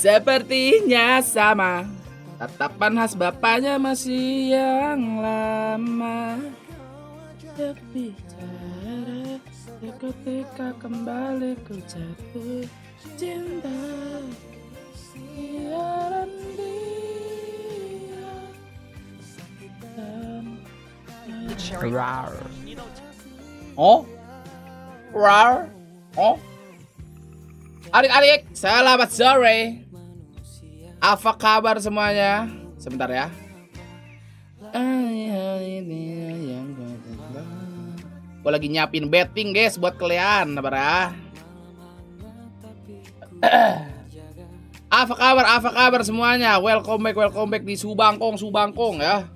Sepertinya sama, tatapan khas bapaknya masih yang lama. Berbicara, ketika kembali ku jatuh cinta. Biaran dia rar. Oh? Rar? Oh? Adik-adik, selamat sore. Apa kabar semuanya? Sebentar ya. Gue lagi nyiapin betting guys buat kalian, sabar ya. Apa kabar semuanya? Welcome back di Subakongs ya.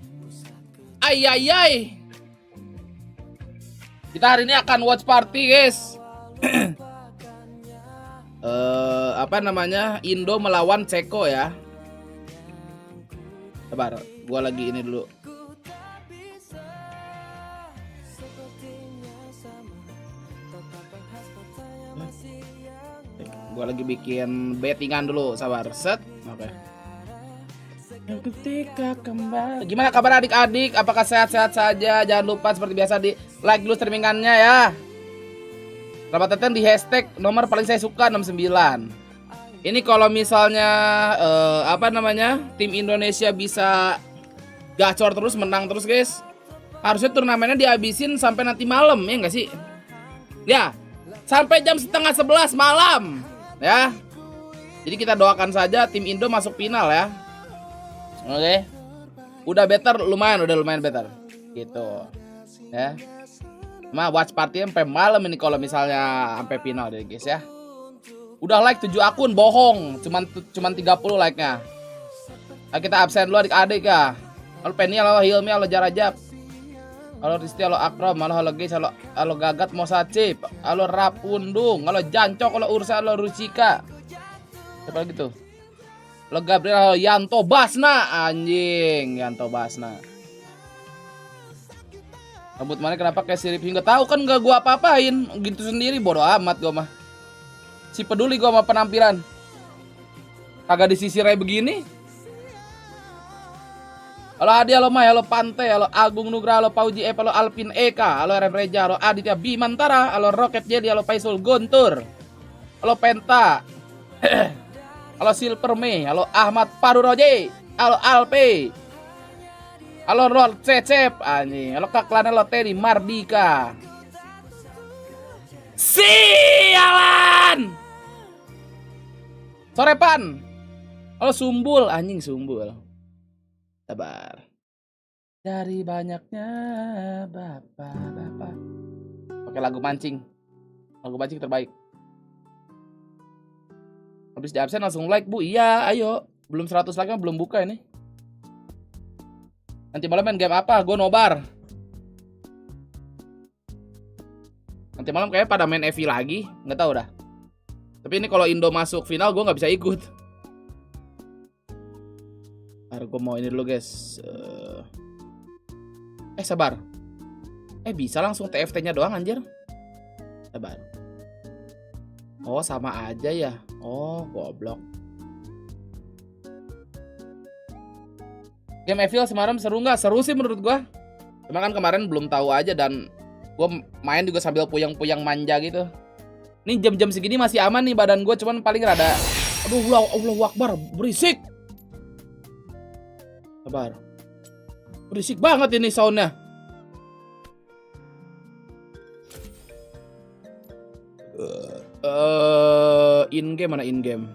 Ay. Kita hari ini akan watch party guys. Apa namanya, Indo melawan Ceko ya. Sabar, gua lagi ini dulu. Gua lagi bikin bettingan dulu, sabar. Set, oke. Ketika kembali. Gimana kabar adik-adik? Apakah sehat-sehat saja? Jangan lupa seperti biasa di like dulu streamingannya ya. Selamat datang di hashtag nomor paling saya suka 69. Ini kalau misalnya apa namanya, tim Indonesia bisa gacor terus, menang terus guys, harusnya turnamennya dihabisin sampai nanti malam ya nggak sih? Ya, sampai jam 10:30 malam ya. Jadi kita doakan saja tim Indo masuk final ya. Oke. Udah lumayan better gitu ya. Watch party sampai malam ini kalau misalnya sampai final deh guys ya. Udah like 7 akun, bohong. Cuman 30 like-nya. Nah, kita absen dulu adik-adik ya. Halo Penny, halo Hilmi, halo Jarajab. Halo Risti, halo Akram, halo guys, halo Gagat Mosacip, halo Rapundung, halo Jancok, halo Ursa, halo Rusika. Siapa lagi tuh? Halo Gabriel, halo Yanto Basna. Anjing, Yanto Basna. Rambut mana kenapa kayak sirip hingga tahu kan gak gua apa-apain. Gitu sendiri, bodo amat gua mah. Si peduli gua sama penampilan. Kagak disisir kayak begini. Halo Adi, halo Mai, halo Pante, halo Agung Nugra, halo Pauji F, halo Alvin Eka, halo RM Reja, halo Aditya Bimantara, halo Rocket Jadi, halo Paisul Guntur, halo Penta, halo Silperme, halo Ahmad Paruroje, halo Alpe, halo Lord Cecep, anjing, halo Kaklan, halo Teddy Mardika. Sialan. Sorepan. Halo Sumbul, anjing Sumbul. Sabar. Dari banyaknya bapak. Oke, lagu mancing. Lagu mancing terbaik. Habis di absen langsung like, Bu. Iya, ayo. Belum 100 like belum buka ini. Nanti malam main game apa? Gue nobar. Nanti malam kayaknya pada main EV lagi, nggak tahu dah. Tapi ini kalau Indo masuk final, gue nggak bisa ikut. Ntar gue mau ini dulu guys. Sabar. Bisa langsung TFT-nya doang anjir. Sabar. Oh sama aja ya. Oh goblok. Game EV semalam seru nggak? Seru sih menurut gue. Cuma kan kemarin belum tahu aja dan gue main juga sambil puyang-puyang manja gitu. Ini jam-jam segini masih aman nih badan gue, cuman paling rada. Aduh, Allahu Akbar, berisik. Sabar. Berisik banget ini soundnya. In game mana in game?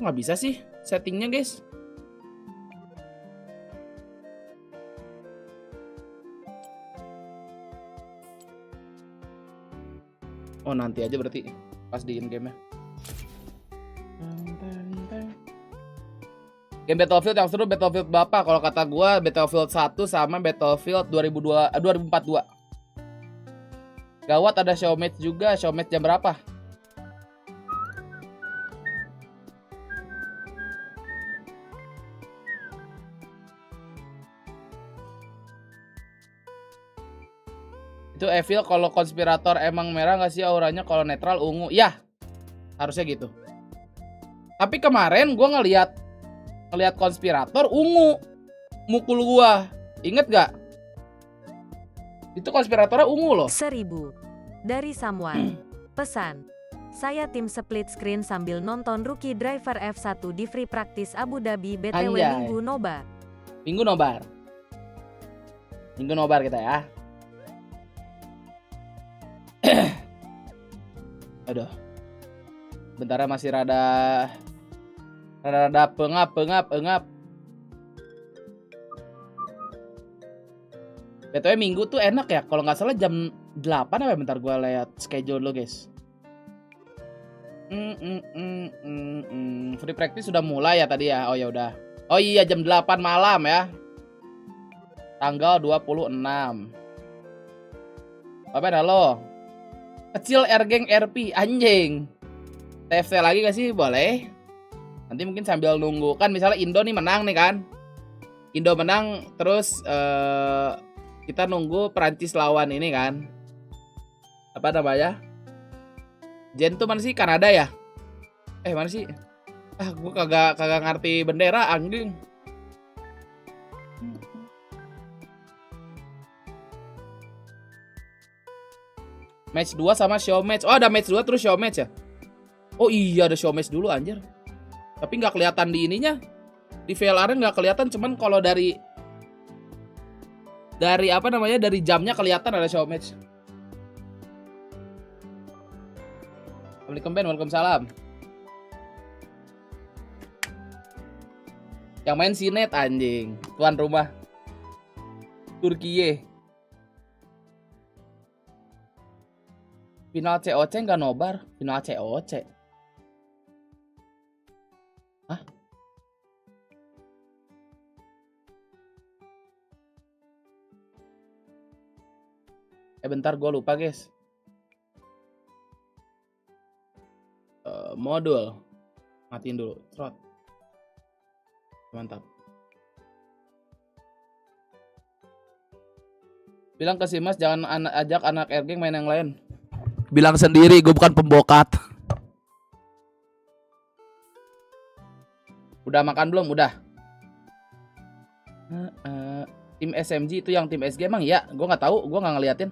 Nggak bisa sih settingnya guys. Oh nanti aja berarti pas di in game nya. Game Battlefield yang seru Battlefield berapa? Kalau kata gua Battlefield 1 sama Battlefield 2042. Gawat ada showmatch juga. Showmatch jam berapa? Itu Evil kalau konspirator emang merah nggak sih auranya, kalau netral ungu? Ya, harusnya gitu. Tapi kemarin gue ngeliat konspirator ungu mukul gua. Inget gak? Itu konspiratornya ungu loh. 1000 dari Samuan. Pesan. Saya tim split screen sambil nonton rookie driver F1 di free practice Abu Dhabi BTW. Anjay. Minggu nobar. Minggu nobar kita ya. Aduh. Bentar masih rada pengap. BTW Minggu tuh enak ya. Kalau nggak salah jam 8 apa? Bentar gue lihat schedule lo guys. Free practice sudah mulai ya tadi ya. Oh ya udah. Oh iya jam 8 malam ya. Tanggal 26. Apa halo? Kecil Ergeng RP anjing. TFT lagi gak sih? Boleh. Nanti mungkin sambil nunggu kan misalnya Indo nih menang nih kan. Indo menang terus kita nunggu Perancis lawan ini kan. Apa namanya? Jen tuh mana sih? Kanada ya? Mana sih? Gue kagak ngerti bendera anjing. Match 2 sama show match. Oh ada match 2 terus show match ya? Oh iya ada show match dulu anjir. Tapi nggak kelihatan di ininya. Di VLR-nya nggak kelihatan, cuman kalau dari apa namanya, dari jamnya kelihatan ada show match. Assalamualaikum Ben, waalaikumsalam. Yang main Sinet anjing, tuan rumah Turkiye. Final COC nggak nobar? Final COC? Hah? Bentar gue lupa guys. Modul. Matiin dulu. Trot. Mantap. Bilang ke si Mas jangan ajak anak Ergeng main yang lain. Bilang sendiri, gue bukan pembokat. Udah makan belum? Udah. Tim SMG itu yang tim SG emang ya? Gue nggak tahu, gue nggak ngeliatin.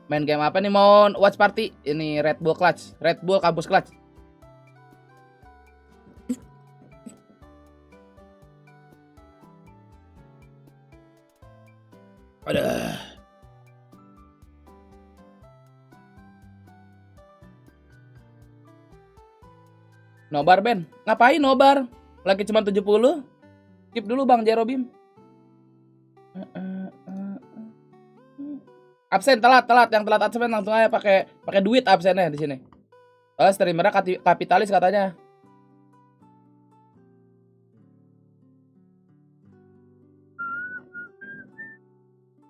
Main game apa nih? Mau watch party? Ini Red Bull Clutch, Red Bull Campus Clutch. Aduh. Nobar Ben, ngapain nobar? Lagi cuma 70. Skip dulu Bang Jerobim. Absen telat, yang telat absen langsung aja pakai duit absennya di sini. Oh, streamernya kapitalis katanya.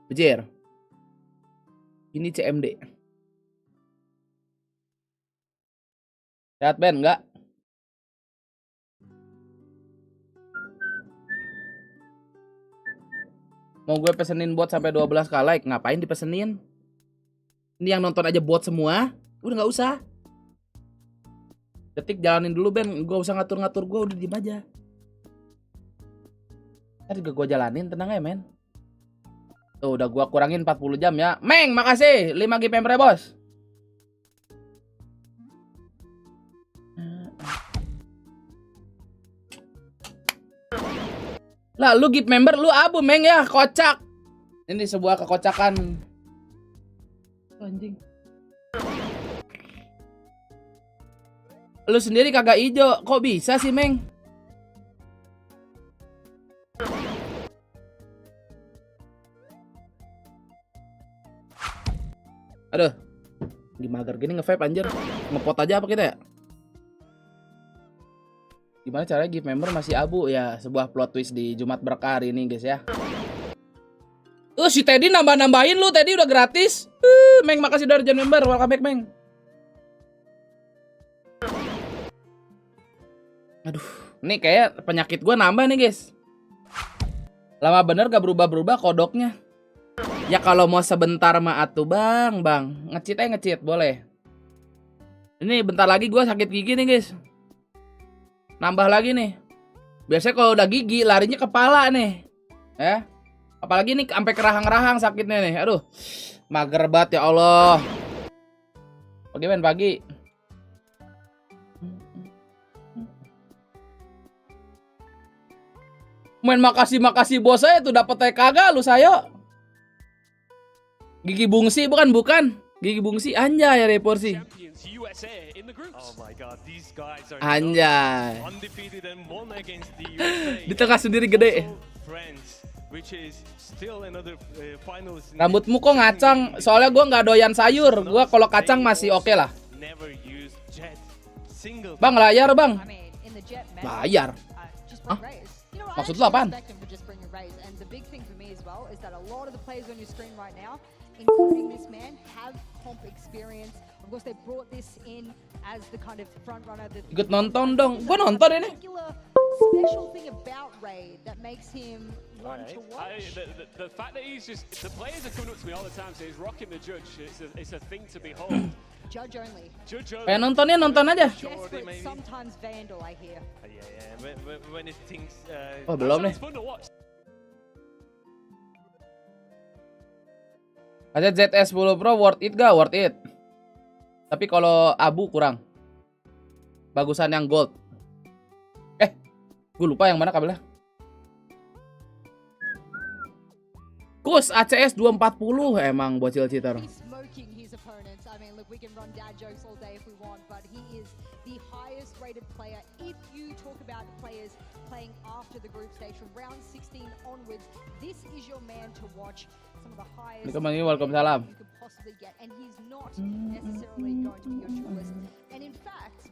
Bejir. Ini CMD. Sehat Ben, enggak? Mau gue pesenin bot sampai 12k like, ngapain dipesenin? Ini yang nonton aja bot semua, udah nggak usah. Detik jalanin dulu Ben, gue usah ngatur-ngatur, gue udah diem aja. Tadi juga gue jalanin, tenang ya men. Tuh udah gue kurangin 40 jam ya. Meng, makasih 5 gift member bos. Lah lu gift member lu abu Meng ya, kocak. Ini sebuah kekocakan. Anjing. Lu sendiri kagak ijo, kok bisa sih, Meng? Aduh. Gimana gini nge-vape anjir. Ngepot aja apa kita ya? Gimana caranya give member masih abu ya? Sebuah plot twist di Jumat Berkah hari ini guys ya. Si Teddy nambah-nambahin lu, Teddy udah gratis. Meng makasih udah join member, welcome back Meng. Aduh, ini kayak penyakit gua nambah nih guys. Lama bener gak berubah-berubah kodoknya. Ya kalau mau sebentar mah atuh bang. Ngecit boleh. Ini bentar lagi gua sakit gigi nih guys. Nambah lagi nih. Biasanya kalau udah gigi larinya kepala nih. Ya. Apalagi nih sampai kerahang-rahang sakitnya nih. Aduh. Mager banget ya Allah. Oke men pagi. Men makasih bos saya tuh dapat kagak lu saya. Gigi bungsi bukan. Gigi bungsi anjay ya reporsi. Anjay. Di tengah sendiri gede. Rambutmu kok ngacang? Soalnya gue nggak doyan sayur. Gue kalau kacang masih oke lah. Bang layar bang. Layar. Hah? Maksud lu apaan? Including this man have comp experience. Of course they brought this in as the kind of front runner. Ikut nonton dong. Gua nonton ini. Special thing about Ray that makes him one to watch. The fact that he's just the players are coming up to me all the time saying he's rocking the judge. It's a thing to behold. Judge only. Kayak nontonnya nonton aja. Desperate, sometimes vandal I hear. Yeah. When it thinks Oh, belum nih. Ada ZS 10 Pro worth it gak? Worth it. Tapi kalau abu kurang. Bagusan yang gold. Gue lupa yang mana kabelnya. Kus ACS 240 emang bocil cheater. I mean, look, we can run dad jokes all day if we want, but he is the highest rated player. If you talk about players playing after the group stage from round 16 onwards, this is your man to watch. Some of the highest Waalaikumsalam. you could possibly get, and he's not necessarily going to be your duelist. And in fact,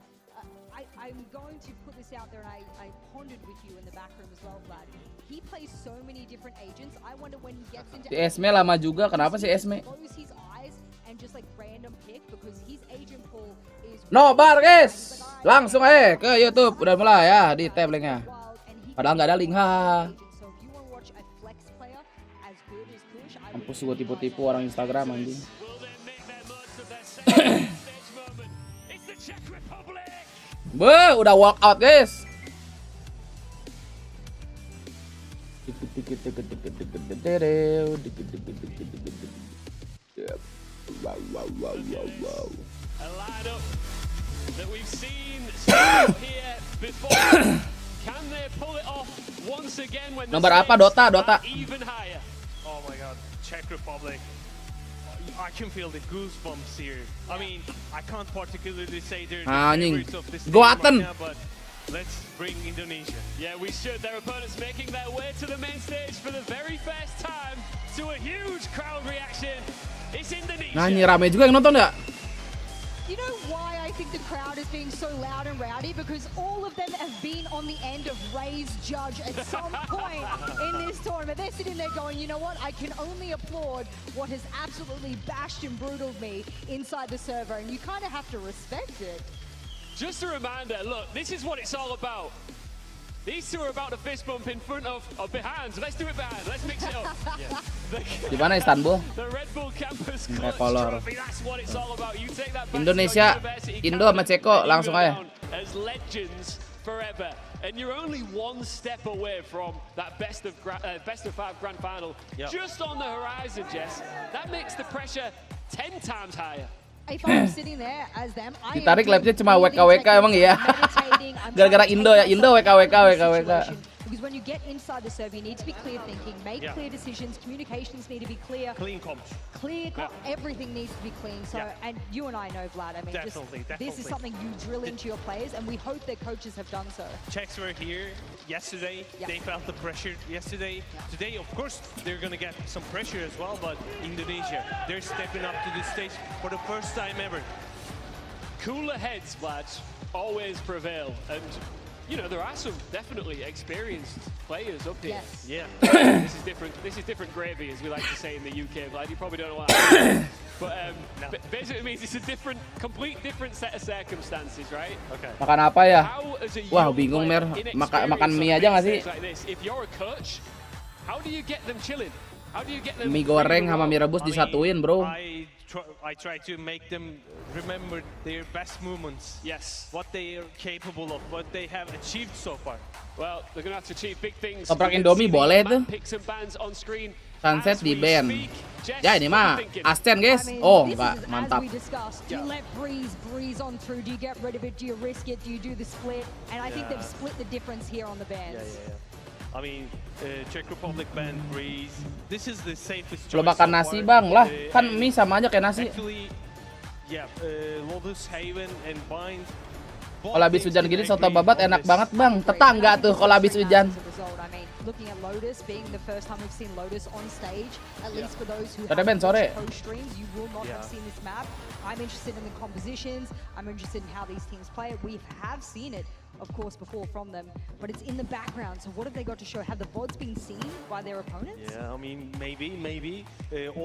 I'm going to put this out there, and I pondered with you in the back room as well, Vlad. He plays so many different agents. I wonder when he gets into. Si Esme lama juga. Kenapa sih Esme? Close his eyes and just like random pick because his agent pool is. Nobar guys, langsung aja ke YouTube. Udah mulai ya di tab linknya. Padahal nggak ada link. Mampus gue tipu-tipu orang Instagram anjing. Be, udah walk out guys. Wow. A lineup that we've seen here before. Can they pull it off once again when the Nomor apa? Dota. even higher? Oh my god, Czech Republic. I can feel the goosebumps here. I mean, I can't particularly say they're the favorites of this game right now, but let's bring Indonesia. Yeah, we should. Their opponents making their way to the main stage for the very first time to a huge crowd reaction. It's Indonesia. Nah, ini rame juga yang nonton ya? You know why I think the crowd is being so loud and rowdy? Because all of them have been on the end of Ray's judge at some point in this tournament. They're sitting there going, you know what? I can only applaud what has absolutely bashed and brutaled me inside the server, and you kind of have to respect it. Just a reminder, look, this is what it's all about. These two are about to fist bump in front of behind. Let's do it behind. Let's mix it up. Di mana Istanbul? The Red Bull Campus Color. Trophy. That's what it's all about. You take that back Indonesia, to your university Indo sama Ceko langsung aja. as legends forever. And you're only one step away from that best of five grand final. Just on the horizon, Jess. That makes the pressure 10 times higher. If I'm sitting there as them, I Ditarik labnya cuma WKWK emang iya. Gara-gara Indo ya, Indo WKWK. Because when you get inside the serve, you need to be clear thinking, make clear decisions, communications need to be clear. Clean comms. Everything needs to be clean. So, and you and I know, Vlad, I mean, Definitely. this is something you drill into your players, and we hope their coaches have done so. Czechs were here yesterday. They felt the pressure yesterday. Today, of course, they're going to get some pressure as well, but Indonesia, they're stepping up to the stage for the first time ever. Cooler heads, lads, always prevail. And, you know, there are some definitely experienced players up here. Yes. Yeah. This is different. This is different gravy, as we like to say in the UK, Vlad. You probably don't know what that means. But basically it means it's a complete different set of circumstances, right? Okay. Makan apa ya? How, as a Wah, young bingung player, Mer. Makan mie aja nggak sih? like this, if you're a coach, how do you get them chilling? How do you get them Mie goreng sama mie rebus disatuin, bro. I try to make them remember their best moments. Yes. What they are capable of, what they have achieved so far. Well, they're going to have to achieve big things. Toprak Indomie boleh tuh. Picks and bans on screen. Sunset As di we band. speak. Jess, Ya ini what mah you thinking? Asten guys. I mean, Oh this enggak, is, mantap. As we discussed, do you let breeze on through? Do you get rid of it? Do you risk it? Do you do the split? And I think they've split the difference here on the bands. I mean, Czech Republic band Breeze. This is the safest choice. Belum makan so nasi far. bang lah, kan mie sama aja kayak nasi. Actually, Lotus Haven and Bind. Kalau habis hujan gini soto babat enak banget bang. Tetangga tuh kalau habis hujan. Looking at Lotus being the first time we've seen Lotus on stage, at least for those who Sore, Ben, have sore. watched pro streams, you will not have seen this map. I'm interested in the compositions. I'm interested in how these teams play it. We have seen it, of course, before from them, but it's in the background. So what have they got to show? Have the VODs been seen by their opponents? Yeah, I mean, maybe.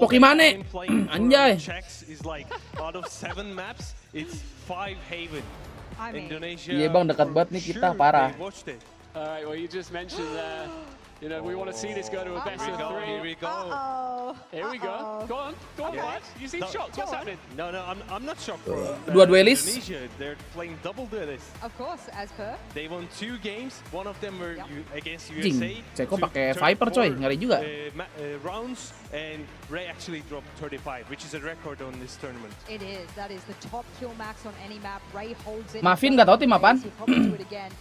Pokimane, anjay. Czechs is like out of 7 maps, it's 5 Haven. I mean, Indonesia. Iya bang, dekat banget nih kita, parah. They watched it. All right, well, you just mentioned there, you know, we want to see this go to a best of 3. Here we go. Here we go. Go on, lads. You seem shocked. What's happening? No, I'm not shocked, bro. Dua duelis. Indonesia, they're playing double duelists. of course, as per. They won 2 games. One of them were against Jing, USA. Ceko to pakai Viper coy, 34, ngeri juga. Rounds, and Ray actually dropped 35, which is a record on this tournament. It is. That is the top kill max on any map. Ray holds it. Mafin nggak tahu tim apaan? He'll probably do it again.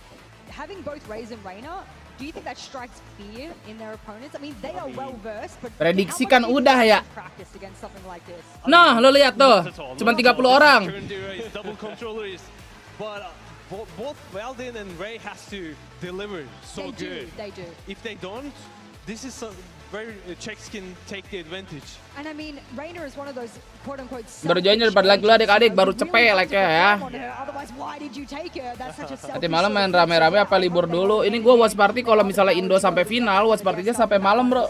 Having both Raze and Reyna, do you think that strikes fear in their opponents? I mean, they are well versed, but Prediksi how kan much do you udah think ya. they've practiced against something like this? Nah, lo lihat tuh, cuma 30 orang. Double controllers, but both Weldon and Ray has to deliver so good. They do. If they don't, this is very Czechs can take the advantage. And I mean, Reyna is one of those quote-unquote Baru join daripada like lu adik-adik, baru cepet like ya. Otherwise, why did you take her? That's such a selfish Nanti malam main rame-rame apa libur dulu. Ini gua watch party kalau misalnya Indo sampai final, watch party-nya sampai malam, bro.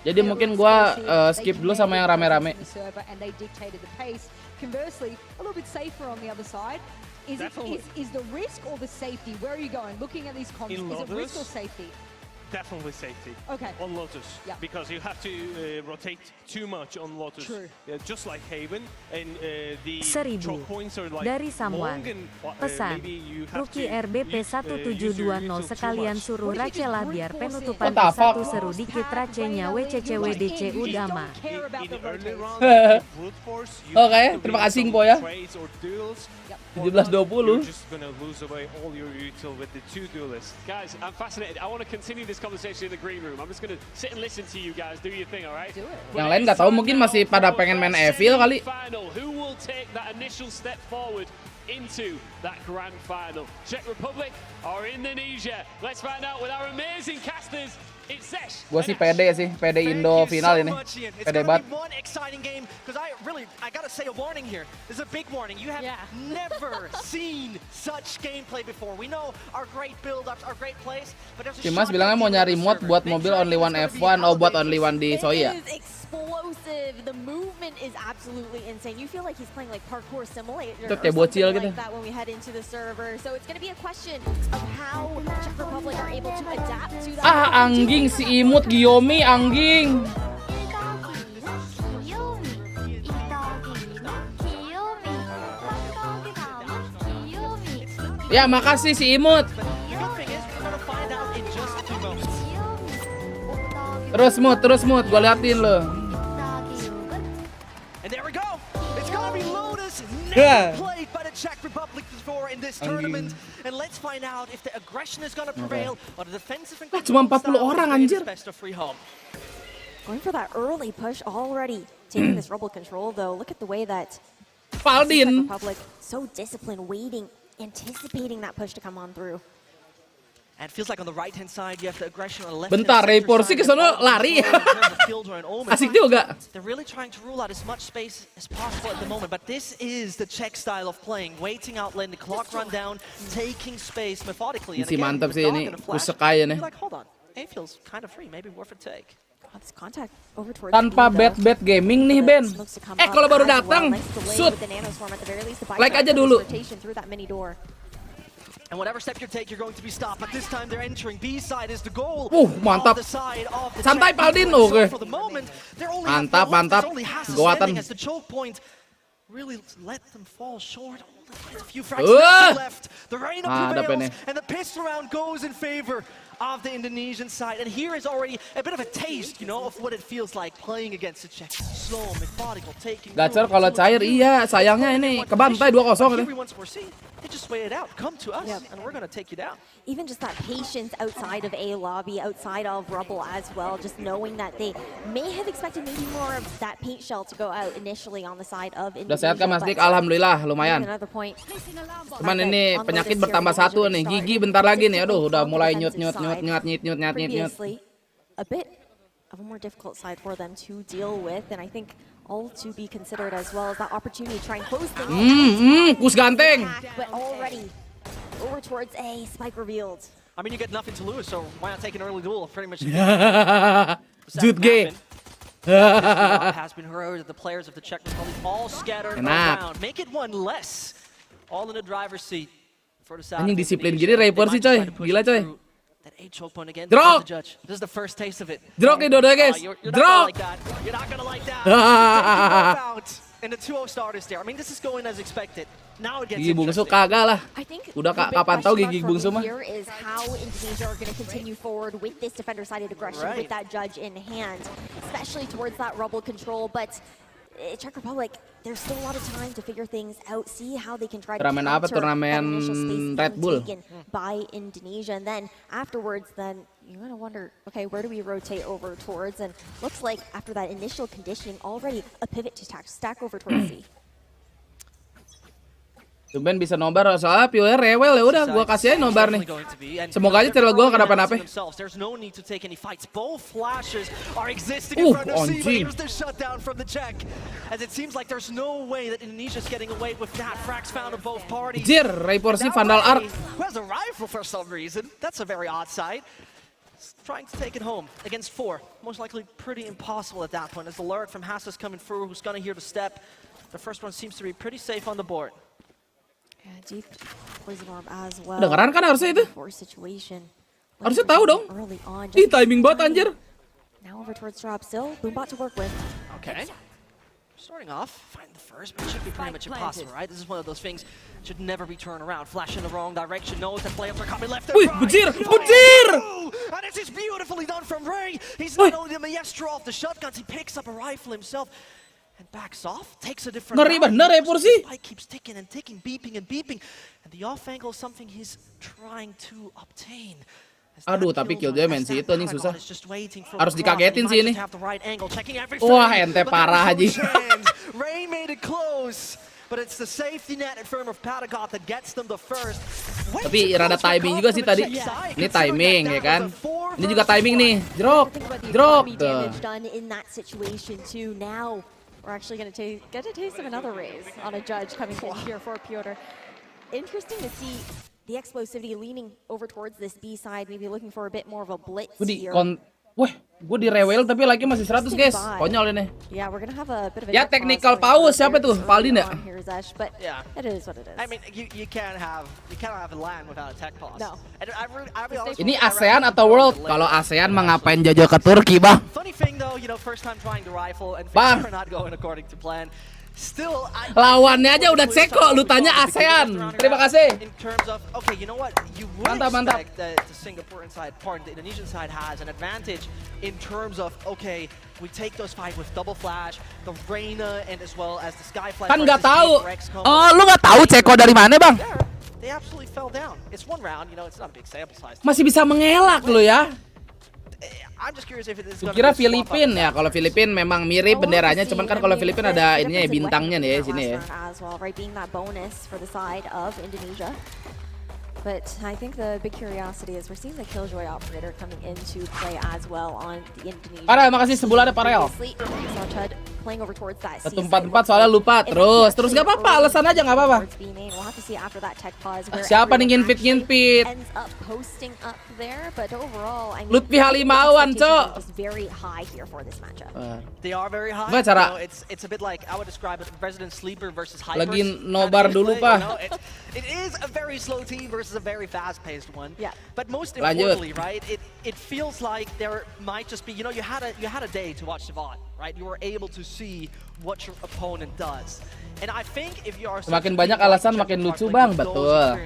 Jadi mungkin gua skip dulu sama yang rame-rame. And they dictated the pace. Conversely, a little bit safer on the other side. Is the risk or the safety? Where are you going? Looking at these comps, is it risk or safety? Definitely safety. Okay. On Lotus. Yeah. Because you have to rotate too much on Lotus. True. Just like Haven. And the 1000 choke points are like dari Samuan. long and Pesan, maybe you have Rookie to RBP use your 1720 util too sekalian much. suruh Rachela biar penutupan What the fuck? satu seru dikit Rachenya WCCWDC Udama. In early round, brute force, you Oke, have to terima win kasih some Info ya. trades or duels. 17-20. You're just gonna lose away all your util with the 2 duelists. Guys, I'm fascinated. I want to continue this conversation in the green room. I'm just going to sit and listen to you guys. Do your thing, all right? Do it. Yang lain nggak tahu, mungkin masih pada pengen main Evil kali. Final. Who will take that initial step forward into that grand final? Czech Republic or Indonesia? Let's find out with our amazing casters. It's Sesh. Gua sih pede sih, pede Indo final ini. Pede banget. One exciting game because I gotta say a warning here. This is a big warning. You have never seen such gameplay before. We know our great build-ups, our great plays, but there's a Cimas bilangnya mau nyari mod buat mobil only one F1, oh buat only one di Soya. It is explosive. The movement is absolutely insane. You feel like he's playing like parkour simulator Itu or kayak bocil something gitu. like that when we head into the server. So it's going to be a question of how Czech Republic are able to adapt to that. Ah anjing si imut Giyomi anjing. Ya makasih si imut. The good thing is we're gonna find out in just 2 moments. Terus mut, gua liatin lo. And there we go. It's gonna be Lotus. Yeah. Never played by the Czech Republic before in this tournament. and let's find out if the aggression is gonna prevail or the defensive and cuma 40 orang anjir. best of free home. Going for that early push already. Taking this rebel control though. Look at the way that Paldin. Republic so disciplined, waiting, anticipating that push to come on through. And it feels like on the right hand side you have the aggression on the left. Bentar, Reporsi ke sono lari. Asik juga. They're really trying to rule out as much space as possible at the moment, but this is the Czech style of playing, waiting out, letting the clock run down, taking space methodically. And Si again, mantap with sih Dog ini, and a flash, kusekaya nih. you're like, hold on, A feels kind of free, maybe worth a take. Oh, this contact over towards Tanpa B, though. bet gaming nih Ben. Looks to come Kalau up baru as well. datang, Nice delay shoot. with the nanoswarm at the very least to buy Like time aja for this dulu. rotation through that mini door. And whatever step you take, you're going to be stopped. But this time they're entering. B side is the goal. Mantap. On the side of the Santai, Czech. Paldin. Oke. For the moment, they're only Mantap, mantap. Goatan. as the choke point really let them fall short. Only a few fractions left. The rain prevails, and the pistol round goes in favor of the Indonesian side. And here is already a bit of a taste, you know, of what it feels like playing against the Czech. Slow, methodical, taking. Gacor kalau cair, iya. Sayangnya ini kebantai 2-0 nih. They just wait it out. Come to us, and we're gonna take you down. Even just that patience outside of A lobby, outside of Rebel as well, just knowing that they may have expected maybe more of that paint shell to go out initially on the side of Indonesia. Udah sehat kan Mas Dik? Alhamdulillah, lumayan. Another point. Cuman ini penyakit bertambah satu nih. Gigi bentar lagi nih. Aduh, udah mulai nyut. Previously, a bit of a more difficult side for them to deal with, and I think all to be considered as well as that opportunity to try and close things. Kus ganteng. But already over towards A, spike revealed. I mean, you get nothing to lose, so why not take an early duel? Pretty much. Jude G. Has been heard. The players of the Czech Republic all scattered around. Make it one less. All in the driver's seat. Anjing disiplin gini Raper sih coy. Gila coy. Drop! This is the first taste of it. Drop nih dua guys. Drop! You're not gonna like that. And the 2-0 starters there. I mean, this is going as expected. Now it gets Gigi bungsu kagak lah. I think Udah kapan tahu gigi bungsu mah. Here is how Indonesia are going to continue forward with this defender-sided aggression with that judge in hand, especially towards that rebel control. But Czech Republic, there's still a lot of time to figure things out, see how they can try to Turnamen apa? Turnamen Red Bull. By Indonesia, and then afterwards, then you're gonna wonder, okay, where do we rotate over towards? And looks like after that initial conditioning, already a pivot to stack over towards C. Tumben bisa nobar, soalnya POR rewel ya udah gua kasih aja nobar nih. Semoga aja channel gua kenapa-napa. There's no need to take any fights. Both flashes are existing in front of C. Here's the shutdown from the Czech. As it seems like there's no way that Indonesia's getting away with that. Frags found of both parties. Jir, Rayporsi Vandal Arc. Who has a rifle for some reason? That's a very odd sight. Trying to take it home against 4. Most likely pretty impossible at that point. As the lurk from Hassas coming through, who's gonna hear the step. The first one seems to be pretty safe on the board. Yeah, deep poison orb as well. Dengeran kan harusnya itu? Harusnya tahu dong. Ih, timing banget anjir. Now over towards drop still, Boombot to work with. Okay. Starting off, find the first, but it should be pretty much impossible, right? This is one of those things should never be turned around. Flash in the wrong direction, knows that players are coming left and right. Bujir! And this is beautifully done from Ray. He's not only the maestro off the shotguns, he picks up a rifle himself. And backs off, takes a different Ngeri bener ya Porsi. Spike keeps ticking and ticking, beeping and beeping. And the off angle is something he's trying to obtain. Aduh, tapi kill dimensi itu nih susah. Harus dikagetin sih ini. Wah, ente parah aja. Ray made it close. But it's the safety net in front of Patagot that gets them the first. Tapi rada timing juga sih tadi. Ini timing ya kan. Ini juga timing nih. Drop. We're actually going to get a taste of another raise on a judge coming in here for Piotr. Interesting to see the explosivity leaning over towards this B side, maybe looking for a bit more of a blitz here. Wah, gue di rewel tapi lagi masih 100 guys. Konyol ini. Yeah, we're gonna have a bit of a ya technical pause siapa tuh? Paldin ya? But it is what it is. I mean, you can't have a land without a tech pause. No. Ini ASEAN atau World? Kalau ASEAN mah ngapain jajal ke Turki, Bang? Funny thing though, you know, first time trying the rifle and things are not going according to plan. Still, lawannya aja udah ceko, lu tanya ASEAN. Terima kasih. In terms of, okay, you know what? You would expect that the Singaporean side, the Indonesian side has an advantage in terms of, okay, we take those 5 with double flash, the Reina, and as well as the Skyflash. Kan nggak tahu. Oh, lu nggak tahu ceko dari mana, Bang? they absolutely fell down. It's one round, you know, it's not a big sample size. Masih bisa mengelak lo ya. I'm just curious if it is Kira Filipin ya, kalau Filipin memang mirip benderanya, cuman kan kalau Filipin ada ininya ya, bintangnya nih ya sini ya. But I think the big curiosity is we're seeing the Killjoy operator coming into play as well on the Indonesian. Parel, makasih sebulan ada Parel. Playing over towards that 144 soalnya lupa terus gak apa-apa, alasan aja gak apa-apa. Siapa nih nginpit? Lutfi Halimawan, Cok. They are very high. Gimana cara? It's a bit like I would describe it Resident Sleeper versus Hypers. Lagi nobar dulu, Pak. It is a very slow team versus a very fast-paced one. Yeah. But most importantly, right? It feels like there might just be, you know, you had a day to watch SUBATHON, right? You were able to see what your opponent does. And I think if you are semakin banyak alasan makin lucu, Bang. Betul.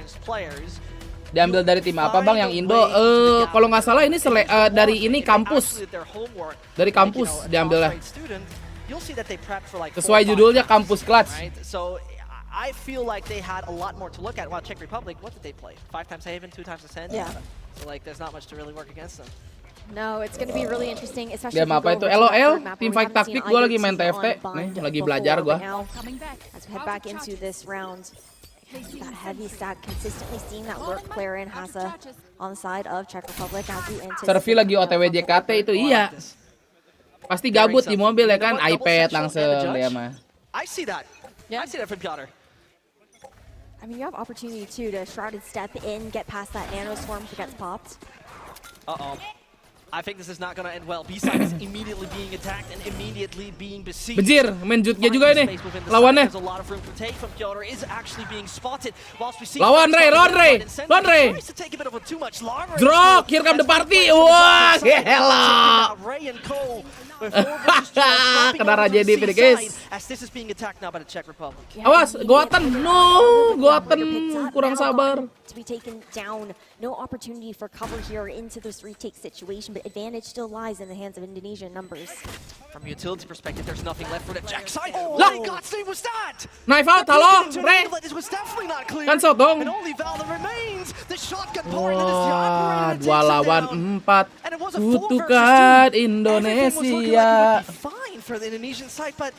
Diambil dari tim apa, Bang? Yang Indo? Kalau nggak salah ini dari ini kampus. Dari kampus diambilnya. Sesuai judulnya Kampus Clutch. I feel like they had a lot more to look at. Well, Czech Republic, what did they play? 5 times Haven, 2 times Ascend? Yeah. So like there's not much to really work against them. No, it's going to be really interesting, especially Game apa itu? LOL, tim fight taktik. Gue lagi main TFT. Nih, lagi belajar gue. As we head back into this round, that heavy stack, consistently seeing that lurk player in Hasa on the side of Czech Republic as you anticipate. Servi lagi OTW JKT itu iya. Pasti gabut di mobil ya kan, iPad langsung dia mah. I see that. I see that from Piotr. I mean, you have opportunity too to Shrouded step in, get past that nano swarm if it gets popped. I think this is not gonna end well. B-side is immediately being attacked and immediately being besieged. Bejir, main jutnya juga ini. Lawannya. Lawan Ray, lawan Ray. Drop, here come the party. Wah, gila. Kena Raja di guys. Awas, Goatan. No, Goatan kurang sabar. To be taken down, no opportunity for cover here into this retake situation, but advantage still lies in the hands of Indonesian numbers. From a utility perspective, there's nothing left for the Jack side. Oh my God, save was that? Knife out, halo, Ray. This was definitely not clear. Kan shot dong. And only Valor remains. The shotgun part that is the operator 2 lawan 4. Kutukan Indonesia. Fine for the Indonesian side, but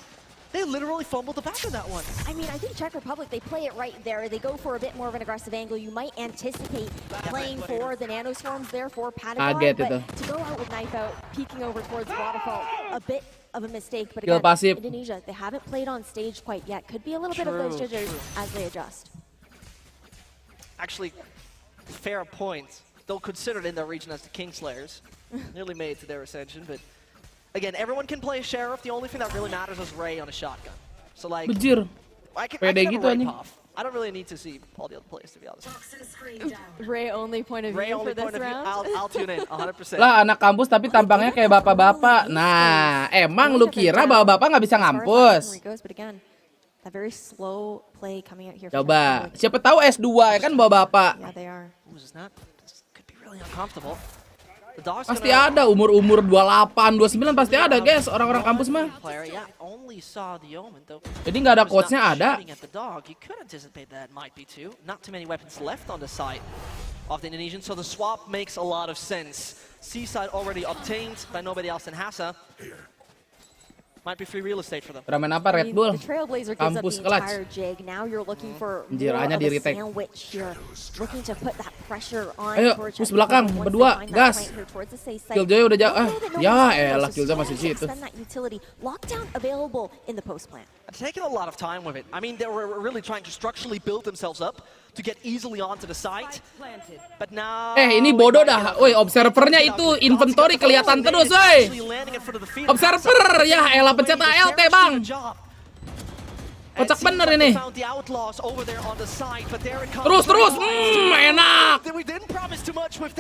they literally fumbled the back of that one. I mean, I think Czech Republic, they play it right there. They go for a bit more of an aggressive angle. You might anticipate playing for the nano swarms there for Patagon, but to go out with knife out, peeking over towards waterfall, a bit of a mistake. But again, Indonesia, they haven't played on stage quite yet. Could be a little bit of those jitters as they adjust. Actually, fair point. They'll consider it in their region as the Kingslayers. Nearly made it to their ascension, but again, everyone can play a Sheriff. The only thing that really matters is Ray on a shotgun. So like, Bejir. I can have a Ray puff. I don't really need to see all the other plays, to be honest. Ray only point of view for this round. I'll tune in 100%. Lah anak kampus tapi tampangnya kayak bapak-bapak. Nah, emang lu kira bapak-bapak nggak bisa ngampus? Coba, siapa tahu S2 ya kan bapak-bapak. Pasti ada umur 28, 29 pasti ada guys orang-orang kampus mah. Jadi nggak ada coachnya ada. Of the Indonesian, so the swap makes a lot of sense. Seaside already obtained by nobody else in Hasa. Might be free real estate for them. Ramen apa Red Bull? Kampus Clutch. Jiranya di retake. Ayo, push belakang berdua, gas. Killjoy udah jauh. Ya elah, Killjoy masih di situ. Taking a lot of time with it. I mean, they were really trying to structurally build themselves up to get easily onto the site. But now ini bodoh dah. Woi, observernya itu inventory kelihatan terus, woi. Observer, ya elah pencet ALT, Bang. Kocak bener ini. Terus, enak.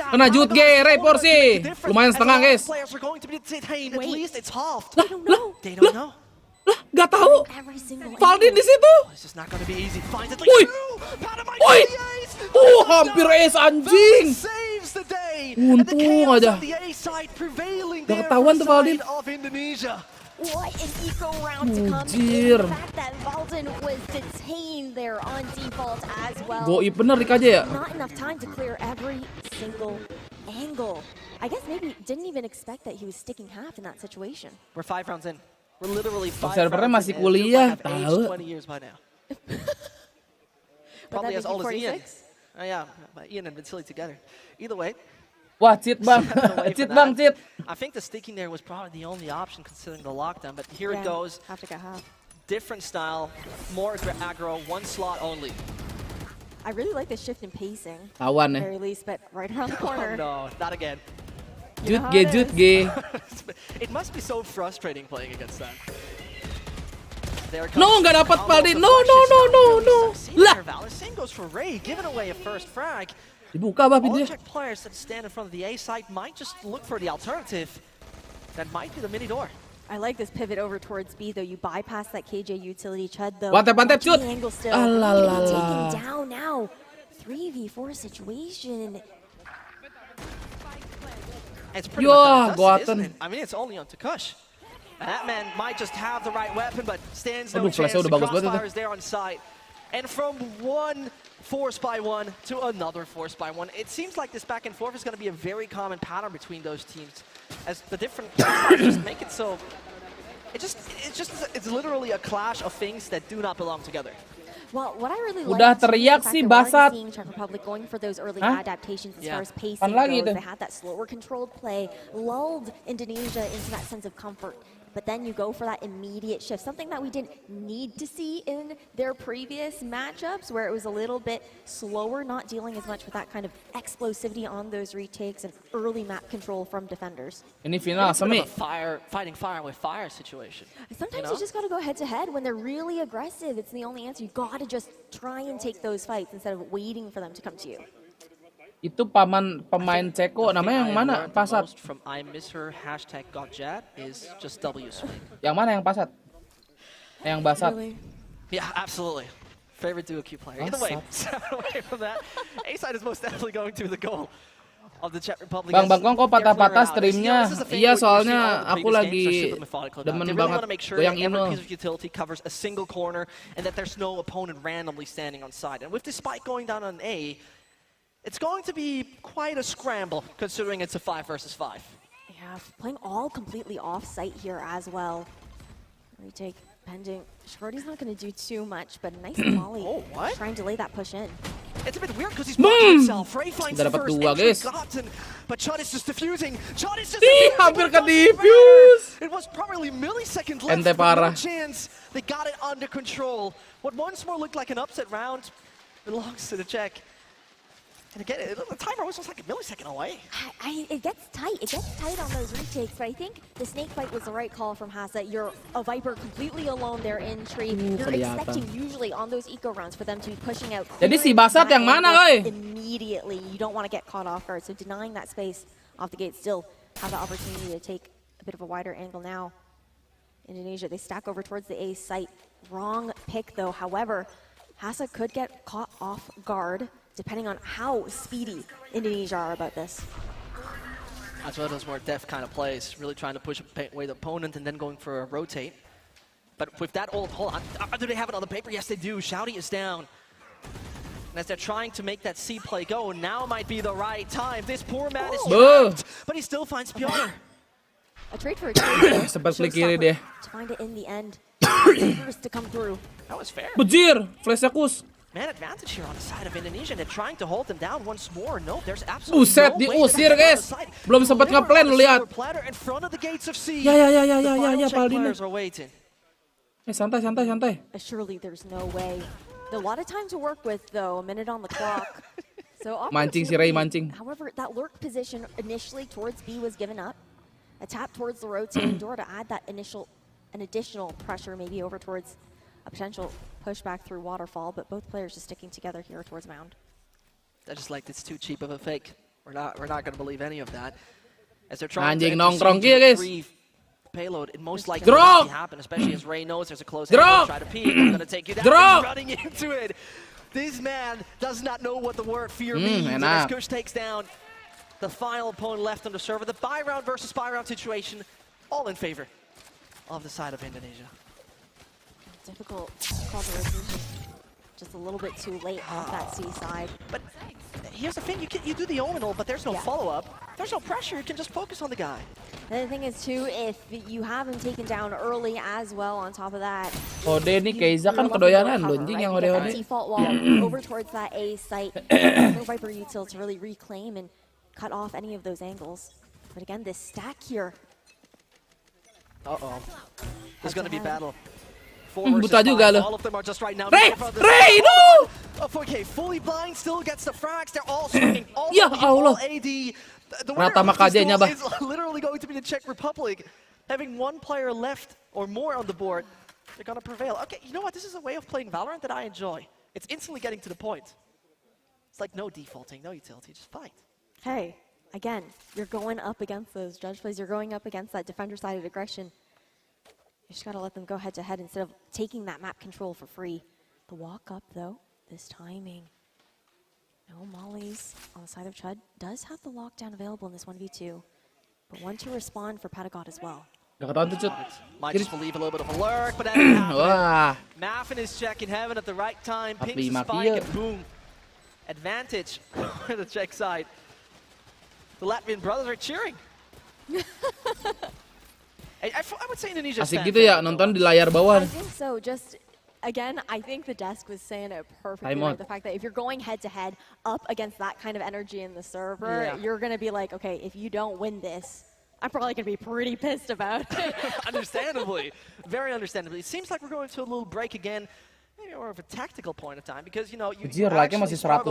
Kena jut Ray porsi. Lumayan setengah, guys. Lah, gak tahu. Valdin di situ. Woi, hampir ace anjing. Untung aja. Gak ketahuan tuh Valdin. What an eco round to come. Anjir. The fact that Valden was detained there on default as well. Goib bener Rik aja ya. Not enough time to clear every single angle. I guess maybe didn't even expect that he was sticking half in that situation. We're 5 rounds in. We're literally 5 Observernya rounds masih in. kuliah, It feels like I've aged tahu. 20 years by now. Would Probably that as make old you as Ian. 46? Yeah, Ian and Vincili together. Either way, Wah, cheat bang. away Cheat from bang, that. cheat. I think the sticking there was probably the only option considering the lockdown, but here Yeah, it goes. Have to get half. Different style, more aggro, 1 slot only. I really like the shift in pacing. Tawan ya. Very least, but right around the Oh corner. no, not again. You Jut know ge, how it jut is. ge. It must be so frustrating playing against that. There it No, comes. nggak dapat, Follow Paldi. the No, flashes. no, no, Not no, really no. succeeding Lah. there. Valor. Same goes for Ray, giving away a first frag. Dibuka bah All pintunya. Czech players that stand in front of the A site might just look for the alternative. That might be the mini door. I like this pivot over towards B, though. You bypass that KJ utility. Chud, though. Mantap, mantap, watching shoot. the angle still. Alah, Gonna lah, be lah. taken down now. 3v4 situation. It's pretty Yo, much done, goatan. isn't it? I mean, it's only on Tukush. That man might just have the right weapon, but stands no Aduh, chance. flashnya The udah bagus banget itu. crossfire is there on site. And from one force by one to another force by one, it seems like this back and forth is going to be a very common pattern between those teams, as the different playstyles just make it so. It's literally a clash of things that do not belong together. Well, what I really Udah like too is the teriak fact sih, that we're already Basat. seeing Czech Republic going for those early Hah? adaptations as Yeah. far as pacing Pan lagi goes. tuh. They had that slower controlled play, lulled Indonesia into that sense of comfort. But then you go for that immediate shift, something that we didn't need to see in their previous matchups, where it was a little bit slower, not dealing as much with that kind of explosivity on those retakes and early map control from defenders. Ini final It's a bit semi. of a fighting fire with fire situation. Sometimes know? you just got to go head to head when they're really aggressive. It's the only answer. You got to just try and take those fights instead of waiting for them to come to you. Itu pemain Ceko namanya yang mana? Pasat. From I miss her #GotJat is just W swing. Yang mana yang Pasat? Yang Basat. Really? Yeah, absolutely. Favorite duo Q player. Either way, away from that, A side is most definitely going to the goal of the Czech Republic. Bang Bangkong kok They're patah-patah clearing out. streamnya? This is a thing Iya, where you see all soalnya the aku previous lagi games are super methodical now. demen They really banget want to make sure goyang that every Ino. piece of utility covers a single corner and that there's no opponent randomly standing on side. And with this spike going down on A, it's going to be quite a scramble considering it's a 5 versus 5. Yeah, playing all completely off-site here as well. Retake pending. Shorty's not going to do too much, but a nice molly. Oh, what? Trying to lay that push in. It's a bit weird because he's blocking himself. Ray finds Udah the dapat first dua, entry guys. gotten, but Chud is just diffusing. Chud is just Ih, diffusing, hampir but it doesn't ke-defuse. matter. It was probably milliseconds left, Ente but no parah. chance. They got it under control. What once more looked like an upset round belongs to the Czech. And again, the timer was just like a millisecond away. It gets tight. It gets tight on those retakes, but I think the snake fight was the right call from Hasa. You're a Viper completely alone there in tree. You're kelihatan. expecting usually on those eco rounds for them to be pushing out. Jadi si clearing Basat that yang mana, angle oi? Immediately. You don't want to get caught off guard. So denying that space off the gate, still have the opportunity to take a bit of a wider angle now. Indonesia, they stack over towards the A site. Wrong pick though. However, Hasa could get caught off guard depending on how speedy Indonesia are about this. That's one of those more deft kind of plays, really trying to push away the opponent and then going for a rotate. But with that hold on, do they have it on the paper? Yes, they do. Shouty is down. And as they're trying to make that C play go, now might be the right time. This poor man is trapped, but he still finds Piotr. A trade for a trade. Sempat klik kiri dia. To find it in the end. First to come through. That was fair. Bejir, flashnya kus. Man advantage here on the side of Indonesia, and they're trying to hold them down once more. No, there's absolutely Buset, no way diusir, that guys. side. Belum sempat Deliver ngeplan, on a lu lihat. silver platter in front of the gates of C. Ya, The ya, final Czech Paldi. players are waiting. Santai, santai, santai. Surely there's no way. A lot of time to work with though, a minute on the clock. So Mancing si Ray, mancing. However, that lurk position initially towards B was given up. A tap towards the rotating door to add that an additional pressure maybe over towards a potential pushback through waterfall, but both players just sticking together here towards mound. I just like it's too cheap of a fake. We're not going to believe any of that. As they're trying Anjing to nongkrong intercede kia, guys. free payload, it most likely Drop! will happen, especially as Ray knows there's a close Drop! angle. Try to peek, I'm going to take you down. Drop! He's running into it. This man does not know what the word fear means. And as enak. Kush takes down the final opponent left on the server, the buy round versus buy round situation, all in favor of the side of Indonesia. Difficult call the decision. Just a little bit too late off that C side. But here's the thing, you do the ominal, but there's no follow-up. There's no pressure, you can just focus on the guy. The other thing is too, if you have him taken down early as well on top of that. Ode nih Keiza kan kedoyanan loh anjing yang ode-ode. Default wall over towards that A site. No Viper util to really reclaim and cut off any of those angles. But again, this stack here. Uh-oh. There's going to be battle. Buta juga loh. All of them are just right now. Ray, no! Okay, fully blind still gets the frags. They're all swinging. All Ya Allah. AD. The Rata winner makajanya, bah. is literally going to be the Czech Republic. Having one player left or more on the board, they're going to prevail. Okay, you know what? This is a way of playing Valorant that I enjoy. It's instantly getting to the point. It's like no defaulting, no utility, just fight. Hey, again, you're going up against those judge plays. You're going up against that defender-sided aggression. You just gotta let them go head-to-head instead of taking that map control for free. The walk up, though, this timing. No mollies on the side of Chud. Does have the lockdown available in this 1v2, but one to respond for Patagon as well. Might just believe a little bit of a lurk, but that didn't happen. Maffin is checking heaven at the right time. Pinks the spike and boom. Advantage for the Czech side. The Latvian brothers are cheering. I would say Indonesia. Asik gitu ya nonton di layar bawah. I think so. Just again, I think the desk was saying it perfectly. Right? The fact that if you're going head to head up against that kind of energy in the server, you're gonna be like, okay, if you don't win this, I'm probably gonna be pretty pissed about it. Understandably, very understandably. It seems like we're going to a little break again. Maybe more of a tactical point of time because you know you like-nya masih 100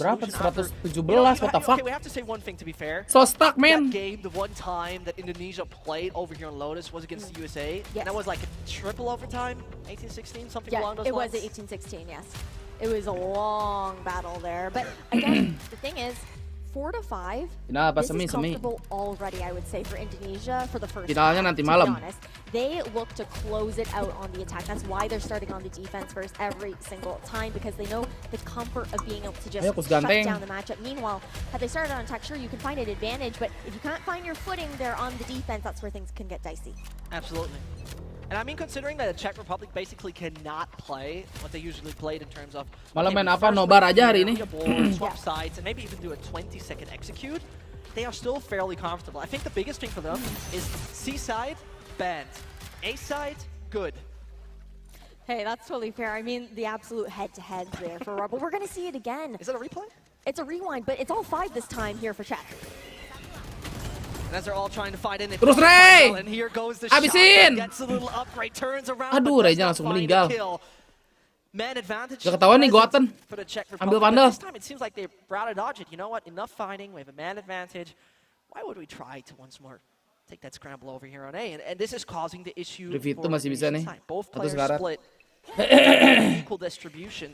berapa? 117, what the fuck? Okay, we have to say one thing to be fair. So stuck, man. That game, the one time that Indonesia played over here on Lotus was against the USA. Yes. And that was like a triple overtime, 18-16, something along those lines. lines. It was 18-16, yes. It was a long battle there. But again, the thing is, 4 to 5, this is comfortable already, I would say, for Indonesia for the first Finalnya half, nanti to be malam. honest. They look to close it out on the attack. That's why they're starting on the defense first every single time, because they know the comfort of being able to just shut down the matchup. Meanwhile, had they started on attack, sure, you can find an advantage, but if you can't find your footing there on the defense, that's where things can get dicey. Absolutely. And I mean, considering that the Czech Republic basically cannot play what they usually played in terms of malah main apa nobar aja hari ini. Swap sides and maybe even do a 20-second execute, they are still fairly comfortable. I think the biggest thing for them is C side banned, A side good. Hey, that's totally fair. I mean, the absolute head-to-head there for Rob, but we're gonna see it again. Is that a replay? It's a rewind, but it's all 5 this time here for Czech. And as they're all trying to fight in it. Terus Ray! And here goes the shot. Habisin! Gets a little upgrade, turns around. Aduh, Ray-nya langsung meninggal. Man advantage. Gak ketahuan nih Goaten. Ambil pandal. This time it seems like they rather dodge it. You know what? Enough fighting. We have a man advantage. Why would we try to once more take that scramble over here on A? And this is causing the issue. Revito masih bisa nih. Both Satu players sekarang. split. Equal distribution.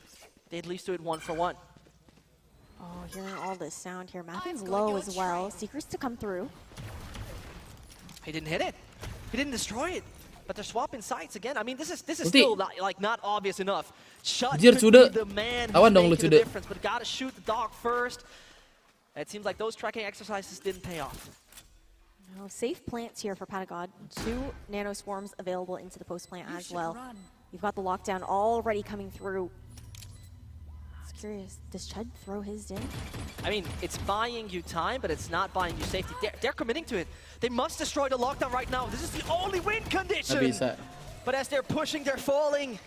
They at least do it 1-for-1. Oh, hearing all this sound here. Maffin's low as well. Secrets to come through. He didn't hit it. He didn't destroy it. But they're swapping sides again. I mean, this is still not obvious enough. Shut could be the man who's making the difference, but gotta shoot the dog first. It seems like those tracking exercises didn't pay off. No, safe plants here for Patagon. 2 nano swarms available into the post plant as well. You've got the lockdown already coming through. It's curious, does Chud throw his in? I mean, it's buying you time, but it's not buying you safety. They're committing to it. They must destroy the lockdown right now. This is the only win condition. But as they're pushing, they're falling.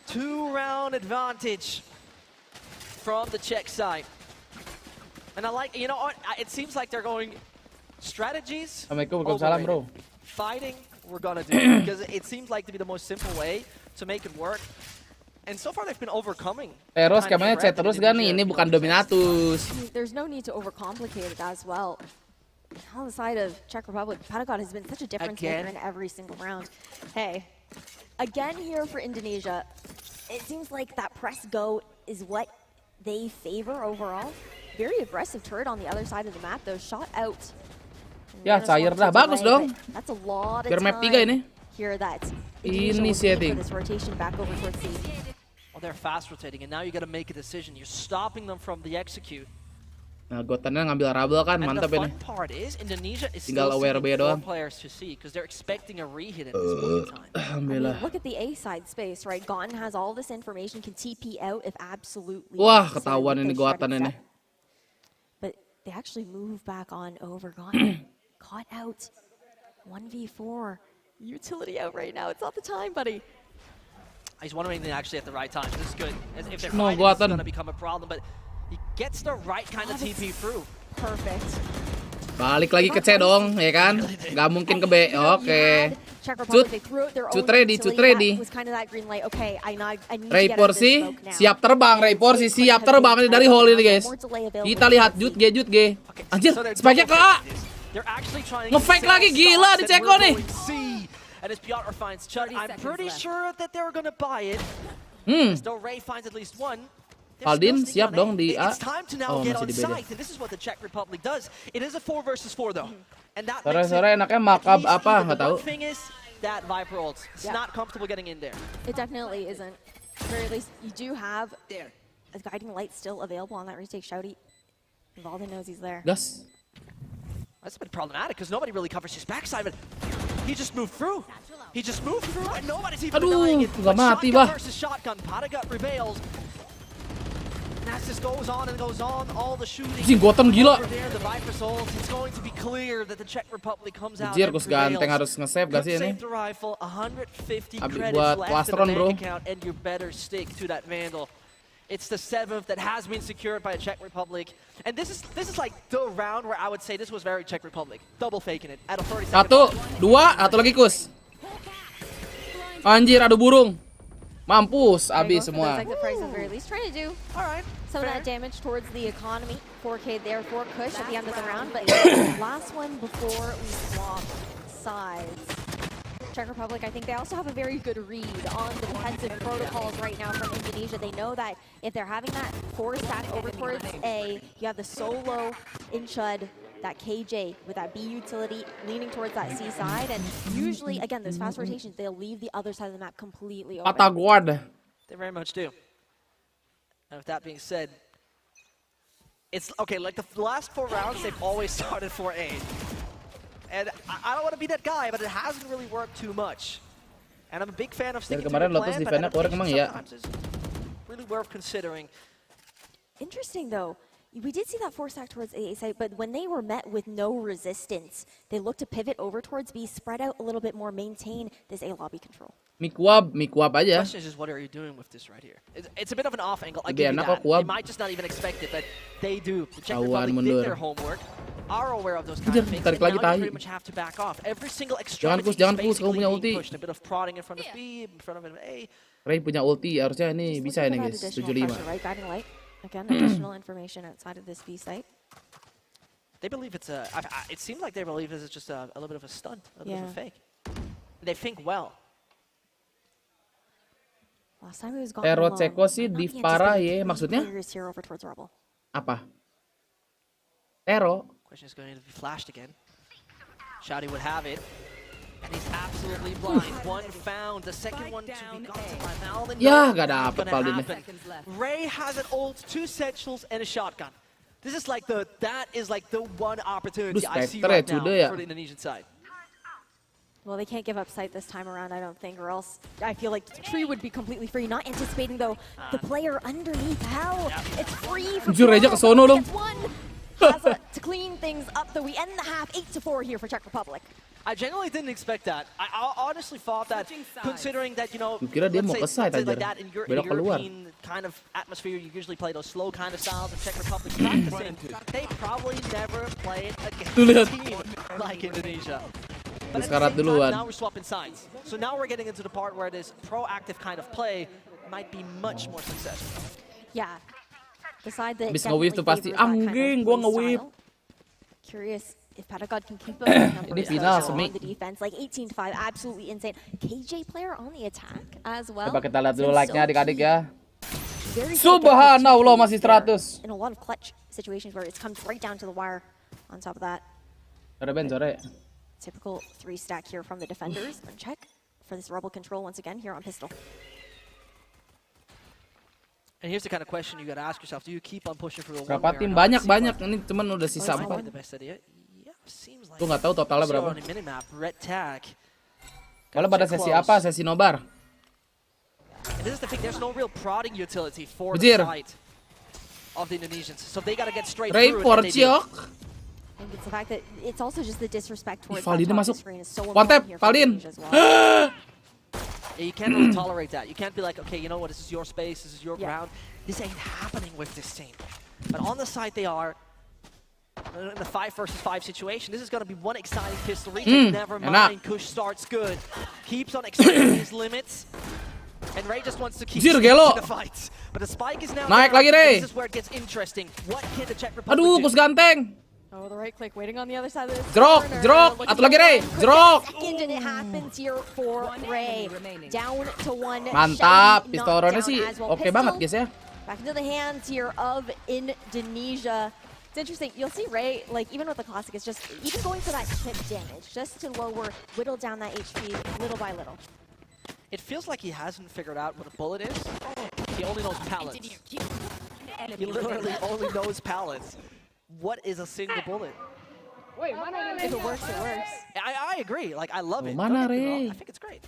2-round advantage from the Czech side. And I like, you know what? It seems like they're going strategies. Waalaikumsalam, bro. Fighting, we're gonna do it, because it seems like to be the most simple way to make it work. And so far they've been overcoming. Terus kayaknya chat terus kan nih, ini bukan Dominatus. There's no need to overcomplicate it as well. On the side of Czech Republic, Patagon has been such a difference maker in every single round. Hey, again here for Indonesia, it seems like that press go is what they favor overall. Very aggressive turret on the other side of the map, though, shot out. Ya, cair dah. Bagus dong. That's a lot of Biar map 3 ini. Here that Ini setting. this rotation back over towards C. Well, they're fast rotating, and now you got to make a decision. You're stopping them from the execute. Nah, Gotannya ngambil Rabel kan, And mantap the ini. fun part is Indonesia is Tinggal still aware sending B doang. 4 players to C because they're expecting a re-hit at this point in time. I Alhamdulillah. mean, look at the A side space, right? Gotten has all this information, can TP out if absolutely Wah, necessary ketahuan with ini their Goatan shredded ini. set. But they actually move back on over. Gotten caught out. 1v4. Utility out right now. It's not the time, buddy. He's wondering actually at the right time. This is good. If they're No, fighting, this is Goatan. going to become a problem, but he gets the right kind of TP through. Perfect. Balik lagi ke C dong, ya kan? Gak mungkin ke B. Oke. Cut ready, cut ready. Ray Porsi siap terbang, Ray Porsi siap terbang ini dari hole ini guys. Kita lihat Jut G. Anjir, spike-nya ke A. Nge-fake lagi, gila di Ceko nih. And as Piotr finds Chud, I'm pretty sure that they're gonna buy it. Still Ray finds at least one. Aldin siap dong di A. It's time to now Oh, get masih on di B. site, and this is what the Czech Republic does. It is a 4 versus 4 though. And that Sore-sore enaknya makab apa, nggak tahu. The thing is that Viper ults. It's not comfortable getting in there. It definitely isn't. At the very least, you do have a guiding light still available on that retake. Shouty. Valden knows he's there. Gas. That's a bit problematic because nobody really covers his backside, but he just moved through. He just moved through and nobody's even denying it. Nggak mati, Shotgun bah. versus shotgun. Patagut prevails. And as this goes on and goes on, all the shooting Anjing, Gotham gila. over there, the Viper souls, it's going to be clear that the Czech Republic comes out Anjir, and Gus Ganteng prevails. harus nge-save gak sih ini? Save the rifle, 150 Abis credits buat left in plastron, the bro. bank account, and you better stick to that Vandal. It's the 7th that has been secured by the Czech Republic. And this is like the round where I would say this was very Czech Republic. Double faking it at a 30-second. Satu, dua, satu lagi Kus. Anjir, adu burung. Mampus, abis semua. Like the price at the very least, trying to do Alright. some of that damage towards the economy. 4K there for Kush at the end of the round, but last one before we swap sides. Czech Republic, I think they also have a very good read on the defensive protocols right now from Indonesia. They know that if they're having that 4-stack over towards A, you have the solo in Chud, that KJ with that B utility leaning towards that C side, and usually, again, those fast rotations, they'll leave the other side of the map completely open. Pataguard. They very much do. And with that being said, it's okay, like the last 4 rounds, they've always started 4A. And I don't want to be that guy, but it hasn't really worked too much. And I'm a big fan of sticking to the kemarin plan, Lotus but defense-nya kurang emang ya. sometimes is really worth considering. Interesting, though. We did see that 4-stack towards A side, but when they were met with no resistance, they looked to pivot over towards B, spread out a little bit more, maintain this A lobby control. Mikwab The aja. question is just, what are you doing with this right here? It's a bit of an off angle. I Lebih give you enak that. kok Kuab. They might just not even expect it, but they do. The Czech Tahuan Republic mundur. did their homework, are aware of those kind Anjir, of things, tarik and lagi now you tahi. pretty much have to back off. Every single Jangan extremity push, jangan is push, kamu basically punya being ulti. pushed. A bit of prodding in front of B, in front of A. Ray punya ulti, harusnya ini bisa ini guys. 75. Pressure, right? Guiding light. Again, additional information outside of this B site. They believe it's a. It seems like they believe this is just a little bit of a stunt, a little bit of a Yeah. fake. They think well. Last time it was gone Tero alone. Ceko sih Not div the parah anticipated ya, three maksudnya? players here over towards Rebel. Apa? Tero? Question is going to be flashed again. Shouty would have it. And he's absolutely blind. One found, the second one to be gotten by Malvin. Ya, No, gak it's dapet gonna Valdin. happen. Ray has an ult, 2 essentials, and a shotgun. This is like that is like the one opportunity Duh, I see Spectre right ya, now sudah ya. for the Indonesian side. Well, they can't give up sight this time around, I don't think, or else I feel like the tree would be completely free. Not anticipating, though, the player underneath. How? It's free for Anjir, Reja Piotr, kesono but dong. gets one. Haza to clean things up, though we end the half 8-4 here for Czech Republic. I genuinely didn't expect that. I honestly thought that, considering that, you know, Gue kira dia let's mau say- ke side let's say like aja. that in your Belok keluar. European kind of atmosphere, you usually play those slow kind of styles in Czech Republic practicing. They probably never played against Tuh, a lihat. team like Indonesia. Terus But at the karat same time, duluan. now we're swapping sides. So now we're getting into the part where this proactive kind of play might be much more successful. Yeah. The side that Abis nge-whiff tuh pasti, definitely favors that kind of anjing, play gua nge-whiff. style. Curious if Patagon can keep those numbers Ini final, on Semi. the defense. Like 18-5, absolutely insane. KJ player on the attack as well. Coba kita lihat dulu It's been like-nya so adik-adik key. ya. Very good Subhanallah, defense masih here 100. In a lot of clutch situations where it comes right down to the wire. On top of that, Sore Ben, sore. typical 3-stack here from the defenders. Uncheck for this Rebel control once again here on pistol. And here's the kind of question you gotta ask yourself: do you keep on pushing for the one? Berapa tim? Banyak. Ini cuman udah sisa 4. Gue nggak tahu totalnya berapa. Kalau pada sesi apa? Sesi nobar. And this is the thing, there's no real prodding utility for the Bajir. side of the Indonesians. So they gotta get straight Ray through it, and they do. Porciok. And it's the fact that it's also just the disrespect towards Valdin that top masuk. screen is so One tap, important here for Valdin. Indonesia as well. You can't really tolerate that. You can't be like, okay, you know what, this is your space, this is your Yeah. ground. This ain't happening with this team. But on the side they are, in the 5 versus 5 situation, this is going to be one exciting pistol retake. Never mind, Kush starts good. Keeps on extending his limits. And Ray just wants to keep Jir, gelo. the fights. But the spike is now Naik down, lagi, Ray. and this is where it gets interesting. What can the Czech Republic Aduh, do? pus ganteng. Oh, the right click waiting on the other side of this Jerok, corner. jerok. Looking Atau lagi, Ray. for one Jerok. second, and it happens here for Ray. Down to 1. Mantap. Shelly Pistol knocked roundnya down sih as well. oke banget guys Pistol ya. back into the hands here of Indonesia. It's interesting. You'll see Ray, like even with the classic, it's just even going for that chip damage, just to whittle down that HP little by little. It feels like he hasn't figured out what a bullet is. He only knows pallets. He literally only knows pallets. What is a single bullet? If it works, it works. I agree. Like, I love it. Mana, Don't get me wrong. Ray? I think it's great.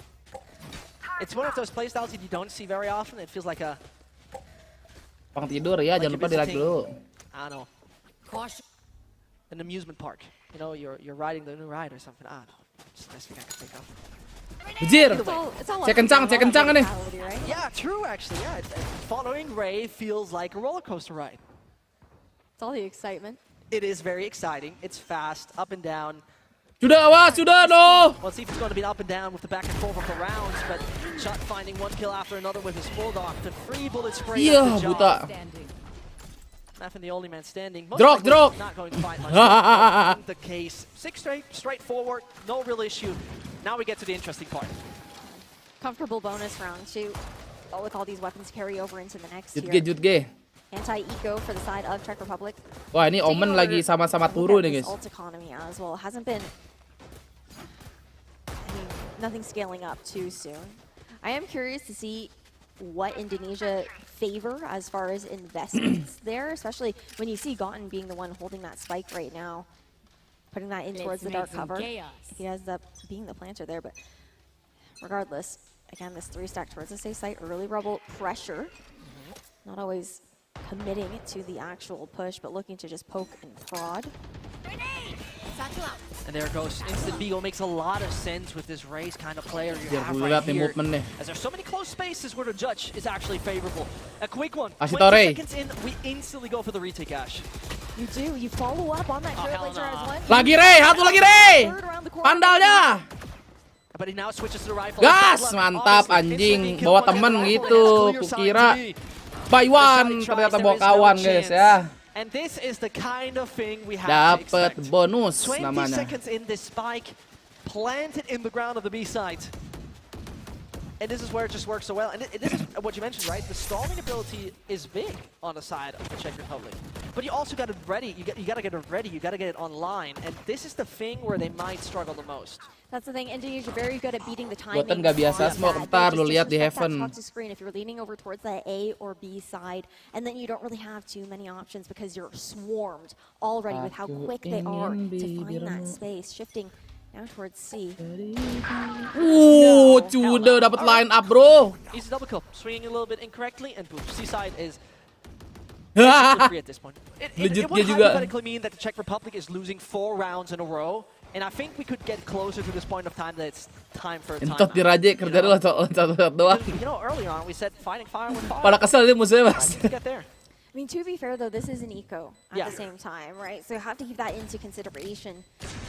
It's one of those playstyles that you don't see very often. It feels like a, Pang tidur ya, jangan lupa di like dulu. I don't know, an amusement park. You know, you're riding the new ride or something. I don't know. It's the best thing I can think of. Bajir. It's all Cek kencang, cek kencang nih. right? Yeah, true, actually. Yeah, following Ray feels like a roller coaster ride. It's all the excitement. It is very exciting. It's fast, up and down. Sudah awas, sudah no. Let's see if it's going to be up and down with the back and forth of the rounds, but Chuck finding one kill after another with his bulldog. The free bullet spray. Iya, the job. buta. Nothing the only man standing. Most Drog, likely drog. Not going to fight much. Not the case. 6 straightforward, no real issue. Now we get to the interesting part. Comfortable bonus round too. But with all these weapons carry over into the next Jutge, year. jutge. Anti-eco for the side of Czech Republic. Wah, ini Omen lagi sama-sama turun nih guys. Ult economy as well hasn't been. I mean, nothing scaling up too soon. I am curious to see what Indonesia favor as far as investments there, especially when you see Gotten being the one holding that spike right now, putting that in towards the dark cover. He ends up being the planter there, but regardless, again, this 3-stack towards the safe site, early rebel pressure, not always committing to the actual push, but looking to just poke and prod. And there goes instant Beagle. Makes a lot of sense with this race kind of player you Biar have dulu right lihat nih here. movement nih. As there's so many close spaces where the judge is actually favorable. A quick one. Kasih 20 tau, Ray. seconds in, we instantly go for the retake, Ash. You do, you follow up on that Oh, hell Trailblazer no. as one. Lagi Ray, satu lagi Ray. Third around the corner. Pandalnya. But he now switches to the rifle. Gas, mantap anjing. Bawa temen gitu, kukira buy one, ternyata bawa kawan guys ya. And this is the kind of thing we have to Dapat expect. bonus 20 namanya. seconds in this spike, planted in the ground of the B side. And this is where it just works so well. And this is what you mentioned, right? The stalling ability is big on the side of the Czech Republic. But you also got it ready. You got to get it ready. You got to get it online. And this is the thing where they might struggle the most. That's the thing. Indonesia very good at beating the timing. Buatan nggak biasa on smoke, that. ntar They lu just lihat di disrespect that heaven. talk to screen if you're leaning over towards the A or B side, and then you don't really have too many options because you're swarmed already with how Aku quick they are ingin to find that bibirmu. space. Shifting now towards C. Sudah dapat line up bro. Easy double kill. Swinging a little bit incorrectly, and boom. C-side is free at this point. It Legit would dia juga. hypothetically mean that the Czech Republic is losing 4 rounds in a row. And I think we could get closer to this point of time that it's time for a Entot timeout. dirajek kerja dulu satu doang. You know, earlier on we said fighting fire with fire. Pada kesel dia musuhnya I mas. need to get there. I mean, to be fair though, this is an eco at Yeah. the same time, right? So you have to keep that into consideration.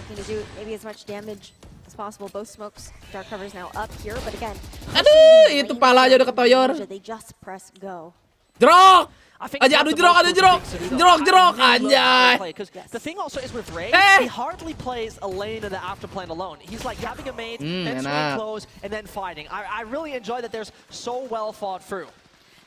Looking to do maybe as much damage as possible. Both smokes, dark covers now up here, but again, Aduh, itu palanya udah ketoyor. They just press go. Jerok. I think Aja, that's aduh, the jerok, most aduh, crucial jerok. thing to do, though. Jerok, I jerok, really love anjay. how they play, 'cause the thing also is with Ray, Eh. he hardly plays a lane in the afterplane alone. He's like having a mate, then enak. swinging close, and then fighting. I really enjoy that there's so well thought through.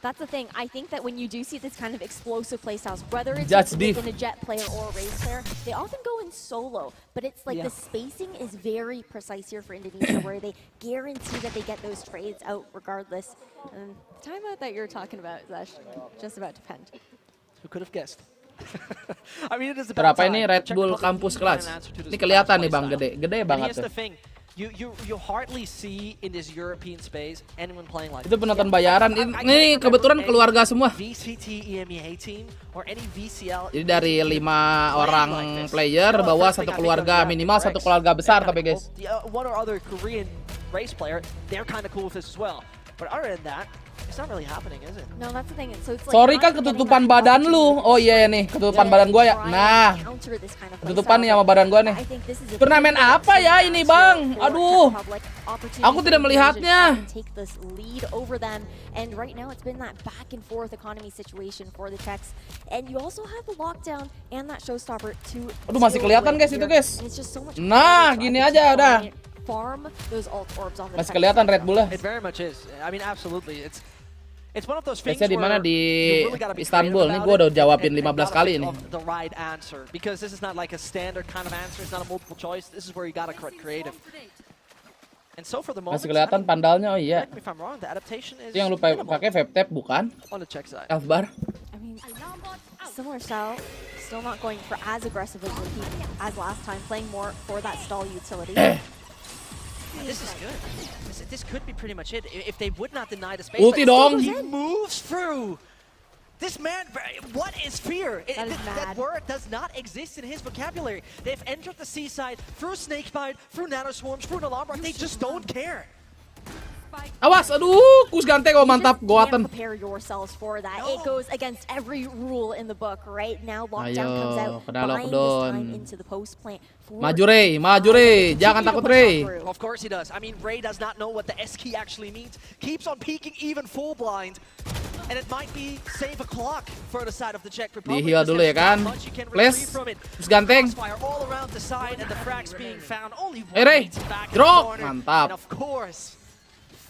That's the thing. I think that when you do see this kind of explosive playstyles, whether it's Judge in diff. a Jet player or a Raze player, they often go in in solo, but it's like the spacing is very precise here for Indonesia, where they guarantee that they get those trades out regardless. And the timeout that you're talking about is actually just about to end. Who could have guessed? I mean, it is Berapa ini Red Bull Campus Class? Ini kelihatan nih Bang, gede banget tuh. You hardly see in this European space anyone playing like Itu penonton bayaran. Ini kebetulan keluarga semua. VCT EMEA team or any VCL. Jadi dari 5 orang player bawa satu keluarga, minimal satu keluarga besar tapi guys. One or other Korean race player, they're kind of cool with this as well. But other than that, it's not really happening, is it? No, that's the thing. So it's like Sorry kan ketutupan badan lu. Oh iya ya nih, ketutupan badan gua ya. Nah, ketutupan nih sama badan gua nih. Turnamen apa ya ini Bang? Aduh, aku tidak melihatnya. And right now it's been that back and forth economy situation for the Czechs. And you also have the lockdown and that showstopper to. Aduh, masih kelihatan guys itu guys. Nah, gini aja udah. Farm those alt orbs on the Masih kelihatan Red Bull lah. It very much is. I mean, absolutely. It's one of those things di mana where di you really gotta be Istanbul. Nih creative gua udah about it jawabin and 15 kali ini. The right answer, because this is not like a standard kind of answer. It's not a multiple choice. This is where you gotta get creative. And so for the moment, Masih kelihatan pandalnya. Oh iya. correct me if I'm wrong, the adaptation is Itu yang lupa pakai vape tap bukan? on the Czech side. Elfbar. I mean, similar style, still not going for as aggressive as last time, playing more for that stall utility. This is good. This could be pretty much it. If they would not deny the space, Ulti but dong. he moves through. This man, what is fear? That word does not exist in his vocabulary. They've entered the seaside through snakebite, through nanoswarms, through an alarm rock. They just don't care. Awas, aduh, kus ganteng, oh mantap, goatan. Prepare yourselves for that. It goes against every rule in the book right now. Lockdown comes out, buying this time into the post plant. Maju Ray, jangan takut Ray. Of course he does. I mean, Ray does not know what the S key actually means. Keeps on peeking even full blind. And it might be save a clock for the side of the Czech Republic. Di-heal dulu ya kan. Flash, kus ganteng. All around the side and the frags being found. Only one Ray, back in the drop, corner. mantap. And of course,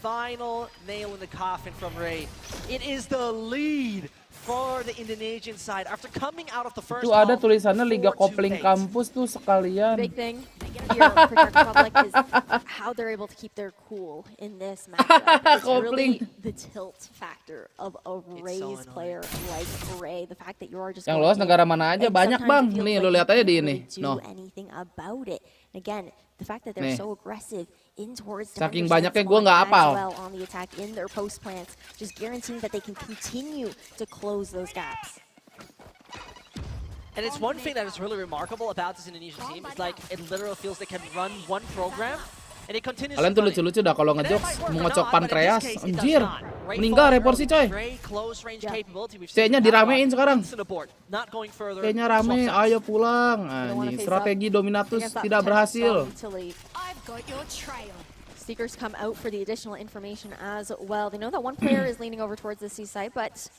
final nail in the coffin from Ray. It is the lead for the Indonesian side after coming out of the first. Tuh ada tulisannya Liga Kopling Kampus tuh sekalian. Big thing here for Czech Republic is how they're able to keep their cool in this matchup. It's really the tilt factor of a Ray's player like Ray. The fact that you are just yang lolos negara mana aja banyak Bang. Nih lu lihat aja di ini. No. Anything about it. Again, the fact that they're so aggressive in towards saking banyaknya gue nggak apal. well on the attack in their post plants, just guaranteeing that they can continue to close those gaps. And it's one thing that is really remarkable about this Indonesian team. It's like it literally feels they can run one program and it continues. Kalian tuh lucu-lucu dah kalau ngejokes mau ngecok Pancreas. Anjir, meninggal reporsi coy. C-nya diramein sekarang. C-nya rame, ayo pulang. Anjing, strategi Dominatus tidak berhasil. Seekers come out for the additional information as well. They know that one player is leaning over towards the C side,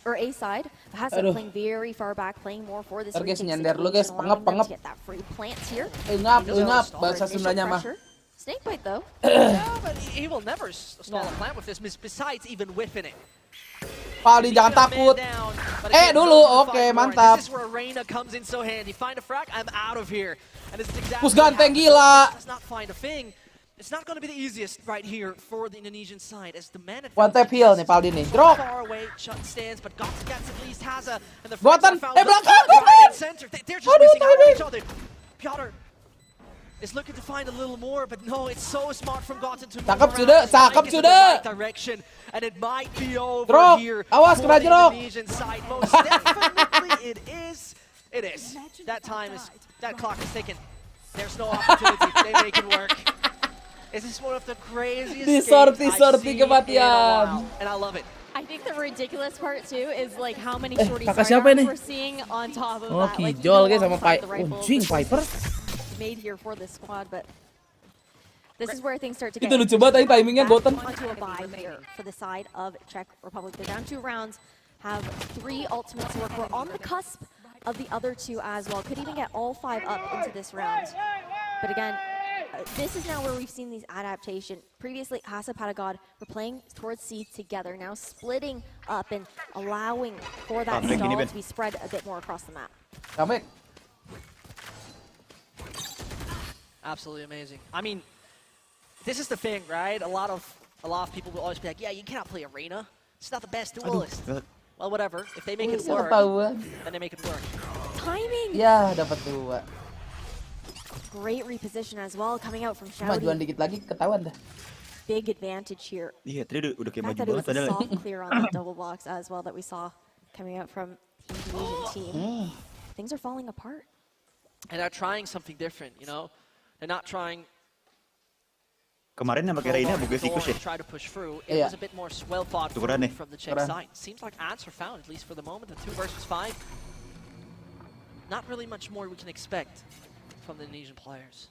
or A side. Hasn't playing very far back, playing more for this. Guys, nyender dulu guys, pengep. Get that free plant here. Engap, bahasa Sundanya mah. Snakebite though. No, but he will never stall a plant with this. Besides even whiffing it. Pali jangan takut. Dulu, oke, mantap. This is where Reina comes in so handy. Find a frag, I'm out of here. And this is exactly. Pus ganteng gila. Does not find a thing. It's not going to be the easiest right here for the Indonesian side as the man one tap heal nih Paldi nih. Drop. Far away, stands, but gets at least has a and the Goatan, belakang. They're just missing out on each other. Piotr is looking to find a little more, but no, it's so smart from Goatan to move cakep sudah. direction, and it might be over drop. here. Awas kena jerok. Indonesian side, most definitely it is. It is. That clock is ticking. There's no opportunity. They make it work. This is one of the craziest games I've seen in a while, and I love it. I think the ridiculous part too is like how many shorty sidearms we're seeing on top of that. Like, Kijol guys sama Viper. Made here for this squad, but this is where things start to get. Itu lucu banget tadi timingnya Goatan. Onto a buy here for the side of Czech Republic. They're down 2 rounds, have 3 ultimates to work. We're on the cusp of the other 2 as well. Could even get all 5 up into this round. But again, this is now where we've seen these adaptation. Previously, Hasa Patagod were playing towards C together, now splitting up and allowing for that stall to be spread a bit more across the map. Comeback. Absolutely amazing. I mean, this is the thing, right? A lot of people will always be like, yeah, you cannot play Arena. It's not the best duelist. Well, whatever. If they make it work, then they make it work. Timing! Ya, dapat 2. Great reposition as well, coming out from Majuan Shouty. dikit lagi ketahuan dah. Big advantage here. Iya, tadi udah kayak The fact maju that it banget was a padahal. soft clear on the double blocks as well that we saw coming out from the Indonesian team. Things are falling apart. And they're trying something different, you know? They're not trying Kemarin yang pakai Reina bukan tikus ya. try to push through. It was a bit more well thought through Tukeran nih. from the Czech side. Seems like answer found, at least for the moment. The 2 versus 5. Not really much more we can expect from the Indonesian players.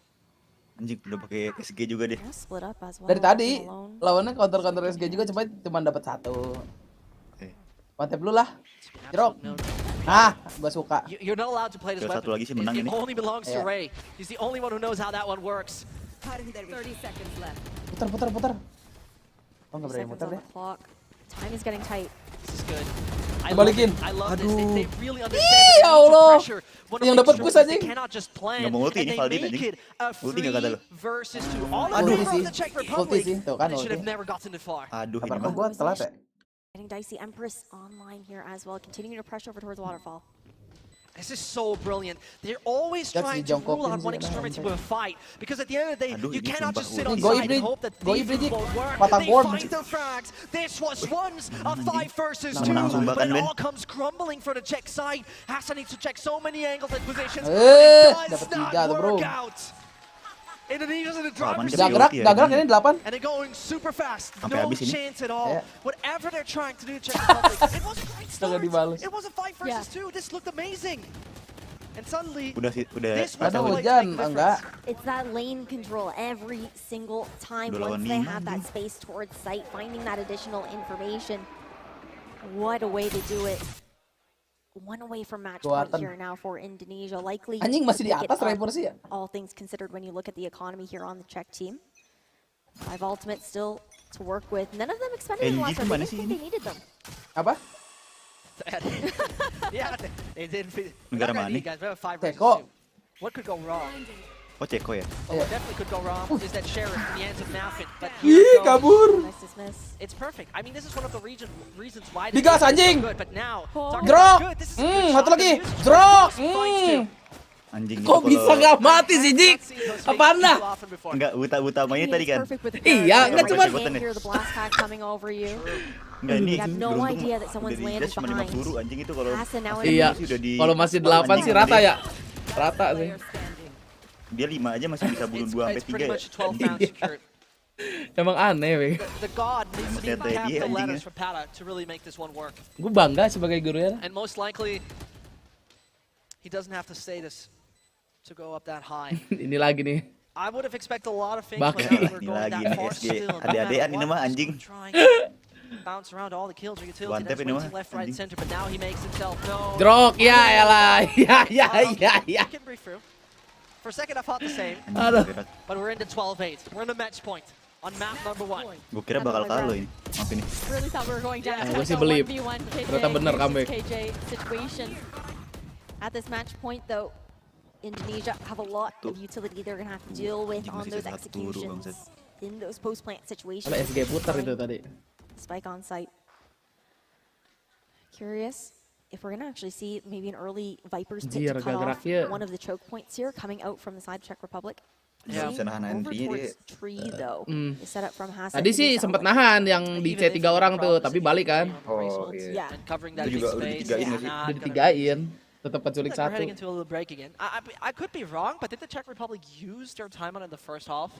Anjing udah pakai SG juga deh. They'll split up as well. Dari tadi alone. lawannya counter SG juga cuma dapat 1. Mantep lu lah. It's been Jerok. absolute Gua suka. You're not allowed to play this Tinggal weapon. satu lagi sih menang It ini. only belongs to Yeah. Ray. He's the only one who knows how that one works. 30 seconds left. Putar. Oh, enggak 3 berani seconds muter on deh. the clock. Time is getting tight. This is good. Balikin. I love this. Aduh. They really understand that they Ya need to Allah. pressure one of Yang the dapat extremes. push They anjing. cannot just plan, Nggak mau ulti and ini, they Valdin, make anjing. it a Ulti nggak kata lu? 3 versus 2. All the Aduh, way ulti from sih. the Czech Ulti Republic. sih, tuh kan They should ulti. have never gotten it far. Aduh ini Kapan mah. gua telat ya? Getting dicey. Empress online here as well, continuing to pressure over towards Waterfall. This is so brilliant. They're always That's trying the to rule out Jongkokin one sih, extremity nah, with a fight. Because at the end of the day, Aduh, you ini cannot sumpah just sit udah. on Go side hybrid. and hope that Go these hybrid, Jik. won't work. Patah They gor, find Jik. their frags. This was once a 5 versus 2. Menang sumpah But kan, it Ben? all comes crumbling for the Czech side. Hasan needs to check so many angles and positions. Dapat It does 3 not tuh, bro. work out. Indonesia's in the driver's Gak seat. Gak gerak Iya, ini 8. And they're going super fast. Sampai No habis ini. chance at all. Iya. Whatever they're trying to do, Czech Republic, it was a great start. dibalas. It was a 5 versus 2. This looked amazing. And suddenly, Udah this was Ada going to hujan, make the enggak. difference. It's that lane control every single time Udah once lawan they 5 have that anjing. space towards sight, finding that additional information. What a way to do it. 1 away from match point Kuatan. here now for Indonesia. Likely Anjing masih di pick it atas up, driver sih ya. all things considered when you look at the economy here on the Czech team. 5 ultimates still to work with. None of them expended in the last NG round. mana They sih didn't think ini? they needed them. Apa? Yeah, they didn't fit. Negara Not gonna mana? need, guys. We have a 5 versus Teko. 2. What could go wrong? Oh Ceko ya. What definitely could go wrong is that Sheriff in the hands of Nafin. But Ih, here it goes. kabur. Nice dismiss. It's perfect. I mean, this is one of the reasons why Digas, this is so anjing. good. But now, talking Drop. about good, this is a good Satu shot. lagi. They're using Drop. Czech fights too. Anjing Kok bisa kalau- gak mati sih, Jik? Apaan dah? Enggak, buta mainnya tadi It's kan. perfect with the Iya, current enggak there. cuman- You can't hear the blast pack coming over you. Enggak ini You have no beruntung idea that someone's dari landed dash cuma 5 behind. peluru anjing itu kalau Hasan now Iya. masih udah di Kalau masih 8 sih rata ya. Rata sih. Dia 5 aja masih bisa bunuh 2 sampai It's pretty 3 much ya. 12 pounds secured. Emang aneh, weh. The god needs to be Maksudnya dia capital anjingnya. letters for Pata to really make this one work. Gue bangga sebagai guru ya. And most likely, he doesn't have to say this to go up that high. Ini lagi nih. I would have expected a lot of things Baki. when we're Ini going lagi that nih, far SG. still. No Ade-adean matter ini what, mah, he's anjing. trying to bounce around all the kills or utility. One That's tap ini waiting mah, left, right, anjing. center. But now he makes himself known. Drok ya elah. Ya. You can breathe through. For a second, I thought the same. Aduh. But we're into 12-8. We're in the match point on map number 1. Gue kira bakal kalah loh ini. Maaf ini. Really thought we were going down. Yeah, It's gue sih like a believe. 1v1 KJ Ternyata bener versus comeback. KJ situation. At this match point, though, Indonesia have a lot of utility they're going to have to deal with Anjing, on masih those satu, executions bangsat. in those post-plant situations. Kalau SG putar itu tadi. Spike on site. Curious if we're going to actually see maybe an early Vipers pick Anjir, to cut agak off gerak ya. one of the choke points here coming out from the side of Czech Republic. Nggak bisa nahan Over entry-nya dia. towards tree, though. The setup from Hasan. Tadi sih sempat nahan yang di Even if C3 orang the tuh, problem tapi is balik kan. Oh, iya. Yeah. And covering that Itu big juga udah space. ditigain nggak sih? Nah, Udah gonna ditigain, tetap keculik Like we're heading satu. into a little break again. I could be wrong, but did the Czech Republic use their time on in the first half?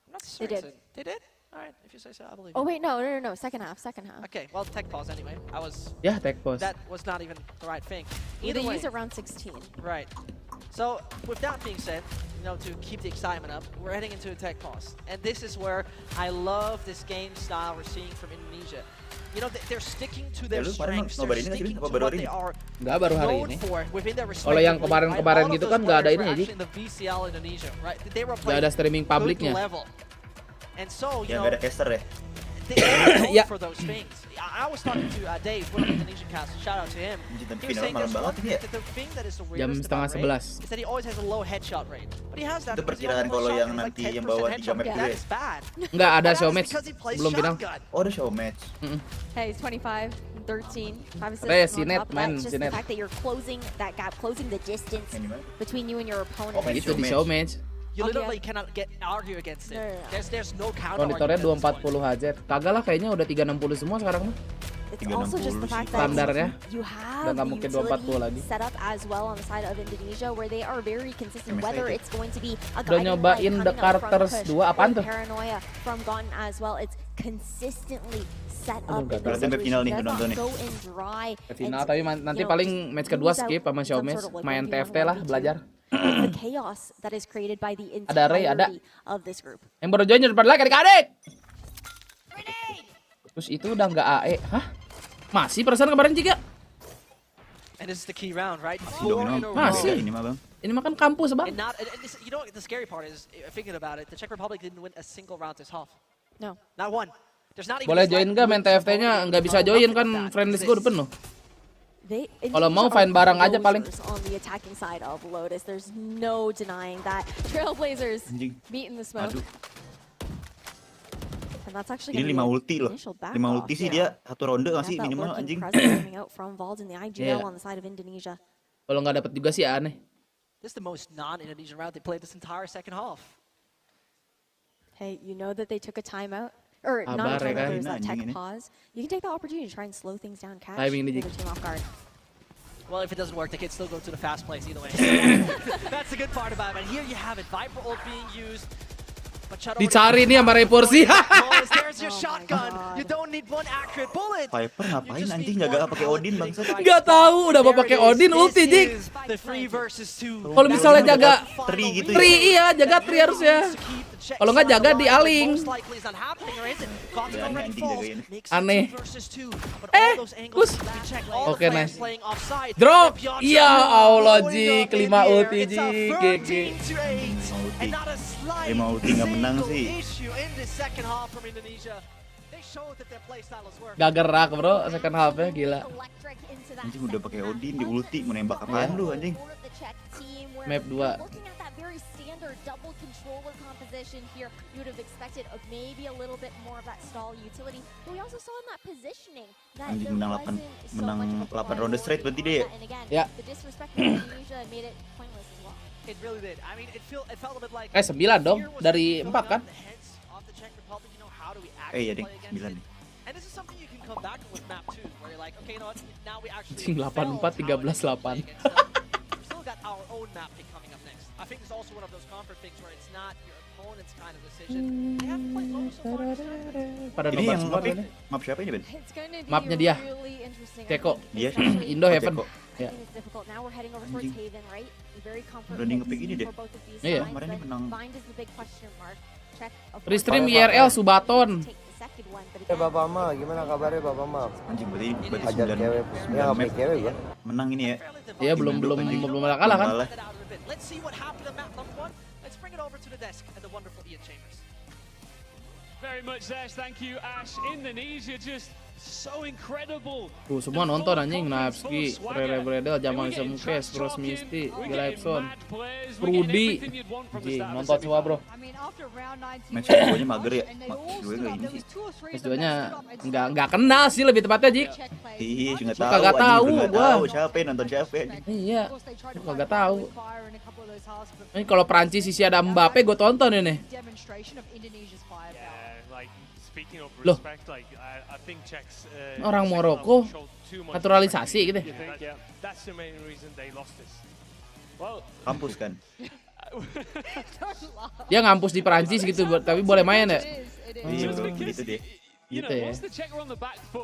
I'm not They did. certain. They did? All right, if you say so, I believe Oh, you. wait, no. Second half. Okay, well, tech pause anyway. Ya, tag pos. That was not even the right thing. They Either way, use it around 16. right. So, with that being said, you know, to keep the excitement up, we're heading into a tech pause. And this is where I love this game style we're seeing from Indonesia. You know, they're sticking to their lu kemarin strengths. nobar They're ini nggak sih, sticking Bin? to Apa baru what hari they ini? are Nggak, baru hari known ini. for within their Kalau yang respective kemarin-kemarin league, right? gitu All kan of nggak ada those ini players ya, were Ji. actually in the VCL Indonesia, right? They were Nggak playing ada streaming good publiknya. level. And so, you Yang know, nggak ada caster ya. they are known Yeah. for those things. I was talking to Dave, one of the Indonesian cast. Shout out to him. He was saying there's one thing that the thing that is the weirdest about Ray is that he always has a low headshot rate. But he has that. Itu perkiraan kalau yang nanti yang bawa 3 match that is bad. Enggak ada show match. Belum final. Oh, ada show match. Hey, he's 25, 13, 5 assists. Rey, On Sinet, top of that, man, it's just the Sinet. fact that you're closing that gap, closing the distance between you and your opponent. Itu di show match. You literally cannot argue against it. There's no counter. Monitornya 240 Hz. Kagak lah kayaknya udah 360 semua sekarang mah. It's also just the fact that Standarnya you have udah nggak mungkin 240 lagi. set up as well on the side of Indonesia where they are very consistent, whether it's going to be a Udah nyobain The Carters 2 apaan tuh? Paranoia from Gone as well. It's consistently set up. Berarti sampai final nih penonton nih. Ke final tapi nanti paling match kedua skip sama show match. Main TFT lah belajar. The chaos that is created by the Ada Ray, ada. entirety of this group. Yang baru join depan lagi adik-adik. Terus itu udah nggak AE. Hah? Masih perasaan kemarin juga? And this is the key round, right? Masih. Ini mah, Bang. Ini makan kampus, Bang. And you know the scary part is, thinking about it, the Czech Republic didn't win a single round this half. No. Not one. There's not even Boleh join nggak main TFT-nya? Nggak bisa join kan, friendlist gue udah penuh. Kalau mau fine bareng aja paling. On the attacking side of Lotus, there's no denying that Trailblazers meet in the smoke. And that's actually Ini 5 ulti loh. 5 ulti sih dia satu ronde masih minimal anjing. Kalau nggak dapat juga sih aneh. This is the most non-Indonesian round they played this entire second half. Hey, you know that they took a timeout? Or not a timeout, there's that tech pause. You can take the opportunity to try and slow things down, catch the other team off guard. Well, if it doesn't work, they can still go to the fast place either way. That's the good part about it. But here you have it, Viper ult being used. Dicari nih sama Reporsi. There's your shotgun. You don't need one accurate bullet. Viper ngapain anjing jaga pakai Odin bangsat? Nggak tahu, udah mau pakai Odin ulti Jik. The 3 versus 2. Kalau misalnya jaga tri gitu tri, iya jaga tri harusnya. Kalau nggak jaga di aling. Aneh. Kus. Oke, nice. Drop. Iya Allah Jik, 5 ulti Jik. GG. 5 ulti nggak menang sih. Gak gerak bro, second half-nya gila. Anjing udah pakai Odin di ulti, mau nembak apaan lu anjing? Map 2. Anjing menang 8 ronde straight berarti deh ya? Ya. 9 dong, dari 4 kan? Iya deh, 9 nih. Anjing 8-4, 13-8. Pada ini yang semua ngepick map siapa ini Ben? Mapnya dia. Ceko. Dia Indo Heaven. Ya. Berani ngepick ini deh. Iya. Kemarin ini menang. Restream IRL Subathon. Bapak Ma, gimana kabarnya Bapak Ma? Anjing berarti Ajar cewek, ya nggak punya cewek ya? Menang ini ya? Iya belum kalah kan? Very much Zesh, thank you Ash. Indonesia just so incredible. Semua nonton anjing, Napski, Rere Bredel, Jamal Semukes, Bros Misty, Gilapson, Rudy. Anjing, nonton semua bro. Match 2-nya mager ya? Match 2 gak ini sih. Match 2-nya nggak kenal sih lebih tepatnya Jik. Iya, nggak tahu. Kagak tahu gua. Siapa nonton siapa? Iya, kagak tahu. Ini kalau Prancis isi ada Mbappe gue tonton ini. Loh, orang Maroko naturalisasi gitu. Kampus kan? Dia ngampus di Prancis gitu, tapi boleh main ya? Iya gitu deh. Gitu ya.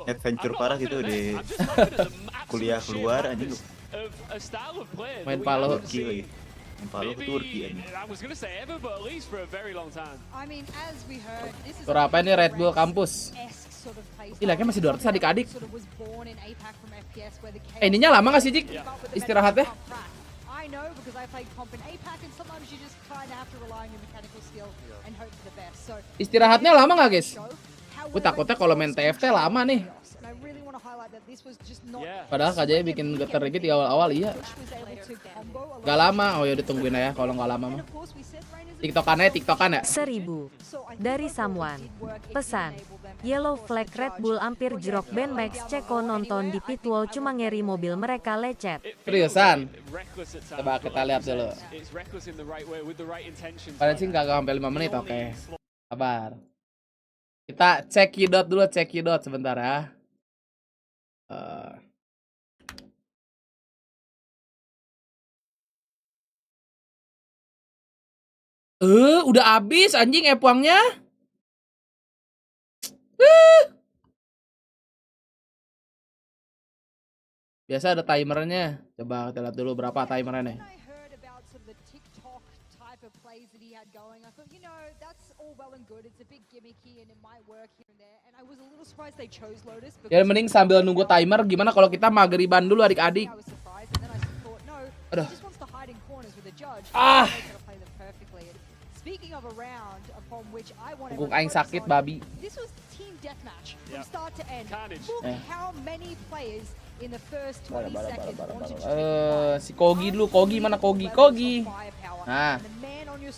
Adventure parah gitu deh. Kuliah keluar anjing. Main palo. Turki lagi. Main palo ke Turki anjing. Tur apa ini Red Bull kampus? Gila kan masih 200 adik-adik. Ininya lama gak sih Jik? Istirahatnya? Istirahatnya lama gak guys? Gue takutnya kalau main TFT lama nih. Padahal KJ bikin getar dikit di awal-awal iya. Gak lama, oh ya ditungguin aja kalau nggak lama mah. TikTokan ya. 1000 dari Samuan. Pesan. Yellow flag Red Bull hampir jerok band Max Ceko nonton di pitwall cuma ngeri mobil mereka lecet. Seriusan? Coba kita lihat dulu. Padahal sih nggak sampai 5 menit, oke. Sabar. Kita cekidot dulu, cekidot sebentar ya. Udah habis anjing epuangnya. Biasa ada timernya. Coba kita lihat dulu berapa timernya nih. Ya mending sambil nunggu timer, gimana kalau kita magriban dulu adik-adik. Aduh. Punggung aing sakit babi. Si Kogi dulu, Kogi mana Kogi. Nah,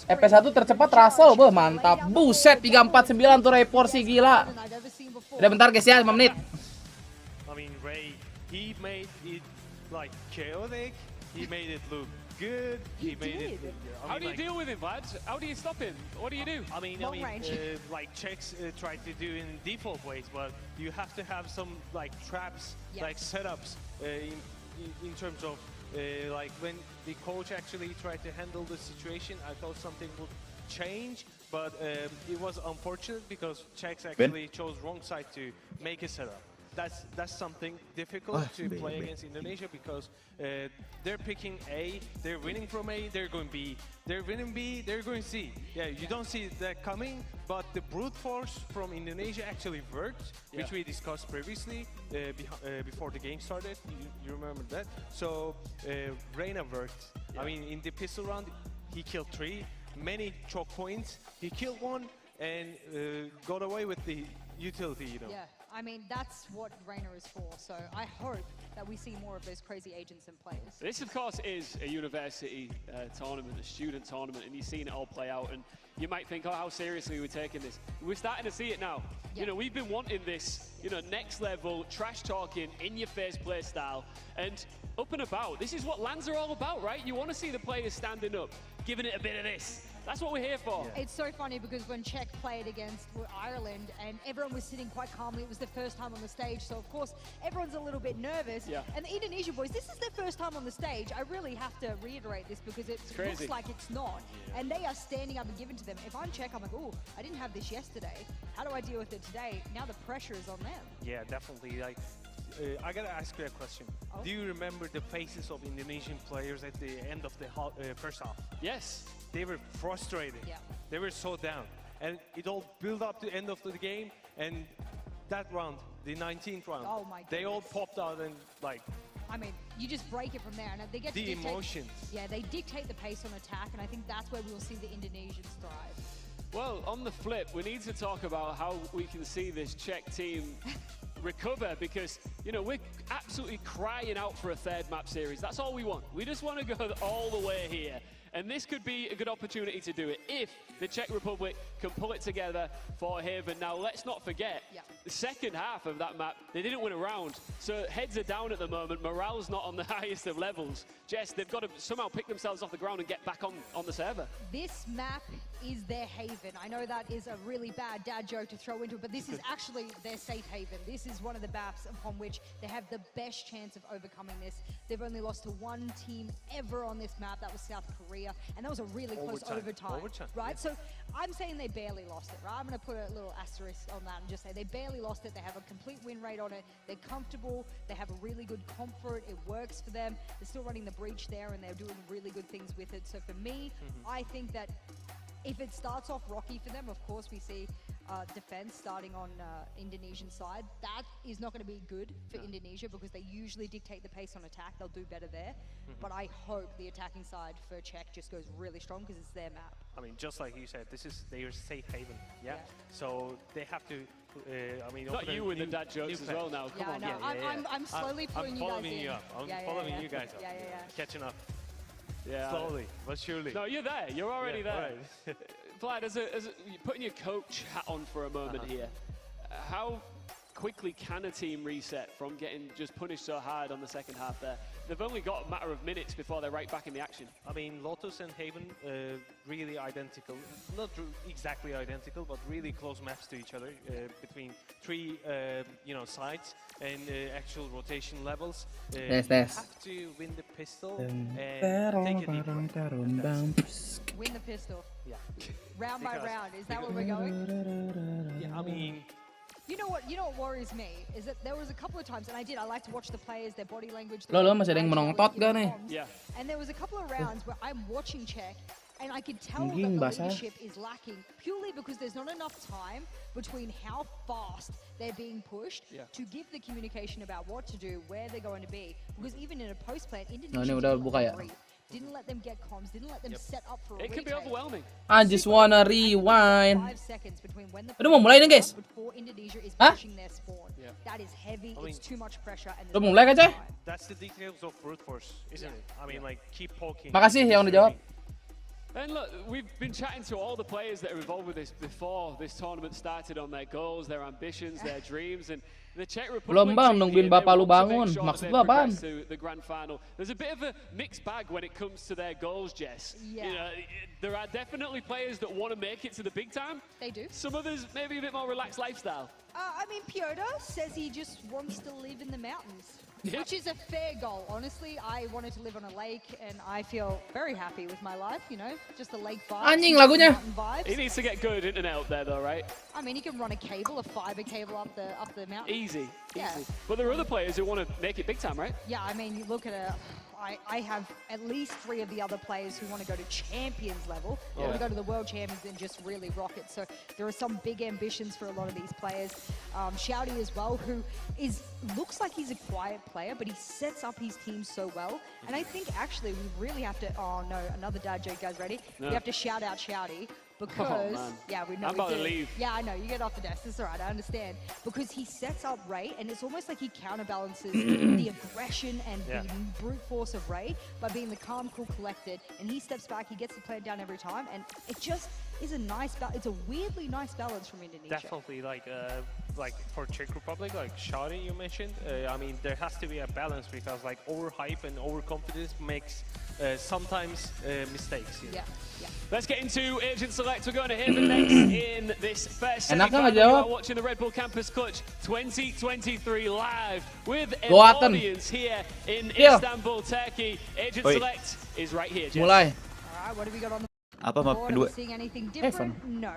EP1 tercepat Russell, mantap. Buset 349 tuh report sih gila. Udah bentar guys ya, 5 menit. I mean Ray, he made it like chaotic. He made it look good. He made it. How do you deal with him, lads? How do you stop him? What do you do? I mean, like Czechs try to do in default ways, but you have to have some like traps, like setups in terms of like when the coach actually tried to handle the situation. I thought something would change, but it was unfortunate because Czechs actually chose wrong side to make a setup. That's something difficult to play against Indonesia because they're picking A, they're winning from A, they're going B, they're winning B, they're going C. Yeah, you don't see that coming, but the brute force from Indonesia actually worked, which we discussed previously before the game started. You remember that? So Reina worked. I mean, in the pistol round, he killed 3, many choke points. He killed 1 and got away with the utility, you know. Yeah. I mean, that's what Reina is for, so I hope that we see more of those crazy agents and players. This, of course, is a university tournament, a student tournament, and you've seen it all play out, and you might think, oh, how seriously we're taking this. We're starting to see it now. You know, we've been wanting this, you know, next level, trash talking, in-your-face play style, and up and about. This is what LANs are all about, right? You want to see the players standing up, giving it a bit of this. That's what we're here for. Yeah. It's so funny because when Czech played against Ireland and everyone was sitting quite calmly, it was their first time on the stage, so of course everyone's a little bit nervous. Yeah. And the Indonesian boys, this is their first time on the stage. I really have to reiterate this because it looks like it's not. Yeah. And they are standing up and giving to them. If I'm Czech, I'm like, oh, I didn't have this yesterday. How do I deal with it today? Now the pressure is on them. Yeah, definitely. Like, I gotta ask you a question. Do you remember the faces of Indonesian players at the end of the first half? Yes. They were frustrated. Yeah. They were so down. And it all built up to the end of the game. And that round, the 19th round, they all popped out and like... I mean, you just break it from there. And they get the emotions. Yeah, they dictate the pace on attack. And I think that's where we will see the Indonesians thrive. Well, on the flip, we need to talk about how we can see this Czech team recover because, you know, we're absolutely crying out for a third map series. That's all we want. We just want to go all the way here. And this could be a good opportunity to do it if the Czech Republic can pull it together for Haven. Now, let's not forget, the second half of that map, they didn't win a round. So heads are down at the moment. Morale's not on the highest of levels. Jess, they've got to somehow pick themselves off the ground and get back on the server. This map is their haven. I know that is a really bad dad joke to throw into it, but this is actually their safe haven. This is one of the maps upon which they have the best chance of overcoming this. They've only lost to one team ever on this map. That was South Korea, and that was a really close overtime, right? So I'm saying they barely lost it, right? I'm going to put a little asterisk on that and just say they barely lost it. They have a complete win rate on it. They're comfortable. They have a really good comp for it. It works for them. They're still running the breach there, and they're doing really good things with it. So for me, I think that if it starts off rocky for them, of course we see defense starting on Indonesian side. That is not going to be good for Indonesia because they usually dictate the pace on attack. They'll do better there. But I hope the attacking side for Czech just goes really strong because it's their map. I mean, just like you said, this is their safe haven. Yeah. So they have to. I mean, not you with the dad jokes as well now. Come on. No, I'm slowly pulling you guys in. I'm following you guys up. Catching up. Yeah. Slowly but surely. No, you're there. You're already there. Right. Vlad, putting your coach hat on for a moment here, how quickly can a team reset from getting just punished so hard on the second half there? They've only got a matter of minutes before they're right back in the action. I mean, Lotus and Haven, really identical. Not exactly identical, but really close maps to each other between three, sides and actual rotation levels. You have to win the pistol and take a deep breath. Win the pistol. Yeah. Round by round. Is that where we're going? Yeah, I mean. You know what worries me is that there was a couple of times, and I like to watch the players, their body language. Lo masih ada yang menontot gak nih? Yeah. And there was a couple of rounds where I'm watching Czech, and I could tell that the leadership is lacking purely because there's not enough time between how fast they're being pushed to give the communication about what to do, where they're going to be. Because even in a post plant, Indonesia didn't let them get comms, didn't let them set up for a It can be overwhelming. I just wanna rewind. 5 seconds between when the Udah mau mulai nih guys? before Indonesia is pushing their spawn. That is heavy, it's too much pressure. And Udah mulai kan, Cah? That's the details of brute force, isn't it? I mean, like, keep poking. Makasih yang udah jawab. And look, we've been chatting to all the players that are involved with this before this tournament started on their goals, their ambitions, their dreams, and the Czech Republic. Belum bang, nungguin bapak lu bangun. Maksud lu apaan? The grand final. There's a bit of a mixed bag when it comes to their goals, Jess. Yeah. You know, there are definitely players that want to make it to the big time. They do. Some others maybe a bit more relaxed lifestyle. I mean, Piotr says he just wants to live in the mountains. Which is a fair goal. Honestly, I wanted to live on a lake, and I feel very happy with my life, just the lake vibes. Anjing lagunya. He needs to get good internet up there though, right? I mean, he can run a fiber cable up the mountain. Easy. Yeah. But there are other players who want to make it big time, right? Yeah, I mean, you look at I have at least 3 of the other players who want to go to champions level. They want to go to the world champions and just really rock it. So there are some big ambitions for a lot of these players. Shouty as well, who looks like he's a quiet player, but he sets up his team so well. And I think actually we really have to, oh no, another dad joke, guys, ready? No. We have to shout out Shouty. Because, we know I'm about to leave. Yeah, I know, you get off the desk, it's all right, I understand. Because he sets up Ray, and it's almost like he counterbalances the aggression and the brute force of Ray by being the calm, cool, collected, and he steps back, he gets the plan down every time, and it just is a nice balance. It's a weirdly nice balance from Indonesia. Definitely, like for Czech Republic, like Shouty you mentioned, I mean, there has to be a balance because like overhype and overconfidence makes sometimes mistakes. Yeah. Let's get into Agent Select. We're going to Haven next in this first semi-final. You are watching the Red Bull Campus Clutch 2023 live with an audience here in Istanbul, Turkey. Agent Select is right here, Jess. Mulai. All right, what have we got on the Apa map board? kedua? Are we seeing anything different? No.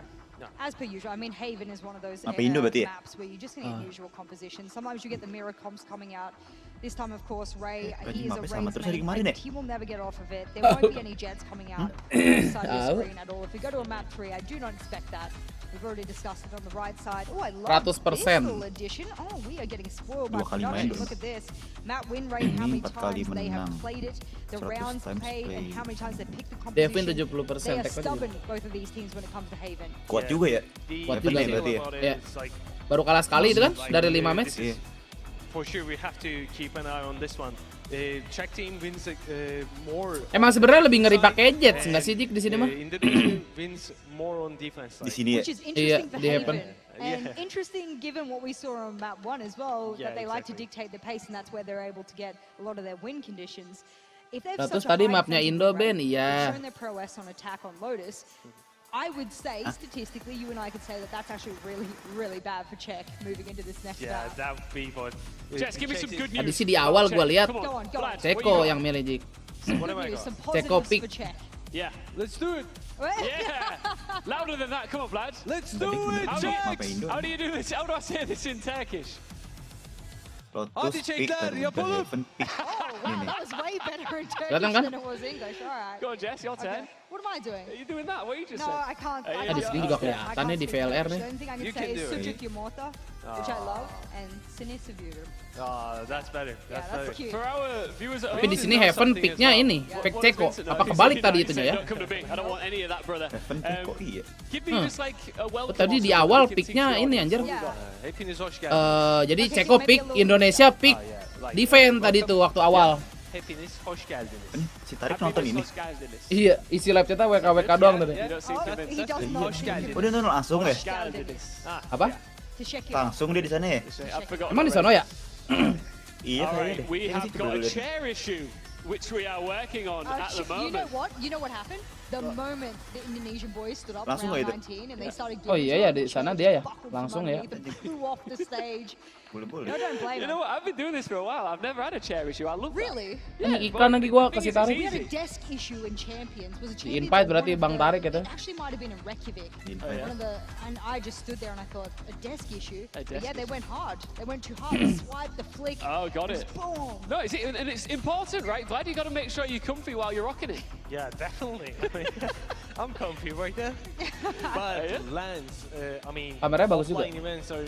As per usual, I mean, Haven is one of those maps where you're just going to get usual composition. Sometimes you get the mirror comps coming out. This time, of course, Ray, he is a Ray's main, he will never get off of it. There won't be any jets coming out inside the screen at all. If we go to a map 3, I do not expect that. We've already discussed it on the right side. Oh, I love this little addition. Oh, we are getting spoiled by production. Look at this. Map win rate, how many times they have played it, the rounds played, and how many times they picked the composition. They are stubborn, both of these teams, when it comes to Haven. Kuat juga ya? Kuat juga berarti ya. Baru kalah sekali itu kan dari 5 match. For sure, we have to keep an eye on this one. Czech team wins more. Emang sebenarnya lebih ngeri pakai Jets nggak sih Dik di sini mah? Indonesia wins more on defense side. Di sini ya. Which is interesting for Haven. And interesting given what we saw on map 1 as well, that they like to dictate the pace, and that's where they're able to get a lot of their win conditions. If they've such a high mapnya Indo Ben, iya. shown their prowess on attack on Lotus, I would say, statistically, you and I could say that that's actually really, really bad for Czech moving into this next Yeah, round. that would be what. Jess, give me some good news. Tadi sih di awal gue lihat Go on. Ceko yang milih Jik. What am I got? Some Ceko positives pick. for Czech. Yeah. Let's do it. Yeah. Louder than that. Come on, Vlad. Let's do it, How do you do this? How do I say this in Turkish? Lotus pick, Haven pick. Oh, wow, that was way better in Turkish Kelihatan kan? than it was English. All right. Go on, Jess, your turn. What am I doing? Are you doing that? What you just No, said? I can't. Di sini juga kelihatan nih di VLR nih. The only thing I You can say can is do it. Sujuk Yamota, which I love, and Sine Severe. That's better. That's better. Cute. For our viewers at Tapi di home, sini know Heaven something picknya as well. ini, What- pick what is Ceko. Vincent Apa know? kebalik He's tadi saying, itunya ya? "Don't come to Bing. I don't want any of that, brother." Heaven kok iya. Give me just like a welcome. Tadi di also, awal we can picknya teach the ini audience. anjir. Yeah. Hepiniz hoş geldiniz. Jadi Ceko pick, Indonesia pick defense tadi tuh waktu awal. Hepiniz hoş geldiniz. Ini si Tarik nonton ini. Iya, isi live chatnya WKWK doang tadi. You don't seem He convinced. does not seem Udah nonton langsung ya? Apa? to check you. Langsung dia di sana ya? I've forgotten Emang di already. sono ya? Iya All kayaknya right, deh. we Kayaknya have situ got dulu a deh. chair issue, which we are working on at the You know moment. what? You know what happened? The moment the Indonesian boys stood up Langsung around nggak itu? 19 and they started Oh giving iya ya, to di him, sana the dia ya? chairs buckled Langsung from ya? underneath and flew off the stage. Boleh-boleh. No, don't blame You him. know what? I've been doing this for a while. I've never had a chair issue. I love that. Really? Ini Yeah, iklan but lagi the gua thing kasih is, it's Tarik. We had a easy. desk issue in Champions. Was it Di Champions? invite or berarti one of Bang the- Tarik itu. It actually might have been in Reykjavik. Invite. One of the, and I just stood there and I thought, a desk issue? A But desk yeah, they issue. went hard. They went too hard. The swipe, the flick. Oh, got just it. Boom. No, and it's important, right? Vlad, you got to make sure you're comfy while you're rocking it. Yeah, definitely. I mean, I'm comfy right there. But Yeah. Lance, I mean, Kameranya bagus juga. offline events are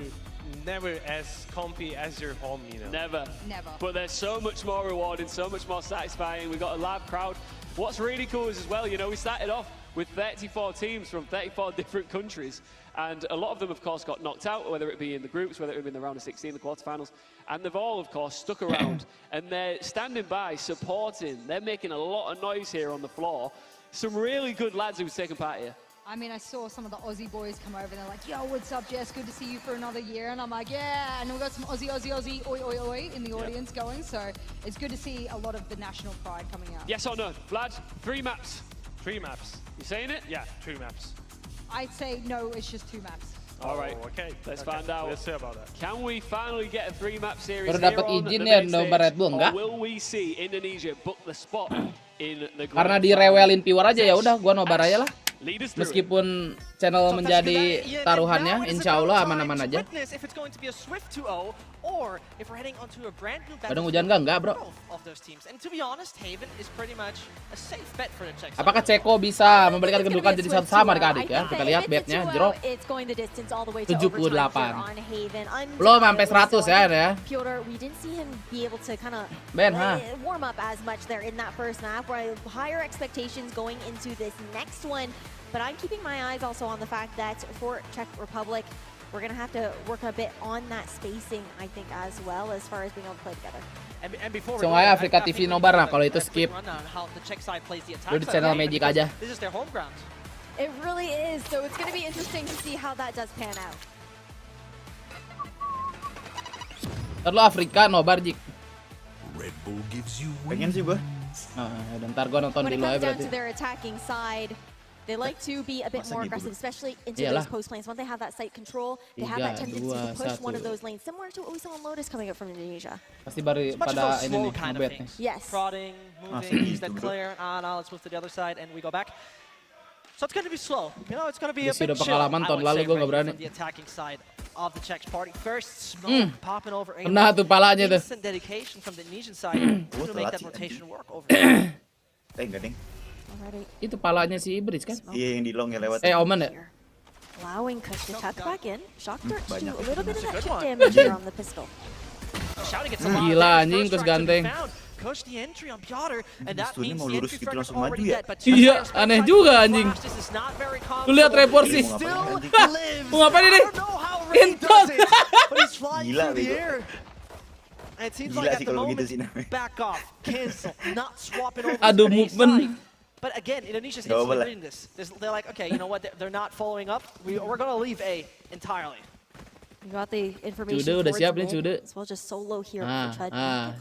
never as comfy as your home, you know. Never. Never. But they're so much more rewarding, so much more satisfying. We've got a live crowd. What's really cool is as well, you know, we started off with 34 teams from 34 different countries. And a lot of them, of course, got knocked out, whether it be in the groups, whether it be in the round of 16, the quarterfinals. And they've all, of course, stuck around. And they're standing by, supporting. They're making a lot of noise here on the floor. Some really good lads who've taken part here. I mean, I saw some of the Aussie boys come over and they're like, yo, what's up, Jess? Good to see you for another year. And I'm like, yeah. And we got some Aussie, oi, oi, oi in the audience going. So it's good to see a lot of the national pride coming out. Yes or no? Vlad, 3 maps. 3 maps. You saying it? Yeah, 3 maps. I'd say no, it's just 2 maps. All right. Okay. Let's Okay. find out. Let's see about that. Can we finally get a 3-map series Baru here dapat on izin the ya main nomor stage, Red Bull, or enggak? will we see Indonesia book the spot in the Karena grand direwelin viewer aja ya udah gua nobar aja lah. Lead us through it. Meskipun channel menjadi taruhannya, insya Allah aman-aman aja. Kadang hujan enggak bro. Apakah Ceko bisa memberikan kedudukan jadi satu sama adik-adik ya? Kita lihat betnya, jerok 78. Belum sampai 100 ya ini ya. Piotr, we didn't see him be able to kind of Ben, ha? warm up as much there in that first map. Where higher expectations going into this next one, but I'm keeping my eyes also on the fact that for Czech Republic, we're gonna have to work a bit on that spacing, I think, as well as far as being able to play together. Langsung aja Afrika TV nobar lah, kalau itu skip. Lu di channel Magic aja. It really is, so it's gonna be interesting to see how that does pan out. Terus Afrika nobar Jik. Pengen sih gua. Ntar gua nonton When di it live comes down berarti. to their attacking side, they like to be a bit Masa more gitu? aggressive, especially into Iyalah. those post lanes. Once they have that site control, they have that 3, tendency to 2, push one of 1. those lanes, similar to what we saw on Lotus coming up from Indonesia. Pasti baru pada ini nih, ngebet nih. Yes. Prodding, moving, use that clear. Now let's move to the other side and we go back. So it's going to be slow. You know, it's going to be a Gua sih bit udah chill. pengalaman I tahun would lalu say, gua nggak right, berani. from the attacking side of the Czech party. First smoke popping over. Kena tuh palanya tuh. Instant dedication from the Indonesian side to make that telat sih, rotation work over there. Enggak ding. Already Itu palanya si Ibris kan? Iya yang di long ya lewat. Omen ya? here. Allowing Kush to tuck back in. Shock darts do banyak. a little bit of that Good chip one. damage here on the pistol. Shouting gets a lot of Gila, damage. anjing, First terus strike to be ganteng. found. Kush the entry on Piotr, and that Stunya means mau the lurus entry gitu fragment langsung maju already ya? dead, but Iya, Tyler's aneh strike juga, from anjing. Frost, this is not very Lu lihat comfortable. reporsi. He still lives. Mau ngapain ini? I don't know how Ray does it, but he's flying Gila, through the bego. air. And it seems Gila like at sih the kalau begitu moment, sih namanya. back off, cancel, not swapping over Aduh, to the A movement. side. But again, Indonesia's Gak apa instantly lah. reading this. They're like, okay, you know what? They're not following up. We're going to leave A entirely. You got the information. Cude udah towards siap nih, mid, Cude. as well just solo here Ah, for Chud.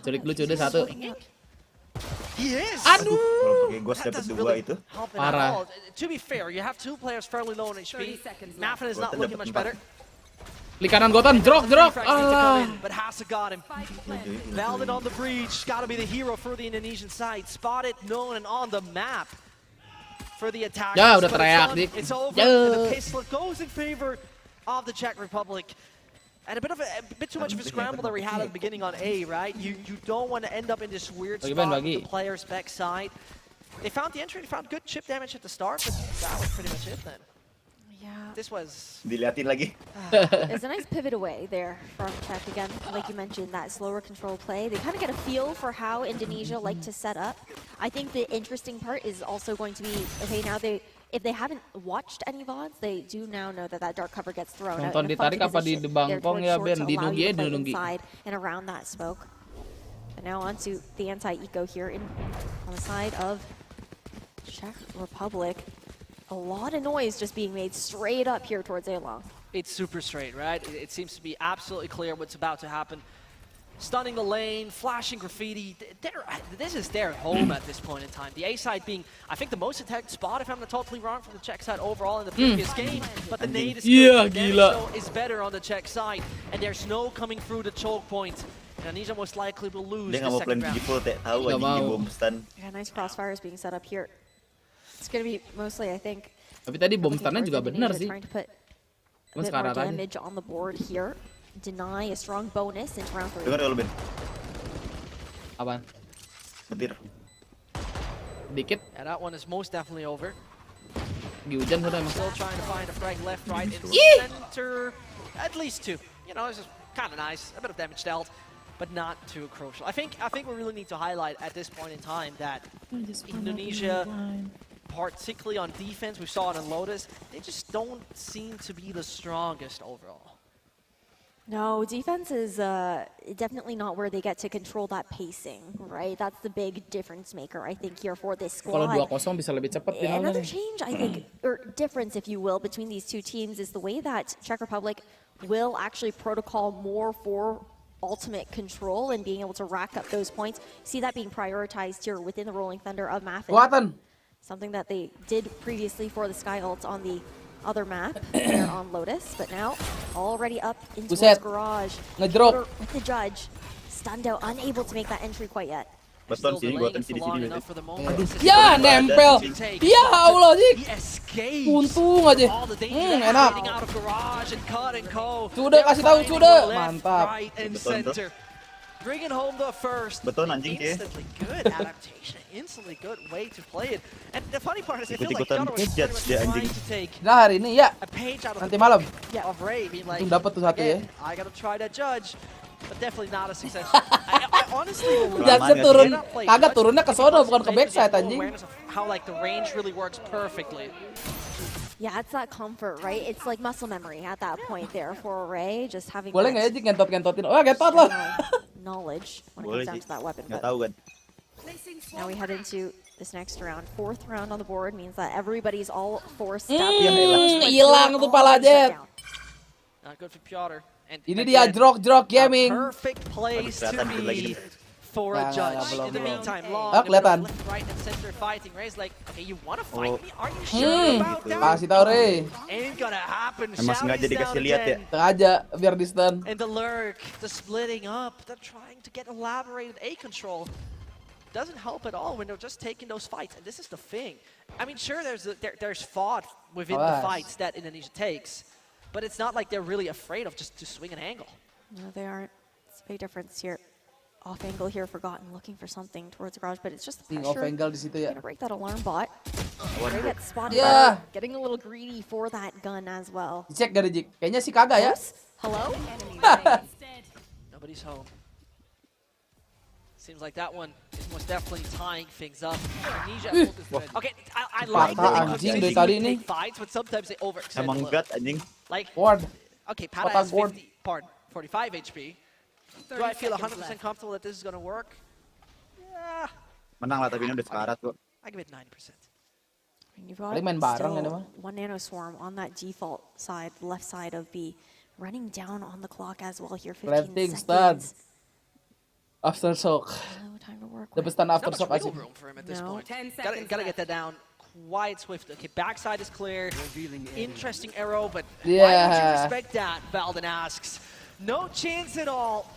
culik lu Cude satu. He is. Aduh. Kalau pakai ghost That dapat doesn't 2 really itu. help him Parah. at all. To be fair, you have 2 players fairly low on 30 HP. seconds left. Maffin is not Goten looking dapat much 4. better. Klik kanan Goten, jerok. Alah. But Hasa got him. Valden on the breach. Got to be the hero for the Indonesian side. Spotted, known, and on the map for the attack. Ya, udah teriak, Dik. It's over. Ya. And the pistol goes in favor of the Czech Republic. And a bit too much of a scramble that we had at the beginning on A, right? You don't want to end up in this weird Bagi, spot Ben, bagi. with the player's backside. They found the entry, they found good chip damage at the start, but that was pretty much it then. Yeah. This was... Diliatin lagi. It's a nice pivot away there from Czech again. Like you mentioned, that slower control play. They kind of get a feel for how Indonesia like to set up. I think the interesting part is also going to be, okay, now if they haven't watched any VODs, they do now know that that dark cover gets thrown out. Nonton ditarik apa di DBangkong ya Ben? Di Nunggi di Nunggi. Inside and around that smoke. But now onto the anti-eco here on the side of Czech Republic. A lot of noise just being made straight up here towards A-Long. It's super straight, right? It seems to be absolutely clear what's about to happen. Stunning the lane, flashing graffiti. This is their home at this point in time. The A side being, I think, the most attacked spot, if I'm not totally wrong, from the Czech side overall in the previous game. But the nade is good. The damage is better on the Czech side. And there's no coming through the choke point. Indonesia most likely will lose the second round. Yeah, nice crossfires being set up here. It's going to be mostly, I think. Tapi tadi bom stunnya juga benar sih. Trying to put a Cuma bit more sekarang damage on the board here. Deny a strong bonus into round 3. Dengar kalau Ben. Apaan? Petir. Dikit. Yeah, that one is most definitely over. Di hujan sudah emang. Still trying to find a frag left, right, in the center. At least 2. You know, this is kind of nice. A bit of damage dealt, but not too crucial. I think we really need to highlight at this point in time that Indonesia, particularly on defense, we saw it on Lotus, they just don't seem to be the strongest overall. No, defense is definitely not where they get to control that pacing, right? That's the big difference maker, I think, here for this squad. Kalau 2-0 bisa lebih cepat finalnya. Another change, I think, or difference, if you will, between these two teams is the way that Czech Republic will actually protocol more for ultimate control and being able to rack up those points. See that being prioritized here within the Rolling Thunder of Maffin. Something that they did previously for the Sky Ult on the other map there on Lotus, but now already up into his garage. Ngedrop with the judge. Stundo unable to make that entry quite yet. Beton sini, buatan sini. Ya, nempel. Ya Allah, Jik. Untung aja. Enak. Sudah kasih tahu, sudah. Mantap. Bringing home the first. Beton anjing dia. Instantly good adaptation. Instantly good way to play it. And the funny part is I feel like Jono was pretty much trying to take hari ini ya. A page out of Nanti malam. Of Ray being like, dapat tuh satu ya. I gotta try that judge. But definitely not a success. I honestly Jaksa turun, kagak turunnya ke sono bukan ke backside anjing. How like the range really works perfectly. Yeah, it's that comfort, right? It's like muscle memory at that point there for Ray, just having. Boleh nggak ya Jik ngentot-ngentotin? Oh, ngentot loh. Knowledge when it comes down to that weapon. Nggak tahu kan. Now we head into this next round. 4th round on the board means that everybody's all forced up. Hilang tuh pala Jet. Not good for Piotr. And ini dia drog gaming. Perfect place to be for a judge. In the meantime, Long kelihatan. Right and center fighting. Ray's like, hey, you wanna fight me? Are you sure about that? Kasih tahu Ray. Ain't gonna happen. Emang sengaja dikasih lihat ya. Sengaja biar di stun. And the lurk, the splitting up, the trying to get elaborated A control doesn't help at all when they're just taking those fights. And this is the thing. I mean, sure, there's thought within the fights that Indonesia takes, but it's not like they're really afraid of just to swing an angle. No, they aren't. It's a big difference here. Off angle here, Forgotten looking for something towards the garage, but it's just the pressure. Off angle di situ ya. Gonna break that alarm bot. Ray gets spotted. Getting a little greedy for that gun as well. Dicek gak Jik? Kayaknya sih kagak ya. Hello? Nobody's home. Seems like that one is most definitely tying things up. Indonesia okay, I like that they take fights, but sometimes they overextend. Emang gut anjing. Like, Ward. Okay, Pada has 45 HP. Do I feel 100% comfortable that this is gonna work? Yeah. Menang lah, tapi ini udah sekarat kok. I give it 90%. You've got still one nano swarm on that default side, left side of B, running down on the clock as well here. 15 seconds. Aftershock. No time to work. Dapat stun aftershock aja. Room for him at this point. Gotta get that down quite swift. Okay, backside is clear. Interesting arrow, but why don't you respect that? Valden asks. No chance at all.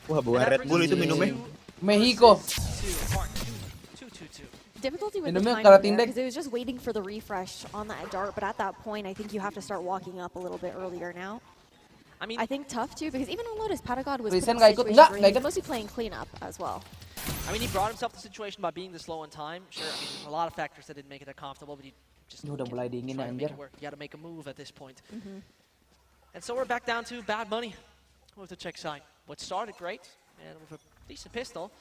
Wah, bawa Red Bull itu minumnya. Mexico. Difficulty with the timing because it was just waiting for the refresh on that dart, but at that point, I think you have to start walking up a little bit earlier now. I mean, I think tough too because even on Lotus, Patagod was mostly playing cleanup as well. I mean, he brought himself to the situation by being this low on time. Sure, I mean, a lot of factors that didn't make it that comfortable, but he just Udah mulai dingin ya, anjir. you got to make a move at this point. And so we're back down to bad money with the Czech side. What started great, and with a decent pistol,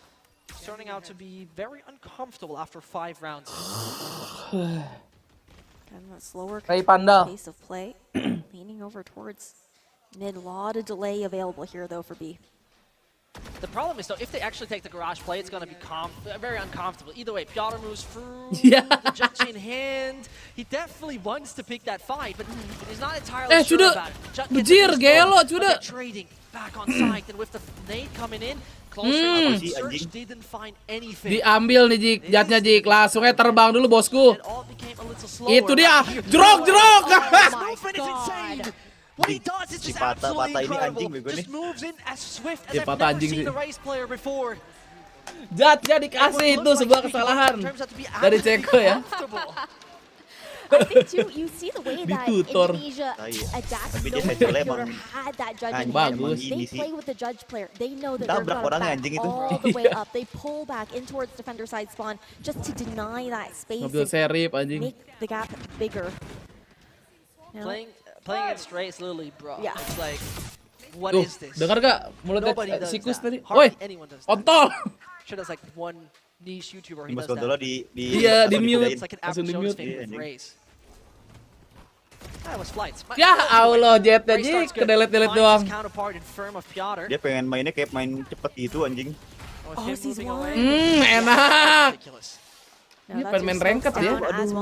it's turning out to be very uncomfortable after 5 rounds. And that slower Ray Pandal. pace of play, leaning over towards mid. A lot of delay available here, though, for B. The problem is, though, if they actually take the garage play, it's going to be very uncomfortable. Either way, Piotr moves through, the judge in hand. He definitely wants to pick that fight, but he's not entirely sure about it. Bujir, gelo, sudah. Trading back on site, and with the nade coming in, close range search didn't find anything. Diambil nih Jik, jatnya Jik. Langsungnya terbang dulu bosku. It all became a little slower. Itu dia. Jerok. What he does is just absolutely incredible. Just moves in as swift as I've never seen the race player before. Jatnya dikasih itu sebuah kesalahan dari Ceko ya. I think too, you see the way that Indonesia adapts. No one had that judge in hand. They play with the judge player. They know that they're going to back all the way up. They pull back in towards defender side spawn just to deny that space and make the gap bigger. Playing it straight is literally, bro. Yeah. It's like, what is this? Dengar gak mulutnya sikus tadi? Woi, kontol. Sure, that's like one niche YouTuber. He does that. Iya, di mute. It's like an average show's favorite phrase. That was flights. Ya Allah, jetnya Jik, kedelet-delet doang. Dia pengen mainnya kayak main cepet gitu anjing. Enak. Ini pengen main ranked ya.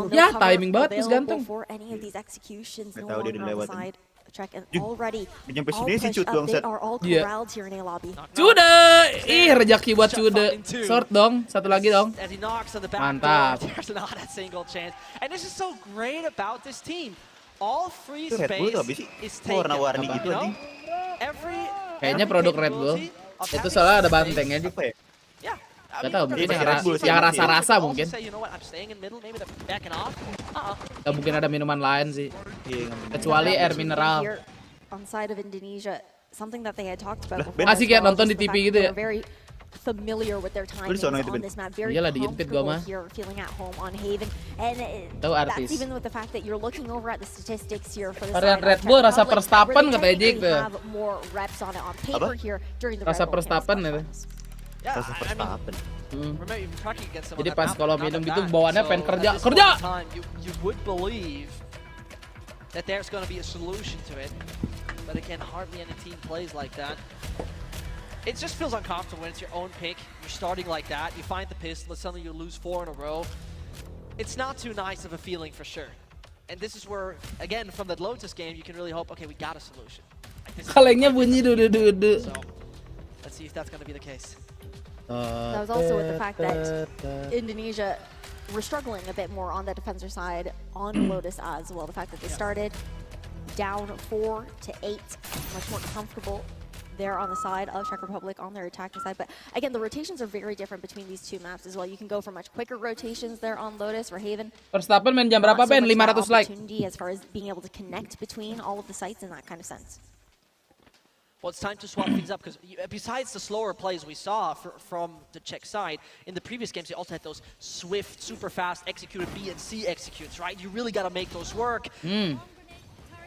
Ya, timing banget terus ganteng. Tahu dia udah lewatin. Nyampe sini sih cut dong set. Iya. Cude, rejeki buat Cude. Short dong, satu lagi dong. Mantap. And this is so great about this team. All free space is taken. Warna-warni gitu anjing. Kayaknya produk Red Bull. Itu soalnya ada bantengnya di. Gak tau, mungkin yang rasa-rasa mungkin. Gak mungkin ada minuman lain sih. Kecuali air mineral. Masih kayak nonton di TV gitu ya. Familiar with their timings on this map, very comfortable here, feeling at home on Haven, and that's even with the fact that you're looking over at the statistics here for the side of Red Bull rasa Verstappen katanya Jik tuh. Rasa Verstappen itu. Rasa Verstappen. Jadi pas kalau minum gitu bawaannya pengen kerja. You would believe that there's going to be a solution to it, but again, hardly any team plays like that. It just feels uncomfortable when it's your own pick. You're starting like that. You find the pistol, suddenly you lose 4 in a row. It's not too nice of a feeling for sure. And this is where, again, from that Lotus game, you can really hope, okay, we got a solution. Kalengnya bunyi dudu. So, let's see if that's going to be the case. That was also with the fact that Indonesia were struggling a bit more on the defender side on Lotus as well. The fact that they started down 4 to 8, much more comfortable there on the side of Czech Republic on their attacking side. But again, the rotations are very different between these two maps as well. You can go for much quicker rotations there on Lotus or Haven. Verstappen main jam berapa Ben? 500 like. As far as being able to connect between all of the sites in that kind of sense. Well, it's time to swap things up because besides the slower plays we saw from the Czech side, in the previous games they also had those swift, super fast executed B and C executes, right? You really got to make those work.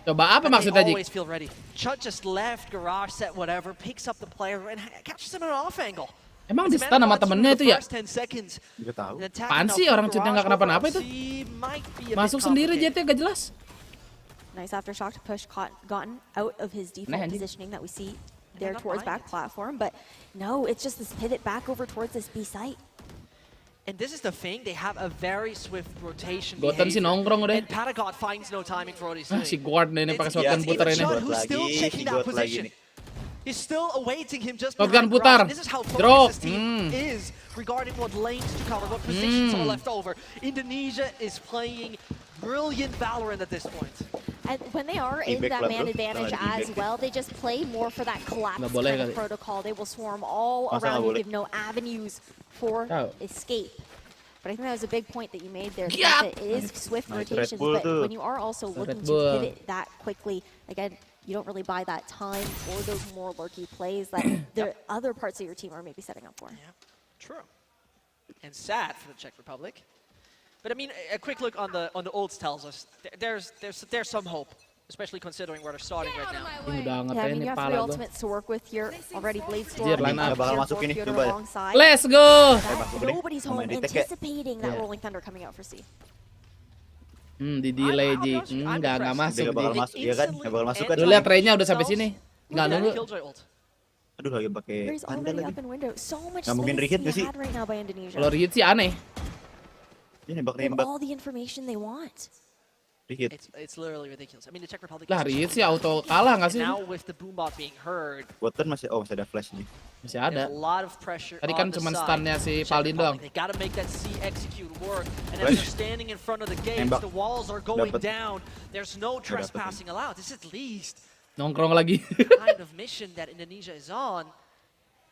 Coba apa maksudnya, Jik? Always feel ready. Chut just left, garage set, whatever, picks up the player and catches him in an off angle. Emang di stun sama temennya itu ya? Gak tahu. Apaan sih orang Cutnya nggak kenapa-napa itu? Masuk sendiri jetnya gak jelas. Nice aftershock to push gotten out of his default positioning that we see there towards back platform, but no, it's just this pivot back over towards this B site. And this is the thing, they have a very swift rotation Gotham sih nongkrong udah. And Patagon finds no timing for what he's doing. Si guard ini pakai shotgun putar ini. Who's still checking that position. He's still awaiting him just shotgun putar. This is how focused this team is regarding what lanes to cover, what positions are left over. Indonesia is playing brilliant Valorant at this point. And when they are in that man advantage as well, they just play more for that collapse kind of protocol. They will swarm all around you, give no avenues for escape. But I think that was a big point that you made there. That it is swift rotations, but when you are also looking to pivot that quickly, again, you don't really buy that time or those more lurky plays that the other parts of your team are maybe setting up for. True. And sad for the Czech Republic. But I mean, a quick look on the olds tells us there's some hope, especially considering where they're starting right now. Yeah, I mean, you have 3 ultimates to work with here. Already Blade Storm. Alongside. Let's go. Nobody's home anticipating that Rolling Thunder coming out for C. Di delay Ji. Enggak masuk. Enggak bakal masuk, iya kan? Enggak bakal masuk kan? Lu lihat Rey-nya udah sampai sini. Enggak nunggu. Aduh, lagi pakai There's handle already lagi. up in window. So much Nggak mungkin space re-hit to nggak be sih? had right now by Indonesia. Kalau re-hit sih aneh. Dia They have nembak-nembak. all the information they want. Re-hit. It's literally ridiculous. I mean, the Czech Republic. Lah re-hit sih auto kalah nggak sih? Now with the boombot being heard, Bottom masih ada flash nih. Masih ada. there's a lot of pressure. Tadi kan on the cuma side stunnya of si the Czech Paldin doang. Republic. They gotta make that C execute work. And as Flash. they're standing in front of the gates, Nembak. the walls are going Dapet. down. There's no Nggak dapet trespassing allowed. This is at least Nongkrong lagi. the kind of mission that Indonesia is on.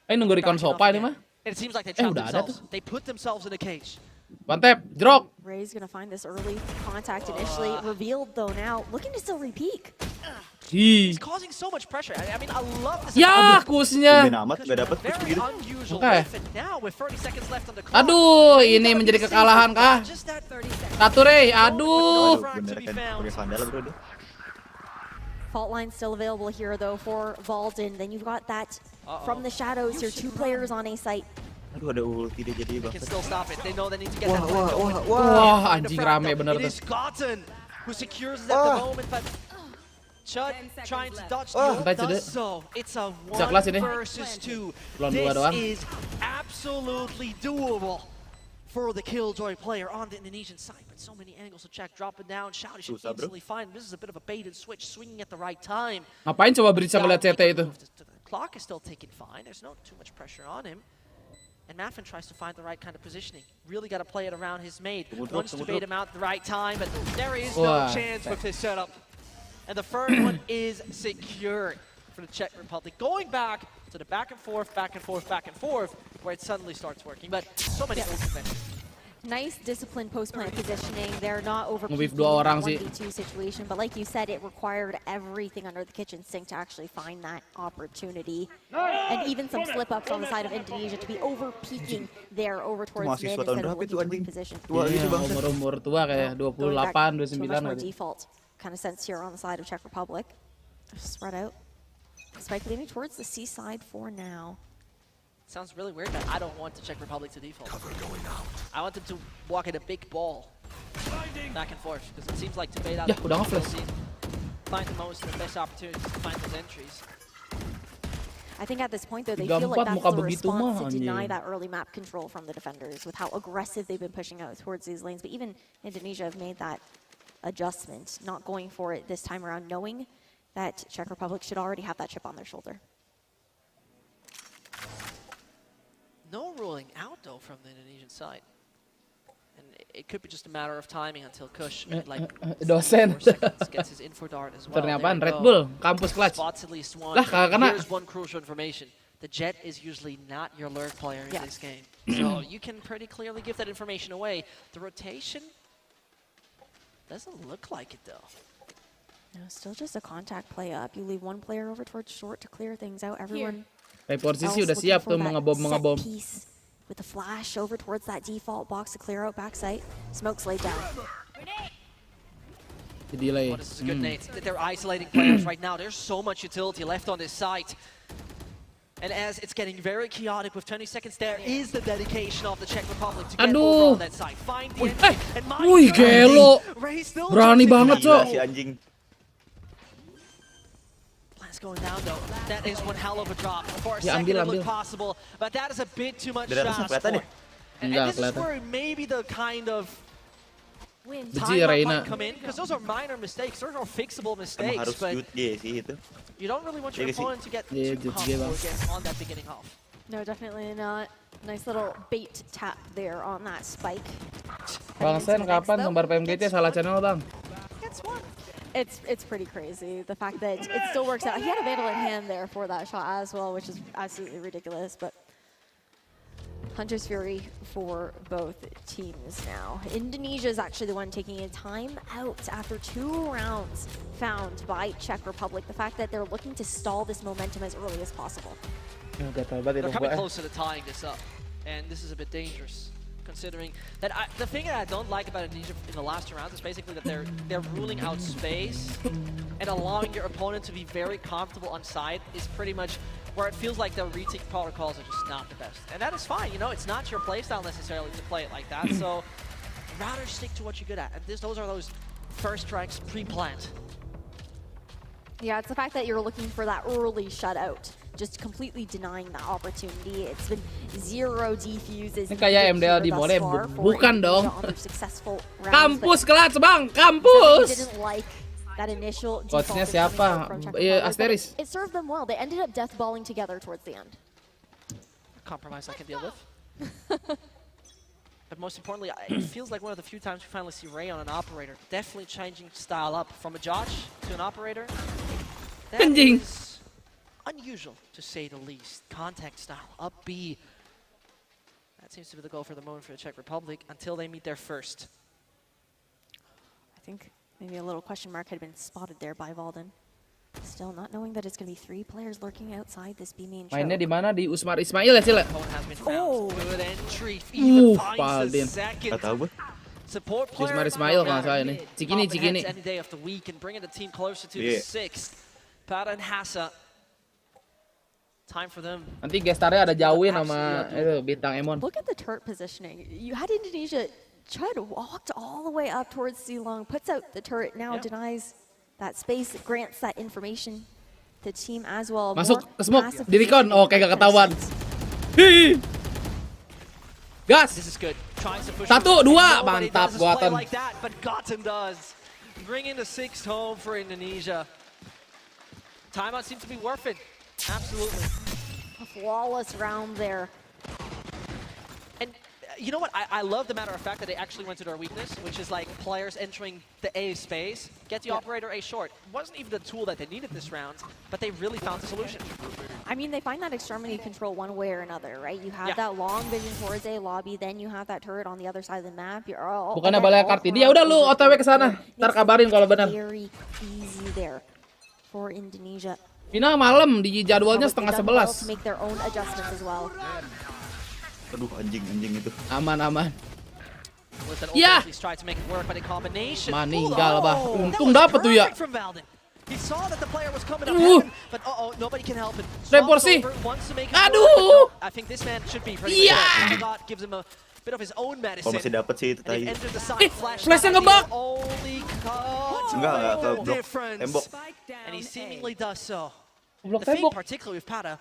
Nunggu recon Sopa ini mah. And it seems like they trapped udah ada themselves. They put themselves in a cage. Mantep, jerok. Ray's gonna find this early contact initially. Revealed though now. Looking to still re-peek. Hi. It's causing so much pressure. I mean, I love this. Ya, kusnya. Tumben amat enggak dapat push Very begitu. unusual Oke. weapon now with 30 seconds left on the clock. Aduh, ini menjadi kekalahan kah? Just that 30 seconds. Satu Rey, aduh. Bener kan pakai vandal bro dia. Fault line still available here though for Valden. Then you've got that from the shadows. Your 2 players on A site. Aduh, ada ulti dia jadi They can bangsa. still stop it. They know they need to get Wah, that wah, point going. Wah, Find a anjing frag, rame though. bener It tuh. is Gotten who secures it at the moment, but Chud trying to dodge the ult Santai, Cud. does so. It's a Bisa kelas 1 ini. versus 2. Lawan dua This doang. is absolutely doable for the Killjoy player on the Indonesian side. But so many angles to check, drop it down. Shouty should Susah, bro. instantly find. This is a bit of a bait and switch, swinging at the right time. Ngapain coba Bridge ngeliat CT itu? The clock is still taking fine. There's no too much pressure on him. And Maffin tries to find the right kind of positioning. Really got to play it around his mate. Wants to bait him out at the right time, but there is no chance with his setup. And the first one is secured for the Czech Republic. Going back to the back and forth, back and forth, back and forth, where it suddenly starts working. But so many ultimate. Nice disciplined post-plant positioning. They're not Nge-whiff overpeaking dua in orang a sih. 1v2 situation, but like you said, it required everything under the kitchen sink to actually find that opportunity. And even some slip-ups on the side of Indonesia to be overpeaking there over towards mid Mahasiswa instead tahun of berapa itu, looking to anjing? reposition. Tua gitu bangsa. Umur tua kayak Going back 28, to a much 29 more kali. default kind of sense here on the side of Czech Republic. Spread out. Spike leaning towards the seaside for now. Sounds really weird that I don't want the Czech Republic to default. I want them to walk in a big ball. Back and forth, because it seems like to bait out Ya, udah nge-flash. find the most and the best opportunities to find those entries. I think at this point, though, they feel like 34 that's muka the begitu response mah, to deny anjing. that early map control from the defenders with how aggressive they've been pushing out towards these lanes. But even Indonesia have made that adjustment, not going for it this time around, knowing that Czech Republic should already have that chip on their shoulder. No ruling out, though, from the Indonesian side. And it could be just a matter of timing until Kush, like, dosen. 4 seconds, gets his info dart as well. Ternyata There we Red go. Bull, kampus clutch. Spots at least one. Lah, kagak kena. Here's one crucial information. The Jet is usually not your lurk player in Yeah. this game. So you can pretty clearly give that information away. The rotation doesn't look like it, though. No, still just a contact play up. You leave one player over towards short to clear things out. Everyone Posisi else udah looking siap for tuh that mengebom. set piece with the flash over towards that default box to clear out backside. Smoke's laid down. Di delay. Oh, this is a good nade. They're isolating players right now. There's so much utility left on this site. And as it's getting very chaotic with 20 seconds, there is the dedication of the Czech Republic to get over on that side. Find the entry. And my Wih, God, gelo. Ray still Berani choosing banget, to Cok. Si anjing. Plans going down though. That is one hell of a drop. For a Ya, second it ambil. looked possible, but that is a bit too much Dari to atasnya ask kelihatan for. ya? And Enggak this is kelihatan. where maybe the kind of Benci time up Reina. might come in, because those are minor mistakes. Those are fixable Emang mistakes, harus but shoot G sih itu. you don't really want your Iya sih. opponent to get Iya, too just give comfortable up. again on that beginning half. No, definitely not. Nice little bait tap there on that spike. Bang Sen, kapan gambar PMGC salah channel, Bang? It's pretty crazy. The fact that it still works out. He had a Vandal in hand there for that shot as well, which is absolutely ridiculous. But Hunter's Fury for both teams now. Indonesia is actually the one taking a time out after 2 rounds found by Czech Republic. The fact that they're looking to stall this momentum as early as possible. Gatal banget They're itu coming gua. close to tying this up. and this is a bit dangerous. Considering that the thing that I don't like about Indonesia in the last two rounds is basically that they're ruling out space and allowing your opponent to be very comfortable on side is pretty much where it feels like the retake protocols are just not the best. And that is fine, you know, it's not your playstyle necessarily to play it like that, so rather stick to what you're good at. And those are those first strikes pre-planned. Yeah, it's the fact that you're looking for that early shutout, just completely denying that opportunity. It's been 0 defuses. Ini kayak MDL di mode, bukan dong. Kampus kelas bang, kampus. Coachnya siapa? Asteris. It served them well. They ended up deathballing together towards the end. Compromise I can deal with. But most importantly, it feels like one of the few times we finally see Ray on an operator. Definitely changing style up from a Josh to an operator. That is unusual, to say the least. Contact style, up B. That seems to be the goal for the moment for the Czech Republic until they meet their first. I think maybe a little question mark had been spotted there by Valden. Still not knowing that it's going to be 3 players lurking outside this B main. Mainnya di mana? Di Usmar Ismail ya, Cile? Oh, good entry. Even finds the second. Support player. Usmar Ismail kalau saya ini. Cikini. Any day of the week and bringing the team closer to the 6th. Pada and Hassa. Time for them. Nanti gestarnya ada Jawin sama itu bintang Emon. Look at the turret positioning. You had Indonesia try to walk all the way up towards Silong, puts out the turret, now denies that space, grants that information to the team as well. Masuk ke smoke, di recon. Oke, gak ketahuan. Hi. Gas. This is good. 1, 2, mantap Goten. Like that, but Goten does. Bringing the 6th home for Indonesia. Timeout seems to be worth it. Absolutely. A flawless round there. And you know what? I love the matter of fact that they actually went to their weakness, which is like players entering the A space, get the operator A short. It wasn't even the tool that they needed this round, but they really found the solution. I mean, they find that extremity control one way or another, right? You have that long vision towards A lobby, then you have that turret on the other side of the map. You're all bukannya balai Kartini, ya udah lu OTW ke sana. Ntar kabarin kalau benar. Very easy there for Indonesia. Final malam di jadwalnya setengah 11. Make their own adjustments as well. Aduh, anjing itu. Aman. Ya. Meninggal bah. Untung dapet tuh ya. Report sih. Aduh. Iya. Oh, masih dapet sih itu tadi. Flashnya ngebug. Enggak ke blok tembok. And he seemingly does so. Blok the thing tembok. particularly with Pada.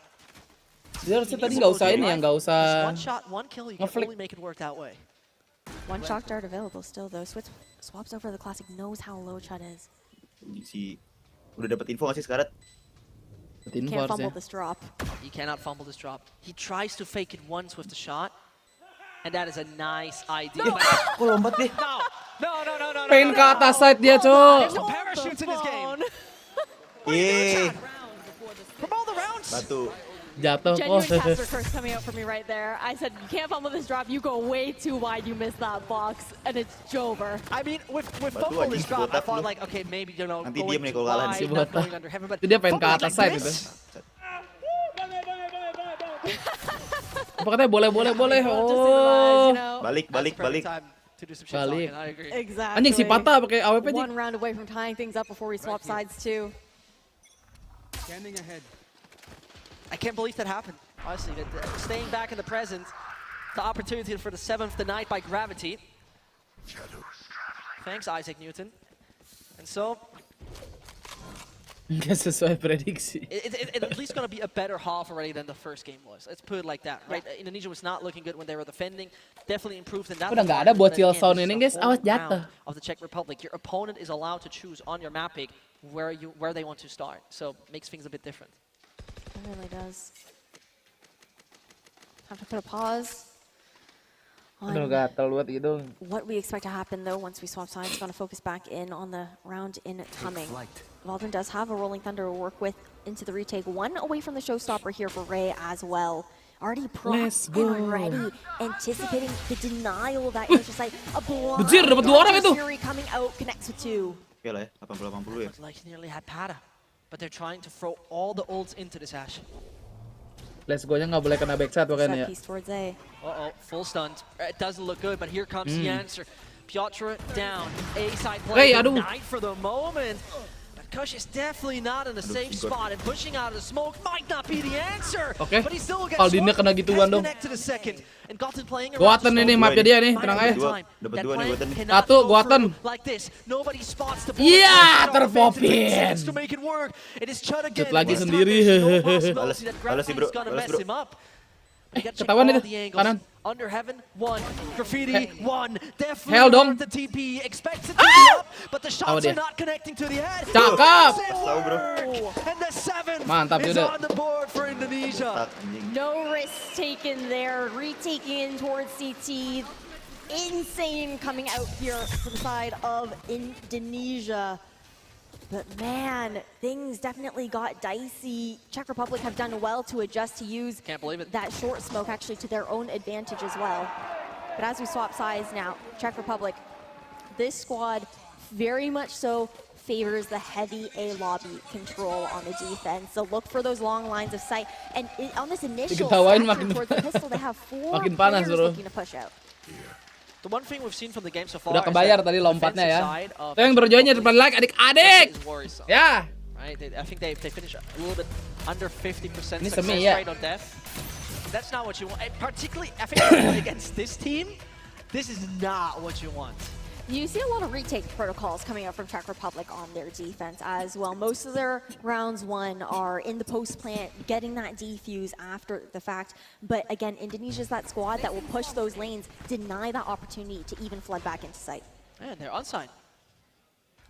Dia harusnya tadi nggak usah ini ya, nggak usah. One shot, one kill, you can only make it work that way. One shock dart available still though. Swaps over the classic, knows how low Chud is. Si udah dapat info nggak sih sekarang? Can't fumble this drop. He cannot fumble this drop. He tries to fake it once with the shot. And that is a nice idea. Kok lompat deh? No. Pengen ke atas side dia, Cok. There's no parachutes in this game. From all the rounds. Batu. Jatuh. Genuine caster curse coming out for me right there. I said, you can't fumble this drop. You go way too wide. You miss that box. And it's Jover. I mean, with fumble this drop, I thought like, okay, maybe, you know, nanti going dia too wide, not going under heaven. But dia pengen ke atas side itu. Apa katanya boleh. Oh. Balik. Exactly. Anjing si Pata pakai AWP One round away from tying things up before we swap sides too. Standing ahead. I can't believe that happened. Honestly, staying back in the present, the opportunity for the 7th denied by gravity. Thanks, Isaac Newton. And so, nggak sesuai prediksi. it's at least going to be a better half already than the first game was. Let's put it like that, right? Yeah. Indonesia was not looking good when they were defending. Definitely improved in that. Udah nggak ada buat chill sound ini, guys. Awas jatuh. Of the Czech Republic, your opponent is allowed to choose on your map pick where they want to start. So makes things a bit different. It really does. Have to put a pause. Aduh, gatel buat gitu. What we expect to happen though once we swap sides, going to focus back in on the round incoming. Valden does have a Rolling Thunder to work with into the retake. One away from the showstopper here for Ray as well. Already propped and ready, anticipating the denial of that initial site. A blind dapat 2 orang itu. Fury coming out, connects with 2. Oke lah ya, 80-80 ya. Like he nearly had Pada, but they're trying to throw all the ults into this Ash. Let's go-nya nggak boleh kena backside pokoknya ya. Piece towards A. Uh-oh, full stunned. It doesn't look good, but here comes the answer. Piotr down. A side Hey, play aduh. denied for the moment. But Kush is definitely not in a safe spot, and pushing out of the smoke might not be the answer. Oke. But he still gets Aldinnya kena gituan dong. connected a second. And Gotten playing Goatan ini mapnya dia nih, tenang aja. Dapat dua nih Goatan. Satu, Goatan. Like this. Nobody spots the Iya, terpopin. to make it work. It is Chud again. Shoot lagi This time sendiri. there's no possibility that Balas sih, bro. Gravity's gonna Balas, mess bro. him up. They got to check Ketahuan all itu, the angles. kanan. Under heaven, one. Graffiti, one. Definitely Hell dong. the TP. Expects it to be up, but the shots dia. are not connecting to the head. Cakep. Does it Tahu, bro. work? And the seventh Mantap, is Yuda. on the board for Indonesia. No risk taken there. Retaking in towards CT. Insane coming out here from the side of Indonesia. But man, things definitely got dicey. Czech Republic have done well to adjust to use Can't believe it. that short smoke actually to their own advantage as well. But as we swap sides now, Czech Republic, this squad very much so favors the heavy A lobby control on the defense. So look for those long lines of sight. And on this initial Diketawain sector makin- towards the pistol, they have 4 makin panas, players bro. looking to push out. The one thing we've seen from the game so far Udah is kebayar that tadi lompatnya ya. defensive side of Tuh yang berjoinnya depan like adik-adik. is worrisome. Ya. Right? I think they finish a little bit under 50% Ini success semi, ya. rate on death. That's not what you want. And particularly, I think against this team, this is not what you want. You see a lot of retake protocols coming up from Czech Republic on their defense as well. Most of their rounds won are in the post plant, getting that defuse after the fact. But again, Indonesia's that squad that will push those lanes, deny that opportunity to even flood back into sight. Man, they're onside.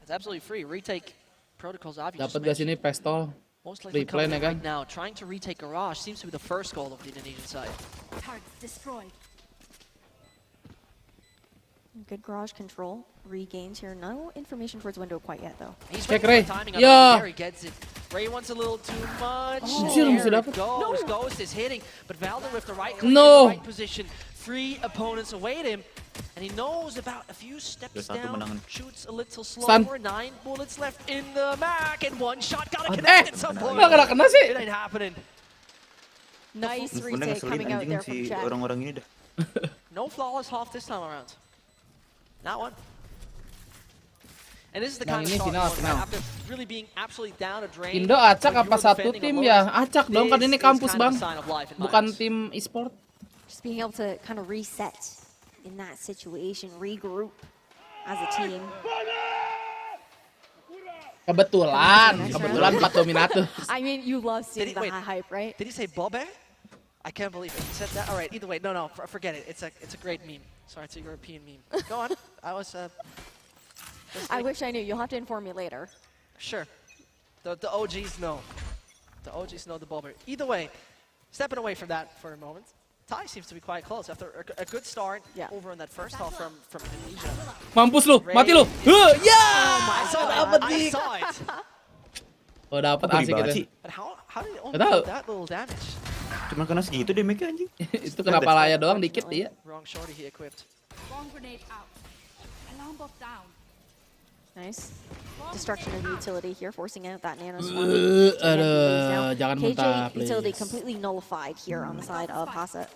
It's absolutely free. Retake protocols, obviously. Dapat gak sini pistol? Most likely Replan coming ya in kan? right now. Trying to retake Garage seems to be the first goal of the Indonesian side. Targets destroyed. Good garage control, regains here. No information towards window quite yet though. He's Check waiting Ray. for the timing of Yeah. it. There he gets it. Ray wants a little too much. Anjir, There masih it dapat. goes. Ghost is hitting, but Valden with the right, No. right position. 3 opponents await him, and he knows about a few steps Udah satu down. menangan. Shoots a little Stun. slower. 9 bullets left in the mag, and one shot gotta Eh, connect at some point. nggak kena sih. It ain't happening. Nice Bener retake ngeselin coming out anjing there si from Czech. orang-orang ini dah. No flawless half this time around. Not one. And this is the Nah, kind of ini start final, you want, final. right? After really being absolutely down a drain. Indo acak when you apa were satu defending tim a ya? bonus, Acak dong kan this ini is kampus kind of bang. a sign of life in Bukan Lions. tim e-sport. Just being able to kind of reset in that situation, regroup as a team. Kebetulan 4 dominatus. I mean, you love seeing Did he- the wait. high hype, right? Did he say Bobbe? I can't believe it. He said that. All right. Either way, no, forget it. It's a great meme. Sorry, it's a European meme. Go on. I was. I wish I knew. You'll have to inform me later. Sure. The OGs know. The OGs know the Bobbe. Either way, stepping away from that for a moment. Tie seems to be quite close after a good start over in that first half from Indonesia. Mampus lu, mati lu. Ya. I saw Dapat that. I nih. saw it. Oh dapat Apa asik dibahas gitu. sih? But how did it only Nggak tahu. do that little damage? Cuma kena segitu deh mereka anjing. Itu kenapa laya doang dikit dia. Wrong shorty he equipped. Bomb grenade out. Alarm bot down. Nice. Destruction of utility here, forcing out that nano Aduh, jangan muntah, KJ utility please. completely nullified here on the side of Haset.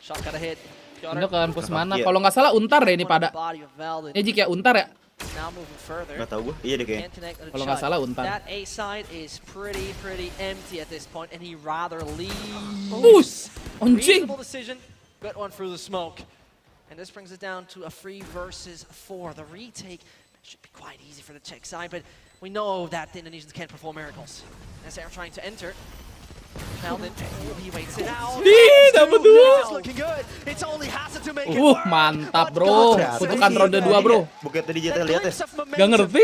Shot got a hit. Indo ke kampus mana? Iya. Kalau nggak salah Untar deh ini pada. Body of Valden. Ini jika Untar ya? Now moving further. Gak tau gue. Iya deh kayaknya. Can't connect with a Kalau nggak shot. salah Untar. That A side is pretty empty at this point, and he rather leaves. Us, anjing. Reasonable decision. Good one through the smoke. And this brings it down to a 3 versus 4. The retake should be quite easy for the Czech side, but we know that the Indonesians can't perform miracles. As they're trying to enter. Valden, he waits it out. Ih, dapat It's dua. looking good. It's only Hasid to make it work. Mantap bro. Kutukan ronde 2 bro. Bukan tadi jatah lihat ya. Gak ngerti.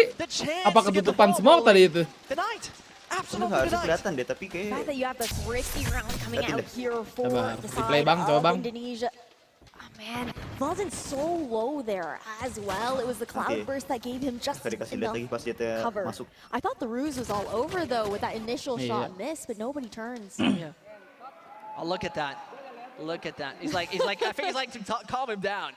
Apa ketutupan smoke tadi itu? Itu nggak harusnya kelihatan deh, tapi The fact kayak that you have this risky round coming out here for Coba, the replay side bang, coba of bang. Indonesia. Oh man, Valden's so low there as well. It was the cloud Oke. burst that gave him just tadi kasih lihat enough lagi pas jatah cover. masuk. I thought the ruse was all over though with that initial Iya. shot miss, but nobody turns. Yeah. Oh, look at that. Look at that. He's like, I think he's like to calm him down.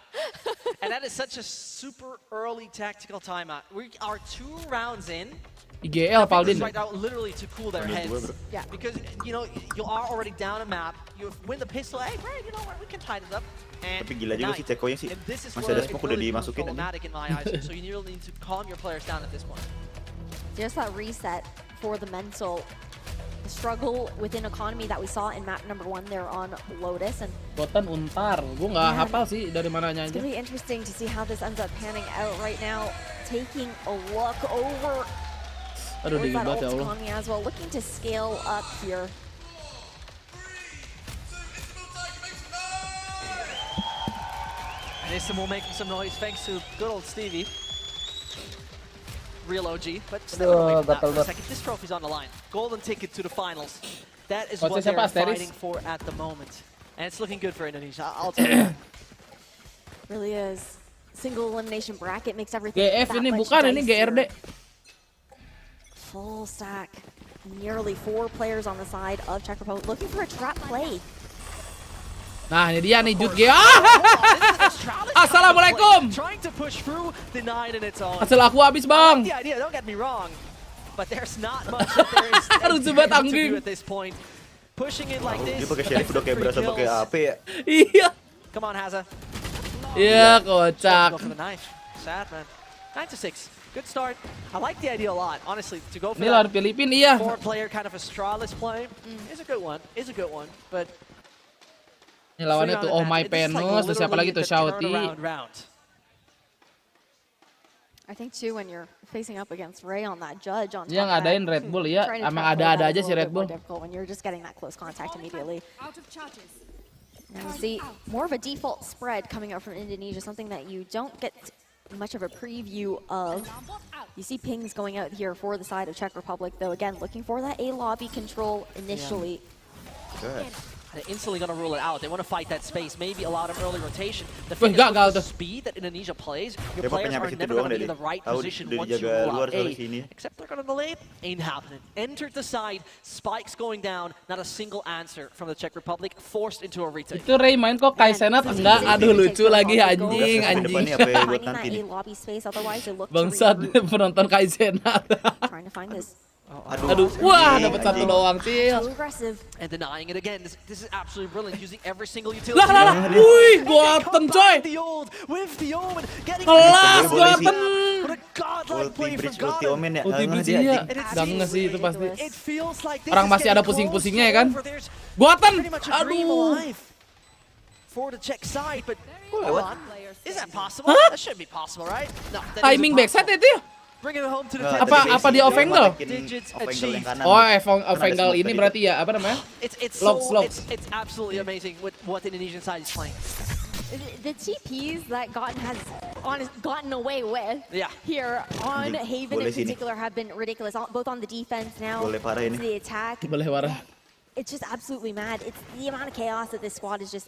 And that is such a super early tactical timeout. We are 2 rounds in. IGL Paldin. Right now, literally to cool their heads. Yeah, because you know you are already down a map. You win the pistol. Hey, right, you know what? We can tie this up. And Tapi gila juga sih Cekonya sih. Masih ada smoke udah dimasukin aja. in my eyes. So you really need to calm your players down at this point. Just that reset for the mental struggle within economy that we saw in map number 1 there on Lotus, and Botan Untar, gue nggak hafal sih dari mananya it's aja. really interesting to see how this ends up panning out right now. Taking a look over Aduh, dingin banget ya Allah. economy as well, looking to scale up here. And Isam making some noise thanks to good old Stevie. Real OG, but still away from that for a second. This trophy's on the line. Golden ticket to the finals. That is what they're fighting for at the moment. And it's looking good for Indonesia, I'll tell you that. Really is. Single elimination bracket makes everything GF that ini much bukan, ini dicier. GRD. Full stack. Nearly 4 players on the side of Czech Republic looking for a trap play. Nah, ini dia nih Jutge. Assalamualaikum. Trying to push through, denied in its own. Asal aku habis, Bang. The idea, don't get me wrong, but there's not much that there is to do at this point. Pushing it like this. Dia pakai sheriff udah kayak berasa pakai AP ya. Iya. Come on, Haza. Iya, kocak. Go for the knife. Sad, man. 9-6. Good start. I like the idea a lot, honestly. To go for Ini lawan Filipina, iya. 4-player kind of a strawless play is a good one. But Ini lawannya tuh Oh My Penos, terus siapa lagi tuh Shouty. I think too when you're facing up against Ray on that judge on top Dia ngadain Red Bull ya, emang ada-ada aja si Red Bull. When you're just getting that close contact immediately. And we see more of a default spread coming out from Indonesia, something that you don't get much of a preview of. You see pings going out here for the side of Czech Republic, though again looking for that A lobby control initially. Good. They're instantly going to rule it out. They want to fight that space, maybe allow them early rotation. The Wih, thing is with gagal the tuh. speed that Indonesia plays, Dia your players nyampe are situ never doang going to be in dari. the right Tahu position udah once you dijaga rule luar out sampai A. sini. Except they're going to delay it. Ain't happening. Entered the side, spikes going down, not a single answer from the Czech Republic, forced into a retake. Itu Ray main kok Kaisenat enggak, aduh lucu lagi anjing. Depannya apa ya buat Finding nanti that nih. A lobby space, otherwise they look to Bangsat regroup. penonton Kaisenat. Trying to find this Aduh, wah dapat satu doang sih. too aggressive. And denying it again. This is absolutely brilliant, using every single utility. Lah, wih, Goaten coy. With the Omen, getting Kelas Goaten. What a godlike play from Ulti God. Omen ya. Ulti Nggak bridge dia, iya. anjing. Gak nge-sih itu pasti. It feels like this Orang is masih ada getting pusing-pusingnya ya close kan? to over. There's Goaten. pretty much a dream Aduh. alive for the Czech side, but hold on. Is that possible? That shouldn't be possible, right? No, that Timing isn't backside possible. itu ya? Bringing it home to the Apa dia off-angle? Digits Off-angle achieved. yang kanan. Oh, off-angle ini berarti ya apa namanya? It's Slopes. it's absolutely amazing with what the Indonesian side is playing. The TPs that Gotten has gotten away with here on Haven in Boleh sini. particular have been ridiculous, both on the defense now, Boleh parah ini. the attack. Boleh warah. It's just absolutely mad. It's the amount of chaos that this squad is just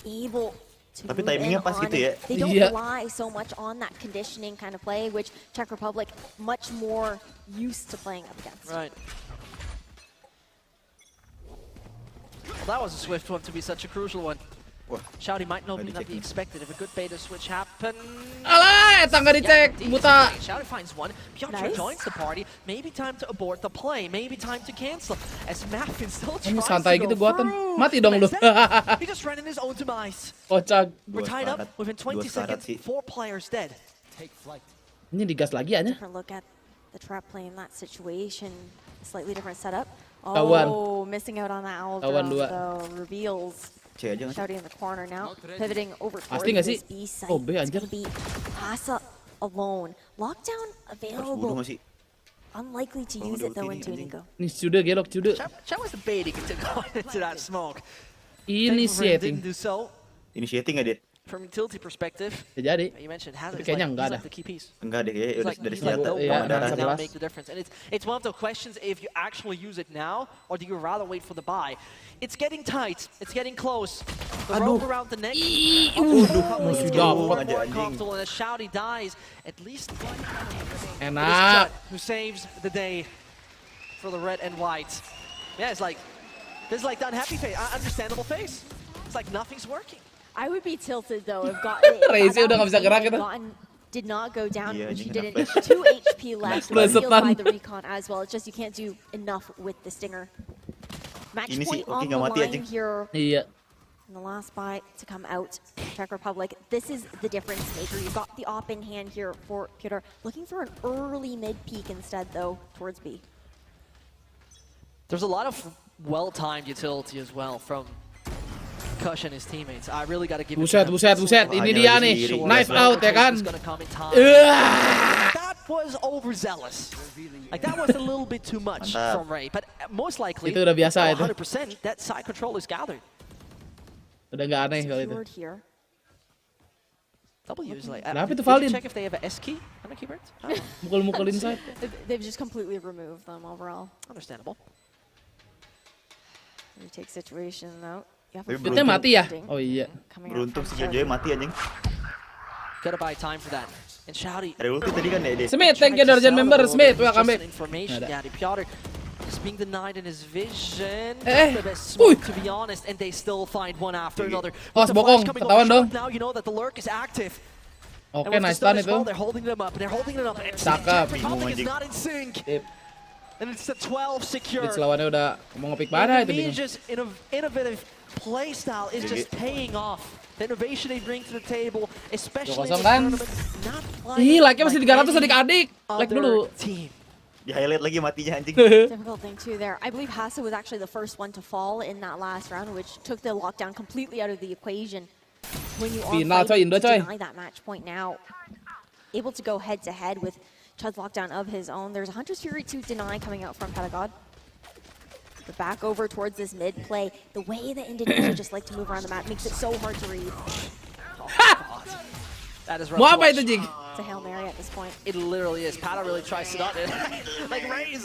able to Tapi move timingnya in pas on. gitu ya. They don't Iya. rely so much on that conditioning kind of play, which Czech Republic much more used to playing up against. Right. Well, that was a swift one to be such a crucial one. Wah. Shouty might not be expected if a good beta switch happened. Alah, eta nggak dicek, buta. Shouty finds one. Piotr Nice. joins the party. Maybe time to abort the play. Maybe time to cancel. As Maffin still Ini tries santai to gitu go Goaten. through. Mati dong lu. He just ran in his own demise. Kocak. We're tied up within 20 Dua sekarat seconds. sih. 4 players dead. Ini digas lagi aja. Different look at the trap play in that situation. Slightly different setup. Tawan. Oh, missing out on that owl Tawan drone, dua. though. Reveals. C aja nggak sih? Shouty in the corner now, pivoting over towards Pasti nggak sih? this B site. Oh, B It's anjir. gonna be Asa alone. Lockdown Harus bunuh available. nggak sih? Unlikely to Oh, use udah it though ulti into nih, Inigo. Nih sudah gelok sudah. Chow was debating to go into that smoke. Initiating. Didn't do so. Initiating nggak dia? From utility perspective, Ya jadi. you mentioned Hazard. Tapi kayaknya enggak he's dah. like the key piece. Enggak deh, He's kayaknya udah like, dari he's like senjata. the Iya, one that darah can now 11. make the difference. And it's one of the questions if you actually use it now, or do you rather wait for the buy? It's getting tight. It's getting close. The rope around the neck. Masih dapat. Aja anjing. Comfortable, and as Shouty dies, at least one. It is Enak. Judd who saves the day for the red and white. Yeah, it's like, this is like the unhappy face, understandable face. It's like nothing's working. I would be tilted though if Razy udah nggak bisa gerak gitu. Did not go down, Iya, which he ini didn't. kena 2 HP left, Plus healed by setan. the recon as well. It's just you can't do enough with the stinger. Match Ini sih, point on Oki the nggak mati line anjing. here. Iya. And the last buy to come out, Czech Republic. This is the difference maker. You've got the op in hand here for Pyotr. Looking for an early mid peek instead though, towards B. There's a lot of well-timed utility as well from Kush and his teammates. I really got to give it to Buset. them. Ini dia nih. Knife out ya kan. That was overzealous. Like that was a little bit too much from Ray, but most likely Itu udah biasa itu. 100% that side control is gathered. Udah nggak aneh kalau itu. Secured here. W is like. Kenapa itu did you Valdin? check if they have a S key on the keyboard? Mukul-mukul inside. They've just completely removed them overall. Understandable. Retake situation out. Tapi Jutnya mati ya? Oh iya. Beruntung si Jojo mati anjing. Gotta buy time for that. And Shouty. Ada ulti tadi kan ya dia. Smith, thank you Darjan member. Smith, welcome back. Information. Nggak ada. Yeah, the Piotr is being denied in his vision. Eh, The best smoke, to be honest, and they still find one after another. Oh, With the Subakong, flash coming ketahuan over dong. shot, now you know that the lurk is active. Oke, And with the nice stun stun as well, itu. they're holding them up, and they're holding them up. And Cakep. Czech Republic is Bingung, not in sync. Sip. And it's the 12 secure. Blitz lawannya udah mau ngepick mana itu bingung. Indonesia's innovative playstyle is just paying off. The innovation they bring to the table, especially in 2-0 the kan? tournament, not Ih, playing like-nya masih 300 any adik-adik. Like other dulu. team. Di highlight lagi matinya anjing. Difficult thing too there. I believe Hasa was actually the first one to fall in that last round, which took the lockdown completely out of the equation. When you are Final, coy, fighting Indo, to coy. deny that match point now, able to go head to head with Chud's lockdown of his own. There's a Hunter's Fury to deny coming out from Pedagog. The back over towards this mid play. The way that Indonesia just like to move around the map makes it so hard to read. That is rough Mau to apa watch. itu, Jig? It's a Hail Mary at this point. It literally is. Pata really tries to not it. Like Ray's.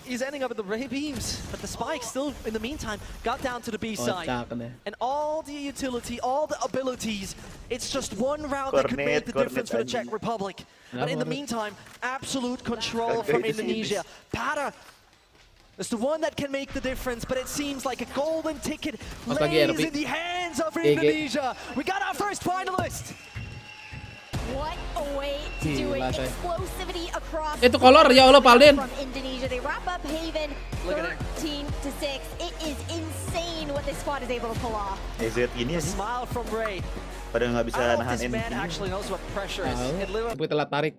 He's ending up at the Ray beams, but the spike still, in the meantime, got down to the B side. Kocak deh. And all the utility, all the abilities, it's just one round that could make the difference for the Czech Republic. But in the meantime, absolute control from Indonesia. Pata is the one that can make the difference, but it seems like a golden ticket lays in the hands of Indonesia. We got our first finalist. What a way to do it. Gila, coy. Explosivity across Itu kolor ya Allah Paldin. from Indonesia. They wrap up Haven Look at it. 13-6. It is insane what this squad is able to pull off. EZ ini ya sih. Smile from Ray. Pada nggak bisa I don't know nahan if this man ini. actually knows what pressure is. It literally Tapi telat tarik.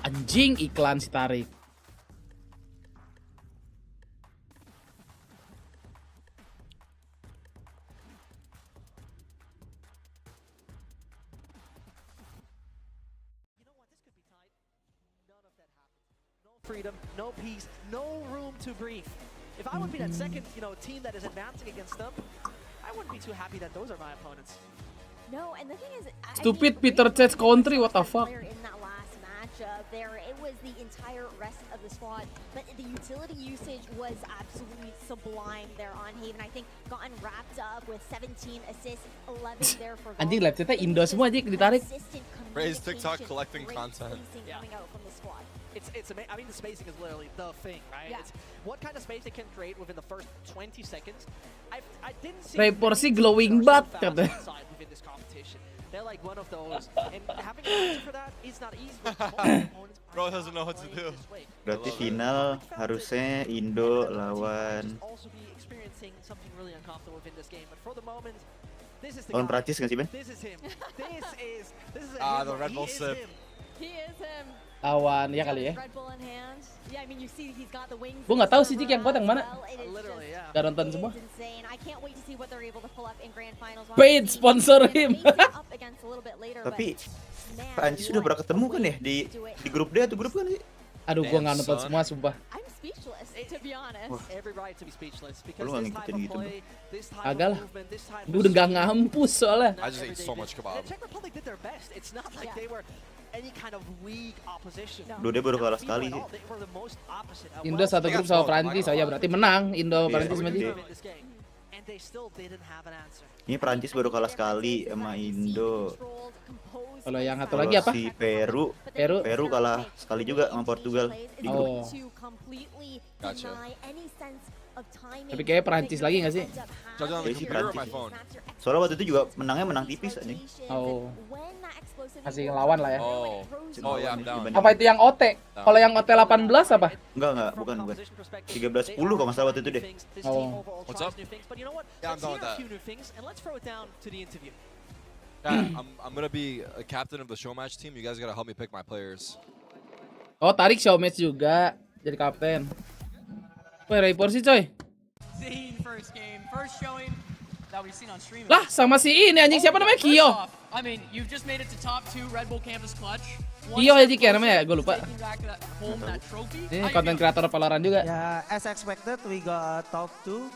Anjing iklan si tarik. freedom, no peace, no room to breathe. If I would be that second, team that is advancing against them, I wouldn't be too happy that those are my opponents. No, and the thing is, Stupid Peter Chase country, what the fuck? In that last matchup, it was the entire rest of the squad, but the utility usage was absolutely sublime there on Haven. I think gotten wrapped up with 17 assists, 11 there for. Anjing live chatnya Indo semua aja ditarik. Ray's TikTok collecting content. Coming out from the squad. I mean, the spacing is literally the thing, right? Yeah. It's what kind of space they can create within the first 20 seconds. I didn't see Ray Porsi glowing bat kata. within this competition. They're like one of those, and having an answer for that is not easy. Opponents Bro doesn't know what to do. Berarti final harusnya Indo lawan Also be experiencing something really uncomfortable within this game, but for the moment, this is the lawan guy. Prancis kan sih Ben? This is him. This is The Red Bull sip. He is him. Lawan ya kali ya. Red Bull in hand. Yeah, I mean you see he's got the wings. Gue nggak tahu sih Jik yang kuat yang mana. Literally, yeah. Gak nonton semua. It's insane. I can't wait to see what they're able to pull up in grand finals. Paid sponsor him. Up against a little bit later, Tapi but, man, Prancis sudah pernah ketemu kan ya di grup D atau grup kan sih? Aduh, gue nggak nonton semua, sumpah. I'm speechless, to be honest. Every right to be speechless because Lu nggak this type ngikutin of gitu, play, this type Agak of lah. movement, this type Gue udah of nggak ngampus soalnya. I just ate so much kebab. The Czech Republic did their best. It's not like they were any kind of weak opposition. Duh, dia baru kalah sekali sih. They were the most opposite. Indo satu grup sama Prancis, oh ya berarti menang Indo Prancis sama dia. And they still didn't have an answer. Ini Prancis baru kalah sekali sama Indo. Kalau yang satu lagi apa? Si Peru kalah sekali juga sama Portugal di grup. Oh. Gotcha. Tapi kayaknya Perancis lagi nggak sih? Judging on the Kayaknya sih computer or my Perancis. phone? Soalnya waktu itu juga menang tipis anjing. Oh. Masih ngelawan lah ya. Oh. Oh yeah, I'm down. Apa itu yang OT? Kalau yang OT 18 apa? Enggak, bukan. 13-10 kalau nggak salah waktu itu deh. Oh. What's up? Yeah, I'm done with that. Yeah, I'm gonna be a captain of the show match team. You guys gotta help me pick my players. Oh, tarik show match juga jadi kapten. Woi, Raipor sih coy. Lah, sama si ini anjing siapa namanya Kyo. Kyo aja ya namanya, gue lupa. Ini konten kreator Valorant juga. Yeah, as expected, we got top 2.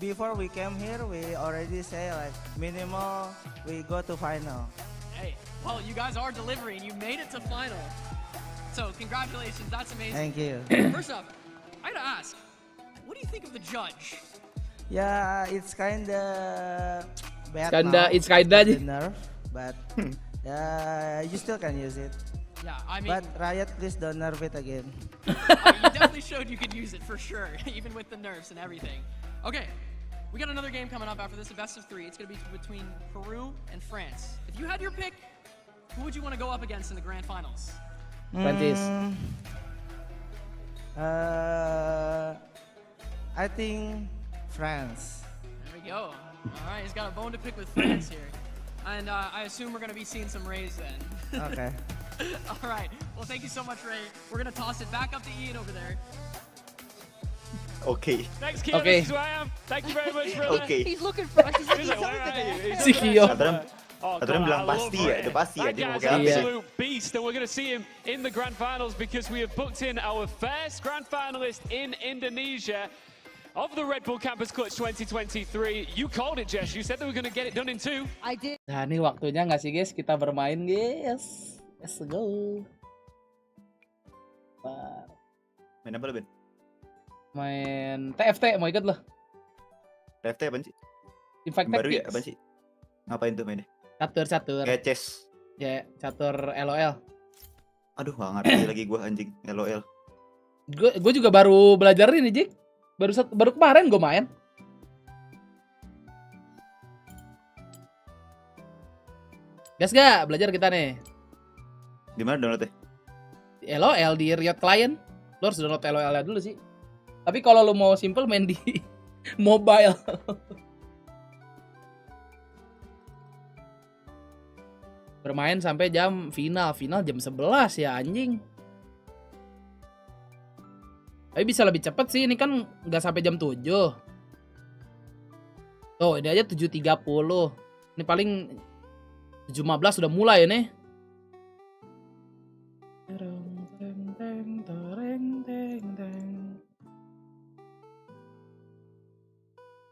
Before we came here, we already say like minimal we go to final. Hey, well, you guys are delivering. You made it to final. So congratulations, that's amazing. Thank you. First off, I gotta ask, what do you think of the judge? Yeah, it's kinda bad It's kinda aja. the nerf, but you still can use it. Yeah, I mean, But Riot, please don't nerf it again. you definitely showed you could use it for sure, even with the nerfs and everything. Okay, we got another game coming up after this, a best of 3. It's gonna be between Peru and France. If you had your pick, who would you want to go up against in the grand finals? Prancis. I think France. There we go. All right, he's got a bone to pick with France here. And I assume we're going to be seeing some Rays then. Okay. All right. Well, thank you so much, Ray. We're going to toss it back up to Ian over there. Oke. Thanks, Kyo. Okay. This is who I am. Thank you very much, brother. Oke. He's looking for us. He's like, where are you? Si Kyo. Aturan bilang pasti ya, udah pasti ya That dia mau guy's kayak an apa ya. absolute beast, and we're going to see him in the grand finals because we have booked in our first grand finalist in Indonesia of the Red Bull Campus Clutch 2023. You called it, Jess. You said they were going to get it done in 2. I did. Nah, ini waktunya nggak sih guys kita bermain guys. Let's go. Main apa lo, Ben? Main TFT mau ikut loh. TFT apaan sih? Invite Baru ya, Tactics. apaan sih? Ngapain tuh mainnya? Catur. Kayak chess. Ya, catur LOL. Aduh, gak ngerti lagi gue anjing LOL. Gue juga baru belajar ini, Jik. Baru kemarin gue main. Gas gak belajar kita nih? Di mana downloadnya? Di LOL di Riot Client. Lo harus download LOL dulu sih. Tapi kalau lo mau simple main di mobile. Bermain sampai jam final jam 11 ya anjing. Tapi bisa lebih cepet sih, ini kan nggak sampai jam 7. Tuh, ini aja 7.30. Ini paling 7.15 sudah mulai nih.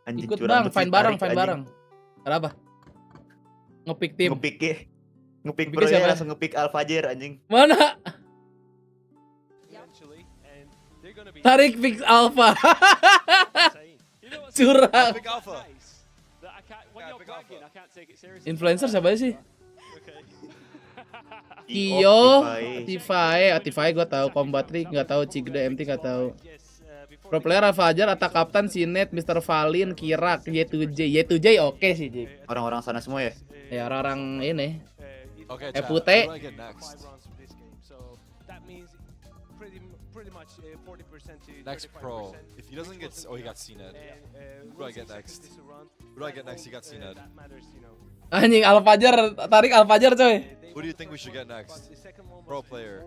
Anjing, Ikut curang bang, banget sih, fine bareng, tarik, fine anjing. bareng. Kenapa? Ngepick tim. Ngepick Ngepick siapa? pro langsung ngepick Alfajer anjing. Mana? Tarik fix alpha. Curang. Big Alpha. Influencer siapa sih? Kyo, Tifai gue tahu, Combat League nggak tahu, Cigda MT nggak tahu. Pro player Alfajar, Attack Captain, Sinet, Mr. Valin, Kirak, Y2J oke sih, Jik. Orang-orang sana semua ya? Ya orang ini. Okay, FUT. Who do I get next? Next pro. If he doesn't get, he got CNED. Who do I get next? Who do I get next? He got CNED. Anjing Alfajar, tarik Alfajar coy. Who do you think we should get next? Pro player.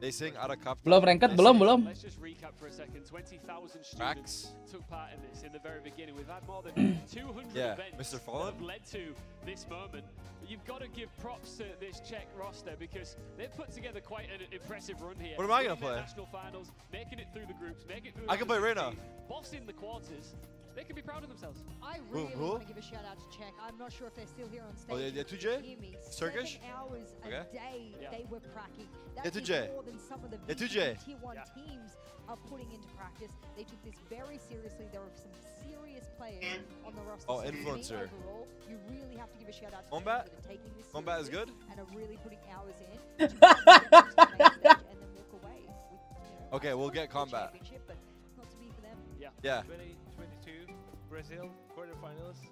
They sing out of cup. Belum ranked, belum. Let's just recap for a second. 20,000 students Max. took part in this in the very beginning. We've had more than 200 Yeah, events Mr. Fallen. that have led to this moment. But you've got to give props to this Czech roster because they've put together quite an impressive run here. What am I gonna Winning their play? National finals, making it through the groups, making it through. I can play Reyna. Bossing the quarters. They can be proud of themselves. I Who? really want to give a shout out to Czech. I'm not sure if they're still here on stage. Oh, yeah, If you 2J? can hear me. Turkish? 7 hours Okay. a day Yeah. they were cracking. Yeah, That is 2J. more than some of the Yeah, 2J. Tier 1 teams are putting into practice. They took this very seriously. There are some serious players on the roster. Oh, So for me, influencer. overall, you really have to give a shout out to Combat? them that are taking this Combat is seriously good? and are really putting hours in to get to the main stage and then walk away with, Okay, we'll get hopefully Combat. championship, but not to be for them. Yeah. 2022 Brazil quarterfinals.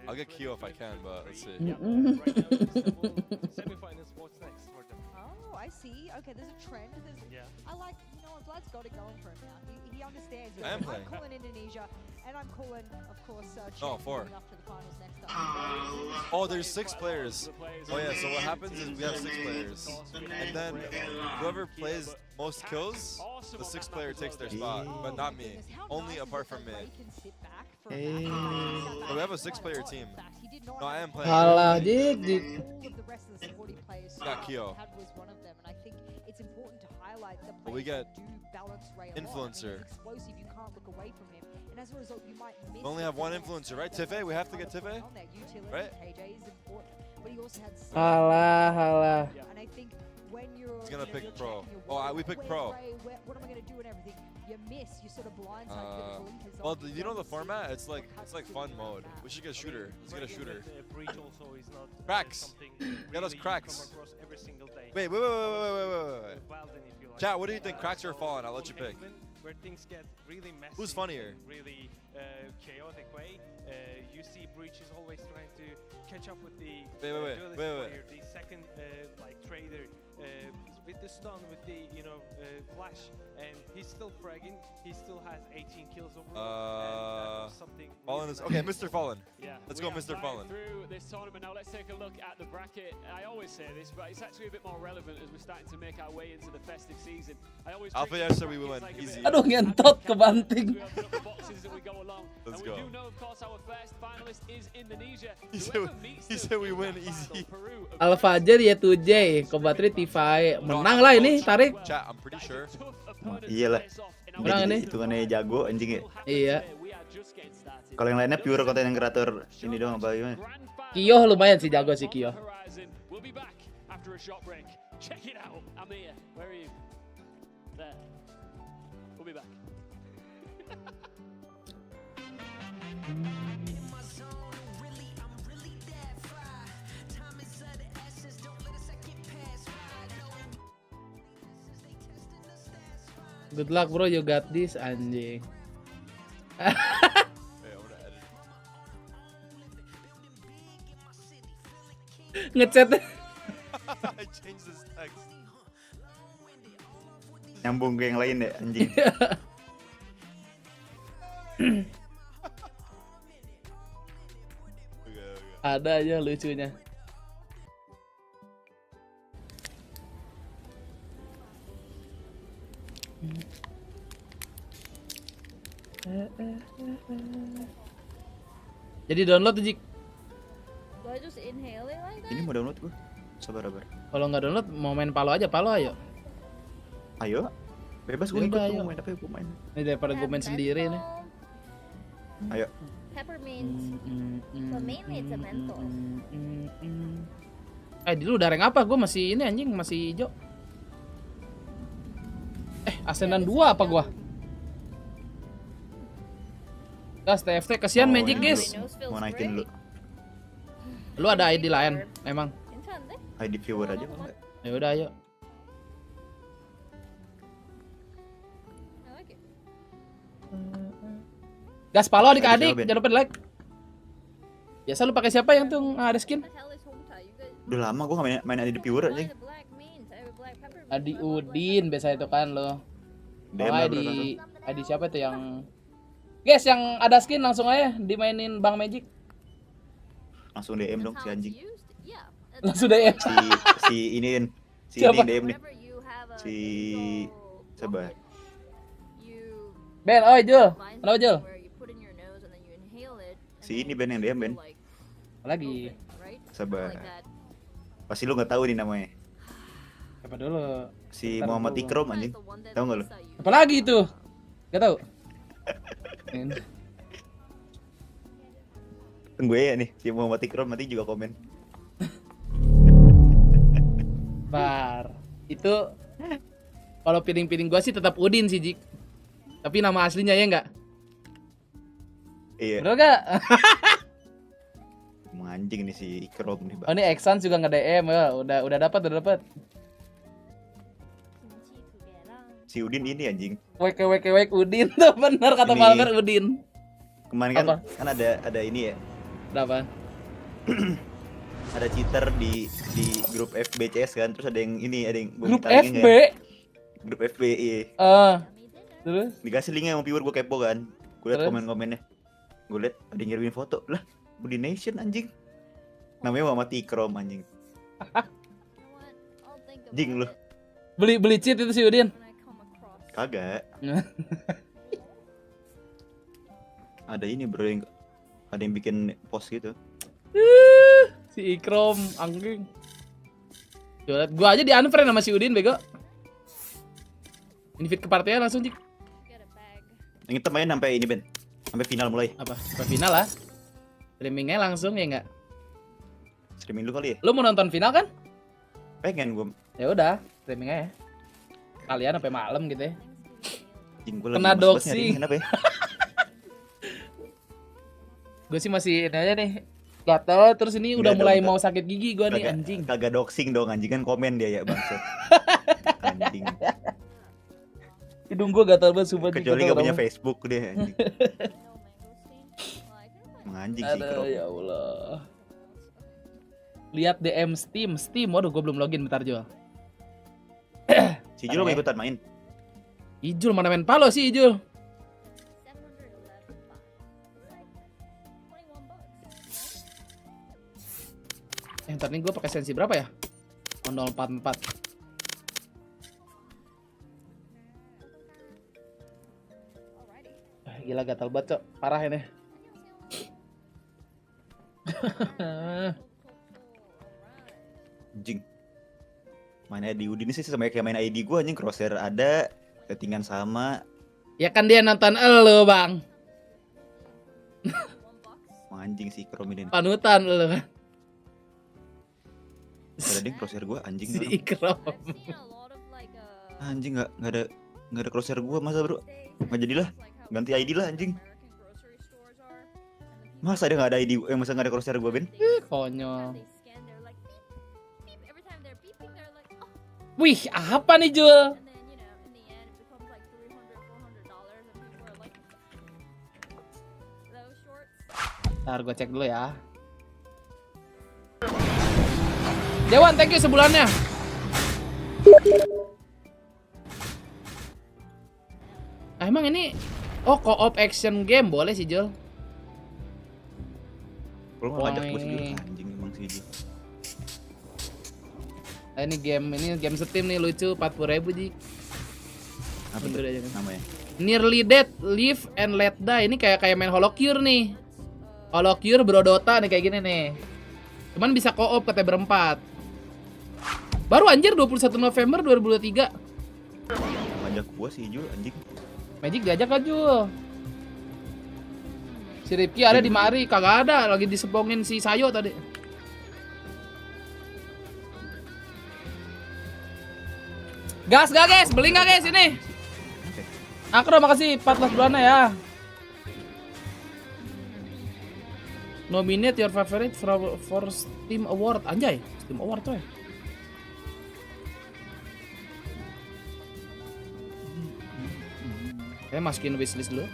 I'll get Kyo if I can, but let's see. Yeah, right now Istanbul semifinals. What's next for them? Oh, I see. Okay, there's a trend. I like, Vlad's got it going for him now. He understands it. I am playing. I'm calling Indonesia, and I'm calling, of course, Oh, 4. moving up to the finals next up. Oh, there's 6 players. Oh yeah, so what happens is we have 6 players. And then whoever plays most kills, the 6th player takes their spot. But not me. Only apart from me. So we have a 6-player team. No, I am playing. Alah, Jik. Got Kyo. But we get influencer. We only have 1 influencer, right? Tife? We have to get Tife? Right? Alah. He's gonna pick pro. Oh, we pick pro. Well, you know the format? It's like fun mode. We should get shooter. Let's get a shooter. Cracks. Get us cracks. Wait. Chat, what do you think? Cracks or Fallen? I'll let you pick. Where things get really messy. Who's funnier? Really chaotic way. You see Breach is always trying to catch up with the duelist player, the second trader with the stun, with the flash, and he's still fragging. He still has 18 kills overall. Fallen is okay. Mr. Fallen. Yeah, Let's go, Mr. Fallen. Through this tournament now, let's take a look at the bracket. I always say this, but it's actually a bit more relevant as we're starting to make our way into the festive season. Alpha yes, we win easy. Aduh, ngentot kebanting. Let's go. We do know, of course, our first finalist is Indonesia. He said we win easy. Alpha aja dia 2J, Kobatri Tivai. Menang lah ini, tarik. Chat, I'm pretty sure. Iyalah. Menang ini. Hitungannya jago anjing ya. Iya. Kalau yang lainnya pure konten kreator ini doang apa gimana? Kyo lumayan sih, jago sih Kyo. We'll be back after a short break. Check it out. I'm here. Where are you? There. We'll be back. Good luck bro, you got this anjing. Ngechat. I changed this text. Nyambung ke yang lain ya anjing. Ada aja lucunya. Jadi download tuh, Jik. Do I just inhale it like that? Ini mau download gua. Sabar. Kalau nggak download mau main Palo aja, Palo ayo. Ayo. Bebas gua ikut tuh main apa gua main. Ini daripada gua main sendiri nih. Ayo. Peppermint. But mainly it's a menthol. Dulu udah rank apa? Gua masih ini anjing, masih hijau. Ascendant 2 apa gua? Gas TFT kesian Magic guys. Mau naikin lu. Lu ada ID lain emang? ID viewer aja enggak? Ya udah ayo. Gas Palo adik-adik, jangan lupa like. Biasa lu pakai siapa yang tuh ada skin? Udah lama gua enggak main ID viewer aja. Adi Udin biasa itu kan lo. Adi siapa tuh yang guys yang ada skin langsung aja dimainin Bang Magic. Langsung DM dong si anjing. Langsung DM. Si ini DM nih. Si coba. Ben, Jul. Halo Jul. Si ini Ben yang DM Ben. Lagi. Sabar. Pasti lu nggak tahu nih namanya. Siapa dulu? Si Muhammad Ikrom anjing. Tahu nggak lu? Apa lagi itu? Gak tahu. Tunggu ya nih, si Muhammad Ikrom nanti juga komen. Bar. Itu kalau piring-piring gua sih tetap Udin sih, Jik. Tapi nama aslinya ya enggak? Iya. Bener gak? Emang anjing nih si Ikrom nih, Bang. Oh, ini Exans juga nge-DM ya. Udah dapat. Si Udin ini anjing. Wek Udin tuh bener kata Ini. Palmer Udin. Kemarin kan ada ini ya. Berapa? Ada cheater di grup FBCS kan, terus ada yang gua Grup ngitangin FB. kan. Grup FB iya. Terus Dikasih linknya sama viewer, gue kepo kan. Gue liat Terus? komen-komennya. Gue liat ada yang ngirimin foto. Lah, Budi Nation anjing. Namanya Muhammad Ikrom anjing. Anjing lu. beli cheat itu si Udin. Kagak. Ada ini bro, ada yang bikin post gitu. Si Ikrom anjing. Gua aja di unfriend sama si Udin bego. Invite ke partinya langsung Cik. Yang kita main sampai ini Ben. Sampai final mulai. Apa? Sampai final lah. Streamingnya langsung ya enggak? Streaming dulu kali ya? Lu mau nonton final kan? Pengen gue. Ya udah, streaming aja. Kalian sampai malam gitu ya. Kena doxing. Kenapa ya? Gue sih masih ini aja nih. Gatel terus ini udah mulai mau sakit gigi gue nih anjing. Kagak doxing dong anjing, kan komen dia ya bangsa. Anjing. Hidung gue gatel banget sumpah. Kecuali gak punya Facebook deh anjing. Menganjing sih Kro. Ya Allah. Lihat DM Steam. Waduh gue belum login, bentar Jo. Si Ijul mau ikutan main? Ijul mana main palo sih Ijul? Ntar nih gue pakai sensi berapa ya? 044. Gila gatal banget Cok, parah ini. Anjing. Main ID Udin sih sama kayak main ID gue anjing, crosshair ada, settingan sama. Ya kan dia nonton elu bang. Anjing sih Krom ini. Panutan elu kan. Ada ding crosshair gue anjing. Si Ikrom. Anjing nggak ada crosshair gue masa bro. Nggak jadilah. Ganti ID lah anjing. Masa dia nggak ada ID? Masa nggak ada crosshair gue Ben? Konyol. Wih, apa nih Jul? Ntar gue cek dulu ya. Dewan, thank you sebulannya. Emang ini co-op action game boleh sih Jul? Kalau nggak ngajak gue sih anjing emang sih Jul. Ini game Steam nih lucu 40.000 Ji. Apa tuh namanya? Nearly Dead, Live and Let Die. Ini kayak main Holocure nih. Holocure Brodota nih kayak gini nih. Cuman bisa co-op katanya berempat. Baru anjir 21 November 2023. Ngajak gua sih Jul anjing. Magic diajak kan Jul. Si Rifki ada di mari, kagak ada, lagi disepongin si Sayo tadi. Gas gak guys? Beli gak guys ini? Akro makasih 14 bulannya ya. Nominate your favorite for Steam Award. Anjay, Steam Award tuh ya. Saya masukin wishlist dulu.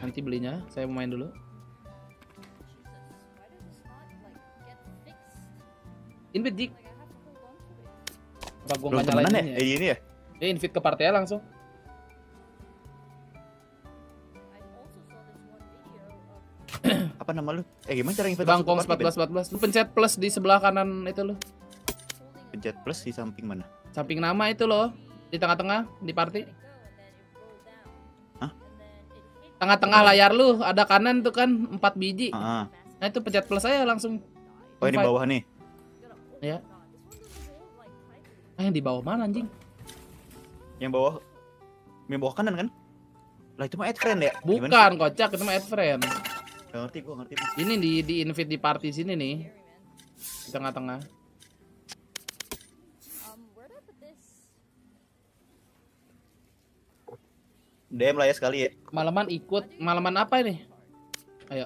Nanti belinya, saya mau main dulu. Invite Dik. Apa gua nggak nyalain ya? Ini ya? Ya invite ke partai langsung. Apa nama lu? Gimana cara invite? DBangkongS 14. Lu pencet plus di sebelah kanan itu lu. Pencet plus di samping mana? Samping nama itu loh, di tengah-tengah di party. Hah? Tengah-tengah layar lu ada kanan tuh kan 4 biji. Nah itu pencet plus aja langsung. Oh ini bawah nih. Ya. Yang di bawah mana anjing? Yang bawah kanan kan? Lah itu mah add friend ya? Bukan kocak, itu mah add friend. Gak ngerti gua ngerti. Ini di invite di party sini nih. Di tengah-tengah. DM lah ya sekali ya. Malaman ikut. Malaman apa ini? Ayo.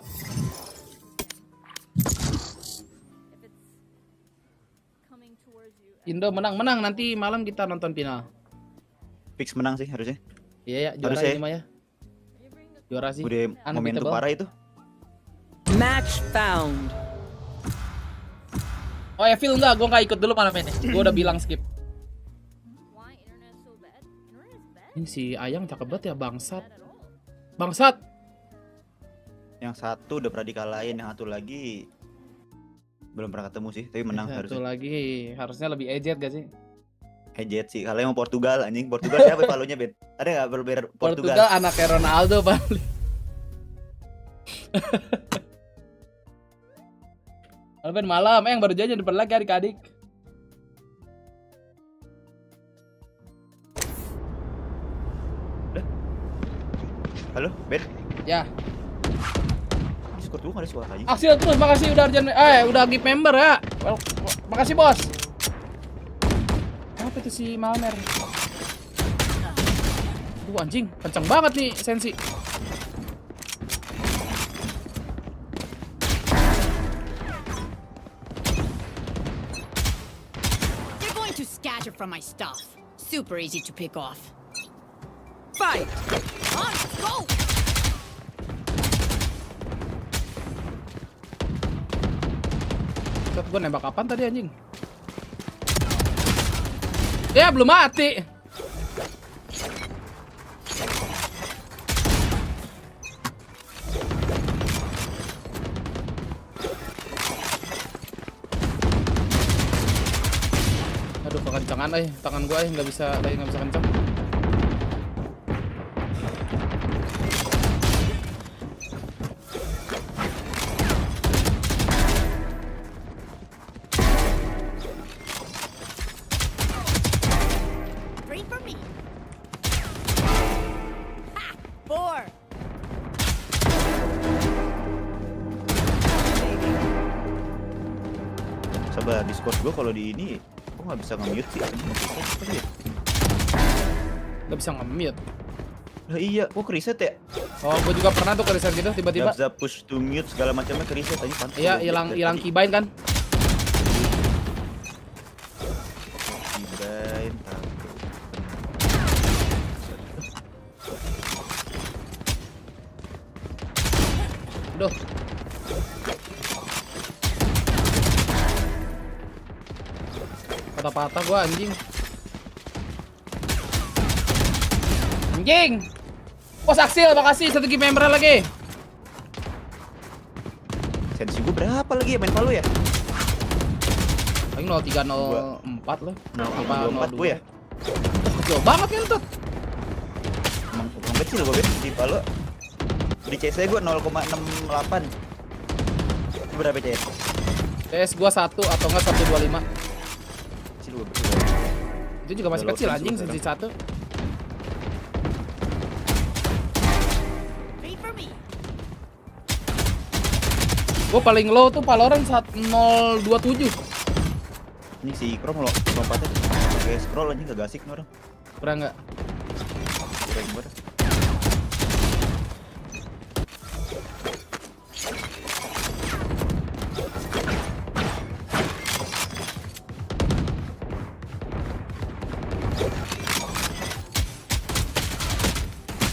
Indo menang nanti malam kita nonton final. fix menang sih harusnya. Iya ya, juara harusnya ini mah ya. Juara sih. Udah momentum parah itu. Match found. Oh ya, Phil enggak, gue nggak ikut dulu malam ini. Gue udah bilang skip. Ini si Ayang cakep banget ya, bangsat. Bangsat. Yang satu udah pernah dikalahin, yang satu lagi belum pernah ketemu sih, tapi menang harusnya. Satu lagi harusnya lebih ejet gak sih? Ejet sih, kalau yang Portugal anjing. Portugal siapa palunya, Ben? Ada nggak berbeda Portugal? Portugal anaknya Ronaldo paling. Ben malam, yang baru jajan depan lagi adik-adik. Halo, Ben? Ya. Discord gue gak ada suaranya. Aksil terus, makasih udah udah gift member ya. Makasih bos. Apa itu si Malmer? Anjing, kenceng banget nih sensi. They're going to scatter from my stuff. Super easy to pick off. Fight! On, go! Gue nembak kapan tadi anjing? Ya belum mati. Aduh kekencangan tangan gue nggak bisa kencang. Sabar, Discord gue kalau di ini gue nggak bisa nge-mute sih. Nggak bisa nge-mute? Nah iya, gue ke-reset ya. Oh, gue juga pernah tuh ke-reset gitu tiba-tiba. Nggak bisa push to mute segala macamnya ke-reset aja pantas. Iya, hilang keybind kan. Keybind, Duh. Patah-patah gua anjing. Anjing. Bos Aksil, makasih satu gift member lagi. Sensi gue berapa lagi ya main Palu ya? Paling 0304 loh. 04 gue ya? Kecil banget kan tuh. Emang kecil gue di Palu. Di CS gue 0,68. Itu berapa CS? CS gua 1 atau enggak 125. Kecil gue. Itu juga masih kecil anjing sensi 1. Gue paling low tuh Valorant 1027. Ini si Ikrom lompatnya pakai scroll aja gak asik nih orang. Pernah nggak? Keren banget.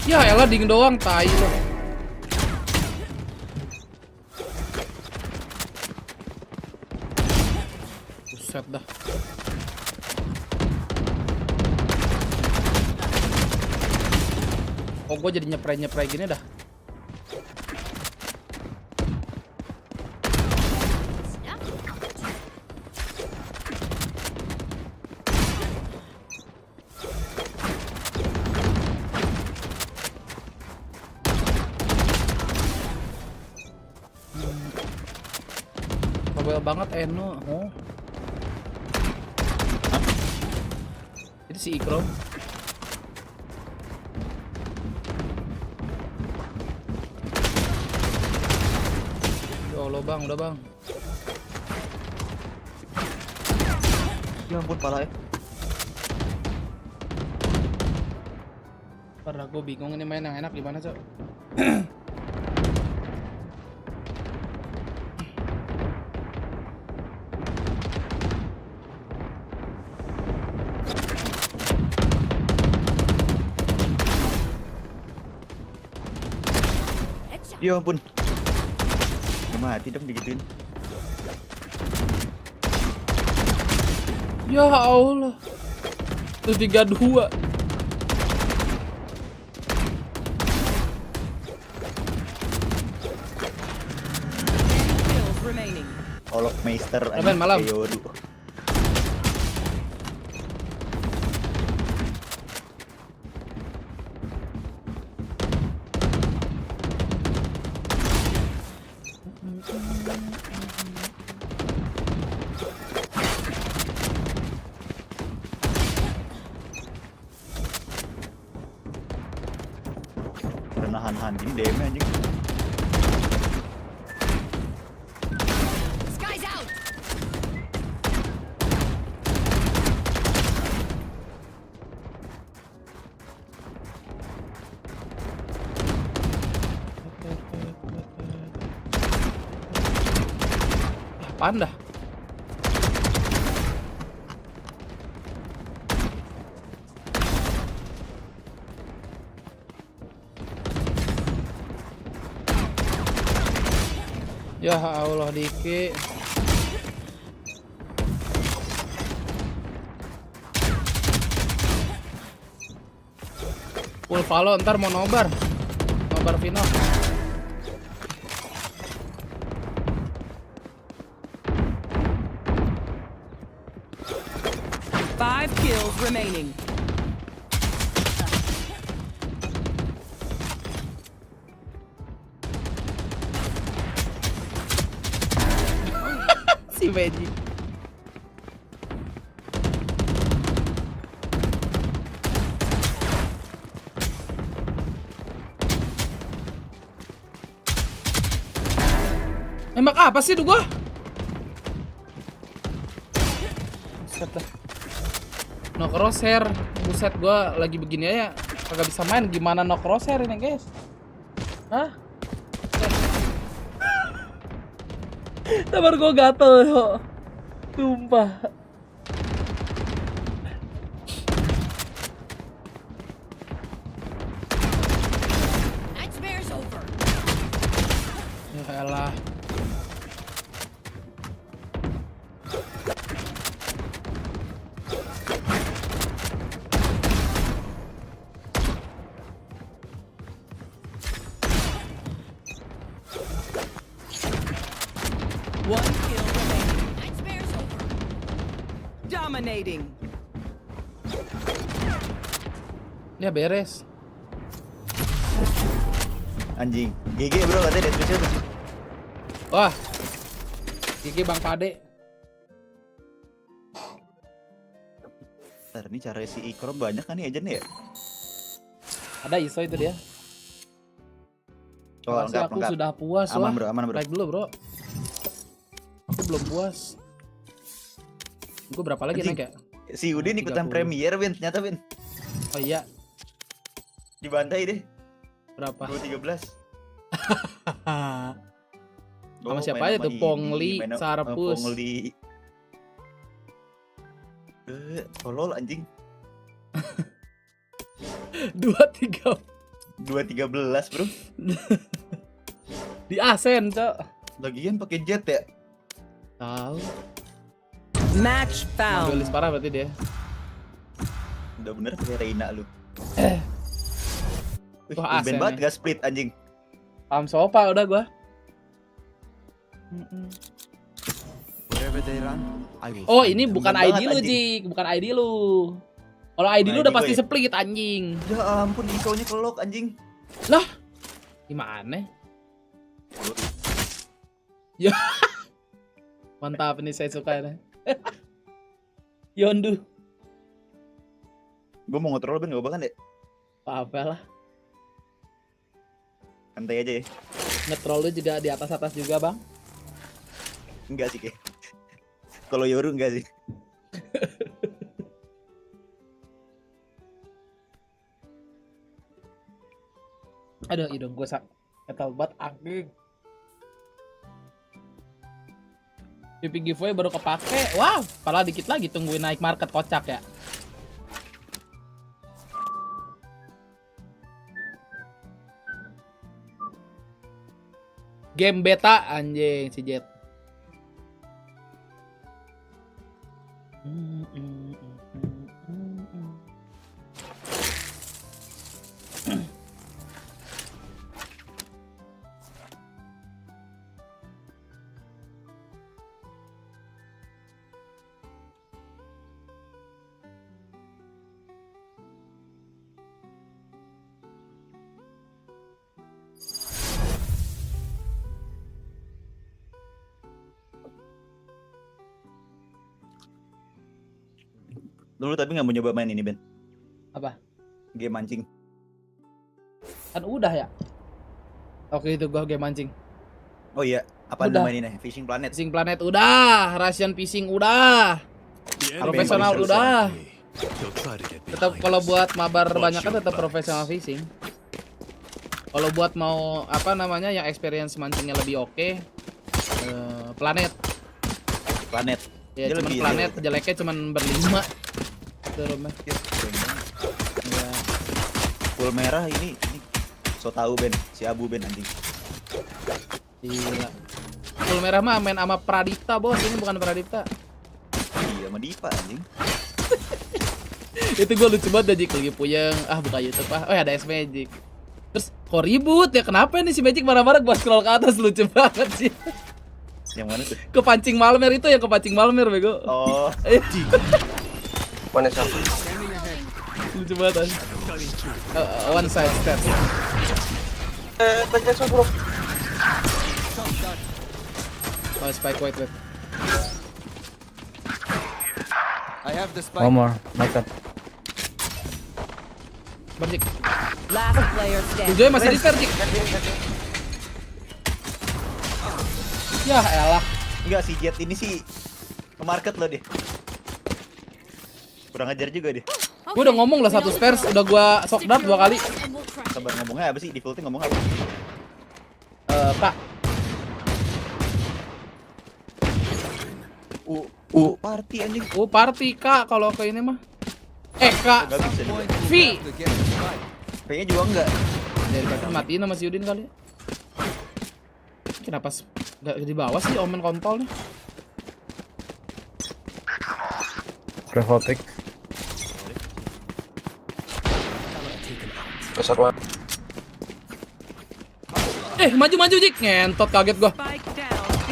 Ya elah ding doang tai lo. Buset dah. Oh gue jadi nyepray gini dah. Bawel banget Eno. Oh. Itu si Ikrom. Ya Allah bang, udah bang. Ya ampun pala ya. Parah gue bingung ini main yang enak gimana cok. Ya ampun. Mati dong digituin. Ya Allah. Terus 32. Olok Meister Aman malam. Yoru. Nahan-nahan gini DM anjing. Sky's out. Apaan dah? Ya Allah Diki. Full follow ntar mau nobar. Nobar final. Five kills remaining. Si Magic. Nembak apa sih tuh gua? Buset dah. No crosshair. Buset gua lagi begini aja kagak bisa main. Gimana no crosshair ini guys? Hah? Sabar gue gatel yo. Sumpah. Nightmare's over. Ya elah. One kill remaining. Nightmare's over. Dominating. Ya beres. Anjing. GG bro katanya dead special tuh. Wah. GG Bang Pade. Ntar ini cara si Ikro banyak kan nih agent ya? Ada ISO itu dia. Oh, Masih aku sudah puas. Aman wah. bro, aman bro. Like dulu bro. Aku belum puas. Gue berapa lagi naik ya? Si Udin ikutan premier Win, ternyata Win. Oh iya. Dibantai deh. Berapa? 213. Sama siapa aja tuh? Pongli, Sarpus. Pongli. Tolol anjing. 213 bro. Di Asen, Cok. Lagian pakai jet ya? Tahu. Match found. Gelis parah berarti dia. Udah bener pakai Reina lu. Wah, ben banget gak split anjing. Paham sopa udah gua. Oh, ini bukan ID lu, Jik. Bukan ID lu. Kalau ID lu udah pasti split anjing. Ya ampun, Iko-nya kelok anjing. Lah. Gimana? Ya. Mantap nih, saya suka ini. Yondu. Gue mau nge-troll Ben, gak apa kan deh. Apa lah. Santai aja ya. Nge-troll lu juga di atas-atas juga, Bang. Enggak sih kayak. Kalau Yoru enggak sih. Aduh, hidung gue ketal banget angin. PP giveaway baru kepake. Wow, padahal dikit lagi tungguin naik market, kocak ya. Game beta anjing si Jet. Dulu tapi nggak mau nyoba main ini, Ben. Apa? Game mancing. Kan udah ya. Oke itu gua game mancing. Oh iya, apa Udah. namanya ini? Fishing Planet. Fishing Planet udah, Russian Fishing udah. Profesional udah. Tetap kalau buat mabar banyak kan tetap profesional fishing. Kalau buat mau apa namanya yang experience mancingnya lebih oke, Planet. Planet. Ya Dia cuman lebih- Planet jeleknya cuman berlima. Turunnya. Ya. Full merah ini so tahu Ben, si Abu Ben anjing. Gila. Full merah mah main sama Pradipta bos, ini bukan Pradipta. Iya sama Dipa anjing. Itu gue lucu banget Jik lagi puyeng. Buka YouTube oh ya ada S Magic. Terus kok ribut ya, kenapa nih si Magic marah-marah, gua scroll ke atas, lucu banget sih. Yang mana tuh? Kepancing Malmer itu yang kepancing Malmer bego. Oh. Mana siapa? Lucu banget. One side step. Tegas bro. Oh, spike wait. I have the spike. One more. Naked. Berjik. Last player standing. Tujuhnya masih di Jik. Ya elah. Enggak, si Jet ini sih ke market loh dia. Kurang ajar juga dia. Gue udah ngomong lah satu stairs, udah gua shock dart 2 kali. Sabar, ngomongnya apa sih? Defaultnya ngomong apa? Kak. Party anjing. Party Kak kalau ke ini mah. Kak. Enggak bisa juga. V. Kayaknya juga enggak. Dari tadi matiin sama si Udin kali. Kenapa nggak di bawah sih omen kontol nih? Revotic. Besar banget. Maju Jik, ngentot kaget gua. Spike down. B.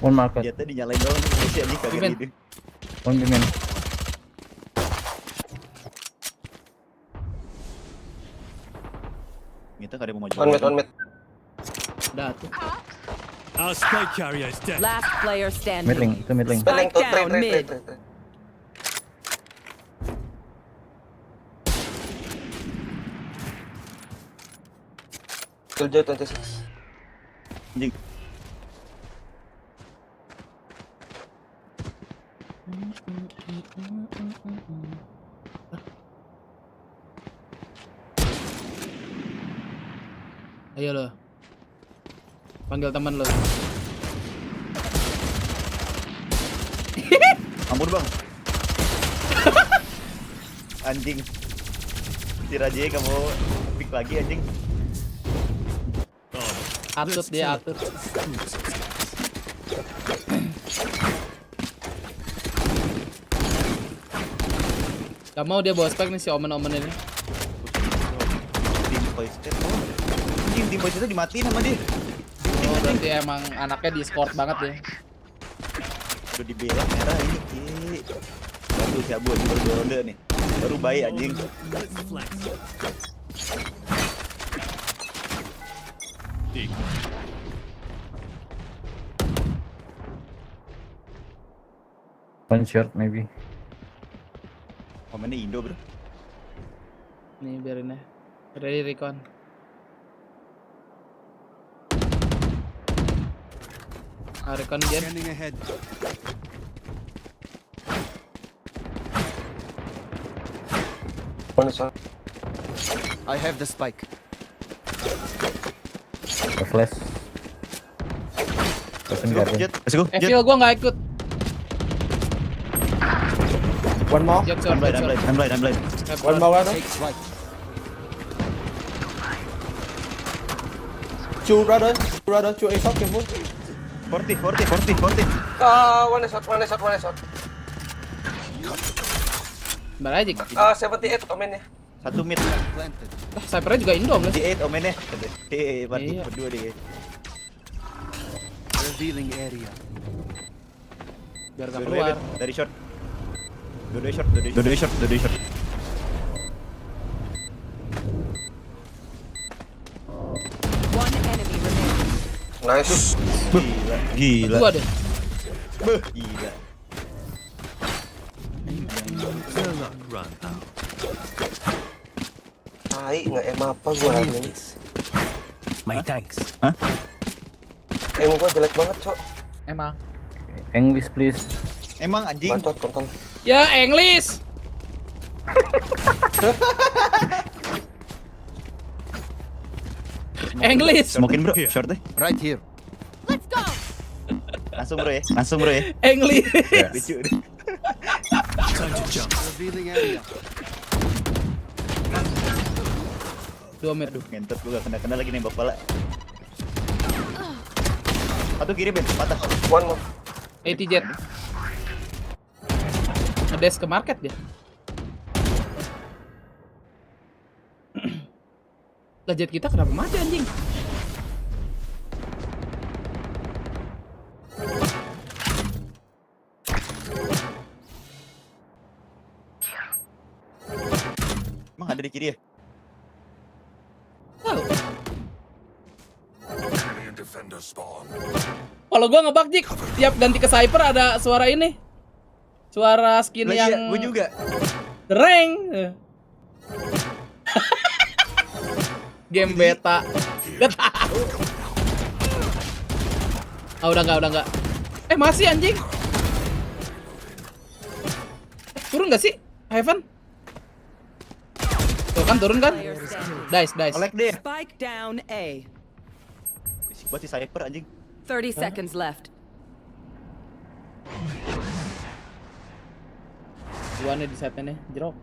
One market. Jetnya dinyalain doang tuh si anjing kaget Bimen. gitu. One Bimen. Kita enggak ada yang mau maju. One mid. Udah tuh. Our spike carrier is dead. Last player standing. Midling, itu midling. Spike down mid. Killjoy 26. Anjing. Ayo lo. Panggil teman lo. Ampun bang. Anjing. Si Raja kamu pick lagi anjing. Atut dia atut. Gak mau dia bawa spike nih si omen-omen ini. Tim voice chat. Anjing tim voice itu dimatiin sama dia. Oh berarti emang anaknya di escort banget deh. Udah dibela merah ini. Baru si Abu baru ronde nih. Baru bayi anjing. One shot maybe. Komennya Indo bro. Nih biarin ya. Ready recon. Recon dia. One shot. I have the spike. The flash. Person garden. Jet, let's go. Jet. Evil gua nggak ikut. One more. Jet short, I'm blind. One more brother. Two brother. Two A shot careful. 40. One shot. Mbak aja. 78 omennya. Satu mid. Cyphernya juga Indo, guys. 8 omennya. Mati berdua deh. Revealing area. Biar gak keluar. Dari short. Dua short. One enemy remaining. Nice. Gila. Dua deh. Gila. Tai nggak apa gua ini. My thanks. Hah? Gua jelek banget, Cok. Emang. English please. Emang anjing. Bacot kontol. Ya, English. English. Smokin bro, short deh. Right here. Let's go. Langsung bro ya. English. Lucu deh. Time to jump. Revealing area. 2 mid. Ngentot gua gak kena lagi nembak pala. Satu kiri Ben, patah. One more. AT Jet. Ngedes ke market dia. Lah Jet kita kenapa mati anjing? Emang ada di kiri ya? Tahu. Kalau gua ngebug Jik, tiap ganti ke Cypher ada suara ini. Suara skin yang iya, gua juga. Reng. Game beta. Gak tahu. Udah enggak. Masih anjing. Turun enggak sih? Heaven? Tuh kan turun kan? Dice. Collect deh. Spike down A. Buat si Cypher anjing. 30 seconds left. Dua nih di setnya nih, jerok.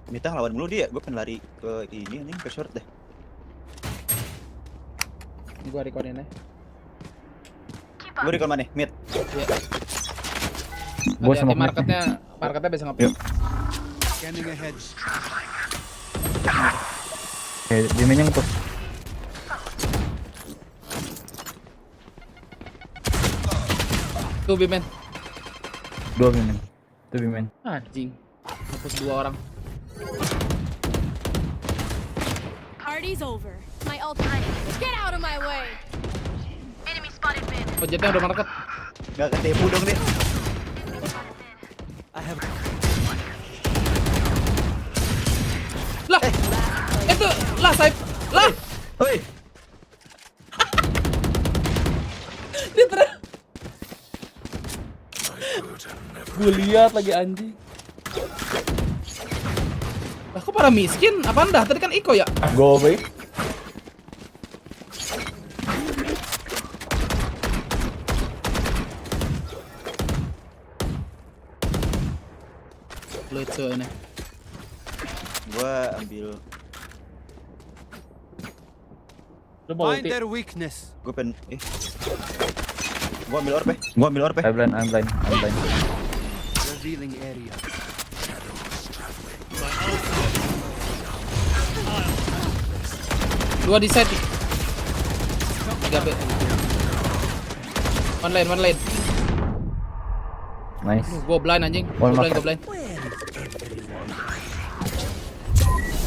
Mita lawan mulu dia, gue pengen lari ke ini ke short deh. Ini gua recordin ya. Gue recall mana? Mid. Iya. Gua sama marketnya bisa ngapain? Scanning ahead. Di menyang tuh. Tuh Bimen. 2 Bimen. Tuh Bimen. Anjing. Hapus 2 orang. Party's over. My ult ready. Get out of my way. Enemy spotted mid. Oh, Jetnya udah market. Gak ketipu dong deh. Lah. Itu lah Cypher. Lah. Oi. Dia terus. Gue lihat lagi anjing. Kok pada miskin? Apaan dah? Tadi kan Iko ya? Go away. Lucu ini. Gua ambil. Find their weakness. Gua pengen. Gua ambil orb. I'm blind. Revealing area. Dua di set. 3B. One lane. Nice. Gua blind anjing. One Gua market. blind.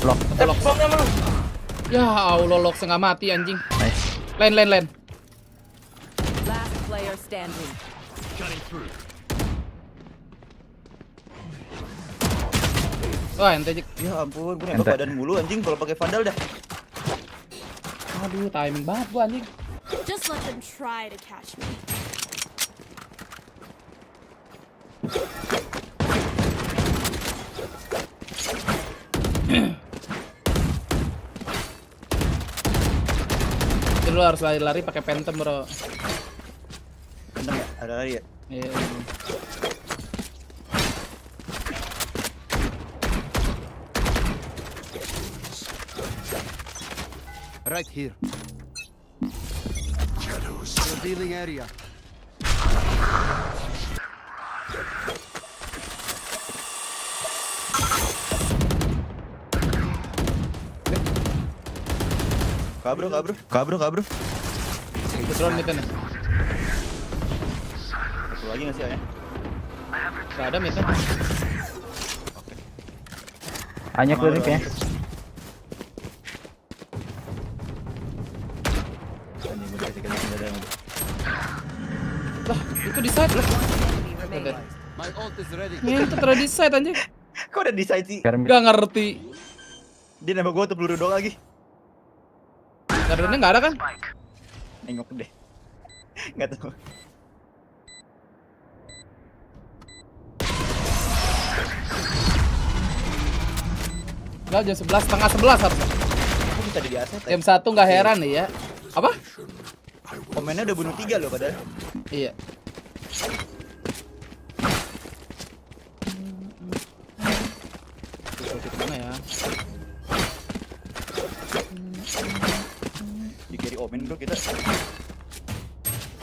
Lock. Ya Allah, lock setengah mati anjing. Nice. Lane. Last player standing. Cutting through. Wah, ente Jik. Ya ampun, gue nembak badan mulu anjing kalau pakai vandal dah. Aduh, timing banget gua anjing. Just let them try to catch me. Jadi lu harus lari-lari pakai phantom, bro. Phantom ya? Ada lari ya? Iya. Right here. Revealing area. Kabur. Itu drone mid nih. Satu lagi nggak sih ya? Gak ada mid. Hanya klinik ya. Lah, itu di side lah. My ult is ready. Itu terus di side anjing. Kok udah di side sih? Gak ngerti. Dia nembak gua tuh peluru doang lagi. Gardennya nggak ada kan? Nengok deh. Nggak tahu. Enggak, jam 11, setengah 11 harusnya. Kok bisa di aset? Jam 1 nggak heran nih ya. Apa? Komennya udah bunuh 3 loh padahal. Iya. Mana ya? Di carry omen bro kita.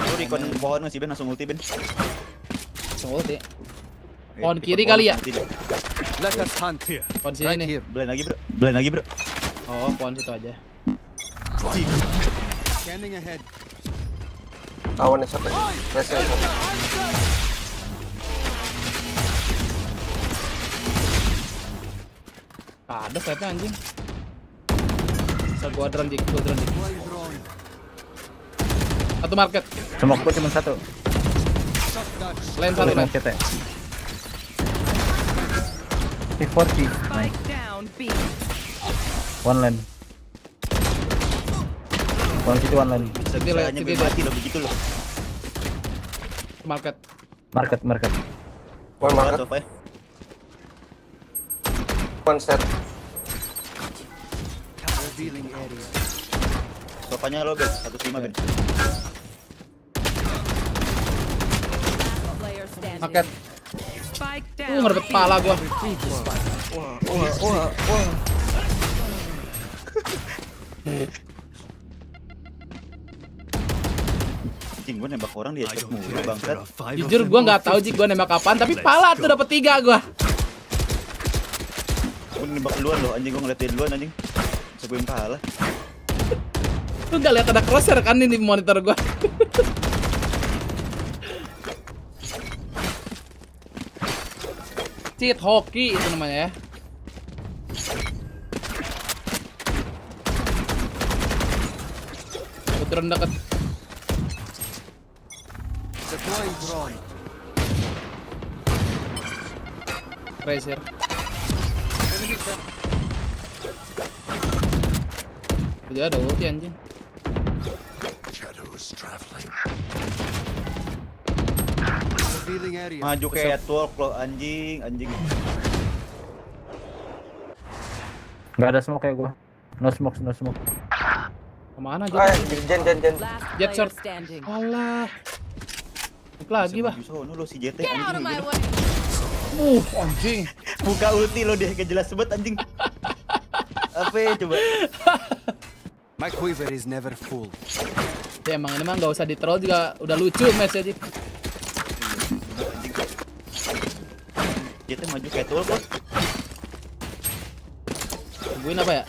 Lu recon pohon nggak sih Ben? Langsung ulti Ben. Langsung ulti. Pohon kiri kali ya? Let us hunt here. Pohon sini nih. Blend lagi bro. Oh, pohon situ aja. Scanning ahead. Awan satu. Pressure satu. Ada setnya anjing. Bisa gua drone Jik, Satu market. Smoke gua cuma satu. Lane satu lane. Market ya. 40. Nice. One lane. One city, one lane. Bisa-bisanya gue mati loh begitu loh. Market. One market. One set. Revealing area. Sopanya lo Ben, 105 Ben. Market. Ngerebet pala gua. Wah. Anjing gua nembak orang dia headshot mulu bangsat. Jujur gua nggak tahu Jik gua nembak apaan, tapi pala tuh dapat 3 gua. Gua nembak duluan loh anjing, gua ngeliat dia duluan anjing. Bisa gue yang kalah. Lu nggak lihat ada crosshair kan ini di monitor gua. Cheat hoki itu namanya ya. Drone deket. Deploying drone. Tracer. Dia ada ulti anjing. Maju kayak talk lo anjing. Nggak ada smoke kayak gua. No smoke. Kemana aja? Jen. Jet short. Alah. Lagi bah. Sono lo si JT anjing. Anjing. Buka ulti lo dia gak jelas banget anjing. Apa ya coba? My quiver is never full. Ya emang ini mah nggak usah di-troll juga udah lucu match aja. JT maju kayak talk kok. Tungguin apa ya?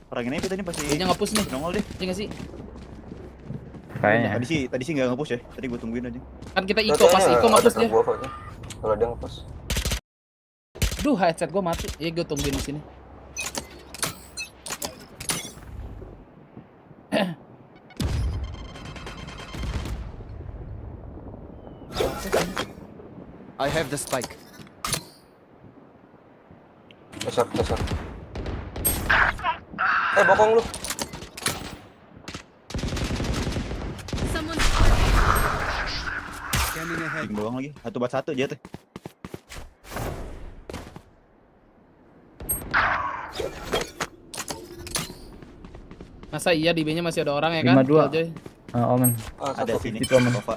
Orang ini kita nih pasti dia nge-push nih. Nongol deh. Iya nggak sih? Kayaknya. Tadi sih nggak nge-push ya. Tadi gue tungguin aja. Kan kita Iko pas Iko nge-push dia. Kalau dia nge-push. Duh, headset gua mati. Ya gue tungguin di sini. I have the spike. Besok. Bokong lu. Ding doang lagi. 1-1 aja teh. Masa iya di B-nya masih ada orang ya kan? 5-2. Omen. Ada sini. Itu Omen. Sofa.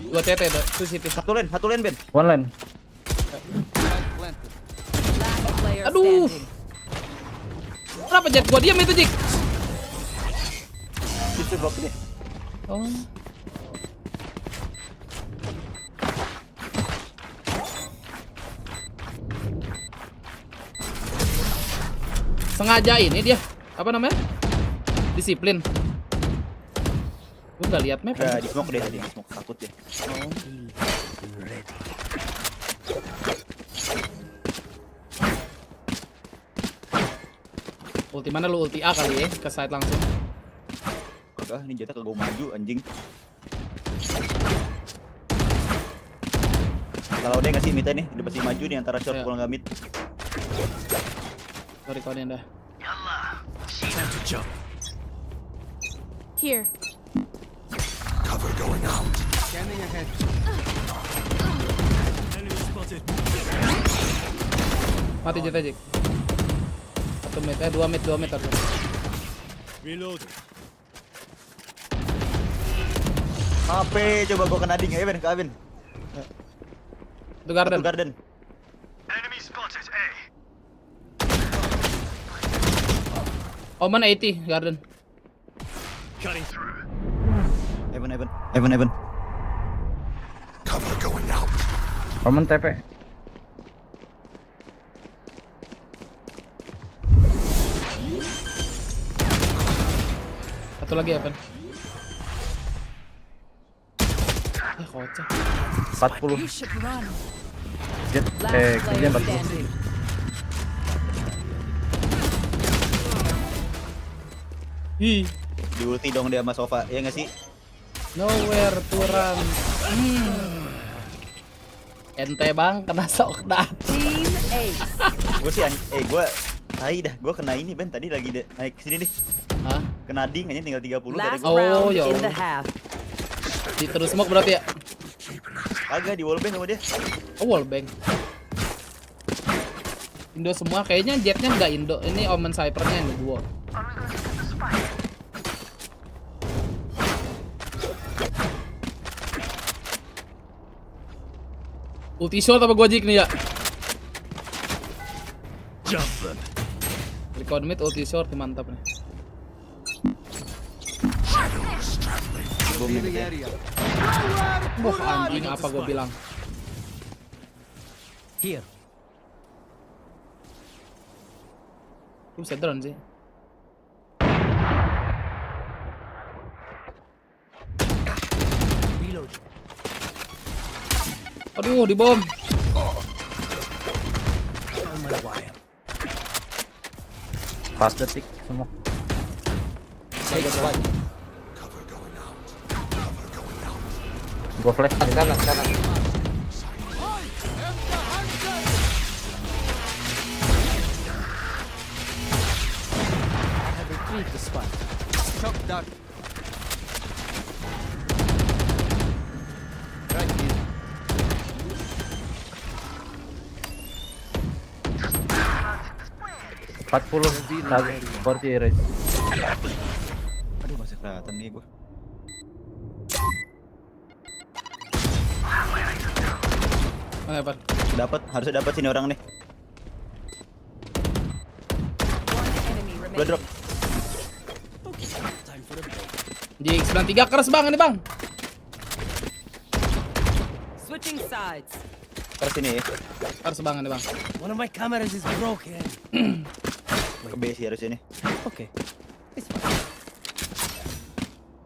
Dua CT itu City. Satu lane Ben. One lane. Aduh. Kenapa jet gua diam itu, Jik? Itu blok deh. Oh. Sengaja ini dia. Apa namanya? Disiplin. Gue nggak lihat map. Udah di smoke deh, di smoke takut deh. Oh. Ulti mana lu? Ulti A kali ya, ke side langsung. Kagak, ini jatah kagak maju anjing. Kalau dia ngasih mid nih, udah pasti maju nih antara short kalau nggak mid. Sorry kawan dah. Here. Cover going out. Scanning ahead. Enemy spotted. Mati Jet aja. 1 mid, 2 mid atau. Reload. HP coba gua kena ding ya Ben, ke Abin. Itu garden. Enemy spotted A. Omen 80 garden. Cutting through. Heaven. Cover going out. Omen TP. Satu lagi apa? Kocak. 40. Jet. Kemudian 40. Hi. Di ulti dong dia sama sofa, ya nggak sih? Nowhere to run. Ente bang, kena sok dah. Team Ace. Gue sih, gue gue kena ini Ben tadi lagi naik kesini nih. Hah? Kena ding aja tinggal 30 dari Last gue. round ya in Allah. the half. Di terus smoke berarti ya? Agak di wallbang sama dia. Oh wallbang. Indo semua kayaknya jetnya nggak Indo. Ini Omen Cyphernya ini duo. Ulti short apa gua Jik nih ya? Recon mid ulti short mantap nih. Wah anjing apa gua bilang? Here. Gua bisa drone sih. Reload. Aduh, di bom. Pas detik semua. Gua flash kanan. Retrieve the spot. Shock dart. Right here. Seperti race. Aduh masih kelihatan nih gue. Harusnya dapat sini orang nih. Gua drop. Jik 93 keras bang ini bang. Switching sides. Terus sini ya. Keras bang ini bang. One of my cameras is broken. Ke B sih harusnya nih. Okay.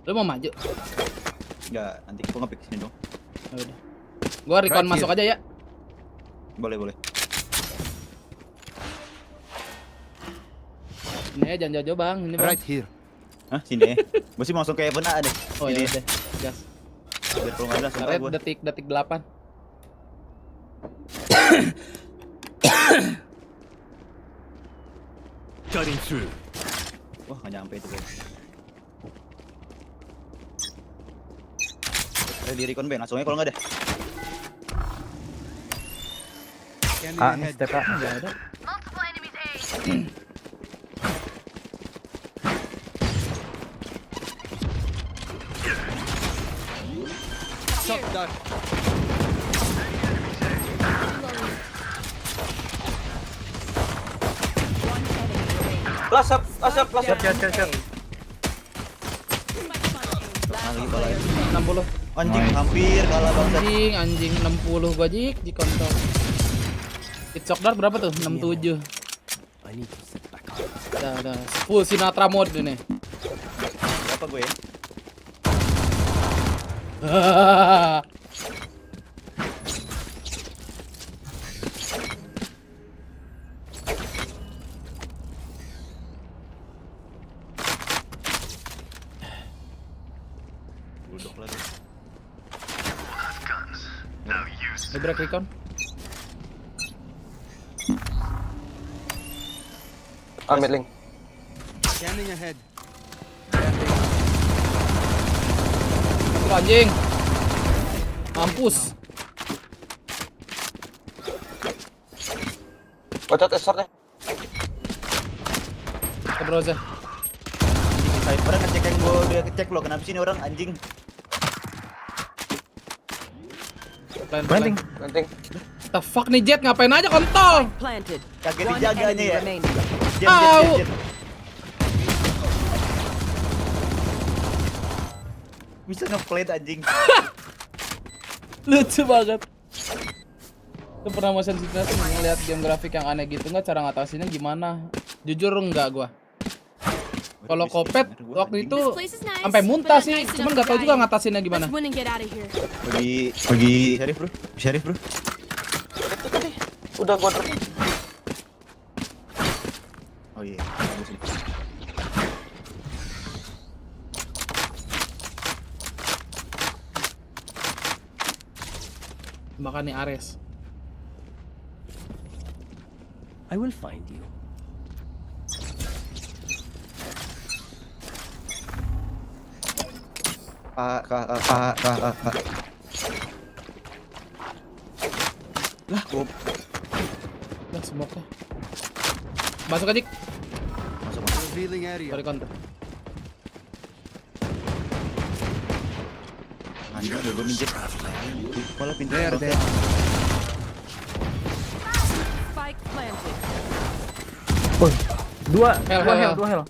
Lu mau maju? Enggak, nanti gua nge-pick sini dong. Ya udah. Gua recon Right masuk aja ya. Boleh. Ini ya jangan jauh-jauh bang. Ini bang. Right here. Hah, sini ya. Gua sih langsung ke Heaven A deh. Oh Sini iya deh. Gas. Biar kalau nggak ada sumpah Karet gua. detik 8. Cutting through. Wah, nggak nyampe itu guys. Di recon Ben, langsung aja kalau nggak ada. Step A nggak ada. Shot done. Last up. Siap. Lagi balai. 60. Anjing hampir kalah bangsa. Anjing 60 gua jik di kontol. Hit shock dart berapa tuh? 67. Udah. Full Sinatra mode ini. Berapa gue ya? Budok lagi. Break recon. Mid link. Scanning ahead. Anjing. Mampus. Watch out short-nya. Bro aja. Cypher ngecek yang gue udah kecek lo, kenapa sih ini orang anjing? Planting. The fuck nih Jet ngapain aja kontol? Planted. Kaget One dijaganya enemy ya. remaining. Jet. Bisa nge-plate anjing. Lucu banget. Lu pernah motion sickness ngeliat game grafik yang aneh gitu nggak? Cara ngatasinnya gimana? Jujur enggak gua. Kalau kopet waktu itu sampai muntah sih, cuman nggak tahu juga ngatasinnya gimana. Pergi Syarif bro. Itu tadi. Udah gua drop. Oh iya. Makan nih Ares. I will find you. Kak. Lah, gua. Lah smoke-nya. Masuk aja. Masuk. Revealing area. Sorry counter. Anjing udah gua minjem. Malah pintu. Spike planted. Dua Hell. hell.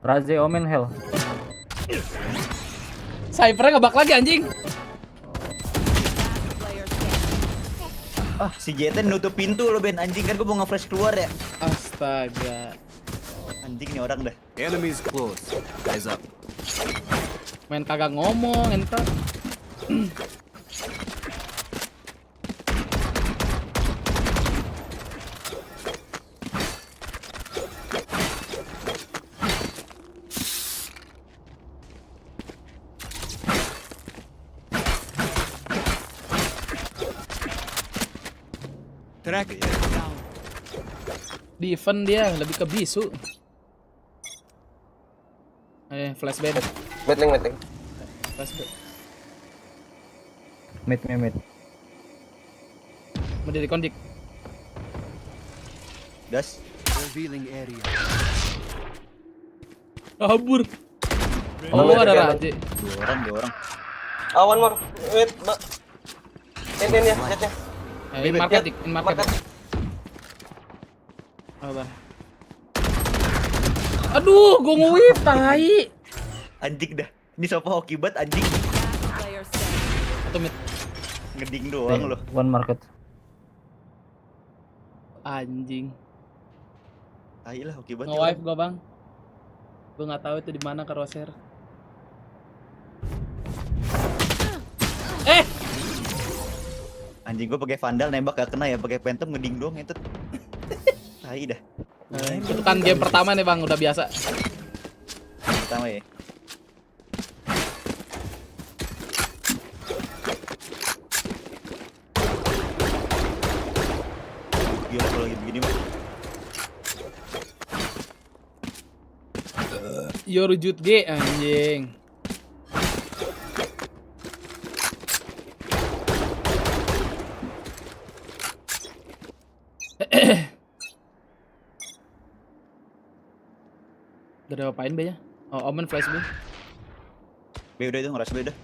Raze Omen hell. Cypher ngebak lagi anjing. Si JT nutup pintu lo Ben, anjing kan gua mau nge-flash keluar ya. Astaga. Anjing nih orang dah. Enemies close. Eyes up. Main kagak ngomong entar. Track. Di event dia lebih ke bisu. Flashbang. Mid link. Flashbang. Mid. Mau di kondik. Das. Revealing area. Kabur. Oh, ada Raje. Dua orang. One more. Wait, ini ya, Jetnya. In market. Apa? Aduh, gua nge-whip tai. Anjing dah. Ini siapa hoki banget anjing. Satu mid. Ngeding doang loh. One market. Anjing. Tai lah hoki banget. Nge-wipe gua, Bang. Gua enggak tahu itu di mana crosshair. Anjing gua pakai vandal nembak gak kena ya, pakai phantom ngeding doang itu. Tai dah. Itu kan game pertama nih Bang, udah biasa. Pertama ya. Yorujut G anjing. Gak ada apain B nya? Oh, Omen flash B. B udah itu ngeras B udah.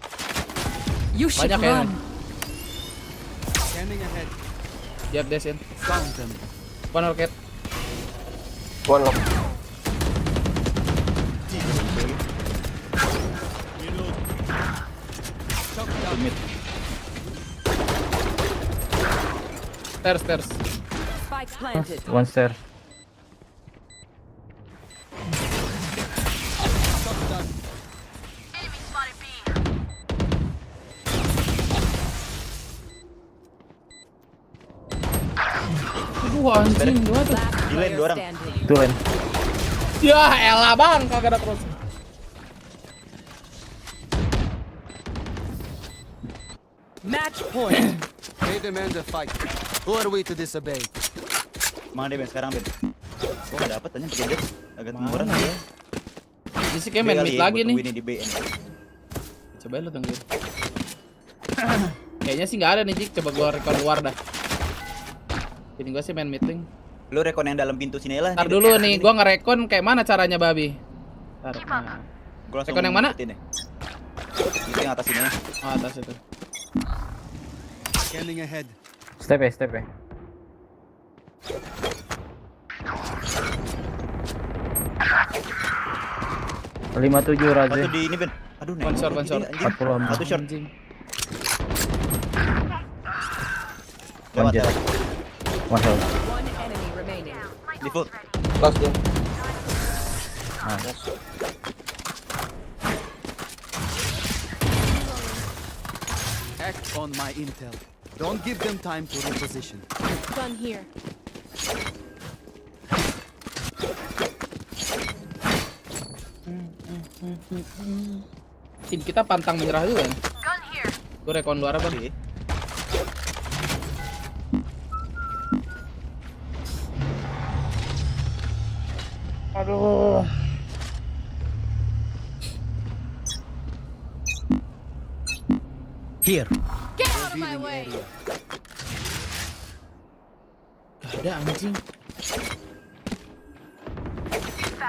Banyak ya. Scanning ahead. Siap Desin. Found them. One rocket. One lock. Mid. Stairs. Spike planted. One stair. Aduh anjing, dua tuh. Di lane 2 orang. Itu lane. Ya elah bang, kagak ada cross. Match point. They demand a fight. Who are we to disobey? Mana dia Ben sekarang Ben? Gua enggak dapat tanya pakai jet. Agak murah ya. Ini sih kayak main mid lagi nih. Di B. Coba lu tungguin. Kayaknya sih nggak ada nih Jik. Coba gua rekon luar dah. Ini gua sih main meeting. Lu rekon yang dalam pintu sini lah. Ntar dulu nih, gua ngerekon kayak mana caranya babi. Ntar. Nah. Rekon yang mana? Itu yang atas ini. Oh, atas itu. Scanning ahead. Step ya. Lima 7 Razi. Satu di ini Ben. Aduh, one shot. 40. Satu shot. Anjing. Lewat ya. One shot. One enemy remaining. Default. Last dia. Nice. Act on my intel. Don't give them time to reposition. Gun here. Tim kita pantang menyerah juga. Gue rekon luar apa? Aduh. Here. Get out of my way. Gak ada anjing.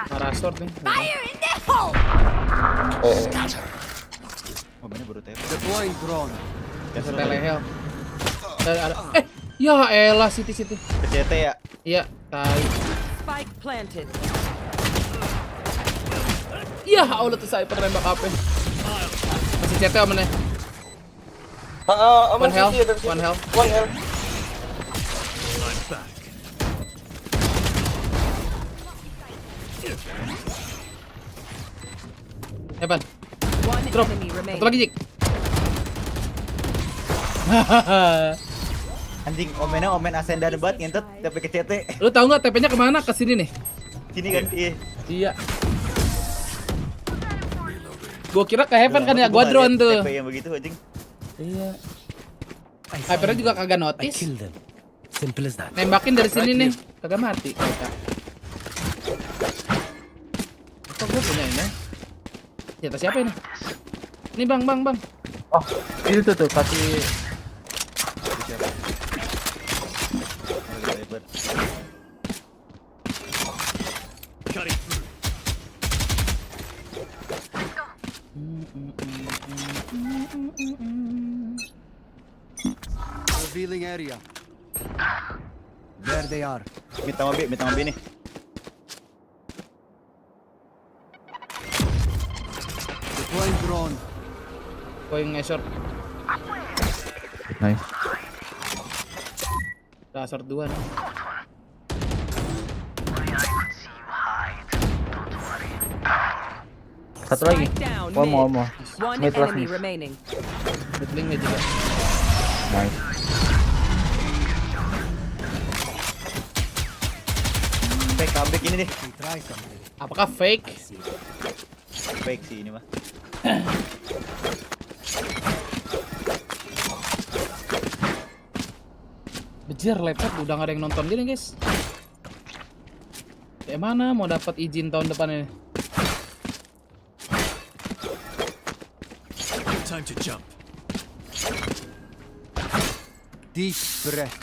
Parasort nih. Fire in the hole. Oh, bener baru tembak. Deploying drone. Telehel. Ya elah Siti. CT ya. Iya, tai. Spike planted. Ya Allah tuh saya penembak apa? Masih CT omennya. One health. Evan. Drop. Satu lagi Jik. Anjing, omen ascendant banget ngentot TP ke CT. Lu tahu nggak TP-nya kemana? Ke sini nih. Sini kan? Iya. Gua kira ke Heaven kan ya, gua drone tuh. TP yang begitu anjing. Iya. Hypernya juga kagak notice. Simple as that. Nembakin dari sini nih, kagak mati. Kok gua punya ini? Jatah siapa ini? Ini bang. Oh, itu tuh kasih. Revealing area. There they are. Mid sama B nih. Deploying drone. Going short. Nice. Short 2 nih. Satu lagi. One more. One Mid last enemy mid. remaining. Midlingnya juga. Nice. Fake comeback ini deh. Apakah fake? Fake sih ini mah. Bejer laptop udah gak ada yang nonton gini guys. Kayak mana mau dapat izin tahun depan ini? Time to jump. Deep breath.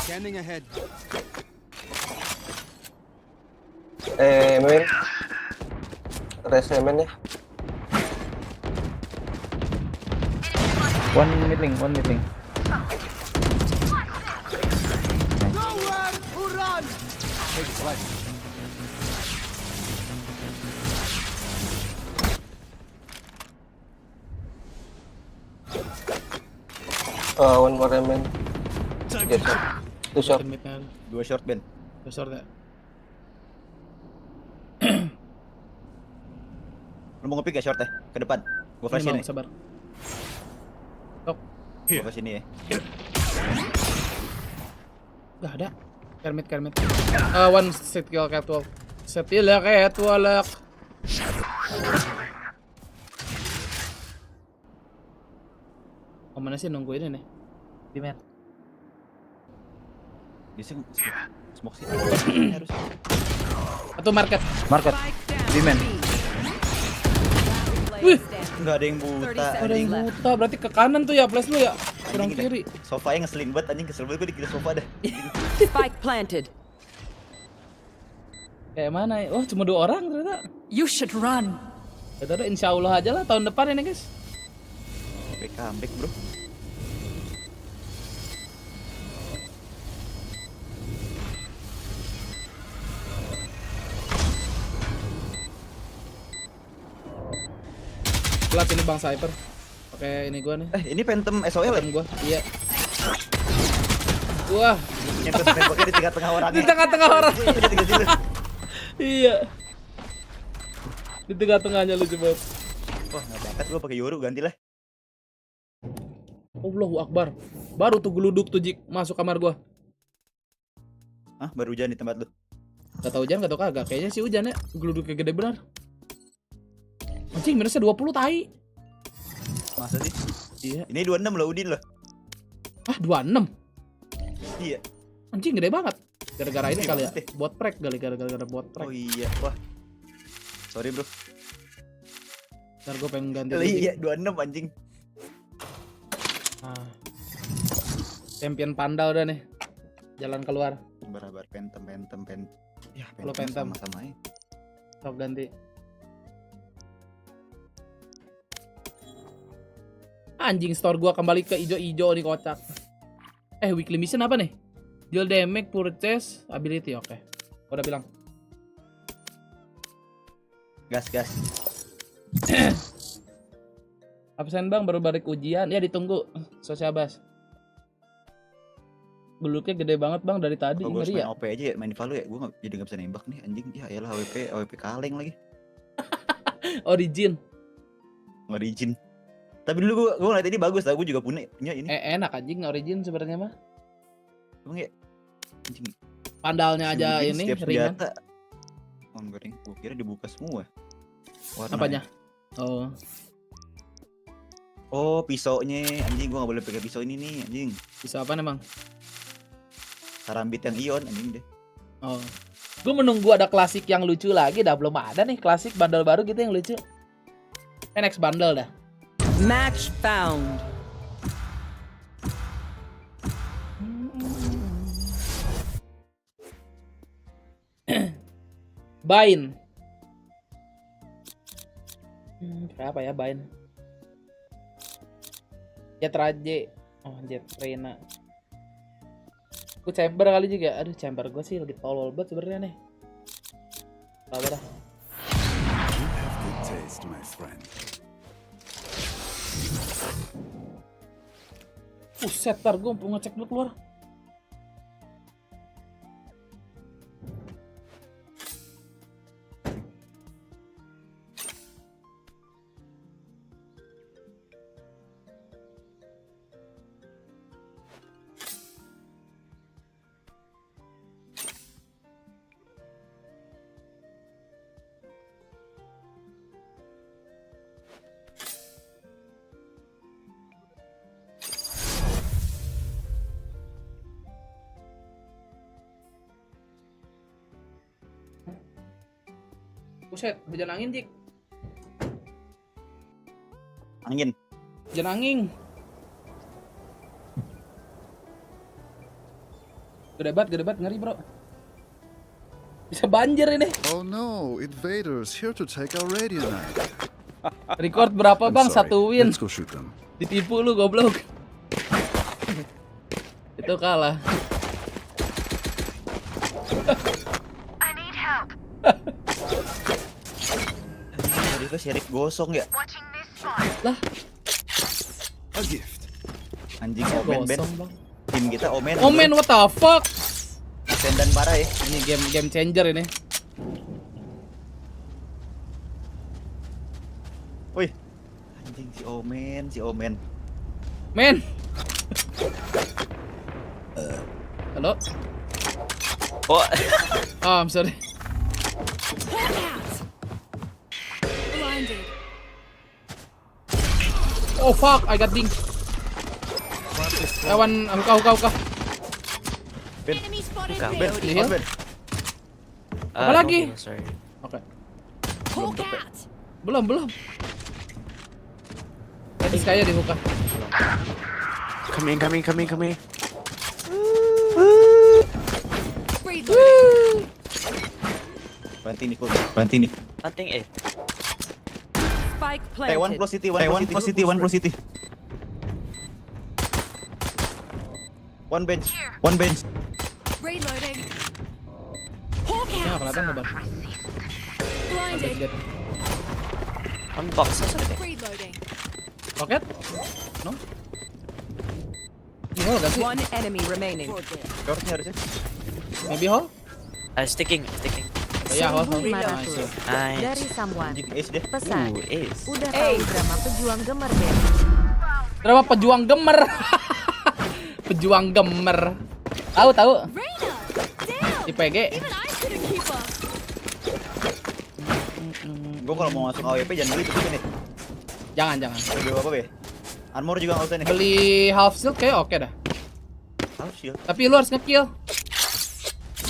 Scanning ahead. Men. Rest men ya. One mid link. Nowhere to run. Take it light. One more men. Get shot. Two shot. Dua short Ben. Dua short ya. Lu mau nge-pick ya short ya? Ke depan. Gua flashin nih. Sabar. Tok. Gua flashin nih ya. Gak ada. Kermit. One set kill catwalk. Set kill ya catwalk. Oh, mana sih nunggu ini nih? Dimen. Bisa smoke sih. Harus. Atau market. Dimen. Wih, Enggak ada yang buta. ada yang buta. Berarti ke kanan tuh ya flash lu ya. Kurang Anjing, kiri. Sofanya ngeselin banget anjing, kesel banget gue dikira sofa dah. Spike planted. Kayak mana ya? Oh, cuma 2 orang ternyata. You should run. Ya udah, insya Allah aja lah tahun depan ini guys. Comeback bro. Pelat ini Bang Cyper. Oke, ini gua nih. Ini Phantom SOL ya? Gua. Iya. Wah, Nyentuh tembaknya di tengah-tengah orang. di tengah-tengah orang. Iya. Di tengah-tengahnya lucu banget. Wah, enggak bakat gua pakai Yoru, gantilah. Allahu Akbar. Baru tuh geluduk tuh Jik masuk kamar gua. Hah, baru hujan di tempat lu. Gak tau hujan, gak tau kagak. Kayaknya sih hujan ya. Geluduknya gede benar. Anjing, minusnya 20 tai. Masa sih? Iya. Ini 26 loh Udin loh. Ah, 26. Iya. Anjing gede banget. Gara-gara ini kali ya. Bot prank kali, gara-gara bot prank. Oh iya, wah. Sorry bro. Ntar gue pengen ganti. Iya, 26 anjing. Ah. Champion Panda udah nih. Jalan keluar. Barabar Phantom. Ya, Lo Phantom sama-sama ya. Sok ganti. Anjing, store gua kembali ke ijo-ijo nih kocak. Weekly mission apa nih? Jual damage, purchase, ability. Oke. Udah bilang. Gas. Absen bang, baru balik ujian. Ya ditunggu. Sosiabas. Geluknya gede banget bang dari tadi. Gue Ngeri main ya? OP aja ya, main Valo ya. Gue jadi gak bisa nembak nih anjing. Ya elah AWP kaleng lagi. Origin. Tapi dulu gue ngeliat ini bagus tau, gue juga punya ini. Enak anjing Origin sebenarnya mah. Emang ya? Anjing. Pandalnya aja ini ringan. Oh enggak ring, gue kira dibuka semua. Apanya? Oh pisaunya, anjing gue gak boleh pakai pisau ini nih anjing. Pisau apa emang? Sarambit yang ion anjing deh. Oh. Gue menunggu ada klasik yang lucu lagi, dah belum ada nih klasik bundle baru gitu yang lucu. Next bundle dah. Match found. Bain. Kayak apa ya Bain? Jet Raje. Oh, Jet Reina. Gue chamber kali juga. Aduh, chamber gue sih lagi tolol banget sebenarnya nih. Apa dah? You have good taste, my friend. Set, tar gue mau ngecek dulu keluar. Buset, hujan angin, Jik. Angin. Hujan angin. Gede banget, ngeri, bro. Bisa banjir ini. Oh no, invaders here to take our radio night. Record berapa, Bang? I'm sorry. 1 win. Let's go shoot them. Ditipu lu, goblok. Itu kalah. I need help. Itu Sheriff gosong ya? Watching this spot. Lah. A gift. Anjing Omen, Ben. Gosong, Bang. Tim kita Omen. Omen, what the fuck? Dan parah ya. Ini game changer ini. Wih. Anjing si Omen. Men. Halo. Oh. I'm sorry. Blinded. Oh fuck, I got ding. Lawan huka. Ben. Enemy spotted. Ben. Heal. Ben. Apa lagi? Oke. Hawk out. Belum. Tadi saya di huka. Coming. Banting nih. Planting A. Spike One planted. plus city. One bench. Reloading. Hawk Ya out. kelihatan nggak, Bang? Blinded. On box. Reloading. Roket? No? Di hall gak sih? One enemy remaining. Shortnya harusnya. Maybe hall? Sticking. Oh, ya hall. 1.500 Nice. dari someone. Anjing ace deh. Pesan. Ace. Udah tahu drama pejuang gemer Ben? Berapa pejuang gemer? Pejuang gemer. Tahu. Reina. Damn. IPG. Even I couldn't keep up. Gue kalau mau masuk AWP jangan beli tuh Menit. Jangan. Beli apa be? Armor juga nggak usah nih. Beli half shield kayak oke dah. Half shield. Tapi lu harus nge-kill.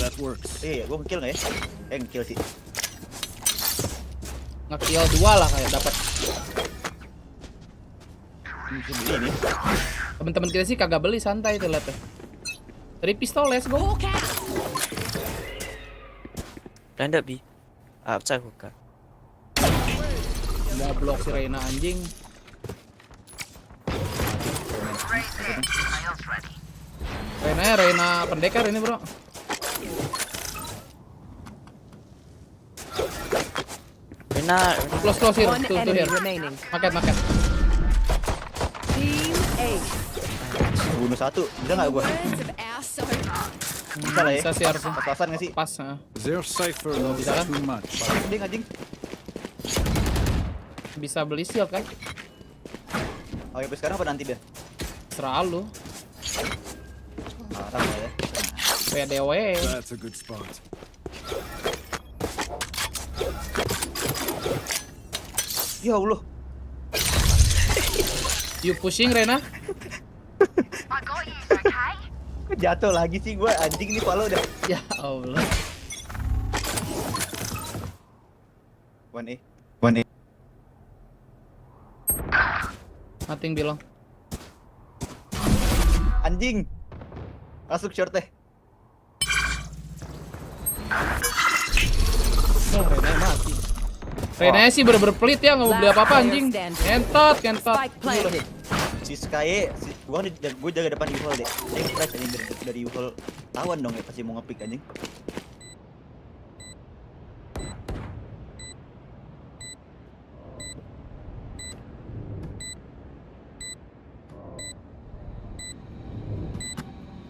That works. Iya, gue nge-kill nggak ya? Nge-kill sih. Nge-kill 2 lah kayak dapat. Bisa beli nih. Temen-temen kita sih kagak beli, santai tuh liat tuh. 3 pistol, let's go. Hawk out. Landed B. Outside hookah. Mau blok si Reina anjing. Reina pendekar ini, bro. Rena. Close here. One Tuh enemy here. remaining. Market. Team A. Bunuh satu, bisa nggak gue? Words of our soul. Bisa lah ya. Bisa sih harusnya. Pas-pasan nggak sih? Pas. Their cipher knows bisa kan? too much. Anjing. Bisa beli shield kan? AWP sekarang apa nanti Ben? Serah lu. Parah lah ya. PDW. That's a good spot. Ya Allah. You pushing Rena? I got you, okay? Jatuh lagi sih gue, anjing nih palo udah. Ya Allah. 1A. Nothing bilang. Anjing. Masuk short teh. Oh, Rena mati. Rena sih bener-bener pelit ya, nggak mau beli apa-apa anjing. Kentot. Si Sky, gue jaga depan U-Haul deh. Dia strike anjing dari U-Haul. Tawan dong ya pasti mau nge-pick anjing.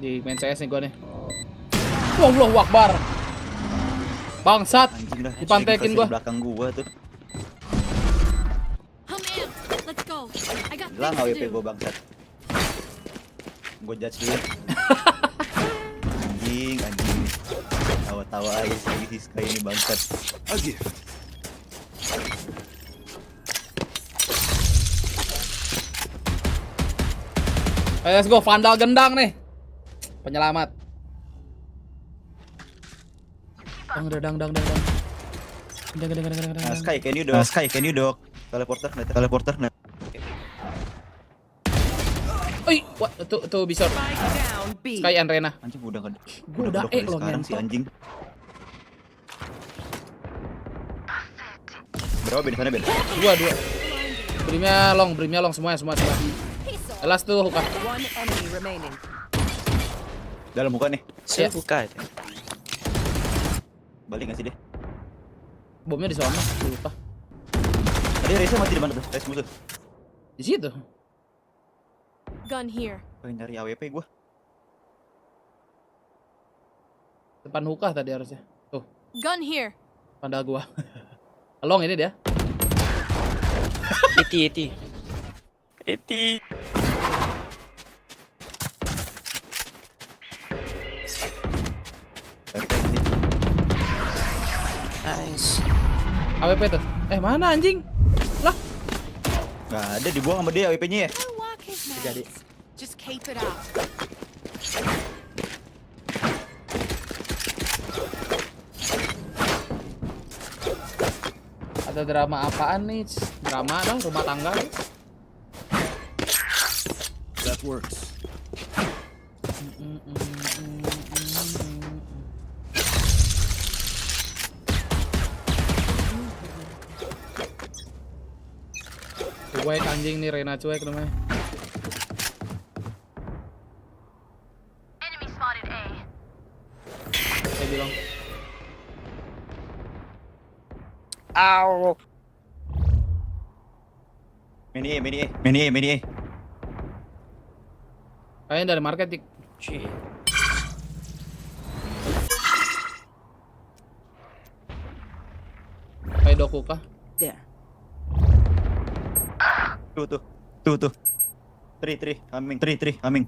Di main CS nih gue nih. Allahu Akbar. Bangsat. Anjing dah. Dipantekin gua. Di belakang gua tuh. I'm in. Let's go. I got Hilang things to AWP do. gua bangsat. Gua judge dulu. Anjing. Tawa-tawa aja si Sky ini bangsat. A gift. Ayo let's go, Vandal gendang nih. Penyelamat. Dang. Sky, can you dok? Teleporter. Oi, what? Tuh bisa. Sky and Rena. Anjing udah kan. Gua udah lo sekarang si anjing. Berapa Ben sana Ben? Dua. Brimnya long semua. Elas tuh Huka. Dalam Huka nih. Siap Huka. Balik nggak sih deh? Bomnya di sana, lupa. Tadi Reza mati di mana tuh? Reza musuh. Di situ. Gun here. Pengen nyari AWP gua. Depan Huka tadi harusnya. Tuh, Gun here. pandal gua. Long ini dia. Eti. Nice. AWP tuh. Mana anjing? Lah. Nggak ada, dibuang sama dia AWP-nya ya. Jadi. Just keep it up. Ada drama apaan nih? Drama dong, rumah tangga. That works. Cuek anjing nih, Rena cuek namanya. Saya bilang. Ow. Mini A. Kayaknya dari market dik. Kayak doku kah? There. Tuh. 3 coming.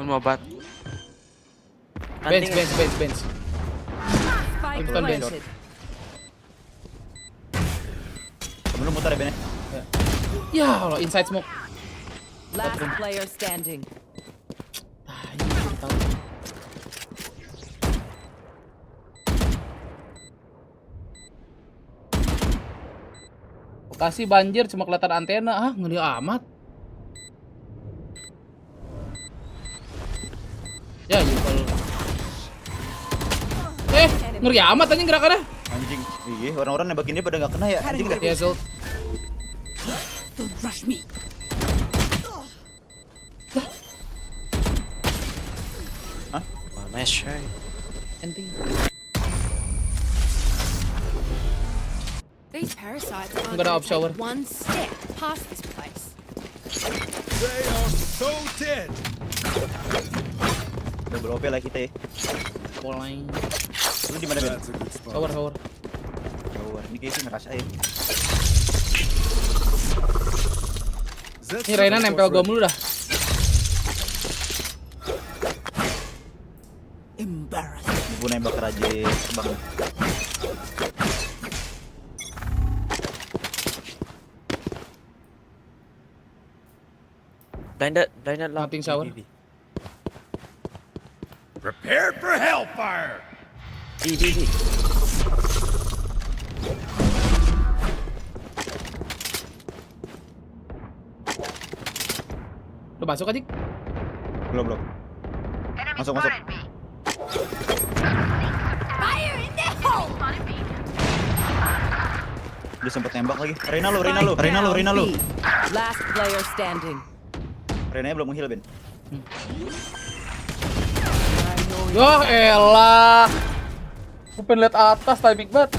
Mau bat. Bench. Spike Bukan bench. planted. Sebelum muter ya Ben. Ya Allah, inside smoke. Last player standing. Kasih banjir cuma kelihatan antena. Ngeri amat. Ya, Yukol. Ngeri amat anjing gerakannya. Anjing. Iya, orang-orang nembakin dia pada nggak kena ya. Anjing dah. Ya, Zul. Don't rush me. Hah? Nice try. These parasites I'm aren't gonna gonna up shower. take one step past this place. They are so dead. Double OP lah kita ya. Boleh. Lu di mana Ben? That's a good spot. Shower. Shower. Ini kayaknya ngerasa ya. Ini Reina nempel gua mulu dah. Embarrassing. Gua nembak raja bang. Blinded lock. Nothing shower. Prepare for hellfire. D. Lu masuk aja. Belum. Masuk. Fire in the hole! Dia sempat nembak lagi. Reina lu. Last player standing. Rena belum nge-heal Ben. Yah elah. Gue pengen liat atas timing banget.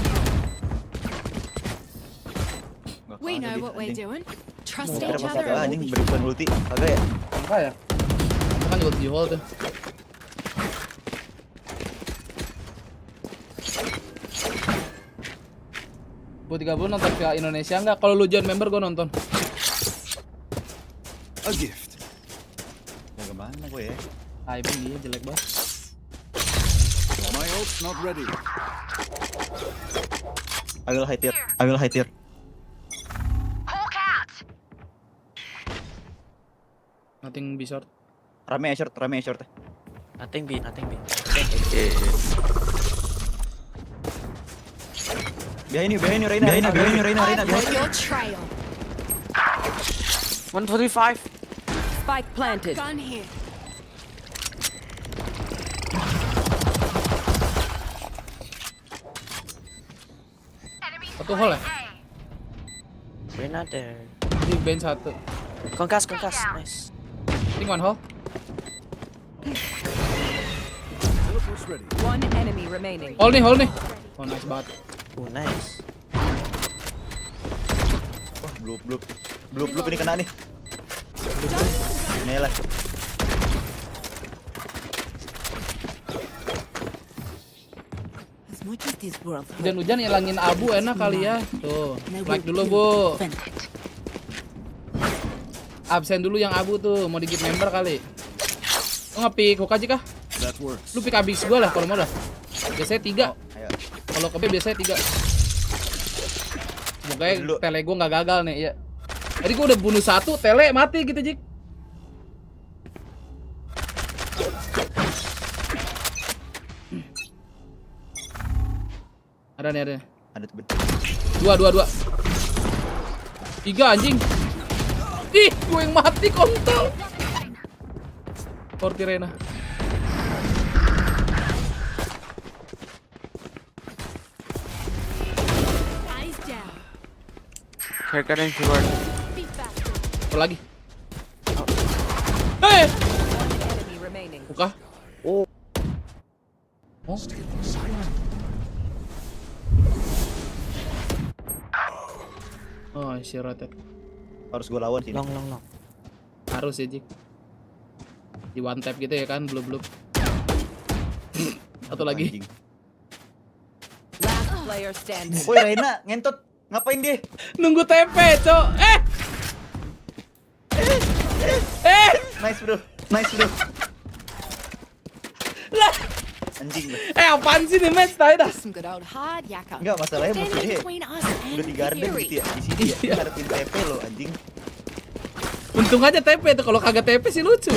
We know what we're doing. Trust Ada each masalah other. anjing berikan ulti. Kagak ya? Enggak ya? Itu kan juga di hall tuh. Gue 30 nonton via Indonesia enggak? Kalau lu join member gue nonton. A gift. Ya kemana gue ya? Timing dia jelek banget. My ult's not ready. I will hide here. Nothing be short. Rame ya short. Nothing B. Behind you, Reina. Your trail. 145. Spike planted. Gun here. Satu hole ya? Reyna there. Di bench satu. Kongas. Nice. Think one hole. One enemy remaining. Hole nih. Oh nice banget. Oh nice. Wah, blue ini kena nih. Ini lah. Hujan-hujan ilangin abu enak kali ya. Tuh, like dulu bu. Absen dulu yang abu tuh, mau digit member kali. Lo nge-pick hook aja kah? Lu pick abis gua lah kalau mau dah. Biasanya 3. Kalau ke B biasanya 3. Semoga tele gua nggak gagal nih ya. Tadi gua udah bunuh 1, tele mati gitu Jik. Ada nih. Ada tuh. 2. 3 anjing. Ih, gue yang mati kontol. Porti Rena. Kira-kira yang keluar. Apa lagi? Hei! Buka. Oh. Oh, si rotate. Harus gue lawan sini. Long. Harus ya, Jik. Di one tap gitu ya kan, blub. Satu lagi. Last player standing. Woi, Reina, ngentot. Ngapain dia? Nunggu TP, Cok. Nice, bro. Lah. Anjing lu. Apaan sih nih match tadi dah? Enggak, masalahnya musuhnya udah di garden gitu ya. Di sini ya, dia ngarepin TP lo, anjing. Untung aja TP tuh, kalau kagak TP sih lucu.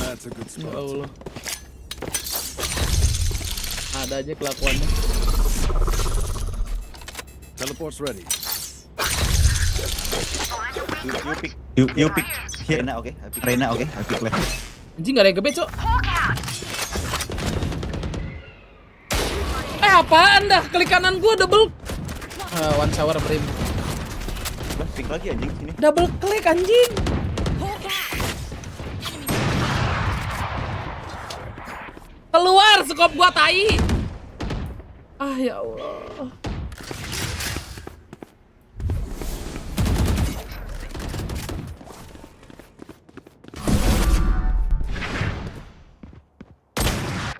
That's a good Ya spot. Allah. Ada aja kelakuannya. Teleport's ready. You pick. Reina, oke. I pick left. Anjing gak ada yang gebe, Cok. Apaan dah? Klik kanan gua double. One shower brim. Pick lagi anjing sini. Double klik anjing. Keluar skop gua tai. Ya Allah.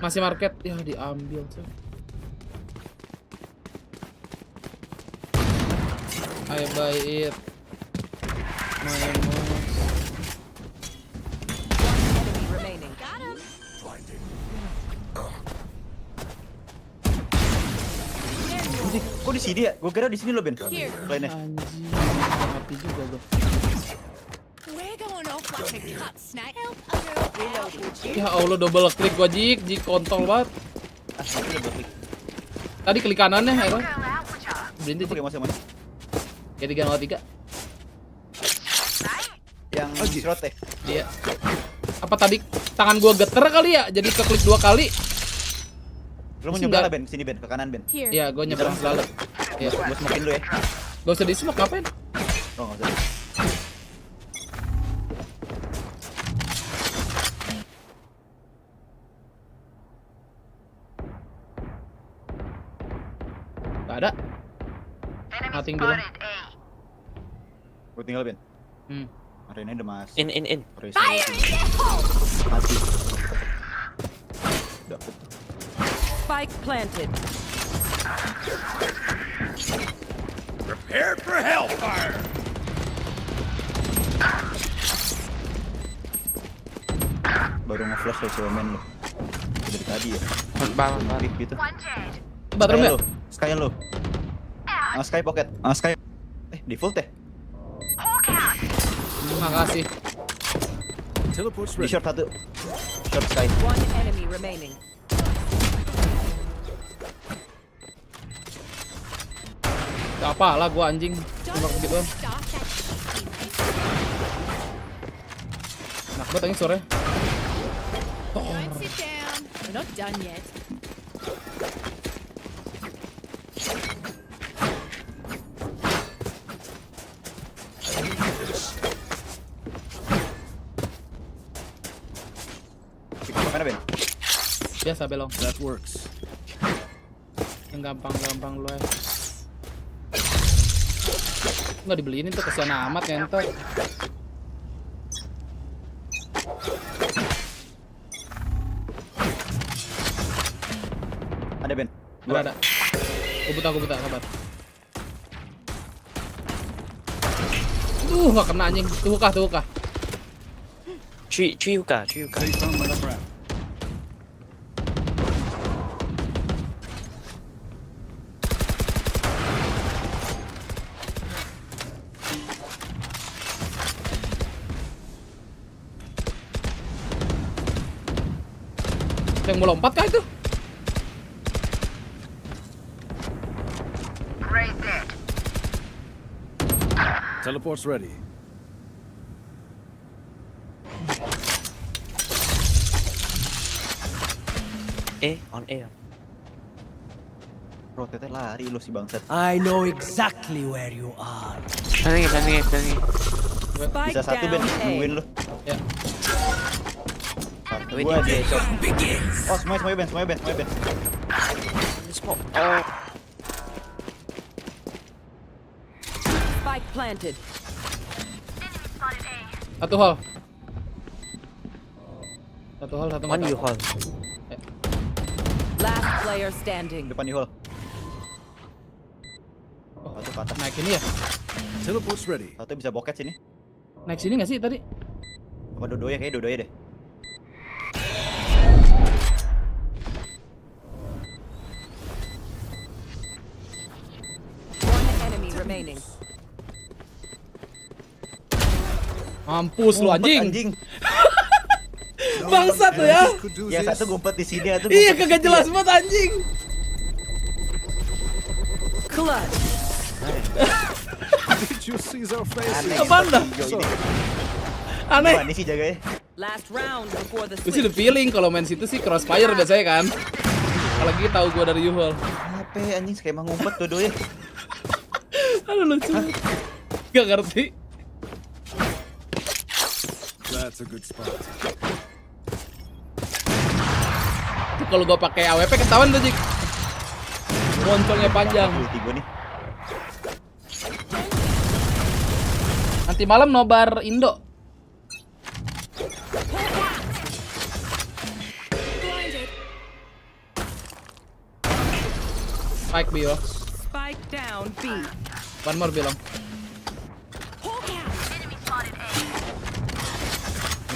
Masih market, ya diambil tuh. I buy it. My mouse. Kok di sini ya? Gue kira di sini lo Ben. Lainnya. Anjing, mati juga gua. Ya Allah, double klik gua Jik kontol banget. Tadi klik kanannya ya kan? Berhenti Jik. Mas. Ya 303. Yang slot teh. Iya. Apa tadi tangan gua geter kali ya? Jadi keklik 2 kali. Lu mau nyebrang Ben, sini Ben, ke kanan Ben. Iya, gua nyebrang selalu. Iya, gua smokein lu ya. Gak usah di smoke, ngapain? Oh, enggak usah. Gak ada. Nothing bilang. Gua tinggal Ben. Arena udah mas. In. Mati. Dapet. Spike planted. Prepare for hellfire. Baru nge-flash lo cemen lo. Dari tadi ya. Bang. Gitu. Bathroom ya? Sky lo. Sky pocket. Sky. Default ya? Makasih. Di short satu. Short sky. One enemy remaining. Gak apa lah gua anjing. Nembak begitu. Enak banget anjing sore. Don't sit down. We're not done yet. Mana Ben? Biasa belong. That works. Yang gampang-gampang lu ya. Nggak dibeliin itu kesian amat ngentot. Ada Ben. Ada. Gua buta sabar. Nggak kena anjing. Tuh kah. Cuy Yuka. Yang mau lompat kah itu? Teleport's ready. On air. Bro, teteh lari lu si bangsat. I know exactly where you are. Planning. Bisa satu Ben, nungguin lu. Ya. Gua aja shot. Oh, semuanya Ben. Smoke. Spike planted. Satu hall, satu One you hall. Last player standing. Depan di hall. Satu ke atas. naik ini ya? Teleport's ready. Satu bisa boket sini. Naik sini nggak sih tadi? Apa dodoya? Kayaknya dodoya deh. One enemy remaining. Mampus lu anjing. Bangsat lu ya. Yang satu ngumpet di sini, satu Iya kagak jelas banget anjing. Clutch. Did you see their faces? Apaan dah? Aneh. Ini sih jaganya. Last round before the Gue sih udah feeling kalau main situ sih crossfire biasanya kan. Apalagi tahu gue dari U-Hall. Apa anjing skema ngumpet dodoya. Aduh lucu. Gak ngerti. That's a good spot. Kalau gue pakai AWP ketahuan tuh Jik. Moncongnya panjang. Nanti malam nobar Indo. Spike B yo. Spike down B. One more bilang.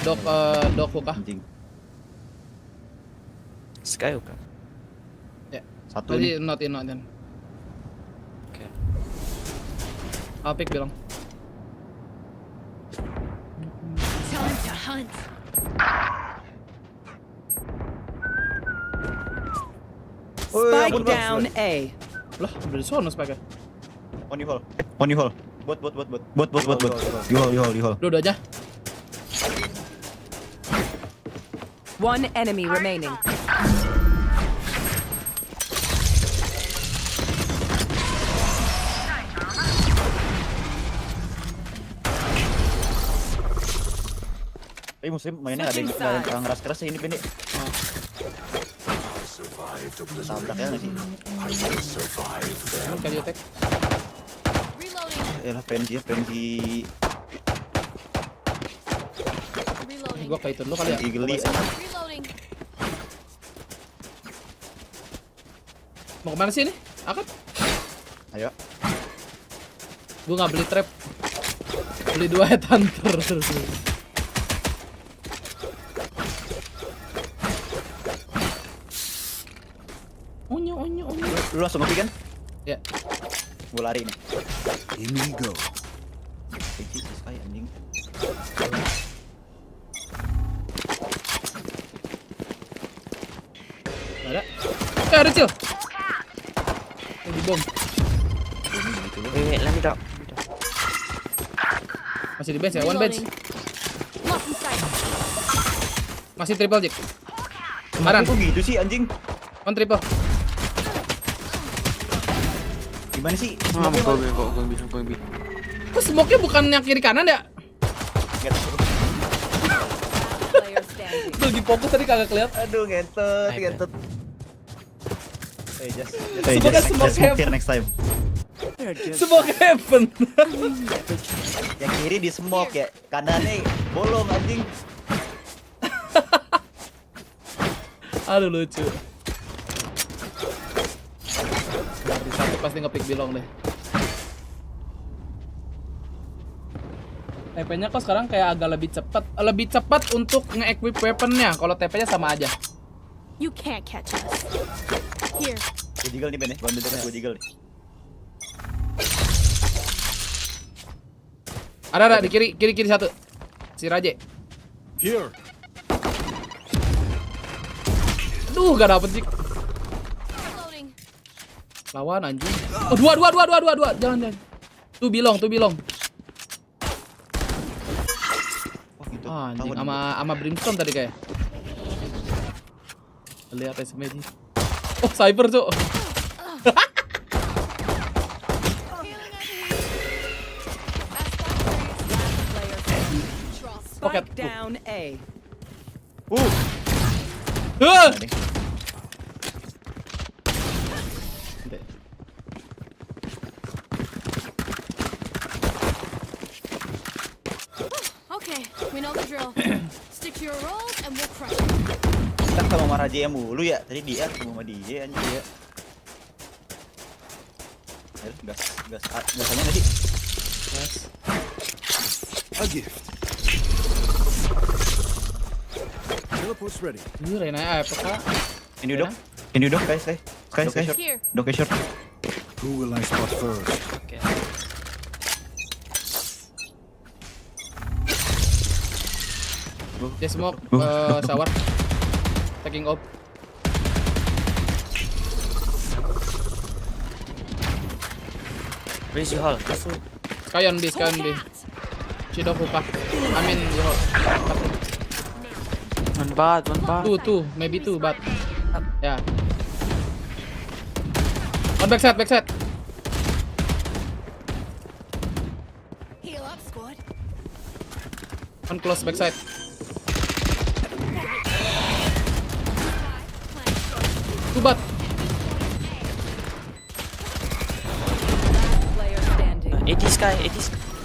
Dok Huka. Sky Huka. Ya. Satu tadi nih. not in. Oke. Apik bilang. Time to hunt. Spike down A. Lah, udah di sono spike. On you hall. Bot. You hall. Dua-duanya. One enemy remaining. Tapi musim mainnya ada yang keras-keras ini pendek. Tabrak ya nggak sih? Kan kali attack. Ya lah penji. Gua kayak itu dulu kali ya. Geli. Mau kemana sih ini? Akad? Ayo. Gua nggak beli trap. Beli 2 headhunter. Onyo. Lu langsung ngepi kan? Ya. Gua lari nih. Ini go. Sky anjing. Ada. Ada Cil. Di bom. Wait, let me drop. Masih di bench ya, one bench. Masih triple Jik. Kemarin kok gitu sih anjing? One triple. Gimana sih? Going B. Kok smoke-nya bukan yang kiri kanan ya? Lagi fokus tadi kagak kelihatan. Aduh, ngentot. Just smoke here next time. Smoke heaven. Yang kiri di smoke ya, kanannya bolong anjing. Aduh lucu. Di satu pasti nge-pick bilong deh. TP-nya kok sekarang kayak agak lebih cepat untuk nge-equip weapon-nya. Kalau TP-nya sama aja. You can't catch us. Here. Gue jiggle nih Ben, gue ambil gue jiggle nih. Ada di kiri satu. Si Raje. Here. Duh, gak dapet sih. Lawan anjing. Oh, dua. Jangan. Tuh bilong. Anjing sama Brimstone tadi kayak. Lihat SMG. Oh, Cyber, Cuk. Pocket down A. Okay, we know the drill. Stick to your roles and we'll crush it. Kita sama Raja yang mulu ya. Tadi dia ketemu sama dia anjing dia. Gasanya enggak sih? Gas. A gift. Teleport's ready. Ini Rena AFK. Can you dok, guys? Here. Dok short. Who will I spot first? Okay. Dia smoke shower. Taking off. Where's your hall? Sky on B. Cidok hookah. Amin di hall. One bad. Two, maybe two, but ya. On backside. Heal up, squad. On close backside. Subat. AT Sky.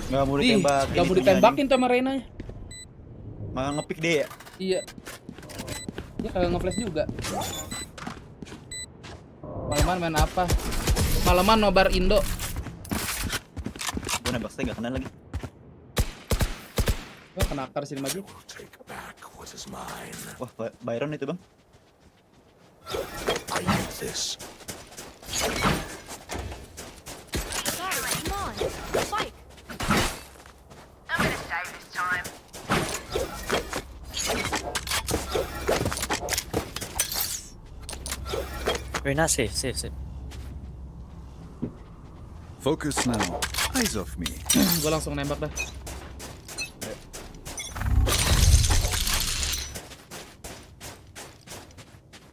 Gak mau ditembakin tuh sama Rena. Malah ngepick dia ya? Iya. Dia kagak nge-flash juga. Malaman main apa? Malaman nobar Indo. Gue nembak saya gak kenal lagi. Wah, kena akar sini maju. Wah, Byron itu bang. I need this. Come on, fight. I'm gonna save this time. Rena, safe. Focus now. Eyes off me. Gue langsung nembak dah.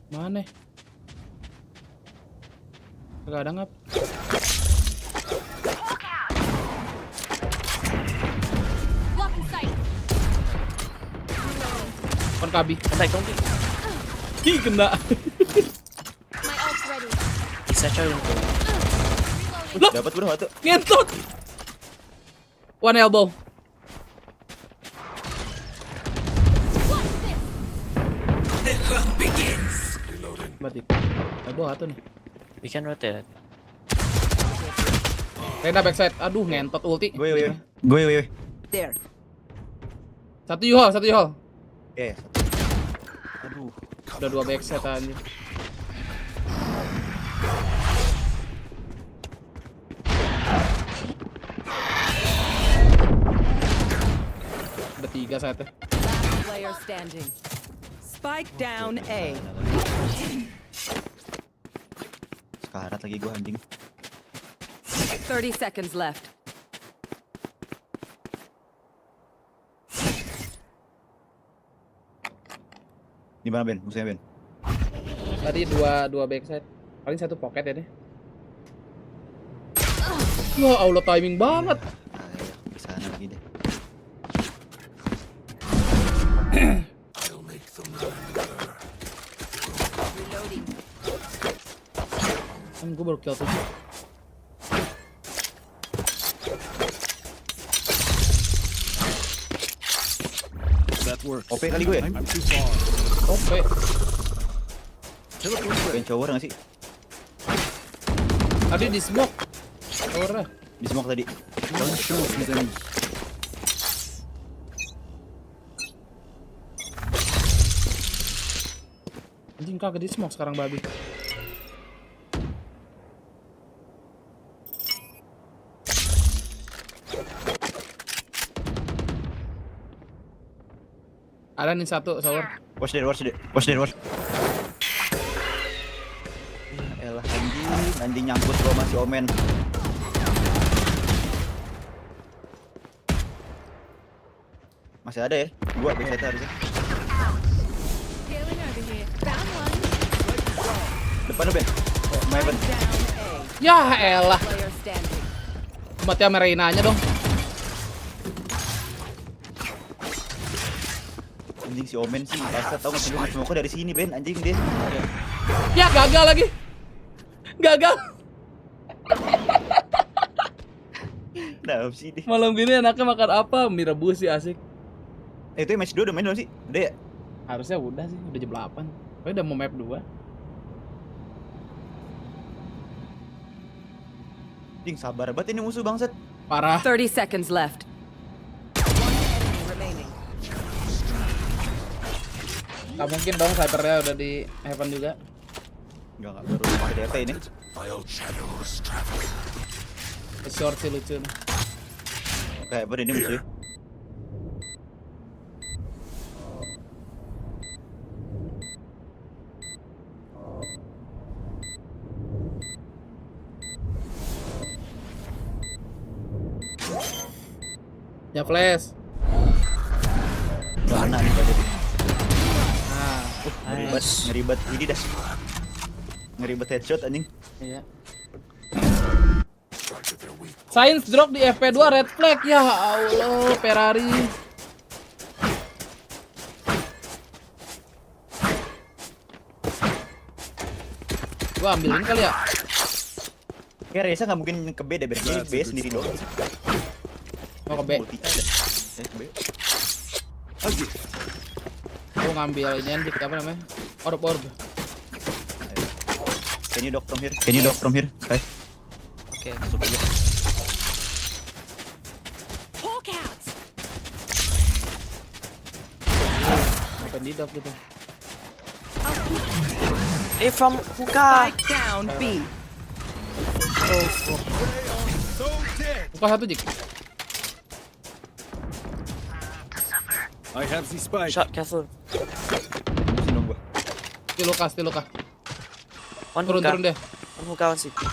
Mana? Gak ada ngap. Kon kabi. Don't be. Ih, kena. My ult's ready. Bisa coy. Loh, dapat bro satu. Ngentot. One elbow. Berarti elbow satu nih. We can rotate. Rena backside. Aduh, ngentot ulti. Gue. There. Satu U-haul. Oke. Aduh. Udah dua backside anjir. Ada 3 satu. Player standing. Spike down A. Sekarat lagi gua anjing. 30 seconds left. Di mana Ben? Musuhnya Ben? Tadi dua backside. Paling satu pocket ya deh. Wah, Allah timing banget. Ke sana lagi deh. Kan gue baru kill 7. OP kali gue ya? OP. Ben cower nggak sih? Tadi di smoke. Cower. Di smoke tadi. Anjing kagak di smoke sekarang babi. Ada nih satu shower. Watch there. Elah anjing nyangkut gua masih omen. Masih ada ya? Gua biasa harusnya. Depan lu Ben. Maven. Ya elah. Mati sama Reina-nya dong. Anjing si Omen sih, rasa tau nggak sih smoke dari sini Ben, anjing dia. Ya gagal lagi. Gagal. Nah, sih deh. Malam gini enaknya makan apa? Mie rebus sih asik. Itu match 2 udah main belum sih? Udah ya? Harusnya udah sih, udah jam 8. Pokoknya udah mau map 2. Anjing sabar banget ini musuh bangsat. Parah. 30 seconds left. Gak mungkin dong snipernya udah di heaven juga. Enggak baru pakai DP ini. Short sih lucu nih. Kayak apa ini musuhnya? Ya flash. Mana nih tadi? Ngeribet ini dah. Ngeribet headshot anjing. Iya. Science drop di FP2 red flag. Ya Allah, Ferrari. Gua ambilin kali ya. Kayak Reza nggak mungkin ke B deh, berarti B sendiri doang. Mau ke B. Gua ngambil ini anjing apa namanya? Orb. Can you dock from here? Guys. Oke. Masuk aja. Open di dock gitu. From hookah. Spike down B. Buka satu Jik. I have the spike. Shot careful. Mesti nunggu. Still luka. One Turun deh. One hookah, one city.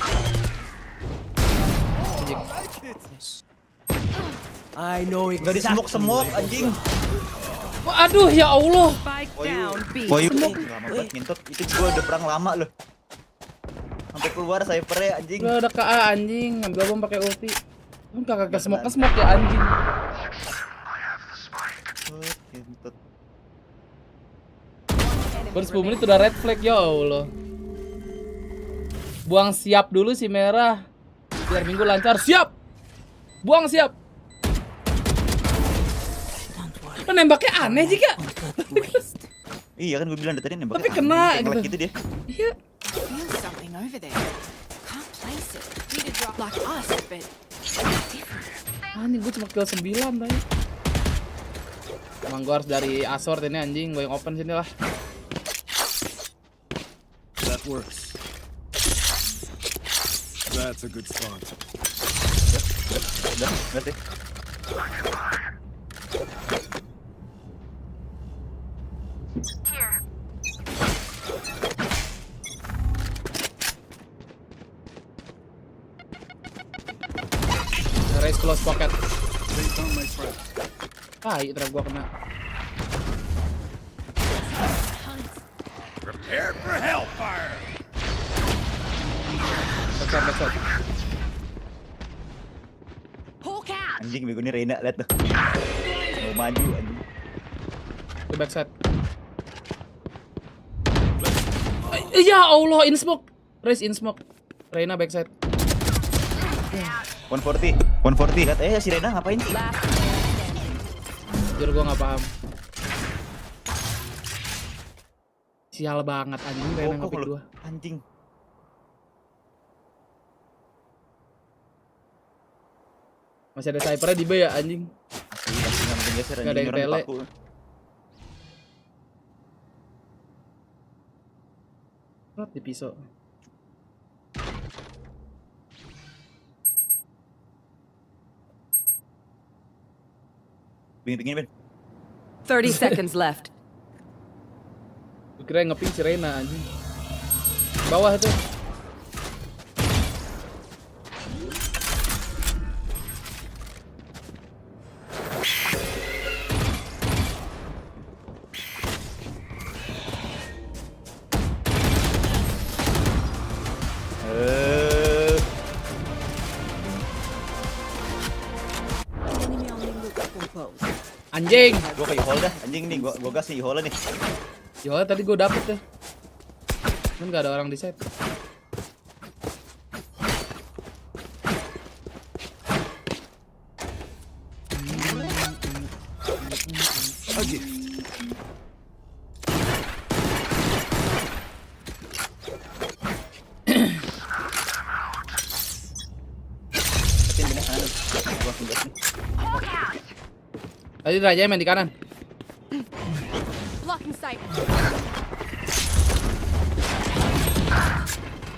Jik. I know it. Gak di smoke anjing. Wah, aduh ya Allah. Spike down B. Boy, lama banget ngintot. Itu gua udah perang lama loh. Sampai keluar snipernya anjing. Udah ada KA anjing, ngambil bom pakai ulti. Lu kagak smoke ya anjing. Ngintot. Baru 10 menit udah red flag ya Allah. Buang siap dulu si merah. Biar minggu lancar. Siap. Buang siap. Nembaknya aneh Jika. Iya kan gue bilang dari tadi nembaknya. Tapi kena gitu dia. Iya. Feel something over there. Can't place it. Need to drop like us, but Anjing gue cuma kill 9 tadi. Emang gue harus dari Asort ini anjing, gue yang open sini lah. That works. That's a good spot. Udah, berarti. Here. close pocket. Trap gua kena. Prepare for hellfire. Backside. Anjing bego nih Reina, lihat tuh. Mau maju anjing. Ke backside. Ya Allah, in smoke. Race in smoke. Reina backside. 140. Lihat si Reina ngapain sih? Jujur gua nggak paham. Sial banget anjing Reina ngepick gua. Anjing. Masih ada snipernya di B ya anjing. Gak ada yang tele. Rot di pisau. Pingin Ben. 30 seconds left. Gue kira ngeping si Reina anjing. Bawah itu. Anjing. Gua ke hole dah. Anjing nih, gua gas nih hole nih. Hole tadi gua dapet deh. Cuman gak ada orang di set. Tadi Raja main di kanan. Blocking sight.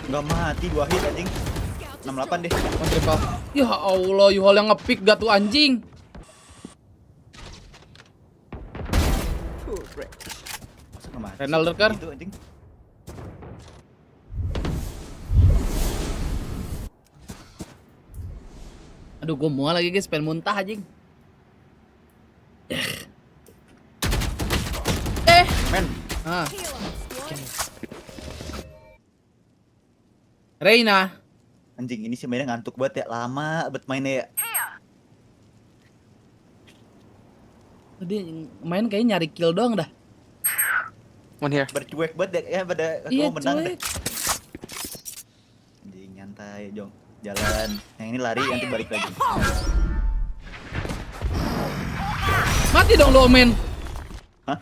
Enggak mati gua hit anjing. 68 deh. Triple. Ya Allah, Yuhol yang ngepick gak tuh anjing. Renal lurker. Aduh, gue mual lagi guys, pengen muntah anjing. Men. Reina. Anjing ini sih mainnya ngantuk banget ya, lama bet mainnya ya. Tadi main kayak nyari kill doang dah. One here. Bercuek banget ya pada iya, menang deh. Anjing nyantai, Jong. Jalan. Yang ini lari nanti balik lagi. Mati dong lo, men. Hah?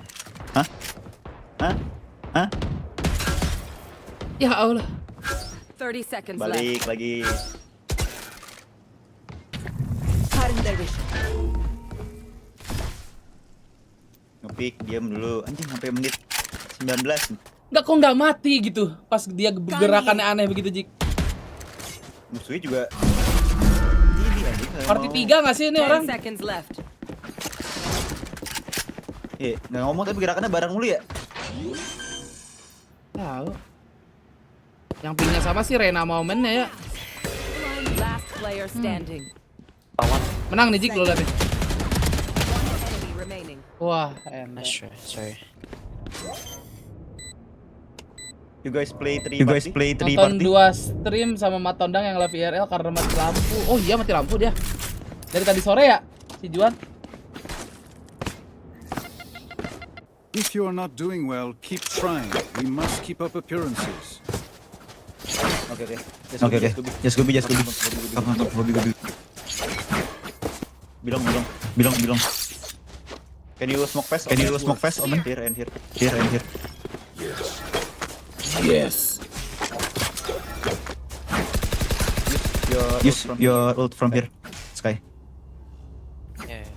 Ya Allah. 30 seconds balik left. Lagi. Ngepick, diam dulu. Anjing sampai menit 19. Enggak, kok nggak mati gitu pas dia gerakannya aneh begitu, Jik. Musuhnya juga ini anjing. Party 3 nggak sih ini orang? 10 seconds left. Nggak ngomong tapi gerakannya bareng mulu ya. Tahu. Yang pingnya sama sih Reina momennya ya. Last player standing. Menang nih Jik, lo lihat nih. Wah, enak. Sorry. You guys play 3 party. Nonton 2 stream sama Matondang yang live IRL karena mati lampu. Oh iya, mati lampu dia. Dari tadi sore ya, si Juan. If you are not doing well, keep trying. We must keep up appearances. Oke. Just go be. Come on, Gobi. Bilang. Can you smoke fast? Omen. Here and here. Yes. Use your ult from here, Sky. Yeah.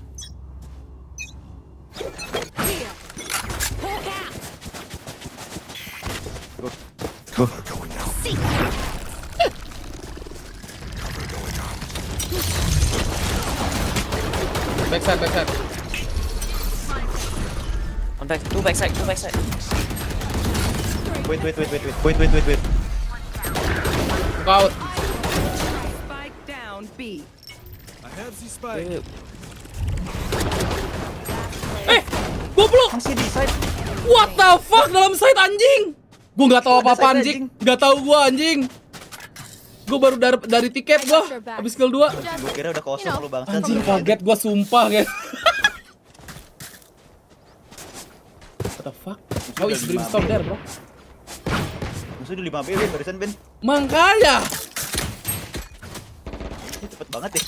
Go. Backside. Two backside. Wait. Look out. Spike down B. Goblok. Masih di side. What the fuck dalam side anjing? Gua nggak tahu apa-apa anjing. Nggak tahu gua anjing. Gua baru dari tiket gua habis kill 2. Gua kira udah kosong lu bangsa. Anjing kaget gua sumpah guys. What the fuck? How is Brimstone there, bro? Musuh di 5B Ben, barusan Ben. Makanya. Ini cepet banget deh.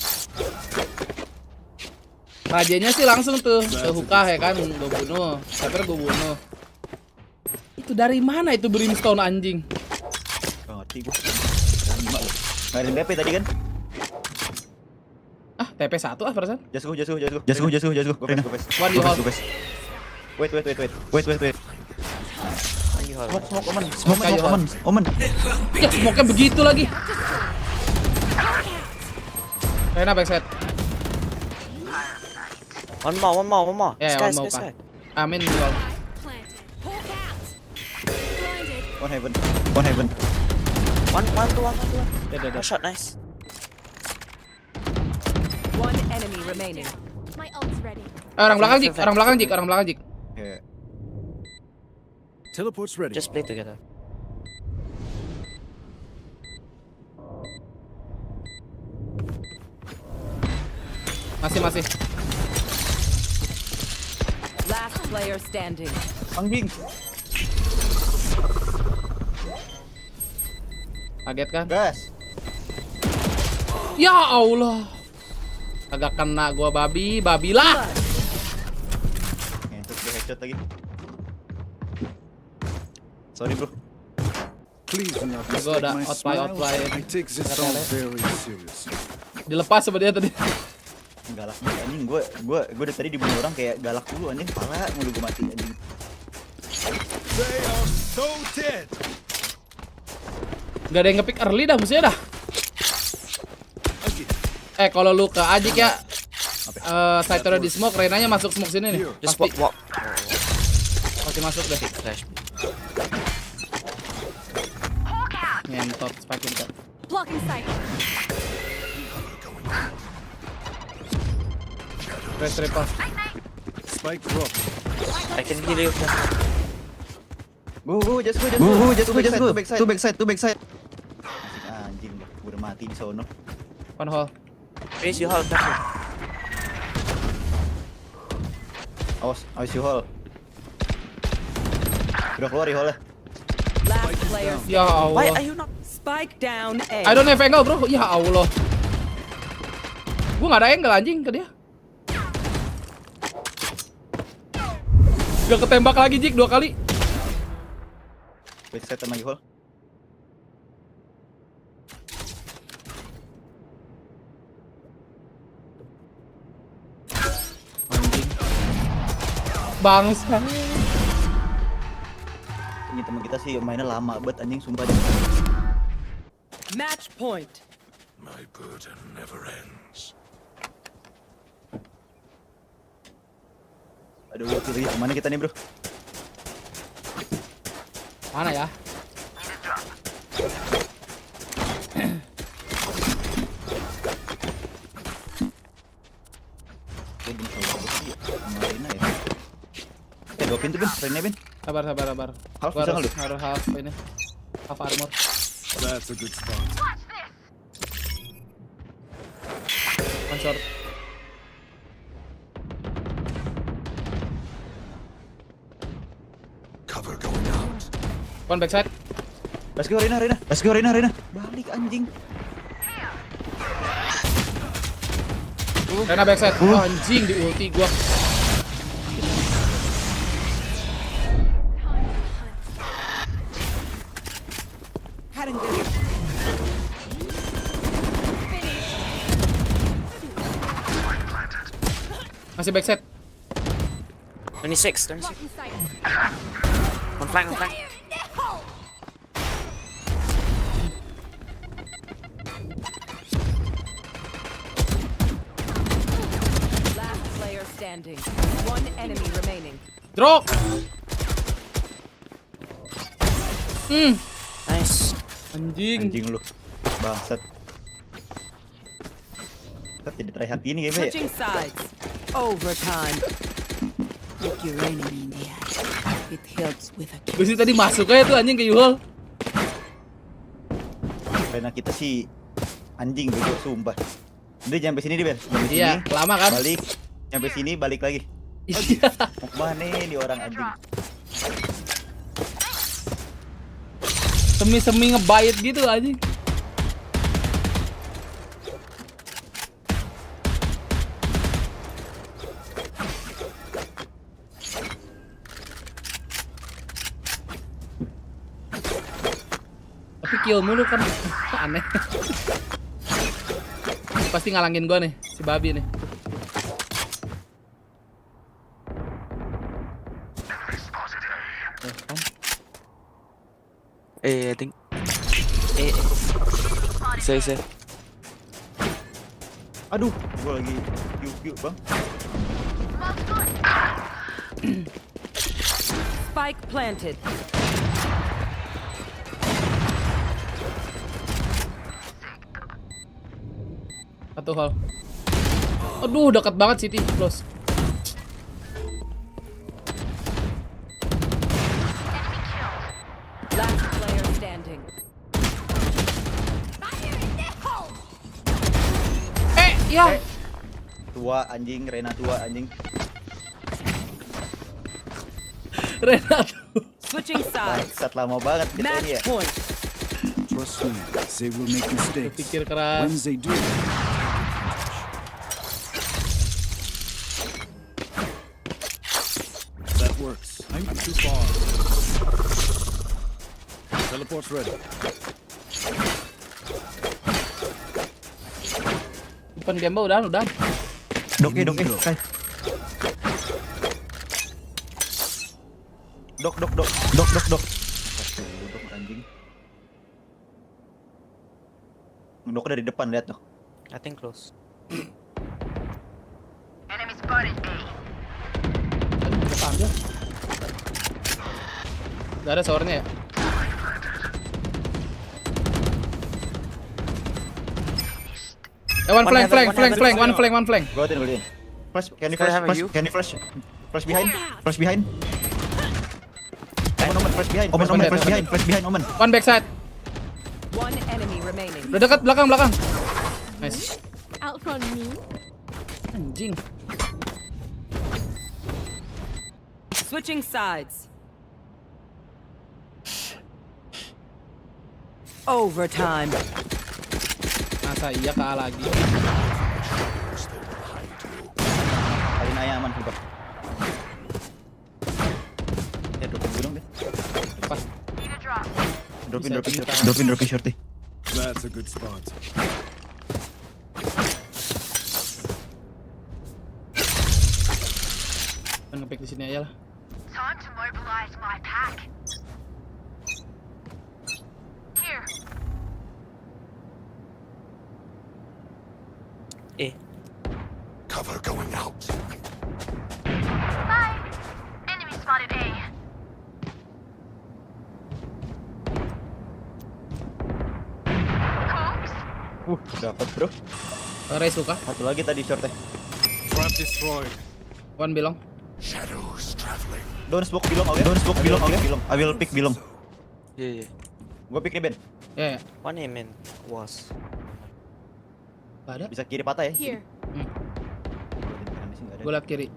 Rajanya sih langsung tuh ke hukah ya kan, gue bunuh. Tapi gue bunuh. Itu dari mana itu Brimstone anjing? Gak ngerti gue. Nggak ada TP tadi kan? Ah, TP 1 ah perasaan. Jasku. Rena. One di hall. Wait. Smoke Omen. Ya, smoke-nya begitu lagi. Rena backside. One more. Yeah, Sky. Amin jual. One heaven. One. Udah. Shot, nice. One enemy remaining. My ult's ready. Orang belakang jik. Yeah. Teleport's ready. Just play together. Masih. Last player standing. Anjing. Kaget kan? Gas. Ya Allah. Agak kena gua babi lah. Ngentot gue headshot lagi. Sorry bro. Please do not Gua udah mistake my outplay. smile. I take this all very seriously. Dilepas sama dia tadi. Galak banget anjing, gue dari tadi dibunuh orang kayak galak dulu anjing, pala mulu gue mati anjing. They are so dead. Gak ada yang ngepick early dah musuhnya dah. Kalau lu ke Ajik ya, side turret di smoke, Renanya masuk smoke sini nih. Just Pasti. walk. Pasti masuk deh. Flash. Ngentot, spike kita. Blocking sight. Press triple. Spike drop. I can heal you. Go, just go. Two backside. Anjing, gue udah mati di sono. One hole. Raise your health. Awas you hole. Udah keluar di hole. Last player. Ya Allah. Why are you not? Spike down A. I don't have angle bro. Ya Allah. Gua nggak ada angle anjing ke dia. Gak ketembak lagi Jik 2 kali. Backside sama hole. Anjing. Bangsa. Ini teman kita sih mainnya lama banget anjing sumpah deh. Match point. My burden never ends. Aduh, kiri mana kita nih, bro? Mana ya? Dua pintu Ben, Rene Ben. Sabar. Half Gua bisa nggak lu? harus half ini. Half armor. That's a good spot. One short. Cover going out. One backside. Let's go Rena. Balik anjing. Rena backside. Oh, anjing di ulti gua. Masih backside. 26. One flank. Last player standing. One enemy remaining. Drop. Nice. Anjing lu. Bangsat. Kita tidak tryhard gini game ya. Switching sides. Overtime. Look your enemy in the eye. It helps with a Gue sih tadi masuk aja tuh anjing ke U-Hall. Karena kita sih anjing bego sumpah. Dia nyampe sini dia, Ben. Nyampe Iya, sini, lama kan? Balik, nyampe sini balik lagi. Iya. Mau kemana nih orang anjing? Semi-semi ngebait gitu anjing. Tapi kill mulu kan aneh. Pasti ngalangin gua nih, si babi nih. I think. Say. Aduh, gua lagi yuk bang. Spike planted. Satu hal. Aduh, dekat banget City, close. Last player standing. Ya. Tua anjing, Rena tua anjing. Rena tuh. Switching sides. Bangsat lama banget kita ini ya. Match point. Trust me, they will make mistakes. Pikir keras. When they do, that works. I'm too far. Teleport's ready. Depan game udah. Dok. Kai. Dok. Dok anjing. Dok dari depan lihat tuh. I think close. Enemy spotted A. Kita ambil. Gak ada sournya ya? One flank. Go in. Flash, can you flash behind? Flash behind. Omen, flash behind, Omen. One backside. One enemy remaining. Udah dekat belakang. Nice. Outrun me. Anjing. Switching sides. Overtime. Masa iya kalah lagi. Kali naya aman sumpah. Ya dropin gunung deh. Pas. Dropin shorty. That's a good spot. Nge-pick di sini aja lah. Time to mobilize my pack. Here. Cover going out. Bye. Enemy spotted A. Kongs. Dapat bro. Ray suka. Satu lagi tadi short teh. Trap destroyed. One belong. Shadows traveling. Don't smoke bilong, oke? I will pick bilong. Yeah. Gua pick nih Ben. Ya. One aim was. Ada. Bisa kiri patah ya. Here. Gue liat kiri.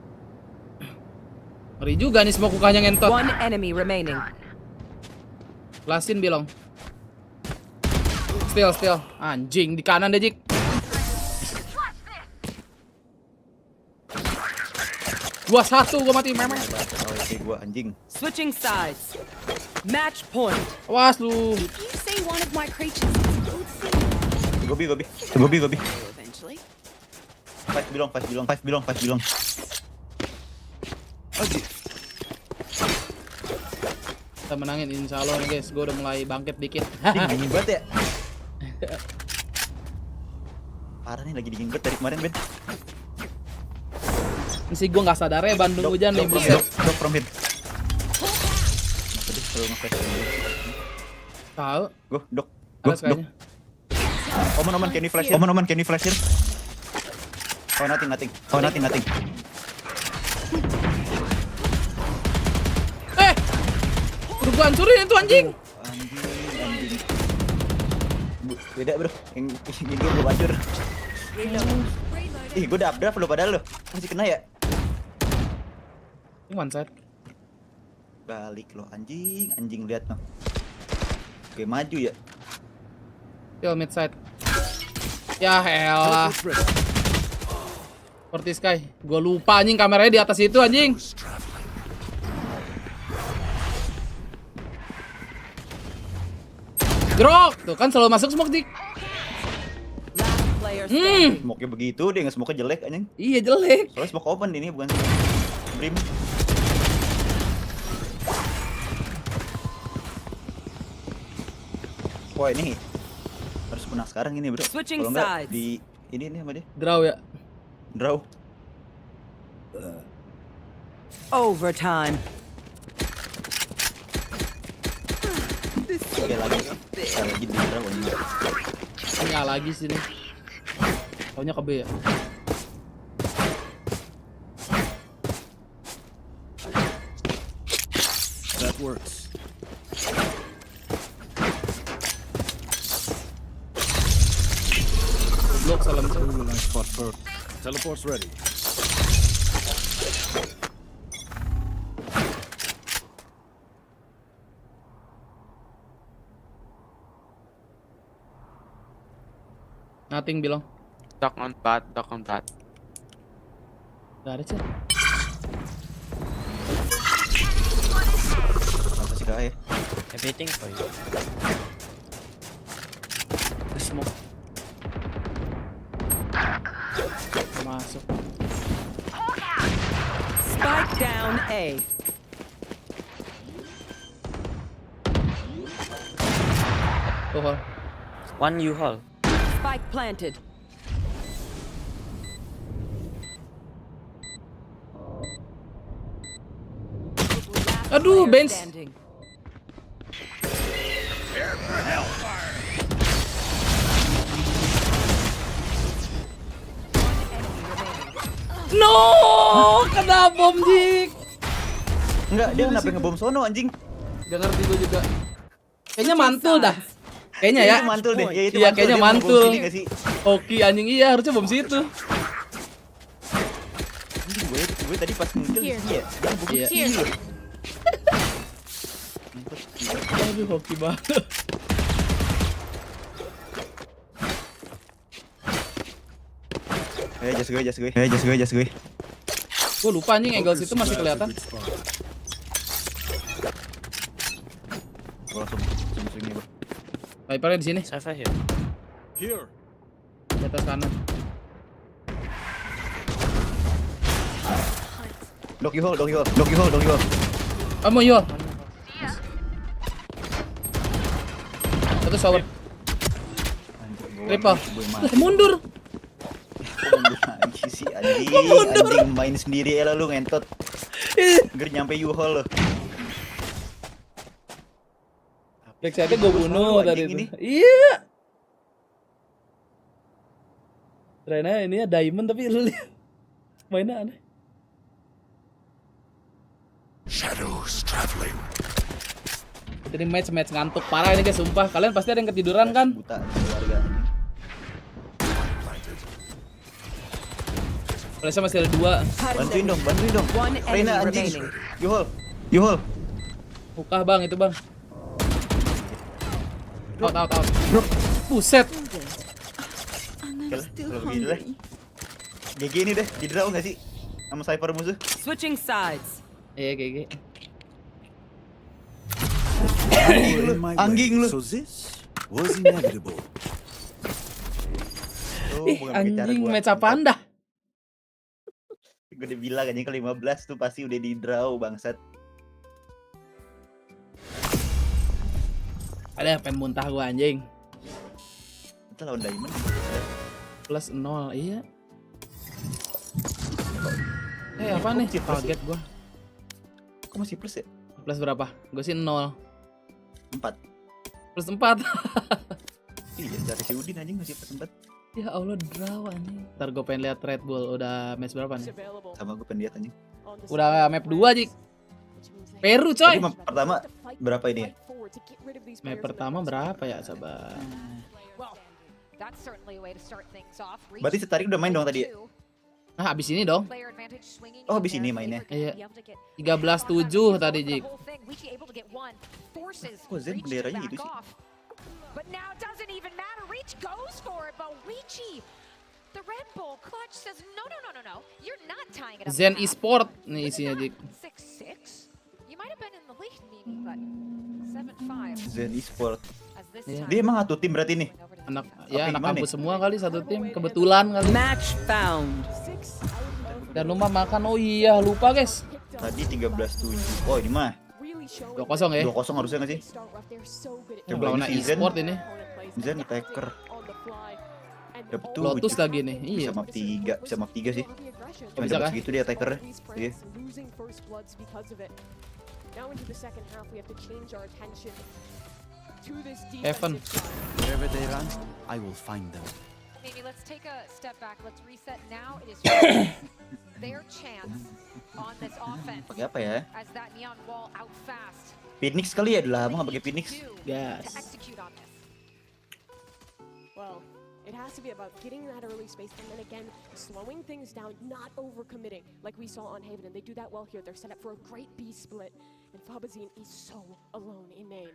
Ngeri juga nih smoke kukanya ngentot. One enemy remaining. Lasin bilong. Still. Anjing di kanan deh Jik. Gua satu, gua mati memang. Gua anjing. Switching sides. Match point. Awas lu. If you say one of my creatures is a good thing, Gobi. eventually. 5 bilong. Kita menangin insya Allah nih guys. Gue udah mulai bangkit dikit. Dingin banget ya. Parah nih, lagi dingin banget dari kemarin Ben. Ini sih gue nggak sadar ya Bandung hujan nih buset. Dok from him. Tahu. Dok. Kayaknya. Omen, can you flash here? Oh, nothing. Oh, nothing. Udah gua hancurin itu anjing. Anjing. Beda bro, yang belum hancur. Ih, gua udah updraft lo padahal lo. Masih kena ya? Ini one side. Balik lo anjing lihat no. Oke, maju ya. Kill mid side. Ya elah. Seperti Sky. Gua lupa anjing kameranya di atas itu anjing. Drop tuh kan selalu masuk smoke dik. Smoke-nya begitu, dia nge-smoke-nya jelek anjing. Iya jelek. Soalnya smoke open ini bukan brim. Wah ini harus menang sekarang ini bro. Kalau enggak di ini sama dia. Draw ya. Draw. Overtime. Oke lagi di draw ini. Enggak lagi sih nih. Taunya ke B ya. That works. Blok salam tuh. Teleport's ready. Nothing bilang. Duck on bat. Gak ada sih. Masa sih kaya? Everything for you. Smoke. Masuk. Spike down A. Tuh. One U-haul. Spike planted. Aduh, bench. No, kena bom jik. Enggak, dia kenapa ngebom sono anjing? Gak ngerti gue juga. Kayaknya mantul dah. Kayaknya ya. Itu mantul deh. Ya, itu iya, mantul. kayaknya Dia mantul. ngebom sini nggak sih? Oke, anjing iya harusnya bom situ. Anjing gue tadi pas nge-kill dia. Dia ngebom Iya. sini loh. Aduh, hoki banget. Just gue. Gue lupa anjing angle situ masih kelihatan. Gue langsung swing bro. Vipernya di sini. Cypher here. Here. Di atas kanan. Dog you hold. Mau yo. Satu shower. Triple. Mundur. Anjing sih anjing main sendiri ya lu ngentot. Ger nyampe U-haul lo. Backside-nya gue bunuh tadi itu. Iya. Rena ini ya diamond tapi lu lihat. Mainnya aneh. Shadows traveling. Jadi match ngantuk parah ini guys, sumpah. Kalian pasti ada yang ketiduran kan? Buta keluarga. Flashnya masih ada 2. Bantuin dong. Rena anjing. U-haul. Buka bang itu bang. Out. Buset. Kalau begini deh. GG ini deh, di draw nggak sih? Sama Cypher musuh. Switching sides. Iya GG. Anjing lu. So this was inevitable. Anjing meca panda. Gue udah bilang anjing ke 15 tuh pasti udah di draw bangsat. Ada pengen muntah gua anjing. Itu lawan diamond. Plus 0, iya. Apa nih? Kaget gua. Kok masih plus ya? Plus berapa? Gua sih 0. 4. Plus 4. Iya, dari si Udin anjing masih plus 4. Ya Allah, draw anjing. Ntar gue pengen lihat Red Bull udah match berapa nih? Sama gue pengen lihat anjing. Udah map 2, Jik. Peru, coy. Tadi map pertama berapa ini? Map pertama berapa ya, sabar. Berarti setarik udah main dong tadi. Nah, abis ini dong. Oh, abis ini mainnya. Iya. 13-7 tadi, Jik. Kok Zen benderanya gitu sih? But now it doesn't even matter. Reach goes for it, but Richie, the Red Bull clutch says no. You're not tying it up. Zen Esport nih isinya, Jik. 6-6. You might have been in the lead, Mimi, but 7-5. Zen Esport. Iya. Dia emang satu tim berarti nih. Anak kampus semua kali, satu tim. Kebetulan kali. Match found. Dan lupa makan. Oh iya, lupa, guys. Tadi 13-7. Oh, ini mah 2-0 ya. 2-0 harusnya nggak sih? Coba lawan e-sport ini. Zen attacker. Dapet tuh. Lotus lagi nih. Iya. Bisa map 3 sih. Cuma Bisa dapat kah? segitu dia attackernya. Iya. Evan. Wherever they run, I will find them. Mimi, let's take a step back. Let's reset now. It is their chance on this offense. Pakai apa ya? As that neon wall out fast. Phoenix kali ya, udah lama nggak pakai Phoenix. Gas. To execute on this. Well, it has to be about getting that early space and then again slowing things down, not overcommitting like we saw on Haven, and they do that well here. They're set up for a great B split, and Fabazine is so alone in main.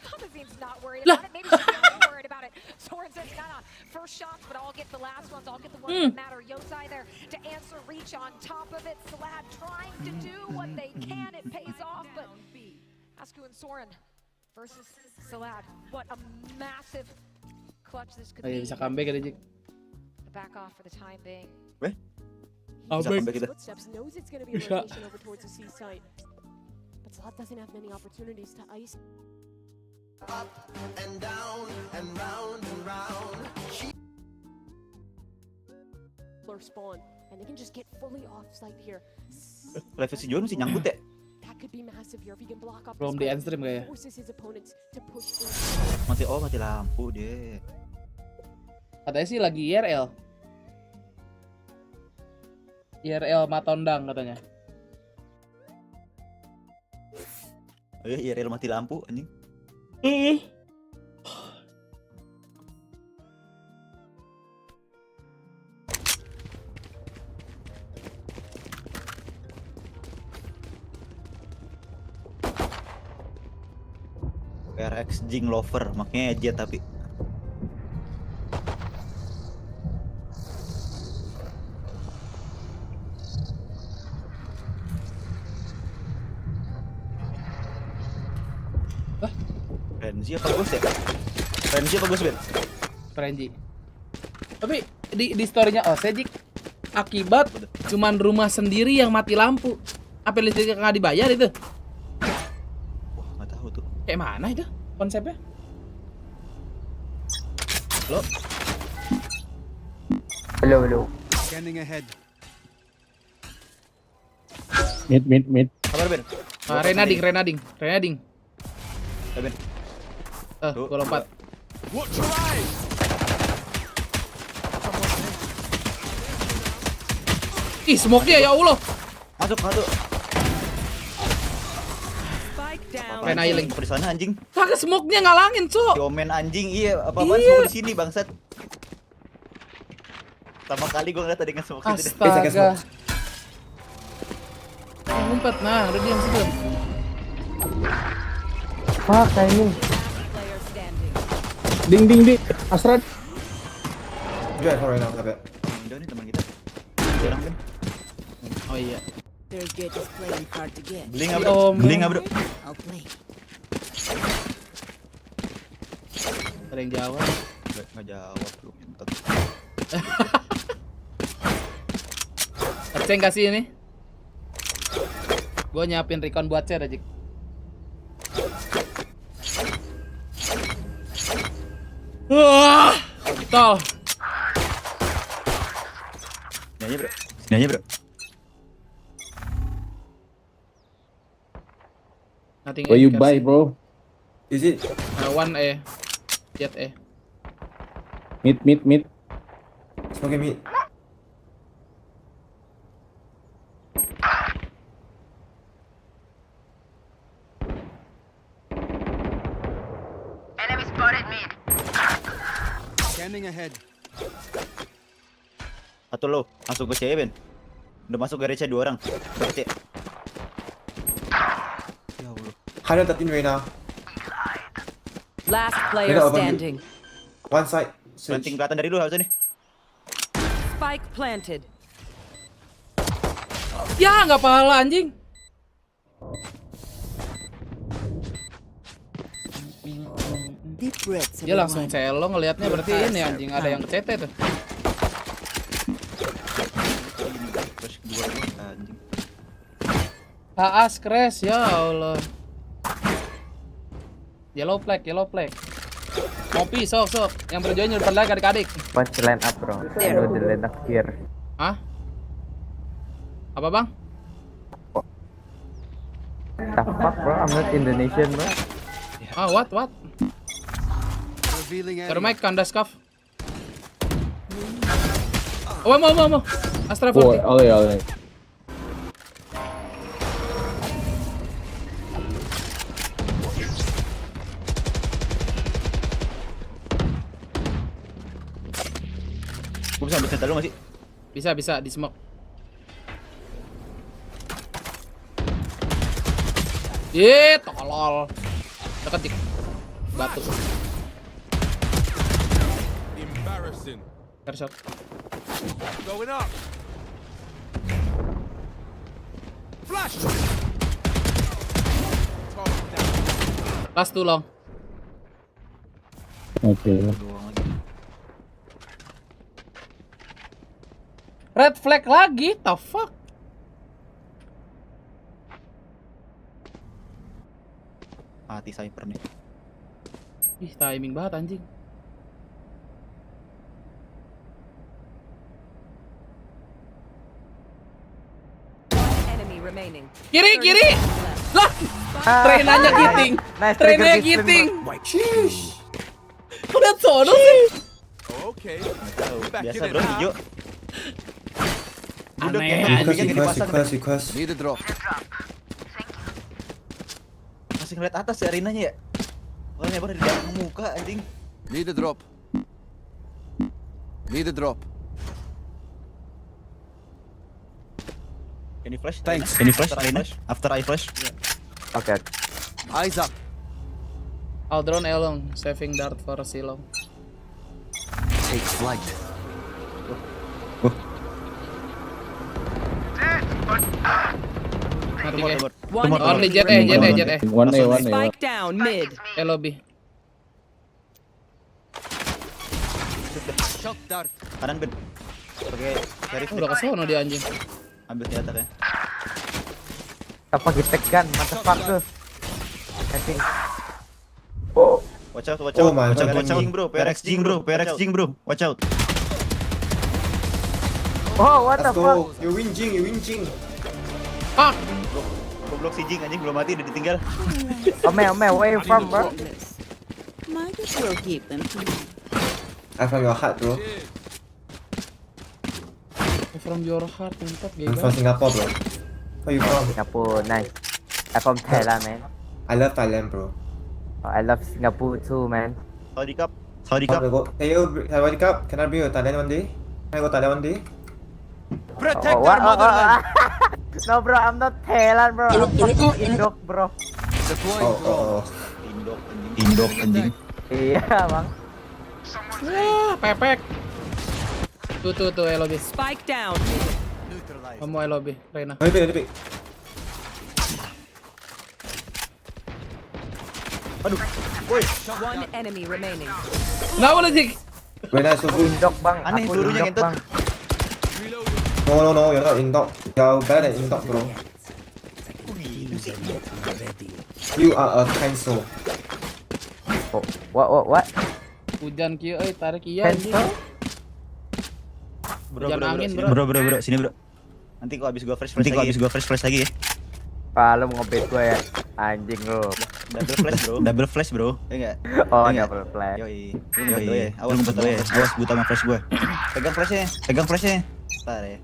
Fabazine's not worried about it. Maybe she's not worried about it. Soren says, no. First shots, but I'll get the last ones. I'll get the ones that matter. Yosai there to answer reach on top of it. Slad trying to do what they can. It pays off, but Asku and Soren versus Slad. What a massive clutch this could be. Bisa comeback ya, Jik. Back off for the time being. Footsteps knows it's going to be a rotation over towards the C site, but Slad doesn't have many opportunities to ice. Up and down and round and round. Spawn, and they can just get fully off site here. Level si John masih nyangkut ya? That could be massive here if he can block up. Belum di end stream kayaknya. Forces his opponents to push through. Mati lampu deh. Katanya sih lagi IRL. IRL Matondang katanya. Oh iya, IRL mati lampu anjing. RX Jing Lover, makanya aja tapi. Frenzy apa Gus ya? Frenzy apa Gus Ben? Frenzy. Tapi di story-nya Sejik akibat cuman rumah sendiri yang mati lampu. Apa listriknya nggak dibayar itu? Wah, nggak tahu tuh. Kayak mana itu konsepnya? Halo. Scanning ahead. Mid. Kabar Ben? Renading. Ben. Gua lompat. Watch your eyes. Ih, smoke-nya ya Allah. Masuk. Spike down. Renailing di sana anjing. Kagak smoke-nya ngalangin, Cok. Diomen anjing, iya apa-apaan smoke di sini bangsat. Pertama kali gua ngeliat tadi nge-smoke itu. Astaga. Ngumpet, nah udah diam situ. Fuck, timing. Ding. Asrad. Udah, sorry now, tapi. Udah nih teman kita. Jarang kan? Oh iya. Their gate is playing hard to get. Beli nggak bro? I'll play. Ada yang jawab? Nggak jawab lu. Aceng kasih ini. Gua nyiapin recon buat share aja. Wah, tol. Nyanyi bro. Nothing. What you buy, bro? Is it? 1 E. Jet E. Mid. Smoking mid. Enemy spotted mid. Scanning ahead. Satu low, langsung ke C Ben. Udah masuk ke RC 2 orang. Ke C. Ya Allah. 113 right now. Last Reyna player open mid. standing. One side. Planting kelihatan dari dulu harusnya nih. Spike planted. Ya nggak pahala anjing. Dia langsung celo ngelihatnya berarti ini anjing ada yang CT tuh. Aas crash ya Allah. Yellow flag. Ngopi sok. Yang berjoin di depan lagi adik-adik. Punch line up bro. Aduh the line up here. Hah? Apa bang? The fuck bro, I'm not Indonesian bro. Ah what? Revealing Baru mic kandas kaf. Oh mau. Astra 40. Oleh. Gue bisa ambil senjata dulu nggak sih? Bisa di smoke. Tolol. Deket dik. Batu. Embarrassing. Headshot. Going up. Flash. Last too long. Oke. Red flag lagi, the fuck? Mati sniper nih. Ih, timing banget anjing. Enemy remaining. Kiri. Lah, trenanya giting. Trenanya giting. Udah sono sih. Okay. Biasa bro, hijau. Aneh Request. Need a drop. Masih ngeliat atas ya arenanya ya. Soalnya baru di belakang muka anjing. Need a drop. Can you flash? Thanks. Can you flash? After I flash. Okay. Eyes up. I'll drone along, saving dart for silo. Take flight. Only jet A. One A. Spike down mid. Lobby. Shock dart. Kanan Ben. Pakai sheriff. Udah ke sono dia anjing. Ambil senjata ya. Apa kita kan? Mantap tuh. Setting. Watch out. Oh my Watch God. out bro. PRX Jing bro. Watch out. Oh, what the Let's fuck? go. You win Jing. Fuck. Goblok si Jing anjing belum mati udah ditinggal. Ome, where you from bro? Might as well keep them to me. I'm from your heart, bro. From your heart, mantap I'm from Singapore, bro. Where you from? Singapore, nice. I'm from Thailand, man. I love Thailand, bro. Oh, I love Singapore too, man. Saudi Cup. Can you Saudi Cup? Can I be to Thailand one day? Can I go Thailand one day? Protect what? our motherland. No, bro, I'm not Thailand, bro. I'm from Indok, bro. Deploying drone. Indok anjing. Iya, bang. Wah, pepek. Tuh lobby. Spike down. Kamu lobby, Reyna. Lebih. Aduh. Woi. One enemy remaining. Nggak boleh Jik. Very nice, so good. Indok, bang. Aneh Aku pelurunya Indok, ngentut. bang. No, you're not Indok. You're better than Indok, bro. You are a cancel. Oh, what? Hujan kieu euy, tarik ieu anjing. Bro, sini bro. Nanti kok habis gua fresh lagi ya. Wah, lu mau ngebet gue ya? Anjing lu. Double flash bro. Ya enggak? Oh, double flash. Yoi. Awas ngebut ya. Awas buta sama flash gue. Pegang flashnya. Ntar ya.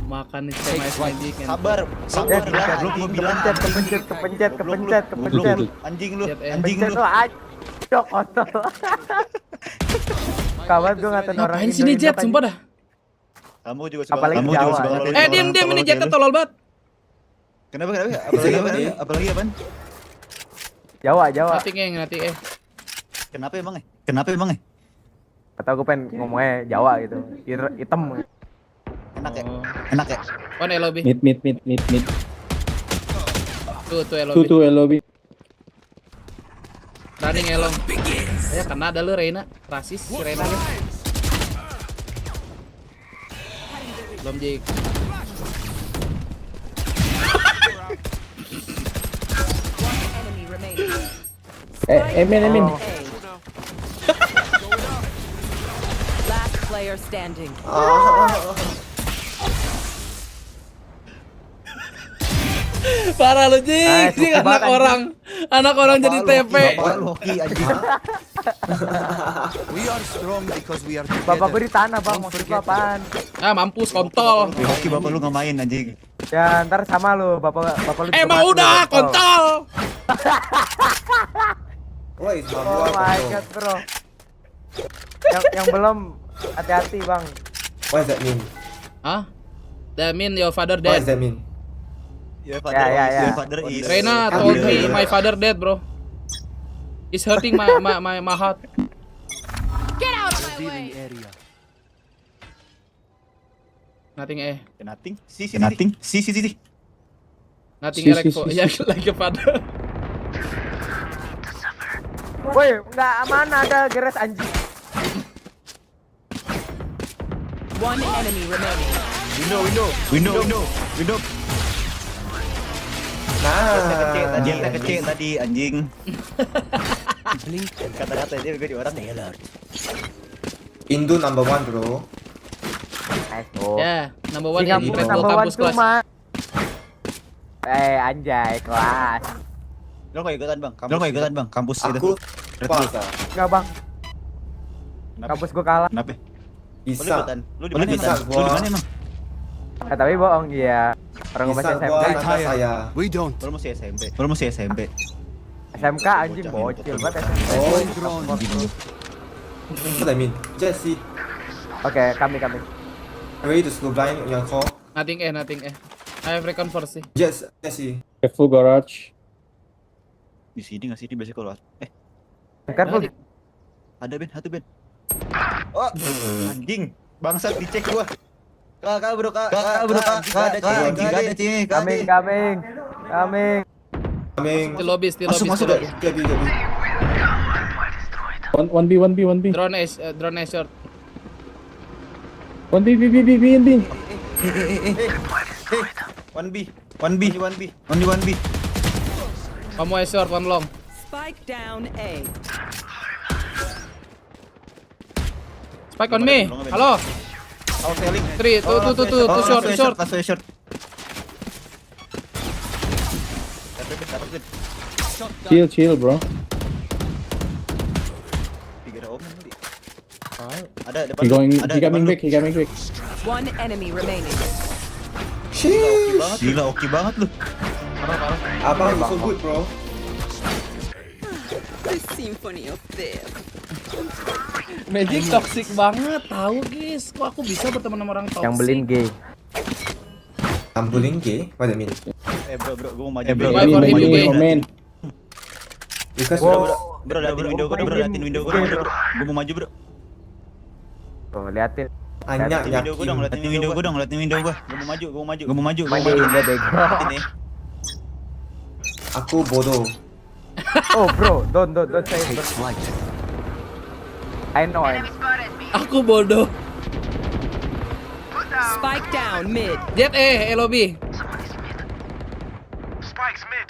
Makan nih sama es magic. Sabar. Belum gua bilang Kepencet. Anjing lu. Cok kontol. Kawan gue ngatain orang Ngapain sih nih Jet, sumpah dah. Kamu juga apalagi Jawa. Diem ini Jet tolol banget. Kenapa? Apalagi apaan? Jawa. Nanti. Kenapa emang? Atau gue pengen ngomongnya Jawa gitu. Hitam. Enak ya. One lobby. Mid. Tuh lobby. Running elong. Ya kena ada lu Reina, rasis si Reina lu. Belum jik. Emin. Last player standing. Parah lu Jik, anak orang jadi TP. We are strong because we are together. Bapak gue di tanah bang, maksud lu apaan? Mampus kontol. Hoki bapak lu nggak main anjing. Ya ntar sama lu, bapak lu. Emang udah kontol. Oh my god bro. Yang belum hati-hati bang. What does that mean? Hah? That mean your father What dead. does that mean? Your father is. Reina told me my father dead, bro. It's hurting my heart. Get out of my way. Nothing. Si. Nothing like your father. Woi, nggak aman ada geres anjing. One enemy remaining. Window. Nah. Kecil tadi anjing. Kata-kata dia gue di orang. Indo number 1 bro. Ya, number 1 di kampus kelas. Anjay kelas. Lo nggak ikutan bang? Kampus Aku itu. puasa. Enggak bang. Kampus gua kalah. Kenapa? Bisa. Lu di mana emang? Tapi bohong dia. Orang Bisa masih gua SMK. karena saya. We don't. Lu masih SMP. SMK anjing bocil banget SMK. What I mean? Jesse. Oke, kami. Ready to slow blind on your call? Nothing. I have reconversi. Jesse. Full garage. Di sini nggak sih? Di biasa keluar. Careful. Ada Ben. Oh, anjing. Bangsat dicek gua. Kakak bro. Ada cing. Coming. Still lobby. Masuk. Gabi. 1B. Drone A short. 1B. 1B. Kamu A short, one long. Spike down A. Spike on me. Halo. 3, 2 short. Chill bro. Ada depan. He coming back. One enemy remaining. Gila, oke banget lu. Abang so good bro. The symphony of death. Magic toxic banget, tahu guys. Kok aku bisa berteman sama orang toxic? Yang belin gay. Bullying gay? What that mean? Bro, gua mau maju. Why for him you gay? Because Bro, liatin window gua. Gua mau maju, bro. Tuh, liatin. Anyak Liatin window gua. Gua mau maju. Mandiin dia bego. Ini. aku bodoh. Oh bro, don't say it. I know. Aku bodoh. Spike down mid. Jet lobby. Spike's mid.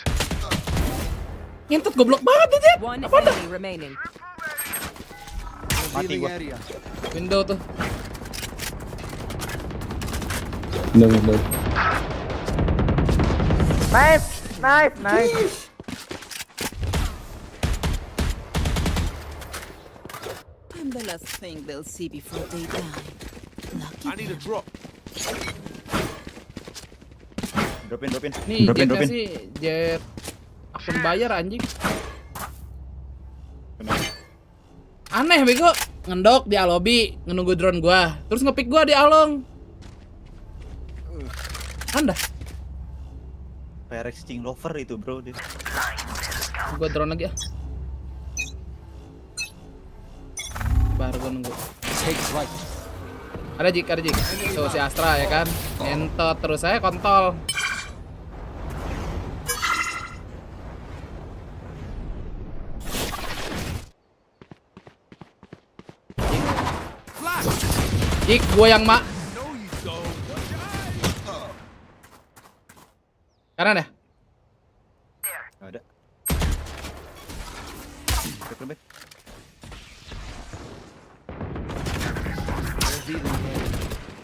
Ngentut goblok banget tuh Jet. One Apa dah? enemy remaining. Mati gua. Window tuh. Window. Nice. I'm the last thing they'll see before they die. I need a drop. Dropin. Nih, jetnya sih jet akun bayar anjing. Aneh bego, ngendok di lobby, nunggu drone gua, terus ngepick gua di along. Anda? Perex King Lover itu bro. Gua drone lagi ya. Baru gua nunggu. Ada Jik. Tuh si Astra ya kan. Entot terus saya kontol. Jik, gua yang mak. Kanan ya? Ada.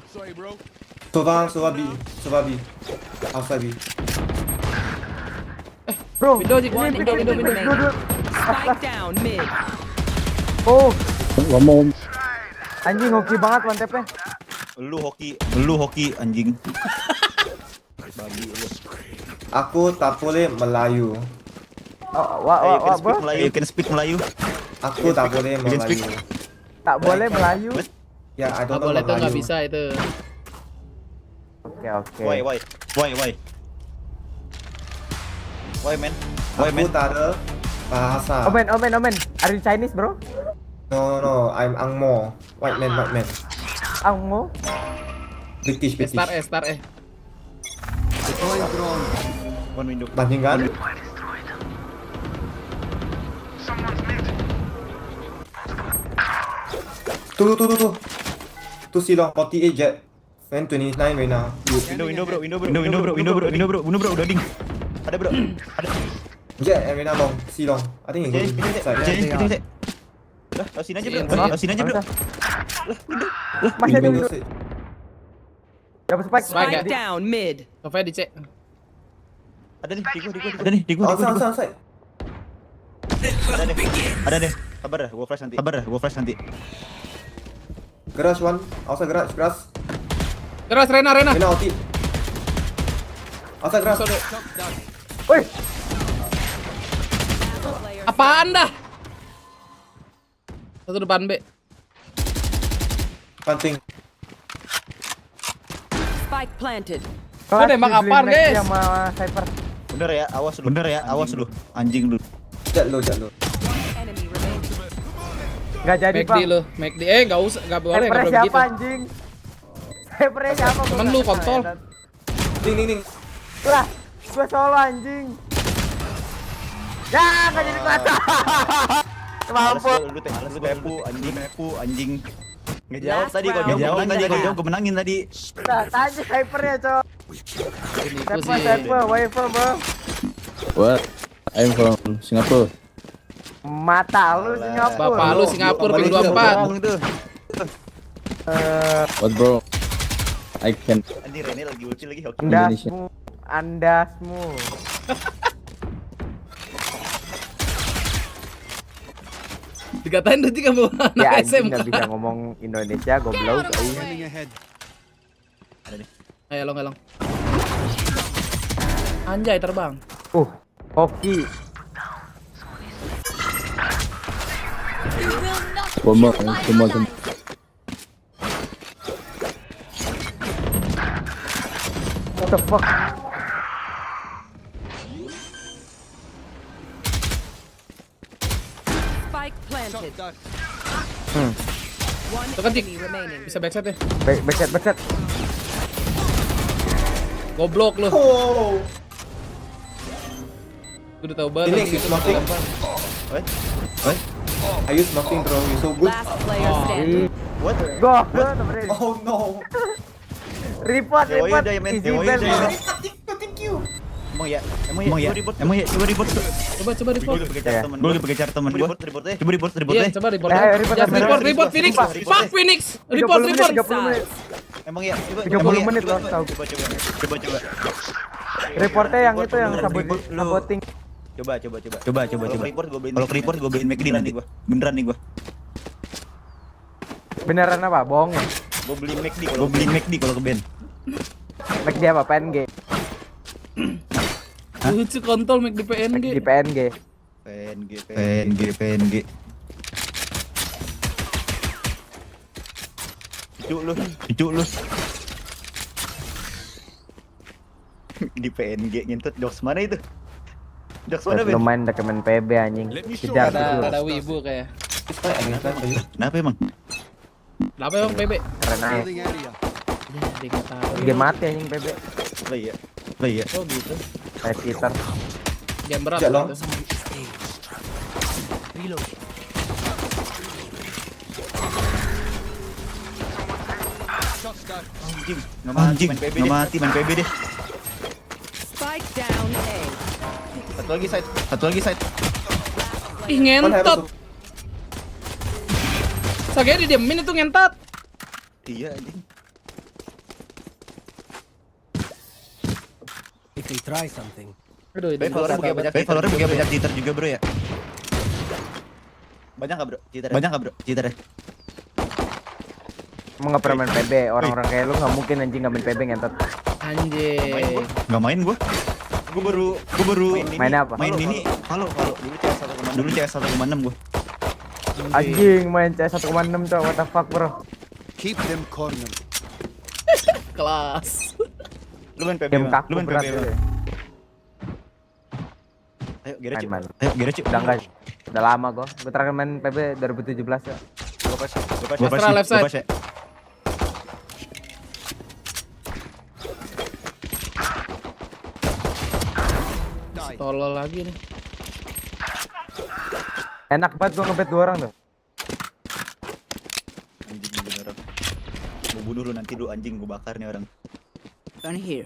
Sorry, bro. Suba B. Outside B. Bro, Window Jik, One window. enemy remaining. Spike down mid. Oh, Ngomong. anjing hoki banget one tap-nya. Lu hoki anjing. Babi lu. Aku tak boleh Melayu. Bro. You can speak Melayu. Aku tak boleh You can speak. Melayu. Tak boleh Melayu. Ya, I don't Nggak know boleh tuh, nggak Melayu. bisa itu. Oke. Why? Why man? Aku tak ada bahasa. Omen. Are you Chinese, bro? No, I'm Angmo. White man. Angmo? British. Star E. Deploying drone. One window. Bandingkan. Tuh. Tuh silong 48 jet. Fan 29 right now. Window bro. Udah ding. Ada bro. Ada. Jet and right now long. Silong. I think it's going inside. Jadi. Lah, sini aja bro. Masih ada window. Window. Dapat spike. Spike down mid. Sofia dicek. Ada nih, di gua. Outside. Ada deh. Sabar dah, gua flash nanti. Garage one. Outside garage. Keras Rena. Rena ulti. Outside garage. Woi, Apaan dah? Satu depan B. Panting. Spike planted. Gua nembak apaan, guys? Sama Cypher. Bener ya, awas lu. Anjing lu. Jet lo. Enemy remaining. Enggak jadi, McD Bang. lu. McD enggak usah, enggak boleh Cypher begitu. siapa anjing? Cypher siapa? Temen lu kontol. Ding. Lah, gua solo anjing. Ya, enggak jadi kelihatan. Mampus. Lu tepu anjing. Nggak jawab tadi kau gua menangin tadi. Nah, tanya Cypher-nya, Cok. Cypher, where you from, bro? What? I'm from Singapore. Mata lu Singapura. Bapak lu Singapura ping 24. What bro? I can. Anjing Rene lagi ulti lagi. Andasmu. Dikatain tadi kamu anak Ya, anjing SMK. nggak bisa ngomong Indonesia, goblok. Ayo long. Anjay terbang. Hoki. One more. What the fuck? Spike planted. One Itu kan Jik. enemy remaining. Bisa backset ya. Backset. Goblok lu. Oh. Gue udah tau banget. Ini gitu, smoking. gampang. I use smoking bro. You so good. Last player standing. What? Go. Oh no. Report. Diamond. Easy bell, bro. Thank you. Emang ya. Coba report. Coba report. Gue lagi pakai cara temen gue. Coba report. Iya, coba report. Report. Just report Phoenix. Fuck Phoenix. Report. 30 menit. Emang ya. 30 menit loh, tahu. Coba. Reportnya yang itu yang saboting. Coba. Kalau report gue beliin McD nanti gua. Beneran nih gua. Beneran apa? Bohong ya? Gue beliin McD kalau ke band. McD apa? PNG. Lucu kontol make di PNG. Di PNG. PNG. Cucu lu. Di PNG ngintut jokes mana itu? Jokes mana, Ben? Lumayan dokumen PB anjing. Tidak ada wibu kayak. Kenapa emang? PB? Keren aja. Game mati anjing PB. Oh iya. Oh gitu. Kayak cheater. Game berat Jalan. gitu. Anjing, nggak mati main PB deh. Spike down A. Satu lagi side. Ih ngentot. Sagenya didiemin itu ngentot. Iya anjing. If they try something. Aduh, Valornya bukan banyak cheater juga bro ya. Banyak nggak bro cheater? Emang nggak pernah main PB, orang-orang kayak lu nggak mungkin anjing nggak main PB ngentot. Anjing. Nggak main gua. Gua baru Mainnya apa? Main ini. Halo. Dulu CS 1,6 gua. Anjing main CS 1,6 cok, what the fuck bro. Keep them cornered. Kelas. Lu main PB. Game kaku berat. Ayo Gera Cuk. Udah enggak. Udah lama gua terakhir main PB 2017 ya. Gua pas left side. Tolol lagi nih. Enak banget gua ngebet 2 orang tuh. Anjing beneran. Gua bunuh lu nanti lu anjing, gua bakar nih orang. Gun here.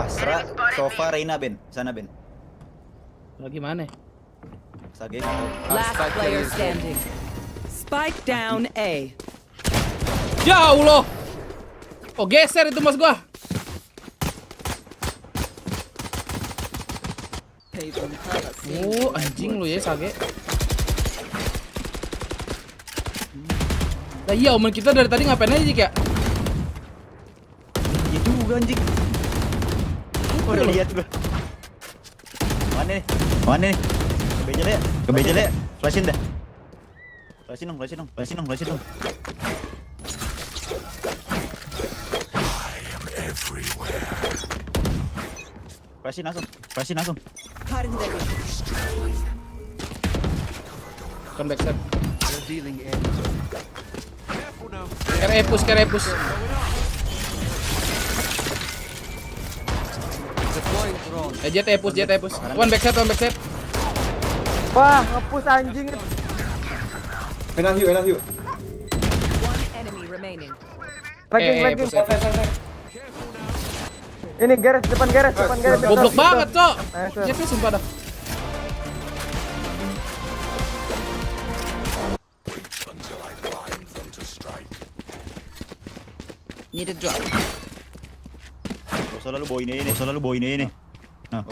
Asra, Sofa, Reina, Ben. Sana Ben. Lagi mana? Sage. Last player standing. Spike down A. Ya Allah. Oh geser itu mas gua. Oh anjing lu ya Sage. Nah iya omen kita dari tadi ngapain aja Jik ya? Iya juga anjing. Udah lihat gua. Mana nih? Kebeja le. Flashin dah. Flashin dong. Flashin langsung. Kan backside. They're dealing air. Kerepus. Deploying drone. Jet epus. One backside. Wah, ngepus anjing. Enak yuk. One enemy remaining. Lagi. Ini depan garis. Goblok banget, Cok. Jetnya sumpah dah. Need a drop. Selalu bawa ini. Nah.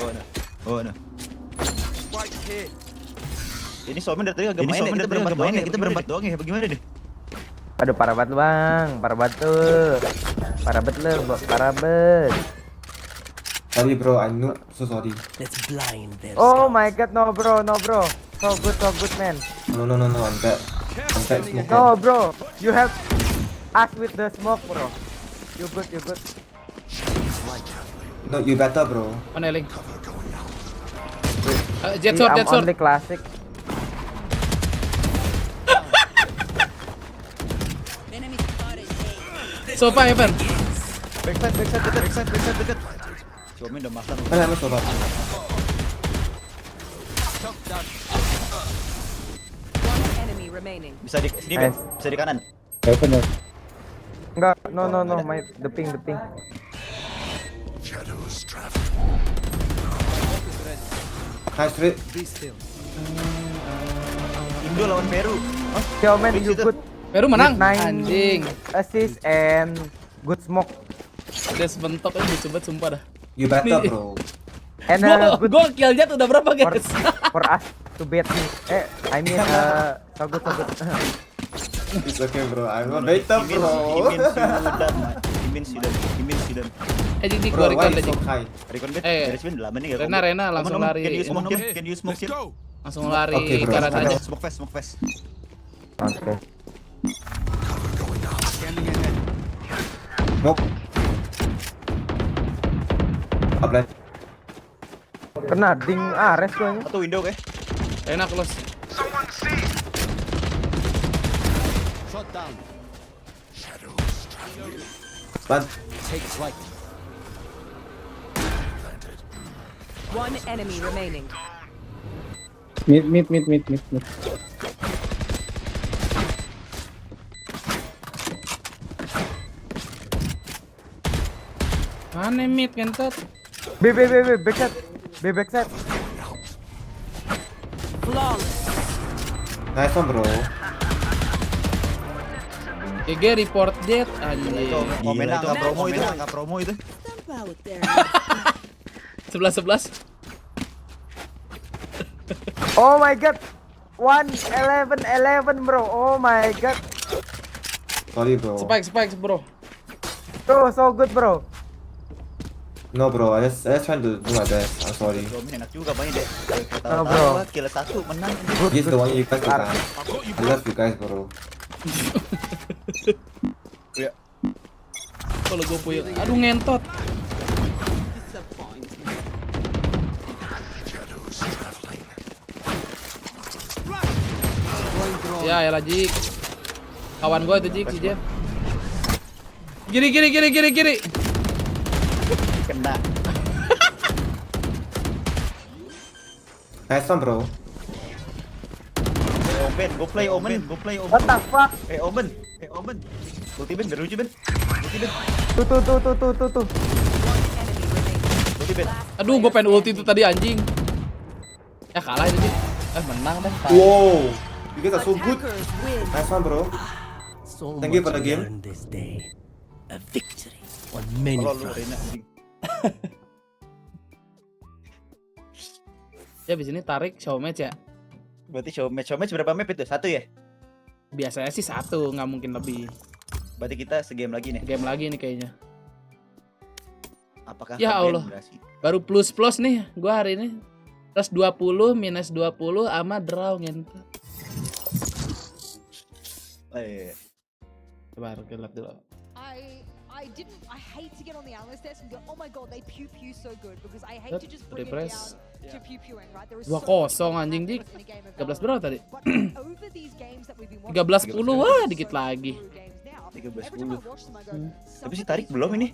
Oh, nah. Ini Somen dari tadi agak main ya, kita berempat doang ya, bagaimana deh? Aduh parah banget lu bang, parah banget lu. Sorry bro, I know, so sorry. Let's blind them. Oh my god, no bro. So good man. No, I'm bad. Smoke. No bro, you have us with the smoke bro. You good. No, you better bro. Mana link? Jet shot. Only classic. Sofa Evan. Backside dekat. Somen udah makan. Mana sobat? One enemy remaining. Bisa di sini Ben, bisa di kanan. Enggak, no, my the ping. High street. Be still. Indo lawan Peru. Yo man, you good. Peru menang. 9 Anjing. assist and good smoke. Udah sebentok aja coba sumpah dah. You better bro. And good Gua kill jet udah berapa guys? for us to bet me. I mean so good. It's okay bro, I'm not better bro. He means you done. Jadi Bro, gua why recon is so aja. high? Recon bet, dari sebenarnya lama nih gak Rena langsung lari. Can you smoke him? Langsung lari Oke, bro. kanan aja. Smoke fast. Oke. Smoke. Apply. Kena ding Ares tuh aja. Satu window Rena close. Shot down. Run. Take flight. One enemy remaining. Mid. Mana mid kentot? Backside. Flawless. Nice one bro. GG report jet anjing. Komen enggak promo itu. 11. Oh my god. 1-11 bro. Oh my god. Sorry bro. Spike bro. Bro, so good bro. No bro, I just trying to do my best. I'm sorry. Bro, enak juga mainnya deh. No, bro. Kill 1 menang. He's the one you guys can. I love you guys bro. Ya. Kalau gue puyeng, aduh ngentot. Ya elah Jik. Kawan gue itu Jik, si Jeff. Kiri. Kena. Nice one bro. Omen, go play Omen. What the fuck? Omen. Ulti Ben, biar lucu Ben. Tuh. Ulti Ben. Aduh, gue pengen ulti itu tadi anjing. Ya kalah itu Jik. Menang deh. Wow, you guys are so good. Nice one bro. Thank you for the game. A victory on many fronts. Ya abis ini tarik show match ya. Berarti show match berapa map itu? 1 ya? Biasanya sih 1, nggak mungkin lebih. Berarti kita segame lagi nih. Game lagi nih kayaknya. Apakah ya Allah. Baru plus nih gua hari ini. Terus 20, minus 20 sama draw ngentot. Coba lihat dulu. I hate to get on the analyst desk and go, oh my god, they pew so good, because I hate to just bring it down to pew-pewing, right? There is 2-0 anjing Dik. 13 berapa tadi? 13-10, wah dikit lagi. 13-10. Tapi si tarik belum ini.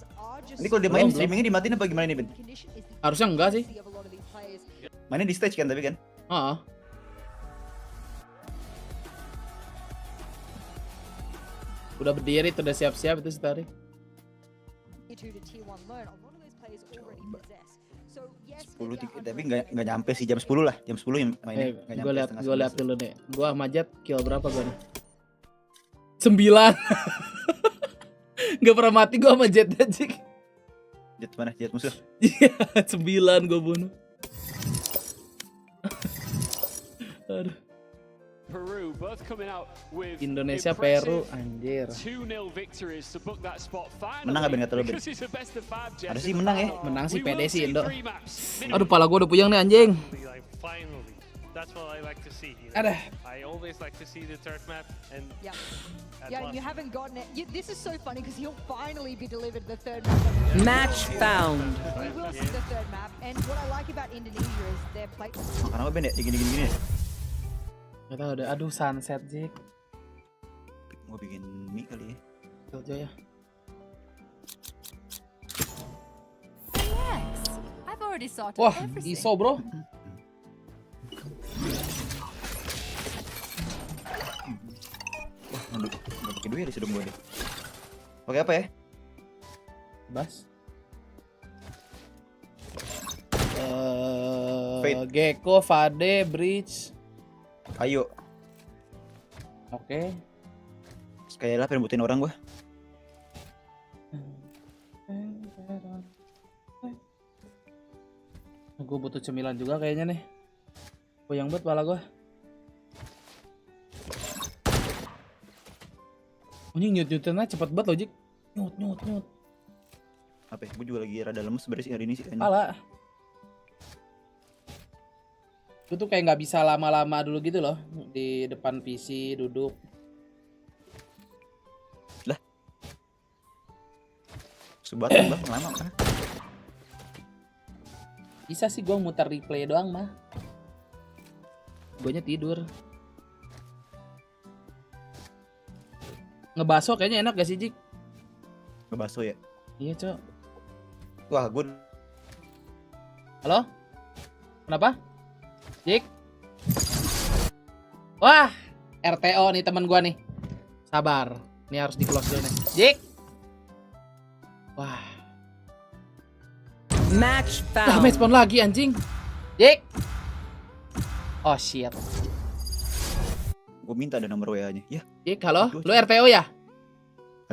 Ini kalau dia main streamingnya dimatiin apa gimana nih Ben? Harusnya enggak sih. Mainnya di stage kan tapi kan? Udah berdiri, udah siap-siap itu si tarik. 10 tapi nggak nyampe sih jam 10 lah. Jam 10 yang mainnya nggak nyampe. Gue lihat dulu deh. Gue sama Jet kill berapa gue nih? 9. Gak pernah mati gue sama Jet aja. Jet mana? Jet musuh? Iya 9 gue bunuh. Aduh. Peru both coming out with Indonesia Peru anjir. 2-0 victories to book that spot finally. Menang enggak Ben kata lu Ben? Ada sih menang ya. Menang sih pede sih Indo. Aduh pala gua udah puyeng nih anjing. That's what I like to see. Ada. I always like to see the third map and yeah, you haven't gotten it. This is so funny because he'll finally be delivered the third map. Match found. We will see the third map, and what I like about Indonesia is their play. Kenapa Ben ya gini-gini? Gak tau udah, aduh sunset Jik. Mau bikin mie kali ya. Aja ya. Wah, ISO bro. Wah, nggak pakai duit disuruh gue deh. Pakai apa ya? Bas. Gecko, Fade, Bridge. Ayo. Oke. Sekali lah pengen butuhin orang gua. Gue butuh cemilan juga kayaknya nih. Goyang banget pala gue. Ini nyut-nyutnya cepet banget loh, Jik. Nyut. Apa ya? Gue juga lagi rada lemes sebenarnya hari ini sih kayaknya. Pala. Gue tuh kayak nggak bisa lama-lama dulu gitu loh. Di depan PC, duduk. Lah. Subathon bang, lama kan? Bisa sih gue muter replay doang mah. Guanya tidur. Ngebaso kayaknya enak gak sih, Jik? Ngebaso ya? Iya, Cok. Wah, gue... Halo? Kenapa? Jik? Wah, RTO nih teman gua nih. Sabar. Ini harus di-close dulu nih. Jik? Wah. Match found. Damage spawn lagi anjing. Jik? Oh shit. Gue minta ada nomor WA-nya. Ya. Jik, halo? Lu RTO ya?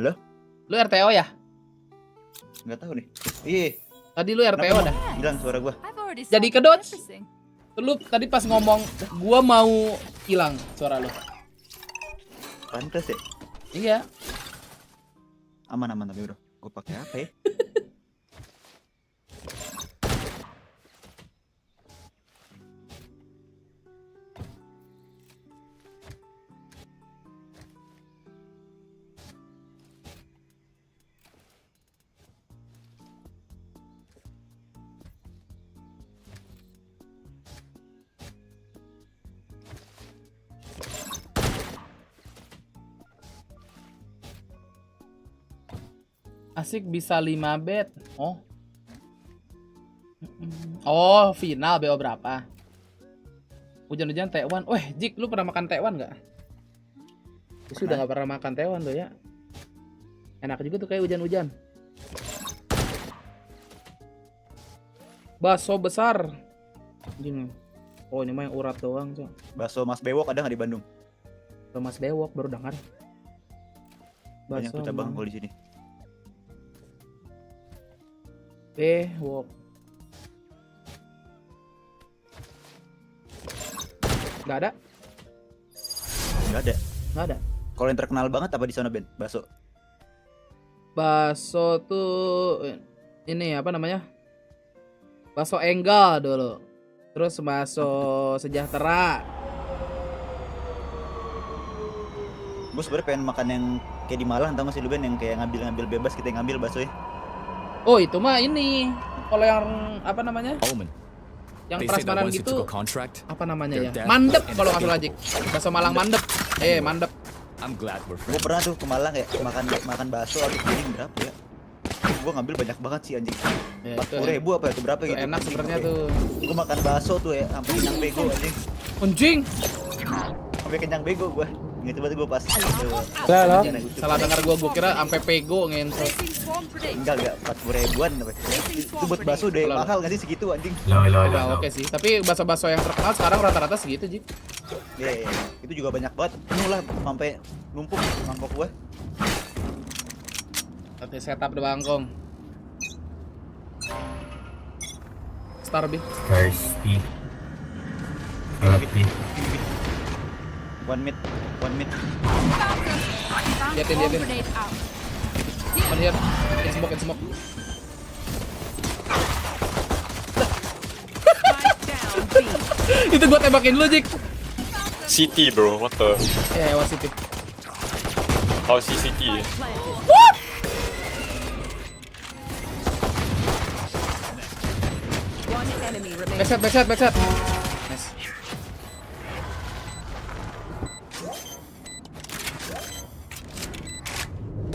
Halo? Lu RTO ya? Nggak tahu nih. Iya. Tadi lu RTO dah. Hilang suara gua. Jadi kedodge. Lu tadi pas ngomong gua mau hilang suara lu. Pantes ya? Iya. Aman tapi bro. Gue pakai apa ya? Asik bisa 5 bet. Oh. Oh, final BO berapa? Hujan-hujan Taiwan. Weh, Jik, lu pernah makan Taiwan nggak? Sudah nggak pernah makan Taiwan tuh ya. Enak juga tuh kayak hujan-hujan. Bakso besar. Anjing. Oh, ini mah yang urat doang, so. Bakso Mas Bewok ada nggak di Bandung? Bakso Mas Bewok baru dengar. Banyak tuh cabang kalau di sini. Wok. Gak ada? Gak ada. Gak ada. Kalau yang terkenal banget apa di sana Ben? Bakso. Bakso tuh ini apa namanya? Bakso Enggal dulu. Terus bakso Sejahtera. Gue sebenarnya pengen makan yang kayak di Malang, tau gak sih lu Ben, yang kayak ngambil bebas, kita yang ngambil bakso ya. Oh itu mah ini. Kalau yang apa namanya? Yang prasmanan gitu. Apa namanya ya? Mandep kalau nggak salah, Jik. Bakso Malang mandep. Mandep. Gue pernah tuh ke Malang ya, makan bakso habis piring berapa ya? Gue ngambil banyak banget sih anjing. 40.000 apa itu berapa gitu? Enak sebenarnya tuh. Gue makan bakso tuh ya, sampai kenyang bego anjing. Anjing. Sampai kenyang bego gue. Gitu banget gue pas. Salah dengar gue kira sampai pego ngentot. Enggak 40.000-an. Itu buat bakso deh mahal nggak sih segitu anjing? Udah oke sih. Tapi bakso-bakso yang terkenal sekarang rata-rata segitu, Jik. Iya. Itu juga banyak banget. Penuh lah sampai numpuk mangkok gue. Oke, setup di Bangkong. Star B. One mid. Liatin. One here. In smoke. Itu gua tembakin lu, Jik. City bro, what the? What city? How is City? What? Backshot. Nice.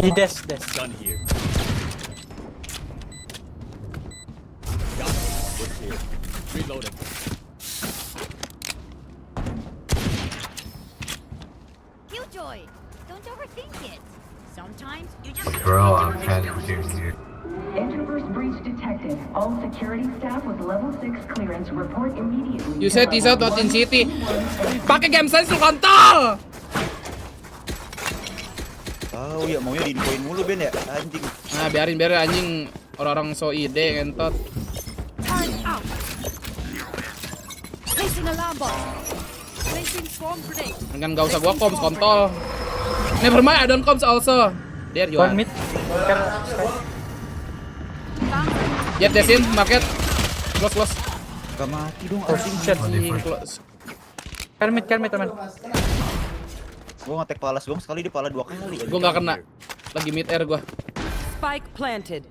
He dash. Done here. Reloading. Killjoy, don't overthink it. Sometimes you just. Bro, I'm trying to do here. Introverse breach detected. All security staff with level 6 clearance report immediately. You said this out not in city. Pakai game sense lu kontol. Oh ya maunya diinfoin mulu Ben ya anjing. Nah biarin anjing, orang-orang so ide ngentot. Time out. Placing alarm bot. Placing swarm grenade. Kan gak usah gua koms kontol. Never mind, I don't koms also. There you are. One mid. Jet desin, market. Close. Gak mati dong anjing. Close. Kermit teman. Gua ngetek palas gong sekali di pala 2 kali. Gua gak kena. Lagi mid air gua. Spike planted.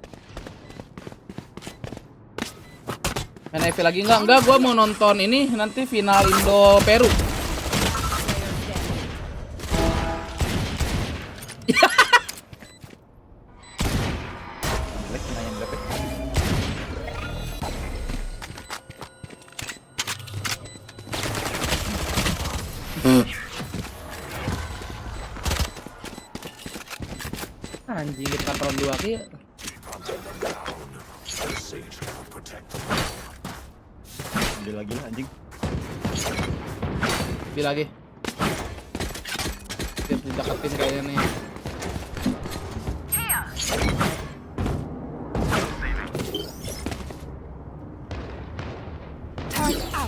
Main EV lagi enggak, gua mau nonton ini nanti final Indo Peru. Anjing kita kontrol 2 ki. Ambil lagi lah anjing. Ambil lagi. Dia deketin kayaknya nih.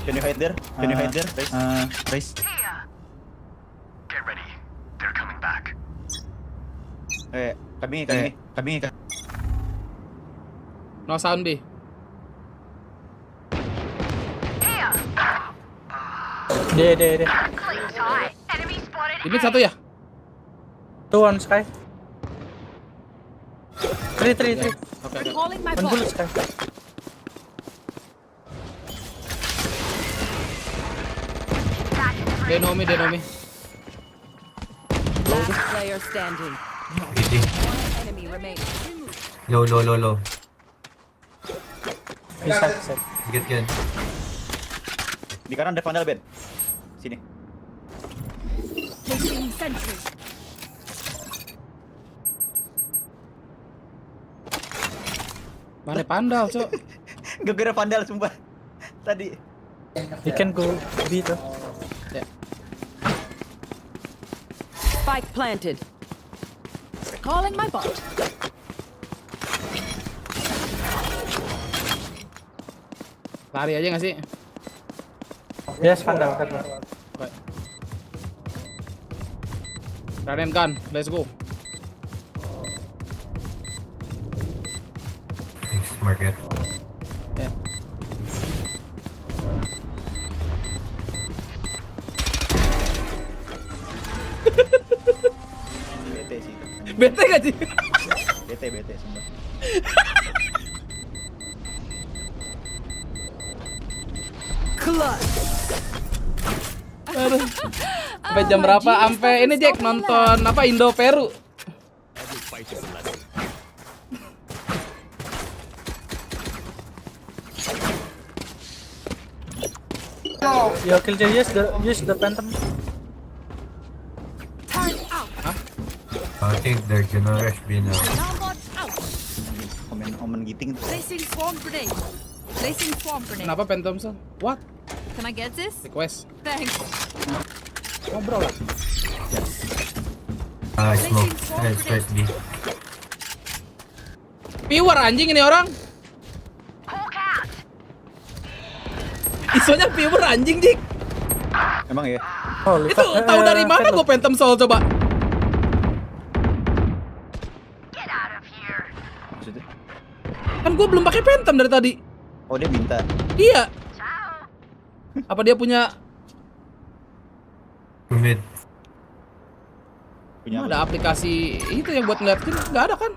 Can you hide there? Race. Get ready. They're coming back. Kami. No sound B. Deh. Clean tight. Enemy spotted. Ini satu ya? Two on Sky. Three. Oke. Calling my One bot. bullet Sky. Denomi. Last player standing. Enemy remaining. Low. Bisa. Get. Di kanan ada vandal Ben. Sini. Placing sentry. Mana pandal, Cok? Gak kira vandal sumpah. Tadi. You can go B tuh. Ya. Spike planted. Calling my bot. Lari aja nggak sih? Yes, vandal. Oke. Raden kan, let's go. Thanks, market. Ya. Bete sih. Bete gak sih? Bete sumpah. Aduh. Sampai jam berapa? Sampai ini Jack nonton apa Indo Peru. Yo, kill Jay, use the phantom. Time out. I think they're gonna rush B now. Alarm bot out. Omen giting tuh. Placing swarm grenade. Placing swarm grenade. Kenapa Phantom Soul? What? Can I get this? Request. Thanks. Ngobrol lah. Smoke. Let's B. Pure anjing ini orang. Isonya pure anjing, Jik. Emang ya? Itu tahu dari mana gue Phantom Soul coba? Maksudnya? Kan gue belum pakai Phantom dari tadi. Oh dia minta. Iya. Apa dia punya? Mid. Punya Ada aplikasi itu yang buat ngeliatin? Nggak ada kan?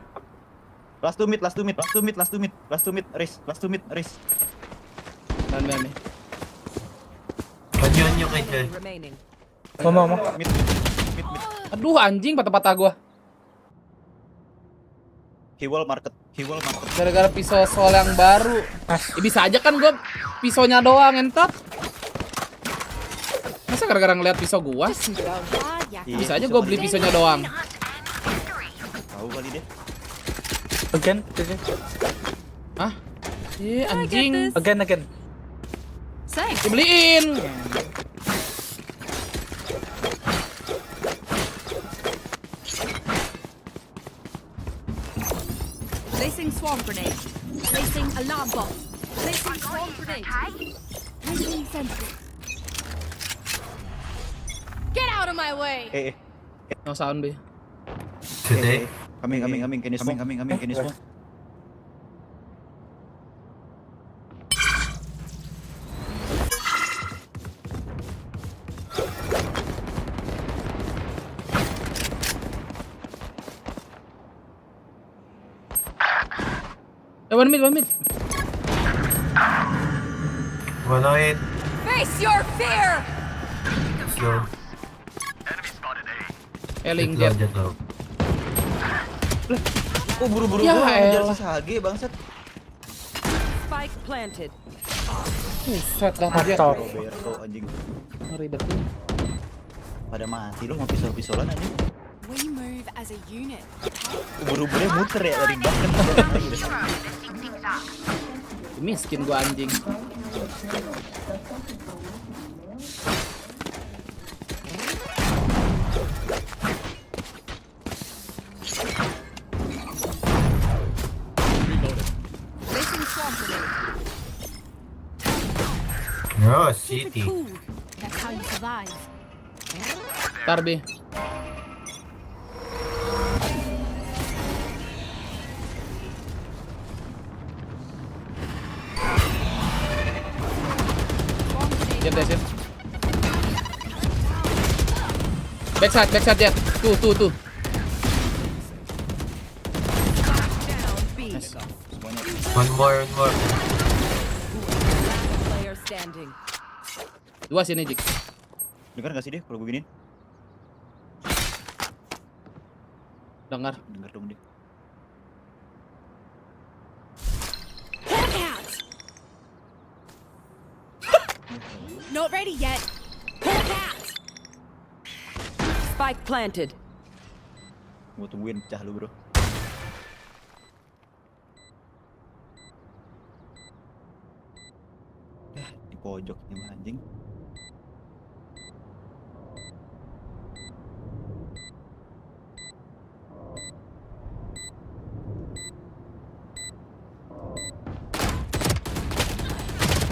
Last to mid, race. Dan nih. Anyo kay. Remaining. Mau. Mid. Aduh anjing patah-patah gua. He will market. Gara-gara pisau sol yang baru. Ya, bisa aja kan gua pisaunya doang entot. Masa gara-gara ngeliat pisau gua? Bisa aja gua beli pisaunya doang. Tahu kali deh. Again. Hah? Iya anjing. Again. Dibeliin. Placing swarm grenade. Placing alarm bomb. Placing swarm grenade. Placing sentry. Get out of my way! No sound B. Today. Coming. Can you smoke? Can you smoke? One mid. 108. Face your fear! Slow. Eling Jet jet. low. Oh buru-buru Ya gua ngejar elah. si Sage bangsat. Spike planted. Buset dah jet. Roberto anjing. Ribet tuh. Pada mati loh mau pistol-pistolan anjing. We move as a unit. Buru-burunya muter ya dari belakang. Miskin gua anjing. Placing swarm grenade. No, city. Cool. That's how you survive. Tar B. Jet jet. Backside jet. Tuh. Down B. One more. Player standing. Dua sini Jik. Dengar gak sih dia kalau begini? Dengar. Dengar dong dia. Not ready yet. Spike planted. Gua tungguin pecah lu, Bro. Di pojok nih mah anjing.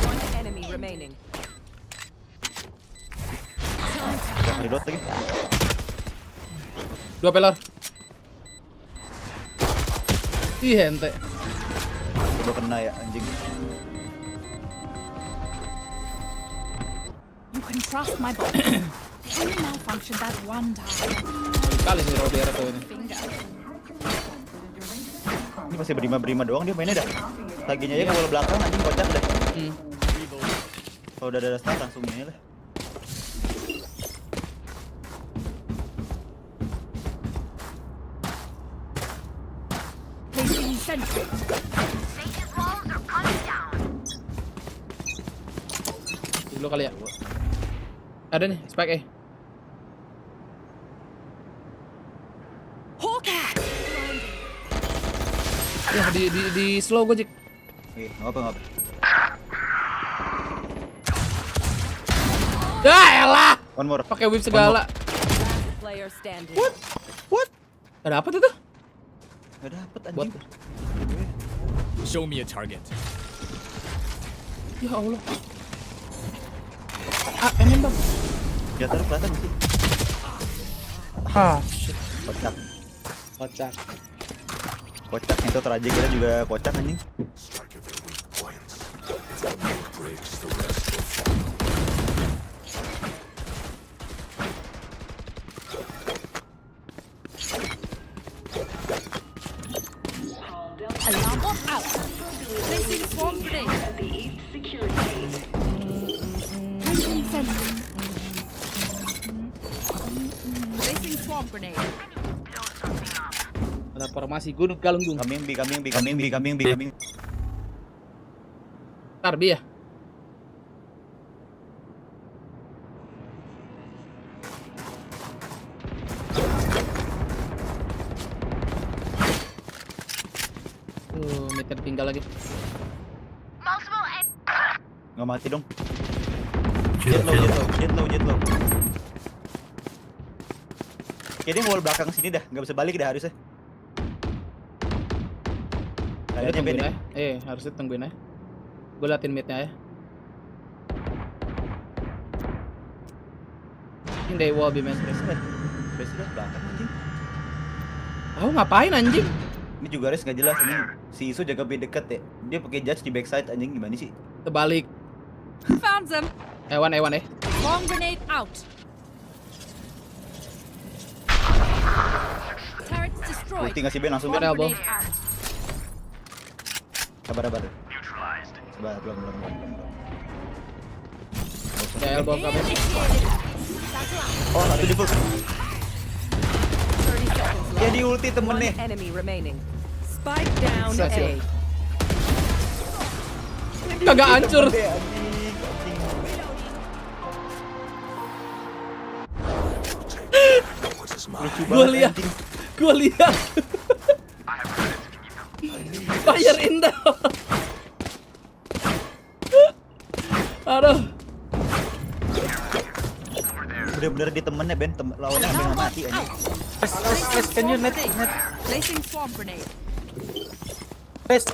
One enemy remaining. Reload lagi. Dua pelar. Ih hente. Gua kena ya anjing. You can trust my body. It only malfunctioned that one time. Kali sih Roberto ini. Ini masih berima doang dia mainnya dah. Taginya aja ke bola belakang anjing kocak dah. Kalau udah ada start langsung ini lah. Placing sentry. Dulu kali ya. Ada nih spike A. Ya di slow gue Jik. Oke, ngapa. Ya elah. One more. Pakai whip segala. Player standing. What? Gak dapet itu? Gak dapet anjing. Show me a target. Ya Allah. Emin dong. Di atas kelihatan sih. Shit. Kocak. Kocaknya itu tragedi kita juga kocak anjing. Alarm bot out. Placing swarm grenade. Placing sentry. Placing swarm grenade. Ada formasi gunung galunggung. Kambing B. Tar B ya. Meter tinggal lagi. Nggak mati dong. Jet low. Kayaknya dia mau belakang sini dah, nggak bisa balik dah harusnya. Udah tungguin aja. Harusnya tungguin aja. Gue liatin midnya ya. Ini day wall di main Presiden belakang anjing. Tahu ngapain anjing? Ini juga res nggak jelas ini. Si Isu jaga B dekat ya. Dia pakai judge di backside anjing gimana sih? Terbalik. Found them. Ewan ya. Bomb grenade out. Turrets destroyed. Ulti ngasih Ben langsung Ben. Elbow. Sabar. Sabar belum. Ya elbow kabel. Oh, satu di full. Ya di ulti temennya. Enemy remaining. Spike down A. Kagak hancur. Gua lihat. Fire indah. Aduh. Bener-bener di temennya Ben, lawannya hampir mati aja. Can you net? Placing swarm grenade. S.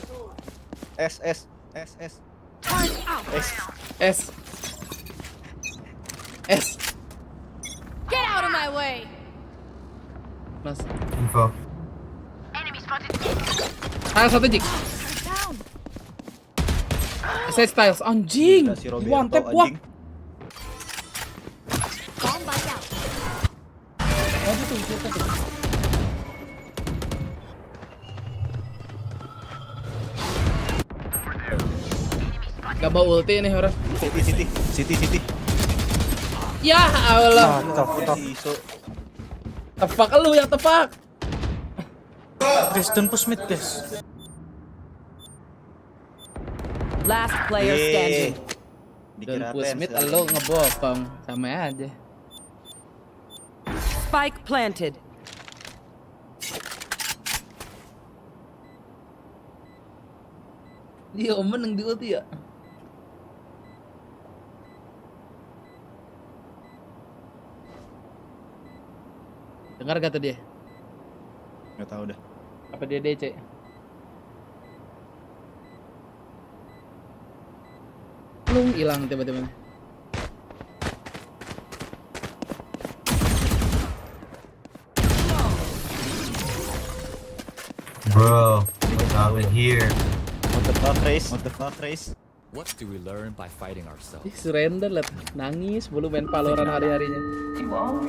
Get out of my way. Mas. Info. Enemy spotted. Styles satu jik. Saya styles anjing. One tap gua. Gak mau ulti nih orang. City. Ya Allah. Tepak lu yang tepak. Guys, don't push mid, guys. Last player standing. Don't push mid, lu ngebokong sama aja. Spike planted. Dia menang di ulti ya. Dengar kata dia? Nggak tahu dah. Apa dia DC? Lu hilang tiba-tiba. Bro, what's happening here? What the fuck race? What do we learn by fighting ourselves? Surrender lah, nangis belum main Valorant hari-harinya.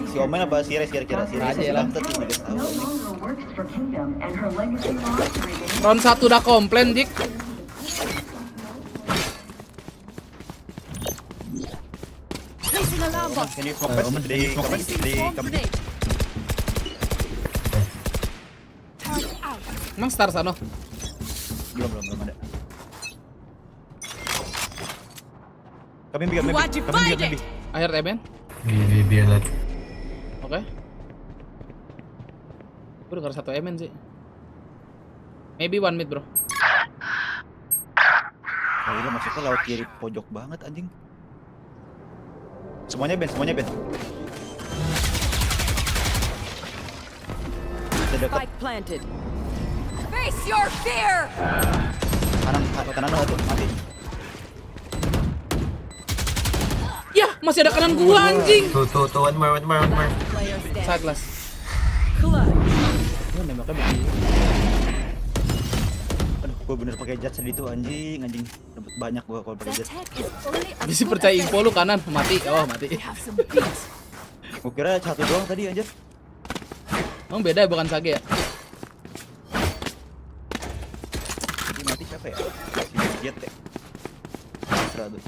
Si Omen apa si Res kira-kira si Res lah. No longer works for Kingdom and her legacy lost remains. Round 1 udah komplain dik. Placing alarm bot. Can you comment di comment? Emang star sana? Belum ada. Kami biar maybe. Akhir temen. Biar lihat. Oke. Gue denger satu emen sih. Maybe one mid bro. Oh, udah masuknya lewat kiri pojok banget anjing. Semuanya Ben. Spike planted. Face your fear. Kanan satu mati. Ya, masih ada kanan gua anjing. Tuh, one more. Side glass. Gua nembaknya begini. Aduh, gua bener pakai jet tadi tuh anjing. Dapat banyak gua kalau pakai jet. Bisa percaya info lu kanan mati. Oh, mati. Gua kira satu doang tadi aja. Emang beda ya bukan Sage ya? Jadi mati siapa ya? Si jet ya. Terserah tuh.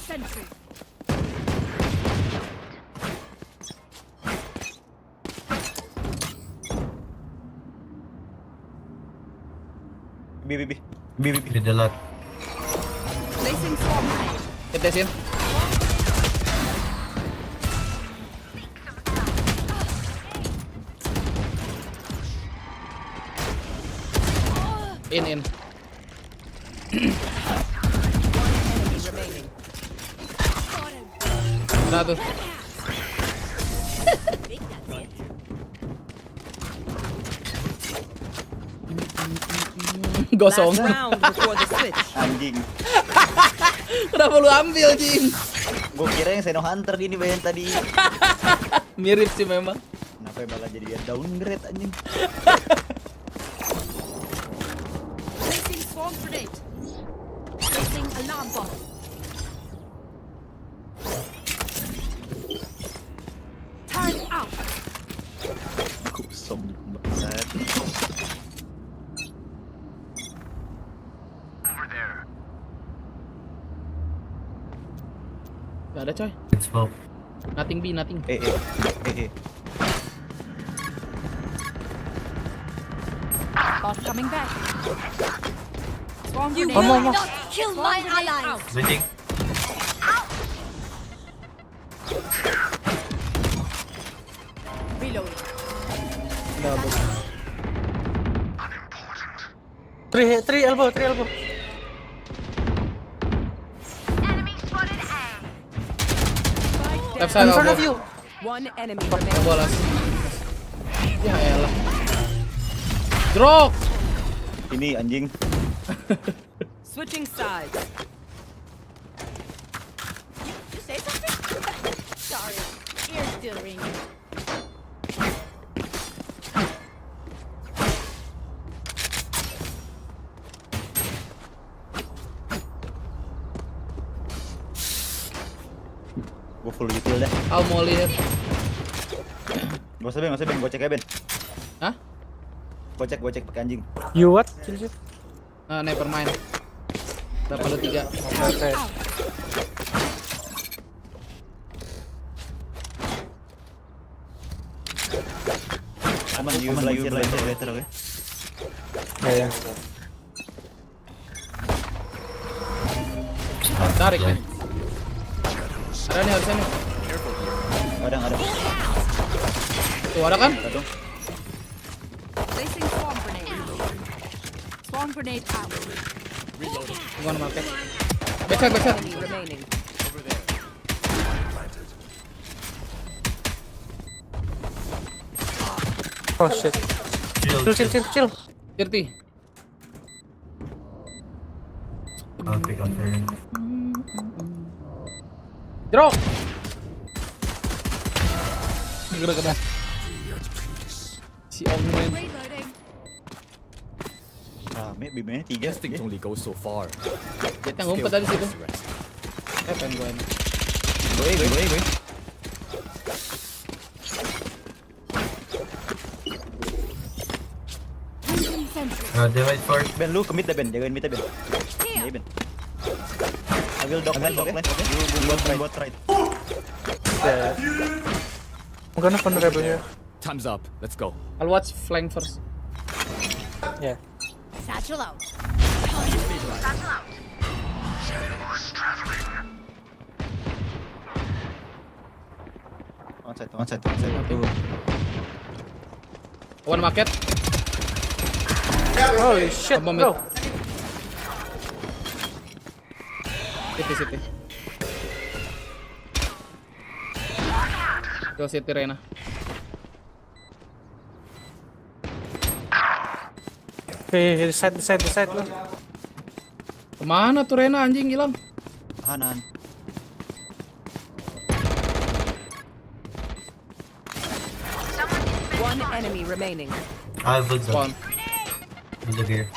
Sentry. Di dalam. Placing swarm. Tetesin. In. Nah tuh. Gosong. Anjing. Kenapa lu ambil, Jing? Gue kira yang Seno Hunter ini bayan tadi. Mirip sih memang. Kenapa bakal jadi downgrade anjing? Placing swarm grenade. Placing alarm bomb. Time out. Kosong banget. Gak ada coy. Nothing B, nothing. Bot coming back. Swarm You grenade. will not kill my allies. Waiting. Reloading. Three elbow. Left side In front of elbow. you. One enemy Bolas. Ya elah. Drop. Ini anjing. Switching sides. You say something? Sorry, ears still ringing. Gue full detail dah. I'll molly him. Gak usah Ben, gue cek ya Ben. Hah? Gue cek pakai anjing. You what? Kill you. Never mind. Dapat lu 3. Okay. Aman, lagi later, oke. Ya. Tarik nih. Ada nih harusnya nih. Ada. Tuh ada kan? Placing swarm grenade. Swarm grenade out. Gimana market? Backside. enemy remaining. Oh shit. Chill. 30. Okay, confirm. Drop. Kena. Si Om main. Reloading. Rame, bimnya 3. Things only go so far. Jet yang ngumpet tadi situ. Pengen gue ini. Gue. They wait for Ben, lu ke mid dah Ben, jagain mid dah Ben. Iya Ben. I will dog left, okay? You bot right. Yeah. I'm gonna vulnerable here. Time's up. Let's go. I'll watch flank first. Yeah. Satchel out. One side. One market. Holy shit, bro. City. Kill City Reyna. Okay, the side lo. Kemana tuh Reyna anjing hilang? Kanan. One enemy remaining. I have build Spawn. Build here.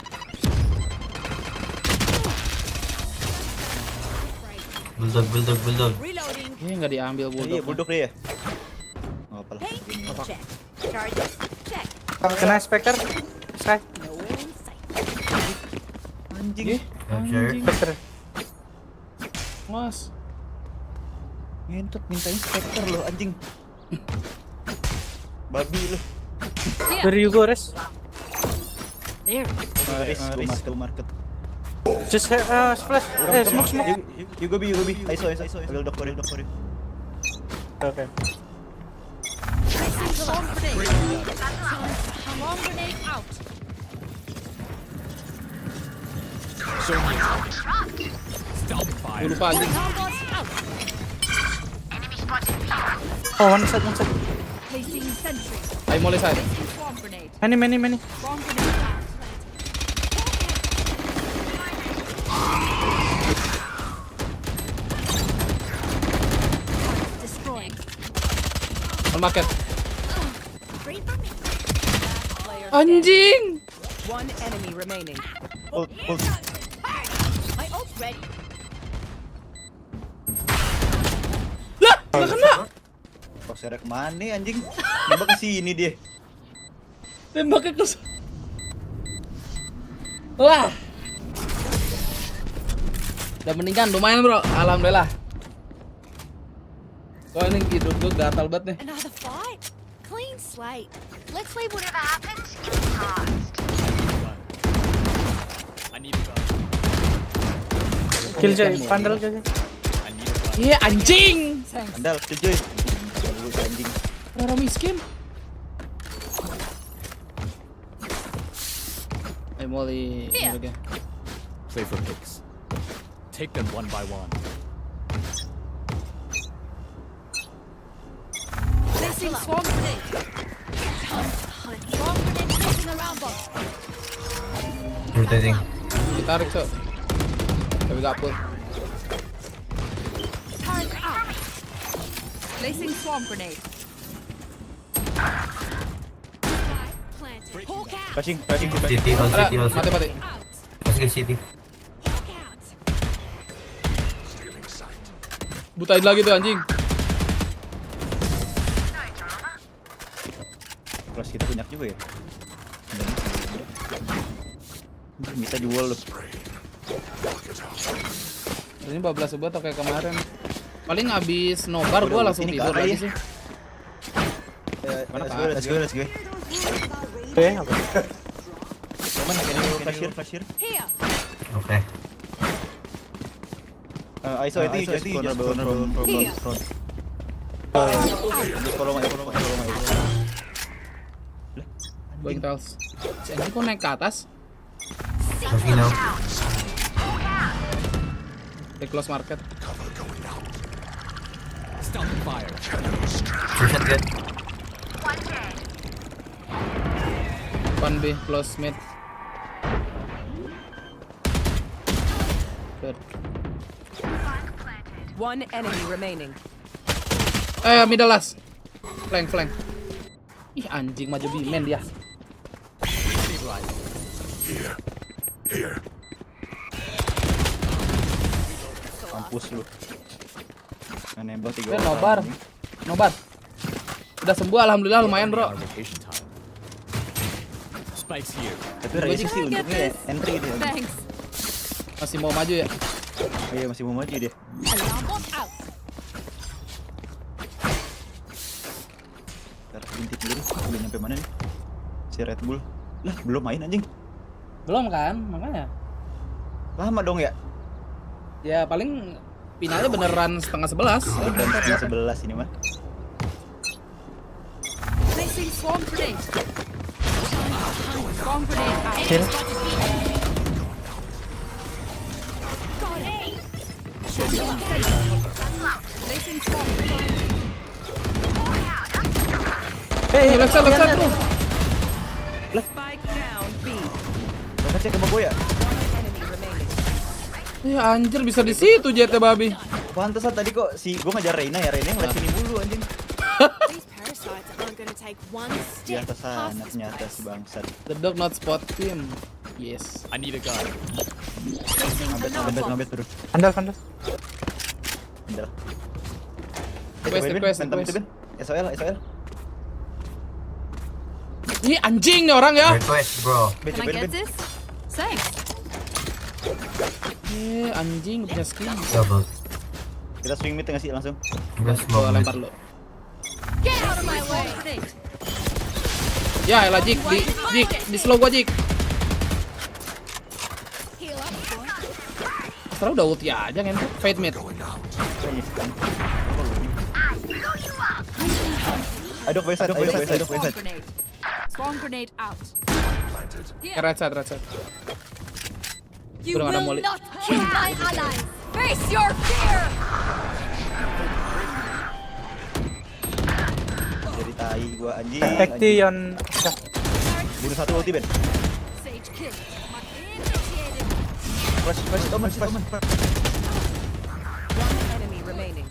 Bulldog. Reloading. Nggak diambil Iya, bulldog dia. Oh, apalah. Paint check. Charges check. Kena Spectre. Sky. Nowhere in sight. Anjing. Spectre. Mas. Ngentot mintain Spectre lo anjing. Babi lo. Where you go, Res? There. Gue masuk market. Just splash. Smoke. You go B. I saw. I will dock for you. Okay. Placing swarm grenade. Swarm grenade out. Stop fire. Lupa anjing. Combat out. Oh, one side. Placing sentry. Ayo mulai side. Placing swarm grenade. Many. Swarm grenade out. On market. Anjing. One enemy remaining. Ult. My ult ready. Lah, nggak kena. Kok serek mana anjing? Nembak ke sini dia. Tembaknya ke. Wah. Udah mendingan lumayan bro, alhamdulillah. Kok ini hidup gue gatal banget nih. Another fight? Clean slate. Let's leave whatever happens in the past. I need a gun. Kill Joy, pandal Joy. Iya anjing. Andal, tujuh. Anjing. Orang miskin. Molly. Okay. Play for picks. Take them one by one. Placing swarm grenade. Swarm grenade placing around box. Rotating. Ditarik so. Tapi gak pull. Turret out. Placing swarm grenade. Flashing. City, Mati. Masuk ke city. Butain lagi tuh anjing. Kelas kita banyak juga ya. Bisa jual loh. Ini 14 sebuah atau kayak kemarin. Paling habis nobar gua langsung tidur lagi sih. Let's go. Oke, apa? Cuman flasher. Oke. ISO itu corner front. Follow my. Going tiles. Si anjing kok naik ke atas? Masih now. Di close market. Stop the fire. Shot dead. One B close mid. Good. One enemy remaining. Middle last. Flank. Ih anjing maju B-man dia. Kampus lu. Nembak 3 Udah nobar. Udah sembuh alhamdulillah lumayan bro. Spikes here. Tapi Raisi sih untungnya entry dia. Thanks. Masih mau maju ya? Iya masih mau maju dia. Ntar intip dulu, udah nyampe mana nih? Si Red Bull. Lah belum main anjing. Belum kan, makanya. Lama dong ya? Ya paling finalnya beneran setengah 11. Dan setengah 11 ini mah. Placing swarm grenade. Swarm grenade out. Kill. Placing swarm grenade. Hey, left side bro. Spike down B. Baca cek sama gue ya? Enemy remaining. Ya anjir bisa di situ jetnya babi. Pantesan tadi kok si gue ngajar Reina ya, Reina yang lihat sini mulu anjing. These parasites aren't gonna take one Di step atas sana past this ternyata place. si bangsat. The dog not spot him. Yes. I need a gun. Ngabet bro. Andal. Andal. Request. SOL. Ih anjing nih orang ya. Request, bro. Can I get this? Thanks. Anjing punya skin. Double. Kita swing mid nggak sih langsung? Udah Gua semua. lempar lu. Get out of my way. Grenade. Ya elah Jik, di slow gua Jik. Heal up, boy. Setelah udah ulti aja kan, fade mid. Aduh, Westside. Swarm grenade. Swarm grenade out. Right side. You Udah nggak ada will molly. not kill my allies. Face your fear. Jadi tai gua anjing. Action. Bunuh satu ulti, Ben. Sage kill. Initiated. Flash, Omen. One enemy remaining.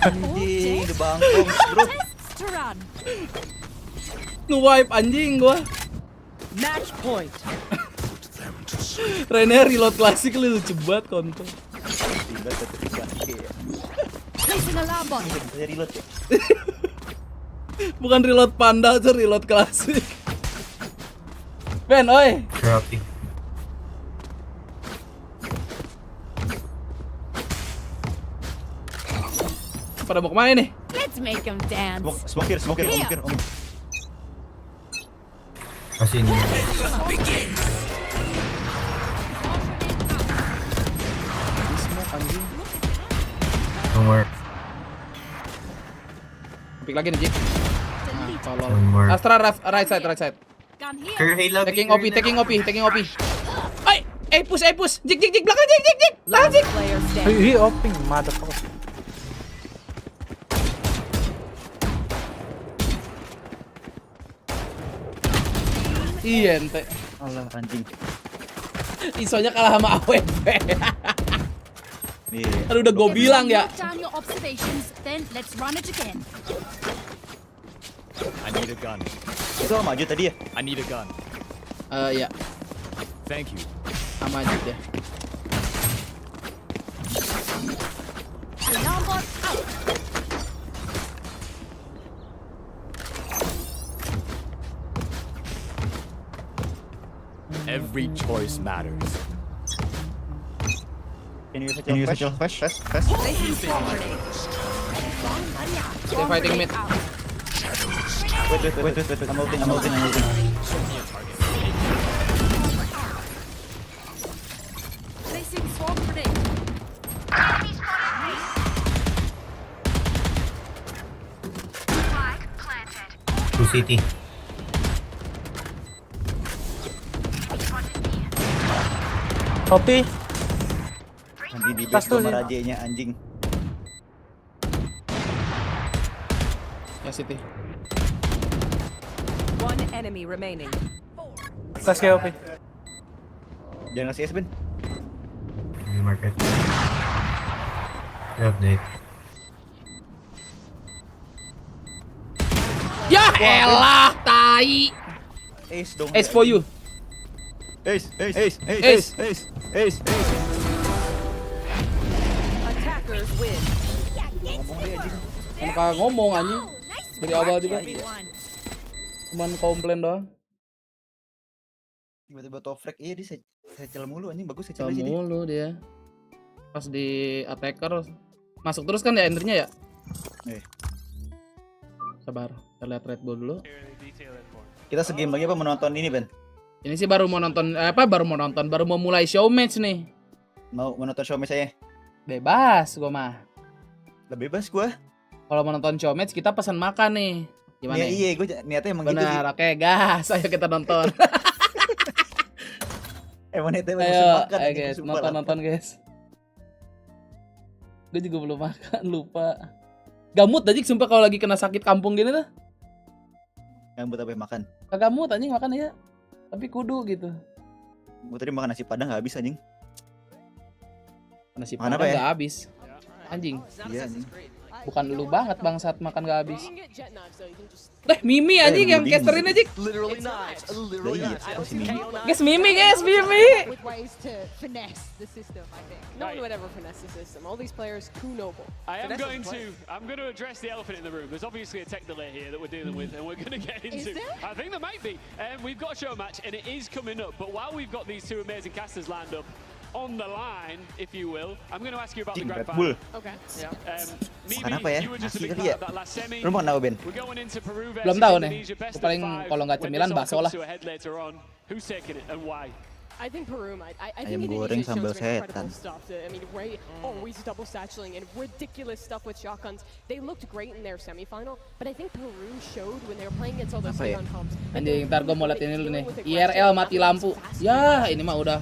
Anjing, DBangkongS bro. To run. Nge-wipe anjing gua. Match point. Rene reload klasik lu lucu banget kontol. Placing alarm bot. Reload ya. Bukan reload panda, itu reload klasik. Ben, oi. Pada mau kemana nih? Let's make them dance. Smoke here. Masih ini. Pick lagi nih, Jik. Nah, tolol. Astra right side. Gun here. Taking OP. Push. Jik, belakang Jik. Tahan Jik. He opening, motherfucker. Iya ente. Allah anjing. Isonya kalah sama AWP. Iya. Aduh udah gue bilang ya. Note down your observations, then let's run it again. I need a gun. Itu maju tadi ya? I need a gun. Ya. Thank you. Sama aja deh. Alarm bot out. Every choice matters. Can you use your flash? Placing swarm grenade. They're fighting mid. Wait. I'm ulting. Placing swarm grenade. To city. Kopi. Nanti di base sama rajanya anjing. Ya City. One enemy remaining. Tas kayak kopi. Jangan ngasih S Ben. Di market. Update. Ya elah, tai. Ace dong. Ace for you. Ace. Attackers win. Kan ngomong anjing. Dari awal juga. Cuman komplain doang. Tiba-tiba top frag, iya dia secel mulu anjing, bagus secel aja dia. Mulu dia. Pas di attacker masuk terus kan ya endernya ya? Sabar, kita lihat Red Bull dulu. Kita segame lagi apa menonton ini Ben? Ini sih baru mau mulai show match nih. Mau menonton show match saya? Bebas gua mah. Lah bebas gua. Kalau menonton show match kita pesan makan nih. Gimana? Iya, gua niatnya emang gitu sih. Benar, oke gas, ayo kita nonton. Emang niatnya emang Ayo makan. guys, nonton guys. Gue juga belum makan, lupa. Gamut aja sumpah kalau lagi kena sakit kampung gini tuh. Gamut apa yang makan? Kagak gamut anjing makan ya. Tapi kudu gitu. Gua tadi makan nasi padang gak habis anjing. Nasi padang gak habis. Anjing. Iya anjing. Bukan lu banget bangsat makan gak habis. Mimi anjing yang casterin aja. Literally knives. Guys, Mimi. With ways to finesse the system, I think. No one would ever finesse the system. All these players, too noble. I'm going to address the elephant in the room. There's obviously a tech delay here that we're dealing with, and we're going to get into. I think there might be. We've got a show match, and it is coming up. But while we've got these two amazing casters lined up on the line, if you will, I'm going to ask you about the grand final. Okay. Makan apa ya? Nasi kali ya? Lu mau kenapa Ben? Belum tahu nih. Gue paling kalau nggak cemilan bakso lah. Who's taking it and why? I think Peru might. I Ayam think goreng Indonesia sambal shows some incredible setan. stuff. I mean, Ray always double satcheling and ridiculous stuff with shotguns. They looked great in their semifinal, but I think Peru showed when they were playing against all those Apa ya? Sigon comps. Anjing, ntar gue mau liat ini dulu nih. IRL mati lampu. Ya, ini mah udah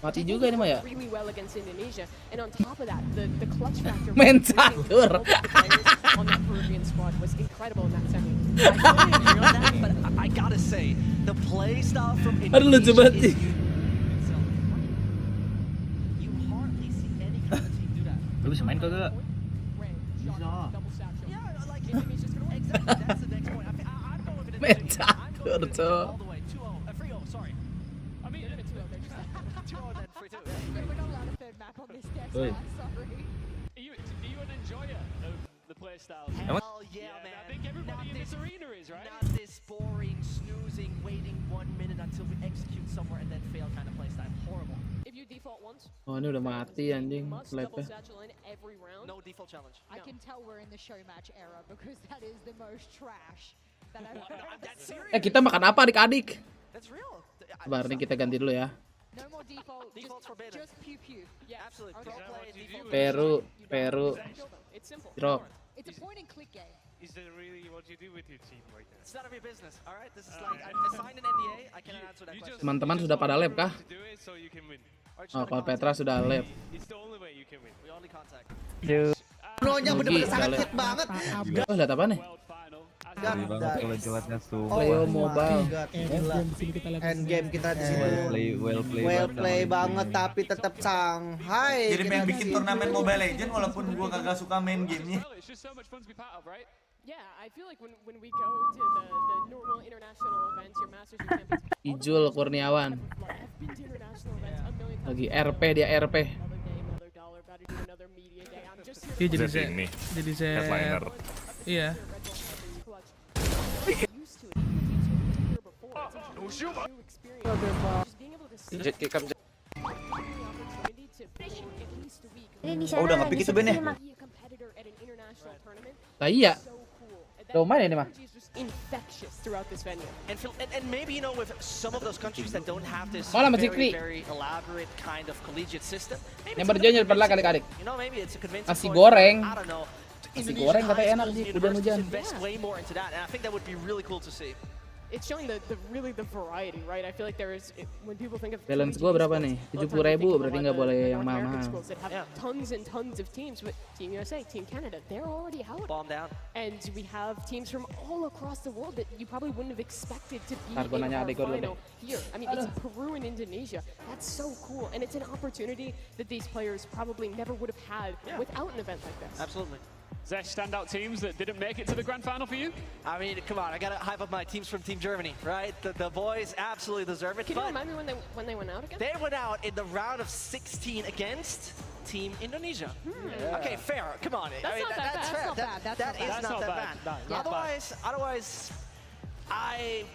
mati juga ini mah ya. Really well against Indonesia, and on top of that, the clutch factor. Main catur. On that Peruvian squad was incredible in that semi. But I gotta say, the play style from Aduh lucu banget. Lu bisa main kagak? Main catur, Cok. Woi. Are you an enjoyer of the playstyle? Hell yeah, man. I think everybody in this arena is, right? Not this boring, snoozing, waiting 1 minute until we execute somewhere and then fail kind of playstyle. Horrible. If you default once, Oh, ini udah mati anjing must double slapnya. satchel in every round. No default challenge. I can tell we're in the show match era because that is the most trash that I've heard. Kita makan apa adik-adik? That's real. Sabar nih kita ganti dulu ya. No more default, just pew pew. Yeah, absolutely. Okay. Pro play, default. Peru. It's simple. Drop. It's a point and click game. Is that really what you do with your team right now? It's none of your business, all right? This is like I signed an NDA. I cannot answer that question. Teman-teman sudah pada lab kah? To do it so you can win. Oh, kalau Petra sudah lab. It's the only way you can win. We only contact. Bro-nya bener-bener sangat fit banget. Oh, lihat apa nih? Leo Mobile. Endgame kita di sini. Well play banget tapi tetap Shanghai. Jadi pengen bikin turnamen Mobile Legends walaupun gua kagak suka main gamenya. Yeah, I feel like when we go to the normal international events, your Masters and Champions, Ijul Kurniawan. I've been to international events a million times. Lagi RP dia RP. Another dollar, about to do another media day. I'm just here Dia to jadi headliner. Iya. Oh, udah nge-pick itu Ben ya? Lah iya. Udah main ini mah. Infectious throughout this venue. And maybe you know with some of those countries that don't have this Malah very elaborate kind of collegiate system. Yang berjanji berlah adik-adik. You know maybe it's a convincing Nasi goreng. I don't know. Nasi goreng katanya enak sih hujan-hujan. Invest way more into that, and I think that would be really cool to see. It's showing the variety, right? I feel like there is when people think of Balance gua berapa nih? 70.000 berarti nggak boleh yang mahal. Tons and tons of teams, but Team USA, Team Canada, they're already out. Bombed out. And we have teams from all across the world that you probably wouldn't have expected to be Ntar gua in nanya our adik gua dulu final here. I mean, it's Peru and Indonesia. That's so cool, and it's an opportunity that these players probably never would have had without an event like this. Absolutely. Zesh, standout teams that didn't make it to the grand final for you? I mean, come on, I gotta hype up my teams from Team Germany, right? The boys absolutely deserve it. Can you remind me when they went out again? They went out in the round of 16 against Team Indonesia. Okay, fair. Come on. That's not that bad. fair. That is not that bad. Otherwise, I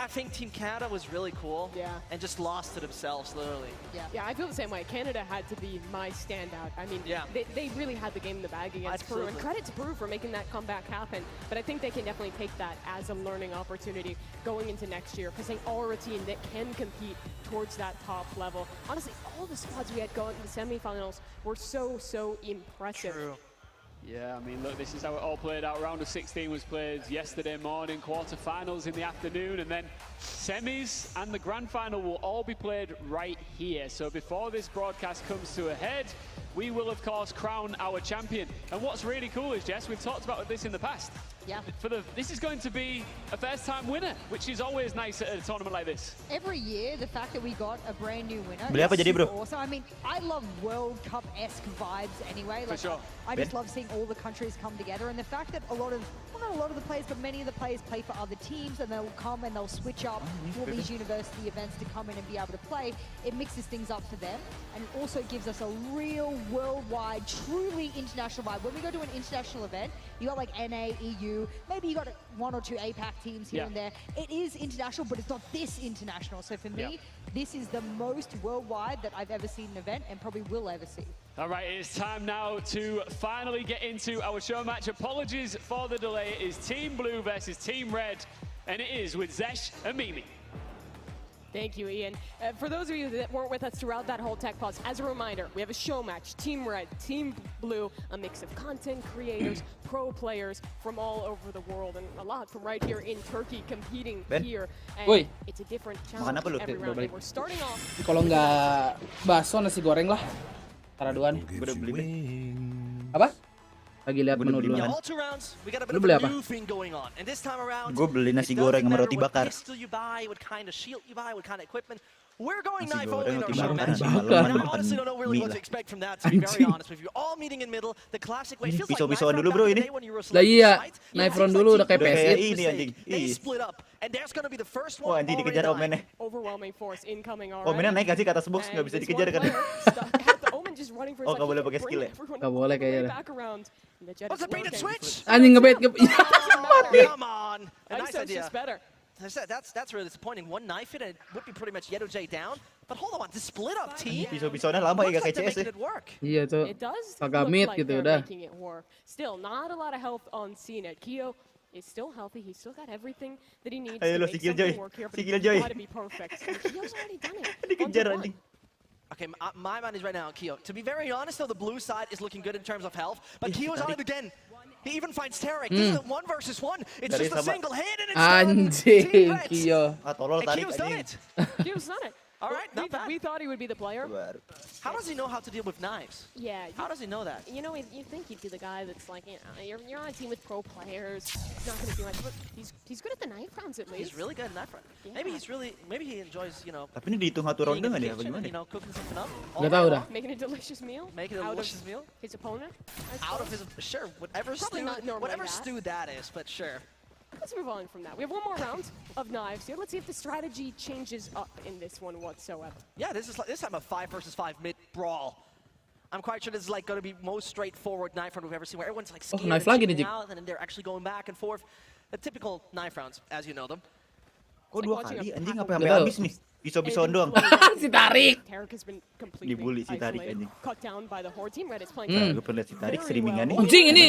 think Team Canada was really cool. Yeah. And just lost to themselves, literally. Yeah, I feel the same way. Canada had to be my standout. I mean, they really had the game in the bag against Peru. And credit to Peru for making that comeback happen. But I think they can definitely take that as a learning opportunity going into next year because they are a team that can compete towards that top level. Honestly, all the squads we had going to the semifinals were so impressive. True. Yeah, I mean, look, this is how it all played out. Round of 16 was played yesterday morning, quarterfinals in the afternoon, and then semis and the grand final will all be played right here. So before this broadcast comes to a head, we will, of course, crown our champion. And what's really cool is, Jess, we've talked about this in the past. Yeah. This is going to be a first-time winner, which is always nice at a tournament like this. Every year, the fact that we got a brand new winner Beli apa jadi, bro? awesome. I mean, I love World Cup-esque vibes anyway. For sure. I just love seeing all the countries come together, and the fact that not a lot of the players, but many of the players play for other teams, and they'll come and they'll switch up for these university events to come in and be able to play. It mixes things up for them, and it also gives us a real worldwide, truly international vibe. When we go to an international event, you got like NA, EU, maybe you got 1 or 2 APAC teams here and there. It is international, but it's not this international. So for me, this is the most worldwide that I've ever seen an event and probably will ever see. All right, it's time now to finally get into our show match. Apologies for the delay. It is Team Blue versus Team Red, and it is with Zesh and Mimi. Thank you, Ian. For those of you that weren't with us throughout that whole tech pause, as a reminder, we have a show match, Team Red, Team Blue, a mix of content creators, pro players from all over the world, and a lot from right here in Turkey competing here. And it's a different challenge every round. And we're starting off. Kalau nggak bakso nasi goreng lah. Taraduan. Apa? Lagi lihat menu dulu. All 2 rounds, we got a bit Lu of beli a apa? new thing going on. And this time around, Gue beli nasi it goreng doesn't sama roti matter what bakar. pistol you buy, what kind of shield you buy, what kind of equipment. We're going Nasi knife goreng, only in our roti show bakar, match. nasi And malam I honestly don't know really what to mie lah. expect from that, to be very honest with you. All meeting in middle, the classic way. Feels like Pisau-pisauan knife dulu round bro back in the ini. day when you were Lah selecting iya, sides. knife It round seems dulu like udah kayak team kayak PS. ini anjing. They Ih. split up, and there's gonna be the first Oh one anjing already dikejar died. omennya. Overwhelming force incoming already. Omennya naik gak sih ke atas box, gak bisa And this dikejar one kan? player stuck at the Omen just running for his Oh, life. gak boleh He pakai can skill bring ya? everyone Gak boleh all the way kayaknya. back around. And the Jet What's is the bait and working. switch? Anjing ngebait Come on, a nice ISO's idea. just better. That's really disappointing. One knife hit and it would be pretty much Yedo J down. But hold on, this split up team. Pisau-pisaunya lama ya Looks like kayak they're CS ya. making it work. Iya tuh. It does Agak look mid like gitu they're udah. making it work. Still, not a lot of health on CNET. Keo is still healthy. He's still got everything that he needs Ayo to lo, make si Killjoy. something work here. But Si he's Killjoy. gotta be perfect. And Keo's already done it. Dikejar 1-1. anjing. Okay, my mind is right now on Keo. To be very honest, though, the blue side is looking good in terms of health, but Keo's on it again. He even finds Tarek. This is a 1 versus 1. It's Dari just a sama- single hit and it's Anjing, done. Team Reds. Kio. Ah tolol And tarik Keo's done anjing. it. Keo's done it. All right, not bad. We thought he would be the player. Baru. How does he know how to deal with knives? Yeah. How does he know that? You know, you think he'd be the guy that's like, you know, you're on a team with pro players. He's not going to do much, but he's good at the knife rounds at least. He's really good in knife run. Yeah. Maybe he enjoys, you know, Tapi ini dihitung satu being ronde in nggak the dia? kitchen and, Bagaimana? you know, cooking something up. Gak tau dah. Making a delicious meal. Making a out delicious of meal. his opponent. Out of his, sure, whatever Probably not normally whatever that. stew that is, but sure. Let's move on from that. We have one more round of knives here. Let's see if the strategy changes up in this one whatsoever. Yeah, this time a 5 versus 5 mid brawl. I'm quite sure this is like going to be most straightforward knife round we've ever seen, where everyone's like scared knife and lagi nih, checking Jik. out, and then they're actually going back and forth. The typical knife rounds, as you know them. Kok dua kali anjing apa sampai Gak tahu. habis nih? Pisau-pisauan doang. Si Tarik. Tarek has been completely Dibully si Tarik isolated, anjing. cut down by the horde team. Red is playing Gue pernah lihat si Tarik streamingannya. Anjing ini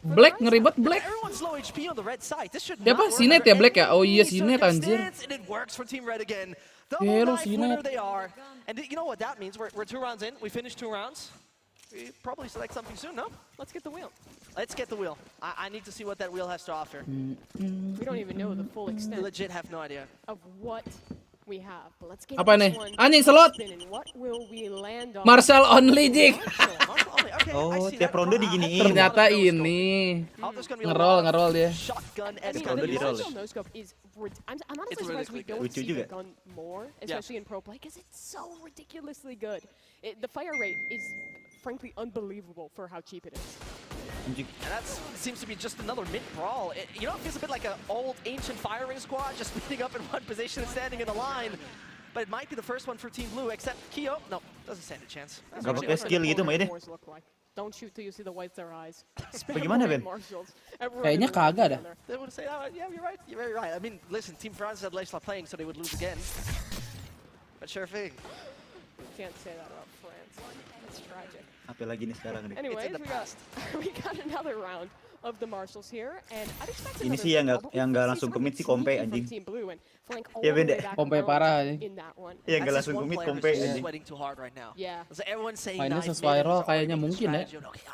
Black ngeribet Black. Everyone's low HP on the red side. This should Siapa? not work Sinet under ya Black ya? any Oh iya Sinet anjir. circumstance, and it works for Team Red again. Yeah, Double lo knife Sinet. winner they are. And you know what that means? We're 2 rounds in. We finished 2 rounds. We probably select something soon, no? Let's get the wheel. Let's get the wheel. I need to see what that wheel has to offer. We don't even know the full extent Legit have no idea. of what we have. But let's get Apa this nih? one Anjing slot. spinning. What will we land on? Marshall only Jik. Oh, tiap ronde diginiin. Ternyata ini ngerol dia. I mean, Kalau the di roll. Marshall no-scope is I'm honestly It's really surprised we quick. don't Lucu see the juga. gun more, especially in pro play, because it's so ridiculously good. The fire rate is frankly unbelievable for how cheap it is. Anjing. And that seems to be just another mid brawl. You know, it feels a bit like an old ancient firing squad, just meeting up in one position and standing in a line. But it might be the first one for Team Blue, except Keo, no, doesn't stand a chance. Gak pakai skill gitu mainnya. Don't shoot till you see the whites of their eyes. Bagaimana Ben? Kayaknya kagak dah. They would say, oh, yeah, you're right. You're very right. I mean, listen, Team France had Leicester playing, so they would lose again. But sure thing. Can't say that about France. It's tragic. Apa lagi nih sekarang nih? Anyways, we got another round of the Marshals here, and I'd expect Ini sih yang nggak langsung commit sih Kompe anjing. Ya beda. Kompe parah anjing. Yang nggak langsung commit Kompe anjing. Sweating too hard right now. Yeah. So everyone's saying Ini knife sesuai mid, role it's kayaknya already mungkin ya. strategy. Okay,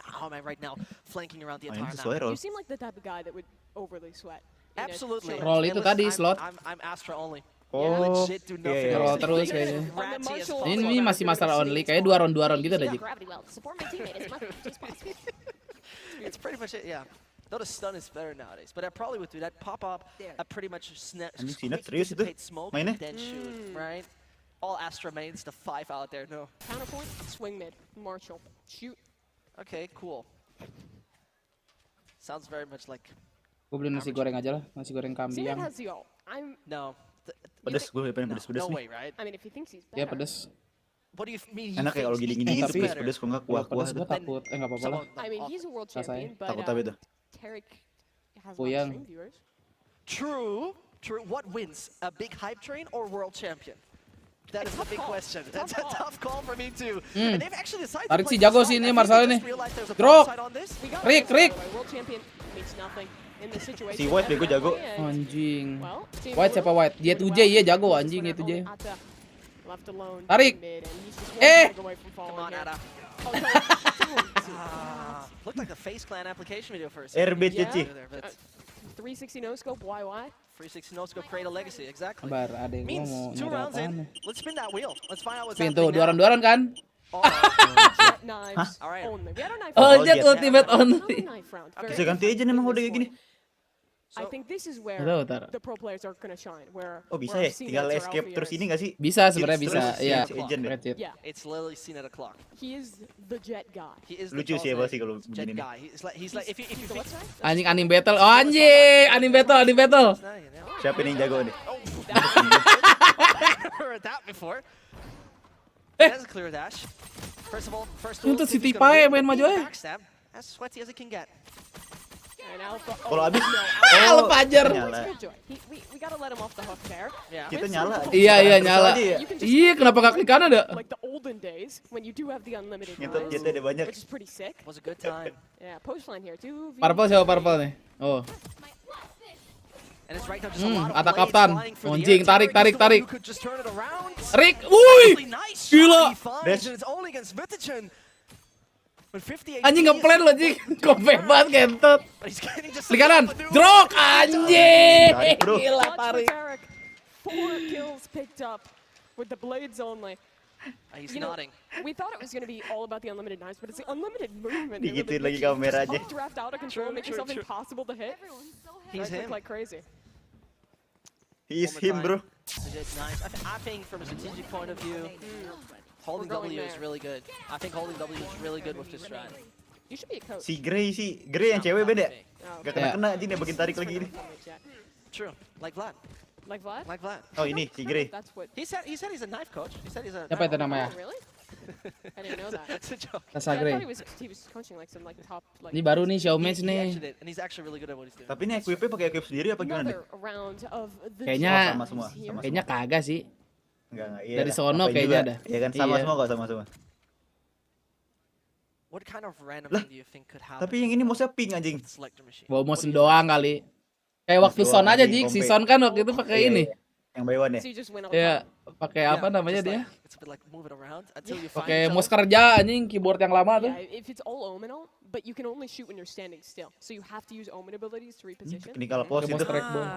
how am I right now flanking around the Ini entire sesuai map? role. You seem like the type of guy that would overly sweat. Absolutely. Roll And itu listen, tadi slot. I'm Astra only. Oh, Legit do nothing iya, iya. else. Roll terus kayaknya. Ratty as Ini masih master only, kayak 2 round gitu dah Jik. It's pretty much it, yeah. Though the stun is better nowadays, but I probably would do that. Pop up, pretty much Anjing Sinet quick serius itu dissipate smoke, mainnya. then shoot, right? All Astra mains, the 5 out there, no. Counterpoint, swing mid, Marshall, shoot. Okay, cool. Sounds very much like... Gue beli nasi goreng aja lah, nasi goreng Sinet kambing. has the ult. No. Pedes, gue pengen pedes-pedes No nih. way, right? I mean, if he thinks he's Ya better. pedes. What do you mean? Enak ya kalau gini-gini gitu tapi- pedes-pedes kok nggak kuah-kuah. Pedes gue takut, nggak apa-apa lah. I mean, he's a world Rasanya. champion, but Takut apa itu? Tarek has a lot of Puyang. stream viewers. True. What wins? A big hype train or world champion? That is the big question. That's a tough call for me too. And they've actually decided to Tarik play sih jago this sih side. ini I think Marshall they ini. just realized there's a Drop. downside on this. We got Rick, this, by Rick. the way. World champion means nothing in this situation. Si White bego jago. Anjing. Well, Team White Blue siapa White? Dia doing 2J well. iya jago This anjing winner itu J. only Atta left alone Tarik. in mid, and he's just one Eh. frag away from Come falling on, here. Ada. Oh, no. Looked like the Face Clan application video first. RBCC. 360 no scope, why? 360 no scope, create a legacy, exactly. Sabar, ada yang Means mau 2 nyari rounds apaan in. nih. Let's spin that wheel. Let's find out what's Spin happening tuh, 2 round kan? Jet knives only. We had a knife Oh, round. Jet ultimate only. Knife round. Bisa ganti aja emang udah kayak gini. I think this is where the pro players are gonna shine. Where Oh bisa ya, tinggal escape terus ini nggak sih? Bisa sebenarnya bisa. Iya. Yeah. It's literally seen at a clock. He is the Jet guy. He is Lucu sih pasti kalau Jet begini. guy. He's like if you think Anjing anime battle. Oh anjing, anime battle. Siapa nih yang jago nih? heard that before. That's a clear dash. First of all, Untuk si Tipai main maju aja. backstab as sweaty as it can get. Kalau habis Kalau Fajar. We gotta let him off the hook there. Kita nyala. Iya nyala. Iya kenapa gak klik kanan ada? Like the olden days when you do have the unlimited Nyetot knives, kita ada banyak. which is pretty sick. Was a good time. Yeah, post line here too. Purple siapa purple nih? Oh. And it's right now just a lot of Atak blades kapten. flying for the Anjing air. tarik. Terry is the one who could just turn it around. Rick, wuih. Really nice Gila. shot he finds, and it's only against Vitichen. But 58 Anjing ngeplan lo anjing. Kopek banget kentot. But he's getting just Klik kanan. Drop anjing. Tarik, bro. Gila Clutch for tarik. Tarek. 4 kills picked up with the blades only. He's You know, nodding. we thought it was going to be all about the unlimited knives, but it's the unlimited movement. Digituin lagi kameranya. Just draft out of control, make yourself impossible to hit. He's him. Like crazy. He's him, bro. It's nice. I think from a strategic point of view, holding We're going W is there. really good. I think holding W is really good with this strat. You should be a coach. Si Grey yang cewek beda. Gak kena anjing dia bagian tarik lagi ini. True. Like Vlad. Like Vlad? Like Vlad. Oh ini si Grey. That's what. He said he's a knife coach. He said he's a. Siapa itu namanya? Oh, really? I didn't know that. That's a joke. Tasa I Grey. thought he was coaching like some like top like. Ini baru nih Xiaomi He actually nih. did, and he's actually really good at what he's doing. Tapi ini equip pakai equip sendiri apa gimana nih? Another round of the Kayaknya sama semua. kayaknya kagak sih. Enggak. Iya Dari lah, sono ngapain kayaknya juga. ada. Iya kan sama Iya. semua kok sama semua. What kind of random Lah, thing do you think could happen? Tapi yang ini maksudnya pink anjing. Selector machine. Bawa motion doang kali. Kayak waktu Mouse Son doang, aja anjing, Jik, si kompe. Son kan waktu itu pakai Iya, ini. iya. Yang by one ya. So you just win all Ya, time. pakai apa namanya just dia? Like, it's a bit like move it around until you find Pakai each mouse other. kerja anjing, keyboard yang lama tuh. Yeah, if it's all omen all, but you can only shoot when you're standing still. So you have to use omen abilities to reposition. Technical pause Pakai mouse itu. trackball.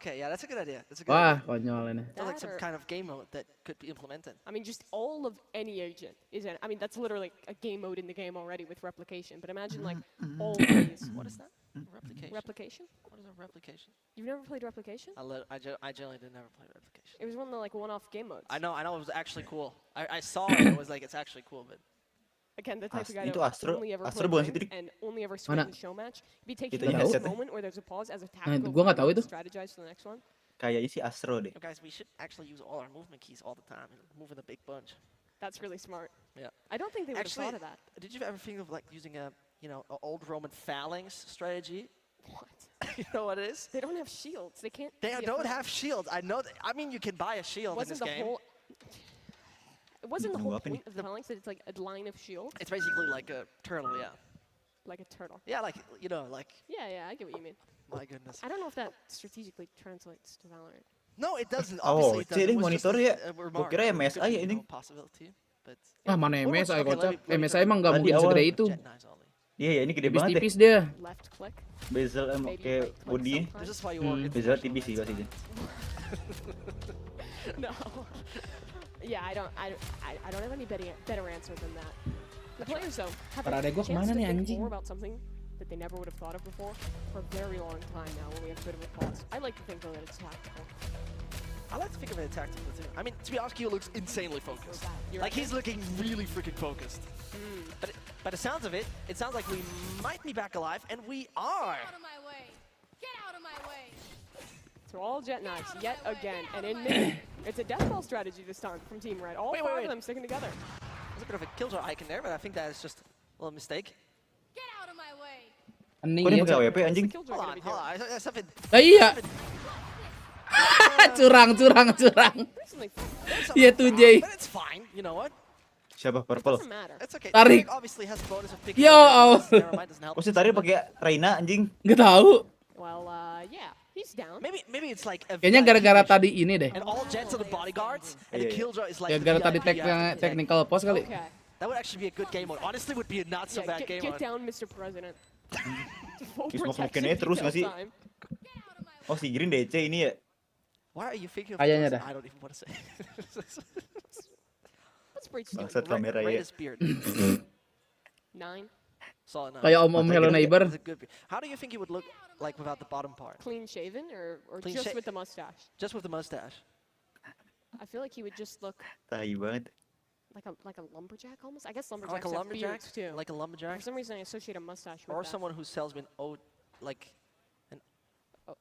Okay, yeah, that's a good idea. That's a good Wah, idea. konyol ini. There's like some That or- kind of game mode that could be implemented. I mean, just all of any agent is an. I mean, that's literally a game mode in the game already with replication. But imagine like all these. What is that? Replication. Replication? What is a replication? You've never played replication? I generally did never play replication. It was one of the like one-off game modes. I know it was actually cool. I saw it, it was like it's actually cool, but Again, the type of guy Itu that Astro- only ever Astro play bukan game situ, Dik. and only ever swing Mana? the show match. Be taking Itu the headset. moment where there's a pause as a itu tactical. gua nggak tahu plan itu. to strategize for the next one. Kayaknya si Astro deh. guys, we should actually use all our movement keys all the time. Move in a big bunch. That's really smart. Yeah. I don't think they would have Actually, thought of that. did you ever think of like using a old Roman phalanx strategy? What? You know what it is? They don't have shields. They can't. They be a don't threat. have shields. I know. I mean, you can buy a shield in Wasn't this the game. whole? It wasn't the whole Apa nih? point of the phalanx that it's like a line of shields, It's basically like a turtle, yeah. like a turtle. Yeah, like like. Yeah, I get what you mean. My goodness. I don't know if that strategically translates to Valorant. No, it doesn't. Oh, Obviously, it doesn't. jadi It was just monitor ya. a Gua remark. kira It MSI could be, ini. possibility, but Ah, mana What was- MSI okay, kocak. let me MSI emang nggak Tadi mungkin awal. segede itu. jet knives only. Iya ya ini gede banget ya. Tipis-tipis dia. Left click. Bezel Maybe kayak right click body. sometimes. This is why you want Bezel tipis sih pasti. No. Yeah, I don't have any better answer than that. The players though have Para a adek gua chance kemana to nih, think anjing? more about something that they never would have thought of before for a very long time now when we have a bit of a pause. I like to think though that it's tactical. I like to think of it tactical too. I mean, to be honest, Kyo looks insanely focused. Like he's looking really freaking focused. But by the sounds of it, it sounds like we might be back alive, and we are. Out of my way. Get out of my way. So all jet knives yet again, and in mid, it's a death ball strategy this time from Team Red. All Wait, five wait. of them sticking together. There's a bit of a killjoy icon there, but I think that is just a little mistake. Get out of my way. Hening Kok dia ya. pakai AWP anjing? Killjoy Hold gonna on, be hold doing? on. I saw something. Ah, iya. curang. Recently, Iya tuh Jay. But it's fine. You know what? Siapa purple? doesn't matter. It's okay. Tarik. Tarik obviously has a bonus of picking Yo, up everyone. Never mind, doesn't help. Oh si tadi pakai Reina anjing. Nggak tahu. Well, yeah, he's down. Maybe it's like a Kayaknya VIP gara-gara mission, tadi ini deh. and all jets are the bodyguards, and the Iya, iya. killjoy is like Gara-gara the tadi VIP after the tank. technical pause kali. Okay. That would actually be a good game mode. Honestly, would be a not so Yeah, bad game get mode. down, Mr. President. Full Smoke-smokein aja protection terus nggak sih? detail time. Oh si Green DC ini ya. Why are you thinking of Kayaknya those? dah. I don't even want to say. Let's break Bangsat kamera ya. Rate his beard. 9. Solid 9. Kayak om-om Hello Neighbor. That's a good beard. How do you think he would look like without the bottom part? Clean shaven or Clean just with the mustache? Just with the mustache. I feel like he would just look Tai banget. like a lumberjack almost. I guess lumberjacks Like a have lumberjack? beards too. Like a lumberjack? For some reason, I associate a mustache with Or that. someone who sells me an old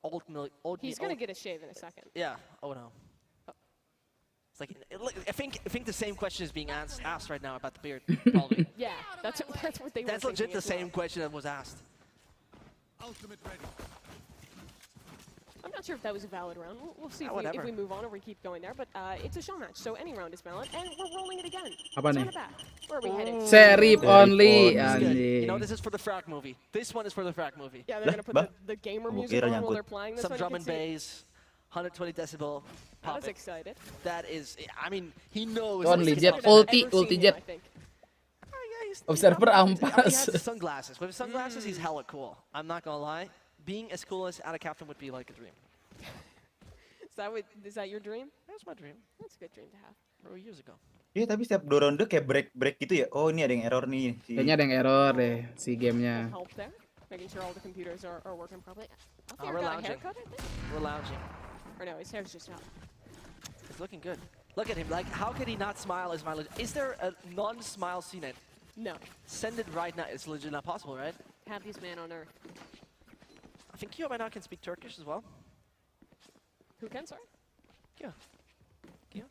old milk. He's gonna get a shave in a second. Yeah. Oh no. It's like I think the same question is being asked right now about the beard. Probably. Yeah, that's what they were That's legit thinking the as well. same question that was asked. I'm not sure if that was a valid round. We'll see if Whatever. we move on or we keep going there. But it's a show match, so any round is valid. And we're rolling it again. Apa So nih? on the back. Where are we heading? Serif only. This is good. You Anjing. know, this is for the frag movie. This one is for the frag movie. Yeah, they're gonna put the gamer music on while they're playing this Some one. drum You and can see it. bass, 120 decibel. I was pop it. excited. That is, I mean, he knows. Only this jet is ulti jet. Observer I mean, he ampas. has sunglasses. With sunglasses, he's hella cool. I'm not gonna lie. Being as cool as out of captain would be like a dream. Is that your dream? That's my dream. That's a good dream to have. Years ago. Iya, tapi setiap 2 ronde kayak break gitu ya. Oh, ini ada yang error nih. Kayaknya ada yang error deh si gamenya. Help there, making sure all the computers are working properly. We're got a lounging. haircut, I think. We're lounging. Or no, his hair's just out. It's looking good. Look at him. Like, how could he not smile? Is there a non-smile scene? No. Send it right now. It's legit not possible, right? Happiest man on earth. I think Kyo by now can speak Turkish as well. Who can, sorry? Kyo. Kyo?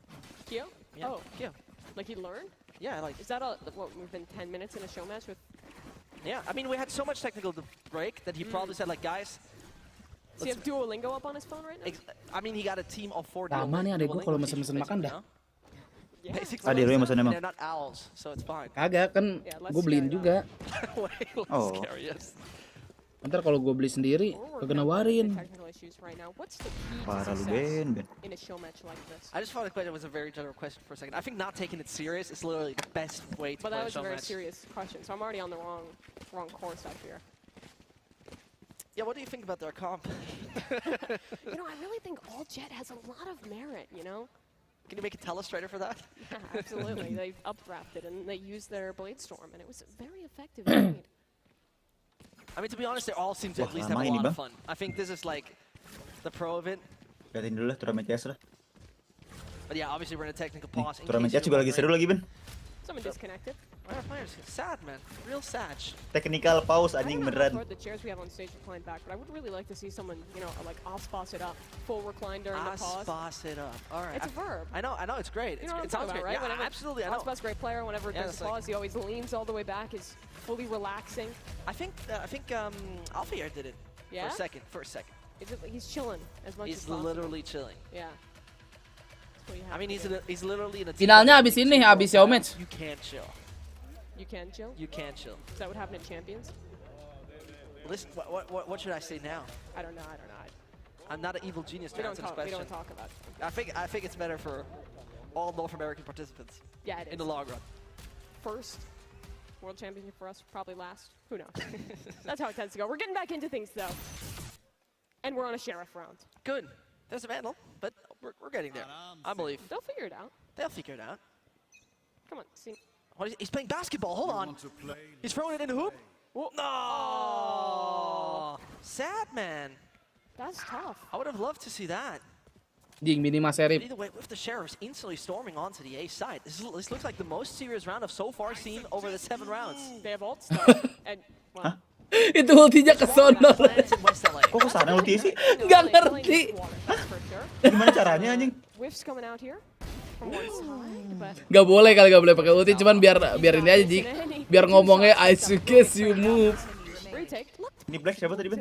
Kyo? Yeah, Oh. Kyo. Like he learned? Yeah, like... Is that what, we've been 10 minutes in a show match with? Yeah, I mean, we had so much technical break that he probably said, like, guys... Does he have Duolingo up on his phone right now? I mean, he got a team of 4 Lama nih adek gua kalau mesen-mesen makan dah. Adek lu yang mesen emang? They're not owls, so it's fine. Kagak kan gue beliin juga. Oh. Scary, yes. Ntar kalau gue beli sendiri, kagak nawarin. Parah lu Ben. In a show match like this. I just thought the question was a very general question for a second. I think not taking it serious is literally the best way to But play that a was show a very match. serious question, so I'm already on the wrong course up here. Yeah, what do you think about their comp? You know, I really think All Jet has a lot of merit, you know? Can you make a telestrator for that? Yeah, absolutely. They've updrafted and they used their Blade Storm, and it was very effective indeed. I mean, to be honest, they all seem to at least have a lot of fun. I think this is like the pro of it. Liatin dulu lah turnamen CS lah. But yeah, obviously we're in a technical pause. Turnamen CS juga lagi seru lagi Ben. Someone disconnected. Why are players sad, man? Real sad. Technical pause anjing beneran. The chairs we have on stage are playing back, but I would really like to see someone, you know, like Osboss it up, full recline during the pause. Osboss it up. All right. It's a verb. I know, it's great. You know what It sounds I'm great. talking about, right? Yeah, absolutely, I know. Osboss, great player. Whenever there's a pause, he always leans all the way back, is fully relaxing. I think Alfier did it. Yeah? For a second. He's chilling as much as He's possible. literally chilling. Yeah. I mean, he's literally in a. Finalnya abis ini, abis show match. You can't chill. You can chill? You can chill. Is that what happened at Champions? Listen, what should I say now? I don't know. I'm not an evil genius to We don't answer this talk. question. We don't talk about it. I think it's better for all North American participants. Yeah, it is. In the long run. First World Championship for us, probably last. Who knows? That's how it tends to go. We're getting back into things though, and we're on a sheriff round. Good. There's a vandal, but we're getting there. I believe. They'll figure it out. They'll figure it out. Come on, see. He's playing basketball. Hold on. He's throwing it in the hoop. No. Sad, man. That's tough. I would have loved to see that. Jing minimal serif. Either way, with the sheriffs instantly storming onto the A side, this looks like the most serious round I've so far seen over the 7 rounds. They have ult stuff, and well. Itu ultinya ke sono. Kok ke sana ulti sih? Gak ngerti. Gimana caranya anjing? Whiff's coming out here from one side, but Gak boleh kali, gak boleh pakai ulti, cuman biar ini aja Jing. Biar ngomongnya I suggest you move. retake. Ini Black siapa tadi Ben?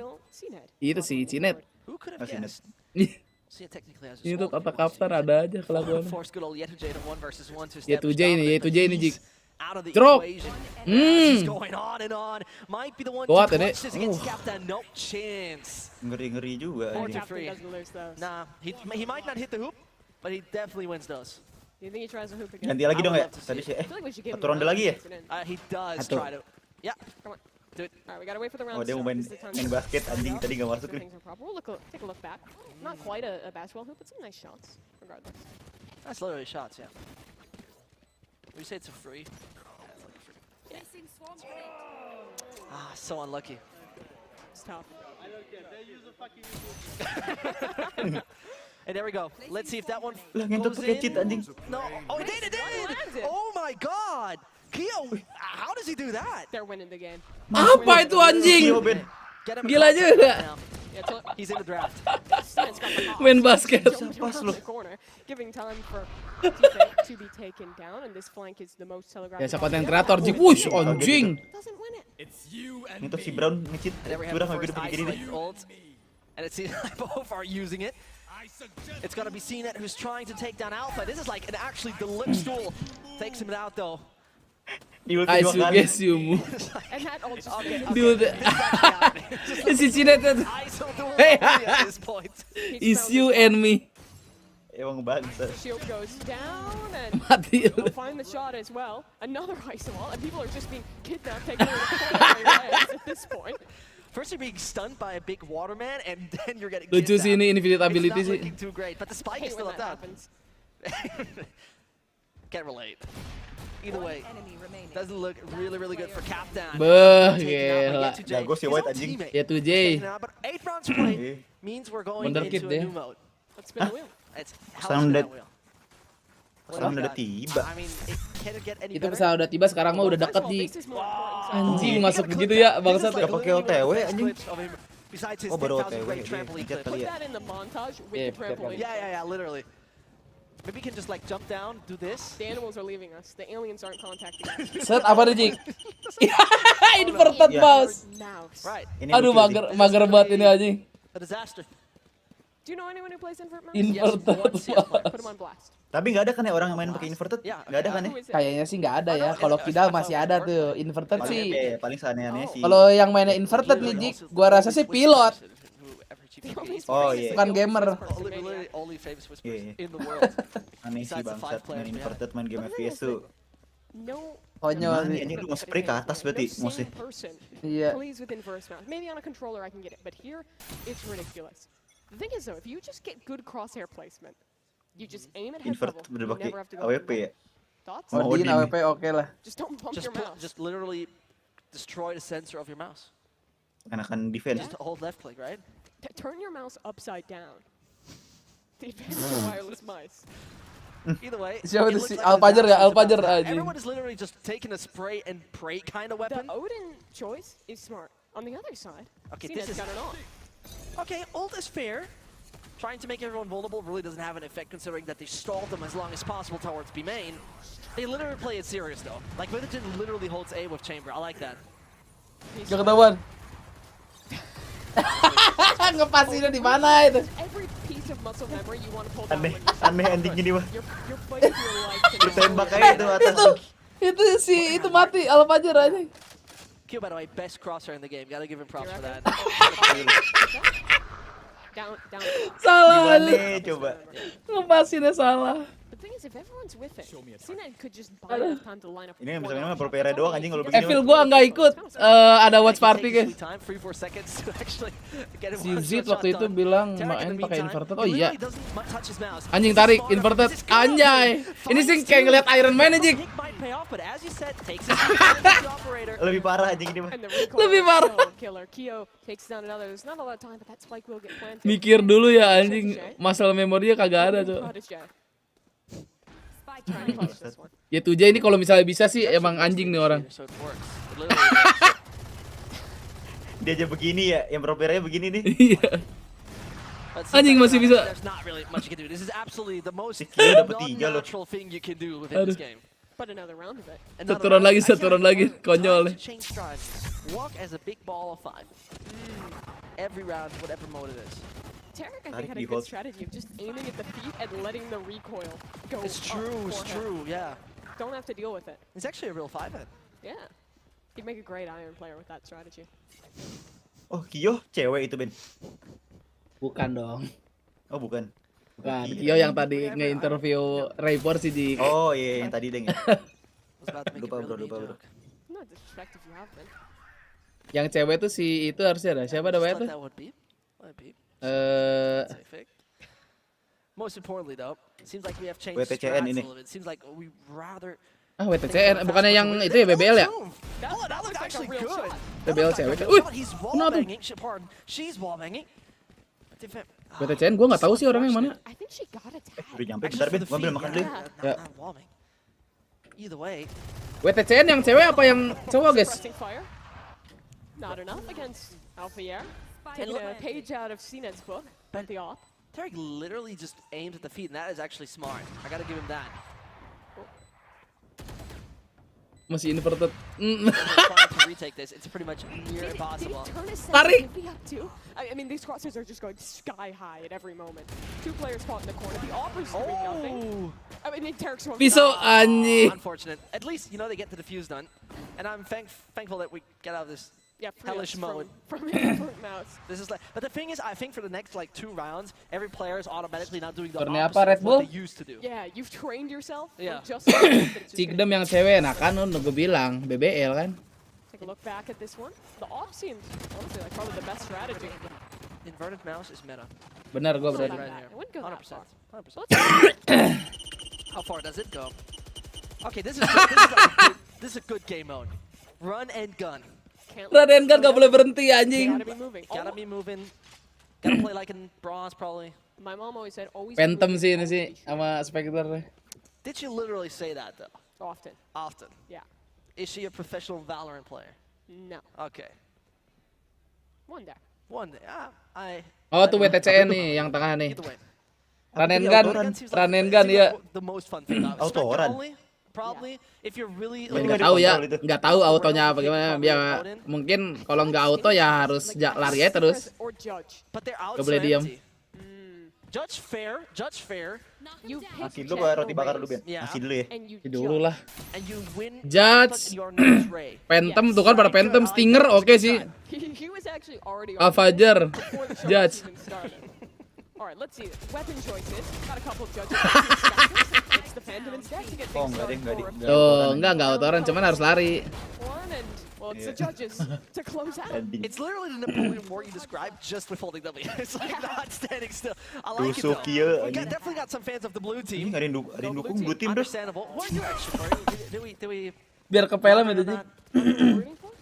Itu si Cinet. Who could have guessed? Ini tuh kata kapten ada aja kelakuan. Force good old Yetuje to 1 versus 1 to Yetuje ini Jing. out of the Drop. equation. He's going on and on. Might be the one to Kuat ini. clutch this against Captain. No chance. Ngeri-ngeri juga. 4-3. Nah, he might not hit the hoop, but he definitely wins those. You think he tries to hoop again? Ganti lagi dong ya? Tadi sih satu ronde lagi ya? He does Satu. try to. Yeah. Come on. Do it. All right, we gotta wait for the round. Oh dia mau main basket anjing tadi gak masuk nih. We'll take a look back. Not quite a basketball hoop, but some nice shots, regardless. That's literally shots, yeah. We say it's a free. Placing swarm grenade. Ah, so unlucky. It's tough. And there we go. Let's see if that one Lah ngentot goes pakai cheat in. anjing. No. Oh, it did! It did! Oh my god! Kyo, how does he do that? They're winning the game. Apa itu anjing? Get him a Gila contract juga. now. He's in the draft. Main basket. Corner, giving time for to be taken down, and this flank is the most telegraphed. Ya, siapa konten kreator Jik? Wush, anjing. Doesn't win it. Itu si Brown nge-cheat. And then we have Udah the nggak first gini begini deh. isolate ult. And it seems like both are using it. It's gonna be CNET who's trying to take down Alpha. This is like an actually deluxe duel. Takes him out though. I suggest you move. And that ult just Dude. Si Cinet itu. Hey. Is you and me. Emang bangsa. Shield goes down and Mati. we'll find the shot as well. Another ice wall, and people are just being kidnapped, taken away at this point. First you're being stunned by a big waterman, and then you're getting Lucu sih ini infinite It's ability not sih. looking too great, but the spike is still up down. Can't relate. Either way, doesn't look really good for Captain. Beuh, gila. Jago si White anjing. Ya tuh J. But 8 rounds played means we're going Wonderkid into deh. a new mode. Let's spin the wheel. It's Sekarang udah wheel. Sekarang udah tiba. I mean, it can't get any Itu better. pesawat udah tiba, sekarang mah udah deket di. Anjing masuk begitu ya bangsat. Gak pakai OTW anjing. Besides his Oh baru 10,000 OTW grade dia. trampoline Pencet clip. kali Put ya. that in the montage with Yeah, the trampoline. Yeah, literally. Maybe we can just like jump down, do this. The animals are leaving us. The aliens aren't contacting us. Set apa nih Jik? Inverted mouse. Right. Aduh mager banget ini anjing. A disaster. Do you know anyone who plays invert mouse? Inverted Put him on blast. Tapi nggak ada kan ya orang yang main pakai inverted? Nggak ada kan ya? Kayaknya sih nggak ada ya. Kalau Kidal masih ada tuh. Inverted sih. Paling seaneh-aneh sih. Kalau yang mainnya inverted nih Jik, gua rasa sih pilot. Oh iya. Bukan gamer. Only famous whispers Iya. in the world. Aneh sih bangsat main inverted main game FPS tuh. No. Konyol sih. Ini lu mau spray ke atas berarti mouse-nya. Iya. Plays with inverse mouse. Maybe on a controller I can get it, but here it's ridiculous. The thing is though, if you just get good crosshair placement, you just aim at head Invert level, udah you pakai never have to go AWP ya. Thoughts? Odin AWP oke lah. Just don't bump your mouse. Just literally destroy the sensor of your mouse. Enakan defense. Just hold left click, right? Turn your mouse upside down. The advantage of wireless mice. Either way, Siapa it tuh looks si like Alpajar the ya? disaster is Alpajar about to happen. anjing. Everyone is literally just taking a spray and pray kind of weapon. The Odin choice is smart. On the other side, Okay, CNET's this is got it on. okay. Ult is fair. Trying to make everyone vulnerable really doesn't have an effect considering that they stalled them as long as possible towards B main. They literally play it serious though. Like Witherton literally holds A with Chamber. I like that. Gak ketahuan. Ngepasinnya di mana itu? Every piece of muscle memory you want to pull down. Aneh ending gini mah. You're fighting your life to Lu tembak aja itu atas. Itu mati Alpajar anjing. Q, by the way, best crosser in the game. Gotta give him props for that. Down. Salah. Gimana coba? Ngepasinnya salah. The thing is, if everyone's with it, CNET could just buy enough time to line up. Ini yang bisa main mah pro player doang anjing kalau begini. Evil gua nggak ikut. Ada watch party guys. Si Zid waktu itu bilang main pakai inverted. Oh iya. Anjing tarik inverted. Anjay. Ini sih kayak ngeliat Iron Man aja. Lebih parah anjing ini mah. Lebih parah. Mikir dulu ya anjing. Masalah memorinya kagak ada tuh. Ya Tuja ini kalau misalnya bisa sih emang anjing nih orang. Dia aja begini ya, yang pro playernya begini nih. Iya. Anjing masih bisa. Dapat 3 loh. Satu round lagi, konyol nih. Walk as a big ball of 5. Every round, whatever mode it is. Tarek, I think, had a good strategy of just aiming at the feet and letting the recoil go. It's true, yeah. Don't have to deal with it. It's actually a real 5-head. Yeah. He'd make a great Iron player with that strategy. Oh, Kyo cewek itu, Ben. Bukan dong. Oh, bukan. Bukan. Kyo yang tadi nge-interview Raypor sih di. Oh, iya yang tadi deng. Lupa bro. No disrespect if you have been. Yang cewek tuh si itu harusnya ada. Siapa namanya tuh? Most importantly though, it seems like we have changed WTCN ini. it seems like we rather Ah, WTCN bukannya yang itu ya BBL ya? Oh, that looks actually good. BBL cewek. He's Kenapa? wallbanging. Pardon. She's wallbanging. WTCN gua nggak tahu sih orangnya yang mana. Udah nyampe, bentar Ben, gua ambil makan dulu. Ya. Either way. WTCN yang cewek apa yang cowok, guys? Not enough against Alphier. Taking a page out of CNET's book. But the op. Tarek literally just aims at the feet, and that is actually smart. I gotta give him that. Masih inverted. To retake this, it's pretty much near impossible. Tarik! I mean, these crosses are just going sky high at every moment. Two players caught in the corner. The Opera's doing nothing. I mean, Tarek's one. Pisau anjing. Unfortunate. At least, you know, they get the defuse done. And I'm thankful that we get out of this hellish mode. From mouse. This is like, but the thing is, I think for the next like 2 rounds, every player is automatically not doing the Turnya opposite apa, Red of Bull? what they used to do. Yeah, you've trained yourself. Yeah. Just Cikdem yang cewek, nah kan udah gue bilang BBL kan. Take a look back at this one. The op seems honestly like probably the best strategy. Inverted mouse is meta. Benar, gue berani. It wouldn't go that far. 100%. How far does it go? Okay, this is good. This is a good game mode. Run and gun. Raden kan gak boleh berhenti anjing. Gotta be moving. Gotta play like in bronze probably. My mom always said always. Phantom sih ini sih sama Spectre. Did you literally say that though? Often. Often. Yeah. Is she a professional Valorant player? No. Okay. One day. One day. Oh tuh WTCN nih yang tengah nih. Ranen gun ya. The most fun thing. Autoran. Probably if you're really nggak tahu ya, nggak tahu autonya apa gimana. Biar mungkin kalau nggak auto ya harus lari aja terus. Gak boleh diam. Judge fair. Masih dulu gua roti bakar dulu Ben. Masih dulu ya. Dulu lah. And you win. Judge. Phantom tuh kan pada Phantom Stinger oke sih. Alfajar. Judge. Alright, let's see. Weapon choices. Got a couple of judges. It's the Phantom instead to get things started for Tuh, enggak autoran, cuman harus lari. Well, it's the judges to close out. It's literally the Napoleon War you described just with holding W. It's like not standing still. I like it though. We definitely got some fans of the blue team. Ada yang dukung blue team terus. Understandable. Who are you actually for? Do we Biar ke film itu Jik.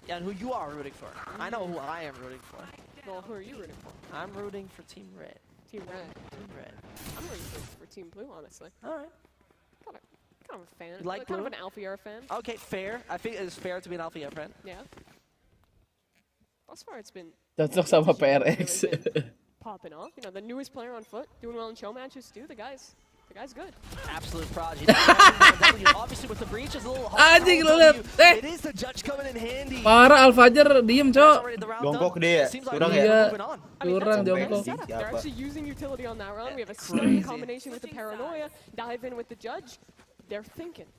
Yeah, who you are rooting for. I know who I am rooting for. Well, who are you rooting for? I'm rooting for Team Red. Team Red. Team Red. I'm rooting for Team Blue, honestly. Alright. Kind of a fan. You like kind blue? of an Alphier fan. Okay, fair. I think it's fair to be an Alphier fan. Yeah. Thus far, it's been Cocok sama PRX. popping off. You know, the newest player on foot, doing well in show matches too. The guy's good. Absolute prodigy. Obviously with the breach is a little Anjing lu lihat. It is the judge coming in handy. Parah Alfajar diem, Cok. Jongkok dia. Kurang ya. Iya. Kurang jongkok. They're actually using utility on that round. We have a stunning combination with the paranoia. Dive in with the judge. They're thinking.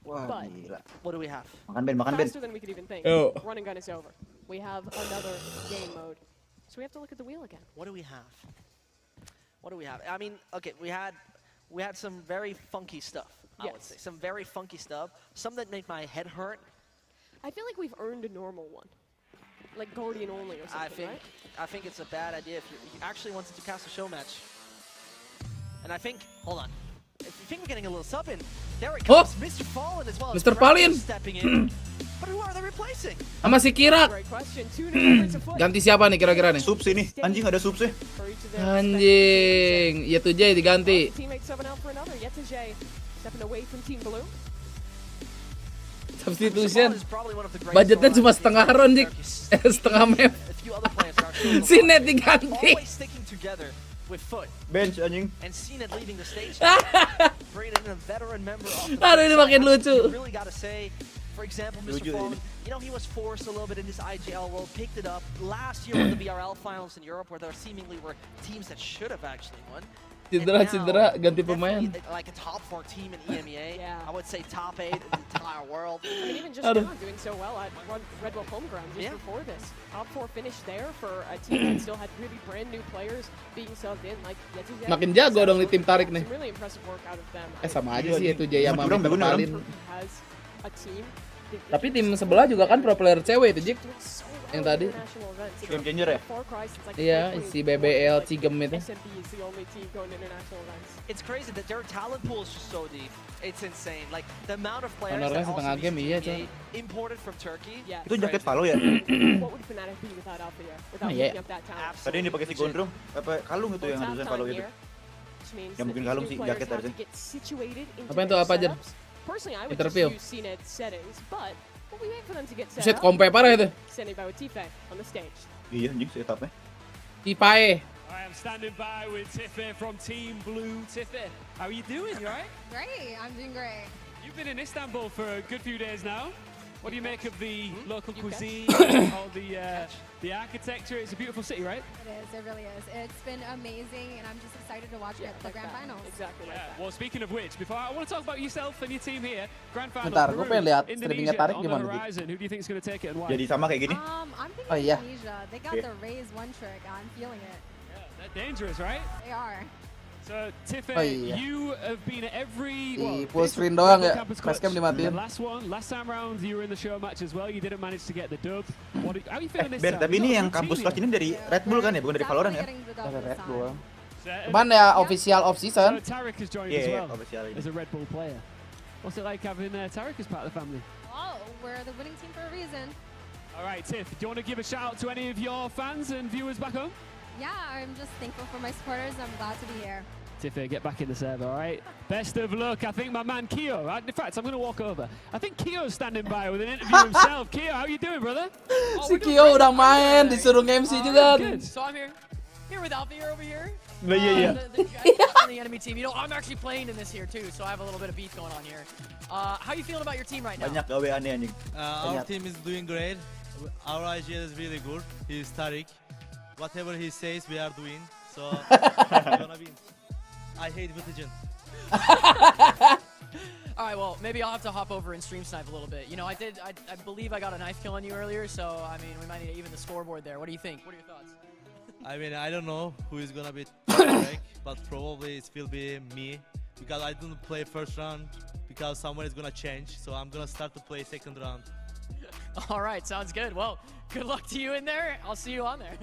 Wah, But gila. What do we have? Makan Ben. faster than we could even think. Oh. Run and gun is over. We have another game mode. So we have to look at the wheel again. What do we have? I mean, okay, we had some very funky stuff, I would say. Some very funky stuff. Some that make my head hurt. I feel like we've earned a normal one. Like Guardian only or something, right? I think it's a bad idea if you actually wanted to cast a show match. And I think, hold on. If you think we're getting a little sub in, there it comes, Mr. Fallen as well. Mr. Fallen Stepping in. But who are they replacing? Sama si Kirak. Great question. Two new players afoot. Ganti siapa nih kira-kira nih? Subs ini. Anjing ada subs ya. Anjing. Ya tuh Jay diganti. Teammate subbing out for another. Yet to Jay stepping away from Team Blue. Substitution. Budgetnya cuma setengah round, Dik. Setengah map. Si Net diganti. With foot. Bench anjing. And CNET leading the stage. Bringing in a veteran member of the Aduh ini makin lucu. You really gotta say, for example, Mr. Fallen, you know, he was forced a little bit in his IGL world, picked it up. Last year with the VRL finals in Europe where there seemingly were teams that should have actually won. Cedera, ganti pemain. Like a top 4 team in EMEA. I would say top 8 in the entire world. I mean, even just now doing so well at Red Bull Homeground just before this. Top 4 finish there for a team that still had really brand new players being subbed in. Like makin jago dong di tim tarik nih. Really impressive work out of them. Sama aja sih itu Jaya sama Mr. Fallen. Has a team. Tapi tim sebelah juga kan pro player cewek itu, Jik. Yang tadi? Game changer ya? Iya, si BBL Cigem itu. It's crazy that their talent pool is just so deep. It's insane. Like the amount of players Honornya that also setengah game iya, coy. imported from Turkey. Itu jaket Valo ya? What would Fnatic be without Althea? Without Iya. picking up that talent? Tadi yang dipakai si Gondrong, apa kalung itu yang ada tulisan Valo itu? Ya mungkin kalung sih, jaket harusnya. Apa itu apa aja? Personally, I would Interview. just use CNET settings, but we wait for them to get set Set up. kompe parah itu. Standing by with Tife on the stage. Iya anjing setupnya. Tipae. I am standing by with Tife from Team Blue. Tife, how are you doing? You alright? Great, I'm doing great. You've been in Istanbul for a good few days now. What do you make of the local cuisine, all the architecture? It's a beautiful city, right? It really is. It's been amazing, and I'm just excited to watch the grand finals. Exactly like that. Well, speaking of which, before I want to talk about yourself and your team here, grand final. Bentar, gue pengen lihat Indonesia streamingnya Tarik on the gimana, Dik. horizon. Who do you think is going to take it and why? Jadi sama kayak gini. I'm thinking Oh, iya. Indonesia. They got the raise one trick. I'm feeling it. They're dangerous, right? They are. So, Tife, Oh, iya. you have been at every... Di full screen doang ya, facecam dimatiin. Last time round, you were in the show match as well. You didn't manage to get the dub. How are you feeling this Ben, time? tapi ini yang kampus kelas ini dari Red Bull kan ya, bukan dari Valorant kan? Ada Red Bull. Cuman ya official off season. So Tarek has joined as well as a Red Bull player. What's it like having Tarek as part of the family? Oh, we're the winning team for a reason. All right, Tiff, do you want to give a shout out to any of your fans and viewers back home? Yeah, I'm just thankful for my supporters. I'm glad to be here. Tiff, get back in the server, all right? Best of luck. I think my man Keo, in fact, I'm going to walk over. I think Keo's standing by with an interview himself. Keo, how you doing, brother? Si Keo udah main, disuruh MC juga. So I'm here with Althea over here. Yeah. The guys on the enemy team. You know, I'm actually playing in this here too, so I have a little bit of beef going on here. How you feeling about your team right now? Banyak gawe aneh anjing. Our team is doing great. Our IGL is really good. He's Tarik. Whatever he says, we are doing. So we're gonna win. I hate Vitigen. All right, well, maybe I'll have to hop over and stream snipe a little bit. You know, I believe I got a knife kill on you earlier, so I mean, we might need to even the scoreboard there. What do you think? What are your thoughts? I mean, I don't know who is gonna be Tarik, but probably it will be me because I didn't play first round because someone is gonna change. So I'm gonna start to play second round. All right, sounds good. Well, good luck to you in there. I'll see you on there.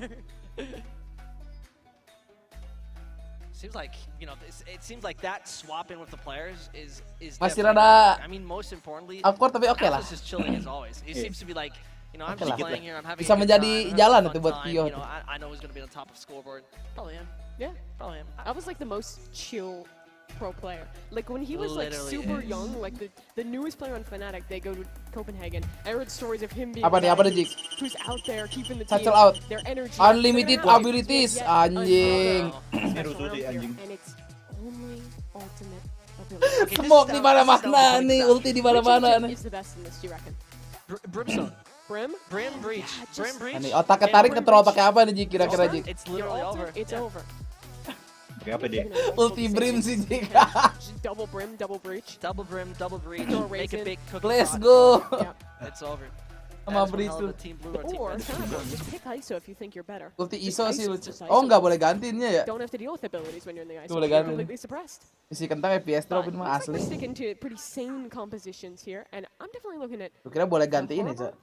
Seems like, you know, it seems like that swap in with the players is Masih definitely rada working. I mean, most importantly, awkward tapi oke lah. Atlas is chilling as always. He seems to be like, you know, I'm Oke just lah. playing here, I'm having Bisa a good menjadi time, I'm jalan having a itu fun buat time, Kyo. you know, I know he's going to be on top of the scoreboard. Probably him. Yeah. Probably him. I was like the most chill pro player. Like when he was like Literally super is. young, like the newest player on Fnatic, they go to Copenhagen. I heard stories of him being Apa nih, Jik? who's out there keeping the team, Satchel out. their energy. Unlimited They're not abilities, yet anjing. unstoppable anjing. And it's only ultimate ability. Smoke di mana-mana nih, ulti di mana-mana nih. Which is the best in this, do you reckon? Brimstone. Brim? Brim Breach. Brim Breach. Nih, otaknya Tarik ketrol pakai apa nih, Jik, kira-kira, Jik? It's literally over. It's over. Kayak apa dia? Ulti Brim sih, Jik. Double Brim, double breach. Double Brim, double breach. Or Make a Raisin. big cookie Let's pot. go. It's over. Sama That is one Breach hell tuh. of a Team Blue or Team Or Red. just pick ISO if you think you're better. Ulti Just ISO sih ISO, lucu. just Oh, ISO. nggak boleh gantiinnya ya? Don't have to deal with abilities when you're in the ISO. Boleh You're gantiin. completely suppressed. Isi kentang FPS drop But ini mah looks like asli. we're sticking to pretty sane compositions here, and I'm definitely looking at Lu kira boleh gantiin ya, Cak?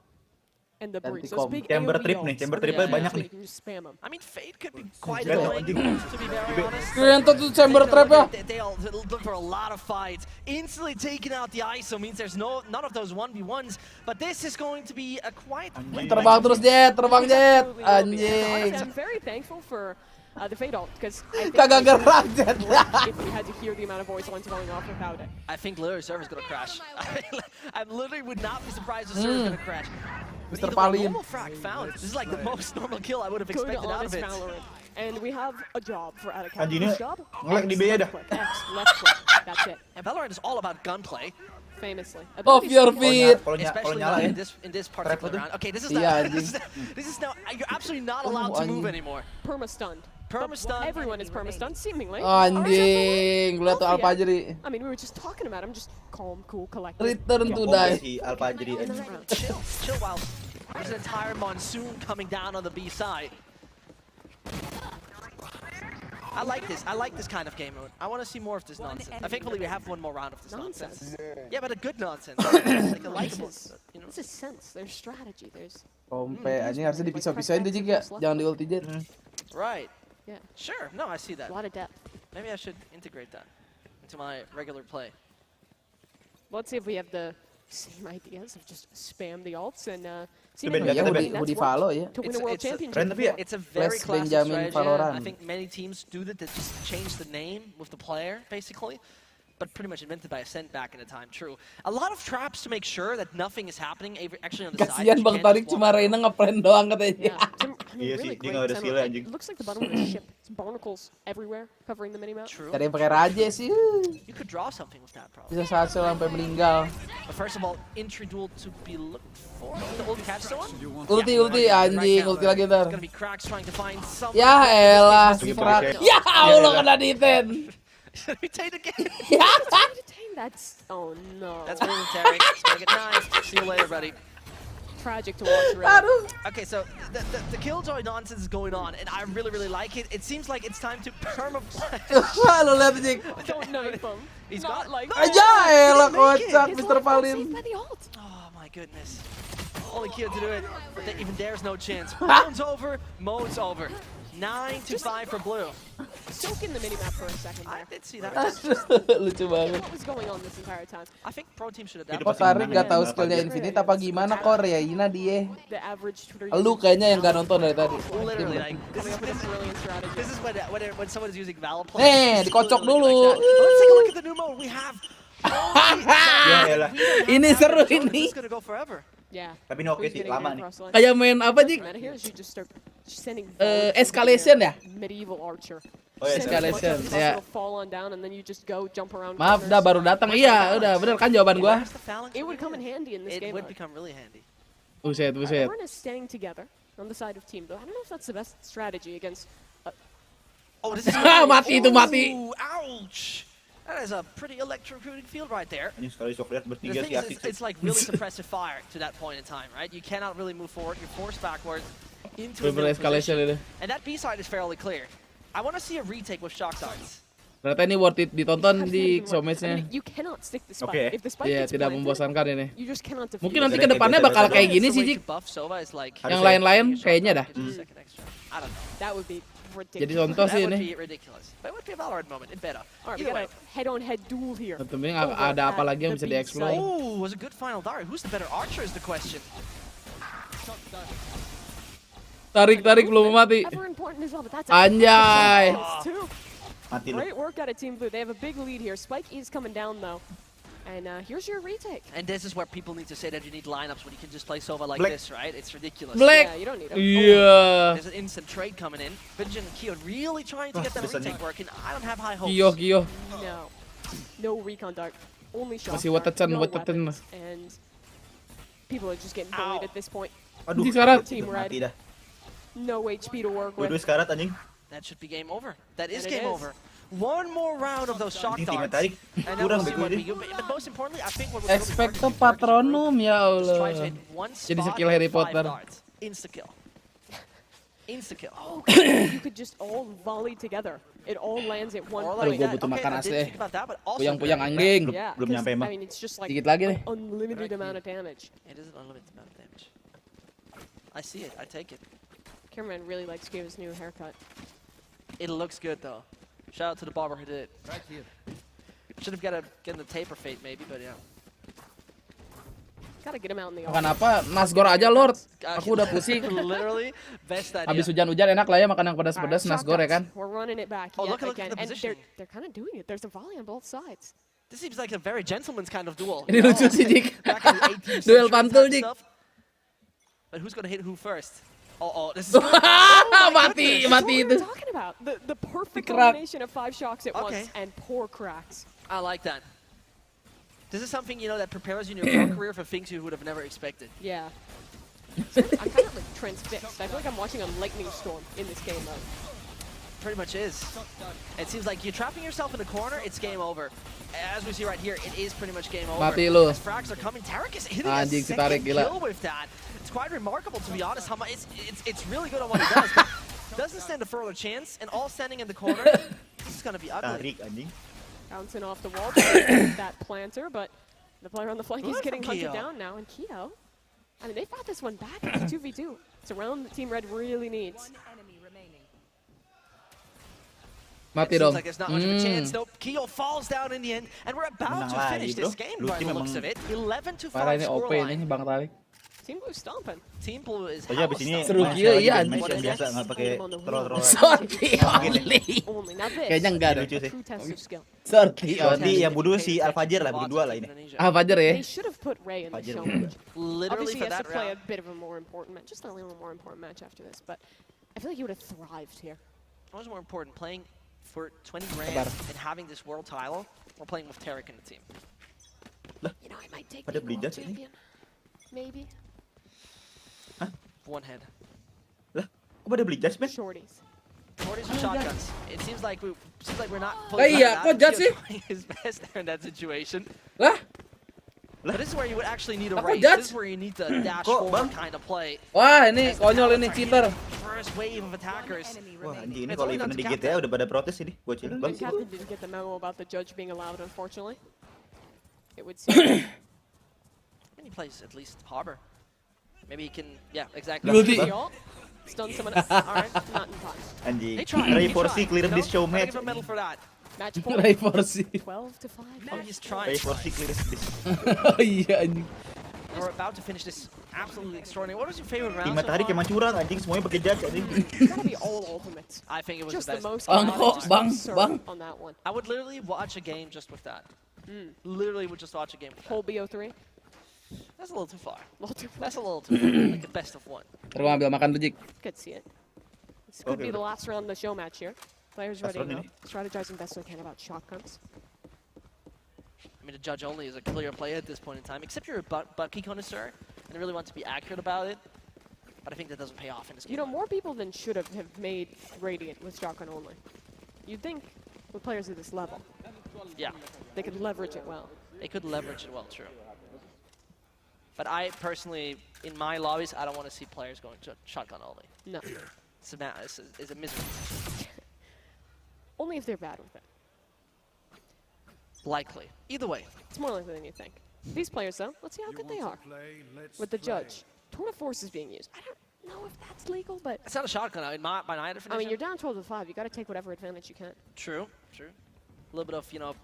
and the Ganti breach. Those kom. big Chamber AoE trip nih, ults. chamber I tripnya mean, banyak you nih. can just spam them. I mean, Fade could be quite Gila, annoying, anjing. to be very honest. Keren tuh chamber trap ya. They all look for a lot of fights. Instantly taking out the ISO means there's none of those 1v1s. But this is going to be a quite... Terbang terus Jet, terbang Jet. Absolutely will be. Anjing. Honestly, I'm very thankful for the Fade ult, because Kagak gerak Jet. if we had to hear the amount of voice lines going off without it. I think literally server's gonna crash. I literally would not be surprised if server's gonna crash. But Mr. either way, Palin. normal frag found. This is like the most normal kill I would have Good, expected out of honest it. Valorant. And we have a job for Attic. Anjingnya Job? ngelek di B dah. X, left click. That's it. And Valorant is all about gunplay. Famously. Off your feet. Kalau Especially nyala ya. in this particular round. Okay, this is Iya, not, anjing. this is now you're absolutely not allowed to move anjing. anymore. Perma-stunned. Perma-stunned. Everyone is perma-stunned, seemingly. Anjing, lu lihat tuh Alfajri. I mean, we were just talking about him, just calm, cool, collected. Return to Oh, die. si Alfajri. Chill while there's an entire monsoon coming down on the B side. I like this. I like this kind of game mode. I want to see more of this nonsense. Thankfully, we have one more round of this nonsense. Yeah, but a good nonsense. Like a likable, you know. There's a sense. There's strategy. There's. Kompe, anjing harusnya dipisah-pisahin tuh juga, jangan di ulti jet. Right. Yeah. Sure. No, I see that. A lot of depth. Maybe I should integrate that into my regular play. Let's see if we have the same ideas of just spam the ults and see Ya udah follow ya. to win a world championship. It's a very classic strategy. I think many teams do that. They just change the name with the player, basically. But pretty much invented by Ascent back in the time. True. A lot of traps to make sure that nothing is happening. Actually, on the side. Kasian Bang Tarik cuma Reina ngeplan doang katanya. Iya sih, dia nggak ada skill anjing. It looks like the bottom of the ship. It's barnacles everywhere covering the minimap. True. Tadi yang pakai raja sih. You could draw something with that, probably. Bisa satu sampai meninggal. But first of all, entry duel to be looked for. The old catch one. Ulti anjing, ulti lagi ntar. It's gonna be Cracks trying to find someone. Ya elah si Krak. Ya Allah kena diten. Retain again. That's no. That's military. It's gonna get nice. See you later, buddy. Tragic to watch, really. Okay, so the Killjoy nonsense is going on, and I really like it. It seems like it's time to perma-flash. Lo lihat anjing. Don't knife him. He's not like Aja elah kocak Mr. Palim. Oh my goodness. Only Kyo to do it, but even there's no chance. Mode's over. 9-5 for blue. Soak in the minimap for a second there. I did see that. Lucu banget. What was going on this entire time? I think pro team should adapt. Kok Tarik gak tahu skillnya Infinite apa gimana kok Reina dia? The average Twitter Lu kayaknya yang gak nonton dari tadi. Literally, like, this is when someone is using Valor Nih, dikocok dulu. Let's take a look at the new mode we have. Ini seru ini. It's gonna go forever. Yeah. Tapi ini oke sih, lama nih. Kayak main apa Jik? Escalation ya? Medieval archer. Oh, Escalation, ya. Fall on down and then you just go jump around. Maaf, dah baru datang. Iya, udah bener kan jawaban gua. It would come in handy in this game. It would become really handy. Buset. Everyone is staying together on the side of team, though. I don't know if that's the best strategy against. Oh, this is mati itu mati. Ouch. That is a pretty electrocuting field right there. Ini sekali sok lihat The bertiga thing sih is, asik. it's like really suppressive fire to that point in time, right? You cannot really move forward. You're forced backwards into a middle Escalation position. itu. And that B side is fairly clear. I want to see a retake with shock darts. Ternyata ini worth it ditonton di showmatch-nya. You cannot stick the spike. Okay. If the spike Iya, gets tidak planted, membosankan ini. you just cannot defeat Mungkin it. nanti ke depannya bakal kayak gini sih, Jik. Yang lain-lain kayaknya dah. I don't know. That would be ridiculous. Jadi contoh sih That would ini. be ridiculous. But it would be a Valorant moment. It better. Alright, we Either got way. a head-on-head duel here. Tentunya ada apa lagi yang bisa dieksplor. Oh, was a good final dart. Who's the better archer is the question. Tarik belum mati. Ever important as well, but that's Anjay. Mati lu. Great work out of Team Blue. They have a big lead here. Spike is coming down though. And here's your retake. And this is where people need to say that you need lineups when you can just play Sova like Black. this, right? It's ridiculous. Black. Yeah, you don't need them. Iya. There's an instant trade coming in. Vision and Kyo really trying to get that retake working. I don't have high hopes. Kio. No recon dart. Only shot. Masih watetan. And people are just getting bullied at this point. Aduh, Team red. mati dah. No HP to work with. Dua-dua sekarat anjing. That should be game over. That is And it game is. over. One more round of those shock Anjing, darts. Tarik. And then Kurang we'll see bego what ini. we do. But most importantly, I think what we're Expecto Patronum ya Just try to Allah. hit one Jadi spot skill with Harry 5 Potter. darts. Insta-kill. Insta-kill. Oh, you could just all volley together. It all lands at one Or point. like Gua that. butuh Okay, makan I asli. did think about that, but also Puyang-puyang very anjing. Yeah, Belum nyampe emang. I mean, it's just like Dikit lagi nih. unlimited amount of damage. It is an unlimited amount of damage. I see it. I take it. Cameraman really likes Gabe's new haircut. It looks good though. Shout out to the barber who did it. Right here. Should have gotten the taper fade maybe, but yeah. Gotta get him out in the Makan open. apa? Nasgor aja Lord. Aku udah pusing. Literally best idea. Habis hujan-hujan enak lah ya makan yang pedas-pedas nasgor ya kan. We're running it back Oh, yet look at again. the And positioning. they're kind of doing it. There's a volley on both sides. This seems like a very gentleman's kind of duel. Ini lucu sih, Dik. Back in the 18th Duel century pantul, type Dik. stuff. But who's gonna hit who first? Oh, this is Mati That's what we itu. were talking about. The perfect Crack. combination of 5 shocks at once and poor cracks. I like that. This is something, you know, that prepares you in your pro career for things you would have never expected. Yeah. I'm kind of like transfixed. I feel like I'm watching a lightning storm in this game mode. Pretty much is. It seems like you're trapping yourself in a corner, it's game over. As we see right here, it is pretty much game over. Mati lu. As frags are coming, Tarek is hitting Anjing, a si Tarik, second gila. kill with that. It's quite remarkable, to be honest. How much it's really good on what he does. But doesn't stand a further chance, and all standing in the corner. This is gonna be ugly. Tarik anjing. Bouncing off the wall, that planter, but the player on the flank is getting hunted down now, and Keo, I mean, they fought this one back. It's 2v2. It's a round that Team Red really needs. Mati Seems dong. like there's not much of a chance. Nope. Keo falls down in the end, and we're about to finish this game by the looks of it. 11-5 scoreline. Bang Tarik. Team Blue stomping. Team Blue is Tapi abis ini seru gila iya anjing. Yang biasa nggak pakai troll-troll. Sorti only. Kayaknya enggak ada. Lucu sih. Sorti Sorti yang bodoh si Al-Fajr lah, berdua lah ini. Al-Fajr ya. They should have put Ray in the show. Obviously, he has to play a bit of a more important match, just a little more important match after this. But I feel like he would have thrived here. What was more important, playing for 20 grand and having this world title, or playing with Tarek in the team? You know, I might take Pada the beli world jas ini. champion. Maybe. One head. Lah, kok pada beli jas, men? Shorties. Shorties or shotguns. It seems like we're not Iya, kok jas sih? his best there in that situation. Lah? But this is where you would actually need a Kok race. judge? This is where you need the dash forward kind of play. Wah, ini konyol ini cheater. First wave of attackers. Wah, anjing ini kalau event di GTA udah pada protes ini. Bocil The bang. captain didn't get the memo about the judge being allowed, unfortunately. It would seem. And he plays at least Harbor. Maybe he can, yeah, exactly. Stun someone. Alright, not in time. Anjing. They tried. Ray He Forsi tried, clear you know? this show Gotta match. give him a medal for that. Match point. Ray Forsi. 12-5. Oh, he's trying. Ray Forsi clear this. Iya anjing. We're about to finish this absolutely extraordinary. What was your favorite round Tim so Matahari far? emang curang anjing, semuanya pakai judge anjing. It's gotta be all ultimates. I think it was Just the the best. most Bang, bang. on that one. I would literally watch a game just with that. Literally would just watch a game with that. Whole BO3. That's a little too far. Multiple. That's a little too far. Like the best of one. Terus gua ambil makan tuh, Jik. Could see it. This could be the last round of the show match here. Players ready round now. ini. Strategizing best they can about shotguns. I mean, the judge only is a clear play at this point in time, except you're a Bucky connoisseur and really want to be accurate about it. But I think that doesn't pay off in this game. You know, more people than should have made Radiant with shotgun only. You'd think with players at this level, Yeah, they could leverage it well. they could leverage it well, true. But I personally, in my lobbies, I don't want to see players going to shotgun only. No. It's a misery. Only if they're bad with it. Likely. Either way. It's more likely than you think. These players, though, let's see how good they are. With the judge. Tour de force is being used. I don't know if that's legal, but... It's not a shotgun by my definition. I mean, you're down 12-5. You got to take whatever advantage you can. True, true. A little bit of, you know,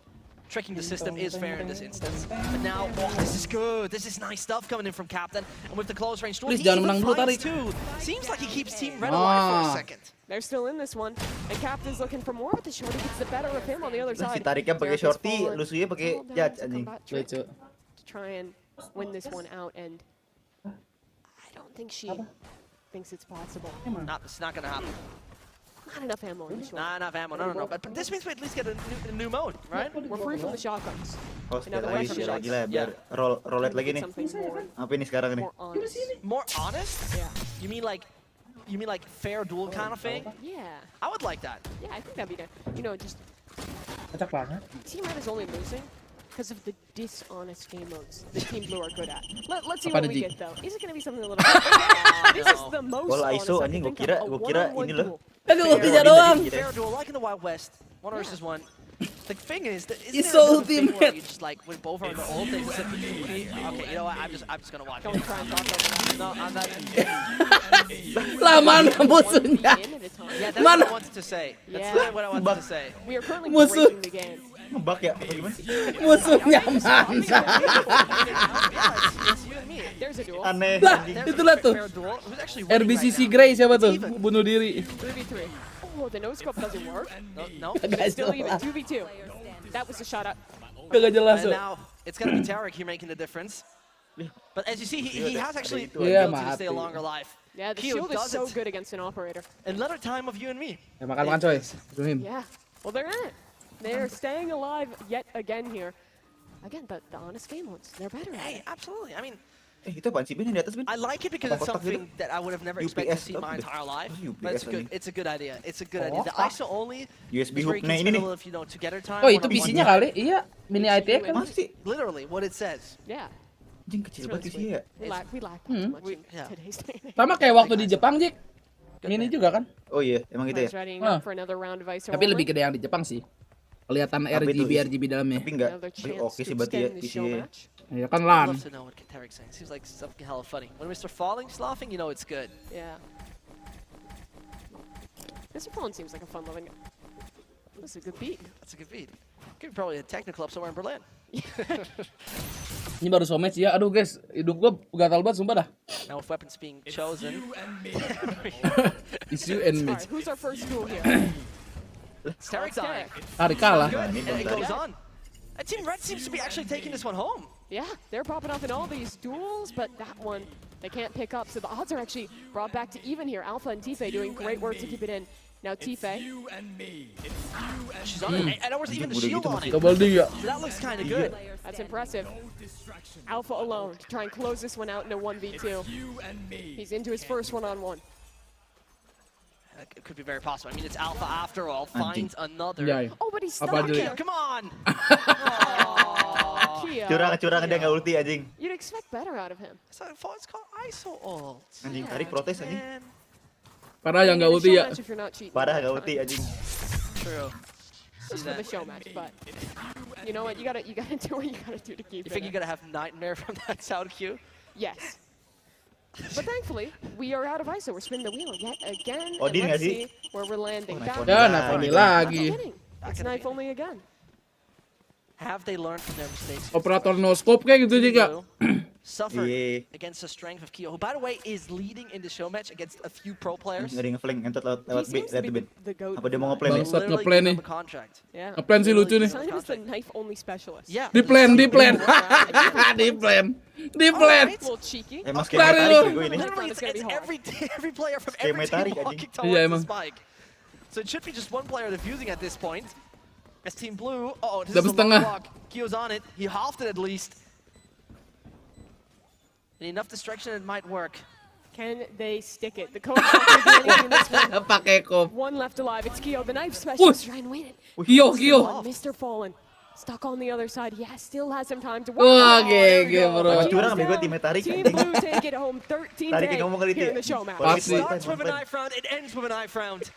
tricking the system is fair in this instance. But now, oh, this is good. This is nice stuff coming in from Captain. And with the close range, Please jangan menang dulu, Tarik. seems like he keeps Team Red alive for a second. They're still in this one. And Captain's looking for more, but the shorty gets the better of him on the other Si side. Tariknya pakai Derek is shorty, forward. Lusunya pakai Hold down judge to anjing. combat trick Lucu. to try and win this one out, and I don't think she thinks it's possible. It's not gonna happen. Not enough ammo in the short. Not enough ammo, no. But this means we at least get a new mode, right? We're free from the shotguns. Oh, sekali lagi sih lagi lah biar roulette lagi nih. Apa ini sekarang nih? More honest. More honest? Yeah. You mean like fair duel kind of thing? Yeah. I would like that. Yeah, I think that'd be good. You know, just Kocak banget. Team Red is only losing because of the dishonest game modes that Team Blue are good at. Let's see Apa what ada, we Jik? get though. Is it going to be something a little This is the most Gol honest ISO I anjing, can gua think kira of. A ini one-on-one loh. duel. Aduh, tiga doang. Fair duel, like in the Wild West. 1 versus 1. The thing is, It's there a so thing where ultimate. you just like when both are in the ult, they just okay, you know what? I'm just gonna watch Don't it. try and talk over. No, I'm not. Lah mana musuhnya? Yeah, that's Mana? what I wanted to say. That's Yeah. literally what I wanted to say. We are currently Musuh. breaking the game. Ngebak ya? Apa gimana? Musuhnya mana? It's you and me. There's a duel. Aneh. Lah, anjing. itulah tuh. Fair duel. Who's actually winning RBCC right now? Grey siapa tuh? Bunuh diri. 3v3. Oh, the no-scope doesn't work. No. Kagak Still even jelas. 2v2. That was the shot up. Kagak jelas And tuh. now it's gonna be Tarek here making the difference. But as you see, he has actually the Iya, ability to stay a mati. longer life. Yeah, the Keo shield is does so it. good against an operator. Another time of you and me. Ya makan coy. Ibrahim. Yeah. Well, they're in it. They're staying alive yet again here. Again, the honest game modes, they're better at Hey, it. absolutely. I mean, Itu apaan sih Ben yang di atas Ben? I like it because it's Kotak-kotak something that I would have never expected to see my entire life. But it's good. It's a good idea. It's a good idea. The ISO only USB is where you hook-nya can ini spend a nih. little, you know, together time. Oh itu one-on-one. PC-nya kali? Iya. Mini ITX kan? Masih. Literally, what it says. Yeah. Anjing kecil banget sih ya. We lack that too much in Yeah. today's day and age. Sama kayak waktu di Jepang, Jik. Mini juga kan? Oh iya, emang gitu ya. Tapi lebih gede yang di Jepang sih. Kelihatan RGB dalamnya. Tapi enggak. Oke sih berarti ya isinya. Ya kan LAN. Love to know what Terik's saying. Seems like something hella funny. When Mr. Falling's laughing, you know it's good. Yeah. Mr. Falling seems like a fun-loving guy. That's a good beat. That's a good beat. Could be probably a techno club somewhere in Berlin. Ini baru so match ya. Aduh guys, hidup gua gatal banget sumpah dah. Now with weapons being chosen. It's you and me. Who's our first duel here? Tarik dying. Tarik kalah. And it goes on. Team Red seems to be actually taking this one home. Yeah, they're popping up in all these duels, but that one they can't pick up. So the odds are actually brought back to even here. Alpha and Tife doing great work to keep it in. Now Tife. She's on it, and there was even the shield on it. Double D ya. So that looks kind of good. That's impressive. Alpha alone to try and close this one out in a 1v2. He's into his first one-on-one. It could be very possible. I mean, it's Alpha after all. Finds another. Oh, but he's stuck. Come on. Curang dia nggak ulti anjing. You'd expect better out of him. So it's called ISO ult. Anjing tarik protes anjing. Parah yang nggak ulti ya. Parah nggak ulti anjing. True. Just for the show match, but you know what? You gotta do what you gotta do to keep it. You think you're gonna have nightmare from that sound cue? Yes. But thankfully, we are out of ISO. We're spinning the wheel yet again. Odin Let's nggak sih? see where we're landing. Ya, knife only lagi. It's knife only again. Have they learned from their mistakes? Operator no scope kayak gitu juga. Suffer against the strength of Kyo, who by the way is leading in the show match against a few pro players. Nggak ada ngeflank entot lewat B, lihat B. Apa dia mau ngeplan ya? Bangsat ngeplan nih. Yeah. Ngeplan sih lucu nih. Sign him as the knife only specialist. Yeah. Di plan. Di plan. Little cheeky. Emang skema tarik gue ini. Literally, it's every player from every team walking towards the spike. So it should be just one player defusing at this point. As Team Blue, this is a long block. Kyo's on it. He halved it at least. And enough distraction, it might work. Can they stick it? The coach not doing anything in this one. Pakai kop. One left alive. It's Kyo, the knife specialist, trying to win it. Kyo. Mr. Fallen. Stuck on the other side. Yeah, still has some time to work. Wah, GG bro. Curang bego tim tarik. Team Blue take it home 13 Tarikin ngomong kali here in dia. the show match. It starts with a knife round, it ends with a knife round.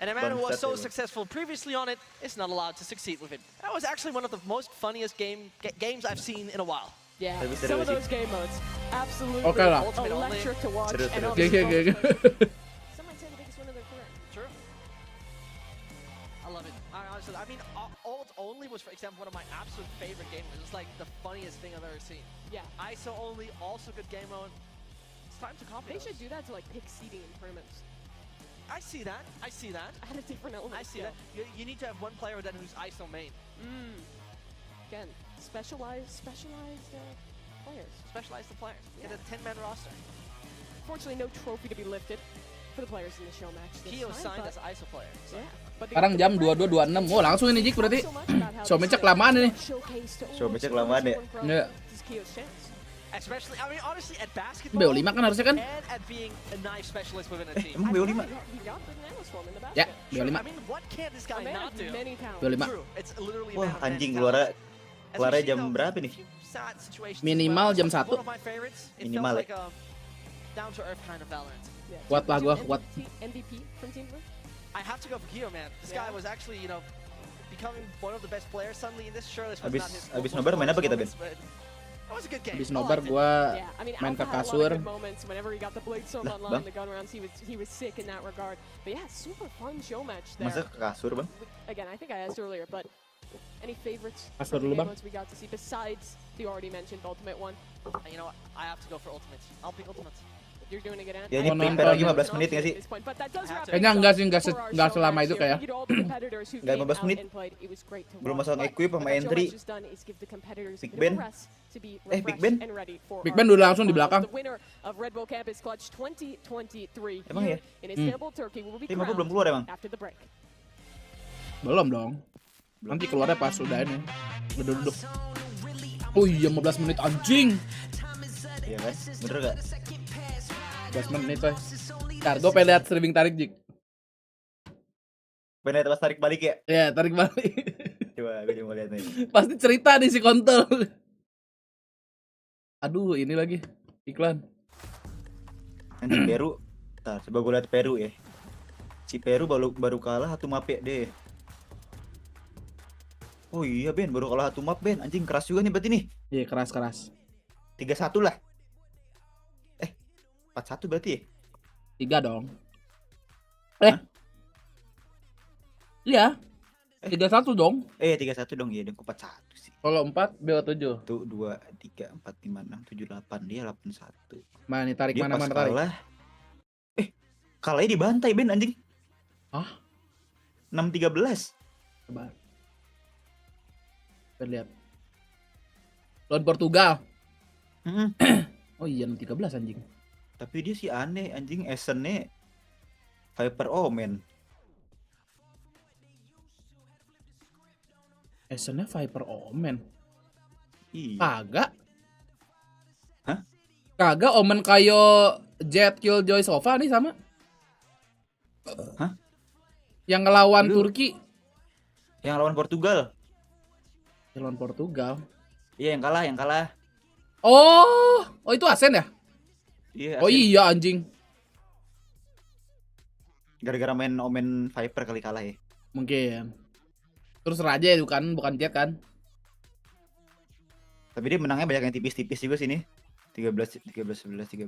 And a man who was so successful previously on it is not allowed to succeed with it. That was actually one of the most funniest games I've seen in a while. Yeah, some of those game modes, absolutely electric to watch. And some might say the biggest win of their career. True. I love it. Honestly, I mean, ult only was, for example, one of my absolute favorite game modes. It's like the funniest thing I've ever seen. Yeah. ISO only, also good game mode. It's time to copy. They should do that to like pick seeding in tournaments. I see that. Add a different element. I see that. You need to have one player then who's ISO main. Again, specialized players. Specialize the players. Get a 10-man roster. Fortunately, no trophy to be lifted for the players in the show match. Kyo signed as ISO player. So. Yeah. Sekarang jam 22.26. Oh, langsung ini Jik berarti. Show match kelamaan ini. Show match kelamaan ya. Iya. Especially, I mean, honestly, at basketball, BO5 kan harusnya kan? and at being a knife specialist within a team. Emang BO5? Ya, BO5. I mean, what can this guy not do? BO5. True, it's literally Wah, anjing keluarnya jam berapa nih? Minimal jam 1. Minimal ya. Down to earth kind of Valorant. Kuat lah gua, kuat. MVP from Team Blue? I have to go for Kyo, man. This guy was actually, becoming one of the best players suddenly in this. Sure, this was not his. Abis nobar main apa kita, Ben? Habis nobar gua main ke kasur. Masa ke kasur, Bang? Again, I think I asked earlier, but any favorites? Kasur dulu, Bang. We got to see besides the already mentioned ultimate one. You know what? I have to go for ultimate. I'll pick ultimate. You're doing it again. Ya ini prepare lagi 15 menit nggak sih? Kayaknya enggak sih, enggak selama itu kayak. Enggak 15 menit. Belum masuk entry sama entry. Big Ben. Big Ben? Big Ben udah langsung di belakang. Emang ya? Tim aku belum keluar emang? Belum dong. Nanti keluarnya pas udah ini. Udah duduk. Oh iya 15 menit anjing. Iya kan? Bener gak? 15 menit coy. Ntar gue pengen liat streaming tarik Jik. Pengen liat pas tarik balik ya? Iya tarik balik. Coba gue mau liat nih. Pasti cerita nih si kontol. Aduh ini lagi iklan. Anjing Beru. Bentar, coba gue liat Peru ya. Si Peru baru kalah satu map ya deh. Oh iya Ben, baru kalah satu map Ben. Anjing keras juga nih berarti nih. Iya keras. 3-1 lah. 4-1 berarti ya? 3 dong. Iya. 3-1 dong. 3-1 dong, iya dong, kok 4-1 sih. Kalau 4 BO7. Tuh 2, 3, 4, 5, 6, 7, 8. Dia 8-1. Mana nih tarik Dia mana pas tarik? kalah. Kalahnya dibantai Ben anjing. Hah? 6-13. Coba. Kita lihat. Lawan Portugal. Oh iya 6-13 anjing. Tapi dia sih aneh anjing, Esennya Viper Omen. Esennya Viper Omen. Iya. Kagak. Hah? Kagak, Omen kayo Jet Killjoy Sofa nih sama. Hah? Yang ngelawan Turki. Yang lawan Portugal. Yang lawan Portugal. Iya, yang kalah. Oh itu Asen ya? Iya. Oh iya anjing. Gara-gara main Omen Viper kali kalah ya. Mungkin. Terus Raja itu kan, bukan Jet kan? Tapi dia menangnya banyak yang tipis-tipis juga sini. 13 11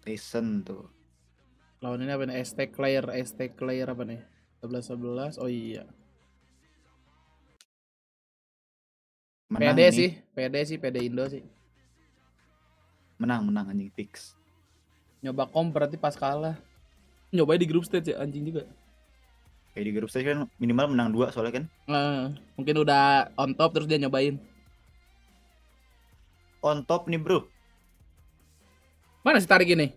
Listen tuh. Lawan ini apa nih? ST Clayer apa nih? 11 oh iya. Menang PD Indo sih. Menang anjing fix. Nyoba kom berarti pas kalah. Nyobain di grup stage ya anjing juga. Kayak di grup stage kan minimal menang 2 soalnya kan. Mungkin udah on top terus dia nyobain. On top nih bro. Mana si tarik ini?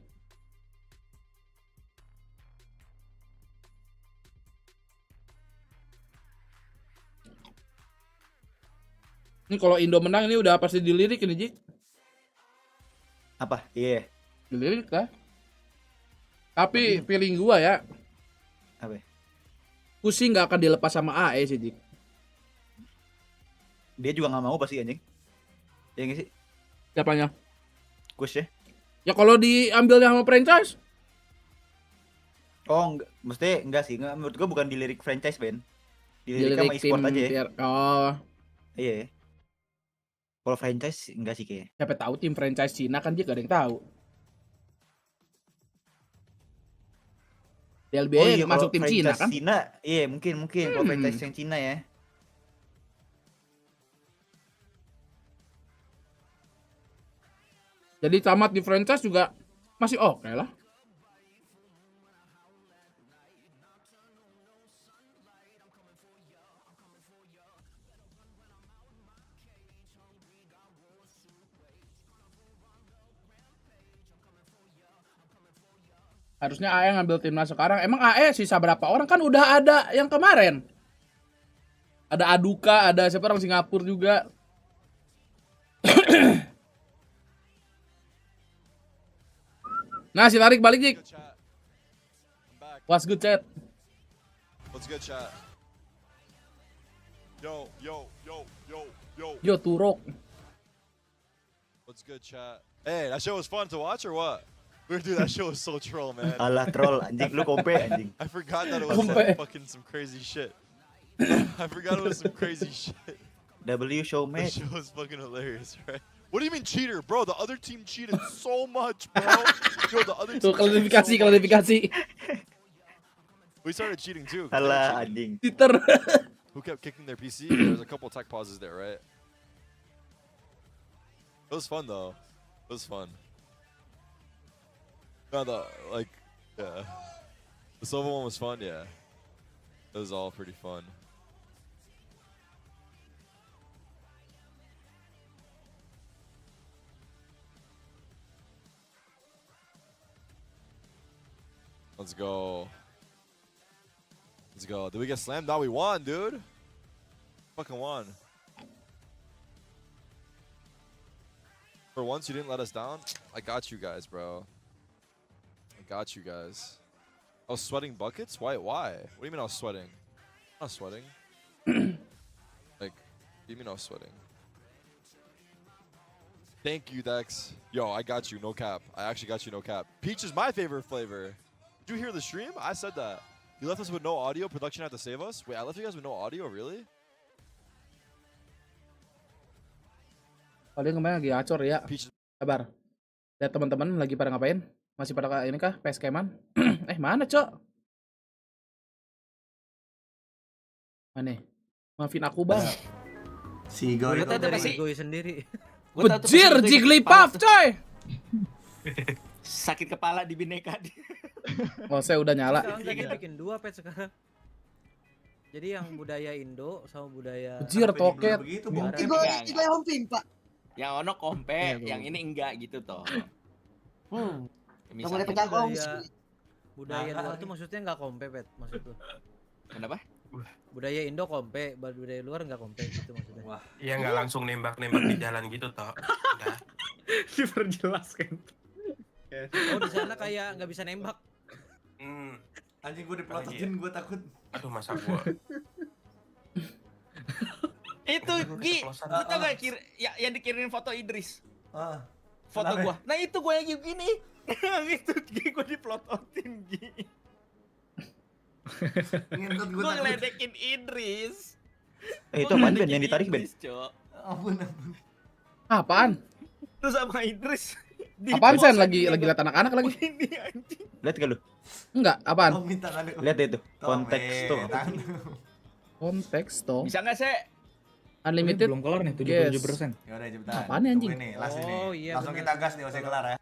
Ini kalau Indo menang ini udah pasti dilirik ini Ji. Apa? Iya. Dilirik lah. Tapi feeling gua ya. Apa? Pusing nggak akan dilepas sama AE sih Ji. Dia juga nggak mau pasti anjing. Ya nggak sih? Siapanya? Kush ya? Ya kalau diambil sama franchise. Oh, mesti enggak sih. Menurut gua bukan dilirik franchise Ben. Dilirik sama e-sport aja ya. Oh. Iya. Kalau franchise enggak sih kayaknya. Siapa tahu tim franchise Cina kan dia gak ada yang tahu. DLBA masuk tim Cina kan? Cina, iya mungkin kalau franchise yang Cina ya. Jadi tamat di franchise juga masih oke lah. Harusnya AE ngambil timnas sekarang. Emang AE sisa berapa orang? Kan udah ada yang kemarin. Ada Aduka, ada siapa orang Singapura juga. Nah, si tarik balik, Jik. What's good, chat? What's good, chat? Yo. Yo, Turok. What's good, chat? Hey, that show was fun to watch or what? Dude, that show was so troll, man. Alah troll, anjing lu kompe anjing. I forgot that it was like fucking some crazy shit. I forgot it was some crazy shit. W show, mate. The show was fucking hilarious, right? What do you mean cheater, bro? The other team cheated so much, bro. Yo, the other team. Tuh, klarifikasi. We started cheating too. Alah anjing. Cheater. Who kept kicking their PC? There was a couple tech pauses there, right? It was fun though. It was fun. No, yeah. The silver one was fun, yeah. It was all pretty fun. Let's go. Let's go. Did we get slammed? No, we won, dude. Fucking won. For once, you didn't let us down. I got you guys, bro. I got you guys. I was sweating buckets? Why? What do you mean I was sweating? I'm not sweating. Like, what do you mean I was sweating? Thank you, Dex. Yo, I got you, no cap. I actually got you, no cap. Peach is my favorite flavor. Did you hear the stream? I said that. You left us with no audio. Production had to save us. Wait, I left you guys with no audio, really? Paling kemarin lagi acor ya. Sabar. Lihat teman-teman lagi pada ngapain? Masih pada ini kah? PSK-man? Mana, Cok? Mana? Maafin aku, Bang. Si Go itu dari Go sendiri. Bejir Jigglypuff, coy. Sakit kepala di bineka. Oh, saya udah nyala. Kita bikin 2 pet sekarang. Jadi yang budaya Indo sama budaya Bejir toket. Begitu, Itu yang Pak. Yang ono kompe, yang ini enggak gitu toh. Misalnya budaya luar itu maksudnya nggak kompe, Pet, maksud lu. Kenapa? Budaya Indo kompe, budaya luar nggak kompe gitu maksudnya. Wah, iya nggak langsung nembak-nembak di jalan gitu toh. Udah. Diperjelaskan. Oh, di sana kayak nggak bisa nembak. Anjing gue diplototin, gue takut. Aduh, masa gua. Itu Gi, lu tau gak yang dikirimin foto Idris? Foto gua. Nah itu gua yang gini. Itu Gi, gua diplototin Gi. Gua ngeledekin Idris. Itu apaan Ben yang ditarik Ben? Ampun. Apaan? Terus sama Idris. Apaan Sen? Lagi lihat anak-anak lagi. Lihat gak lu? Enggak, apaan? Lihat itu. Konteks tuh. Konteks tuh. Bisa nggak sih? Unlimited. Belum kelar nih, 77%. Ya udah cepetan. Apaan nih, anjing? Nih, last ini. Iya, Langsung kita gas nih, usai kelar ya.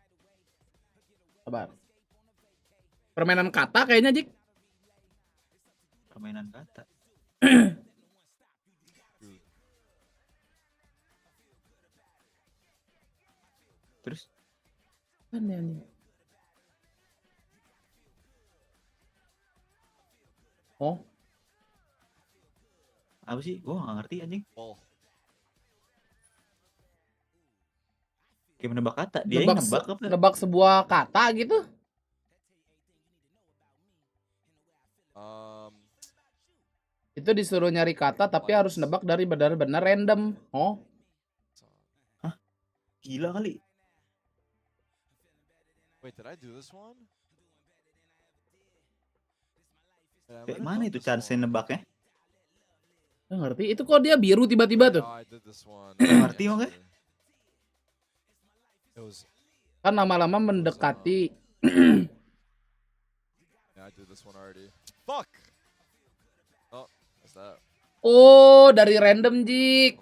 Sabar. Permainan kata kayaknya, Jik. Permainan kata. Terus? Aneh. Oh. Apa sih? Gua nggak ngerti anjing. Kayak menebak kata. Dia yang nebak apa? Nebak sebuah kata gitu. Itu disuruh nyari kata tapi harus nebak dari benar-benar random. Oh. Hah? Gila kali. Wait, did I do this one? Kayak mana itu chance nebaknya? Nggak ngerti. Itu kok dia biru tiba-tiba tuh? Nggak ngerti makanya. Kan lama-lama mendekati. Yeah, I did this one already. Fuck. Oh, what's that? Oh, dari random, Jik.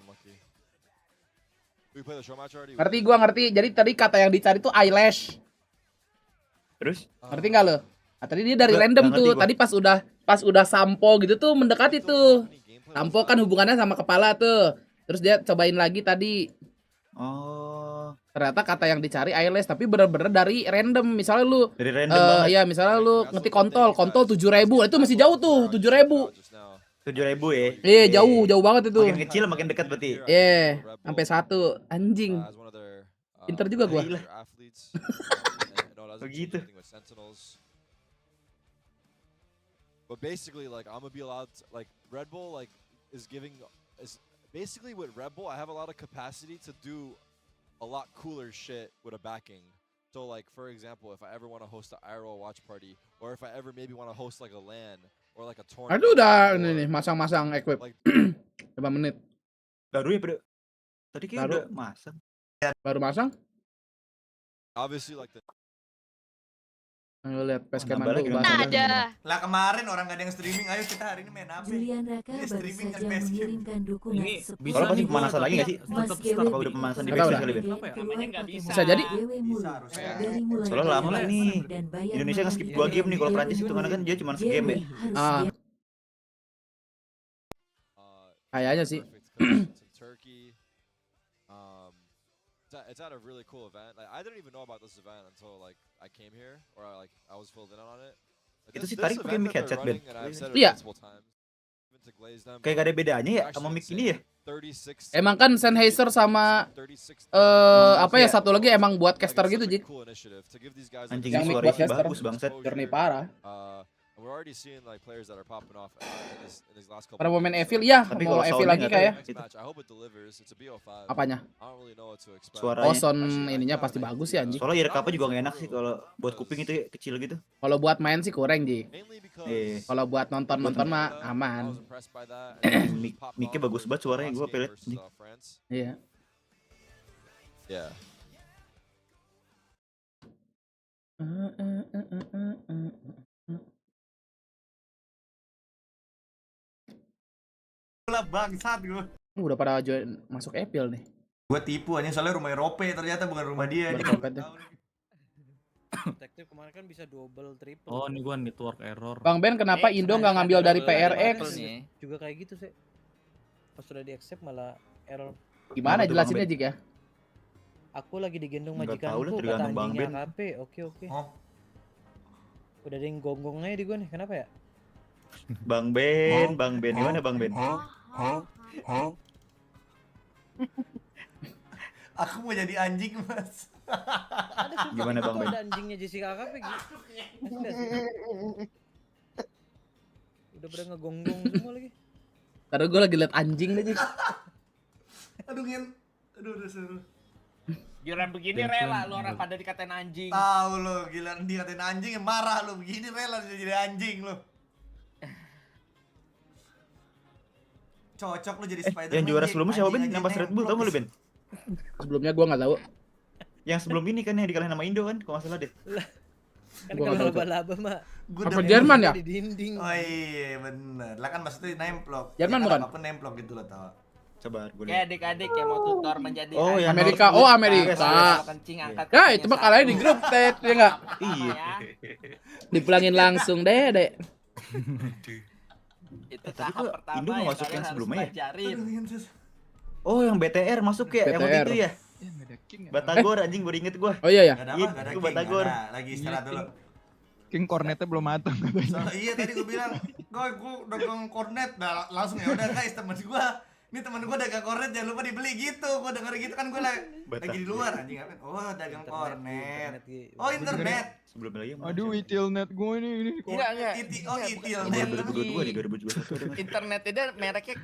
We play the show match already. Ngerti, gua ngerti. Jadi tadi kata yang dicari tuh eyelash. Terus? Ngerti nggak lo? Nah, tadi dia dari random tuh. Tadi pas udah sampo gitu tuh mendekati tuh. Sampo kan hubungannya sama kepala tuh. Terus dia cobain lagi tadi. Oh. Ternyata kata yang dicari eyelash tapi bener-bener dari random. Misalnya lu dari random banget. Iya, misalnya lu ngetik kontol 7.000. Itu masih jauh tuh, 7.000. 7.000 ya. Iya, jauh banget itu. Makin kecil makin dekat berarti. Iya, sampai 1 anjing. Pinter juga gua. Begitu. But basically, like, I'm gonna be allowed to, like, Red Bull, like, is basically with Red Bull, I have a lot of capacity to do a lot cooler shit with a backing. So, like, for example, if I ever want to host an IRL watch party, or if I ever maybe want to host, like, a LAN, or, like, a tournament. Aduh, udah ini nih, masang-masang equip. Berapa menit? Baru ya, bro? Tadi kayak udah masang. Baru masang? Obviously, like, the... Ayo lihat PSK-man dulu. Ada. Lah kemarin orang gak ada yang streaming, ayo kita hari ini main apa? Julian Raka baru saja mengirimkan dukungan ini kalau pasti pemanasan lagi gak sih? Apa udah pemanasan di PSK kali Ben? Bisa jadi. Soalnya lama lah nih. Indonesia nge-skip 2 game nih, kalau Prancis itu karena kan dia cuma se-game ya. Kayaknya sih. It's at a really cool event. Like, I didn't even know about this event until like I came here, or like I was filled in on it. Like, itu sih tarik pakai mic headset Ben. Iya. Kayak gak ada bedanya ya sama mic ini ya. Emang kan Sennheiser sama apa ya satu lagi emang buat caster gitu Jik. Anjing suaranya bagus bangsat. Journey parah. We're already seeing like players that are popping off in this last couple. Pada mau main Evil ya, Tapi mau kalau Evil soundnya lagi nggak tahu kayak. Next match, I hope it delivers. It's a BO5. Apanya? I don't really know what to expect. Suaranya. Oh, sound ininya pasti bagus sih anjing. Soalnya ear cup-nya juga nggak enak sih kalau buat kuping itu kecil gitu. Kalau buat main sih kurang, Ji. Kalau buat nonton mah aman. Mic-nya bagus banget suaranya, gue pelet. Iya. Yeah. Lah bangsat gue. Udah pada join masuk Evil nih. Gue tipu aja soalnya rumah Eropa ternyata bukan rumah dia. Detektif kemarin kan bisa double triple. Oh, ini gua network error. Bang Ben, kenapa Indo nggak ngambil dari PRX? Juga kayak gitu sih. Pas sudah di accept malah error. Gimana jelasinnya Jik ya? Aku lagi digendong Nggak tahu lah, majikanku, kata tergantung Bang anjingnya Ben. KP. Oke. Udah ada yang gonggongnya di gua nih, kenapa ya? Bang Ben, gimana Bang Ben? Aku mau jadi anjing, Mas. Gimana Bang Ben? Ada anjingnya Jessica KP gitu. Udah pada ngegonggong semua lagi. Karena gue lagi liat anjing nih Jik. Aduh udah seru. Giliran begini rela lu orang pada dikatain anjing. Tahu lu, giliran dikatain anjing yang marah lu, begini rela jadi anjing lu. Cocok lu jadi Spider-Man. Yang juara sebelumnya siapa Ben? Yang pas Red Bull, tau gak lu Ben? Sebelumnya gue nggak tahu. Yang sebelum ini kan yang dikalahin sama Indo kan, kalau nggak salah deh. Kan kalau laba-laba mah. Apa Jerman ya? Di dinding. Oh iya bener. Lah kan maksudnya nemplok. Jerman bukan? Apa nemplok gitu lo tau. Coba gue Kayak adik-adik yang mau tutor menjadi yang Amerika. Oh Amerika. Kencing angkat. Ya itu mah kalahnya di grup Ted ya nggak? Iya. Dipulangin langsung deh. Itu Tapi tahap kok pertama Indo yang nggak masuk kalian yang harus sebelumnya ya? pelajarin. Oh yang BTR masuk ya, yang waktu BTR. itu ya? Batagor anjing, baru inget gue. Oh iya ya. Gak ada apa, gak ada Itu king, Batagor. gak ada. Lagi istirahat dulu. King cornetnya belum matang katanya. So, iya tadi gue bilang, gue dagang kornet, nah, langsung ya udah guys temen gue. Ini temen gue dagang kornet, jangan lupa dibeli gitu. Gue denger gitu kan gue lagi di luar anjing apa? Oh dagang kornet. Oh internet. Sebelum lagi. Aduh, itilnet gue ini. Enggak. Oh itilnet. 2022 nih, 2021. Internet itu mereknya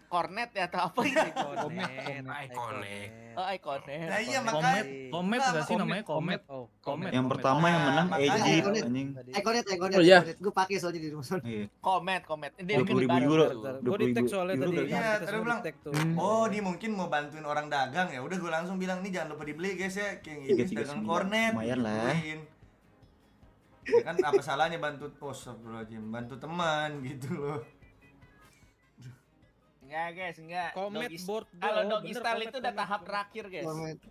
kornet ya atau apa ini? Iconic. Oh iconic. Nah iya Komet, makanya. Komet nggak sih namanya Komet? Komet. Yang pertama yang menang Egypt anjing. Ikonet. Oh iya. Gue pakai soalnya di rumah. Iya. Komet. Ini 20.000 euro. Gue di tag soalnya tadi. Iya, terus bilang, oh dia mungkin mau bantuin orang dagang ya. Udah gue langsung bilang nih jangan lupa dibeli guys ya. Kayak ini dagang kornet. Lumayan lah. Ya kan apa salahnya bantu bantu teman gitu loh. Enggak guys, enggak. Komet board. Kalau doggy style itu udah tahap terakhir guys. Komet.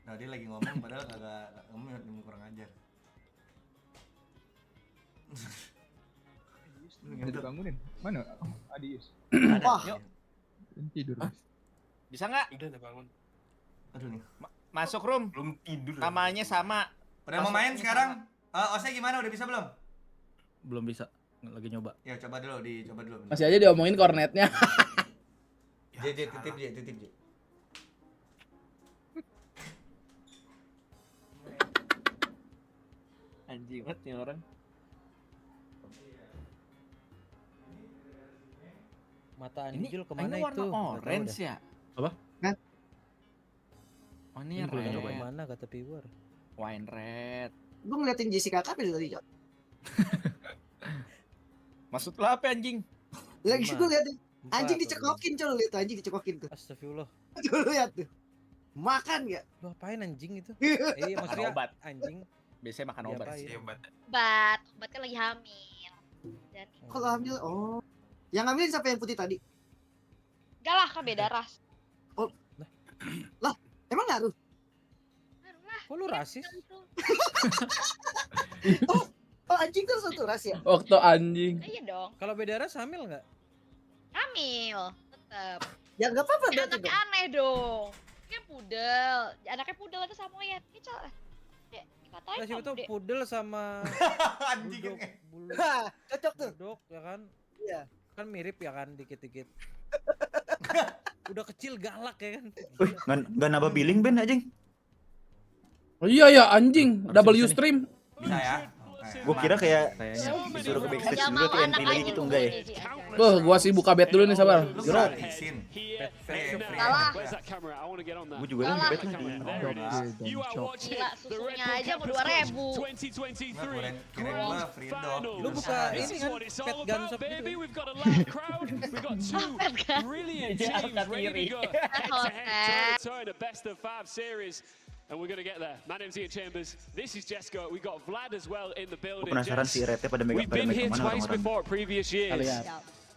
Nah dia lagi ngomong padahal kagak ngemut, dia kurang ajar. Yang dibangunin. Mana? Adius. Yuk. Tidur. Bisa nggak? Udah bangun. Aduh nih. Masuk room. Belum tidur. Namanya sama. Udah mau main sekarang? Ose gimana? Udah bisa belum? Belum bisa. Lagi nyoba. Ya coba dulu, dicoba dulu. Masih aja diomongin kornetnya. Titip. Anjing banget nih orang. Mata Anjul kemana ini warna itu? orange ya? Apa? Hah? Oh ini red. Kemana kata viewer? Wine red. Gue ngeliatin Jessica KP dari tadi. Maksud lo apa anjing? Lagi gue liatin anjing dicekokin, coba lihat anjing dicekokin tuh. Astagfirullah. Coba lihat tuh. Makan gak? Lu apain anjing itu? Makan Maksudnya obat. Anjing. Biasanya makan obat. Obat kan lagi hamil. Dan Kalau hamil, oh. Yang hamilin siapa yang putih tadi? enggak lah, kan beda ras. Oh. Lah, emang ngaruh? Kok lu rasis? Oh anjing kan satu ras ya? Waktu anjing. Iya dong. Kalau beda ras hamil nggak? Hamil, tetap. Ya nggak apa-apa berarti Anaknya aneh dong. Kan pudel. Anaknya pudel itu sama ya. Kita ya dikatain Nah, siapa tuh pudel sama anjing. Cocok tuh. Budok ya kan? Iya. Kan mirip ya kan dikit-dikit. Udah kecil galak ya kan. Wih, nggak nambah billing Ben anjing. Oh iya ya anjing, double stream. Bisa ya? Oke. Gue kira kayak disuruh ke backstage dulu tuh entry lagi gitu enggak ya? Gua sih buka bet dulu nih sabar. Gerak. Salah. Gue juga kan bet lagi. Gila, susunya aja mau 2.000. Lu buka ini kan pet gun shop gitu. And we're going to get there. My name's Ian Chambers. This is Jesco. We got Vlad as well in the building. Penasaran si Rete pada megang We've been here twice before previous years.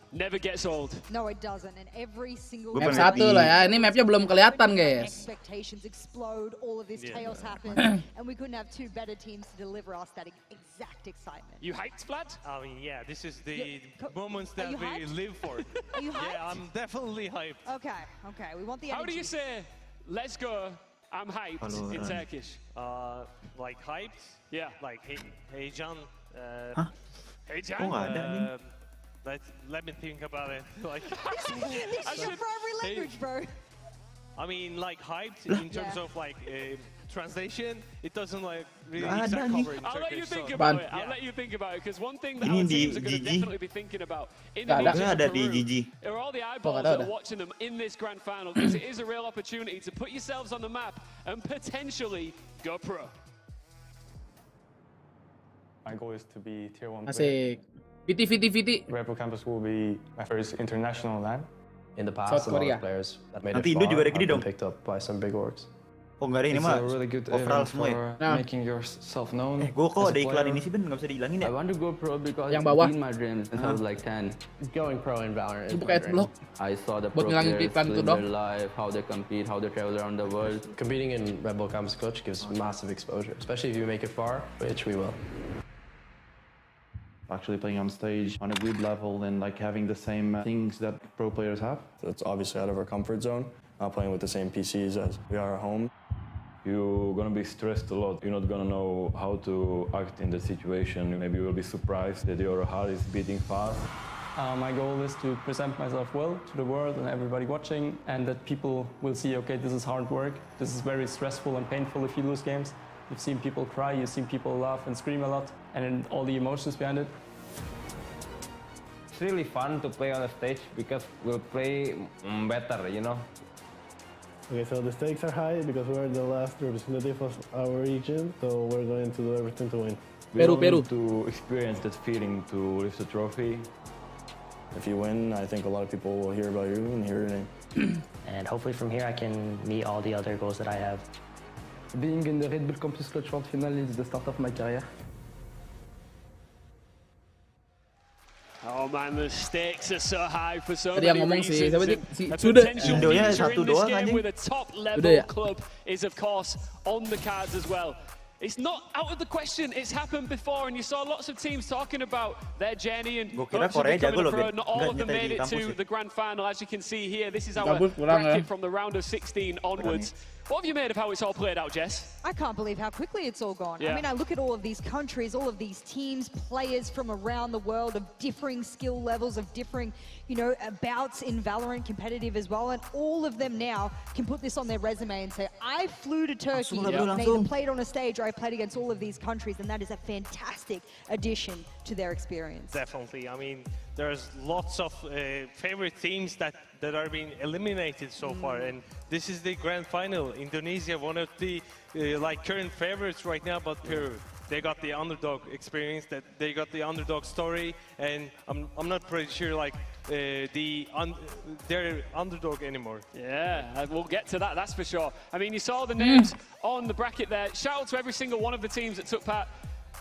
Never gets old. No, it doesn't. And every single Map 1 lah ya. Ini mapnya belum kelihatan, guys. Expectations explode, all of this chaos happens, and we couldn't have two better teams to deliver us that exact excitement. You hyped, Vlad? I mean, yeah, this is the moments that we live for. Are you hyped? Yeah, I'm definitely hyped. Okay, we want the energy. How do you say, let's go, I'm hyped in Turkish? Like hyped? Yeah. Like heyecan. Heyecan? Oh, nggak ada nih. Let me think about it. Like, this is for every language, bro. I mean, like hyped in terms of like translation. It doesn't like really exact cover in Turkish. I'll let you think about it. I'll let you think about it because one thing that our teams are going to definitely be thinking about. Indonesia ada di Gigi. There are all the eyeballs that are watching them in this grand final because it is a real opportunity to put yourselves on the map and potentially go pro. My goal is to be tier 1 Asik. VT. Rebel Campus will be my first international LAN. In the past, a lot of players that made it far have been picked up by some big orgs. Oh enggak ada ini mah. Really good overall semua ya. Making yourself known. Gue kok ada iklan ini sih Ben nggak bisa dihilangin ya. I want to go pro because yang bawah. it's been my dream since I was like 10. Going pro in Valorant is my dream. I saw the pro players live their life, how they compete, how they travel around the world. Competing in Rebel Campus Coach gives massive exposure, especially if you make it far, which we will. Actually playing on stage on a good level and like having the same things that pro players have. It's obviously out of our comfort zone, not playing with the same PCs as we are at home. You're gonna be stressed a lot. You're not gonna know how to act in the situation. Maybe you will be surprised that your heart is beating fast. My goal is to present myself well to the world and everybody watching, and that people will see, okay, this is hard work. This is very stressful and painful if you lose games. You've seen people cry, you've seen people laugh and scream a lot, and all the emotions behind it. It's really fun to play on the stage because we'll play better, you know. Okay, so the stakes are high because we're the last representative of our region, so we're going to do everything to win. Peru. To experience that feeling to lift the trophy. If you win, I think a lot of people will hear about you and hear your name. And hopefully from here I can meet all the other goals that I have. Being in the Red Bull Campus Coach World Final is the start of my career. Oh man, the stakes are so high for so many reasons. A potential future in this game with a top-level club is of course on the cards as well. It's not out of the question. It's happened before, and you saw lots of teams talking about their journey and hopes of becoming a pro. Not all of them made it to the grand final, as you can see here. This is our bracket from the round of 16 onwards. What have you made of how it's all played out, Jess? I can't believe how quickly it's all gone. Yeah. I mean, I look at all of these countries, all of these teams, players from around the world of differing skill levels, of differing, you know, bouts in Valorant competitive as well, and all of them now can put this on their resume and say, I flew to Turkey, and either played on a stage or I played against all of these countries, and that is a fantastic addition to their experience. Definitely. I mean, there's lots of favorite teams that are being eliminated so far, and this is the grand final. Indonesia, one of the like current favorites right now, but Peru, they got the underdog experience, that they got the underdog story, and I'm not pretty sure like they're underdog anymore. Yeah, we'll get to that, that's for sure. I mean, you saw the names on the bracket there. Shout out to every single one of the teams that took part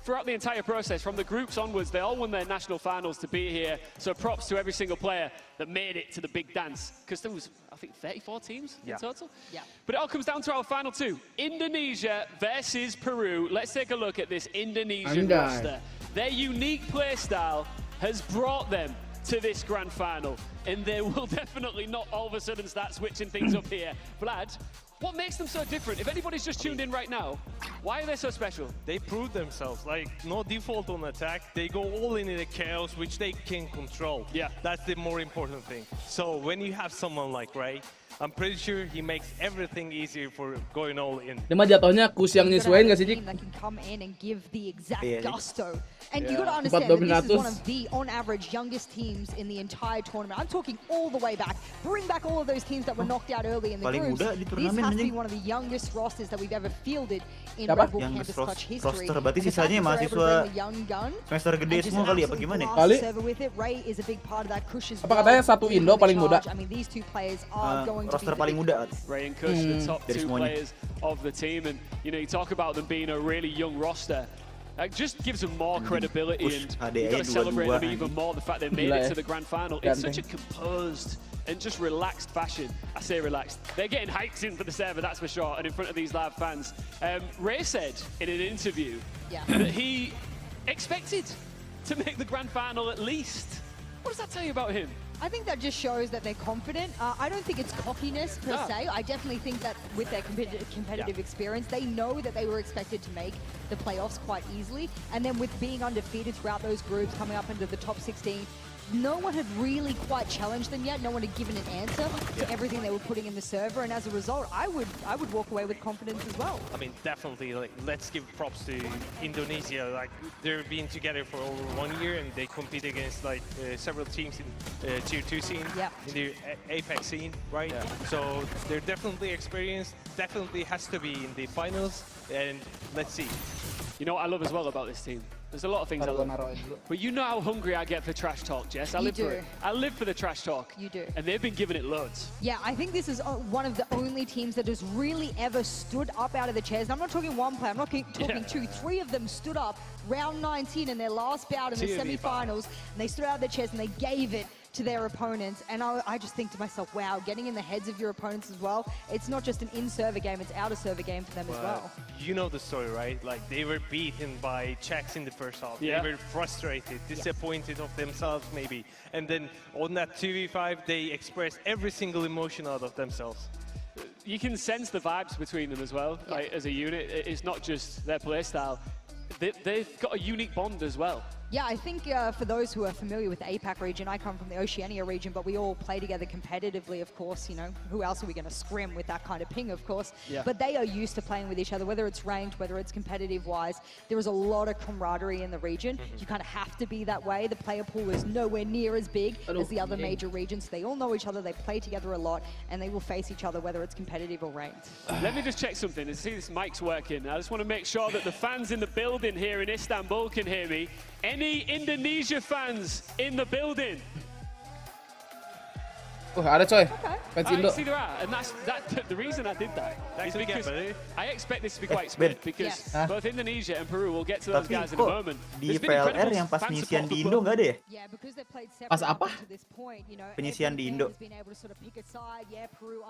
throughout the entire process, from the groups onwards. They all won their national finals to be here. So props to every single player that made it to the big dance. Because there was, I think, 34 teams in total. Yeah. But it all comes down to our final two. Indonesia versus Peru. Let's take a look at this Indonesian roster. Their unique play style has brought them to this grand final. And they will definitely not all of a sudden start switching things up here. Vlad, what makes them so different? If anybody's just tuned in right now, why are they so special? They prove themselves, like no default on attack. They go all in the chaos, which they can control. Yeah. That's the more important thing. So when you have someone like Ray, I'm pretty sure he makes everything easier for going all in. Dia mah jatuhnya kus yang nyesuaiin nggak sih, Dik? That can come in and give the exact Yeah. gusto. And you Yeah. got to understand that this is one of the, on average, youngest teams in the entire tournament. I'm talking all the way back. Bring back all of those teams that were knocked out early in the Paling groups. muda di This turnamen, has to be anjing. one of the youngest rosters that we've ever fielded in Siapa? Red Bull Youngest Campus Clutch history. roster, berarti And the fact sisanya that they're able to mahasiswa bring the young gun semester gede and just semua kali ya, apa absolutely gimana ya? blast the server with it. Ray is a big part of that. Kush as Apa well. katanya satu Indo paling muda? I mean, these two players are going to be Roster the paling big muda. Ray and Kush, the top Dari two semuanya. players of the team, and you know, you talk about them being a really young roster. It just gives them more credibility, Push and HDI you've got to celebrate them 22, even more. The fact they made Gila it ya. to the grand final in such a composed and just relaxed fashion. I say relaxed. They're getting hyped in for the server, that's for sure, and in front of these live fans. Ray said in an interview that he expected to make the grand final at least. What does that tell you about him? I think that just shows that they're confident. I don't think it's cockiness per se. I definitely think that with their competitive experience, they know that they were expected to make the playoffs quite easily. And then with being undefeated throughout those groups, coming up into the top 16, no one had really quite challenged them yet. No one had given an answer to everything they were putting in the server, and as a result, I would walk away with confidence as well. I mean, definitely, like, let's give props to Indonesia. Like, they've been together for over 1 year, and they compete against like several teams in tier 2 scene, in the Apex scene, right? So they're definitely experienced. Definitely has to be in the finals, and let's see. You know what I love as well about this team? There's a lot of things I love. But you know how hungry I get for trash talk, Jess. I live for it. I live for the trash talk. You do. And they've been giving it loads. Yeah, I think this is one of the only teams that has really ever stood up out of the chairs. And I'm not talking one player, I'm not talking two. 3 of them stood up round 19 in their last bout in the semi-finals. And they stood out of their chairs and they gave it to their opponents, and I just think to myself, wow, getting in the heads of your opponents as well. It's not just an in-server game, it's out-of-server game for them as well. You know the story, right? Like, they were beaten by Czechs in the first half. Yeah. They were frustrated, disappointed of themselves maybe. And then on that 2v5, they expressed every single emotion out of themselves. You can sense the vibes between them as well, like, as a unit. It's not just their playstyle. They've got a unique bond as well. Yeah, I think for those who are familiar with the APAC region, I come from the Oceania region, but we all play together competitively, of course. You know, who else are we going to scrim with that kind of ping, of course? Yeah. But they are used to playing with each other, whether it's ranked, whether it's competitive-wise. There is a lot of camaraderie in the region. You kind of have to be that way. The player pool is nowhere near as big as the other major regions. They all know each other, they play together a lot, and they will face each other, whether it's competitive or ranked. Let me just check something and see this mic's working. I just want to make sure that the fans in the building here in Istanbul can hear me. Any Indonesia fans in the building? Ada coy. Fans I Indo. see there are, and that's the reason I did that is because I expect this to be quite split because both Indonesia and Peru will get to those Tapi guys in a kok moment. di PLR yang pas penyisian di Indo nggak ada ya? Pas apa? Penyisian di Indo.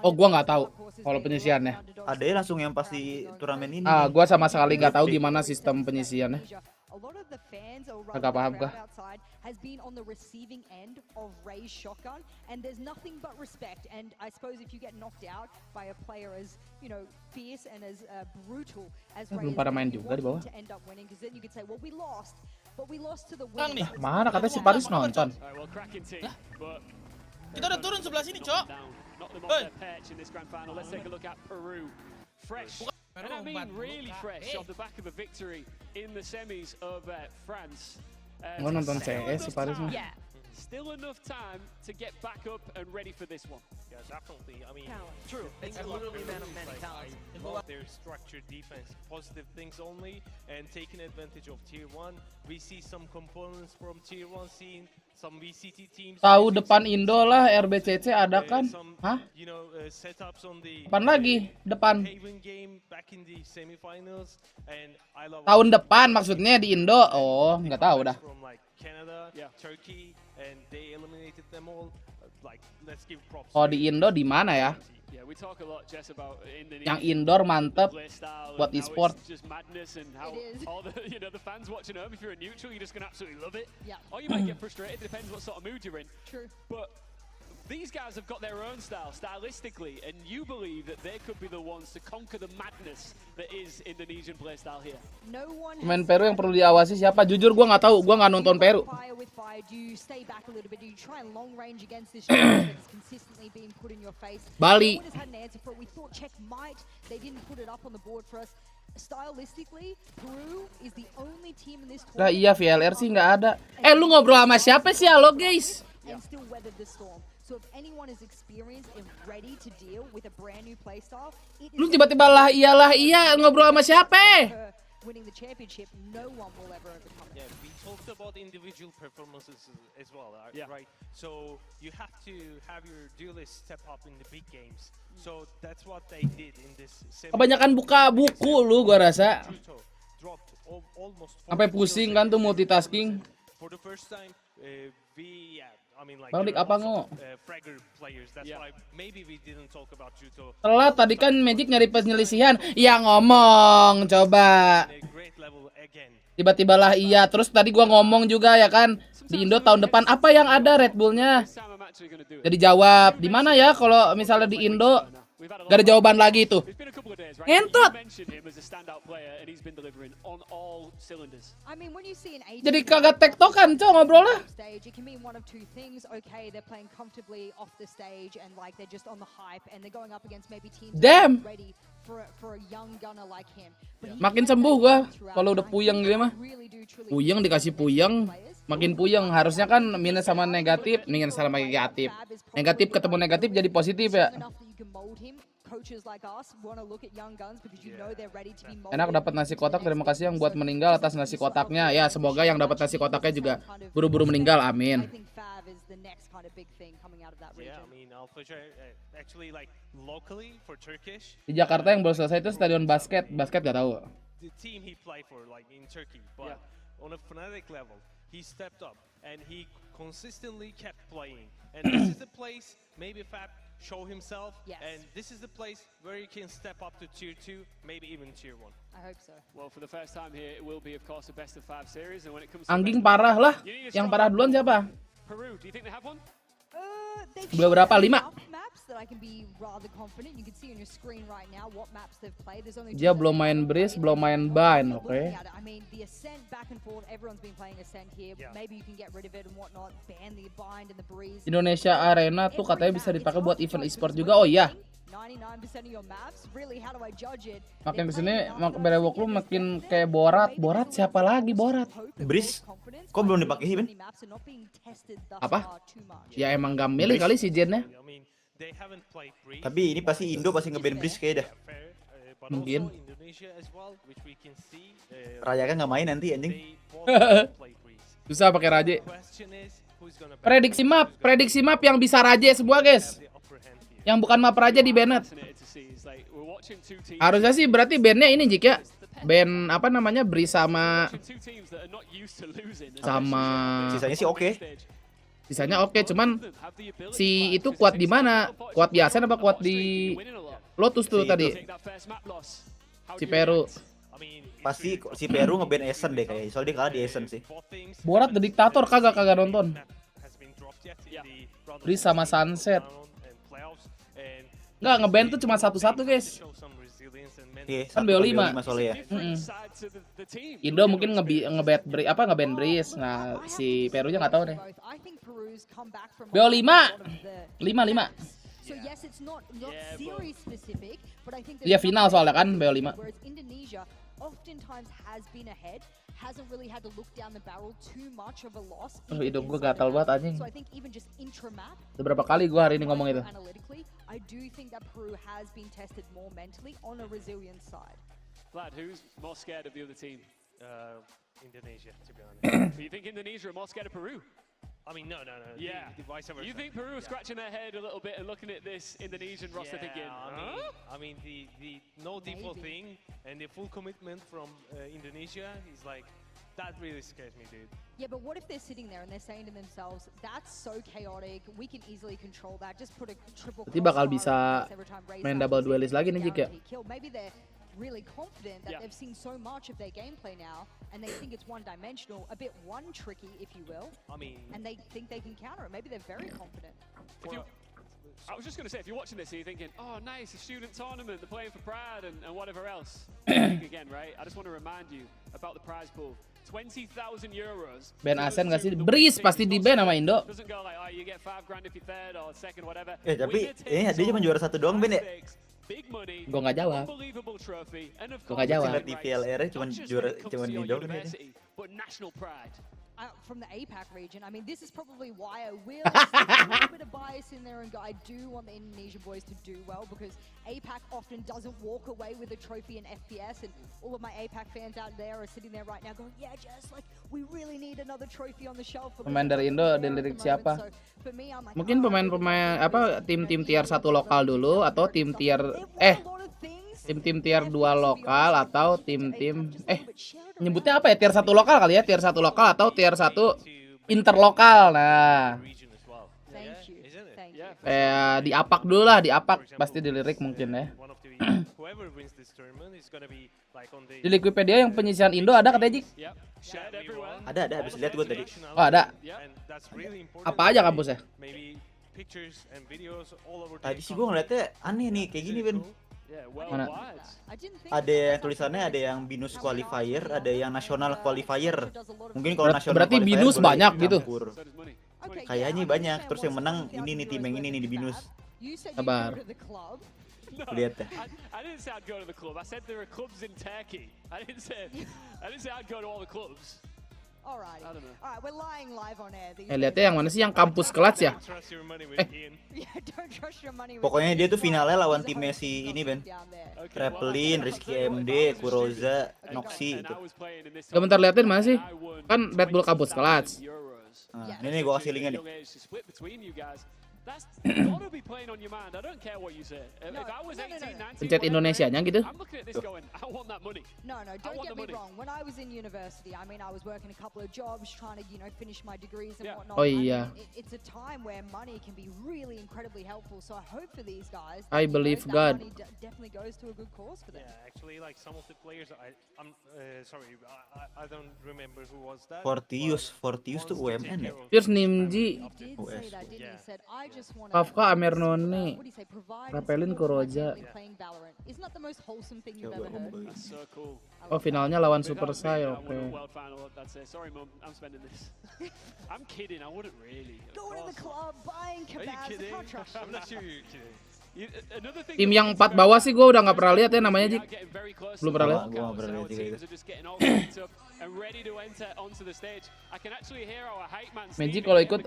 Oh, gua nggak tahu kalau penyisiannya. Ada ya langsung yang pas di turnamen ini. Gua sama sekali nggak tahu gimana sistem penyisiannya. Agak paham kah? Has been on the receiving end of Ray's shotgun, and there's nothing but respect. And I suppose if you get knocked out by a player as, you know, fierce and as brutal as Ray, belum pada main juga di bawah. to end up winning, because then you could say, well, we lost, but we lost to the winners. Mana katanya si Paris nonton. Kita udah turun sebelah sini, Cok. Let's take a look at Peru. Fresh. And I mean really fresh off the back of a victory in the semis of France. Gua nonton CS si Paris mah. Still enough time to get back up and ready for this one. Yeah, definitely. I mean, True. It's literally man of many talents. Love their structured defense, positive things only, and taking advantage of Tier 1. We see some components from Tier 1 scene, some VCT teams. Tahu depan Indo lah, RBCC ada kan? Hah? You know, setups on the Depan lagi, depan. Haven game back in the semifinals, and I love Tahun depan maksudnya di Indo. Oh, nggak tahu dah. from like Canada, Turkey, and they eliminated them all. Like, let's give props. Oh, di Indo di mana ya? Yeah, we talk a lot, Jess, about Indonesia. Yang indoor mantep buat e-sport. It's just madness and how all the the fans watching home. If you're a neutral, you're just gonna absolutely love it. Or you might get frustrated. Depends what sort of mood you're in. True. But these guys have got their own style, stylistically, and you believe that they could be the ones to conquer the madness that is Indonesian playstyle here. Pemain Peru yang perlu diawasi siapa? Jujur gue nggak tahu, gue nggak nonton Peru. Bali. Lah iya VLR sih nggak ada. Lu ngobrol sama siapa sih? Halo guys. Lu tiba-tiba lah iya ngobrol sama siapa? Winning the championship, no one will ever overcome. Yeah, we talked about individual performances as well, right? So you have to have your duelists step up in the big games. So that's what they did in this. Kebanyakan buka buku lu gua rasa. Sampai pusing kan tuh multitasking. For the first time, Bang Dik apa ngo? Telat tadi kan Magic nyari penyelisihan. Ya ngomong coba. Tiba-tiba lah iya. Terus tadi gua ngomong juga ya kan. Di Indo tahun depan apa yang ada Red Bullnya? Jadi jawab di mana ya kalau misalnya di Indo? Gak ada jawaban lagi tuh. Ngentot. Jadi kagak tektokan cow ngobrol lah. Damn. Makin sembuh gua kalau udah puyeng gitu mah. Puyeng dikasih puyeng, makin puyeng. Harusnya kan minus sama negatif, minus sama negatif. Negatif ketemu negatif jadi positif ya. Enak dapat nasi kotak, terima kasih yang buat meninggal atas nasi kotaknya. Ya semoga yang dapat nasi kotaknya juga buru-buru meninggal, amin. Di Jakarta yang baru selesai itu stadion basket gak tahu. He stepped up and he consistently kept playing. And this is the place maybe Fab show himself, and this is the place where he can step up to tier 2, maybe even tier 1. I hope so. Well, for the first time here, it will be of course a best of 5 series, and when it comes to Angging parah lah. Yang parah duluan siapa? Peru, do you think they have one? Berapa? 5? Dia belum main Breeze, belum main Bind, oke. Indonesia Arena tuh katanya bisa dipakai buat event e-sport juga. Oh iya. Makin kesini berewok lu makin kayak Borat. Borat siapa lagi Borat? Breeze? Kok belum dipakai sih Ben? Apa? Ya emang gak milih kali si Jennya. Tapi ini pasti Indo pasti nge-ban Breeze kayaknya dah. Mungkin. Raja kan nggak main nanti anjing. Susah pakai Raja. Prediksi map yang bisa Raja semua guys. Yang bukan map Raja di Bennett. Harusnya sih berarti bandnya ini Jik ya. Band apa namanya Breeze sama sisanya sih oke. Sisanya oke, cuman si itu kuat di mana? Kuat di Asen apa kuat di Lotus tuh tadi? Si Peru. Pasti si Peru nge-ban Essen deh kayaknya. Soalnya dia kalah di Essen sih. Borat The Dictator kagak nonton. Breeze sama Sunset. Nggak, nge-ban tuh cuma satu-satu guys. Kan BO5 soalnya ya. Indo mungkin nge-ban Breeze. Nah, si Perunya nggak tahu deh. BO5. 5. Dia final soalnya kan BO5. Hidup gue gatal banget anjing. Beberapa kali gue hari ini ngomong itu. Vlad, who's more scared of the other team? Indonesia, to be honest. You think Indonesia are more scared of Peru? I mean, no. Yeah. The vice versa. You think Peru are scratching their head a little bit and looking at this Indonesian roster thinking, I mean, the no default thing and the full commitment from Indonesia is like, that really scares me, dude. Yeah, but what if they're sitting there and they're saying to themselves, that's so chaotic, we can easily control that, just put a triple. Berarti bakal bisa main double duelist lagi nih Jik ya. Maybe they're really confident that they've seen so much of their gameplay now, and they think it's one-dimensional, a bit one-tricky, if you will. I mean, and they think they can counter it. Maybe they're very confident. I was just going to say, if you're watching this and you're thinking, oh, nice, a student tournament, they're playing for pride and whatever else. Again, right? I just want to remind you about the prize pool. 20,000 euros. Ban Asen nggak sih? Breeze pasti di ban sama Indo. Doesn't go like, oh, you get 5 grand if you're third or second, whatever. Tapi dia cuma juara 1 doang, Ben ya? Gue nggak jawab. Gue nggak jawab. Di PLR cuma juara cuma di doang kan. But national pride. From the APAC region. I mean, this is probably why I will a little bit of bias in there and go, I do want the Indonesian boys to do well because APAC often doesn't walk away with a trophy in FPS, and all of my APAC fans out there are sitting there right now going, yeah, Jess, like, we really need another trophy on the shelf. Pemain dari Indo dilirik siapa? Mungkin pemain-pemain apa tim-tim tier 1 lokal dulu atau tim tier tim-tim tier 2 lokal atau tim-tim nyebutnya apa ya, tier 1 lokal kali ya, tier 1 lokal atau tier 1 interlokal. Nah, kayak di APAC dulu lah, di APAC pasti dilirik mungkin ya. Di Wikipedia yang penyisian Indo ada katanya, Jik? Ada habis lihat gue tadi. Oh, ada. Apa aja kampusnya? Tadi sih gue ngeliatnya aneh nih kayak gini, Ben. Mana? Ada yang tulisannya, ada yang binus qualifier, ada yang nasional qualifier. Mungkin kalau nasional berarti binus banyak gitu. Kayaknya banyak. Terus yang menang ini nih, tim yang ini nih di binus. Sabar. Lihat ya. I didn't say I'd go to the club. I said there are clubs in Turkey. I didn't say I'd go to all the clubs. Alright, we're lying live on air. Lihatnya yang mana sih, yang kampus kelas ya? Pokoknya dia tuh finalnya lawan timnya si ini, Ben. Traplin, Rizky MD, Kuroza, Noxy itu. Bentar liatin mana sih? Kan Red Bull kampus kelas. Nah, ini gua kasih linknya nih. That's gotta be playing on your mind. I don't care what you say. If I was 18, 19, Pencet Indonesianya gitu. I'm looking at this going, I want that money. No, don't get me wrong. When I was in university, I mean, I was working a couple of jobs trying to, finish my degrees and whatnot. Oh iya. I mean, it's a time where money can be really incredibly helpful. So I hope for these guys. I believe God. Money definitely goes to a good cause for them. Yeah, actually, like some of the players, I'm sorry, I don't remember who was that. Fortius tuh UMN ya. Pierce Nimji. Kafka Amernoni. Rapelin Kuroja. Oh, finalnya lawan Supercell. Oke. Sorry, Mum, I'm spending this. I'm kidding. I wouldn't really. Go to the club, buying kebabs. I can't trust you. I'm not sure you're kidding. Tim yang 4 bawah sih gue udah nggak pernah lihat ya namanya, Jik. Belum pernah lihat. Gua nggak pernah lihat juga. Magic kalau ikut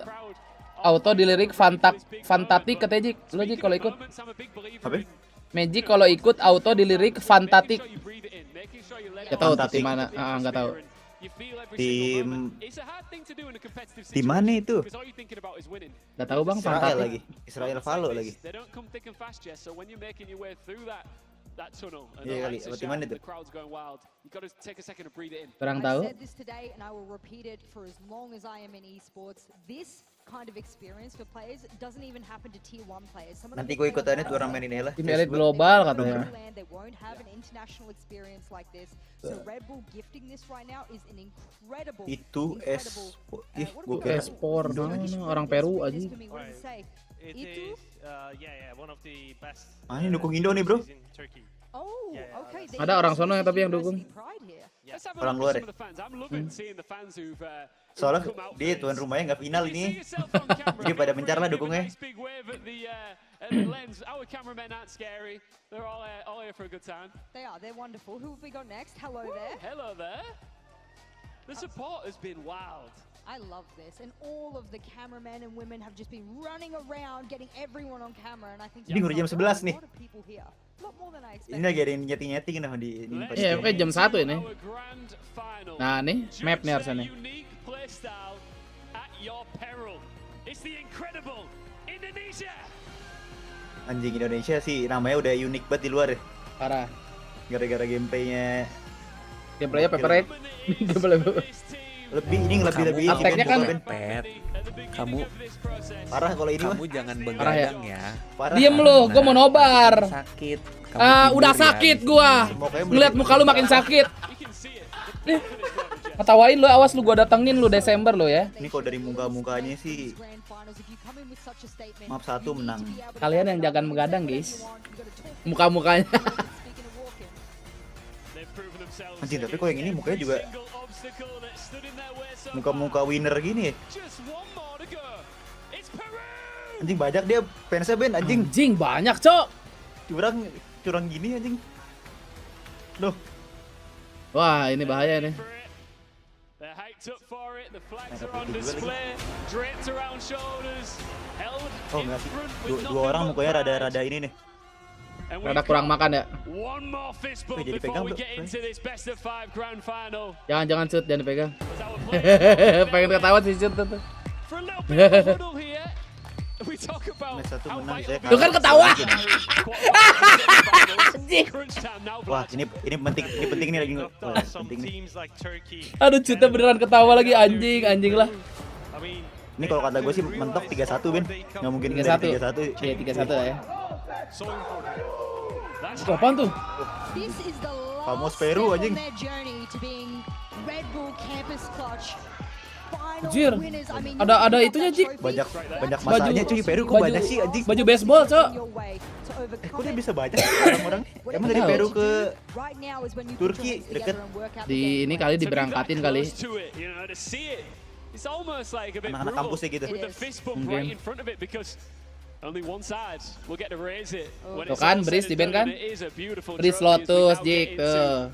auto dilirik Fantatik katanya, Jik. Lo, Jik, kalau ikut apa? Magic kalau ikut auto dilirik Fantatik. Gak tahu tim mana. Nggak tahu. Tim mana itu? Gak tahu, Bang. Israel lagi. Israel Valo lagi. Iya kali, apa tim mana itu? Kurang tahu. Nanti gue ikutannya turnamen ini lah. Tim elit global katanya. Itu esport orang Peru aja. Ini dukung Indo nih, bro. Ada orang sono yang tapi yang dukung. Orang luar ya. Soalnya dia tuan rumahnya nggak final ini. Jadi pada mencar lah dukungnya. Our cameramen aren't scary. They're all here for a good time. They're wonderful. Who have we got next? Hello there. Hello there. The support has been wild. I love this, and all of the cameramen and women have just been running around, getting everyone on camera, and I think. Ini udah jam 11 nih. Ini lagi ada yang nyeting-nyeting nih di. Iya, oke jam 1 ini. Nah nih, map nih harusnya nih. Anjing, Indonesia sih namanya udah unik banget di luar ya. Parah. Gara-gara gameplaynya paper. Lebih attack-nya kan kamu parah kalau ini kamu jangan begadang ya. Diem lu, gua mau nobar. Sakit. Udah sakit gua. Ngeliat muka lu makin sakit. Ketawain lu, awas lu gua datengin lu Desember lu ya. Ini kalau dari muka-mukanya sih map 1 menang. Kalian yang jangan begadang, guys. Muka-mukanya. Anjing, tapi kok yang ini mukanya juga muka-muka winner gini ya. Anjing banyak dia fansnya Ben, anjing. Anjing banyak, Cok. Curang gini anjing. Loh. Wah, ini bahaya nih. Oh enggak sih, dua orang mukanya rada-rada ini nih. Rada kurang makan ya. Jadi pegang bro. Jangan shoot, jangan dipegang. Pengen ketawa sih shoot tuh. Match 1 menang, saya Lu kan ketawa. Wah, ini penting nih lagi. Penting nih. Aduh, Cita beneran ketawa lagi, anjing lah. Ini kalau kata gue sih mentok 3-1 Ben. Nggak mungkin 3-1. Iya, 3-1 lah ya. Itu apaan tuh? Famos Peru anjing. Anjir, ada itunya, Jik. Banyak masanya cuy, Peru kok banyak sih anjing. Baju baseball, Cok. Kok dia bisa banyak orang-orang? Emang dari Peru ke Turki deket? Di ini kali diberangkatin kali. Anak-anak kampusnya gitu. Mungkin. Tuh kan, Breeze di band kan? Breeze Lotus, Jik tuh.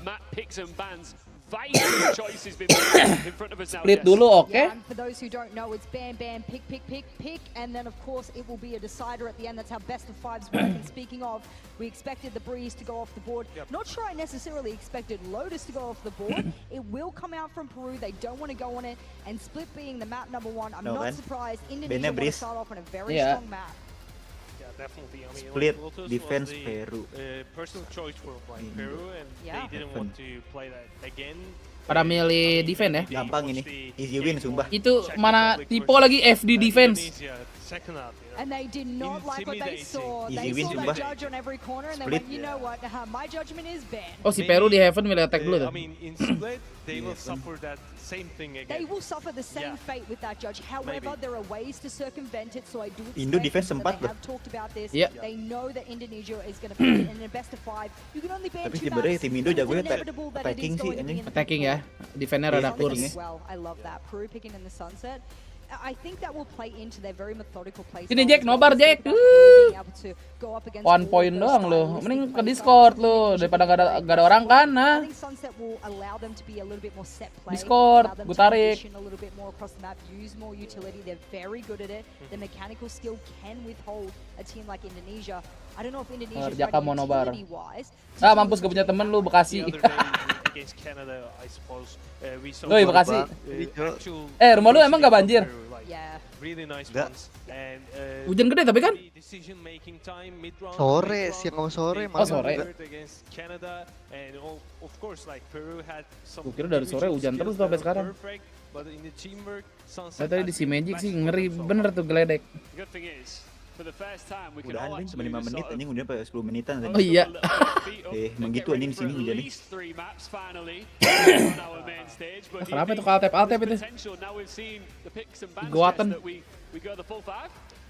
Split dulu, oke? For those who don't know, it's bam, bam, pick, and then of course it will be a decider at the end. That's how best of fives work. And speaking of, we expected the Breeze to go off the board. Not sure I necessarily expected Lotus to go off the board. It will come out from Peru. They don't want to go on it. And Split being the map number 1, I'm not surprised. Indonesia will start off on a very strong map. Definitely. I mean, Split Lotus defense was the, Peru. Personal choice for Peru, and they didn't want to play that again. Pada milih defense ya. Gampang ini. Easy win sumpah. Itu mana tipe lagi FD defense. And they did not like what they saw. They saw that judge on every corner and they went, you know what, my judgment is banned. Oh, si Peru di Heaven milih attack dulu tuh. I mean, in Split, they will suffer that same thing again. They will suffer the same fate with that judge. However, there are ways to circumvent it, so I do expect Indo defense sempat they have talked about this. Yeah. They know that Indonesia is going to play in a best of 5. You can only ban 2 Tapi maps. sebenarnya tim Indo jagonya attacking sih anjing. Attacking ya. Defense-nya rada kurs. Well, I love that. Peru picking in the sunset. I think that will play into their very methodical play. Ini Jack, nobar Jack. 1 point doang lo. Mending ke Discord lo daripada gak ada orang kan. Nah. Discord, gue tarik. Jaka mau nobar. Ah, mampus gak punya temen lu Bekasi. Woi, Bekasi. Rumah lu emang gak banjir? Hujan gede tapi kan? Sore, siang sama sore. Oh, sore. Gue kira dari sore hujan terus sampai sekarang. Saya tadi di si Magic sih ngeri bener tuh geledek. Udahan Ben cuma 5 menit anjing, udah 10 menitan tadi. Oh iya. Emang gitu anjing di sini hujan. Kenapa itu Altep itu? Goatan.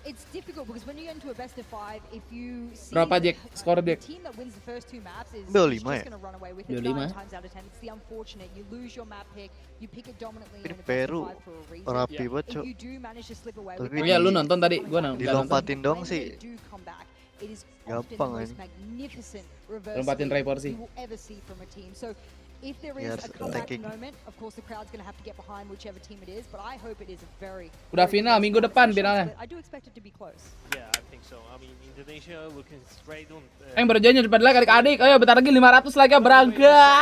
It's difficult because when you get into a best of 5, if you see Berapa Jack? Skor Jack? the team that wins the first 2 maps is Bel just 5 ya? going to run away with it Bel 5. 9 times out of 10. It's the unfortunate. You lose your map pick, you pick it dominantly in Ini a best Peru of 5 for a reason. rapi banget, If Cok. you do manage to slip away Tapi with Oh iya, lu nonton tadi, gua nonton. dilompatin dong sih. do come back. It is often the Gampang most kan. magnificent reverse Lompatin sweep Ray Porsi. you will ever see from a team. So if there Yeah, is a comeback attacking. moment, of course the crowd's going to have to get behind whichever team it is, but I hope it is a very Udah very final, close minggu match. depan For sure, finalnya. but I do expect it to be close. Yeah, I think so. I mean, Indonesia looking straight on. Berjanji depan lagi adik-adik. Ayo bentar lagi 500 lagi ya berangkat.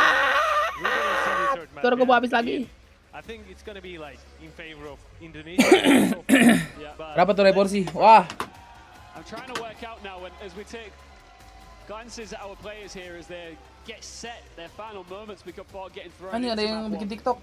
Terus gue mau habis lagi. I think it's gonna be like in favor of Indonesia. Berapa tuh reporsi? Wah. I'm trying to work out now as we take glances at our players here as they get set their final moments before getting thrown. Ini ada yang bikin TikTok.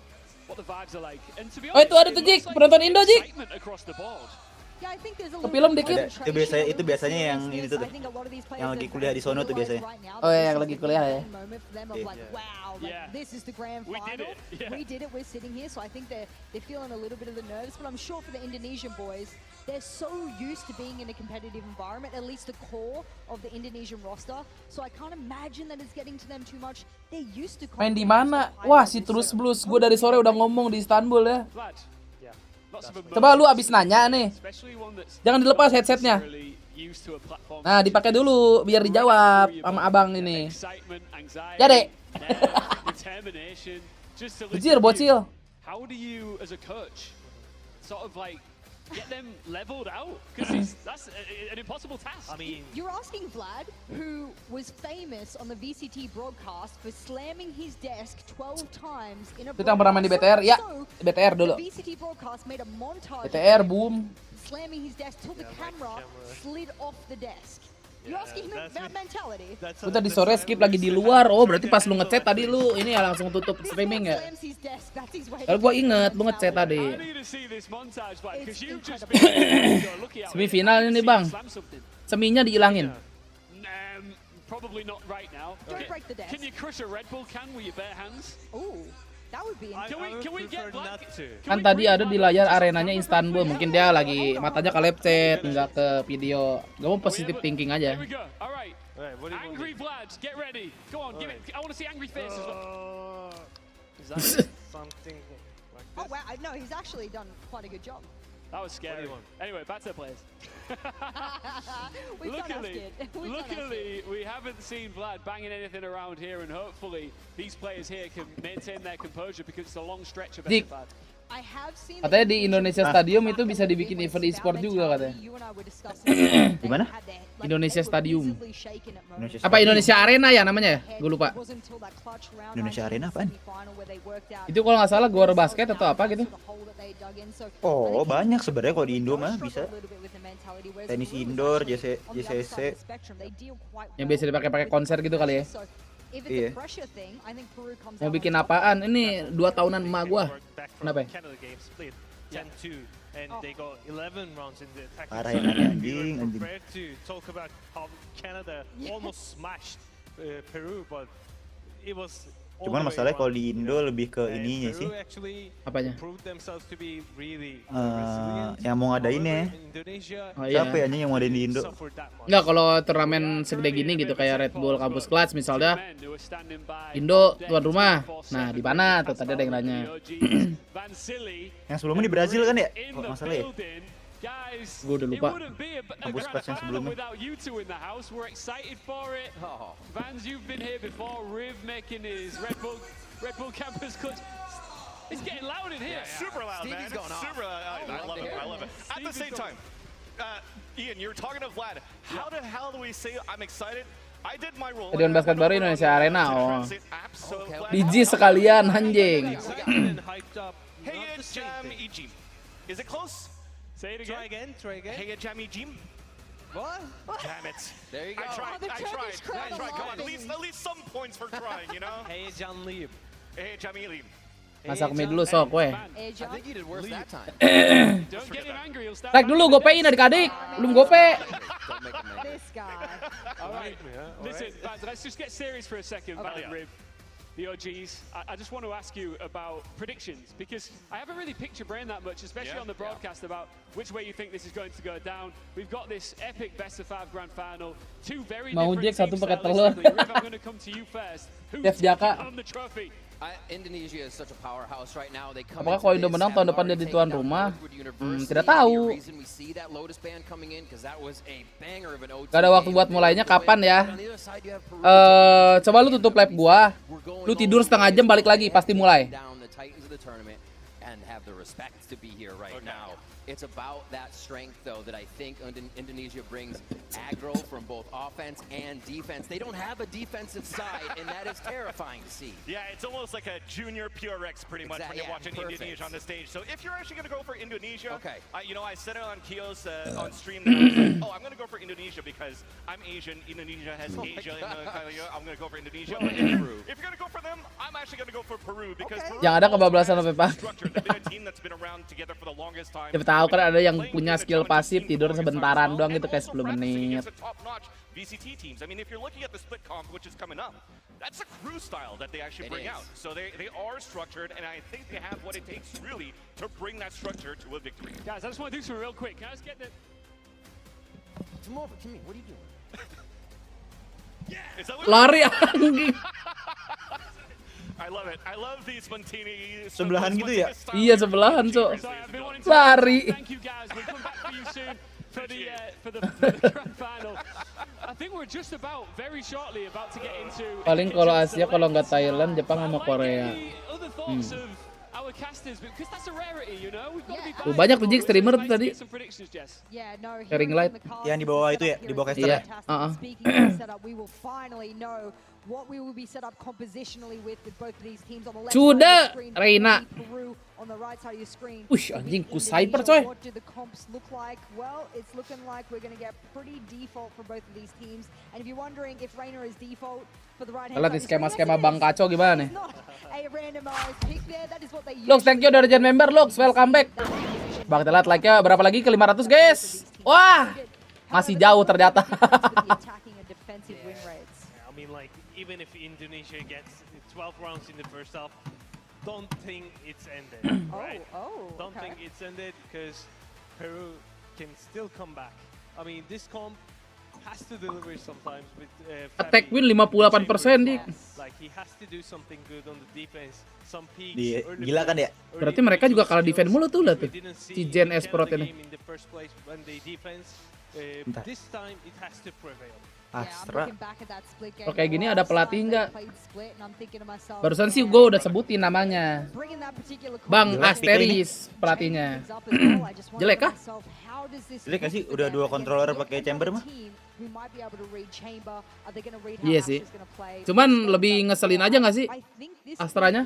What the vibes are like. And to be Oh, itu ada it tuh looks Jik, penonton Indo Jik. excitement across the board. Yeah, I think there's a Ke little film bit dikit. of Itu biasanya yang ini tuh, I think a lot of these players yang lagi are kuliah di sono tuh biasanya. Oh ya, yang lagi kuliah ya. moment for them of like, wow, like this is the grand final. We did it. We're sitting here, so I think they're feeling a little bit of the nerves. But I'm sure for the Indonesian boys, they're so used to being in a competitive environment, at least the core of the Indonesian roster. So I can't imagine that it's getting to them too much. They're used to Main di mana? Wah, si Terus Blues. Gue dari sore udah ngomong di Istanbul ya. Coba lu abis nanya nih. Jangan dilepas headsetnya. Nah, dipakai dulu biar dijawab sama abang ini. Ya, Dek. Bocil, bocil. How do you, as a coach, sort of like get them leveled out? Because that's an impossible task. I mean, you're asking Vlad, who was famous on the VCT broadcast for slamming his desk 12 times in a Itu yang pernah main di BTR, ya. BTR dulu. The VCT broadcast made a montage BTR boom. slamming his desk till the camera slid off the desk. You're asking him about mentality. Lu tadi sore skip lagi di luar. Oh, berarti pas lu ngechat tadi lu ini ya langsung tutup streaming ya. Kalau gua inget lu ngechat tadi. Semifinal ini, Bang. Seminya dihilangin. Probably not right now. Don't break the desk. Can you crush a Red Bull can with your bare hands? Ooh, that would be Can we get Vlad? Kan tadi ada di layar arenanya Istanbul. Mungkin dia lagi matanya ke laptop, nggak ke video. Gak mau positive thinking aja. Here we go. All right. Angry Vlad, get ready. Go on, give it. I want to see angry faces. Is that something like this? Oh wow, no, he's actually done quite a good job. That was scary. Anyway, back to the players. Luckily, we haven't seen Vlad banging anything around here, and hopefully these players here can maintain their composure because it's a long stretch of bad. Katanya di Indonesia Stadium itu bisa dibikin event e-sport juga katanya. Di mana? Indonesia Stadium. Apa Indonesia Arena ya namanya ya? Gue lupa. Indonesia Arena apaan? Itu kalau nggak salah gor basket atau apa gitu. Oh, banyak sebenarnya kalau di Indo mah bisa. Tenis indoor, JCC. Yang biasa dipakai konser gitu kali ya. Iya. Mau bikin apaan? Ini 2 tahunan emak gua. Kenapa ya? Parah ya anjing. Cuman masalahnya kalau di Indo lebih ke ininya sih. Apanya? Yang mau ngadainnya. Oh, iya. Siapa ya yang mau ngadain di Indo? Enggak, kalau turnamen segede gini gitu kayak Red Bull Campus Clutch misalnya. Indo tuan rumah. Nah, di mana tuh tadi ada yang nanya. Yang sebelumnya di Brazil kan ya? Kok masalah ya? Gue udah lupa. Kampus Clutch yang sebelumnya. Vans, you've been here before. Riv making his Red Bull Campus Clutch. It's getting loud in here. Super loud, man. Super loud. I love it. At the same time, Ian, you're talking to Vlad. How the hell do we say I'm excited? I did my role. Stadion basket baru Indonesia Arena. Oh. Biji sekalian anjing. Hey, Jam Ejim. Is it close? Say it again. Try again. Hey, Jam Ejim. What? Damn it. There you go. I tried. Come on, at least some points for trying, you know? Hey, Jan Lieb. Hey, Jam Ejim. Masak mie dulu sok weh. I think you did worse that time. Don't get him angry. He'll start. Rek dulu gopein adik-adik. Belum gope. This guy. All right. Listen, let's just get serious for a second, Riv. The OGs, I just want to ask you about predictions, because I haven't really picked your brain that much, especially on the broadcast, about which way you think this is going to go down. We've got this epic best-of-5 grand final, 2 very different teams stylistically. Riv, I'm going to come to you first. Who's on the trophy? Indonesia is such a powerhouse right now. They come Apakah kalau Indo menang tahun depan dia di tuan rumah? Tidak tahu. Gak ada waktu buat mulainya kapan ya? Coba lu tutup live gua. Lu tidur setengah jam balik lagi pasti mulai. It's about that strength, though, that I think Indonesia brings aggro from both offense and defense. They don't have a defensive side, and that is terrifying to see. Yeah, it's almost like a junior PRX pretty much when you're watching Indonesia on the stage. So if you're actually going to go for Indonesia, I said it on Kio's on stream that I was like, I'm going to go for Indonesia because I'm Asian. Indonesia has Asia. I'm going to go for Indonesia. But if you're going to go for them, I'm actually going to go for Peru because Peru yang ada kebablasan apa Pak? they've been a team that's been around together for the longest time. tahu kan ada yang punya skill pasif tidur sebentaran doang gitu kayak 10 menit. VCT teams. I mean, if you're looking at the split comp, which is coming up, that's a crew style that they actually bring out. So they are structured, and I think they have what it takes really to bring that structure to a victory. Guys, I just want to do something real quick. Can I just get the... Come over to me. What are you doing? Lari anjing. I love it. I love the spontaneity. Sebelahan gitu ya? Iya, sebelahan, Cok. Lari. Thank you guys. We'll come back for you soon for the grand final. I think we're just about very shortly about to get into. Paling kalau Asia, kalau nggak Thailand, Jepang sama Korea. Banyak tuh Jik streamer tuh tadi. Sharing light. Yang di bawah itu ya, di bawah caster ya. Sudah, Reina. Wih, anjing ku sniper coy. Kita lihat skema-skema Bang Kaco gimana nih. Lux, thank you udah jadi member. Lux, welcome back. Bang, kita lihat like-nya berapa lagi ke 500 guys. Wah, masih jauh ternyata. I mean, like, even if Indonesia gets 12 rounds in the first half, don't think it's ended, right? Don't think it's ended because Peru can still come back. I mean, this comp has to deliver sometimes with attack win 58% Dik. Like he has to do something good on the defense. Some peaks. Gila kan ya? Berarti mereka juga kalah defense mulu tuh lah tuh. Si Gen Esport ini. This time it has to prevail. Astra. Kalau kayak gini ada pelatih nggak? Barusan sih gue udah sebutin namanya. Bang Asteris pelatihnya. Jelek kah? Jelek gak sih? Udah 2 controller pakai chamber mah? Iya sih. Cuman lebih ngeselin aja nggak sih Astranya?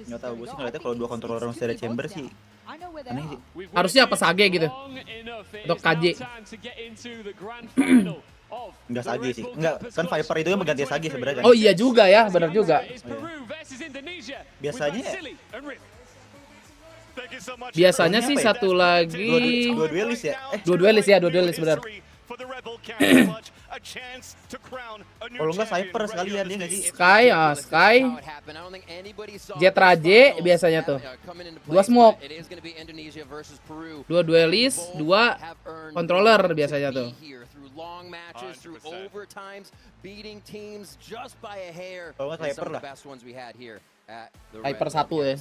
Nggak tahu, gue sih ngeliatnya kalau 2 controller masih ada chamber sih aneh sih. Harusnya apa Sage gitu? Atau KJ? Enggak Sage sih. Enggak, kan Viper itu yang mengganti Sage sebenarnya. Oh iya juga ya, benar juga. Biasanya sih satu lagi. Dua duelis ya? Dua duelis benar. Kalau enggak Viper sekalian dia nggak sih? Sky. Jet Raje biasanya tuh. 2 smoke. 2 duelis, 2 controller biasanya tuh. Kalau nggak Viper lah. Viper 1 ya.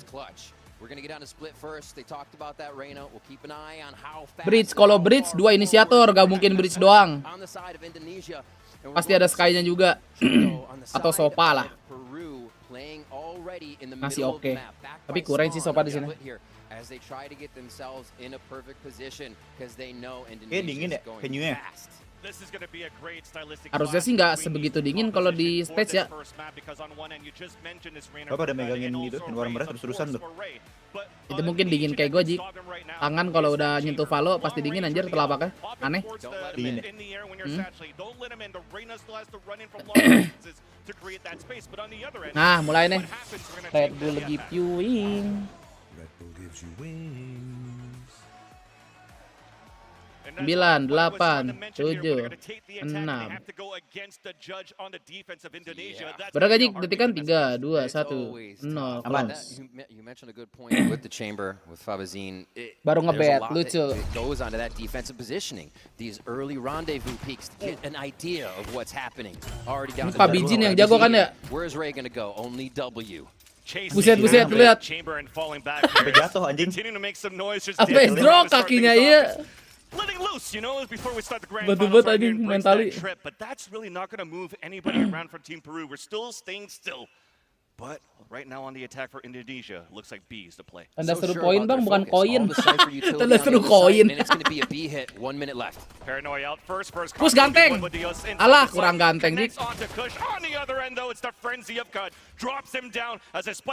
Bridge, kalau Bridge 2 inisiator, gak mungkin Bridge doang. Pasti ada Sky-nya juga. Atau Sopa lah. Masih oke. Tapi kurang sih Sopa di sini. Dingin ya venue-nya. Harusnya sih nggak sebegitu dingin kalau di stage ya. Bapak udah megangin gitu, warna merah terus-terusan tuh. Itu mungkin dingin kayak gue, Jik. Tangan kalau udah nyentuh Valo pasti dingin anjir telapaknya. Aneh. Dingin ya? Nah, mulai nih. Red Bull give you wing. 9, 8, 7, 6. Berapa gaji detikan? 3, 2, 1, 0. Aman. Baru ngebet, lucu. Ini Pak Bijin yang jago kan ya? Buset, lihat. Sampai jatuh anjing. Sampai drop kakinya ya. Letting loose, you know, before we start the grand Betul-betul final tadi mentally. trip, but that's really not going to move anybody around from Team Peru. We're still staying still. But right now on the attack for Indonesia, looks like B is the play. Tanda seru koin bang, bukan koin. Tanda seru koin. Paranoia out first Push ganteng. Alah, kurang ganteng dik.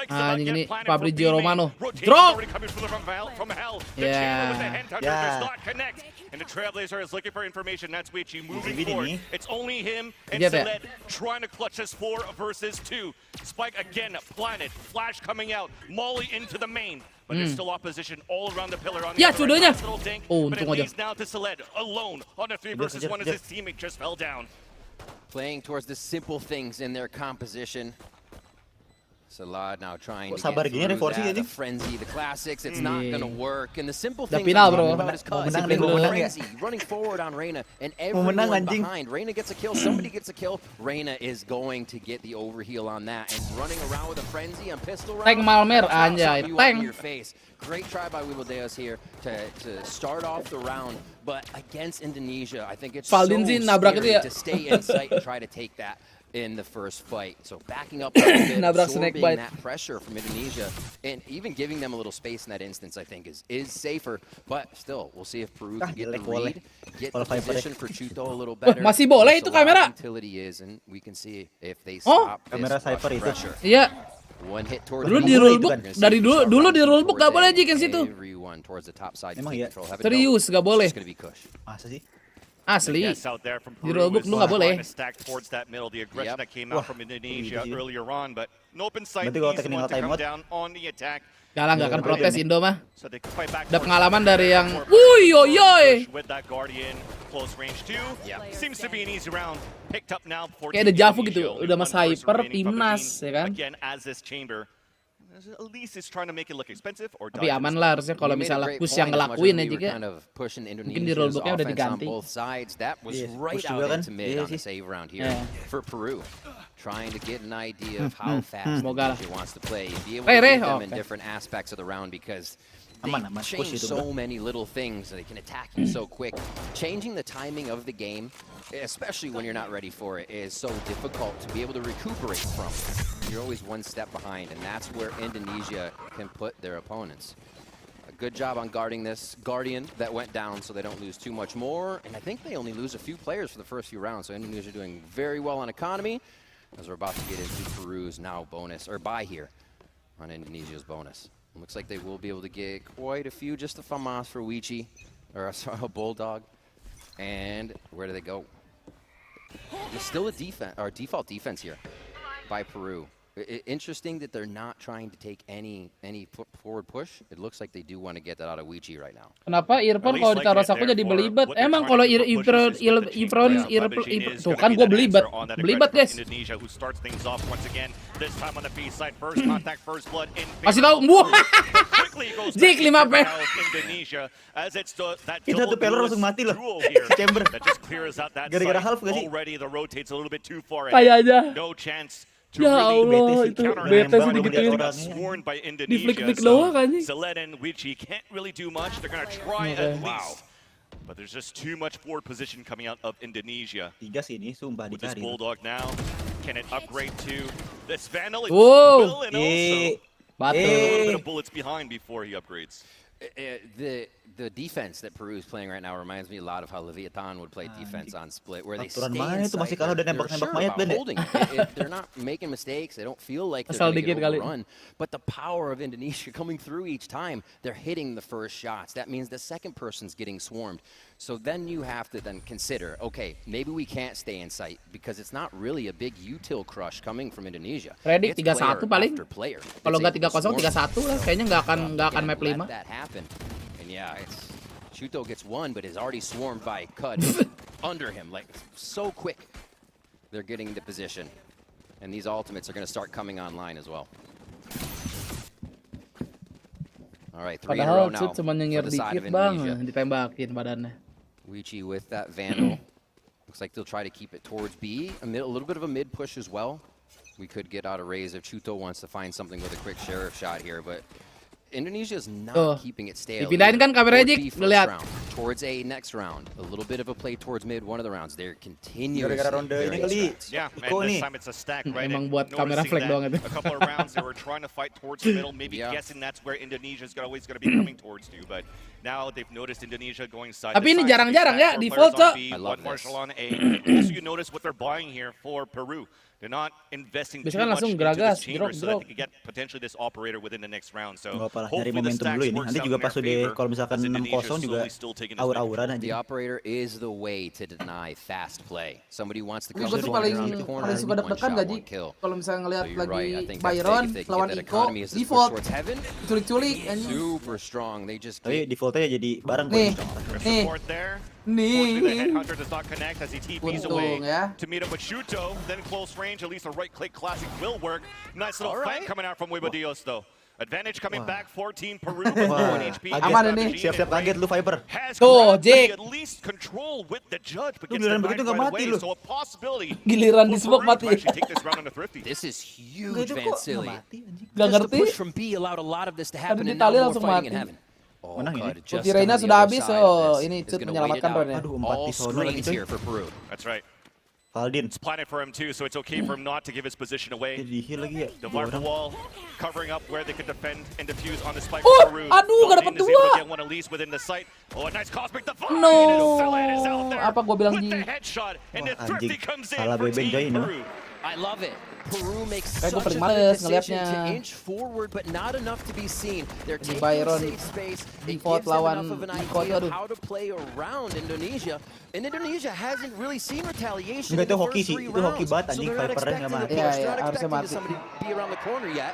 Anjing ini Fabrizio Romano. Drop. Ya. And the Trailblazer is looking for information. That's Wichi moving forward. It's only him and Iya, Saled trying to clutch this 4 versus 2. Spike again. again planted. Flash coming out. Molly into the main. But there's still opposition all around the pillar on the other cudanya. right. Oh, but it untung aja. leads now to Saled alone on a 3 versus 1 as his teammate just fell down. Playing towards the simple things in their composition. Salad now trying to sabar get gini through Reforsi that, the anjing. frenzy, the classics. It's not gonna work. And the simple Udah things final, I'm bro. talking about is cause frenzy, running forward on Reyna, and everyone behind. Reyna gets a kill, somebody gets a kill. Reyna is going to get the overheal on that, and running around with a frenzy on pistol round. Tank Malmer, anjay, You up in tank. your face. Great try by Wimbledeus here to start off the round, but against Indonesia, I think it's Valdin sih nabrak itu scary ya. to stay in sight and try to take that in the first fight. So backing up a little bit, Nabrak snake absorbing bite. that pressure from Indonesia, and even giving them a little space in that instance, I think is safer. But still, we'll see if Peru can get the read, get the position for Chuto a little better. Masih boleh itu kamera. Utility is, and we can see if they Oh, stop kamera this Cypher rush itu. pressure. Iya. One hit towards Dulu di rulebook, dari dulu di rulebook gak boleh Jik yang situ. everyone towards the top side. Emang iya? Serius gak boleh. It's gonna be Kush. Masa sih? Asli. Yes, out there from Di Peru rulebook is lu gak boleh. trying to stack towards that middle. The aggression that came out from Indonesia Iya. earlier on, but an open sight. Berarti kalau He's the technical one to come timeout. down on the attack. Gak akan protes Indo mah. So they can fight back Udah towards pengalaman the dari yang forward. yoy. With that Guardian close range too. Seems to be an easy round. Picked up now for Kayak ada Javu Indonesia. gitu, Only udah one Mas person Hyper, remaining from the timnas, team. ya kan? Again, as this chamber. At least is trying to make it look expensive or Tapi aman lah harusnya kalau misalnya Kus yang ngelakuin ya juga. Mungkin di rulebooknya udah diganti. That was right out into mid on the save round here for Peru. Trying to get an idea of how fast Indonesia wants to play. Be able to read them in different aspects of the round because they change so many little things. They can attack you so quick. Changing the timing of the game, especially when you're not ready for it, is so difficult to be able to recuperate from. You're always one step behind, and that's where Indonesia can put their opponents. A good job on guarding this Guardian that went down so they don't lose too much more. And I think they only lose a few players for the first few rounds, so Indonesia doing very well on economy as we're about to get into Peru's now bonus, or buy here on Indonesia's bonus. It looks like they will be able to get quite a few, just a FAMAS for Wichi, or sorry, a Bulldog. And where do they go? There's still a default defense here by Peru. Interesting that they're not trying to take any forward push. It looks like they do want to get that out of Wichi right now. Kenapa Irfan kalau ditaruh saku jadi belibet? Emang kalau Irfan tuh kan gue belibet guys. Masih tahu? Wah. Jik 5 p. Itu satu peler langsung mati loh. Si Chamber. Gara-gara half gak sih? Kayaknya. Ya Allah, itu bete sih digituin. Di flick-flick doang anjing. But there's just too much forward position coming out of Indonesia. Tiga sih ini, sumpah With this dicari. Bulldog now, can it upgrade to this Vandal? Whoa! And also, Batu. a little bit of bullets behind before he upgrades. The defense that Peru is playing right now reminds me a lot of how Leviathan would play defense on Split, where they stay Aturan in mana itu masih sight. kalah udah They're nembak-nembak sure mayat about Ben. holding. They're not making mistakes. They don't feel like they're Asal going to dikit get kali. overrun. But the power of Indonesia coming through each time, they're hitting the first shots. That means the second person's getting swarmed. So then you have to then consider, okay, maybe we can't stay in sight because it's not really a big util crush coming from Indonesia. Predik It's 3-1 paling. player. Kalau nggak 3-0, 3-1 lah. Kayaknya nggak akan map 5. That happen. And yeah, it's Chuto gets one, but is already swarmed by Cud under him, like so quick. They're getting into position, and these ultimates are going to start coming online as well. All right, 3 in a row Padahal now Cut cuma for nyengir the side of dikit bang, Indonesia. ditembakin badannya. Wichi with that Vandal. Looks like they'll try to keep it towards B. A little bit of a mid push as well. We could get out a raise if Chuto wants to find something with a quick sheriff shot here, but Indonesia's not keeping it stale. Dipindahin kan kameranya, Jik? Lihat. Towards A next round. A little bit of a play towards mid one of the rounds. They're continuously Gara-gara ronde ini kali. Yeah, and this time it's a stack, right? Emang And buat kamera noticing flag that doang itu. A couple of rounds they were trying to fight towards the middle, maybe guessing that's where Indonesia's always going to be coming towards you, but Now they've noticed Indonesia going side Tapi to ini side. jarang-jarang ya, They default, stack 4 Cok. players on B, I love one Marshall this. on A. Also, you notice what they're buying here for Peru. They're not investing too Biasanya much langsung into geragas, this chamber so that drop. they can get potentially this operator within the next round. So Nggak apa lah, nyari hopefully the momentum stacks dulu ini. works Nanti out juga in pas their udah favor, kalau misalkan as 6-0 Indonesia juga slowly still taking this win. aur-auran aja. The operator is the way to deny fast play. Somebody wants to Gue come tuh flying paling around the corner, suka one deg-degan shot, gaji one kill. kalau misalnya ngelihat So you're lagi right. I think that's Byron big if they can lawan get that Iko economy as this push default towards heaven. culik-culik anjing. Super strong. They just Tapi defaultnya jadi barang Nih, nih. Support there. Unfortunately, the nih. headhunter does not connect as he TPs away Untung ya. to meet up with Shuto. Then close range, at least a right-click classic will work. Nice little All flank right. coming out from Webadios though. Advantage coming back for Team Peru, but 1 HP. Aman ini. Siap-siap kaget lu Viper. Tuh, Jake. At least control with the judge, but Lu gets giliran denied begitu nggak right mati away. lu. So a possibility Giliran di for smoke Peru mati. to actually take this round on the Thrifty. This is Enggak huge, itu kok Van nggak Silly. mati anjing. Gak Just the ngerti. push from B allowed a lot of this to happen, Tadi and now Itali more langsung fighting in mati. heaven. Oh, Menang ini. God, just Putih Reina on the sudah other habis, side oh of this ini is Cut gonna menyelamatkan wait it Ron ya. out. Aduh, 4 All di sono lagi screens coy. here for Peru. That's right. Valdin. It's planted for him too, so it's okay for him not to give his position away. Jadi heal lagi ya. The Dua Viper orang. wall covering up where they could defend and defuse on the spike Oh, for Peru. aduh, gak Valdin dapet is able to dua. get one at least within the site. Oh, a nice cosmic divine. No, Philad is out there apa gua bilang with the Ji? headshot, and Wah, the Thrifty anjing. comes in Salah for bebeng Team coy ini mah. Peru. I love it. Peru makes Kayak gue such a paling good males decision to ngeliatnya. inch forward, but not enough to be seen. They're Di taking Byron safe space. It default gives them lawan enough of an Iko idea tuh, of how to play around Indonesia. And Indonesia hasn't really seen retaliation Enggak, in itu the hoki first sih. 3 Itu hoki rounds. banget So anjing, they're not Vipernya nggak expecting the mati. push. Iya, They're iya, not harusnya expecting mati. somebody to be around the corner yet.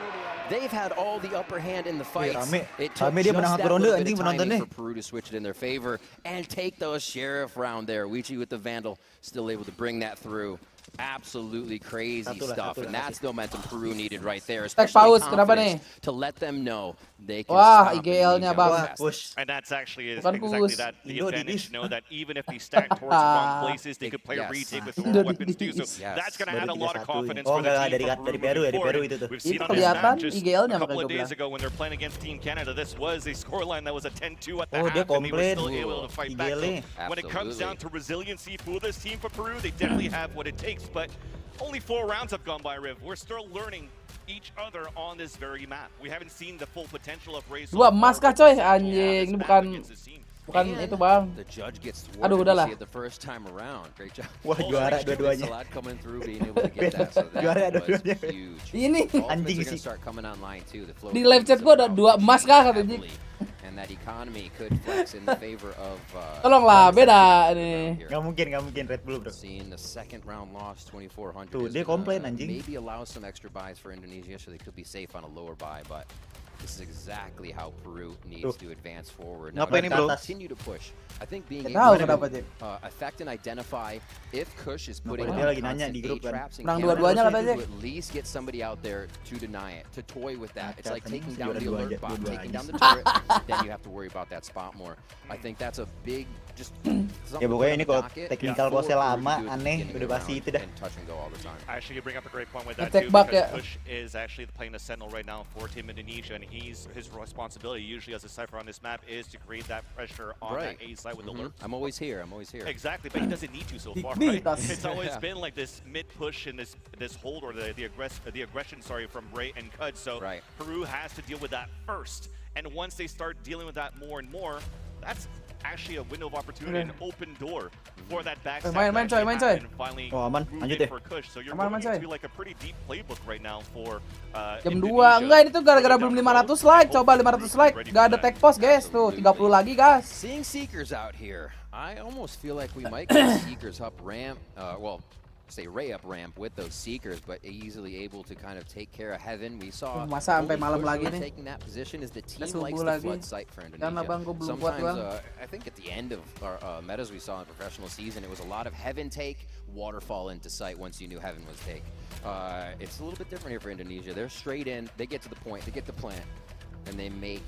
They've had all the upper hand in the fights. rame. It took Rame dia just menang that satu ronde, little bit anjing, of timing penontonnya. for Peru to switch it in their favor and take those sheriff round there. Wichi with the Vandal still able to bring that through. Absolutely crazy stuff, and that's the momentum Peru needed right there. Stack Especially paus, kenapa nih? confidence to let them know they can Wah, stop IGL-nya Indonesia bang. with fast. Push. And that's actually Bukan exactly push. that the Indo advantage. didis. Know that even if they stack towards the wrong places, they could play a Yes. retake with Indo four weapons too. So didis. Yes. that's going to add a Baru lot of 3-1. confidence Oh, for the enggak, team dari from Peru moving ya, dari forward. Peru itu tuh. We've Itu seen on this kelihatan map just IGL-nya a couple makanya of gue days bilang. ago when they're playing against Team Canada. This was a scoreline that was a 10-2 at the Oh, dia half, and they were komplain. still able to fight back. So IGL-nya. when it comes Absolutely. down to resiliency for this team for Peru, they definitely have what it takes. But only 4 rounds have gone by, Riv. We're still learning each other on this very map. We haven't seen the full potential of Ray. Dua emas kah coy anjing, ini bukan And itu bang. the judge gets Aduh, thwarted. udahlah. We see it the first time around. Great job. Wah, juara dua-duanya. Salad coming through, being able to get that. So that Juara was dua-duanya. huge. Ini Ultimates anjing are gonna sih. start coming online too. The flow di live chat gua ada 2 emas kah katanya. and that economy could flex in the favor of Tolonglah beda nih. Nggak mungkin Red Bull bro. seeing the second round loss 2400 Tuh, is dia gonna komplain, anjing. maybe allow some extra buys for Indonesia so they could be safe on a lower buy, but this is exactly how Peru needs to advance forward. Now, Ngapain they nih, bro? continue to push. I think being Nggak able tahu kenapa, to Jep. affect and identify if Kush is putting Dia on lagi nanya di constant grup A kan. traps and Menang cameras dua-duanya to katanya. at least get somebody out there to deny it, to toy with that. It's like Kan taking down juara the dua alert aja, bot, dua-dua taking aja. down the turret, then you have to worry about that spot more. I think that's a big just Ya pokoknya ini kalau technical pose lama, aneh, udah pasti itu dah. Actually, you bring up a great point with that Attack too, back, because yeah. Push is actually playing the Sentinel right now for Team Indonesia, and his responsibility usually as a Cypher on this map is to create that pressure on that A side with the lurk. I'm always here. I'm always here. Exactly, but he doesn't need to so far, right? It's always been like this mid push and this hold or the aggression, sorry, from Ray and Cud. So Peru has to deal with that first, and once they start dealing with that more and more, that's actually a window of opportunity, an open door for that backstab Main coy, main coy. and finally Oh, aman, move lanjut in ya. for Kush. So you're Aman, going coy. into like a pretty deep playbook right now for Jam 2. Indonesia. Enggak, ini tuh gara-gara belum 500 like. Coba 500 like. Gak ada tag post, guys. Tuh, 30 lagi, guys. Seeing Seekers out here, I almost feel like we might get Seekers up ramp. Say Ray up ramp with those Seekers, but easily able to kind of take care of Heaven. We saw Masa sampai only malam Push lagi really nih. taking that position is the team Subuh likes the lagi. flood site for Karena Indonesia. bang, gue belum kuat Sometimes, bang. I think at the end of our metas we saw in professional season, it was a lot of Heaven take, waterfall into sight once you knew Heaven was take. It's a little bit different here for Indonesia. They're straight in, they get to the point, they get the plant, and they make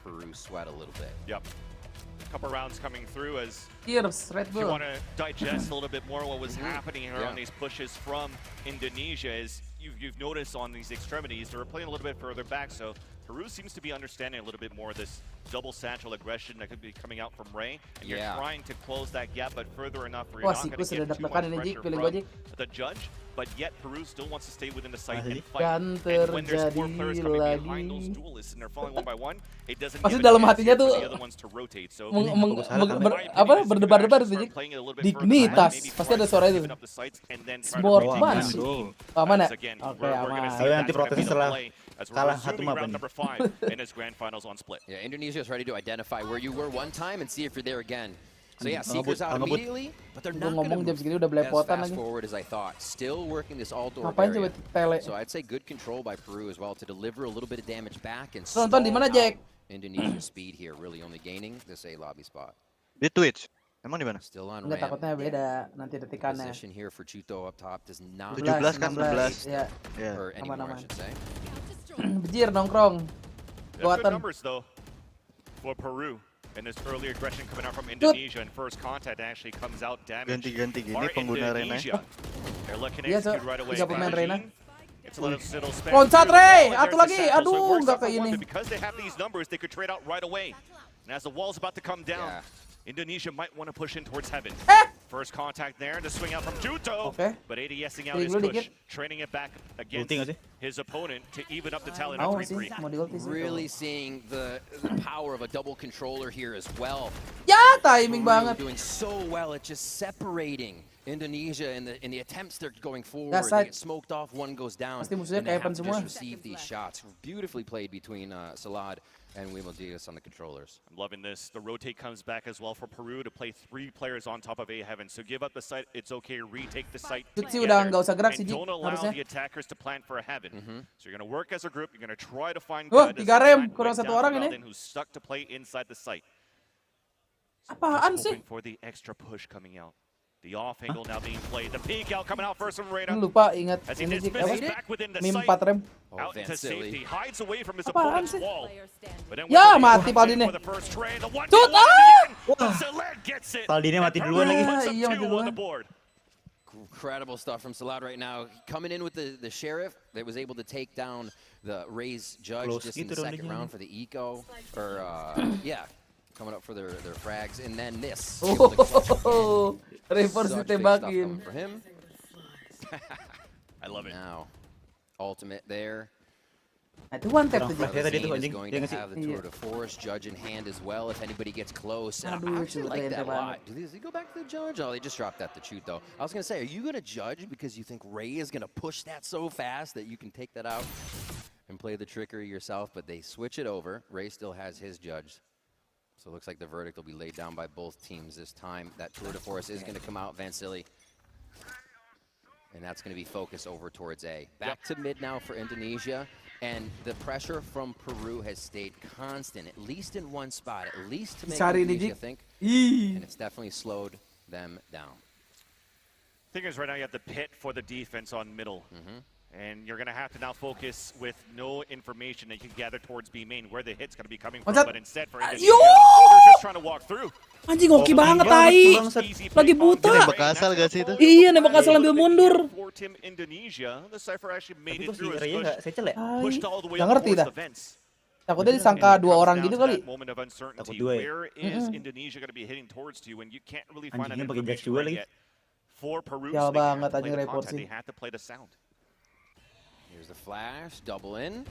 Peru sweat a little bit. Yep. Couple rounds coming through as Cheers, Red if you Bull. want to digest a little bit more what was happening here on these pushes from Indonesia is you've noticed on these extremities, they're playing a little bit further back, so Peru seems to be understanding a little bit more of this double satchel aggression that could be coming out from Ray, and you're trying to close that gap, but further enough where you're not going to get too much pressure from the judge, but yet Peru still wants to stay within the site and fight. And when there's 4 players coming behind those duelists and they're falling one by one, it doesn't give a chance for the other ones to rotate. So berdebar-debar itu, dignitas, pasti ada suara itu. Sportman. Aman ya? Oke, aman. Ayo nanti protes setelah kalah satu map ini. Yeah, Indonesia is ready to identify where you were one time and see if you're there again. So yeah, Seekers out immediately, but they're not going to move as fast forward as I thought. Still working this all-door barrier. So I'd say good control by Peru as well to deliver a little bit of damage back and stall out Indonesia's speed here, really only gaining this A lobby spot. Di Twitch. Emang di mana? Still on ramp. Takutnya beda nanti detikannya. Position here for Chuto up top does not 17 kan 16. Yeah. Or anymore, I should say. Bejir nongkrong. Good numbers though for Peru. And this early aggression coming out from Indonesia, and first contact actually comes out damaged. Ganti gini pengguna Rena. They're looking to execute right away. It's a little space. Loncat Ray, atu lagi, aduh nggak kayak ini. Because they have these numbers, they could trade out right away. And as the wall's about to come down, Indonesia might want to push in towards heaven. First contact there to swing out from Juto, but ADSing out his push, training it back against his opponent to even up the tally at 3-3. Really seeing the power of a double controller here as well. Ya, timing banget. Doing so well at just separating Indonesia in the attempts they're going forward. They get smoked off, one goes down, and they have to just receive these shots. Beautifully played between Salad and Wimo Diaz on the controllers. I'm loving this. The rotate comes back as well for Peru to play 3 players on top of A Heaven. So give up the site, it's okay, retake the site together, and don't allow the attackers to plant for a Heaven. So you're going to work as a group, you're going to try to find good who's stuck to play inside the site. Apaan sih? Hoping for the extra push coming out. The off angle now being played. The peek out coming out first from Reyna. Lupa ingat ini sih meme 4 rem. Out into safety, hides away from his opponent's wall. Ya mati Paldine. Tut Paldine mati duluan lagi. Iya mati duluan. Incredible stuff from Salad right now. Coming in with the Sheriff that was able to take down the Rays judge just in the second round for the eco. Or coming up for their frags, and then this. Reverse ditembakin. For him. I love it. Now, ultimate there. Itu one tap Is going to have the tour de force judge in hand as well if anybody gets close. I actually like that a lot. Does he go back to the judge? Oh, they just dropped that to shoot though. I was going to say, are you going to judge because you think Ray is going to push that so fast that you can take that out and play the trickery yourself? But they switch it over. Ray still has his judge. So it looks like the verdict will be laid down by both teams this time. That tour de force is going to come out, Vansili. And that's going to be focused over towards A. Back to mid now for Indonesia. And the pressure from Peru has stayed constant, at least in one spot, at least to make Indonesia think. And it's definitely slowed them down. Thing is, right now you have the pit for the defense on middle. And you're going to have to now focus with no information that you can gather towards B main where the hit's going to be coming from. But instead for Indonesia, they're just trying to walk through. Anjing hoki banget tai. Lagi buta. Nembak asal gak sih itu? Iya, nembak asal ambil mundur. For Team Indonesia, the Cypher actually made it through Pushed all the way up towards the fence. Takutnya disangka 2 orang gitu kali. Takut 2 ya. Where is Indonesia going to be hitting towards you when you can't really find an information right yet? For Peru, ya banget anjing report sih. They had to play the sound. Here's the flash, double in.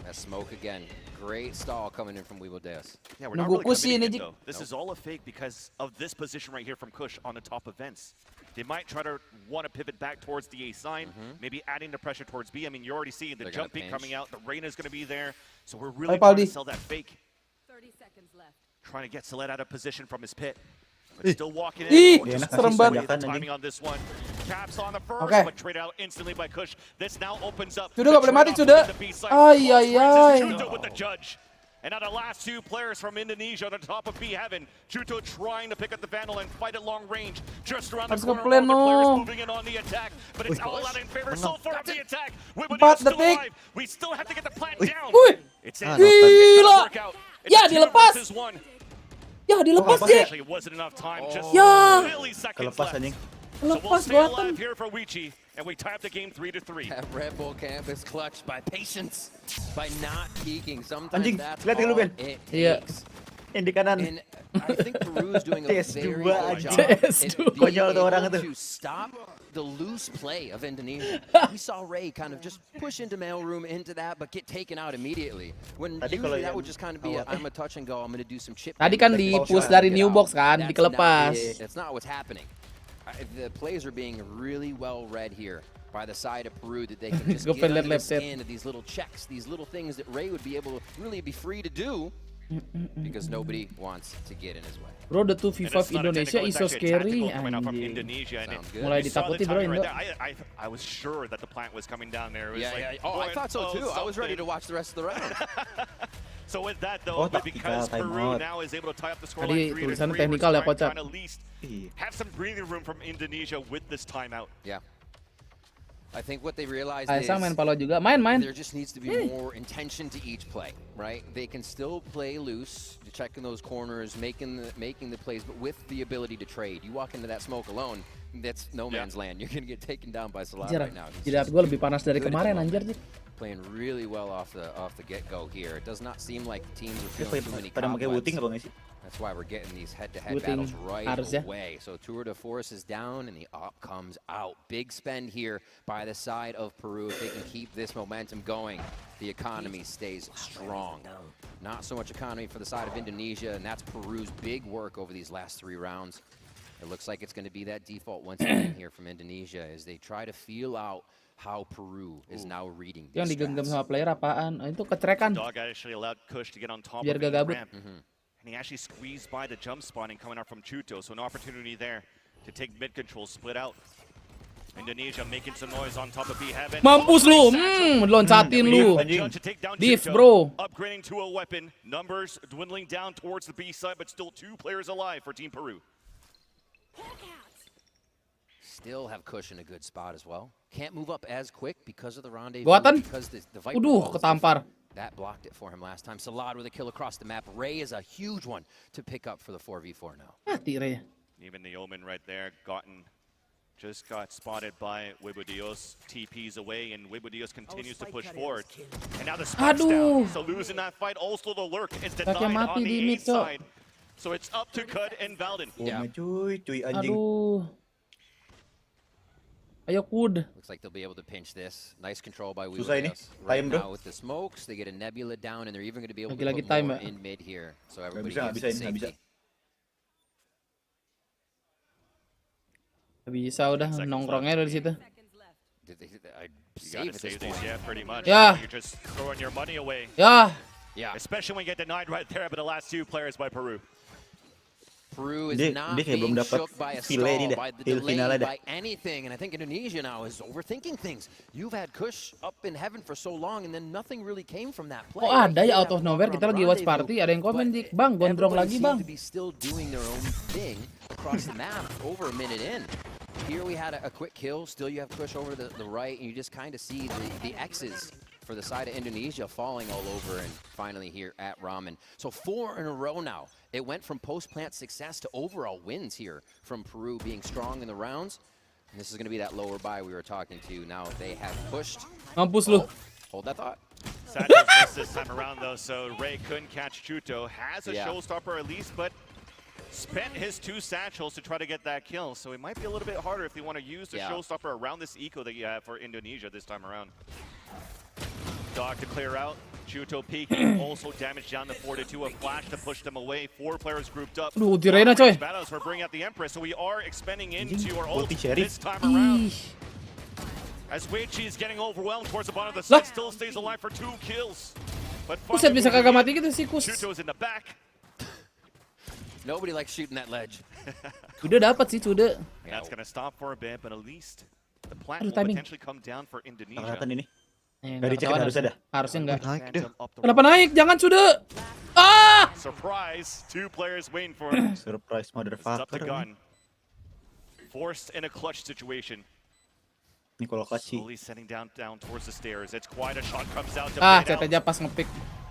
That smoke again. Great stall coming in from Weebo Deus. Yeah, we're not really committing it, though. This is all a fake because of this position right here from Kush on the top of vents. They might try to want to pivot back towards the A sign, maybe adding the pressure towards B. I mean, you're already seeing the jump peak coming out. The Reyna's going to be there. So we're really trying to sell that fake. 30 seconds left. Trying to get Saled out of position from his pit. But still walking in. Timing on this one. Caps on the first, but trade out instantly by Kush. This now opens up. Sudah gak boleh mati sudah. Ay ay ay. With the judge. And now the last 2 players from Indonesia on the top of B Heaven. Chuto trying to pick up the Vandal and fight at long range. Just around the corner, all the players moving in on the attack. But it's all out in favor so far of the attack. We're still alive. We still have to get the plant down. It's in. Gila. Ya dilepas. Ya dilepas dia. Wasn't enough time. Just ya. milliseconds left. Lepas buatan. Here for Wichi, and we tie up the game 3-3. That Red Bull camp is clutched by patience, by not peeking. Sometimes Anjing, that's lihat all lu Ben. it Iya. takes. Yang di kanan. And I think Peru is doing a CS2 very good aja. job at CS2. Konyol tuh orang being itu. able to stop the loose play of Indonesia. We saw Ray kind of just push into mailroom, into that, but get taken out immediately. When Tadi usually kalau that yang would just kind of be, I'm a touch and go, I'm going to do some chip. Tadi kan di push dari new box kan, dikelepas. That's not what's happening. The plays are being really well read here by the side of Peru, that they can just get under the skin of these little checks, these little things that Ray would be able to really be free to do, because nobody wants to get in his way. Bro, the 2v5 Indonesia is so scary. Mulai ditakuti bro Indo. I was sure that the plant was coming down there. It was like, Oh, I thought so too. I was ready to watch the rest of the round. So with that though, because Peru now is able to tie up the scoreline 3-3, we're trying to at least have some breathing room from Indonesia with this timeout. Yeah. I think what they realized is main palo juga, main. there just needs to be more intention to each play, right? They can still play loose, checking those corners, making the plays, but with the ability to trade. You walk into that smoke alone, that's no man's land. You're gonna get taken down by Salah right now. Jidat gue lebih panas dari kemarin anjir. Playing really well off the get-go here. It does not seem like the teams are feeling too many cobwebs. That's why we're getting these head-to-head battles right away. So Tour de Force is down and the op comes out. Big spend here by the side of Peru. If they can keep this momentum going, the economy stays strong. Not so much economy for the side of Indonesia, and that's Peru's big work over these last 3 rounds. It looks like it's going to be that default once again here from Indonesia as they try to feel out how Peru is now reading these Yang digenggam sama player apaan? Itu kecerekan. Dog actually allowed Kush to get on top Biar of gak the gabut. ramp. And he actually squeezed by the jump spawning coming out from Chuto, so an opportunity there to take mid control, split out. Indonesia making some noise on top of B Heaven. Mampus lu, loncatin lu. Div bro. Upgrading to a weapon. Numbers dwindling down towards the B side, but still 2 players alive for Team Peru. Still have Kush in a good spot as well. Can't move up as quick because of the rendezvous. Buatan. Because the Viper ketampar. That blocked it for him last time. Salad with a kill across the map. Ray is a huge one to pick up for the 4v4 now. Mati Ray. Even the Omen right there, just got spotted by Wibudios. TP's away, and Wibudios continues to push forward. And now the spike's down. So losing that fight, also the lurk is denied on the A side. So it's up to Cud and Valden. Yeah. Aduh. Ayo Kud. Looks like they'll be able to pinch this. Nice control by Susah ini. Wibudios. Right Time, now bro. with the smokes, they get a Nebula down, and they're even going to be able Lagi-lagi to put time, more ya. in mid here. So everybody bisa, gets bisa, the bisa. safety. Bisa udah nongkrongnya dari situ. You gotta save these, yeah, pretty much. Yeah. You're just throwing your money away. Yeah. Yeah. Especially when you get denied right there by the last 2 players by Peru. Peru is Dia not kayak belum being dapat shook by a file ini stall, dah, by the feel delay, finalnya dah. by anything. And I think Indonesia now is overthinking things. You've had Kush up in heaven for so long, and then nothing really came from that play. Oh ada ya out of nowhere, kita lagi watch party, ada yang komen dik, bang gondrong lagi bang. To be still doing their own thing across the map over a minute in. Here we had a quick kill. Still you have Kush over the right, and you just kind of see the X's for the side of Indonesia falling all over, and finally here at Ramen. So 4 in a row now. It went from post-plant success to overall wins here from Peru being strong in the rounds. And this is going to be that lower buy we were talking to. Now they have pushed. Mampus lu. Hold that thought. Satchel's missed this time around though, so Ray couldn't catch Chuto. Has a showstopper at least, but spent his 2 satchels to try to get that kill. So it might be a little bit harder if they want to use the showstopper around this eco that you have for Indonesia this time around. Dog to clear out. Chuto peeking, also damage down to 4-2. A flash to push them away. 4 players grouped up. Aduh, di Reina coy. Battles for bringing out the Empress, so we are expanding into our ult this time around. As Weichi is getting overwhelmed towards the bottom of the site, still stays alive for 2 kills. But Buset bisa kagak mati gitu sih Kus. Chuto's in the back. Nobody likes shooting that ledge. Udah dapat sih, sudah. That's gonna stop for a bit, but at least the plant will potentially come down for Indonesia. Kelihatan ini. Nggak dicek harus ada. Harusnya enggak. Naik deh. Kenapa naik? Jangan sudah. Ah! Surprise! 2 players waiting for him. Surprise It's up to motherfucker. Gun. Forced in a clutch situation. Ini kalau kasih. Slowly setting down towards the stairs. It's quite a shot comes out to Ah, fade cet out. aja pas ngepick.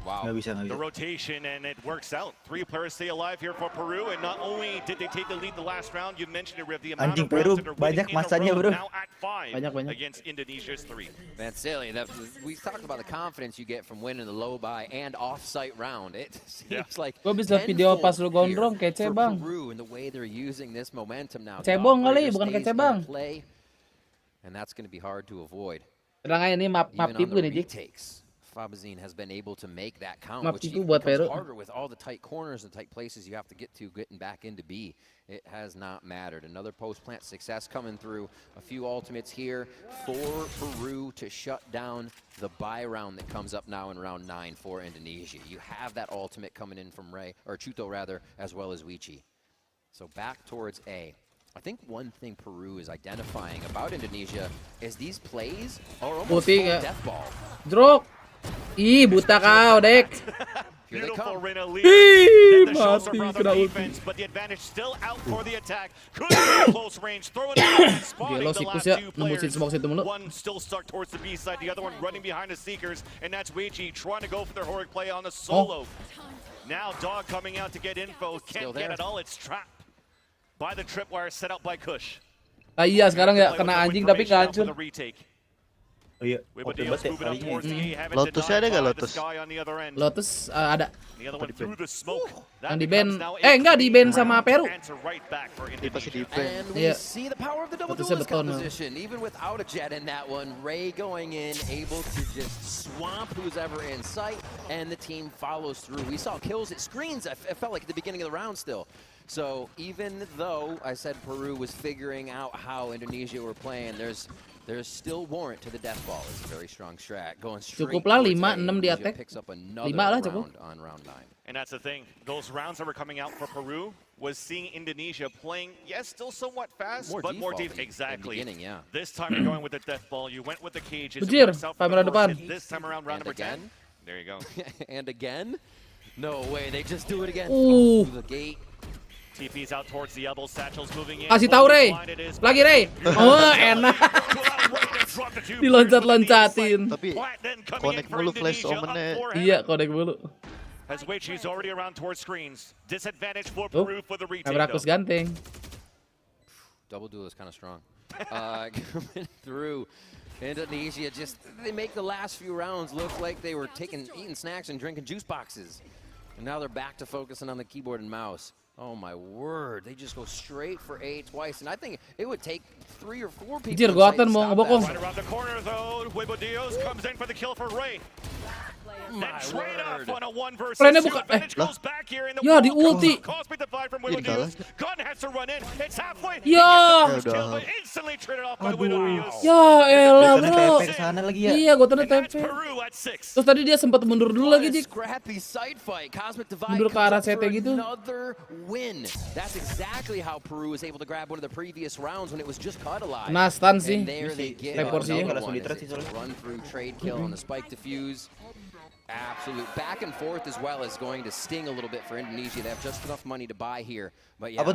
Wow. The rotation, and it works out. 3 players stay alive here for Peru, and not only did they take the lead the last round, you mentioned it, Riv, the amount of rounds that are winning in a row, now at 5 against Indonesia's 3. Man, silly. We talked about the confidence you get from winning the low buy and off-site round. It seems like Gua bisa video pas lu gondrong kece bang. Peru and the way they're using this momentum now. Cebong kali, bukan kece bang. And that's going to be hard to avoid. Tenang aja nih, map tipu nih, Jik. Fabazine has been able to make that count, Map which tipu even buat becomes Peru. harder with all the tight corners and tight places you have to get to getting back into B. It has not mattered. Another post-plant success coming through. A few ultimates here for Peru to shut down the buy round that comes up now in round 9 for Indonesia. You have that ultimate coming in from Ray, or Chuto rather, as well as Wichi. So back towards A. I think one thing Peru is identifying about Indonesia is these plays are almost full death ball. Drop. Ih, buta kau, Dek. Beautiful Rina lead. Then the shots are from the defense, but the advantage still out for the attack. Could be close range, throwing it, spotting the last 2 players. One still stuck towards the B side, the other one running behind the Seekers, and that's Weiji trying to go for the heroic play on the solo. Now Dog coming out to get info, can't get it all, it's trapped by the tripwire set out by Kush. Ah iya, sekarang ya kena anjing tapi hancur. Oh iya, Lotusnya ada nggak Lotus? Lotus ada. Yang di ban, enggak di ban sama Peru. Dia pasti di ban. Iya. Lotusnya beton. Even without a jet in that one, Ray going in, able to just swamp who's ever in sight, and the team follows through. We saw kills at screens. It felt like at the beginning of the round still. So even though I said Peru was figuring out how Indonesia were playing, there's still warrant to the death ball. It's a very strong strat. Going straight. Cukuplah 5-6 di attack. 5 lah cukup. On round 9. And that's the thing. Those rounds that were coming out for Peru was seeing Indonesia playing, yes, still somewhat fast, but more deep. Exactly. Yeah. This time you're going with the death ball. You went with the cages. Bujir, kamera depan. This time around round number 10. There you go. And again? No way. They just do it again. Through the gate. TP's out towards the elbow. Satchel's moving in. Kasih tahu Ray. Lagi Ray. Oh, enak. Diloncat-loncatin. Tapi connect mulu flash omennya. Iya, connect mulu. As Weichi's already around towards screens. Disadvantage for Peru for the retake. Kamera kus ganteng. Double duel is kind of strong. Coming through. Indonesia they make the last few rounds look like they were eating snacks and drinking juice boxes. And now they're back to focusing on the keyboard and mouse. Oh my word, they just go straight for A twice, and I think it would take 3 or 4 people. Jir, goatan mau ngebokong. Right around the corner though, Huevo Dios comes in for the kill for Ray. Then trade off on a 1 versus 2. Advantage goes back here in the ya, di ulti. Kongsmate the 5 from Huevo Dios. Gun has to run in. It's halfway. Ya. Kill, but instantly traded off by Huevo Dios. Ya elah, bro. Iya, gua tanda TP. Terus tadi dia sempat mundur dulu lagi, Jik. Mundur ke arah CT gitu. Win. That's exactly how Peru was able to grab one of the previous rounds when it was just caught alive. Nah, stun sih. And there they get run through trade kill on the spike defuse. Absolute back and forth as well as going to sting a little bit for Indonesia. They have just enough money to buy here. But yeah,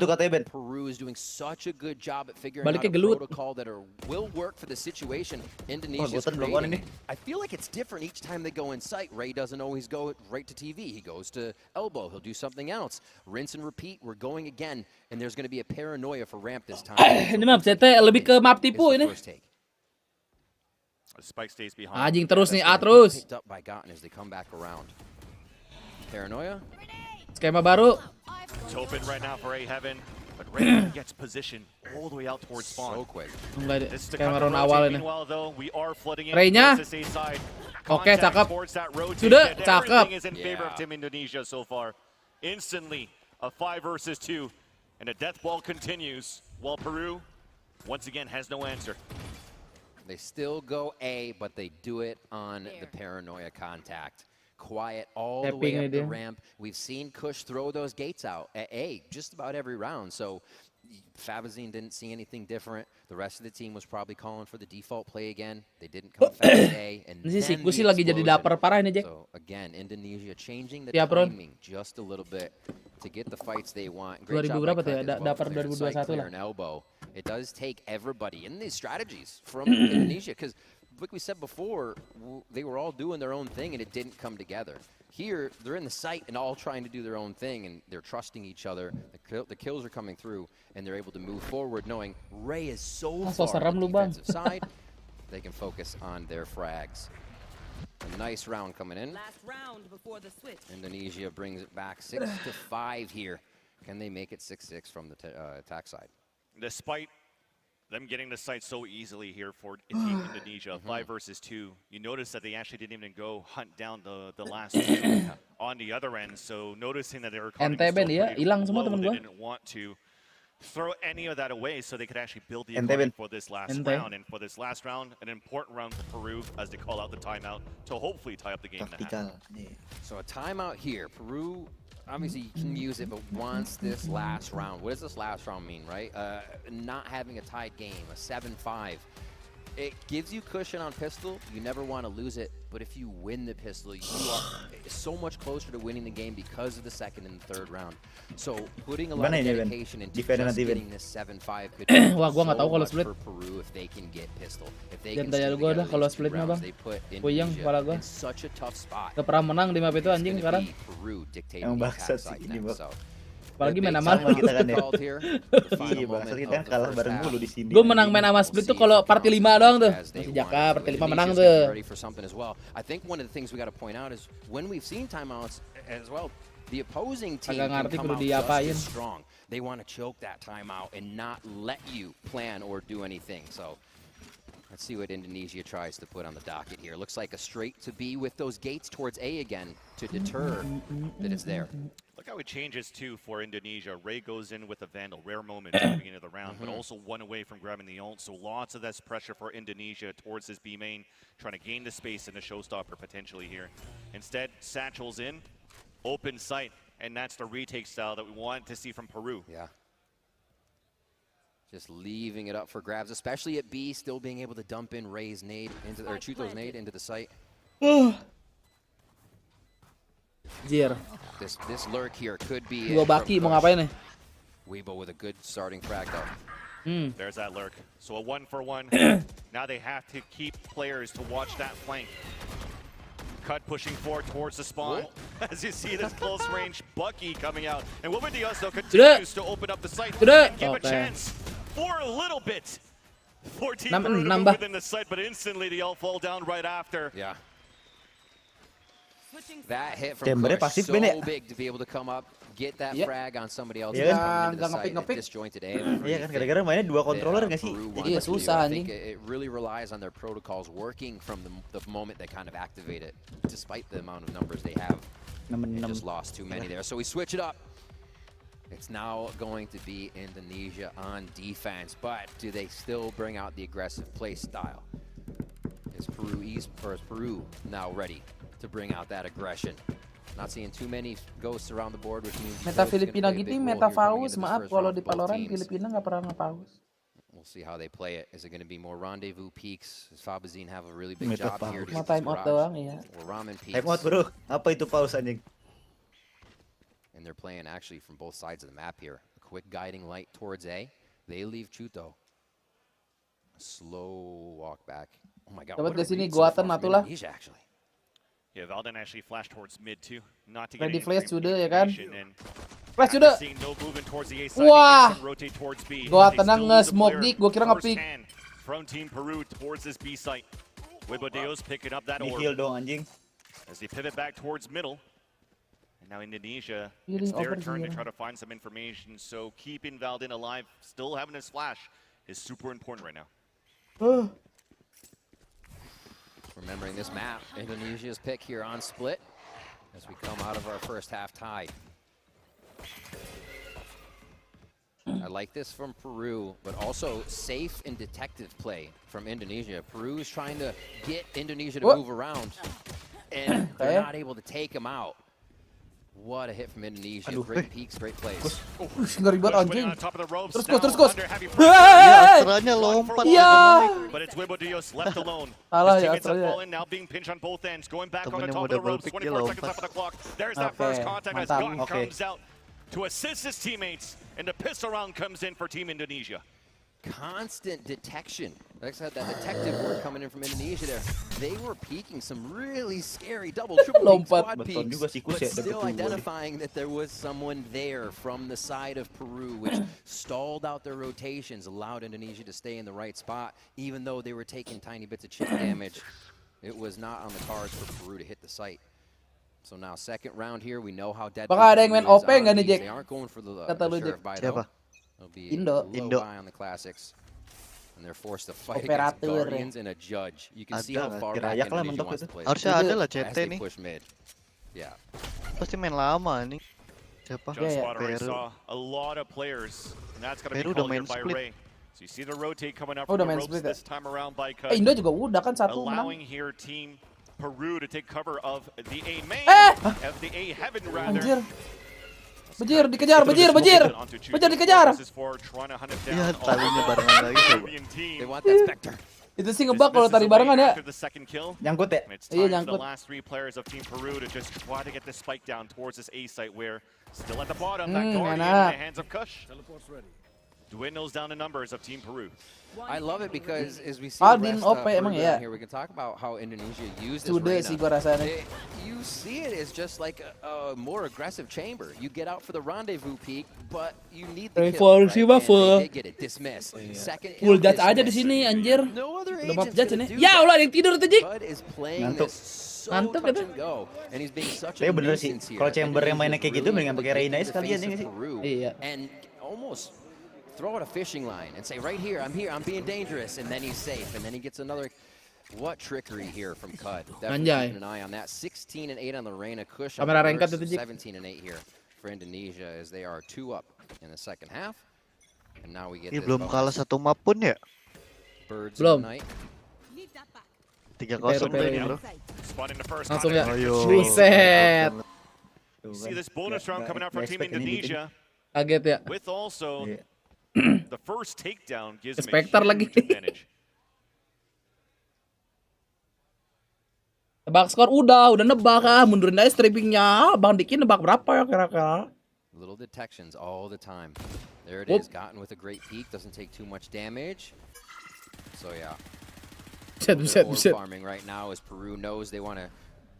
Peru is doing such a good job at figuring out a protocol that will work for the situation Indonesia's creating. I feel like it's different each time they go in sight. Ray doesn't always go right to TV. He goes to elbow. He'll do something else. Rinse and repeat. We're going again. And there's going to be a paranoia for ramp this time. Ini map CT lebih ke map tipu ini. Spike stays behind. Anjing terus nih, A terus. Picked up by Gotten as they come back around. Paranoia. Skema baru. It's open right now for A Heaven, but Ray gets position all the way out towards spawn. So quick. Enggak, skema round awal ini. Ray-nya. Oke, cakep. Sudah, cakep. Is in favor of Team Indonesia so far. Instantly, a 5 versus 2, and a death ball continues while Peru once again has no answer. They still go A, but they do it on the paranoia contact. Quiet all the way up the ramp. We've seen Kush throw those gates out at A just about every round. So Fabazine didn't see anything different. The rest of the team was probably calling for the default play again. They didn't come fast A. And then gue sih lagi jadi dapper parah ini, Jack. So again, Indonesia changing the timing just a little bit to get the fights they want. Great job by Kush as well dapper from their 2021 side clear and elbow. It does take everybody in these strategies from Indonesia, because like we said before, they were all doing their own thing and it didn't come together. Here, they're in the site and all trying to do their own thing, and they're trusting each other. The kills are coming through, and they're able to move forward, knowing Ray is so far on the defensive side. They can focus on their frags. A nice round coming in. Last round before the switch. Indonesia brings it back 6-5 here. Can they make it 6-6 from the attack side? Despite them getting the site so easily here for Team Indonesia, 5 versus 2, you notice that they actually didn't even go hunt down the last two on the other end. So noticing that they were they didn't want to throw any of that away, so they could actually build the economy for this last round. And for this last round, an important round for Peru as they call out the timeout to hopefully tie up the game. So a timeout here. Peru obviously can use it, but wants this last round. What does this last round mean, right? Not having a tied game, a 7-5. It gives you cushion on pistol. You never want to lose it, but if you win the pistol, you are so much closer to winning the game because of the second and third round. So putting a lot of dedication into just getting this 7-5 could be for Peru if they can get pistol. If they can still get rounds, they put Indonesia in such a tough spot. Gak pernah menang di map itu anjing sekarang. Peru dictating the attack side now. So apalagi main sama kita kan ya. Iya, bangsat kita kalah bareng mulu di sini. Gue menang main sama Split tuh kalau party 5 doang tuh. Masih Jaka party 5 menang tuh. I think one of the things we got to point out is when we've seen timeouts as well, the opposing team can come out just as strong. They want to choke that timeout and not let you plan or do anything. So let's see what Indonesia tries to put on the docket here. Looks like a straight to B with those gates towards A again to deter that it's there. Look how it changes too for Indonesia. Ray goes in with a Vandal, rare moment at the beginning of the round, but also one away from grabbing the ult. So lots of this pressure for Indonesia towards this B main, trying to gain the space and the showstopper potentially here. Instead, Satchel's in, open sight, and that's the retake style that we wanted to see from Peru. Yeah. Just leaving it up for grabs, especially at B, still being able to dump in Ray's nade into, or Chuto's nade into the site. This lurk here could be Gua baki mau ngapain nih? Weibo with a good starting frag though. There's that lurk. So a 1-for-1. Now they have to keep players to watch that flank. Cut pushing forward towards the spawn. As you see this close range Bucky coming out. And Woman Diaz though continues to open up the site and give a chance for a little bit for Team Peru to move within the site, but instantly they all fall down right after. Yeah. That hit from Kush so big to be able to come up, get that frag on somebody else. Disjointed aim. Iya kan, gara-gara mainnya dua controller nggak sih? Iya susah anjing. It really relies on their protocols working from the moment they kind of activate it, despite the amount of numbers they have. They just lost too many there, so we switch it up. It's now going to be Indonesia on defense, but do they still bring out the aggressive play style? Is Peru now ready to bring out that aggression? Not seeing too many ghosts around the board, which means meta Filipina gitu, meta Faust. Maaf kalau di Valorant Filipina nggak pernah nge-Faust. We'll see how they play it. Is it going to be more rendezvous peaks? Does Fabazine have a really big job here? Mau time out doang ya. Or ramen peaks? Time out bro. Apa itu pause anjing? And they're playing actually from both sides of the map here. A quick guiding light towards A. They leave Chuto. A slow walk back. Oh my God. Dapat ke sini guatan matulah. Actually. Yeah, Valden actually flashed towards mid too. Not to Ready get flash sudah ya kan? Flash sudah. Wah. Gua tenang nge-smoke dik, gua kira nge-pick. From Team Peru towards this B site. Wibodeo's picking up that orb. Heal dong anjing. As they pivot back towards middle. And now Indonesia, it's their turn to try to find some information. So keeping Valden alive, still having his flash, is super important right now. Remembering this map, Indonesia's pick here on split as we come out of our first half tie. I like this from Peru, but also safe and detective play from Indonesia. Peru is trying to get Indonesia to move around, and they're not able to take them out. What a hit from Indonesia. Great peaks, great plays. Ngeri banget anjing. Terus. Astranya lompat. But it's Wibodeo's left alone. Salah His ya teammates have Astranya. fallen, now being pinched on both ends. Going back on the top of the ropes. 24 seconds left on the clock. There's that first contact as Gun comes out to assist his teammates. And the pistol round comes in for Team Indonesia. constant detection. Like I said, that detective work coming in from Indonesia there. They were peeking some really scary double, triple peak squad peaks, but still identifying that there was someone there from the side of Peru, which stalled out their rotations, allowed Indonesia to stay in the right spot, even though they were taking tiny bits of chip damage. It was not on the cards for Peru to hit the site. So now second round here, we know how dead. Baka ada yang main OP nggak nih, Jack? They aren't going for the Kata lu, Jack. sheriff buy, though. It'll be Indo. low buy on the classics. And they're forced to fight against Guardians and a judge. You can see how far back Indonesia wants to play. Harusnya ada lah CT nih. Push mid. Yeah. Pasti main lama nih. Siapa? Saw a lot of players, and that's going to be called here by Ray. So you see the rotate coming up from the ropes this time around by Cut. Indo juga udah kan satu allowing here team Peru to take cover of the A main, of the A heaven rather. Anjir. Bajir dikejar, bajir dikejar. Iya, talinya barengan lagi coba. They want that Spectre. Itu sih ngebak kalau tari barengan ya. Nyangkut ya? Iya nyangkut. The last 3 players of Team Peru to just try to get this spike down towards this A site where still at the bottom, that Guardian in the hands of Kush. Dwindles down the numbers of Team Peru. I love it because as we see the rest of Peru down here, we can talk about how Indonesia used this arena. You see it as just like a more aggressive chamber. You get out for the rendezvous peak, but you need the kill, right? And they get it, dismiss. Second kill, full judge aja di sini anjir. Udah map judge ini. Ya Allah, yang tidur tuh, Jik. Ngantuk gitu. Tapi bener sih, kalau chamber yang mainnya kayak gitu mendingan pakai Reina sekalian ya sih. Iya. And almost throw out a fishing line and say, right here, I'm being dangerous, and then he's safe, and then he gets another. What trickery here from Cut. Definitely keeping an eye on that. 16 and 8 on the Reina. Kush on the first, 17 and 8 here for Indonesia as they are 2 up in the second half. And now we get this belum kalah satu map pun ya? Birds belum. 3-0 ini bro. Langsung ya. Buset. See this bonus round coming out for Team Indonesia. Kaget ya. With also the first takedown gives them a huge advantage. Nebak skor udah nebak mundurin aja strippingnya. Bang Diki nebak berapa ya kira-kira? Little detections all the time. There it is, gotten with a great peak, doesn't take too much damage. So yeah. Buset. Farming right now as Peru knows they want to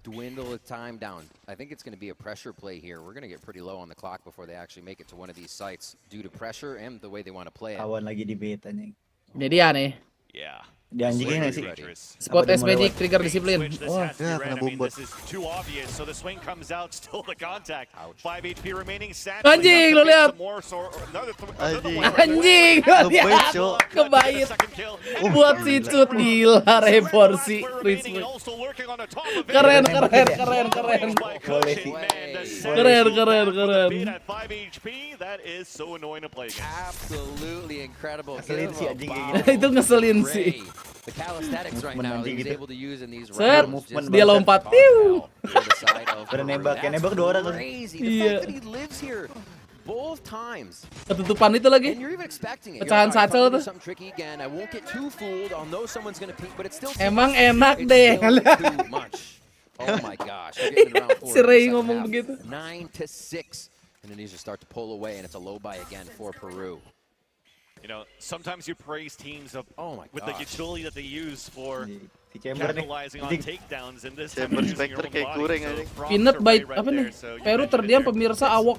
dwindle the time down. I think it's going to be a pressure play here. We're going to get pretty low on the clock before they actually make it to one of these sites due to pressure and the way they want to play it. Kawan lagi di beta nih. Ini dia nih. Yeah. Di anjingnya nggak sih? Squad S Magic trigger disiplin. Oh, ya kena bombat. Anjing, lo lihat. Anjing, lo lihat. Kebait. Buat si Cut gila reporsi. Keren. Absolutely incredible. Itu ngeselin sih. The calisthenics right now he's able to use in these rounds. Dia lompat. Nembak 2 orang. Iya. Both times. Ketutupan itu lagi. Pecahan satchel tuh. Emang enak deh. Oh my gosh. Si Ray ngomong begitu. 9-6. Indonesia start to pull away and it's a low buy again for Peru. You know, sometimes you praise teams of with the utility that they use for capitalizing on takedowns, and this time using your own body. Peanut bite apa nih? Peru terdiam pemirsa awok.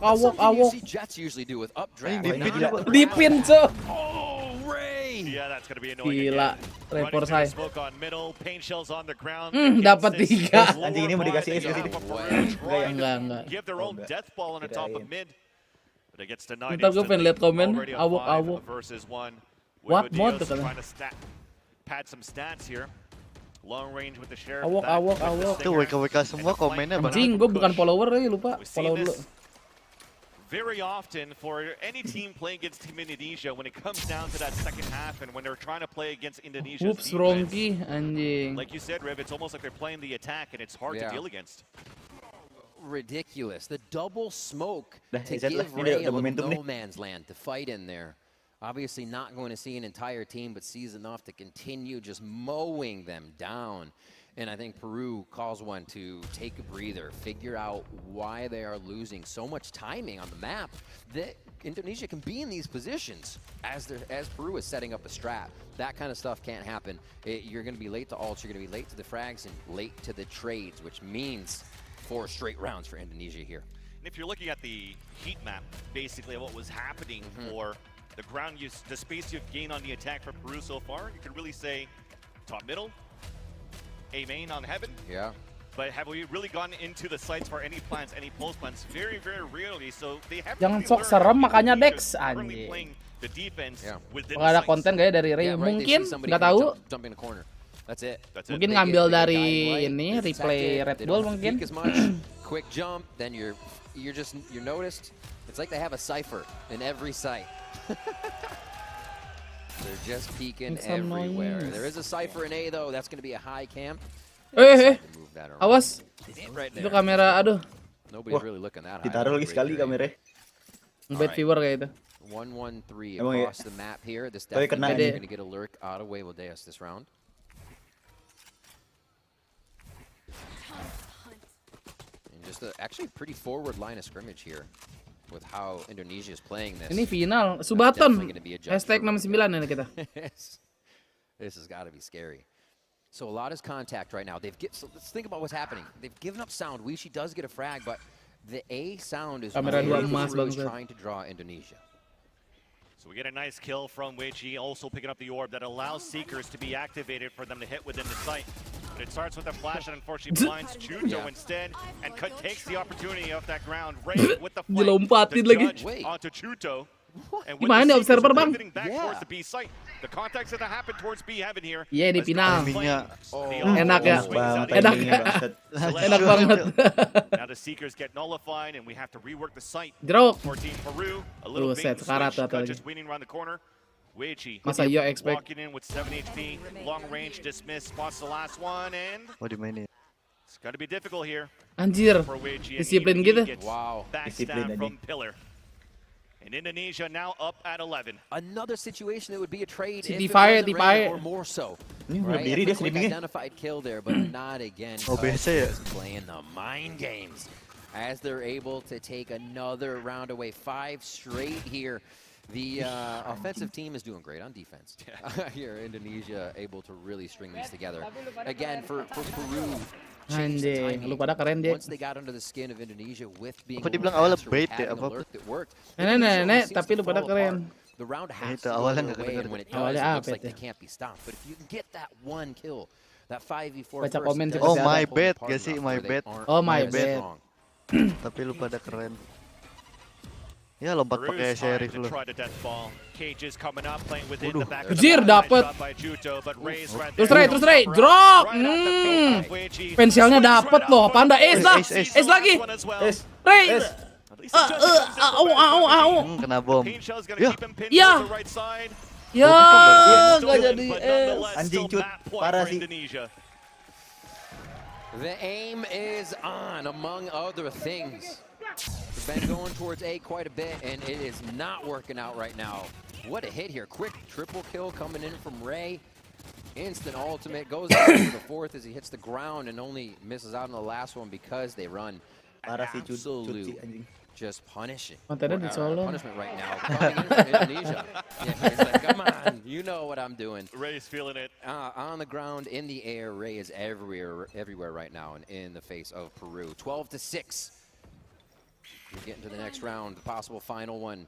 Dipin cok. Yeah, that's gonna be annoying. Gila, report saya. Dapat 3. Anjing ini mau dikasih es ke sini. Enggak. Give their own death ball on the top of mid. But it gets denied. Ntar gue pengen lihat komen awok. What mod tuh kan? Pad some stats here. Long range with the sheriff. Awok. Tuh WK semua komennya bang. Anjing, gue bukan follower ya, lupa. Follow dulu. Very often for any team playing against Team Indonesia, when it comes down to that second half and when they're trying to play against Indonesia's defense, Ronky, anjing. Like you said, Riv, it's almost like they're playing the attack and it's hard to deal against. Ridiculous. The double smoke to give Ray a no man's land to fight in there. Obviously not going to see an entire team, but sees enough to continue just mowing them down. And I think Peru calls one to take a breather, figure out why they are losing so much timing on the map. Indonesia can be in these positions as Peru is setting up a strat. That kind of stuff can't happen. You're going to be late to ults, you're going to be late to the frags, and late to the trades, which means 4 straight rounds for Indonesia here. And if you're looking at the heat map, basically what was happening for the ground use, the space you've gained on the attack for Peru so far, you could really say top middle, A main on heaven. Yeah. But have we really gone into the sites for any plans, any pulse plans? Very, very rarely. So they have Jangan sok serem makanya Dex anjing. the defense within Nggak ada konten kayak dari Ray, mungkin nggak tahu. That's it. Mungkin ngambil dari ini replay Red Bull mungkin. Quick jump, then you're noticed. It's like they have a cipher in every site. They're just peeking everywhere. There is a cipher in A though. That's going to be a high camp. Awas. Itu kamera, aduh. Nobody's really looking that high. Ditaruh lagi sekali kamera. Bad viewer kayak itu. 1-1-3 across the map here. This definitely going to get a lurk out of Webudeus this round. And just actually pretty forward line of scrimmage here with how Indonesia is playing this. Ini final SUBATHON. #69 ini kita. This has got to be scary. So a lot is contact right now. So let's think about what's happening. They've given up sound. Wishi does get a frag, but the A sound is trying to draw Indonesia. So we get a nice kill from Wichi, also picking up the orb that allows Seekers to be activated for them to hit within the site. But it starts with a flash and unfortunately blinds Chuto instead, and Cut takes the opportunity off that ground. Ray with the flank, the judge onto Chuto. Gimana observer bang? The contacts that happen towards B heaven here. Iya di final. Enak ya. Enak ya. Enak banget. Now the Seekers get nullified and we have to rework the site. Jeruk. For Team Peru, a little bait switch, just waiting around the corner. Weichi walking in with 7 HP, long range dismiss, spots the last one, and it's gonna be difficult here. Anjir, disiplin gitu. Wow, backstab from Pillar. And Indonesia now up at 11. Another situation that would be a trade if it or more so. Right? Identified kill there, but not again. Playing the mind games as they're able to take another round away. 5 straight here. The offensive team is doing great on defense. Here, Indonesia able to really string these together. Again, for Peru. Anjing, lu pada keren dia. Apa dibilang awalnya bait ya apa? Nenek, tapi lu pada keren. Itu awalnya nggak keren. Awalnya apa itu? Baca komen sih. Oh my bad, gak sih my bad. Oh my bad. Tapi lu pada keren. Ya lompat pakai sheriff lu. Anjir dapet. Terus Ray, drop. Pensilnya dapet loh. Panda ace lah. Ace lagi. Ray. Kena bom. Ya. Ya, nggak jadi ace. Anjing cut, parah sih. The aim is on, among other things. They've been going towards A quite a bit, and it is not working out right now. What a hit here. Quick triple kill coming in from Ray. Instant ultimate. Goes out to the 4th as he hits the ground and only misses out on the last one because they run absolute just punishment right now. Coming in from Indonesia. Yeah, he's like, come on, you know what I'm doing. Ray's feeling it. On the ground, in the air, Ray is everywhere right now and in the face of Peru. 12-6. We're getting to the next round, the possible final one.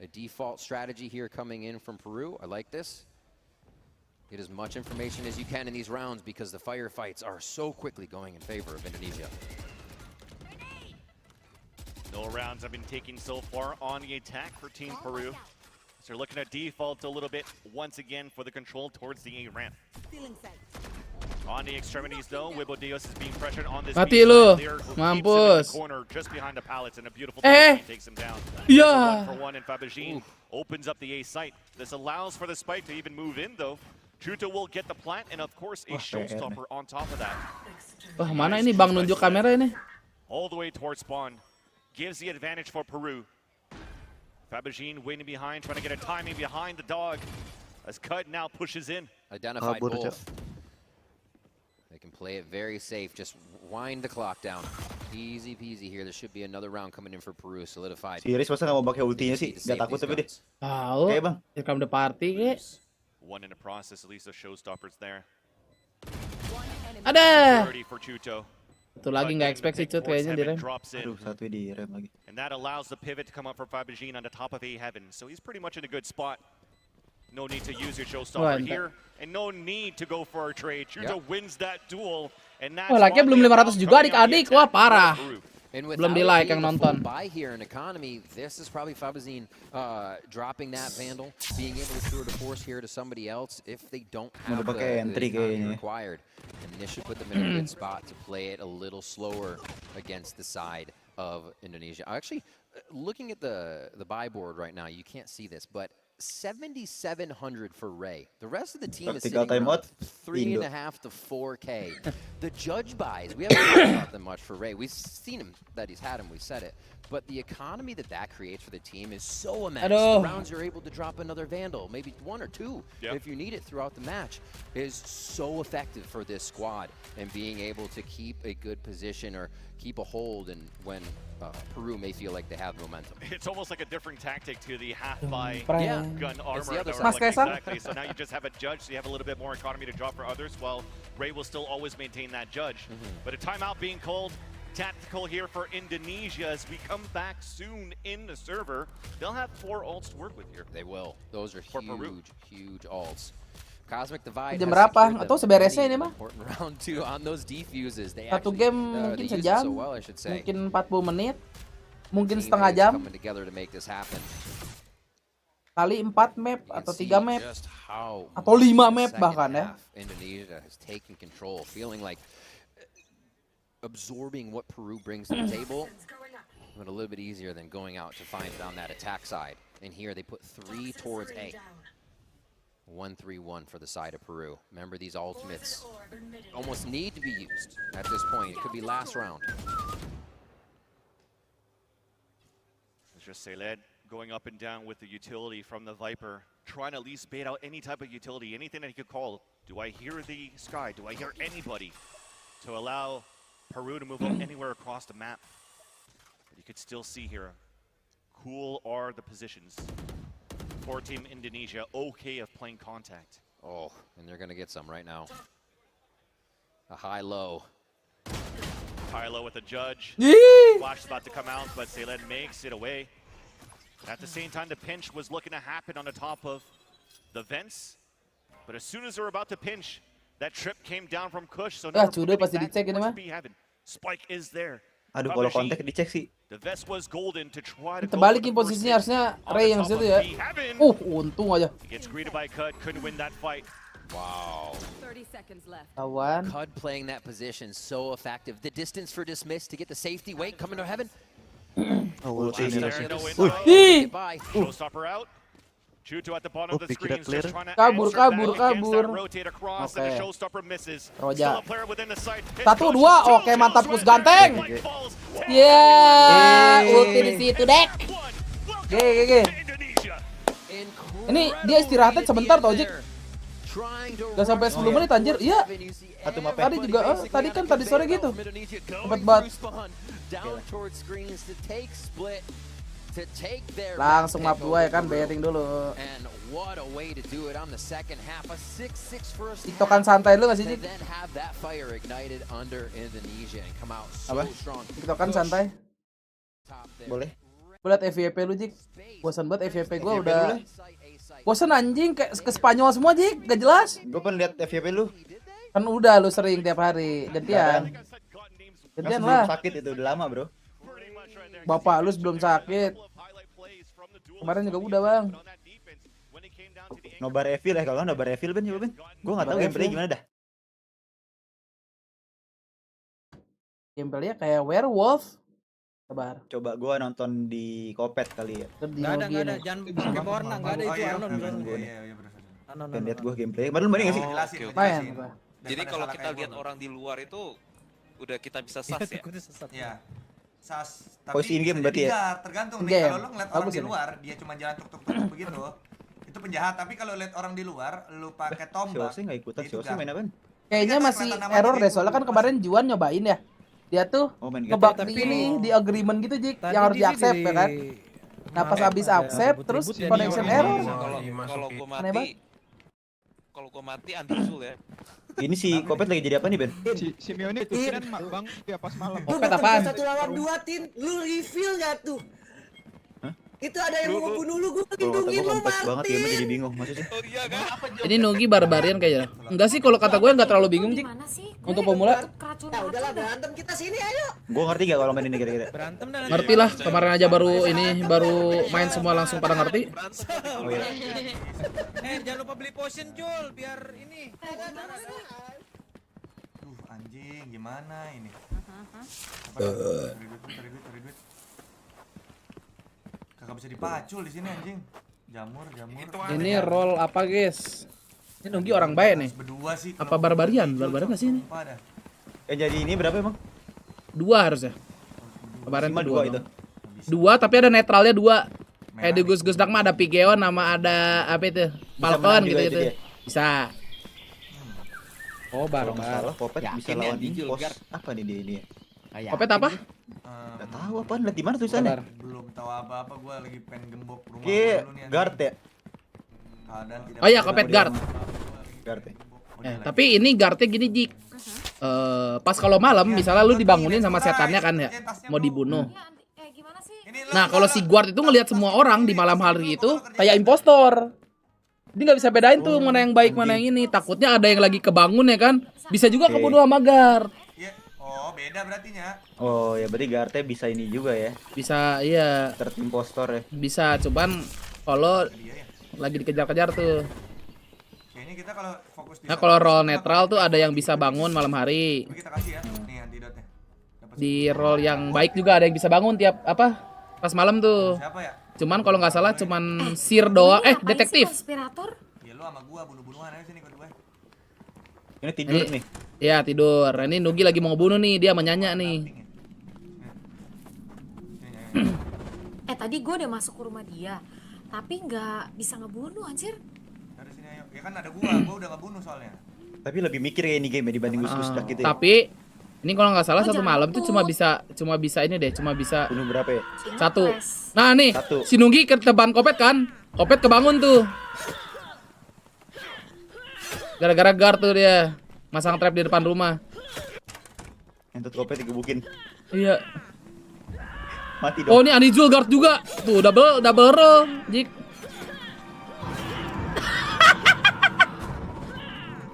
A default strategy here coming in from Peru. I like this. Get as much information as you can in these rounds because the firefights are so quickly going in favor of Indonesia. No rounds have been taken so far on the attack for Team Peru. So they're looking at default a little bit once again for the control towards the A ramp. On the extremities though, Webudeus is being pressured on this mati lu, mampus. Corner just behind the pallets and a beautiful takes him down. Yeah. 1-for-1 and Fabagine opens up the A site. This allows for the spike to even move in though. Chuto will get the plant and of course a showstopper on top of that. Wah, mana ini Bang nunjuk kamera ini? All the way towards spawn. Gives the advantage for Peru. Fabagine waiting behind, trying to get a timing behind the dog. As Cut now pushes in. Identified both. and play it very safe. Just wind the clock down. Easy peasy here. There should be another round coming in for Peru, solidified. Si Riz masa nggak mau pakai ultinya sih? Gak takut tapi deh. Tahu. Oke bang. Here come the party ke. One in the process, at least the showstoppers there. Ada. 30 for Chuto. Itu lagi nggak expect sih Cut kayaknya di rem. Aduh, satu di rem lagi. And that allows the pivot to come up for Fabijin on the top of A Heaven. So he's pretty much in a good spot. No need to use your showstopper here. And no need to go for a trade. Chuto wins that duel. And that's Wah, like-nya belum 500 juga adik-adik. Wah, parah. Belum di like yang nonton. Buy here in economy, this is probably Fabizine dropping that Vandal, being able to throw the force here to somebody else if they don't have the economy required. And this should put them in a good spot to play it a little slower against the side of Indonesia. Actually, looking at the buy board right now, you can't see this, but 7,700 for Ray. The rest of the team is sitting around 3.5 to 4K. The judge buys, we haven't talked about them much for Ray. We've seen him, that he's had him, we said it. But the economy that creates for the team is so immense. The rounds you're able to drop another Vandal, maybe 1 or 2, if you need it throughout the match, is so effective for this squad. And being able to keep a good position or keep a hold, and when Peru may feel like they have momentum. It's almost like a different tactic to the half-buy gun armor. Exactly. So now you just have a judge, so you have a little bit more economy to drop for others, while Ray will still always maintain that judge. But a timeout being called. Tactical here for Indonesia as we come back soon in the server. They'll have 4 ults to work with here. They will. Those are huge ults. Cosmic Divide. Jam berapa? Atau seberesnya ini mah? Round 2 on those defuses. Satu game mungkin sejam, mungkin 40 menit, mungkin setengah jam. Kali 4 map atau 3 map atau 5 map bahkan ya. Indonesia has taken control, feeling like absorbing what Peru brings to the table, but a little bit easier than going out to find it on that attack side. And here they put 3 towards A. 1-3-1 for the side of Peru. Remember, these ultimates almost need to be used at this point. It could be last round. It's just Seled going up and down with the utility from the Viper, trying to at least bait out any type of utility, anything that he could call. Do I hear the Sky? Do I hear anybody? To allow Peru to move up anywhere across the map. But you could still see here, cool are the positions for Team Indonesia, okay of playing contact. Oh, and they're going to get some right now. A high-low. High-low with a judge. Flash is about to come out, but Seled makes it away. At the same time, the pinch was looking to happen on the top of the vents. But as soon as they're about to pinch, that trip came down from Kush, so now pasti dicek ini mah. Spike is there. Aduh, kalau kontak dicek sih. The vest was golden to try to terbalikin posisinya, harusnya Ray yang situ ya. Untung aja. Gets greeted by Cud, couldn't win that fight. Wow. 30 seconds left. Tawan. Cud playing that position so effective. The distance for dismiss to get the safety. Wait, coming to heaven. Showstopper out. Chuto at the bottom of the screen, just trying to kabur. rotate across, and the showstopper misses. Roja. Still a player within the site. 1, 2, oke mantap Gus ganteng. Ulti di situ dek. GG. Ini dia istirahatnya sebentar toh, Jik. Gak sampai 10 menit anjir. Iya. Tadi juga, tadi sore gitu. Cepet banget. Langsung map 2 ya kan, baiting dulu. TikTokan santai dulu gak sih, Jik? Apa? TikTokan santai? Boleh. Gue liat FYP lu, Jik. Bosan banget FYP gue udah. Bosan anjing, kayak ke Spanyol semua, Jik. Gak jelas. Gue pengen liat FYP lu. Kan udah lu sering tiap hari. Gantian. Gantian lah. Sakit itu udah lama, bro. Bapak lu sebelum sakit. Kemarin juga udah, Bang. Nobar Evil ya, kalau nobar Evil Ben coba Ben. Gua enggak tahu gameplay gimana dah. Gameplaynya kayak werewolf. Sabar. Coba gua nonton di Kopet kali ya. Enggak ada, jangan pakai warna, enggak ada itu Anon. Kan lihat gua gameplay. Baru enggak sih? Main. Jadi kalau kita lihat orang di luar itu udah kita bisa sas ya. Iya. Sas, tapi in-game berarti ya? Tergantung nih, kalau lo ngeliat orang di luar, dia cuma jalan tuk begitu, itu penjahat. Tapi kalau lihat orang di luar, lu pakai tombak, Siosnya nggak ikutan, Siosnya main apa? Kayaknya masih error deh, soalnya kan kemarin Juan nyobain ya. Dia tuh ngebug di ini, di agreement gitu, Jik, yang harus di-accept ya kan. Nah, pas habis accept terus connection error. Kalau gua mati anti-sul ya. Ini si Kopet lagi jadi apa nih, Ben? Si Mioni itu keren bang dia pas malam. Kopet apaan? 1 lawan 2 Tin, lu reveal gak tuh? Itu ada yang mau bunuh lu, gue lindungin lu, banget ya, Martin. jadi bingung maksudnya. Ini Nugi barbarian kayaknya. Enggak sih, kalau kata gue nggak terlalu bingung, Jik. Untuk pemula. Ya udahlah berantem kita sini ayo. Gue ngerti gak kalau main ini kira-kira? Berantem dah. Ngerti lah, kemarin aja baru main semua langsung pada ngerti. Oh iya. Jangan lupa beli potion Jul biar ini. Anjing, gimana ini? Cari duit. Kagak bisa dipacul di sini anjing. Jamur. Ini roll apa, guys? Ini Nugi orang baik nih. Berdua sih. Apa barbarian? Barbarian nggak sih ini? Jadi ini berapa emang? 2 harusnya. Kemarin Cuma 2 itu. 2 tapi ada netralnya 2. Kayak di Gus Dak mah ada Pigeon sama ada apa itu? Falcon gitu. Bisa. Oh, barbar. Kopet bisa lawan impos. Apa nih dia ini? Kopet apa? Gak tahu apaan, lihat di mana tulisannya? Belum tahu apa-apa, gua lagi pengen gembok rumah Oke, dulu nih. guard ya? Oh iya, Kopet guard. Guard ya. Tapi ini guardnya gini, Jik. Pas kalau malam misalnya lu dibangunin sama setannya kan ya, mau dibunuh. Nah, kalau si guard itu ngelihat semua orang di malam hari itu kayak impostor. Dia nggak bisa bedain tuh mana yang baik, mana yang ini. Takutnya ada yang lagi kebangun ya kan. Bisa juga kebunuh sama guard. Oh, beda berarti nya. Oh ya, berarti guardnya bisa ini juga ya? Bisa, iya. Third impostor ya? Bisa, cuman kalau lagi dikejar-kejar tuh. Kayaknya kita kalau fokus di. Nah, kalau roll netral tuh ada yang bisa bangun malam hari. Kita kasih ya. Nih antidotnya. Di roll yang baik juga ada yang bisa bangun tiap pas malam tuh. Siapa ya? Cuman kalau nggak salah cuman sir doang. Detektif. Konspirator? Ya lu sama gua bunuh-bunuhan aja sini kedua. Ini tidur nih. Iya, tidur. Ini Nugi lagi mau ngebunuh nih, dia menyanyi nih. Tadi gue udah masuk ke rumah dia, tapi nggak bisa ngebunuh anjir. Dari sini ayo. Ya kan ada gua udah ngebunuh soalnya. Tapi lebih mikir kayak ini game ya dibanding Gus Dak gitu ya. Tapi ini kalau nggak salah satu malam tuh cuma bisa ini deh, cuma bisa bunuh berapa ya? 1. Nah nih, si Nugi ke depan Kopet kan, Kopet kebangun tuh. Gara-gara guard tuh dia masang trap di depan rumah. Entut Kopet digebukin. Iya. Mati dong. Oh, ini Anijul guard juga. Tuh double roll, Jik.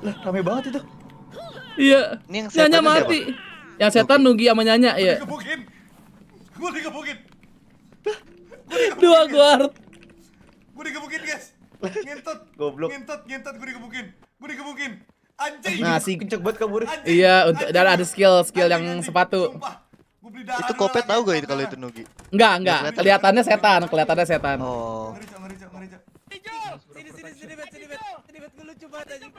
Lah, rame banget itu. Iya. Nyanya mati. Yang setan Nugi sama Nyanya ya. Gua digebukin. 2 guard. Gua digebukin, guys. Ngentot. Goblok. Ngentot gua digebukin. Anjing. Nah, si kenceng banget kabur. Iya, dan ada skill yang sepatu. Itu Kopet tahu gak itu kalau itu Nugi? Enggak. Kelihatannya setan. Oh. Ngeri. Sini bet gue lucu banget anjing.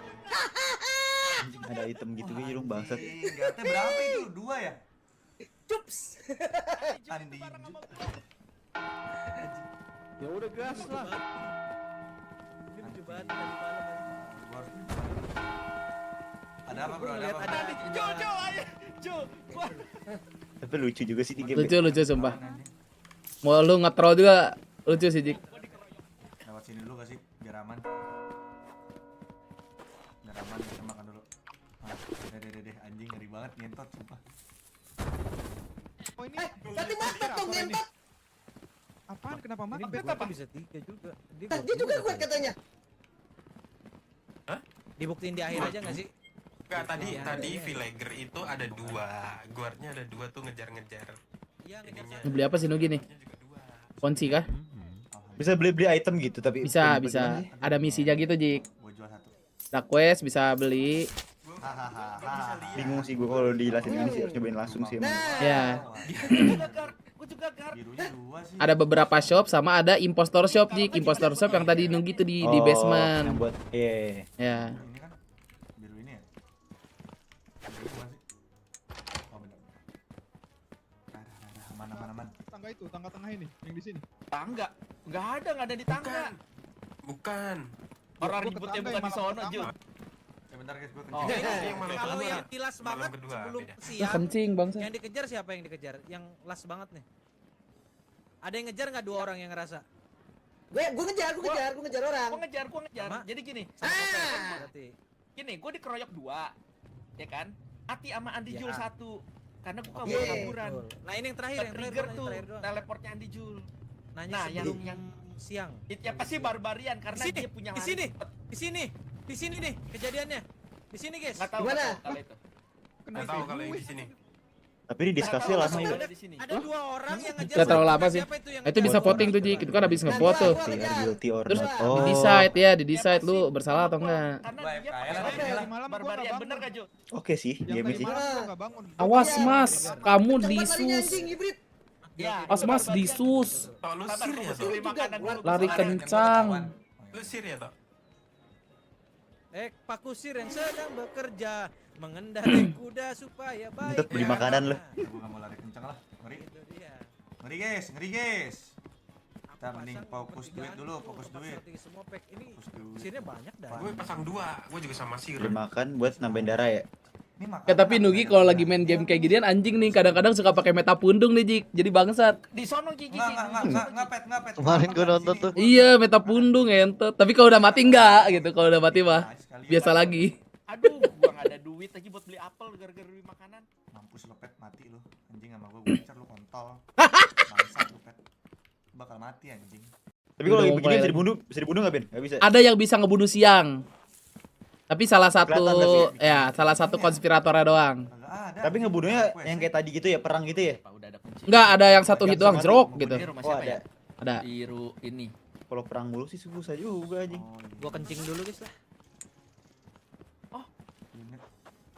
Ada item gitu hidung bangsat. Garte berapa itu? 2 ya? Cups. Andi. Ya udah gas lah. Ini lucu banget tadi malam. Ada apa bro? Ada apa? Jo. Tapi lucu juga sih di game. Lucu sumpah. Mau lu nge-troll juga lucu sih, Jik. Lewat sini dulu gak sih? Biar aman. Kita makan dulu. Deh, anjing ngeri banget ngentot sumpah. Oh ini. Tadi mantap dong ngentot. Apaan? Kenapa mati? Bet apa? Bisa 3 juga. Dia juga kuat katanya. Hah? Dibuktiin di akhir aja nggak sih? Enggak, tadi villager itu ada 2. Guardnya ada 2 tuh ngejar-ngejar. Beli apa sih Nugi nih? Kunci kah? Bisa beli item gitu tapi bisa. Ada misinya gitu, Jik. Dark quest bisa beli. Bingung sih gua kalau dijelasin ini sih, harus nyobain langsung sih emang. Ya. Ada beberapa shop sama ada impostor shop, Jik. Impostor shop yang tadi Nugi tuh di basement. Yang buat ya. Biru ini ya? Oh benar. Aman. Tangga itu, tangga tengah ini, yang di sini. Tangga? Enggak ada di tangga. Bukan. Orang ributnya bukan di sono, Jul. bentar guys, gua Oh, kencing. kalau yang tilas banget sebelum siang. Kencing bangsa. Yang dikejar siapa yang dikejar? Yang last banget nih. Ada yang ngejar nggak 2 orang yang ngerasa? Gue ngejar orang. Gue ngejar. Jadi gini. Berarti. Gini, gue dikeroyok 2, ya kan? Ati sama Andi Jul 1. Karena gue kaburan. Nah ini yang terakhir, yang trigger tuh. terakhir doang. Teleportnya Andi Jul. Nanya sebelum yang siang. Itu pasti barbarian karena dia punya di sini nih kejadiannya. Di sini guys. Nggak tahu kalau itu. Nggak tahu kalau yang di sini. Tapi ini diskusi lama ya. Ada 2 orang yang ngejar. Gak terlalu lama sih. Itu bisa voting tuh Jik. Itu kan habis ngevote tuh. Guilty or Terus not. di decide ya, di decide lu bersalah atau enggak. Barbarian bener gak Jo? Oke sih, game sih. Awas Mas, kamu disus. Awas Mas disus. Lu sir ya toh? Lari kencang. Lu sir ya toh? Pak Kusir yang sedang bekerja mengendarai kuda supaya baik. Untuk beli makanan lu. Gua enggak mau lari kencang lah. Ngeri guys. Kita mending fokus duit dulu, fokus duit. Semua pack ini sirnya banyak dah. Gue pasang 2, gue juga sama sir. Beli makan buat nambahin darah ya. Ya tapi Nugi kalau lagi main game kayak ginian anjing nih, kadang-kadang suka pakai meta pundung nih Jik. Jadi bangsat. Di sono Gigi. Enggak pet. Kemarin gue nonton tuh. Iya, meta pundung entot. Tapi kalau udah mati enggak gitu. Kalau udah mati mah biasa lagi. Aduh, gua enggak ada duit lagi buat beli apel gara-gara beli makanan. Mampus lo pet, mati lo. Anjing sama gua ngejar lu kontol. Bangsat lu pet. Bakal mati anjing. Tapi kalau lagi begini bisa dibunuh enggak Ben? Enggak bisa. Ada yang bisa ngebunuh siang. Tapi salah satu konspiratornya doang. Tapi ngebunuhnya yang kayak tadi gitu ya, perang gitu ya? Enggak, ada yang satu hit doang, jerok gitu. Oh, ada. Ada. Biru ini. Kalau perang mulu sih susah juga anjing. Gua kencing dulu guys lah.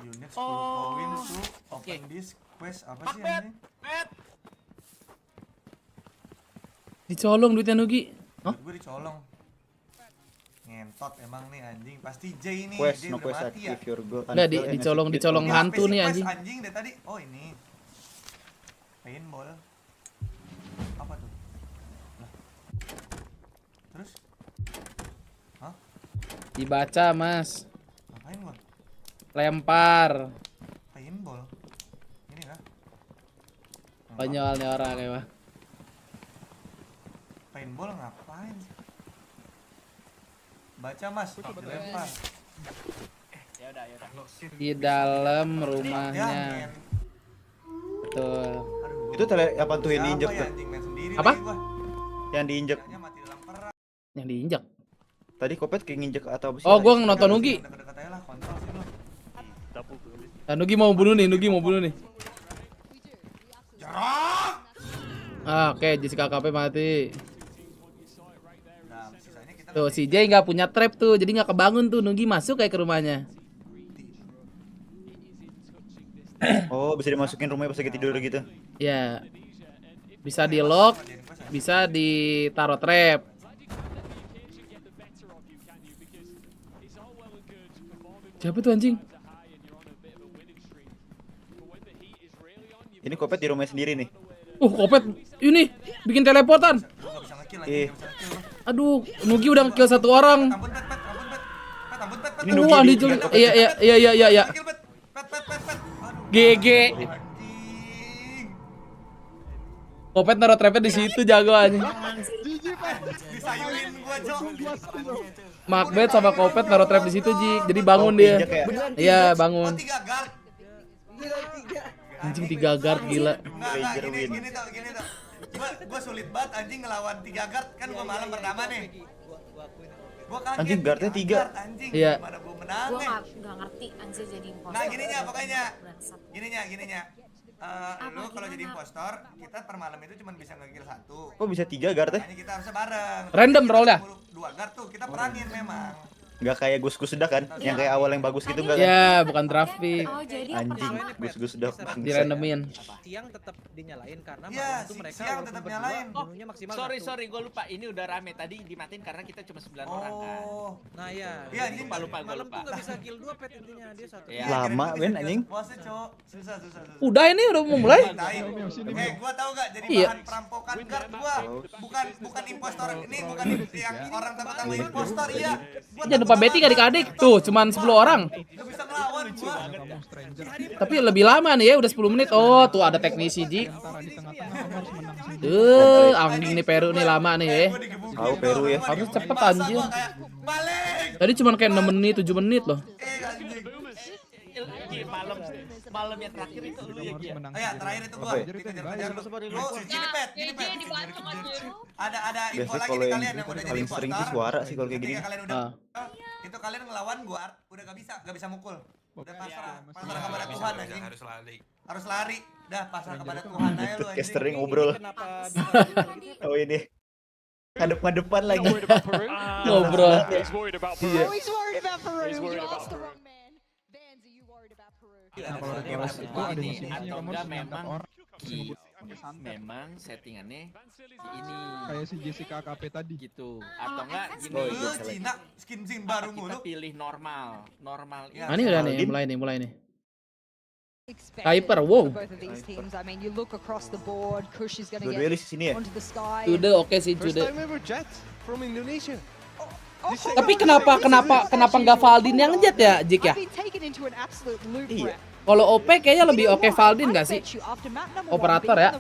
Unit 10 koin tuh. Open disk quest apa sih ini? Dicolong duitnya Nugi. Hah? Gue dicolong. Ngentot emang nih anjing. Pasti J nih. Quest, J no udah quest mati ya. active your goal. Enggak, dicolong hantu nih anjing. Anjing deh tadi. Oh ini. Paintball. Apa tuh? Lah. Terus? Hah? Dibaca, Mas. Ngapain gua? Lempar. Paintball. Ini kah? Konyol nih orang emang. Paintball ngapain? Baca Mas, dilempar. Ya udah. Di dalam rumahnya. Betul. Itu apa tuh yang diinjek tuh? Apa? Yang diinjek. Yang diinjek. Tadi Kopet kayak nginjek atau apa sih? Oh, gua nonton Nugi. Nugi mau bunuh nih. Oke, Jessica KP mati. Tuh, si Jay nggak punya trap tuh, jadi nggak kebangun tuh. Nugi masuk kayak ke rumahnya. Oh, bisa dimasukin rumahnya pas lagi tidur gitu? Ya, bisa di lock, bisa ditaruh trap. Siapa tuh anjing? Ini Kopet di rumahnya sendiri nih. Kopet ini bikin teleportan. Aduh, Nugi udah nge-kill 1 orang. Ini Nugi Andi Jul. Iya. GG. Kopet naruh trapnya di situ jago aja. Disayuin gua, Cok. Macleod sama Kopet naruh trap di situ, Jik. Jadi bangun dia. Iya, bangun. Anjing 3 guard gila. Gini tuh. Gua sulit banget anjing ngelawan 3 guard kan gua malam pertama nih. Gua kaget. Anjing guardnya 3. Iya. Gimana gua menang Gua nih? nggak ngerti anjir jadi impostor. Nah, gininya pokoknya. Gininya. Lu kalau jadi impostor, kita per malam itu cuma bisa nge-kill 1. Kok bisa 3 guardnya? Makanya kita harusnya bareng. Random roll-nya. 2 guard tuh kita perangin memang. Nggak kayak Gus sudah kan? Yang kayak awal yang bagus gitu enggak kan? Ya, bukan draft pick. Oh, jadi Anjing, Gus sudah dirandomin. Tiang tetap dinyalain karena Iya, itu mereka siang tetap nyalain. bunuhnya maksimal. Sorry, gue lupa. Ini udah rame tadi dimatiin karena kita cuma 9 orang kan. Nah, iya. Iya, anjing lupa. Malam tuh enggak bisa kill 2 pet intinya dia 1. Lama, Ben anjing. Bosnya, Cok. Susah. Udah ini udah mau mulai. Gua tahu enggak jadi bahan perampokan guard gua. Bukan impostor ini, bukan yang orang tahu impostor iya. Gua lupa betting adik-adik. Tuh, cuman 10 orang. Tapi lebih lama nih ya, udah 10 menit. Oh, tuh ada teknisi, Jik. Anjing nih Peru nih lama nih ya. Tahu Peru ya. Harus cepet anjir. Tadi cuman kayak 6 menit, 7 menit loh. Malam yang terakhir itu lu ya Gia. Oh ya, terakhir itu gua dikejar-kejar lu. Oh, gini pet. Ada info lagi nih kalian yang udah jadi paling sering tuh suara sih kalau kayak gini. Kalian udah itu kalian ngelawan gua udah gak bisa mukul. Udah pasrah kepada Tuhan anjing. Harus lari. Dah pasrah kepada Tuhan aja lu anjing. Castering ngobrol. Oh ini. Ngadep-ngadepan lagi. Ngobrol. He's worried about Peru. He lost the wrong man. Atau enggak memang settingannya ini kayak si Jessica KP tadi gitu, atau enggak gini Cina skin baru mulu. Kita pilih normal ya. Ini udah nih, mulai nih. Hyper, wow. Dua-duanya di sini ya. Udah oke sih, First time ever jet from Indonesia. Tapi kenapa nggak Valdin yang jet ya, Jik ya? Iya. Kalau OP kayaknya lebih oke Valdin nggak sih? Operator ya?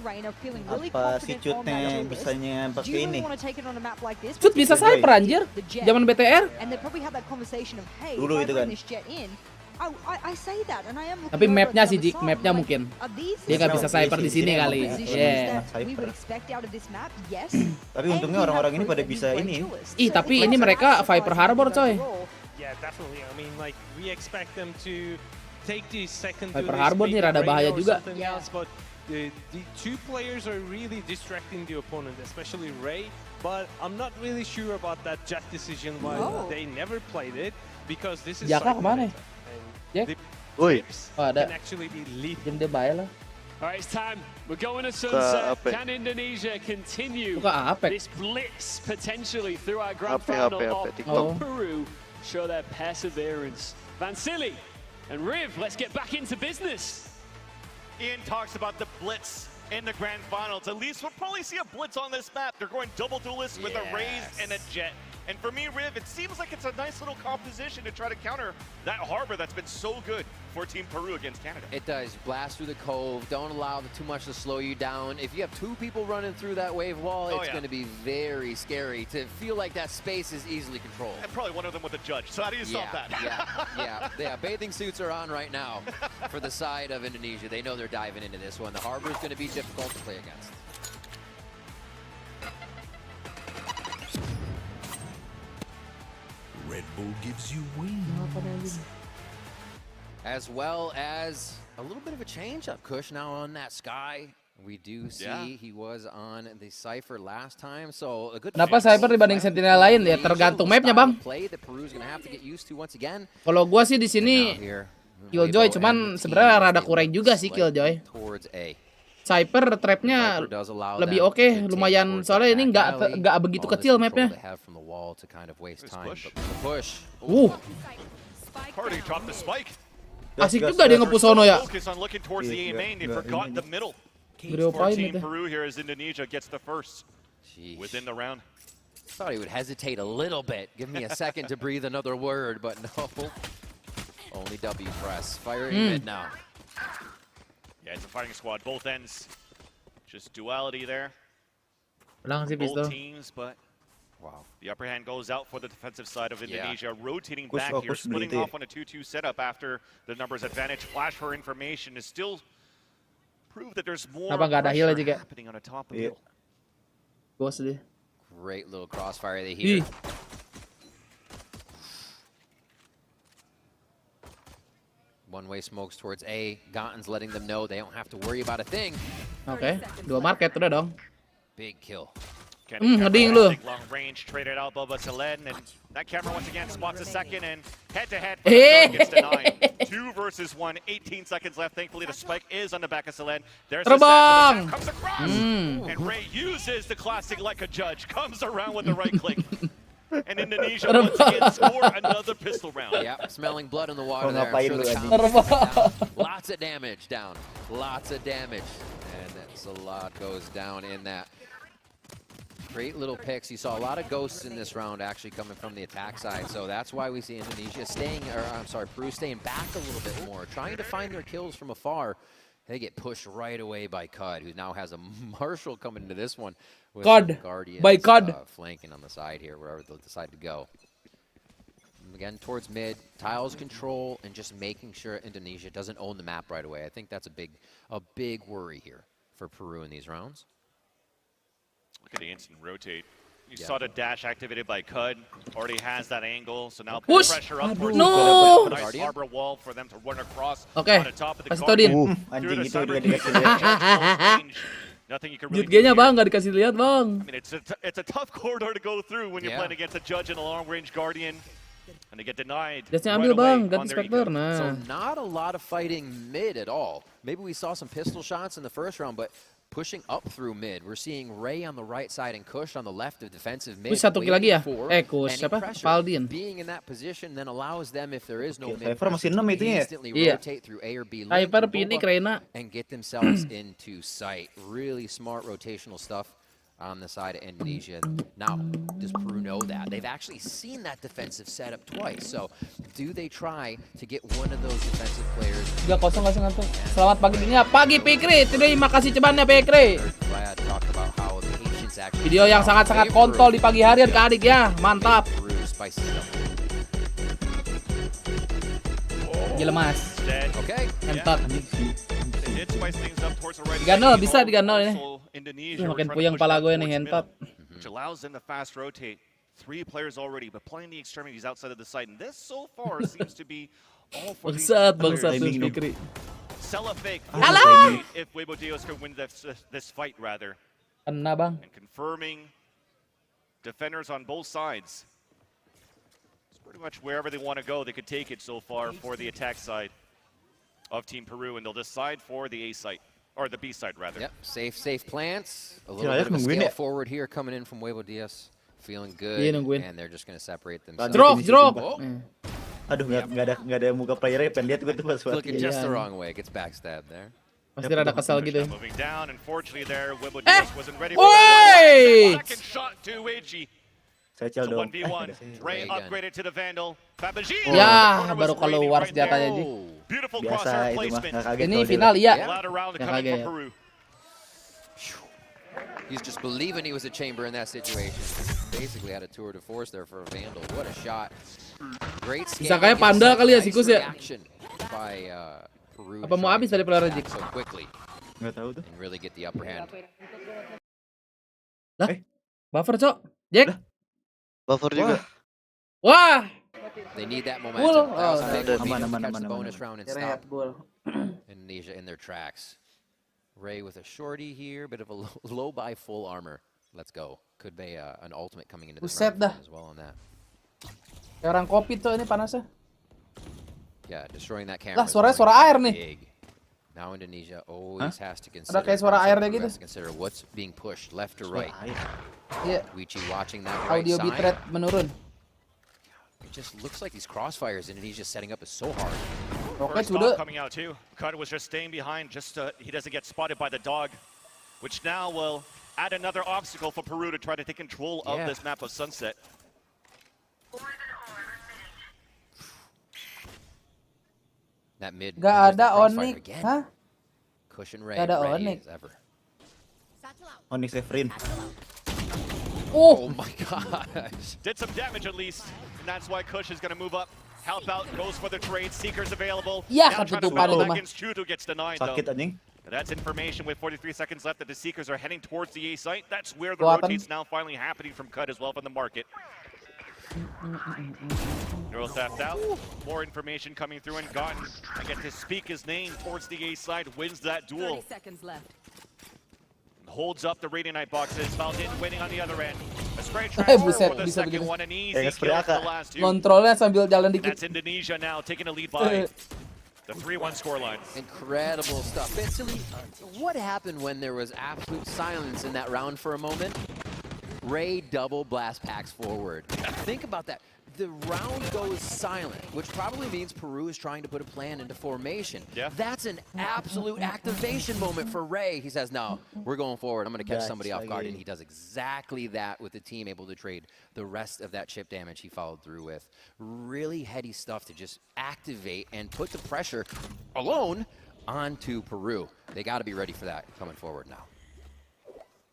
Apa si Cutnya bisanya pakai ini? Cut bisa Cyper anjir. Zaman BTR. Dulu itu kan. Tapi mapnya sih Jik, mapnya mungkin dia nggak bisa Cyper di sini kali. Tapi untungnya orang-orang ini pada bisa ini. Ih, tapi ini mereka Viper Harbor coy. Yeah, definitely. I mean, like we expect them to take the second Viper Harbor nih rada bahaya juga. But the two players are really distracting the opponent, especially Ray. But I'm not really sure about that jet decision why they never played it because this is. Jaka kemana? Jack? Woi. Oh, ada. Can actually be lethal. Jam dia bayar lah. Alright, it's time. We're going to sunset. Can Indonesia continue this blitz potentially through our grand final of Peru? Show their perseverance. Vansili and Riv, let's get back into business. Ian talks about the blitz in the grand finals. At least we'll probably see a blitz on this map. They're going double duelist with a Raze and a Jet. And for me, Riv, it seems like it's a nice little composition to try to counter that harbor that's been so good for Team Peru against Canada. It does. Blast through the cove. Don't allow too much to slow you down. If you have two people running through that wave wall, it's going to be very scary to feel like that space is easily controlled. And probably one of them with a judge. So how do you solve that? Yeah. Bathing suits are on right now for the side of Indonesia. They know they're diving into this one. The harbor is going to be difficult to play against. Red Bull gives you wings. As well as a little bit of a change up. Kush now on that Sky. We do see he was on the Cypher last time, so a good. Kenapa Cypher dibanding Sentinel lain ya? Tergantung mapnya bang. Kalau gua sih di sini Killjoy, cuman sebenarnya rada kurang juga sih Killjoy. Cypher trapnya lebih oke, lumayan soalnya ini nggak begitu kecil mapnya. Asik juga dia nge-push sono ya. Gede opain itu. Thought he would hesitate a little bit, give me a second to breathe another word, but no. Only W press. Firing mid now. Yeah, it's a fighting squad, both ends. Just duality there. Both teams, but the upper hand goes out for the defensive side of Indonesia, rotating back here, splitting off on a 2-2 setup after the numbers advantage. Flash for information is still prove that there's more pressure happening on the top of the middle. Great little crossfire they hear. One-way smokes towards A. Gonton's letting them know they don't have to worry about a thing. Oke, dua market udah dong. Big kill. Ngeding lu. Long range traded out Boba Selen, and that camera once again spots a second, and head-to-head gets denied. 2 versus 1, 18 seconds left. Thankfully, the spike is on the back of Selen. There's the set, comes across, and Ray uses the classic like a judge, comes around with the right click. And Indonesia once again score another pistol round. Yeah, smelling blood in the water there. Lots of damage down. Lots of damage. And that's a lot goes down in that. Great little picks. You saw a lot of ghosts in this round actually coming from the attack side. So that's why we see Indonesia Peru staying back a little bit more, trying to find their kills from afar. They get pushed right away by Cud, who now has a Marshall coming into this one with Guardians flanking on the side here, wherever they'll decide to go. Again, towards mid, tiles control, and just making sure Indonesia doesn't own the map right away. I think that's a big worry here for Peru in these rounds. Look at the instant rotate. You saw the dash activated by Cud. Already has that angle, so now Push. Pressure up towards No. the nice arbor wall for them to run across Okay. on the top of the Kasih tau Din. Through the cyber range. Nothing you can really Jutgenya bang, nggak dikasih lihat bang. I mean, it's a tough corridor to go through when you're playing against a judge and a long-range guardian, and they get denied. Jasnya right ambil away bang, on ganti their Spectre. eco. Nah. So not a lot of fighting mid at all. Maybe we saw some pistol shots in the first round, but pushing up through mid, we're seeing Ray on the right side and Kush on the left of defensive mid. Kush satu kill lagi ya? Kush any siapa? pressure. Paldin. Being in that position then allows them, if there is no mid, Cypher masih 6 itu ya? instantly Iya. rotate through A or B link Hyper, and Pinik, Boba Reina. and get themselves into sight. Really smart rotational stuff on the side of Indonesia. Now, does Peru know that? They've actually seen that defensive setup twice. So, do they try to get one of those defensive players? 3-0 langsung ngantuk. Selamat pagi dunia. Pagi Pikri. Terima kasih cebannya Pikri. Glad to talk about how the patience actually Video yang sangat-sangat kontol di pagi hari ke adik ya. Mantap. Peru spices it up. Gila mas. Okay. Entot. They did spice things up towards the right. 3-0 bisa 3-0 ini. Indonesia Makin puyeng pala gue nih entot. Which allows them to fast rotate. 3 players already, but playing the extremities outside of the site. And this so far seems to be all for these Bangsat Pikri. Sell a fake. Alah! If Weibo Dios can win this fight rather. Kena bang. And confirming defenders on both sides. It's pretty much wherever they want to go, they could take it so far for the attack side of Team Peru, and they'll decide for the A site. Or the B side, rather. Yep, safe plants. A little bit of a scale forward here coming in from Weibo Diaz. Feeling good, and they're just going to separate themselves. Drop. Aduh, nggak ada muka playernya, pengen lihat gue tuh pas Looking just the wrong way, gets backstabbed there. Pasti rada kesal gitu. Moving down, unfortunately there, Weibo Diaz wasn't ready for Woi! second shot to Weiji. Secel dong. 1v1. Ray upgraded to the Vandal. Fabagin. Ya, baru keluar senjatanya aja. Beautiful Biasa crosshair itu mah, placement. nggak kaget. Ini final iya. Ladder round Nggak coming kaget. from Peru. He's just believing he was a chamber in that situation. Basically had a tour de force there for a Vandal. What a shot. Great scan. Bisa kayak panda kali ya Sikus ya. By, Peru. Apa mau habis dari player Jik? So quickly. Nggak tahu tuh. And really get the upper hand. Lah? Buffer, Cok. Jack? Buffer juga. Wah. They need that momentum. Aman. Bonus round and stop Indonesia in their tracks. Ray with a shorty here, bit of a low buy full armor. Let's go. Could be an ultimate coming into this round as well on that. Kayak orang kopi tuh ini panasnya. Yeah, destroying that camera. Lah, suara air nih. Now Indonesia always has to consider. Ada kayak suara airnya gitu. Consider what's being pushed left or right. Iya. Wichi watching that right Audio side. bitrate menurun. It just looks like these crossfires Indonesia's setting up is so hard. First bomb coming out too. Cud was just staying behind, just he doesn't get spotted by the dog, which now will add another obstacle for Peru to try to take control of this map of Sunset. That mid. Gak ada Onyx, hah? Cushion Ray. Gak ada Onyx. Onyx Efrin. Oh my gosh. Did some damage at least, and that's why Kush is going to move up. Help out, goes for the trade, Seekers available. Ya, now trying to battle against Chuto, gets denied though. Sakit anjing. That's information with 43 seconds left that the Seekers are heading towards the A site. That's where the rotate's now finally happening from Cud as well from the market. Neural theft out. More information coming through and Gotten, I get to speak his name towards the A side, wins that duel. 30 seconds left. Holds up the Radiant boxes. Valdin waiting on the other end. A spray transfer for the second one, an easy kill for the last two. Kontrolnya sambil jalan dikit. That's Indonesia now taking a lead by the 3-1 scoreline. Incredible stuff. Basically, what happened when there was absolute silence in that round for a moment? Ray double blast packs forward. Think about that. the round goes silent, which probably means Peru is trying to put a plan into formation. Yeah. That's an absolute activation moment for Ray. He says, no, we're going forward. I'm going to catch somebody off guard. And he does exactly that with the team able to trade the rest of that chip damage he followed through with. Really heady stuff to just activate and put the pressure alone onto Peru. They got to be ready for that coming forward now.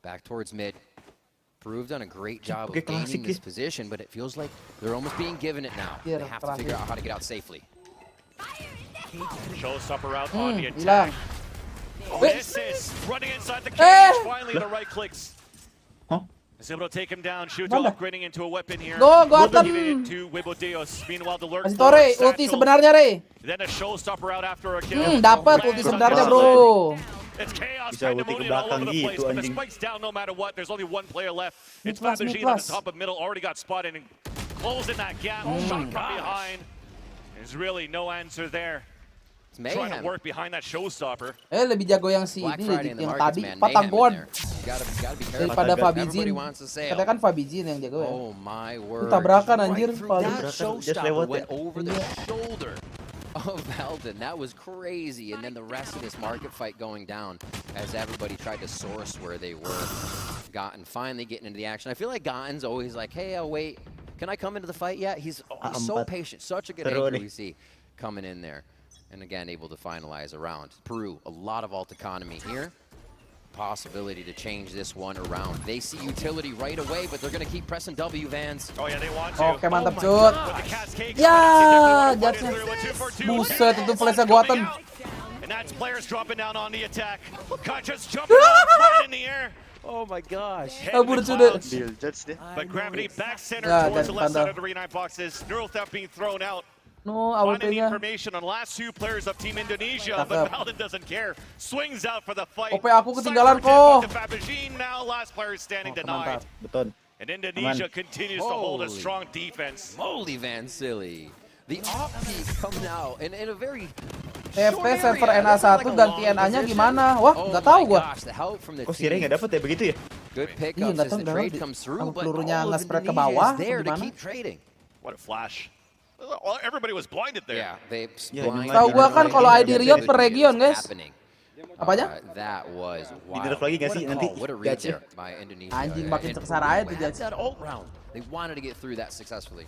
Back towards mid. Peru have done a great job of gaining this position, but it feels like they're almost being given it now. They have to figure out how to get out safely. Showstopper out on the attack. This is running inside the cage. Finally, the right clicks. Is able to take him down. Shoot upgrading into a weapon here. Giving it to Wibodeos. Meanwhile, the lurk. Ulti sebenarnya, Re. Then a showstopper out after a kill. Dapat ulti sebenarnya, bro. It's chaos Bisa ulti ke pandemonium all over belakang the place, gitu but the anjing. spike's down no matter what. There's only one player left. It's Mid-class, Fabigine on the mid-class. top of middle, already got spotted and closing that gap. Shot from behind. There's really no answer there. Trying to work behind that showstopper. Lebih jago yang si Black ini Friday in the yang markets, tadi man. Patagon Mayhem in there. Gotta be careful. daripada Fabigine. Everybody wants to sail. Katanya kan Fabigine yang jago ya. Oh my word. Tabrakan anjir, Right through paling. that showstopper went over the shoulder of Eldon. That was crazy. And then the rest of this market fight going down as everybody tried to source where they were. Gotten finally getting into the action. I feel like Gotten's always like, hey, I'll wait. Can I come into the fight yet? He's so patient. Such a good anchor we see coming in there. And again, able to finalize a round. Peru, a lot of alt economy here. Possibility to change this one around. They see utility right away, but they're going to keep pressing W, Vans. Oh yeah, they want to. Oke, mantap, cut. Ya, judge-nya. Buset, itu flashnya Guatan. And that's players dropping down on the attack. Just jumping off right in the air. Oh my gosh. Kabur sudah. But gravity back center Ya, towards the left tanda. side of the re-9 boxes. Neural theft being thrown out. No, Finding AWP-nya. information on last two players of Team Indonesia, but Valden doesn't care. Swings out for the fight. OP aku ketinggalan kok. Fabigine now, last player standing denied. Mantap, betul. And Indonesia continues to hold a Holy strong defense. Moly Van Silly. The off peak coming out in a very TFT server NA1 ganti NA-nya gimana? Wah, nggak tahu gua. Kok Sire nggak dapet ya begitu ya? Good Iya, pickups nggak as tahu the nggak trade tahu. comes through, Kalau but pelurunya all of nge-spread ke Indonesia bawah, is there to gimana? keep trading. What a flash. Everybody was blinded there. Yeah, they blinded. Tahu gua kan kalau ID Riot per region, guys. Apanya? That was Di nerf lagi nggak sih nanti? What a read Gacha. there by Indonesia. Anjing makin seksara aja tuh That's judge. that ult round. They wanted to get through that successfully.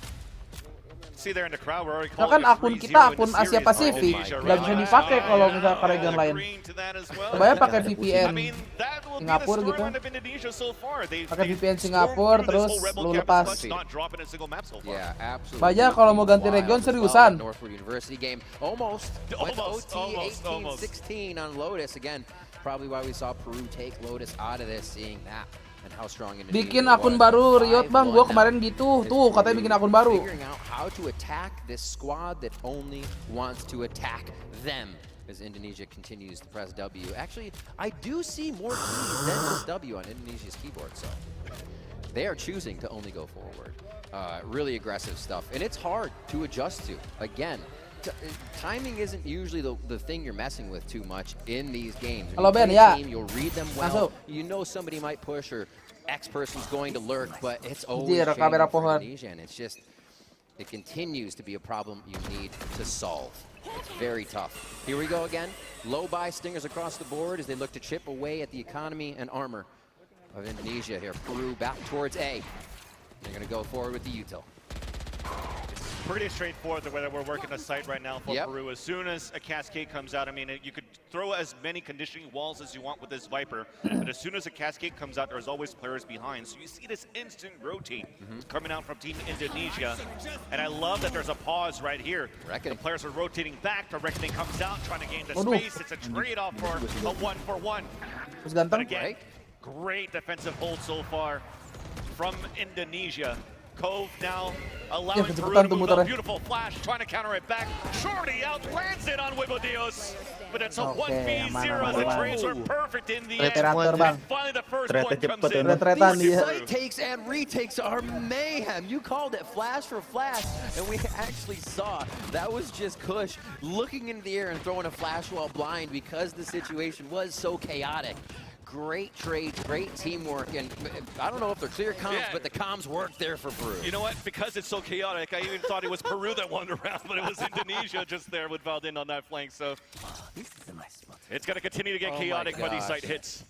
See there in the crowd, we're already Nah calling kan it akun 3-0 kita in akun the Asia series. Pasifik Indonesia nggak bisa right dipakai now. kalau misalnya ke region lain. Agreeing to that as well. Coba ya pakai I VPN mean, that will be the Singapura gitu. storyline of Indonesia so far. Pakai VPN Singapura terus lu lepas. Not dropping a single map so far. Yeah, absolutely. Baja kalau mau ganti region seriusan. Northwood University game almost went OT 18-16 on Lotus again. Probably why we saw Peru take Lotus out of this, seeing that and how strong Indonesia Bikin akun baru Riot bang, gua kemarin gitu. Tuh katanya bikin akun baru. Figuring out how to attack this squad that only wants to attack them. As Indonesia continues to press W. Actually, I do see more keys than just W on Indonesia's keyboard, so they are choosing to only go forward. Really aggressive stuff, and it's hard to adjust to. Again, timing isn't usually the thing you're messing with too much in these games. When Halo, you play Ben, a ya. team, you'll read them well. Masuk. You know somebody might push or X person's going to lurk, but it's always Anjir, changing kamera for pohon. Indonesia, and it's just, it continues to be a problem you need to solve. It's very tough. Here we go again. Low buy stingers across the board as they look to chip away at the economy and armor of Indonesia here. Peru back towards A. They're going to go forward with the util. Pretty straightforward the way that we're working the site right now for Yep. Peru. As soon as a cascade comes out, I mean, you could throw as many conditioning walls as you want with this Viper, but as soon as a cascade comes out, there's always players behind. So you see this instant rotate coming out from Team Indonesia. And I love that there's a pause right here. The players are rotating back. The Reckoning comes out, trying to gain the Waduh. space. It's a trade-off for a 1-for-1. Terus But ganteng. again, great defensive hold so far from Indonesia. Cove now allowing Peru kecepatan to tuh move muternya. up. Beautiful flash, trying to counter it back. Shorty out, lands it on Wibodeos. But it's a Oke, 1v0. aman, The aman. trades were perfect in the end. Reterator, Bang. And finally the first Ternyata point comes cepet, in. Retretan These dia. site takes and retakes are mayhem. You called it flash for flash, and we actually saw that was just Kush looking into the air and throwing a flash while blind because the situation was so chaotic. Great trades, great teamwork, and I don't know if they're clear comms, but the comms worked there for Peru. You know what? Because it's so chaotic, I even thought it was Peru that won the round, but it was Indonesia just there with Valdin on that flank. So it's going to continue to get chaotic when these site hits.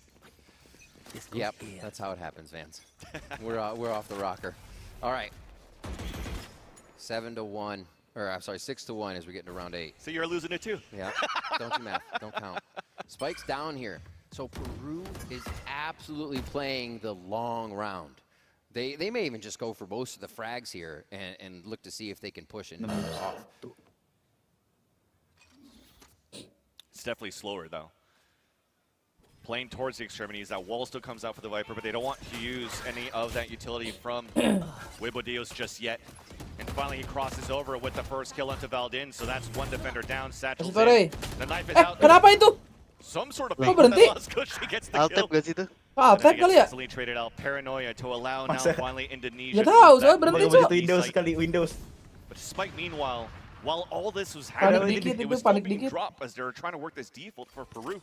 Yep, that's how it happens, Vance. We're off the rocker. All right, 7-1, or I'm sorry, 6-1 as we get into round 8. So you're losing it too. Yeah, don't do math, don't count. Spike's down here. So Peru is absolutely playing the long round. They may even just go for most of the frags here and look to see if they can push it off. It's definitely slower though. Playing towards the extremities, that wall still comes out for the Viper, but they don't want to use any of that utility from Wibodios just yet. And finally he crosses over with the first kill onto Valdin, so that's one defender down. Satchel's in. The knife is out. Kenapa itu? Some sort of berhenti? He gets the Alt-tab kill. gak sih itu? Alt-tab kali ya? Easily traded out Paranoia to allow now finally Indonesia. Gak tahu, soalnya berhenti cok. Windows. But Spike meanwhile, while all this was happening, it was still being dropped as they're trying to work this default for Peru.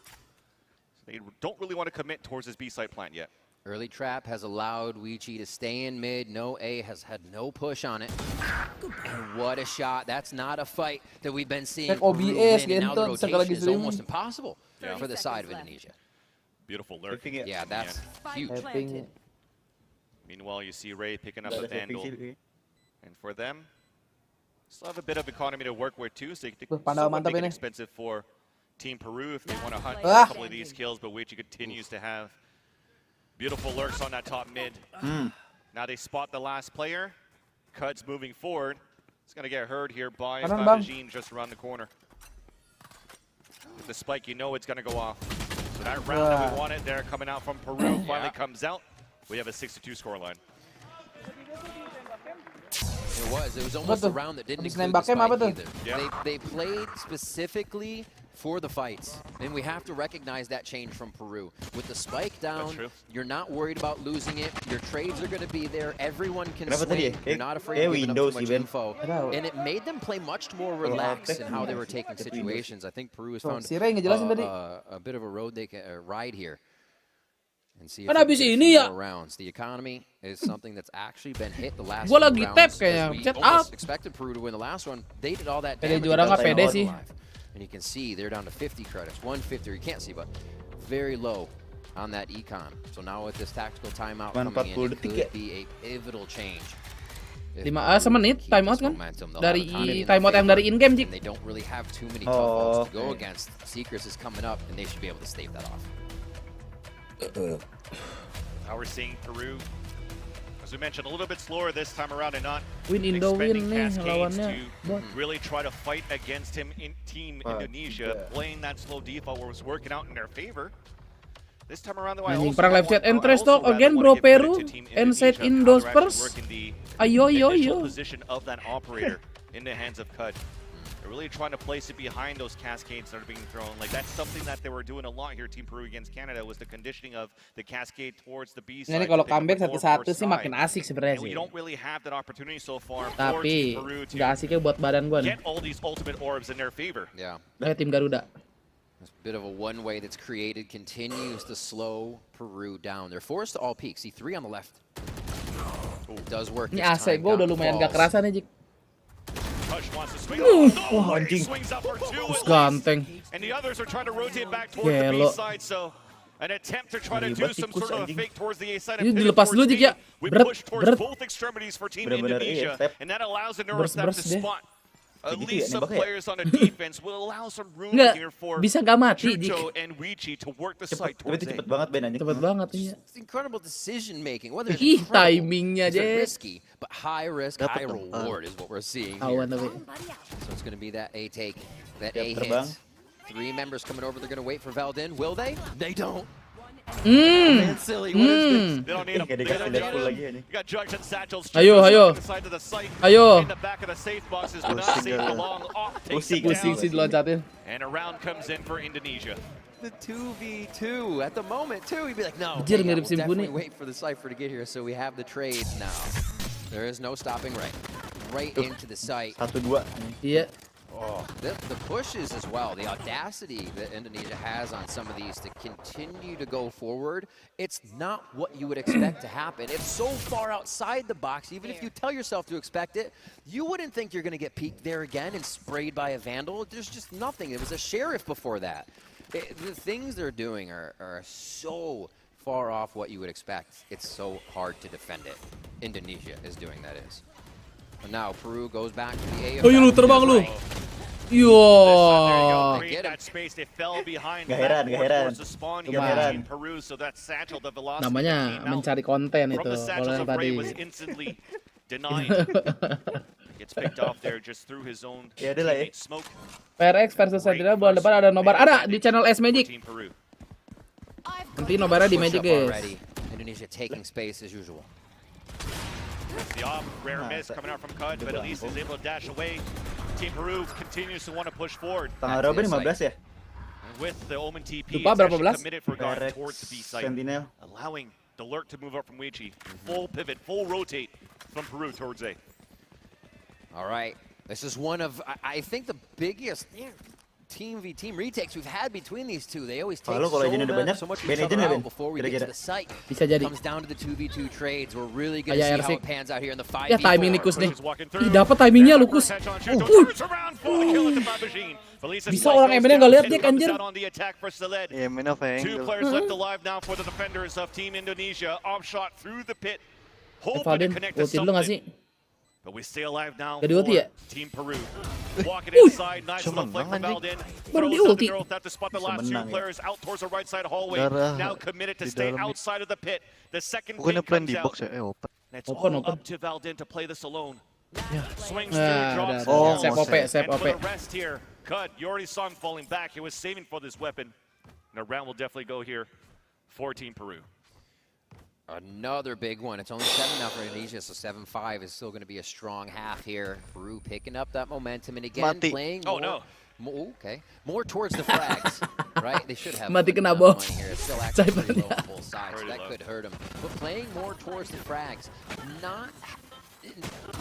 They don't really want to commit towards this B site plant yet. Early trap has allowed Wichi to stay in mid. No A has had no push on it. And what a shot. That's not a fight that we've been seeing. OBS, Now the Nonton, rotation is almost impossible for the side of Indonesia. Beautiful lurk. Yeah, that's huge. Meanwhile, you see Ray picking up a Vandal. And for them, still have a bit of economy to work with too, so they can make it expensive for Team Peru if they want to hunt for a couple of these kills, but Wichi continues to have beautiful lurks on that top mid. Now they spot the last player. Cud's moving forward. It's going to get heard here by Fabijin just around the corner. With the spike, you know it's going to go off. So that round that we wanted there coming out from Peru finally comes out. We have a 6-2 scoreline. It was almost a round that didn't include the spike either. Yeah. They played specifically for the fights, and we have to recognize that change from Peru. With the spike down, you're not worried about losing it. Your trades are going to be there. Everyone can swing. You're not afraid of giving up too much info. And it made them play much more relaxed in how they were taking situations. I think Peru has found a bit of a road they can ride here. And see if they can get more rounds. The economy is something that's actually been hit the last few rounds. We almost expected Peru to win the last one. They did all that damage. And you can see they're down to 50 credits, 150, or you can't see, but very low on that econ. So now with this tactical timeout coming in, it could be a pivotal change. 5 menit timeout kan? Dari timeout yang dari in-game, Jik. They don't really have too many tough balls to go against. Secrets is coming up, and they should be able to stave that off. Now we're seeing Peru, as we mentioned, a little bit slower this time around and not Indo expending nih cascades lawannya. to really try to fight against him in Team Indonesia. Playing that slow default was working out in their favor. This time around, though, I also perang live chat and trash talk again, bro. Peru and set Indos first. Ayo, position of that operator in the hands of Cud. They're really trying to place it behind those cascades that are being thrown. Like, that's something that they were doing a lot here, Team Peru against Canada, was the conditioning of the cascade towards the B side. Ini kalau comeback satu-satu sih makin asik sebenarnya sih. We don't really have that opportunity so far. Tapi nggak asiknya buat badan gua nih. Get all these ultimate orbs in their favor. Yeah. Tim Garuda. This bit of a one-way that's created continues to slow Peru down. They're forced to all peak. See 3 on the left. It does work. Ini AC gua udah lumayan gak kerasa nih, Jik. Wah, anjing. Ganteng. And the others are trying to rotate back towards the B side, so an attempt to try to do some sort of a fake towards the A side. Ini dilepas dulu, Jik, ya. We push towards both extremities for Team Indonesia, and that allows the Neurostep to spot at least some players on the defense, will allow some room here for Chucho and Wichi to work the site towards A. Cepet banget, iya. It's incredible decision making. Whether it's timingnya aja. risky, but high risk, high reward is what we're seeing here. So it's going to be that A take, that A hit. 3 members coming over. They're going to wait for Valdin. Will they? They don't. Man, silly. What is this? They don't need him. They don't need him. You got Judge and Satchels. Ayo. Inside to the site. Ayo. In the back of the safe boxes. Donasi along off takes it down. And a round comes in for Indonesia. The 2v2 at the moment too. He'd be like, no, Anjir, we'll mirip Simpu definitely nih. wait for the Cypher to get here. So we have the trades now. There is no stopping right into the site. 1-2. Iya. Oh, the pushes as well, the audacity that Indonesia has on some of these to continue to go forward, it's not what you would expect to happen. It's so far outside the box, even if you tell yourself to expect it, you wouldn't think you're going to get peeked there again and sprayed by a Vandal. There's just nothing. It was a Sheriff before that. The things they're doing are so far off what you would expect. It's so hard to defend it. Indonesia is doing that is. And now Peru goes back to the A. Oh, lu terbang lu. Yo. Gak heran. Namanya mencari konten itu kalau yang tadi. Ya udah lah ya. PRX versus Setiap bulan depan ada nobar. Ada di channel S Magic. Nanti nobarnya di Magic, guys. Indonesia taking space as usual. The rare miss coming out from Cud, but at least he's able to dash away. Team Peru continues to want to push forward. Tanggal berapa 15 ya? With the Omen TP, Lupa berapa belas? committed for going towards the B site, allowing the lurk to move up from Weichi. Full pivot, full rotate from Peru towards A. All right, this is one of, I think, the biggest team v team retakes we've had between these two. They always take so much each other out before we get to the site. Bisa jadi. Comes down to the 2v2 trades. We're really going to see how it pans out here in the 5v4. Ya timing Lukus nih. Ih, dapat timingnya Lukus. Bisa orang MN nggak lihat dia anjir. Ya main of angle. 2 players left alive now for the defenders of Team Indonesia. Off shot through the pit. Hoping to connect to something. But we stay alive now for Team Peru. Walking inside, nice little flick from Valdin. Throws up the girl to spot the last 2 players out towards the right side hallway. Now committed to stay outside of the pit. The second pick comes out. And it's all up to Valdin to play this alone. Swings through, drops Sep OP. And for the rest here, Cud, you already saw him falling back. He was saving for this weapon. And a round will definitely go here for Team Peru. Another big one. It's only 7 now for Indonesia, so 7-5 is still going to be a strong half here. Peru picking up that momentum and again playing more towards the frags, right? They should have Mati kena money bom. here. It's still actually low on both sides, so that could hurt them. But playing more towards the frags, not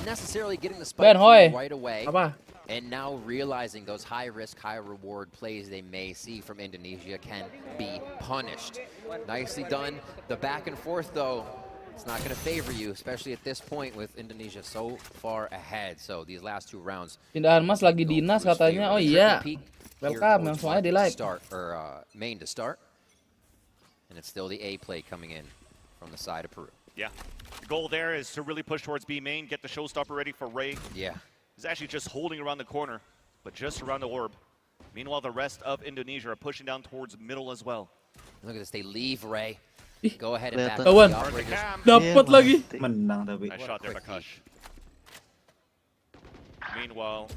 necessarily getting the spike right away. Apa? And now realizing those high-risk, high-reward plays they may see from Indonesia can be punished. Nicely done. The back and forth, though, it's not going to favor you, especially at this point with Indonesia so far ahead. So these last 2 rounds. Pindahan Mas lagi dinas katanya. Oh iya. Welcome, langsung aja di like. Main to start. And it's still the A play coming in from the side of Peru. Yeah. The goal there is to really push towards B main, get the showstopper ready for Ray. Yeah. He's actually just holding around the corner, but just around the orb. Meanwhile, the rest of Indonesia are pushing down towards middle as well. Look at this, they leave Ray. Go ahead and back up Kawan, the operators. dapat lagi. Menang tapi. Nice shot there by Kush. Meanwhile,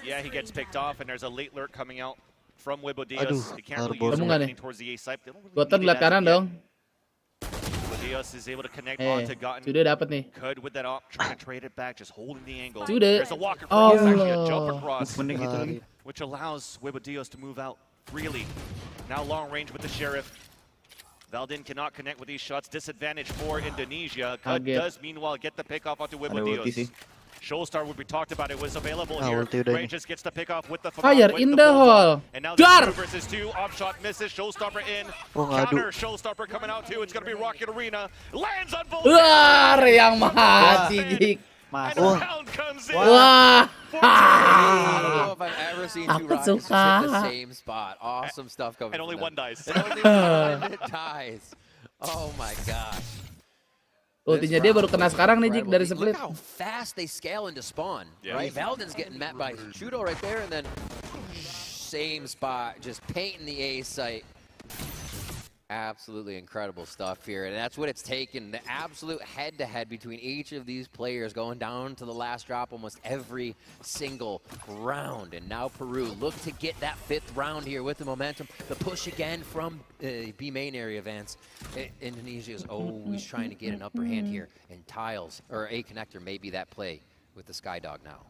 yeah, he gets picked off, and there's a late lurk coming out from Wibo Diaz. He can't really use him towards the A site. Goten lihat kanan dong. Diaz is able to connect onto Gotten. Sudah dapat nih. Cud with that op, trying to trade it back, just holding the angle. Sudah. There's a walk across, actually a jump across, which allows Wibo Diaz to move out freely. Now long range with the Sheriff. Valdin cannot connect with these shots. Disadvantage for Indonesia. Cud does meanwhile get the pick off onto Wibo Diaz. Showstar would be talked about. It was available here. Ray just gets the pick off with the fire in the hole. And now the 2 versus 2. Off shot misses. Showstopper in. Counter Showstopper coming out too. It's going to be Rocket Arena. Lands on both. Wah, yang mati Jik. And the round comes in. Wah. I don't know if I've ever seen 2 rockets just hit the same spot. Awesome stuff coming. And only one dies. And only one dies. Oh my gosh. Ultinya dia baru kena sekarang nih Jik dari split. Look how fast they scale into spawn, right? Valdin's getting met by Shudo right there, and then same spot, just painting the A site. Absolutely incredible stuff here, and that's what it's taken. The absolute head-to-head between each of these players going down to the last drop almost every single round. And now Peru look to get that 5th round here with the momentum. The push again from B main area, Vance. Indonesia is always trying to get an upper hand here, and Tiles, or A connector, may be that play with the Skydog now.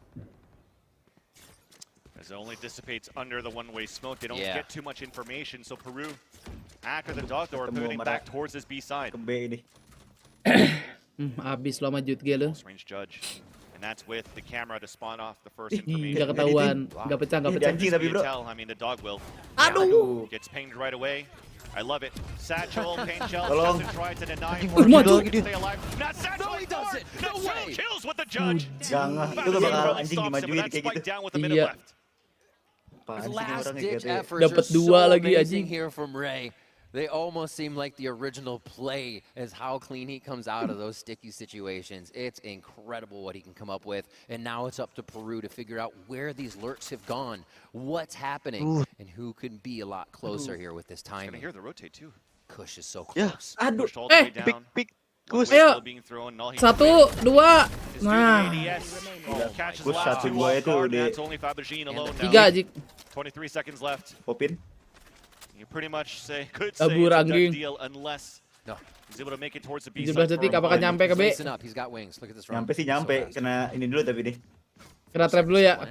As it only dissipates under the one-way smoke, they don't get too much information, so Peru, after the dog door, pivoting back towards this B side. Abis lo sama Jutge lu. Range judge. And that's with the camera to spawn off the first Nggak ketahuan, nggak pecah. Janji tapi bro. I mean, the dog will. Aduh. Gets pinged right away. I love it. Satchel, paint shell, Tolong. doesn't try to deny. Maju. Stay alive. Not Satchel, he does it. No way. Kills with the judge. Jangan, itu gak bakal anjing dimajuin kayak gitu. Iya. Last ditch effort. Dapat dua lagi anjing. Here from Ray. They almost seem like the original play as how clean he comes out of those sticky situations. It's incredible what he can come up with. And now it's up to Peru to figure out where these lurks have gone, what's happening, and who can be a lot closer here with this timing. Hear the rotate too. Kush is so close. Aduh. Pick. Kush. Ayo. 1, 2. Nah. Kush 1, 2 itu udah 3 Jik. 23 seconds left. Popin. You pretty much could say Abur it's a anjing. done deal unless he's able to make it towards the B 17 side. detik apakah nyampe ke B? Nyampe sih nyampe, kena ini dulu tapi nih. Kena trap dulu ya.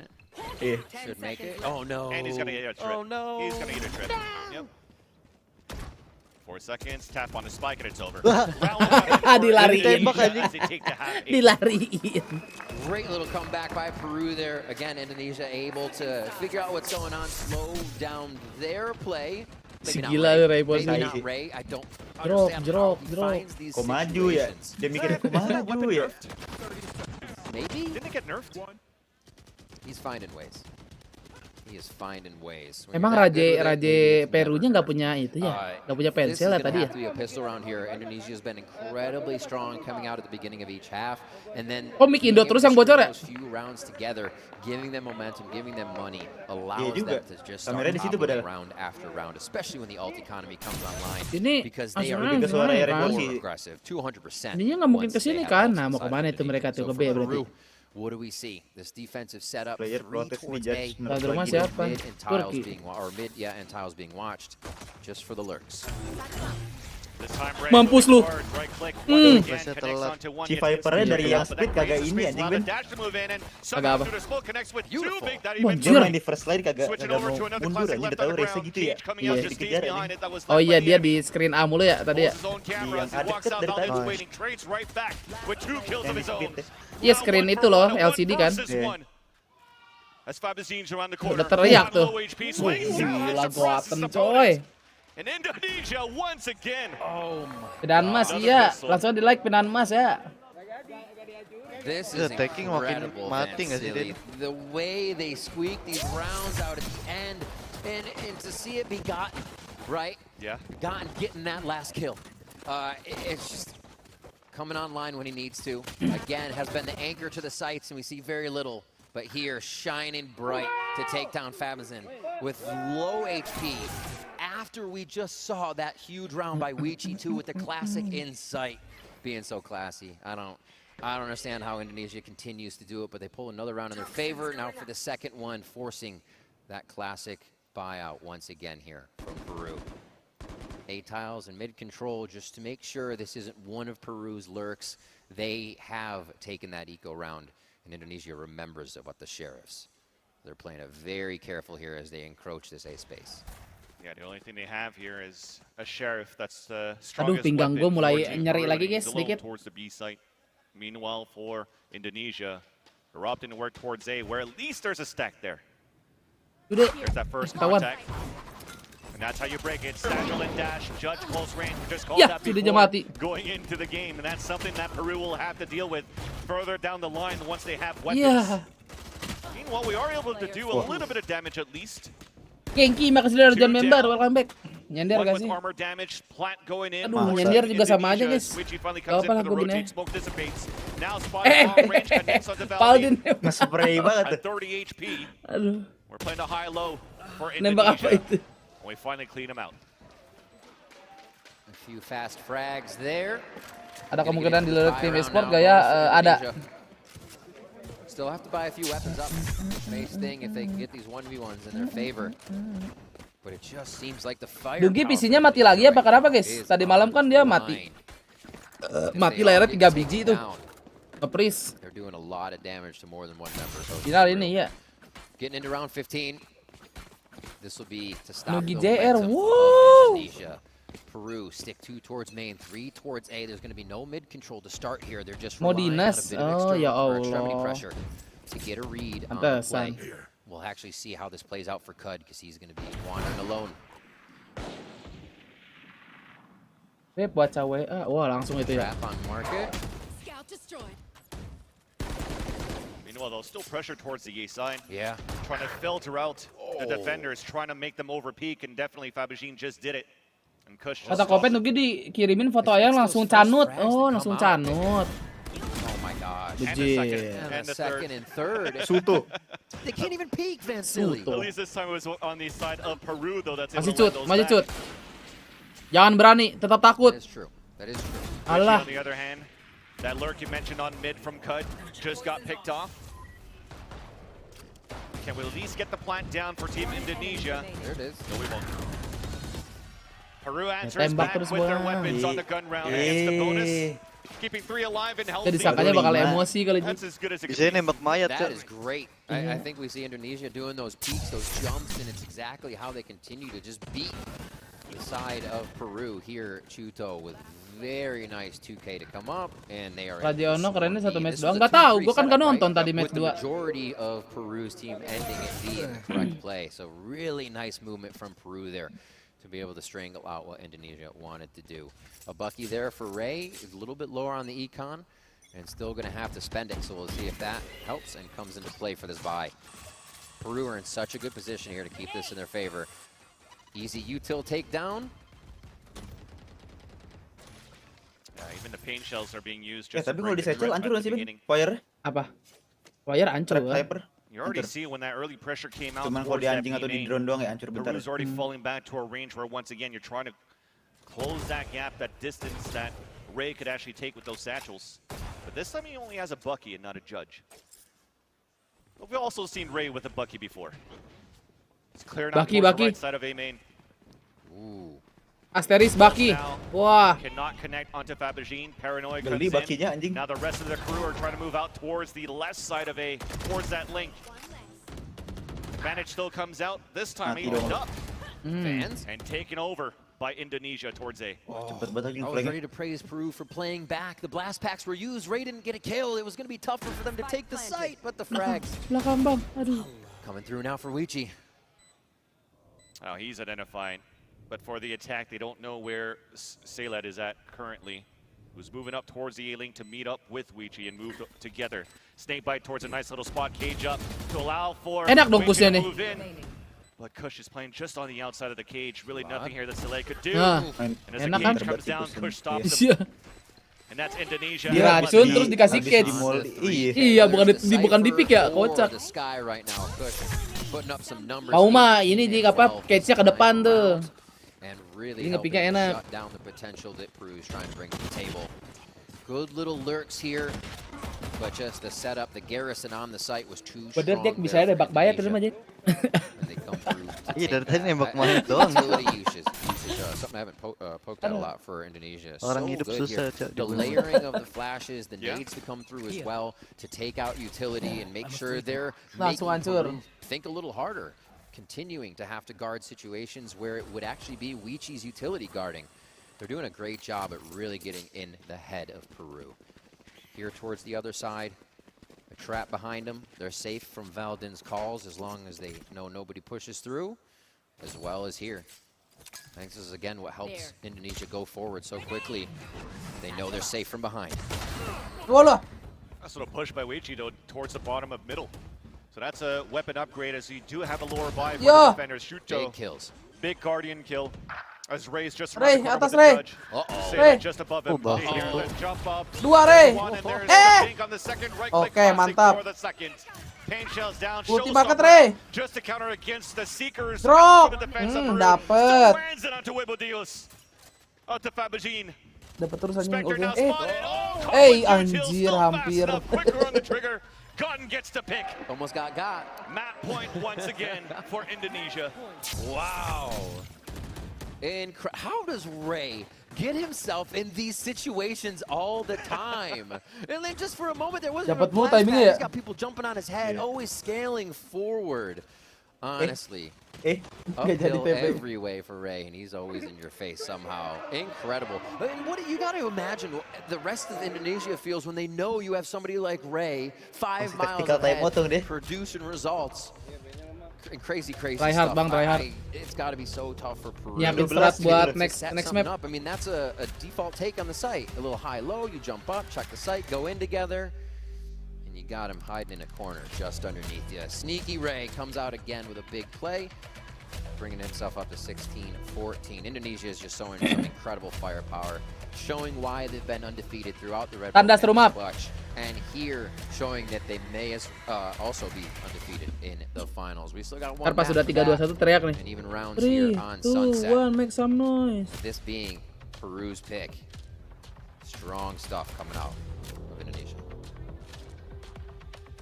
Iya. Should make it. Oh no. And he's gonna get a trip. Oh no. He's gonna get a trip. Yep. 4 seconds, tap on the spike and it's over. Dilariin. Dilariin. Great little comeback by Peru there. Again, Indonesia able to figure out what's going on, slow down their play. Si gila Ray bos. Maybe not Ray. I don't Drop. Kok maju ya? Dia mikir kok maju ya? Maybe? Didn't it get nerfed? He's finding ways. He is finding ways. Emang Raje Perunya nggak punya itu ya? Nggak punya pensil ya tadi ya? Indonesia has been incredibly strong coming out at the beginning of each half, and then mic Indo terus yang bocor ya? few rounds together, giving them momentum, giving them money, allows them to just start Kameranya di situ toppling round after round, especially when the ult economy comes online. Ini Because they are lebih ke suara ya more revolusi. aggressive, 200%. Ininya nggak mungkin kesini kan? Nah mau kemana itu mereka tuh ke B berarti? What do we see? This defensive setup, Player 3 protes towards nih, A, Judge. Rumah siapa? mid and tiles Turki. being and tiles being watched just for the lurks. Mampus lu. Si Vipernya dari yang speed kagak ini anjing Ben. Kagak apa? Dia main di first line kagak mau mundur anjing, udah tahu race gitu ya. Iya dikejar anjing. Oh iya dia di screen A mulu ya tadi ya? Yang ada deket dari tadi. Iya screen itu loh LCD kan? Udah teriak tuh. Gila goaten coy. Pedan Mas iya, langsung di like Pedan Mas ya. This is attacking makin incredible, mati man, nggak sih, Silly. The way they squeak these rounds out at the end, and to see it be gotten, right? Yeah. Gotten, getting that last kill. It's just coming online when he needs to. Again, has been the anchor to the sights, and we see very little. But here, shining bright to take down Famazin with low HP. After we just saw that huge round by Wichi too, with the classic insight, being so classy. I don't understand how Indonesia continues to do it, but they pull another round in their favor. Now for the second one, forcing that classic buyout once again here from Peru. A tiles and mid control just to make sure this isn't one of Peru's lurks. They have taken that eco round, and Indonesia remembers what the sheriffs. They're playing it very careful here as they encroach this A space. Yeah, the only thing they have here is a sheriff that's the Aduh, strongest pinggang gue weapon mulai for Team nyeri Peru, lagi and guys he's alone sedikit. towards the B site. Meanwhile, for Indonesia, they're opting to work towards A, where at least there's a stack there. Udah. There's that first Ketahuan. contact. And that's how you break it. Satchel and dash, Judge close range. We just called Ya, that sudah before mati. going into the game, and that's something that Peru will have to deal with further down the line once they have weapons. Iya. Meanwhile, we are able to do a little bit of damage at least. Genki, makasih udah join member, welcome back. Nyender gak sih? Aduh, nyender juga sama aja guys. Gak apa lah gue bener. Paldin nge-spray banget. Aduh. Nembak Nembak apa itu? We finally clean him out. A few fast frags there. Ada kemungkinan di luar tim e-sport gak ya? Ada. Still have to buy a few weapons up. Mace thing if they can get these 1v1s in their favor. But it just seems like the fire. Dugi PC-nya mati lagi apa kenapa guys? Tadi malam kan dia mati. Mati layarnya 3 biji tuh. Nge-freeze. They're doing a lot of damage to more than one member. So Final ini ya. getting into round 15. This will be to stop Nugi the JR. momentum of Wow. Indonesia. Peru stick 2 towards main, 3 towards A. There's going to be no mid control to start here. They're just Mau relying on a dinas. bit of Oh ya extremity Allah. pressure to get a read on the play. Pantesan. We'll actually see how this plays out for Cud because he's going to be wandering alone. Baca WA. Wah, langsung itu ya. Trap on market. Scout destroyed. Meanwhile, they'll still pressure towards the A side. Yeah. Trying to filter out the defenders, trying to make them over peak, and definitely Fabugin just did it. And Kush just Kata Kopet Nugi dikirimin foto ayam langsung canut. Oh, langsung canut. Oh my gosh. Legit. And the second and third. Suto. They can't even peek, Vansili. At least this time it was on the side of Peru, though. That's Masih able to cut, let those masih back. cut. Jangan berani, tetap takut. That is true. That is true. Allah. On the other hand, that lurk you mentioned on mid from Cud just got picked off. Can we at least get the plant down for Team Indonesia? There it is. No, we won't. Peru answers Tembak back terus with their bola. weapons on the gun round against the bonus. Keeping 3 alive and healthy. Jadi disangkanya bakal emosi kali itu. That's as good as it Bisa can be. nembak mayat That kan. is great. I think we see Indonesia doing those peaks, those jumps, and it's exactly how they continue to just beat the side of Peru here. Chuto with very nice 2K to come up, and they are. Radiono kerennya 1 match doang. Gak tahu, gua kan gak nonton tadi match 2. The majority of Peru's team ending at B in the correct play. So really nice movement from Peru there to be able to strangle out what Indonesia wanted to do. A Bucky there for Ray, is a little bit lower on the econ, and still going to have to spend it. So we'll see if that helps and comes into play for this bye. Peru are in such a good position here to keep this in their favor. Easy util takedown. Even the pain shells are being used. Ya, Just to tapi kalau break di the Sechel grip hancur at nggak the sih, Ben? beginning. Fire? Apa? Wire hancur kan? Hyper? You already Hancur. see when that early pressure came out. Cuman kalau towards di that anjing B atau di main, drone doang ya hancur bentar. Peru's already falling back to a range where once again you're trying to close that gap, that distance that Ray could actually take with those satchels. But this time he only has a Bucky and not a Judge. But we've also seen Ray with a Bucky before. It's clearing out Bucky, towards Bucky. the right side of A main. Ooh. Asteris Bucky. Wah. Cannot connect onto Fabugin. Paranoia Geli comes Bucky-nya, in. anjing. Now the rest of the crew are trying to move out towards the left side of A, towards that link. Advantage still comes out. This time he moved up. Fans. And taken over by Indonesia towards A. Cepet banget lagi I was flagnya. ready to praise Peru for playing back. The blast packs were used. Ray didn't get a kill. It was going to be tougher for them to take the site, but the frags Belakang bang. Aduh. coming through now for Wichi. Oh, he's identifying. But for the attack, they don't know where Salad is at currently. Who's moving up towards the A-Link to meet up with Wichi and move together. Snakebite towards a nice little spot, cage up to allow for Enak dong Wichi pushnya to nih. move in. But Kush is playing just on the outside of the cage. Really nothing here that Salad could do. Nah, And as the enak cage kan? comes down, Kush stops Iya. him. And that's Indonesia. Diracun terus dikasih cage. Iya, bukan di pick ya, kocak. The sky right now. Kush putting up some numbers. Kau mah ini di apa cage-nya ke depan tuh. And really Ini helping nge-picknya to enak. shut down the potential that Peru is trying to bring to the table. Good little lurks here, but just the setup, the garrison on the site was too strong. Bener Jack, bisa ada bak bayar terus mah Jack. And they come through to Iya, dari take tadi that. nembak That mayat doang. utility usage, something I haven't poked at a lot for Indonesia. Orang So hidup good susah, here. Cak, The di layering of the flashes, the Yeah. nades to come through as well, to take out utility and make sure they're Langsung making hancur. Peru think a little harder. Continuing to have to guard situations where it would actually be Wichi's utility guarding. They're doing a great job at really getting in the head of Peru. Here towards the other side, a trap behind them. They're safe from Valdin's calls as long as they know nobody pushes through, as well as here. I think this is again what helps Indonesia go forward so quickly. They know they're safe from behind. Wala. Nice little push by Wichi though towards the bottom of middle. So that's a weapon upgrade as you do have a lower buy for Yeah. the defenders. Shuto. Big kills. Big Guardian kill. As Ray's just Ray, around the corner atas with the Ray. judge. Uh-oh. Salad Ray. just above him. Oh, Here's bah. the jump up. Dua, Ray. One, and there's Eh. the pink on the second. Right click Oke, classic mantap. for the second. Pain shells down. Ulti Showstopper market, Ray. just to counter against the Seekers. Drop. For the defense of Peru. Dapet. Still lands it onto Webodios. Onto Fabugin. Dapat terus anjing Spectre now ultinya. spotted. Oh, Eh, Colin Util anjir still fast hampir. enough. Quicker on the trigger. Gun gets to pick. Almost got. Map point once again for Indonesia. Wow. How does Ray get himself in these situations all the time? And then just for a moment, there wasn't Dapat a mulu blast timingnya pad. ya. He's got people jumping on his head, always scaling forward. Honestly, Nggak jadi Uphill PP. every way for Ray, and he's always in your face somehow. Incredible. And what you got to imagine the rest of Indonesia feels when they know you have somebody like Ray 5 miles ahead, producing results. And crazy Try hard, stuff. Bang, try hard. It's got to be so tough for Peru. Nyiapin strat buat To next set map. something up. I mean, that's a default take on the site. A little high-low, you jump up, check the site, go in together, and you got him hiding in a corner just underneath you. Sneaky Ray comes out again with a big play, bringing himself up to 16-14. Indonesia is just showing some incredible firepower, showing why they've been undefeated throughout the Red Bull Tandas rumah. Clutch, and here showing that they may also be undefeated in the finals. We still got one Ntar pas match sudah for that, 3-2-1 teriak nih. and even rounds 3, here on 2, Sunset. 1, make some noise. This being Peru's pick. Strong stuff coming out of Indonesia.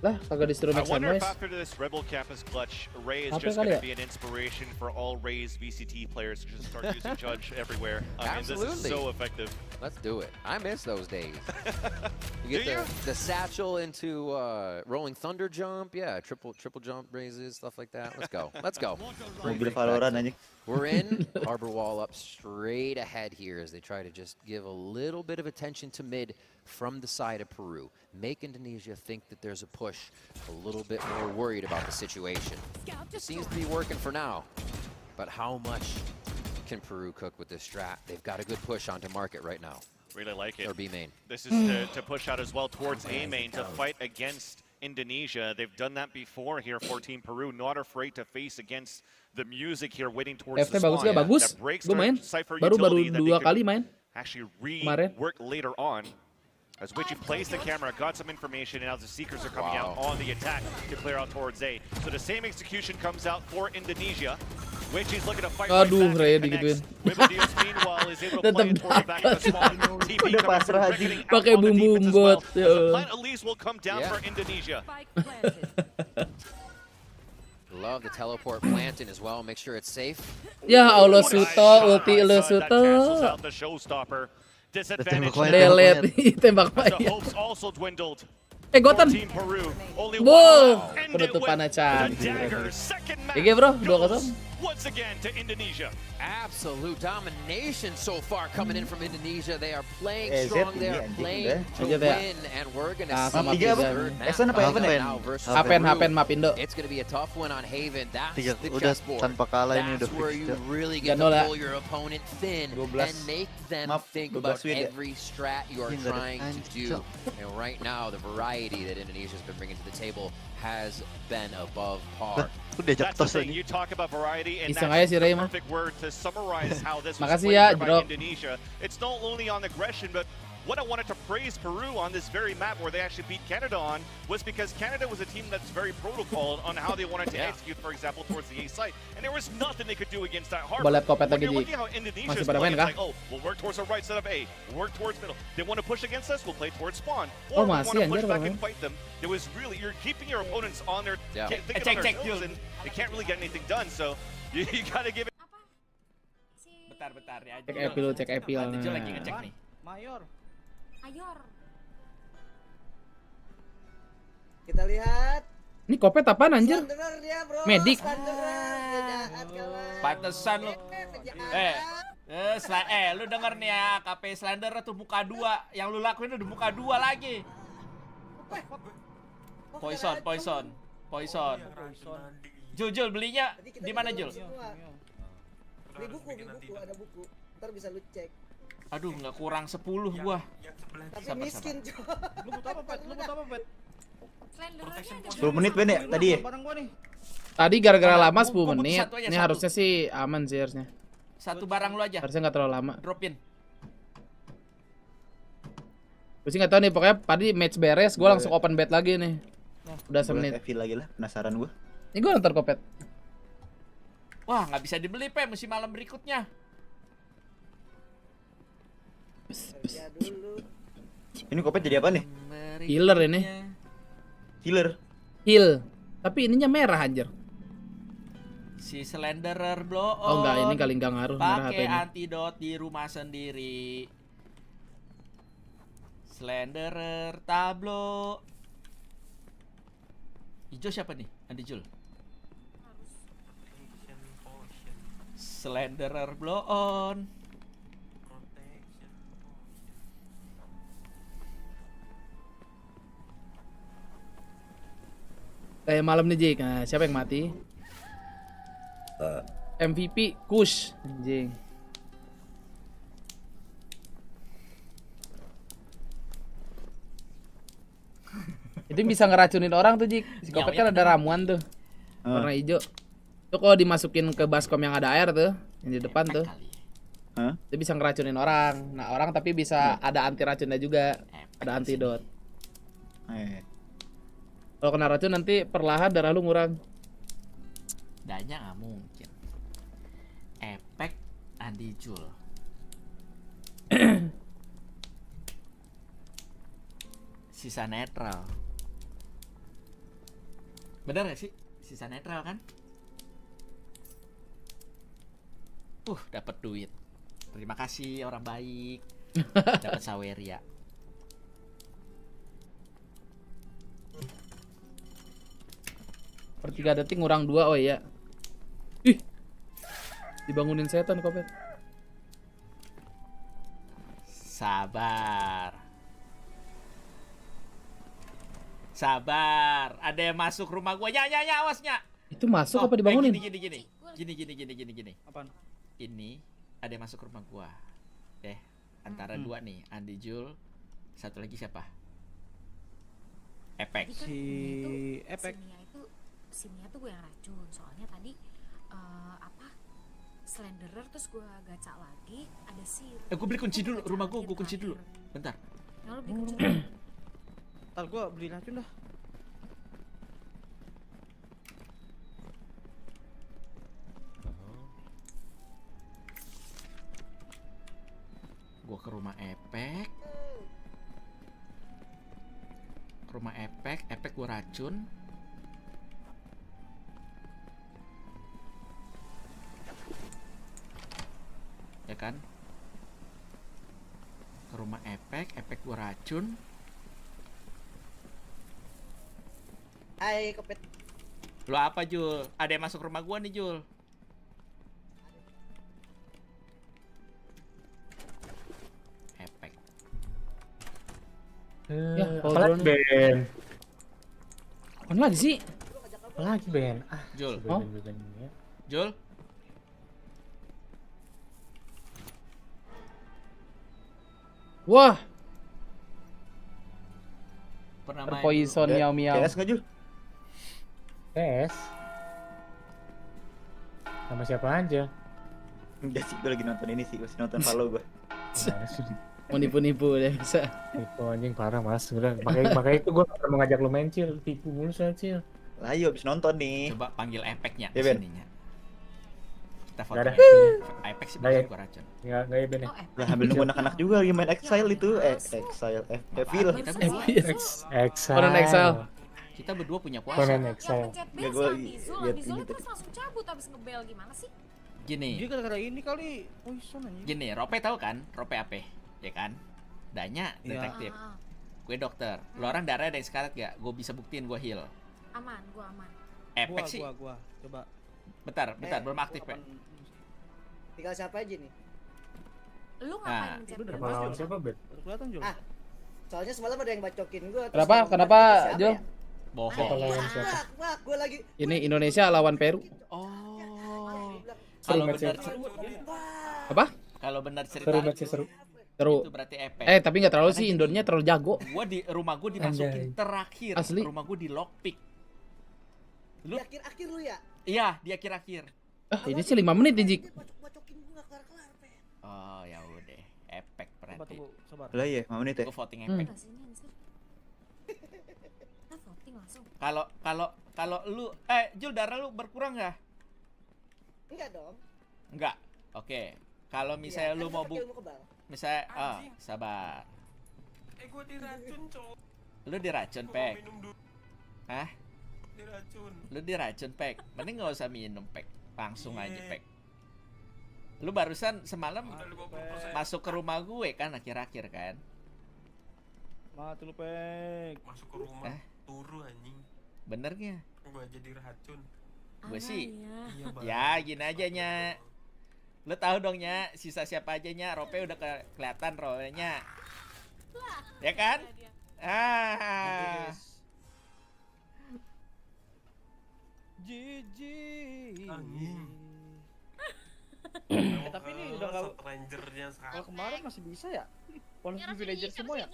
Lah, kagak disuruh I make some wonder if noise. after this Rebel Campus clutch, Ray is Apa just kali going to ya? be an inspiration for all Ray's VCT players to just start using Judge everywhere. I mean, this is Absolutely. so effective. Let's do it. I miss those days. You get the satchel into Rolling Thunder jump. Yeah, triple jump raises, stuff like that. Let's go. Let's go. Mobil Valorant anjing. We're in. Harbor Wall up straight ahead here as they try to just give a little bit of attention to mid from the side of Peru. Make Indonesia think that there's a push, a little bit more worried about the situation. It seems to be working for now, but how much can Peru cook with this strat? They've got a good push onto market right now. Really like it. Or B main. This is to push out as well towards A main to fight against Indonesia. They've done that before here for Team Peru. Not afraid to face against the music here, waiting towards FT the bagus spawn. gak? Bagus. That breaks Gue main. their Cypher Baru utility that they 2 could kali main. actually Kemarin. rework later on. As Witchy plays the camera, got some information, and now the Seekers are coming out on the attack to clear out towards A. So the same execution comes out for Indonesia. Witchy's looking to fight right Aduh, back Ray and connects. digituin. Wibbledeals, meanwhile, is able to play it towards the back of the spawn. TP Udah coming pasrah through, aja. reckoning out Pakai on the bumbu defense as well. umbot. As the plant at least will come down for Indonesia. Love the teleport planting as well. Make sure it's safe. Ya Allah, Suto, ulti lu That cancels Suto. out the showstopper. Disadvantage. Delete, tembak As the mayat. hopes also dwindled. Gotan. Team Peru. Only Wow, one. End it penutupannya with cantik. the dagger. Second match GG bro, goes 2-0. once again to Indonesia. Absolute domination so far coming in from Indonesia. They are playing Z strong. They ini are anjing playing udah. to Lanjut ya. win, and we're gonna Ah, see sama this tiga, third Bang. map Esan apa Haven Haven? now versus Haven, Peru. Haven, map Indo. It's gonna be a tough one on Haven. That's Tiga, the udah chessboard. tanpa kalah ini udah That's where fix you ya. really get to Ganola. pull your opponent thin 12. and make them Map think 12 about win ya. every strat you are Ini nggak ada trying to do. anjing. And right now, the variety that Indonesia's been bringing to the table has been above par. That's the thing. You talk about variety, and Iseng aja that's si the Ray mah. perfect word to summarize how this was Makasih played ya, here by Jrok. Indonesia. It's not only on aggression, but what I wanted to praise Peru on this very map where they actually beat Canada on was because Canada was a team that's very protocol on how they wanted to execute, for example, towards the A site. And there was nothing they could do against that harbor. Bolet kopet When lagi you're di. looking how Indonesia Masih is pada playing, main it's kah? like, oh, we'll work towards the right side of A, we'll work towards middle. They want to push against us, we'll play towards spawn. Oh, Or we masih, want to push anjir, back pada and main. fight them. There was really, you're keeping your opponents on their, Yeah. thinking on their toes, and they can't really get anything done. So you gotta give it. Bentar ya. Cek Epil, cek Epil. Jul lagi ngecek nih. Mayor. Mayor. Kita lihat. Ini kopet apaan anjir? Slanderer dia, bro. Medik. Slanderer. Dia jahat kawan. Pantesan lu. Lu denger nih ya, KP Slanderer tuh muka 2. Yang lu lakuin udah muka 2 lagi. Poison. Jul belinya di mana Jul? Beli buku, ada buku. Ntar bisa lu cek. Aduh, nggak kurang 10 gua. Tapi miskin, coy. Lu butuh apa, Bet? 10 menit Ben ya tadi ya? Barang gua nih. Tadi gara-gara lama Gua 10 butuh menit. satu aja, Ini satu. harusnya sih aman sih harusnya. Satu barang lu aja. Harusnya nggak terlalu lama. Dropin. Gue sih nggak tahu nih, pokoknya tadi match beres, gue langsung open bet lagi nih. Udah semenit. Epil lagi lah, penasaran gue. Ini gue nonton kopet. Wah, nggak bisa dibeli, Pe, mesti malam berikutnya. Ya dulu. Ini kopet jadi apa nih? Healer ini. Healer. Heal. Tapi ininya merah anjir. Si Slenderer blow on. Oh enggak, ini kali enggak ngaruh merah Pakai HP-nya. antidot di rumah sendiri. Slenderer tablo. Ijo siapa nih? Andi Jul. Slenderer blow on. Kayak malam nih Jik. Nah, siapa yang mati? MVP Kush anjing. Itu bisa ngeracunin orang tuh Jik. Psikopat kan ada ramuan tuh. Warna hijau. Itu kalau dimasukin ke baskom yang ada air tuh, yang di depan tuh. Itu bisa ngeracunin orang. Nah, orang tapi bisa ada anti racunnya juga. Ada antidot. Kalau kena racun nanti perlahan darah lu ngurang. Danya nggak mungkin. Efek Andijul. Sisa netral. Bener gak sih? Sisa netral kan? Dapat duit. Terima kasih orang baik. Dapat saweria. Per 3 detik ngurang 2, oh iya. Ih. Dibangunin setan Kopet. Sabar. Sabar. Ada yang masuk rumah gua. Ya, awasnya. Itu masuk apa dibangunin? Gini. Apaan? Ini ada yang masuk rumah gua. Antara dua nih, Andi Jul. Satu lagi siapa? Epek. Si Epek. Si Mia tuh gue yang racun. Soalnya tadi Slenderer terus gue gaca lagi ada si. Gue beli kunci dulu rumah gue kunci dulu. Bentar. Nah, lu beli kunci dulu. Ntar gue beli racun dah. Gue ke rumah Epek. Epek gue racun. Ya kan? Ke rumah Epek gue racun. Hai Kopet. Lu apa Jul? Ada yang masuk rumah gua nih Jul. Epek. Ya, apalagi Ben. Apaan lagi sih? Apalagi Ben. Jul. Ya. Jul. Wah. Pernah main Poison miau. PS nggak Jul? PS. Sama siapa aja? Enggak sih, gue lagi nonton ini sih, masih nonton follow gue. Mau nipu-nipu deh bisa. Nipu anjing parah mas, udah. Makanya itu gue mau ngajak lu main Cil, tipu mulu saya Cil. Lah ayo abis nonton nih. Coba panggil Epeknya ya, Ben. sininya. Kita foto Gak ada. Epek sih bukan gua racun. Enggak ya Ben ya. Lah ambil nunggu anak-anak juga lagi main Exile itu. Exile Evil. Exile. Orang Exile. Kita berdua punya kuasa. Conan Exile. Enggak gue lihat ini terus langsung cabut habis ngebel gimana sih? Gini. Dia gara-gara ini kali. Poison anjing. Gini, Rope tahu kan? Rope apa? Ya kan? Danya detektif. Gue dokter. Lo orang darah ada yang sekarat gak? Gue bisa buktiin gue heal. Aman, gue aman. Epek sih. Gua. Coba. Bentar, belum aktif, Pak. Tinggal siapa aja nih? Lu ngapain mencet bel? Lawan siapa Ben? Kelihatan Jul. Soalnya semalam ada yang bacokin gua. Kenapa Jul? Bohong. Wah, gua lagi. Ini Indonesia lawan Peru. Kalau benar apa? Kalau benar cerita Seru. itu berarti Epek. Tapi nggak terlalu sih, Indonya terlalu jago. Gua di rumah gua dimasukin terakhir. Asli. Rumah gua di lockpick. Lu akhir-akhir lu ya? Iya, di akhir-akhir. Ini sih 5 menit nih, Jik. Bacokin gua enggak kelar-kelar, Pe. Oh, ya udah. Epek berarti. Sabar. Lah iya, 5 menit ya. Gua voting Epek. Kita voting langsung. Kalau lu Jul darah lu berkurang enggak? Enggak dong. Enggak. Oke. Kalau misalnya lu mau misalnya sabar. Gua diracun, cowok. Lu diracun, Pek. Hah? Diracun. Lu diracun, Pek. Mending enggak usah minum, Pek. Langsung aja, Pek. Lu barusan semalam masuk ke rumah gue kan akhir-akhir kan? Mati lu, Pek. Masuk ke rumah. Turu anjing. Bener nggak? Gua jadi racun. Gue sih Iya, ya gini aja nya Lu tahu dong nya sisa siapa aja nya? Rope udah kelihatan role-nya. Ya kan? Tapi ini udah enggak Rangernya sekarang. kalau kemarin masih bisa ya? Walaupun villager semua ya.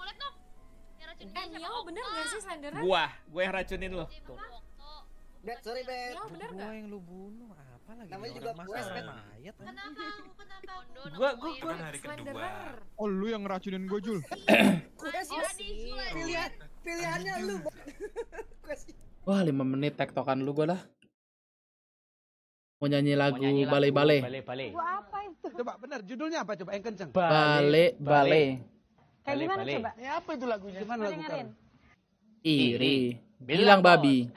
Nio bener gak sih Slendernya? Gua yang racunin lo. Bet, sorry Bet. Nio bener Gua gak? yang lu bunuh apa lagi? Namanya Orang juga masalah gue, mayat. Kenapa? Gua Kan hari kedua. Slenderer. Oh, lu yang ngeracunin gue, Jul. Pilihannya lu. Quest. Wah, 5 menit tektokan lu gua lah. Mau nyanyi lagu bale-bale. Gua apa itu? Coba benar judulnya apa coba yang kenceng? Bale-bale. Kayak gimana coba? Ya apa itu lagunya? Gimana lagu kamu? Iri. Bilang babi.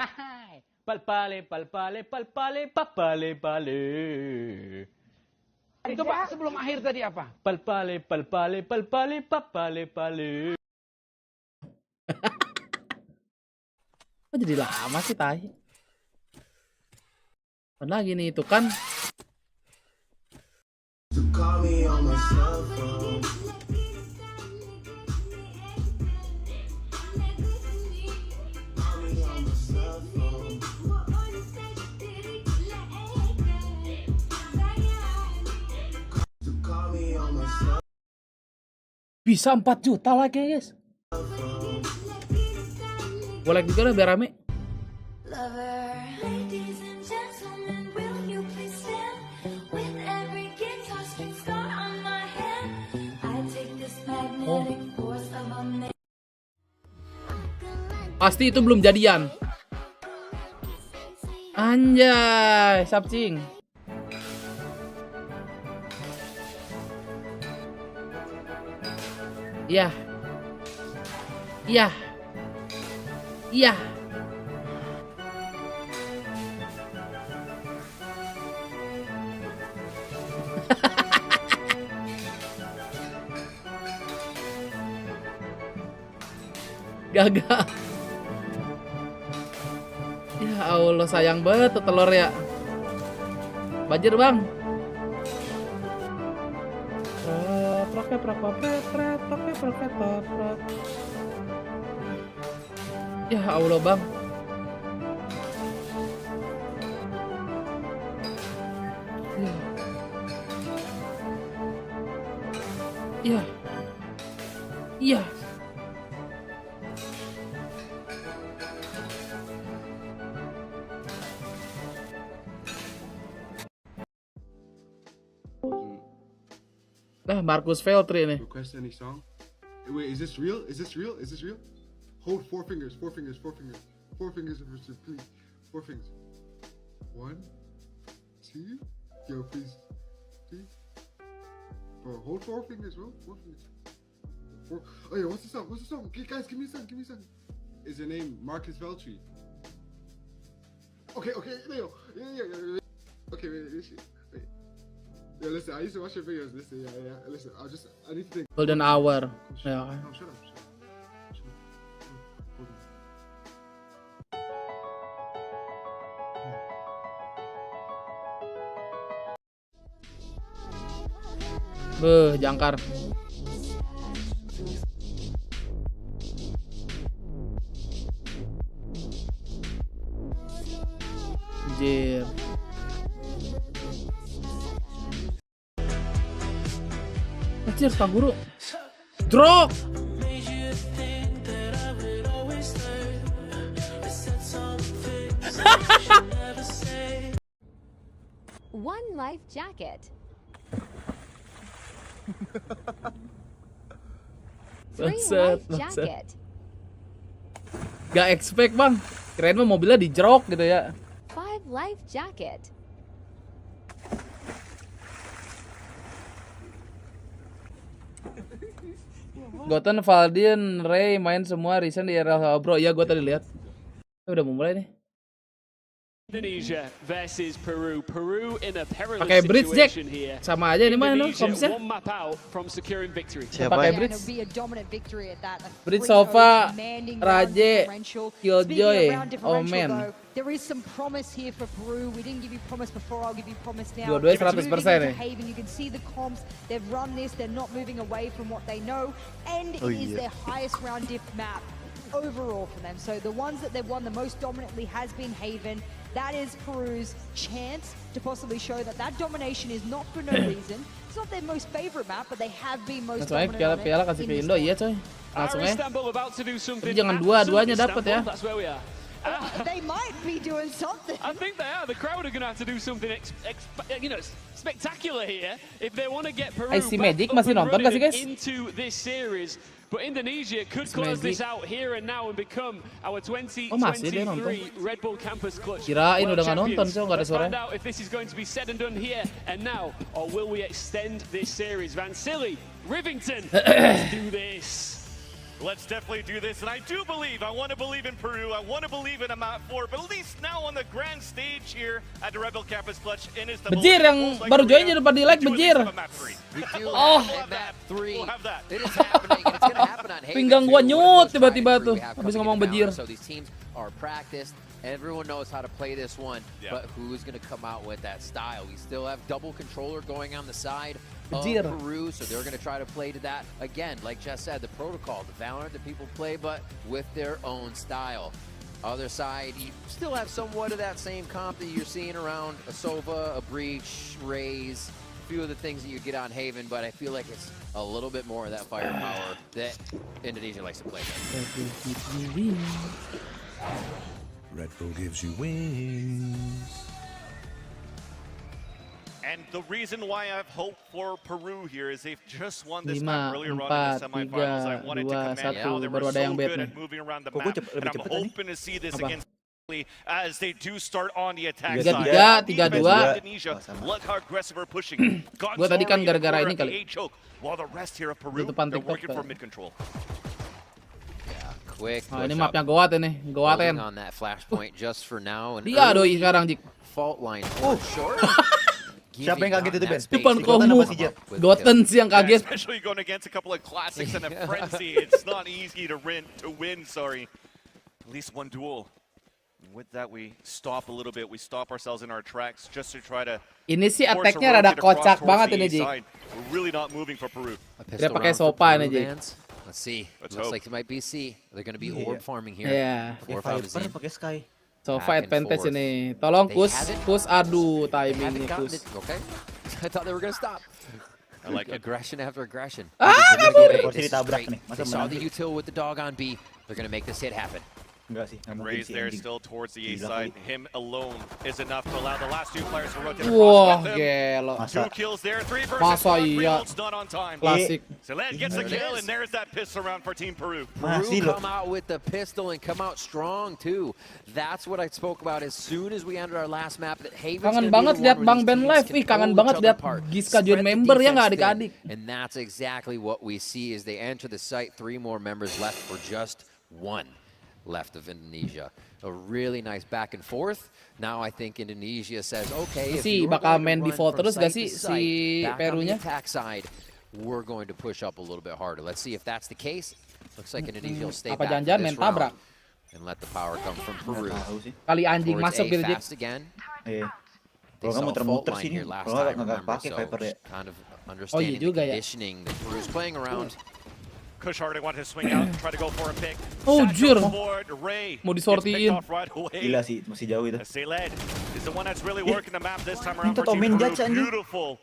Palpale papale. Coba sebelum akhir tadi apa? Palpale papale. Kok jadi lama sih tai? Apa lagi nih itu kan? Bisa 4 juta lagi guys. Gue like juga lah biar rame. Oh. Pasti itu belum jadian. Anjay, sapcing. Iya. Gagal. Ya Allah, sayang banget tuh telur ya. Banjir bang. Ya Allah bang. Iya. Nah, Marcus Veltri nih. Request any song. Wait, is this real? Hold 4 fingers, 4 fingers. 4 fingers, please. 4 fingers. 1, 2. Yo, please. 3. Bro, hold 4 fingers, bro. 4 fingers. 4. Oh yeah, what's the song? Okay, guys, give me a song. Is your name Marcus Veltri? Okay, Leo. Yeah. Okay, wait. Yeah, listen, I used to watch your videos. Listen, yeah. Listen, I need to think. Golden Hour. Ya. No, shut up. Hold on. Beuh, jangkar. Anjir. Anjir, Kang Guru. Drop. One life jacket. Three life jacket. Gak expect bang. Kirain mah mobilnya dijerok gitu ya. 5 life jacket. Goten, Valdin, Ray main semua recent di RL bro. Iya, gue tadi lihat. Udah mau mulai nih. Indonesia versus Peru. Peru in a perilous Pakai bridge Jack. situation here. Sama aja ini mah no, Indonesia komsnya. one map out from securing victory. Pakai Yeah, bridge. it'll be a dominant victory at that. A Bridge 3-0 Sova, commanding Raje, round differential. Killjoy, Speaking of round differential, Omen. though, there is some promise here for Peru. We didn't give you promise before, I'll give you promise now. Dua-duanya It's moving 100% into nih. Haven. You can see the comps, they've run this, they're not moving away from what they know, and Oh, it is yeah. their highest round diff map overall for them. So the ones that they've won the most dominantly has been Haven. That is Peru's chance to possibly show that that domination is not for no reason. It's not their most favorite map, but they have been most Langsung aja dominant on it piala kasih in ke this Indo, iya coy. Langsung Are aja. Istanbul about to do something Tapi jangan absolutely dua-duanya dapat ya. Istanbul? That's where we are. They might be doing something. I think they are. The crowd are going to have to do something, spectacular here if they want to get Peru IC back Magic up masih and nonton running gak sih, guys? into this series. But Indonesia could IC close this Magic. out here and now and become our Oh, masih dia nonton. 2023 Red Bull Campus Clutch. Kirain World udah nggak nonton, Champions. so nggak ada Let's suara. find out if this is going to be said and done here and now, or will we extend this series? Van Silly, Rivington, let's do this. Let's definitely do this, and I do believe, I want to believe in Peru, I want to believe in a map 4, but at least now on the grand stage here at the Rebel Campus Clutch in Istanbul. Bejir yang baru join jadi lupa di like Bejir. Oh, map 3. We'll have that. It is happening, and it's going to happen on Haven. Pinggang gua nyut tiba-tiba tuh habis ngomong Bejir. So these teams are practiced. Everyone knows how to play this one, but who's going to come out with that style? We still have double controller going on the side of Bejir. Peru, so they're going to try to play to that. Again, like Jess said, the protocol, the Valorant that people play, but with their own style. Other side, you still have somewhat of that same comp that you're seeing around a Sova, a Breach, Raze, a few of the things that you get on Haven, but I feel like it's a little bit more of that firepower that Indonesia likes to play with. Red Bull gives you wings. And the reason why I have hope for Peru here is they've just won this 5, map earlier on in the 4, semifinals. I 3, wanted to 2, commend 1. how they were Baru ada so yang bet good nih. at moving around the Kok map. gue And I'm cepet tadi? hoping to see this Apa? against as they do start on the attack 3-3, side. 3-2. Indonesia, look how aggressive we're pushing. Gua tadi kan gara-gara ini kali. Choke, while the rest here of Peru, Tutupan they're TikTok working for kali. mid control. Quick Oh, ini push mapnya up, Goat ini, Goaten. building on that flashpoint just for now. And Dia early doi sekarang Jik. fault line for short. Siapa yang kaget itu, Ben? Depan Si Goten kamu. apa si Jet? Goten sih yang Yeah, kaget. especially going against a couple of classics and a frenzy. It's not easy to win, sorry. At least one duel. With that, we stop a little bit. We stop ourselves in our tracks just to try to. Ini sih force a attack-nya rada rotate across kocak towards banget the ini, A Jik. side. We're really not moving for Peru. Dia pakai sopa ini, Jik. Let's see. Let's Looks hope. like it might be C. They're going to be Iya. orb farming here. Iya. Four Viper found pakai Sky. So Back fight and advantage forth. ini. Tolong They kus, haven't- kus aduh They timingnya haven't gotten kus. it. Okay. I thought they were going to stop. I like it. Aggression after aggression. Ah, They're gonna get Porsi this is ditabrak great. nih. Masa They saw menang the sih? util with the dog on B. They're going to make this hit happen. Enggak sih, nggak mungkin Raise si there anjing. still towards the A Gila side. kali. Him alone is enough to allow the last two players to rotate Wah, across with him. gelo. Masa? 2 kills there, 3 versus Masa 1. iya? Reload's not on time. Klasik. Saled gets the There it kill, is. and there's that pistol round for Team Peru. Masih Peru loh. come out with the pistol and come out strong too. That's what I spoke about as soon as we entered our last map. That Haven's Kangen gonna be banget the lihat one where Bang these Ben teams live. can Ih, kangen pull banget each lihat other apart. Giska join Spread the member ya nggak defense thin. adik-adik. And that's exactly what we see as they enter the site. 3 more members left for just 1 left of Indonesia. A really nice back and forth. Now I think Indonesia says, okay, if Si you're bakal going to main run default from terus gak site sih to si site, back on the Perunya? attack side, we're going to push up a little bit harder. Let's see if that's the case. Looks like Indonesia will stay Apa back for jangan-jangan this main tabrak? round and let the power come from Peru. Nggak tahu sih. Kali anjing Towards masuk A gitu Jik. fast again. Iya. They Kalau nggak saw a fault muter-muter line sini. here last Kalau time, nggak remember, pakai so Viper ya. kind of understanding juga the ya. conditioning that Peru's playing around. Kushard wanted to swing out, try to go for a pick. Oh, Satchel jir. forward, Ray Mau gets picked disortiin. off right away. Gila sih, masih jauh itu. Saled is the one that's really working the map this time around minta for Team Tomin Peru. judge, anjing. Beautiful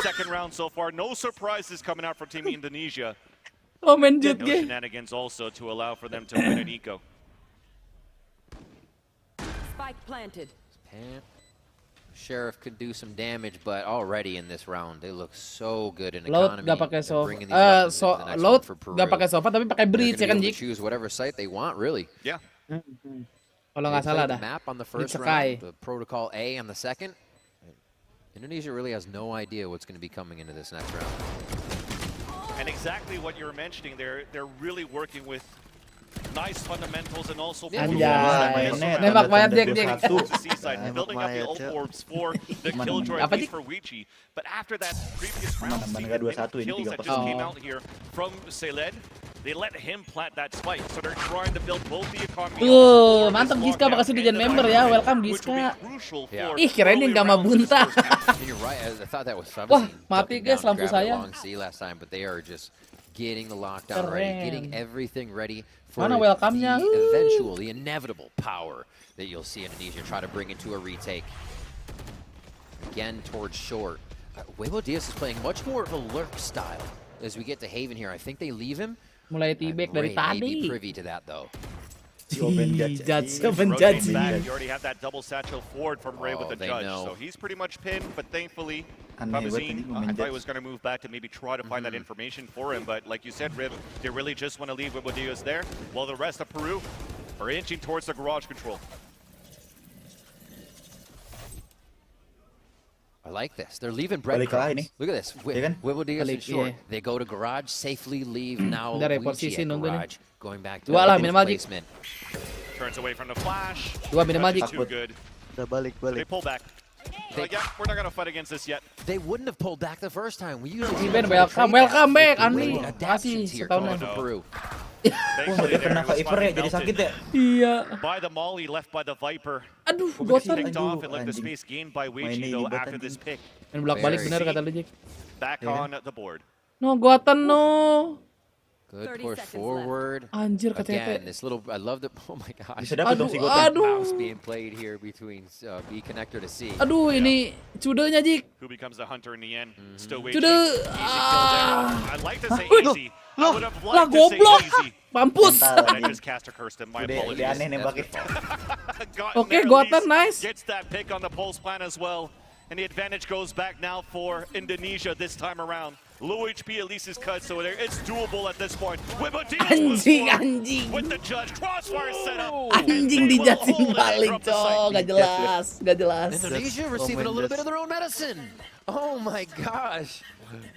second round so far. No surprises coming out from Team Indonesia. Oh main jet No ge. shenanigans also to allow for them to win an eco. Spike planted. Sheriff could do some damage, but already in this round, they look so good in Load economy. gak pakai and sofa. bringing these weapons into the next Load one for Peru. gak pakai sofa tapi pakai They're bridge ya gonna kan be able Jik. to choose whatever site they want, really. Yeah. Kalau nggak They salah played dah. the map on the Bridge first Sakai. round, the protocol A on the second. Indonesia really has no idea what's going to be coming into this next round. And exactly what you were mentioning, they're really working with nice fundamentals and also Anjay. Nembak mayat Jack. building up the ult orbs for the killjoy at least for Wichi. But after that previous round, seeing the kills that just came out here from Seled, they let him plant that spike. So they're trying to build both the economy. Mantap Giska, makasih di member ya. Welcome Giska. Ih, kirain yang Gamabunta. Wah, mati guys lampu saya. Last time, but they are just getting the lockdown ready, getting everything ready for Mana welcome-nya? the eventual, the inevitable power that you'll see Indonesia try to bring into a retake. Again towards short. Huevo Diaz is playing much more of a lurk style as we get to Haven here. I think they leave him. Mulai tibek dari tadi. May be privy to that though. Judge. You already have that double satchel forward from Ray with the judge, so he's pretty much pinned. But thankfully, Kamazine, I thought he was going to move back to maybe try to find that information for him. But like you said, Rib, they really just want to leave Wibodias there, while the rest of Peru are inching towards the garage control. I like this. They're leaving breadcrumbs. Look at this. Wibodias in short. They go to garage, safely leave now. Wichi at garage. Going back to placement. Turns away from the flash. Dua minimal too good. They pull back. Like, yeah, we're not gonna fight against this yet. They wouldn't have pulled back the first time. We usually welcome back Ani. Kasih setahun Peru. Thankfully, kena Viper ya, jadi sakit ya. Iya. By the molly left by the Viper. Aduh, picked off and left the space gained by Wichi though after this pick. Dan bolak-balik benar kata lu, Jack. Back on the board. No, goatan no. Good push forward. Anjir, again, this little, I love the, oh my gosh. Aduh. Mouse being played here between B connector to C. Aduh, ini cudenya, Jik. Who becomes the hunter in the end? Still waiting. Cude. I'd like to say easy. I would have liked to say easy. Mampus. I just cast a curse to my apologies. Okay, goatan, nice. Gets that pick on the pulse plan as well. And the advantage goes back now for Indonesia this time around. Low HP at least is cut, so it's doable at this point. Anjing. With the judge, crossfire set up. Anjing dijatuhin balik, cok. Gak jelas. Indonesia receiving a little bit of their own medicine. Oh my gosh.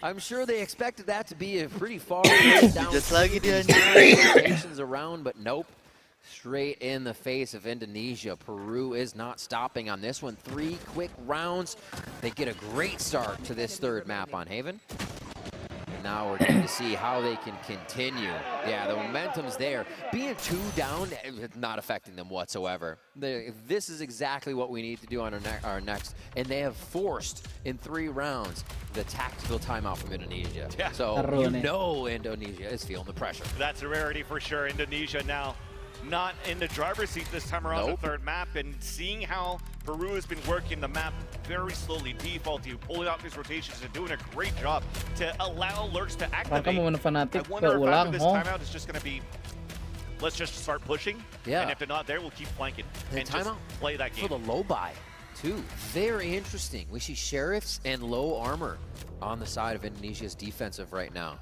I'm sure they expected that to be a pretty far way down. Just lagi dia around, but nope. Straight in the face of Indonesia. Peru is not stopping on this one. 3 quick rounds. They get a great start to this third map on Haven. And now we're going to see how they can continue. Yeah, the momentum's there. Being 2 down, not affecting them whatsoever. This is exactly what we need to do on our next. And they have forced, in 3 rounds, the tactical timeout from Indonesia. Yeah. So you know Indonesia is feeling the pressure. That's a rarity for sure. Indonesia now not in the driver's seat this time around the third map, and seeing how Peru has been working the map very slowly, defaulting, pulling out these rotations and doing a great job to allow lurks to activate. I wonder if after this timeout it's just going to be, let's just start pushing, and if they're not there, we'll keep flanking and just play that game. For the low buy, too. Very interesting. We see Sheriffs and low armor on the side of Indonesia's defensive right now.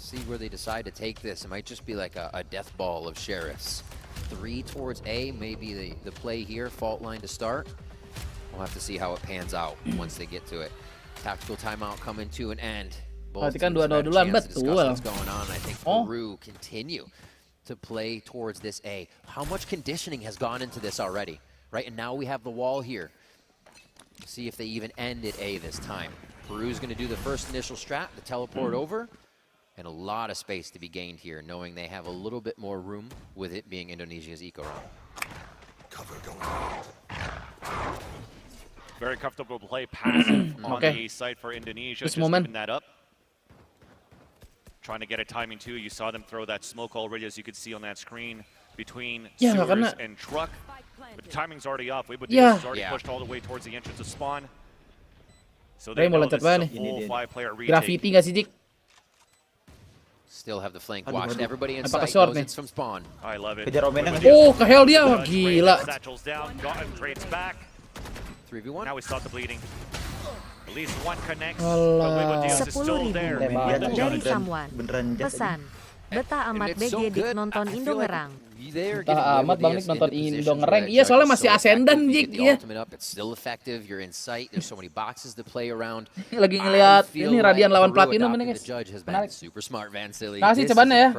See where they decide to take this. It might just be like a death ball of Sheriffs. 3 towards A, maybe the play here, fault line to start. We'll have to see how it pans out once they get to it. Tactical timeout coming to an end. Both teams have a chance to discuss what's going on. I think Peru continue to play towards this A. How much conditioning has gone into this already, right? And now we have the wall here. See if they even end at A this time. Peru's going to do the first initial strat, the teleport over. And a lot of space to be gained here, knowing they have a little bit more room with it being Indonesia's eco round. Cover going out. Very comfortable play, passive on the side for Indonesia. Just giving that up. Trying to get a timing too. You saw them throw that smoke already, as you could see on that screen, between sewers and truck. But the timing's already up. Wibodias is already pushed all the way towards the entrance of spawn. So they know this is a full 5-player retake. Graffiti nggak sih, Dik? Still have the flank watched. Everybody in sight knows it's from spawn. I love it. Oh, ke hell dia, gila. Satchels down, got him, trades back. 3v1. Now we stop the bleeding. At least one connects. But Wibodias is still there. Dari Samwan. Pesan. Betah amat BG di nonton Indo ngerang. Entah amat Bang Nick nonton Indo ngereng. Iya soalnya masih Ascendant Jik ya. Lagi ngeliat ini Radian lawan Platinum ini guys. Menarik. Kasih cobaan ya.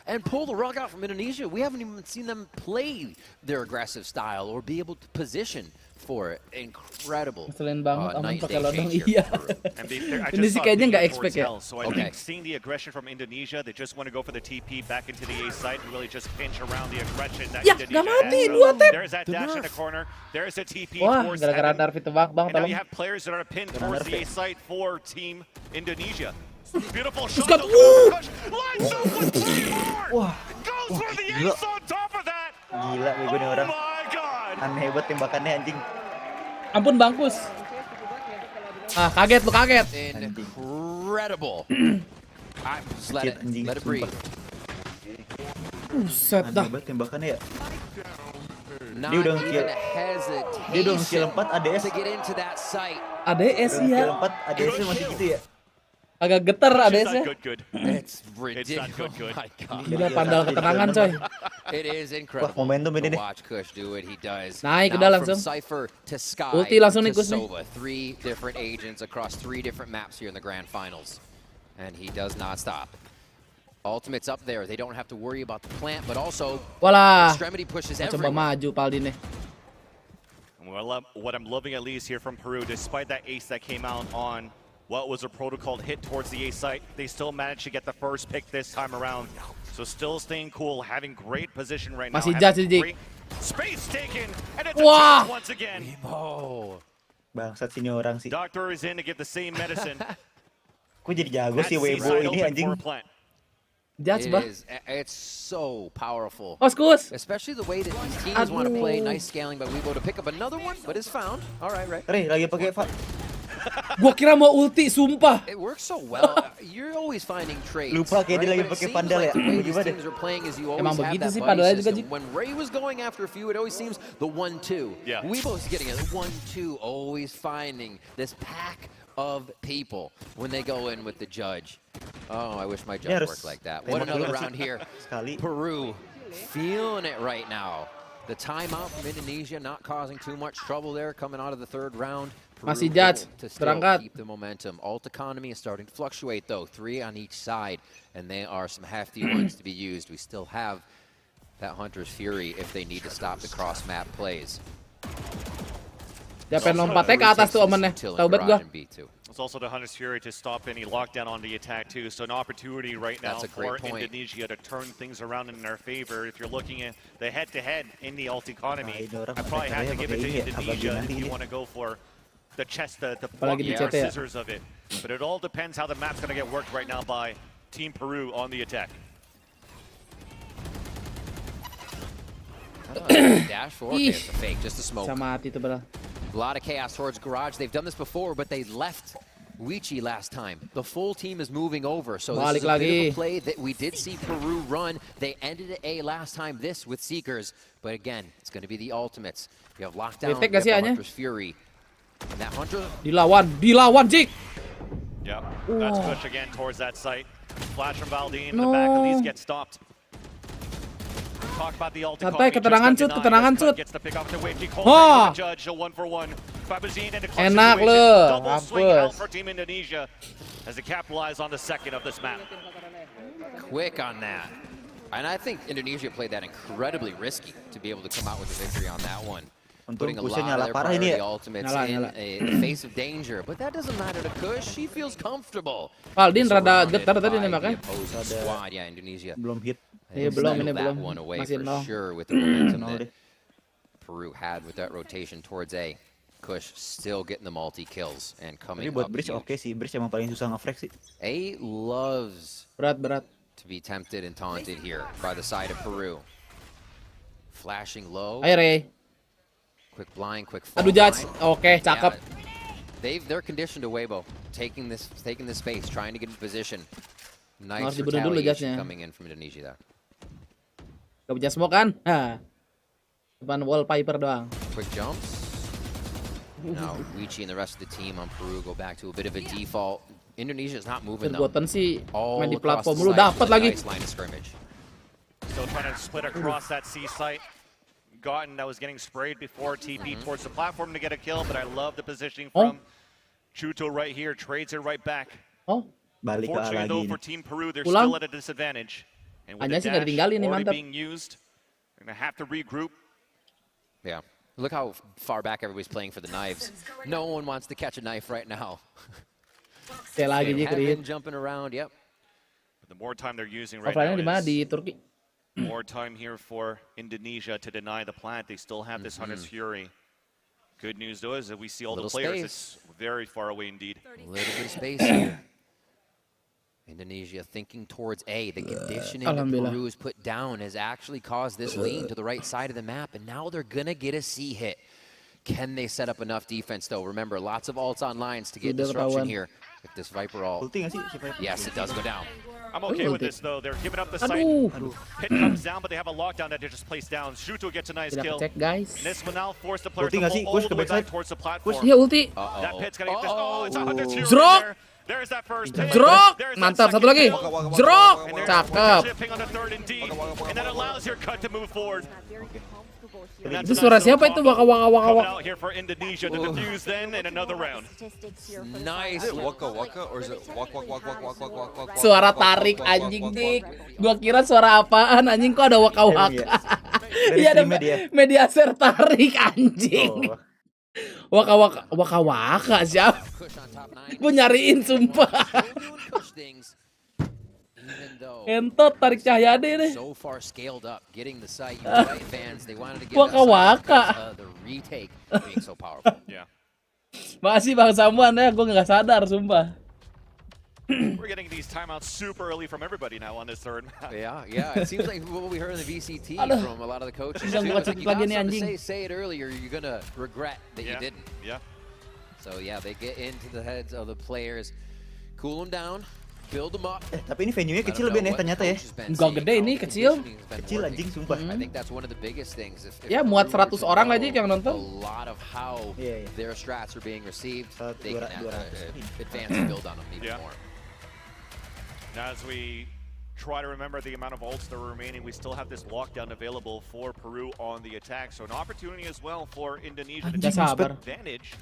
And pull the rug out from Indonesia. We haven't even seen them play their aggressive style or be able to position for it. Incredible. Selain banget aman pakai lodong iya. Ini sih kayaknya nggak expect ya. So I think seeing the aggression from Indonesia, they just want to go for the TP back into the A site and really just pinch around the aggression that Indonesia mati, has. 2 tap. There's that dash in the corner. There's a TP Wah, towards gara-gara heaven. nerf itu Bang, And now tolong. you have players that are pinned towards the A site for Team Indonesia. Beautiful shot. Got, Lines up with 3 more. Goes for the ace on top of that. Gila bego nih orang. My God. Aneh banget tembakannya anjing. Ampun Bangkus. Ah, kaget lu kaget. Incredible. Just let it breathe. Buset dah. Aneh banget tembakannya ya. Not Dia udah even nge-kill. a hesitation Dia udah nge-kill 4 ADS. to get into that site. ADS Udah nge-kill ya. 4 ADS masih gitu ya. Agak geter ADS ya. It's ridiculous. Oh my God. Gila pandal ketenangan coy. It is incredible. Wah, momentum ini to nih. watch Kush do what he does. Naik Now udah from langsung. Cypher to Sky Ulti langsung to nih Kush nih. Sova. 3 different agents across 3 different maps here in the grand finals. And he does not stop. Ultimate's up there. They don't have to worry about the plant, but also Walah. extremity pushes Coba everywhere. maju Paldi nih. What I'm loving at least here from Peru, despite that ace that came out on what was a protocol hit towards the A site, they still managed to get the first pick this time around. So still staying cool, having great position right now. Masih having judge, great space taken, and it's a Wah. chance once again. Bangsat sini orang sih. Doctor is in to give the same medicine. Kok jadi jago sih That Weibo seaside ini open anjing. for a plant. Judge bah. It's so powerful. Oskus. Especially the way that these teams want to play. Nice scaling by Weibo to pick up another one, but is found. All right. Re, lagi pakai Gua kira mau ulti, sumpah. It works so well. You're always finding trades. Lupa kayak dia lagi pakai pandal ya. The way these Gimana? teams are playing is you always Emang have begitu that sih buddy padalnya juga, system. Jik. When Ray was going after a few, it always seems the 1-2. Yeah. Weibo's getting a 1-2, always finding this pack of people when they go in with the judge. Oh, I wish my judge harus worked like that. What tembak another dulu round here. sekali. Peru feeling it right now. The timeout from Indonesia not causing too much trouble there coming out of the 3rd round. Masih Peru judge, able to still berangkat. keep the momentum. Alt economy is starting to fluctuate though. 3 on each side, and they are some hefty ones to be used. We still have that Hunter's Fury if they need to stop the cross map plays. Dia pengen lompatnya ke atas tuh omennya. Tahu banget gua. It's also the Hunter's Fury to stop any lockdown on the attack too. So an opportunity right now That's a for great point. Indonesia to turn things around in their favor. If you're looking at the head-to-head in the alt economy, I probably have to give it to Indonesia if you want to go for the chest, the Apalagi di block, CT ya. scissors of it. But it all depends how the map's going to get worked right now by Team Peru on the attack. Dash for okay, it's a fake, just a smoke. Bisa mati tuh bro. A lot of chaos towards Garage. They've done this before, but they left Wichi last time. The full team is moving over, so this is a bit of a play that we did see Peru run. They ended at A last time, this with Seekers. But again, it's going to be the ultimates. You have Lockdown, you have the Hunter's Fury. And that Hunter... Dilawan, Jik! Yep, that's push again towards that site. Flash from Valdine in the back, at least get stopped. Talk about the ult Santai, economy, ketenangan cut. gets the pick off the wave. Wah. Judge, a 1-for-1. Babazine in a close Enak situation. lu, Double swing out mampus. for Team Indonesia as they capitalize on the second of this map. Quick on that. And I think Indonesia played that incredibly risky to be able to come out with a victory on that one. Putting a lot of their priority ultimates in the face of danger. But that doesn't matter to Kush. She feels comfortable. Valdin rada getar tadi nembaknya. Squad, yeah, Indonesia. Belum hit. Iya belum, ini that belum. one away Masih for 0. sure with the momentum that Peru had with that rotation towards A. Kush still getting the multi kills and coming Ini buat up Bridge huge. oke sih. Bridge emang paling susah nge-frag sih. A loves berat to be tempted and taunted here by the side of Peru. Flashing low. Ayo Ray. Quick blind, quick fall. Aduh Judge. Oke, cakep. They're conditioned to Weibo, taking this space, trying to get in position. Nice Harus dibunuh dulu retaliation Judge-nya. coming in from Indonesia there. Gak bisa smoke kan? Hah. Depan wallpaper doang. Quick jumps. Now Wichi and the rest of the team on Peru go back to a bit of a default. Indonesia is not moving them. Goten sih All main di across platform the lu site, dapat lagi. nice line of scrimmage. Still trying to split across that C site. Gotten that was getting sprayed before TP towards the platform to get a kill, but I love the positioning from Chuto right here. Trades it right back. Balik ke Fortunately lagi though ini. for Team Peru, they're Pulang. still at a disadvantage. And with Hanya the sih nggak dash ditinggalin nih, already mantap. being used, they're gonna have to regroup. Yeah. Look how far back everybody's playing for the knives. No one wants to catch a knife right now. Saya lagi They Ji have Krit. been jumping around, yep. But the more time they're using right Offline-nya di now mana is di Turki? more time here for Indonesia to deny the plant. They still have this Hunter's Fury. Good news though is that we see all the Little players. space. It's very far away indeed. A little bit of space here. Indonesia thinking towards A. The conditioning that Peru has put down has actually caused this lean to the right side of the map, and now they're going to get a C hit. Can they set up enough defense, though? Remember, lots of ults on lines to get disruption here. If this Viper ult... Yes, it does go down. I'm okay with this though. They're giving up the site. Pit comes down, but they have a lockdown that they just placed down. Shuto gets a nice kill. Check, guys. And this will now force the players Ulti to nggak sih? pull all Push the ke way back backside. towards the platform. Iya ulti. That pit's gonna get this. Oh, it's a Hunter's Fury Zrok. there. There's that first pit. Jrok. There's that Mantap, satu second lagi. kill. Jrok. And there's Cakep. chipping on the third indeed. And that allows your cut to move forward. Itu suara siapa itu? Waka waka waka Coming waka. out here for Indonesia to defuse then in another round. Nice. Is it waka waka or is it wak wak wak wak wak wak wak wak? Suara tarik anjing dik. Gua kira suara apaan anjing, kok ada waka waka. Iya ada media share tarik anjing. Waka waka waka waka siapa? Gua nyariin sumpah. Entot tarik Cahyade deh. So far scaled up, getting the site. You right, fans. They wanted to get Waka waka. the retake being so powerful. Yeah. Makasih Bang Samuan ya, gua nggak sadar sumpah. We're getting these timeouts super early from everybody now on this third map. Yeah. It seems like what we heard in the VCT from a lot of the coaches. Bisa buka Like, you lagi got nih something anjing. to say it earlier, you're gonna regret that you didn't. Yeah. So yeah, they get into the heads of the players, cool them down, build them up. Tapi ini venue-nya kecil Ben ya ternyata ya. Enggak gede ini, kecil. Kecil anjing sumpah. I think that's one of the biggest things. Ya muat 100 orang aja yang nonton. A lot of how their strats are being received, they can advance and build on them even more. Now as we try to remember the amount of ults that are remaining, we still have this lockdown available for Peru on the attack. So an opportunity as well for Indonesia to take advantage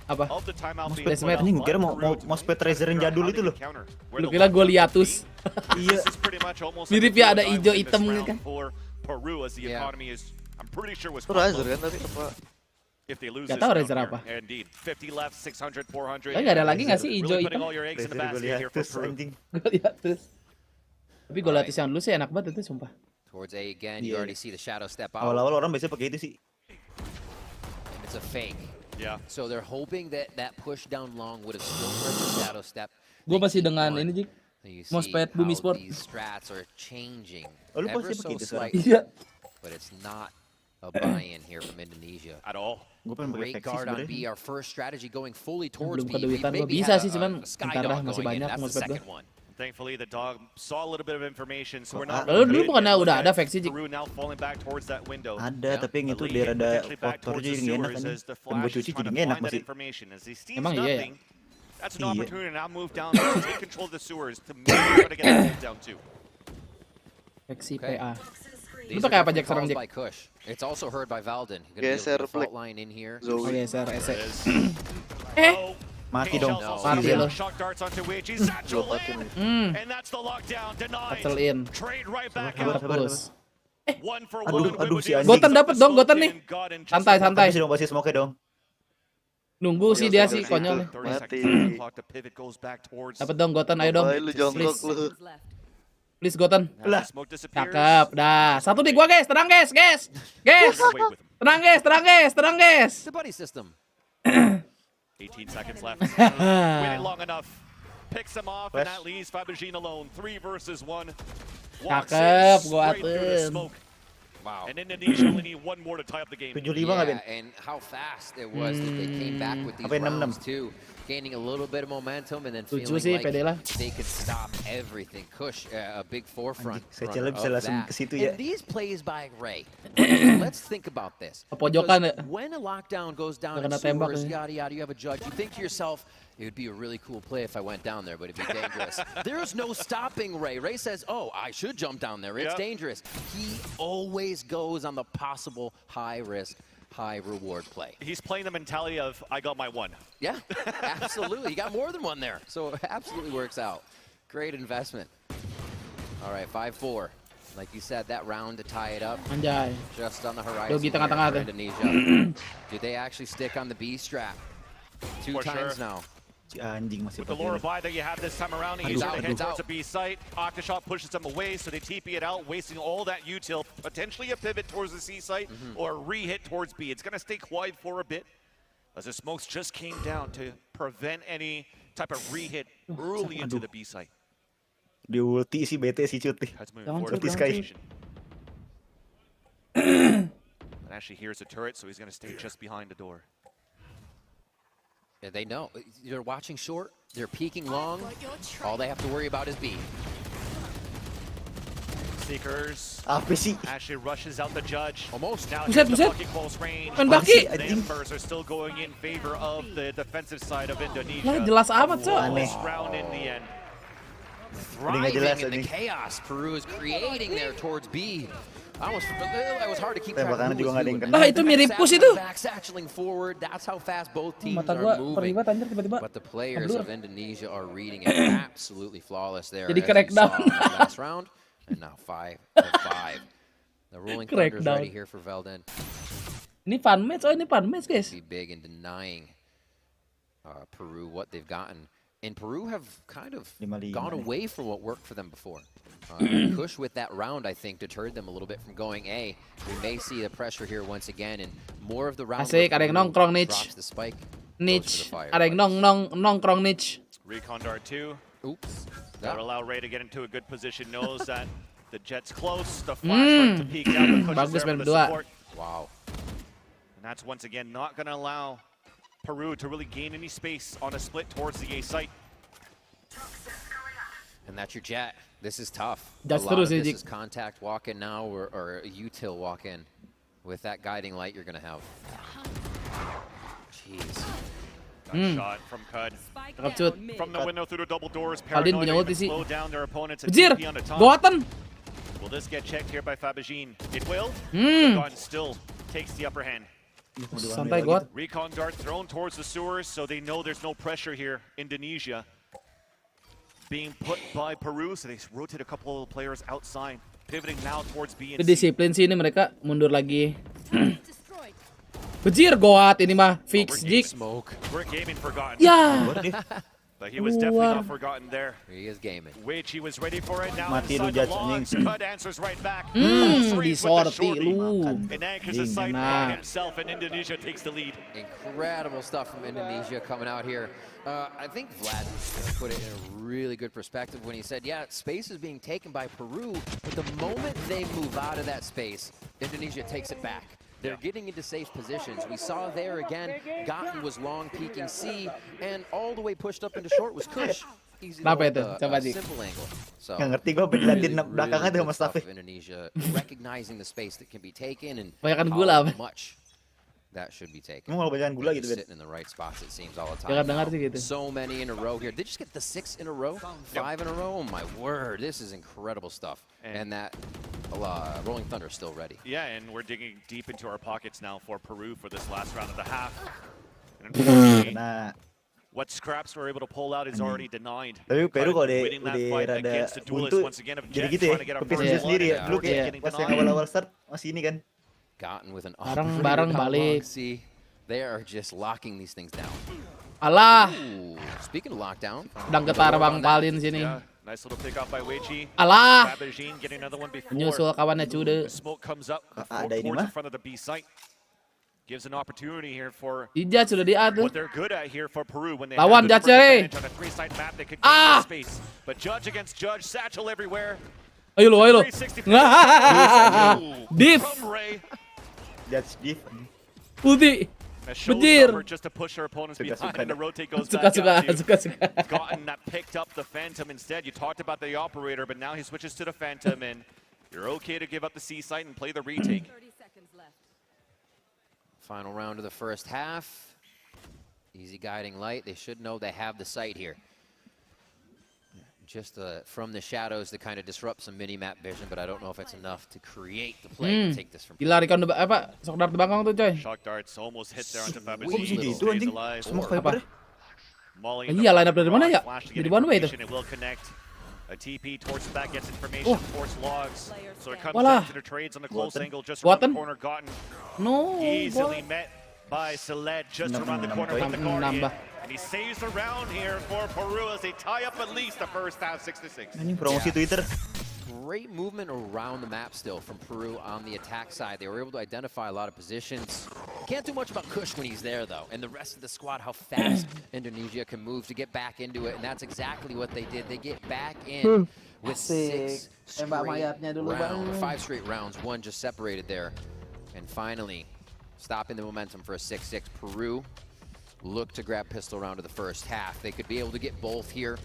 of the timeout being put out. Ini gue kira mau spet Tracer yang jadul itu loh. Lu kira Goliathus. Iya. Mirip ya, ada hijau hitam gitu kan. Peru as the economy is, I'm pretty sure was Tracer kan tadi apa? if they lose Gak this tau round Razer here. apa. Indeed, 50 left, 600, 400. Tapi gak ada lagi gak sih hijau Really hitam? putting all your eggs in the basket here for Peru. Goliathus. Tapi Goliathus yang dulu sih enak banget itu sumpah. Towards A again, you already see the shadow step out. Awal-awal orang biasanya pakai itu sih. And it's a fake. Yeah. So they're hoping that push down long would have still hurt the shadow step. Gue masih dengan ini Jik. Mau spet Bumi Sport. These strats are changing. Oh, lu ever pasti so pakai itu sekarang. slightly. Iya. But it's not a buy-in here from Indonesia. At all. Great guard on B. Our first strategy going fully towards Belum B. keduitan gue Maybe bisa had sih cuman a Sky ntar dah Dog masih going in. banyak That's mau the spet gue. second one. Thankfully, the dog saw a little bit of information, so we're not. Lalu dulu bukannya udah ada veksi Jik? Peru now falling back towards that window. Ada, tapi yang itu dia ada faktor jadi nggak enak kan. Dan gue cuci jadi nggak enak masih. Emang iya ya? That's an opportunity to now move down, take control of the sewers to maybe try to get the move down too. Veksi PA. Lu pakai apa Jack sekarang Jack? It's also heard by Valden. Geser fault line in here. Oh geser, ese. Mati dong. Mati lo. Shock darts onto Wage. He's satchel in. And that's the lockdown denied. Satchel in. Trade right back Sabar, out. bagus. One for one. Aduh si anjing. Goten dapat dong, Goten nih. Santai, santai. Kasih dong, kasih smoke dong. Nunggu sih dia sih konyol nih. Mati. Dapat dong Goten, ayo dong. Lu jongkok lu. Please Goten. Lah. Cakep. Dah. Satu di gua guys. Tenang guys, guys. Guys. Tenang guys, tenang guys, tenang guys. The buddy system. 18 seconds left. Waited long enough. Picks him off, and that leaves Fabugin alone. 3 versus 1. Cakep, gua atin. Wow. And Indonesia only need one more to tie up the game. 75 nggak Ben? And how fast it was that they came back with these Apa 66? rounds too. gaining a little bit of momentum and then Lucu feeling sih, like pede lah. they could stop everything. Kush, a big forefront Saya runner bisa of langsung that. ke situ ya. And these plays by Ray. Let's think about this. Pojokan ya. Because when a lockdown goes down in Kena tembak sewers, ya. yada yada, you have a judge. You think to yourself, it would be a really cool play if I went down there, but it'd be dangerous. There's no stopping Ray. Ray says, oh, I should jump down there. It's dangerous. He always goes on the possible high risk, high reward play. He's playing the mentality of, I got my one. Yeah, absolutely. You got more than one there. So it absolutely works out. Great investment. All right, 5-4. Like you said, that round to tie it up. Anjay. Just on the horizon Dogi here tengah-tengah for tuh. Indonesia. Do they actually stick on the B strap? Two For times sure. now. Si anjing masih With the lower buy that you have this time around, he's going to head towards the B site. Octashot pushes them away, so they TP it out, wasting all that util. Potentially a pivot towards the C site or a re-hit towards B. It's going to stay quiet for a bit as the smokes just came down to prevent any type of re-hit early into the B site. Di ulti sih bete sih cuti. Ulti Sky. And actually here's the turret, so he's going to stay just behind the door. Yeah, they know. They're watching short. They're peeking long. All they have to worry about is B. Seekers. Apa sih? Actually rushes out the judge. Almost. Now Buset, here's the buset. Bucky close range. Kan Bucky. The Embers are still going in favor of the defensive side of Indonesia. Lah jelas amat, Cok. This round in the end. Thriving in the chaos Peru is creating there towards B. It was hard to keep track of Tembakannya who juga was nggak ada yang who. kena. Lah itu mirip push itu. Back-satcheling forward. That's how fast both teams Mata are gua moving. perlibat anjir tiba-tiba. But the players Ablur. of Indonesia are reading it absolutely flawless there. Jadi as we crackdown. saw in the last round. And now 5-5. The rolling thunder is Crackdown. ready here for Velden. Ini fun match, ini fun match guys. Be big in denying Peru what they've gotten. And Peru have kind of gone away from what worked for them before. Kush with that round, I think, deterred them a little bit from going A. We may see the pressure here once again, and more of the round. Asik, ada yang nongkrong niche. Drops the spike. Niche. Ada yang nongkrong niche. Recon Dart 2. Oops. That'll allow Ray to get into a good position. Knows that the Jet's close. The flash right to peek out. The Kush is Bagus there main for the berdua. support. Wow. And that's once again not going to allow Peru to really gain any space on a split towards the A site. And that's your Jet. This is tough. That's a lot of true, this Zik. is contact walk in now or a util walk in. With that guiding light you're going to have. Jeez. Shot from Cud. Capcut. From the window through the double doors. Aldin Paranoid punya to ulti sih. slow down their opponents and Anjir, TP on the top. goatan. Will this get checked here by Fabagine? It will. Hmm. Gun still takes the upper hand. Santai goat. Recon dart thrown towards the sewers, so they know there's no pressure here. Indonesia being put by Peru, so they rotate a couple of players outside, pivoting now towards B and Itu C. disiplin sih ini mereka mundur lagi. Bejir goat ini mah fix jig. We're gaming forgotten. Ya. But he was definitely not forgotten there. He is gaming. He was ready for it now. Mati lu Inside the Judge logs, anjing. Cud answers right back. Disorti lu. And anchors the site by himself, and Indonesia takes the lead. Incredible stuff from Indonesia coming out here. I think Vlad put it in a really good perspective when he said, yeah, space is being taken by Peru, but the moment they move out of that space, Indonesia takes it back. They're getting into safe positions. We saw there again, Gotten was long peeking C, and all the way pushed up into short was Kush. Easy Kenapa itu? little, Coba Dik. simple angle. So, Nggak ngerti gue berlantin belakangnya tuh good Mas stuff Taufik. of Indonesia recognizing the space that can be taken and Banyakan how gula apa? much that should be taken. Emang kalau banyakan gula gitu, Ben? Sitting in the right spots, it seems, all the time. Jangan dengar sih gitu. So many in a row here. Did you just get the 6 in a row? 5 in a row? Oh my word, this is incredible stuff. And that Rolling Thunder is still ready. Yeah, and we're digging deep into our pockets now for Peru for this last round of the half. And unfortunately, what scraps we're able to pull out is already denied. Tapi Peru kalau Winning that fight rada against the duelist buntu once again of jadi Jet gitu ya. trying to get a Kepis first sendiri ya. blood, Dulu and kayak getting pas yang denied. awal-awal start masih ini kan. Gotten with an Bareng balik. See, they are just locking these things down. Alah. Ooh, speaking of lockdown, Sedang getar Bang Palin sini. Yeah, nice little pick off by Weiji. Alah. Fabagine getting another one before. Menyusul kawannya Cude. The smoke comes up Ada ini towards mah. the front of the B site. Gives an opportunity here for Ijat sudah diadu. what they're good at here for Peru when they Lawan have the Judge, numbers advantage on a 3-side map. They could gain space, but Judge against Judge, Satchel everywhere. Ayo lo, ayo lo. 360 Div. from Ray. Judge Div. Putih. Bejir. Just to push her opponents behind and the rotate goes Suka, back out to you. suka. Gotten that picked up the Phantom instead. You talked about the operator, but now he switches to the Phantom, and you're okay to give up the C site and play the retake. 30 seconds left. Final round of the first half. Easy guiding light. They should know they have the site here. Just from the shadows to kind of disrupt some mini-map vision, but I don't know if it's enough to create the play to take this from. Gila recon apa? Sok dart Bangkong tuh coy. Shock darts almost hit there onto Kok Fabergé. bisa gitu anjing? Semua kayak apa? Iya, line up dari mana ya? Dari one way tuh. It will connect. A TP towards the back gets information, force logs. So it comes Walah. down to the trades on the close angle just Buatan. around the corner. Gotten No. easily met by Saled just around the corner with the Guardian. Nambah. And he saves the round here for Peru as they tie up at least the first half 6-6. Anjing promosi Twitter. Great movement around the map still from Peru on the attack side. They were able to identify a lot of positions. Can't do much about Kush when he's there, though. And the rest of the squad, how fast Indonesia can move to get back into it. And that's exactly what they did. They get back in with 6 straight rounds, 5 straight rounds. One just separated there. And finally, stopping the momentum for a 6-6. Peru look to grab pistol round of the first half. They could be able to get both here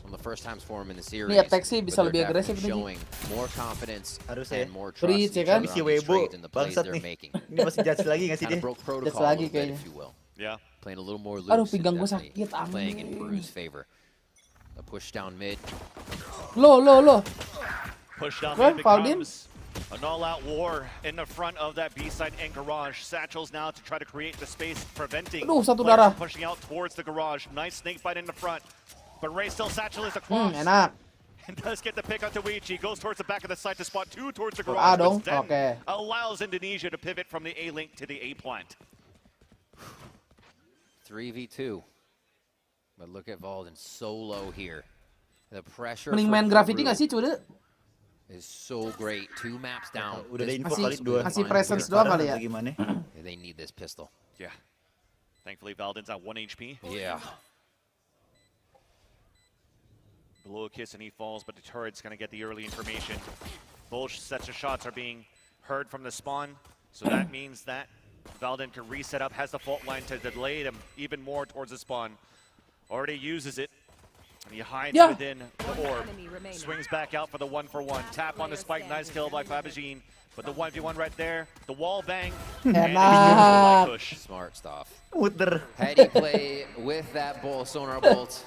on the first times for him in the series. Ini attack sih bisa but lebih they're agresif definitely showing more confidence Harusnya and more trust Free, in ya each kan? other Si on these Weibo trades and the plays bangsat they're nih. making. Ini masih judge lagi nggak sih Kind dia? of broke Judge protocol a lagi little bit, kayaknya. if you will. Yeah. Playing a little more loose. Aduh, and pinggang gue definitely sakit, playing in amin. Peru's favor. A push down mid. Lo. Push down Well, mid fouled him. becomes an all-out war in the front of that B-side and garage. Satchels now to try to create the space, preventing Aduh, satu players darah. from pushing out towards the garage. Nice snake bite in the front, but Ray still Satchel is across. Enak. And does get the pick on Tawichi. Goes towards the back of the site to spot 2 towards the Ah, garage. dong. But then Oke. allows Indonesia to pivot from the A-link to the A-plant. 3v2. But look at Valden solo here. The pressure Mending for main graffiti Peru nggak sih, Cude? is so great. 2 maps down. Udah ada This info pistol kali dua. Kasih final presence here. doang kali ya. Gimana? They need this pistol. Yeah. Thankfully, Valden's at 1 HP. Yeah. Below a kiss and he falls, but the turret's going to get the early information. Both sets of shots are being heard from the spawn, so that means that Valden can reset up, has the fault line to delay them even more towards the spawn. Already uses it, and he hides within the orb. Swings back out for the 1-for-1. Tap on the spike, nice kill by Fabergé. But the 1v1 right there, the wall bang, and Enak. push. Smart stuff. Muter. Heady play with that sonar bolt.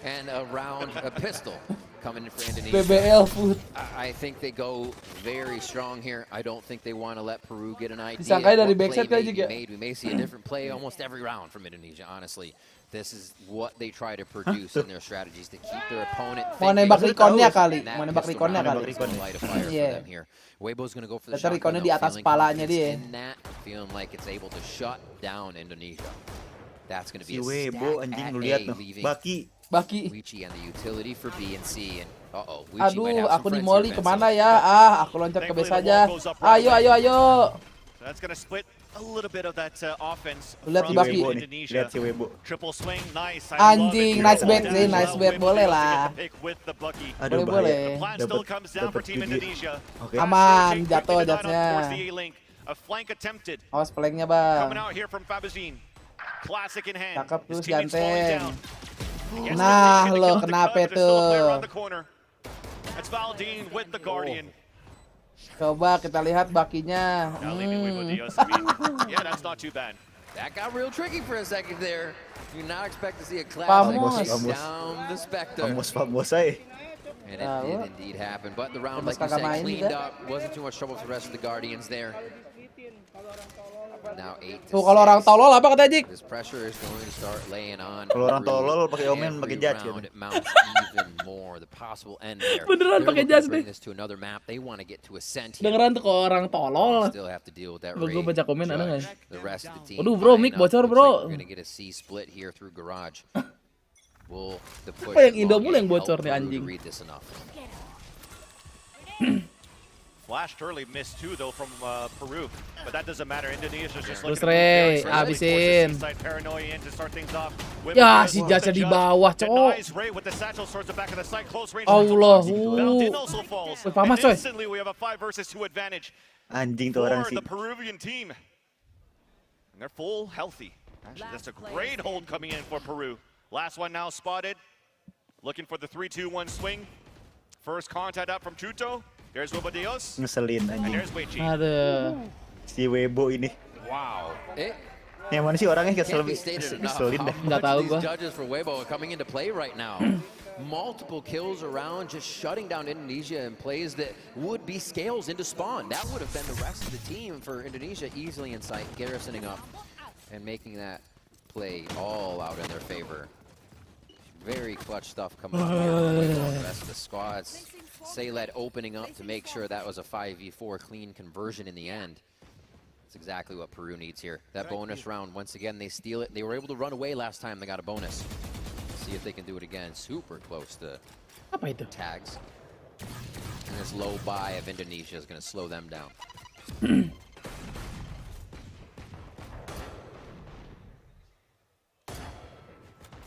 And around a pistol coming in for Indonesia. BBL food. I think they go very strong here. I don't think they want to let Peru get an idea. Disangkai dari what backside play kali may be juga. made. We may see a different play almost every round from Indonesia, honestly. This is what they try to produce in their strategies to keep their opponent Mau thinking. nembak reconnya kali. And that Mau nembak pistol reconnya round kali. is gonna light a fire for Iya. them here. Weibo's going to go for the Ternyata shotgun. reconnya di though, atas feeling palanya confidence dia. in that, feeling like it's able to shut down Indonesia. That's going to Si be a Weibo stack anjing at lu A, lihat tuh. leaving Baki. Wichi and the utility for B and C, and Wichi Aduh, might have aku some di friends molly here, kemana Vincent. ya? Aku loncat ke base aja. Ayo. That's going to split a little bit of that offense Lihat from si Baki. Indonesia. Lihat si Weibo. Triple swing, nice. Anjing, nice bet sih, nice bet. Boleh lah. Aduh, Boleh. The plan still comes down for Team Indonesia. Oke. Aman, jatuh Towards jatuhnya. the A-link. A flank attempted. Awas flanknya Coming bang. out here from Fabergé. Classic in hand. Cakep His terus teammates falling ganteng. down. Gets the Nah pick and the lo kill to kenapa cut, but there's still a player tuh? around the corner. That's Valdine with the Guardian. Coba kita lihat bakinya. Now leaving Weibo Diaz. I mean, yeah, that's not too bad. That got real tricky for a second there. You not expect to see a classic Vamos. down the Spectre. Famos aja. And it did indeed happen. But the round, like you Kagak said, main cleaned juga. up. Wasn't too much trouble for the rest of the Guardians there. Now 8 to Tuh kalau orang 6. tolol apa kata Jik? This pressure is going to start laying on. Kalau orang Peru. tolol pakai omen, pakai Every judge round gitu. it mounts even more. The possible end there. Beneran They're pakai looking judge to bring nih. this to another map. They want to get to Ascent here. Dengeran tuh kalau orang tolol. Still have to deal with that Gue raid. baca komen ada nggak? Judge, the rest of the team. Waduh bro, line mic up. bocor Looks bro. like we're gonna get a C split here through garage. Will the push Apa yang Indo mulu yang elongate bocor help nih, Peru to anjing? read this enough? Flashed early, missed too though from Peru, but that doesn't matter. Indonesia's just Terus looking to move very Ray, aggressively towards habisin. the seaside paranoia in to start things off. Ya si Jaja di bawah cowok. Denies Ray with the satchel towards the back of the site, close range. Allah. Valdin also falls. Wih, pamas, And coy. instantly we have a 5 versus 2 advantage Anjing tuh orang for sih. the Peruvian team. And they're full healthy. Actually, that's a great hold coming in for Peru. Last one now spotted. Looking for the 3-2-1 swing. First contact up from Chuto. There's Wobadios. Ngeselin And anjing. there's Weichi. Aduh. Si Webo ini. Wow. Yang mana sih orangnya Can't be stated enough ngeselin how deh. much these judges for Weibo are coming into play right now. Multiple kills around, just shutting down Indonesia in plays that would be scales into spawn. That would have been the rest of the team for Indonesia easily in sight, garrisoning up and making that play all out in their favor. Very clutch stuff coming up here from the rest of the squads. Sayled opening up to make sure that was a 5v4 clean conversion in the end. That's exactly what Peru needs here. That bonus round, once again, they steal it. They were able to run away last time. They got a bonus. See if they can do it again. Super close to tags. And this low buy of Indonesia is going to slow them down.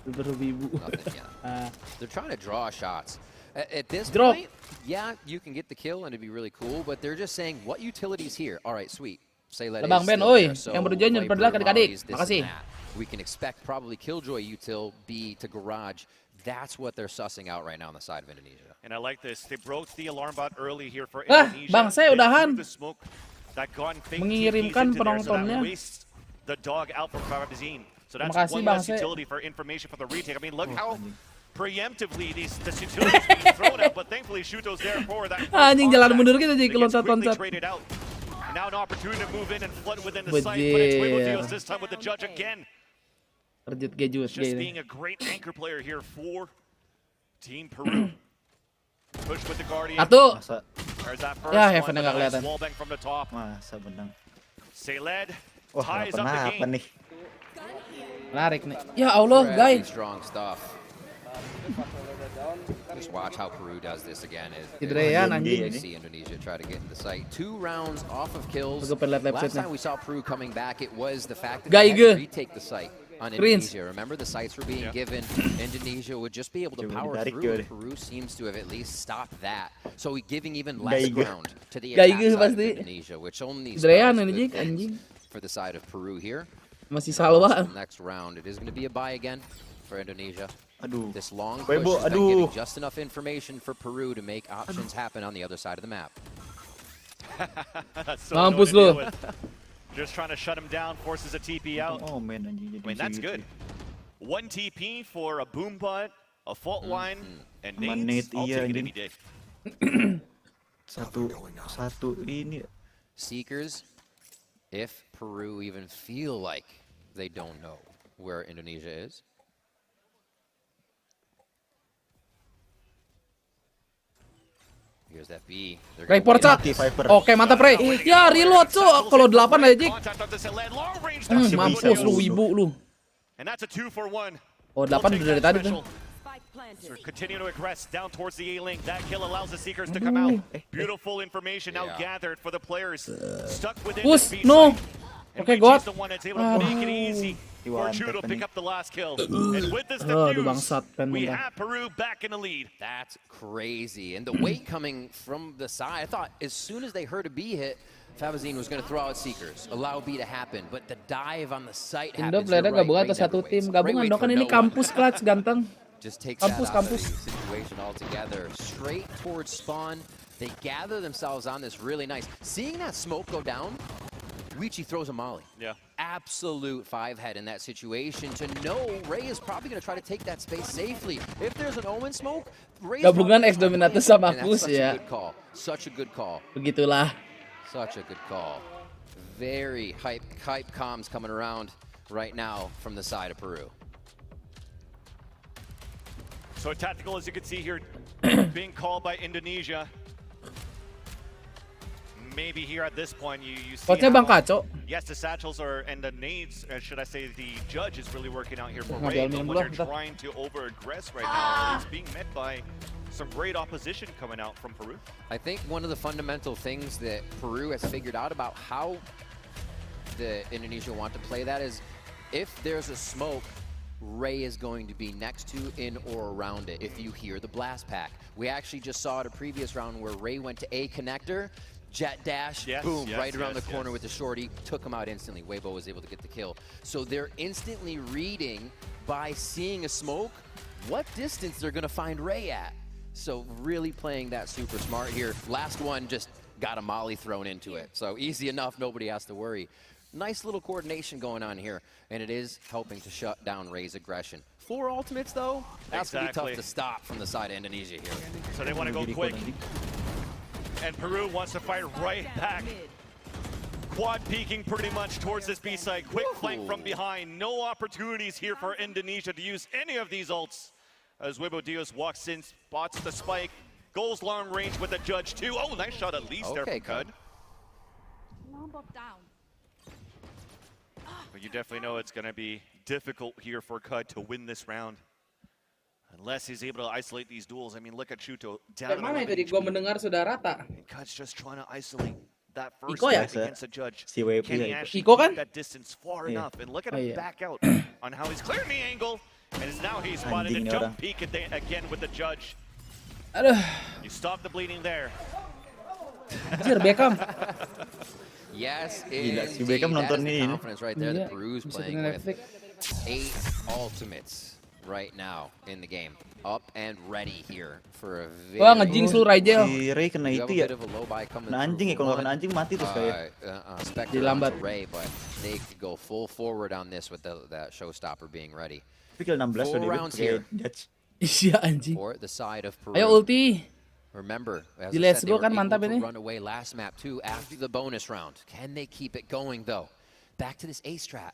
Nothing yet. They're trying to draw shots. At this point, yeah, you can get the kill and it'd be really cool, but they're just saying, what utility's here? All right, sweet. Say let Bang Ben, oi, yang berjuang berdelah adik-adik. Makasih. We can expect probably Killjoy util B to garage. That's what they're sussing out right now on the side of Indonesia. And I like this. They broke the alarm bot early here for Indonesia. Bang, saya udahan. That gone fake mengirimkan penontonnya. The dog out from Karabazin. So that's Makasih, one Bang, less utility for information for the retake. I mean, look how preemptively this utility is being thrown out, but thankfully Shuto's there for that. Anjing jalan mundur kita jadi keloncat-loncat. Now an opportunity to move in and flood within the site, but it's Wibodios this time with the judge again. Just being a great anchor player here for Team Peru. Push with the Guardian. Satu. There's that first Ya, one, Heaven nggak kelihatan. wallbang from the top. Masa benang. Sayled Wah, ties up the game. nih? Menarik nih. Ya Allah, guys. Strong stuff. Just watch how Peru does this again. Cedrean, anjing. See Indonesia try to get into the site. 2 rounds off of kills. Aku pengen lihat Last website-nya. time we saw Peru coming back, it was the fact that they had to retake the site on Indonesia. Remember, the sites were being given. Indonesia would just be able to power through. Peru seems to have at least stopped that. So giving even less ground to the attack side of Indonesia, which only for the side of Peru here. Masih salwa. Next round, it is going to be a bye again for Indonesia. Aduh. This long push is getting just enough information for Peru to make options happen on the other side of the map. Mampus lu. Just trying to shut him down, forces a TP out. Oh man, anjing. I mean, that's good. 1 TP for a boom bot, a fault line, and nades. I'll take it any day. Satu ini. Seekers, if Peru even feel like they don't know where Indonesia is. Here's that B. Ray Porcat. Oke, mantap Ray. Ya, reload cuk. Kalau 8 aja. Mampus lu wibu lu. And that's a 2-for-1. Oh, 8 udah dari tadi tuh. Continue to aggress down towards the A-link. That kill allows the Seekers to come out. Beautiful information now gathered for the players stuck within the B no. site. Okay, God. The one that's able to make it easy for Chu to pick up the last kill. And with this defuse, we have Peru back in the lead. That's crazy. And the weight coming from the side, I thought as soon as they heard a B hit, Fabazine was going to throw out Seekers, allow B to happen, but the dive on the site Indo happens. player gabungan atau satu tim? Gabungan dong, kan ini kampus clutch ganteng. Just takes that out of the situation altogether. Straight towards spawn. They gather themselves on this really nice. Seeing that smoke go down, Wichi throws a molly. Yeah. Absolute 5-head in that situation. To know Ray is probably going to try to take that space safely. If there's an Omen smoke, Ray is gabungan X Dominatus sama Kus ya. Such a good call. Begitulah. Such a good call. Very hype comms coming around right now from the side of Peru. So tactical, as you can see here, being called by Indonesia. Maybe here at this point, you see how, yes, the satchels are, and the nades, should I say, the judge is really working out here for Ray, but when they're trying to over-aggress right now, it's being met by some great opposition coming out from Peru. I think one of the fundamental things that Peru has figured out about how the Indonesia want to play that is if there's a smoke, Ray is going to be next to, in, or around it if you hear the blast pack. We actually just saw it a previous round where Ray went to A connector, Jet dash, Yes, boom, yes, right around yes, the corner yes. with the shorty, took him out instantly. Weibo was able to get the kill. So they're instantly reading by seeing a smoke what distance they're gonna find Ray at. So really playing that super smart here. Last one just got a molly thrown into it. So easy enough, nobody has to worry. Nice little coordination going on here, and it is helping to shut down Ray's aggression. 4 ultimates though, that's gonna be tough to stop from the side of Indonesia here. So they want to go quick. And Peru wants to fight right back. Quad peeking pretty much towards this B side. Quick flank from behind. No opportunities here for Indonesia to use any of these ults. As Weibo Diaz walks in, spots the spike, goes long range with the judge too. Oh, nice shot at least there from Cud. But you definitely know it's going to be difficult here for Cud to win this round. Unless he's able to isolate these duels. I mean, look at Shuto down. Mana tadi gua mendengar sudah rata. Cud's just trying to isolate that first Iko ya? step against the judge. Si WP Can he ya. actually Iko kan? keep that distance far Iya. enough? And look at Oh, him iya. back out on how he's clearing the angle. And now he's spotted a Anjing ini jump orang. peek again with the judge. Aduh, You stop the bleeding there. anjir Beckham. Yes, Gila, si indeed. Beckham That is nonton the ini. confidence right there that Iya, Peru's bisa playing kena with. Netflix. 8 ultimates right now in the game. Up and ready here for a very... Wah, ngejinx lu Raijel. Si Ray kena You have itu a ya. bit of a low buy coming Kena anjing ya, through kalau for kena anjing mati terus kayak. Spectre Dilambat. onto Ray, but they could go full forward on this with that showstopper being ready. Tapi kill 16 4 loh dia rounds pakai here. judge. Iya anjing. For the side of Peru. Ayo ulti. Remember, as Di I Let's said, they Go were kan able mantap to ini. run away last map too after the bonus round. Can they keep it going though? Back to this ace strat.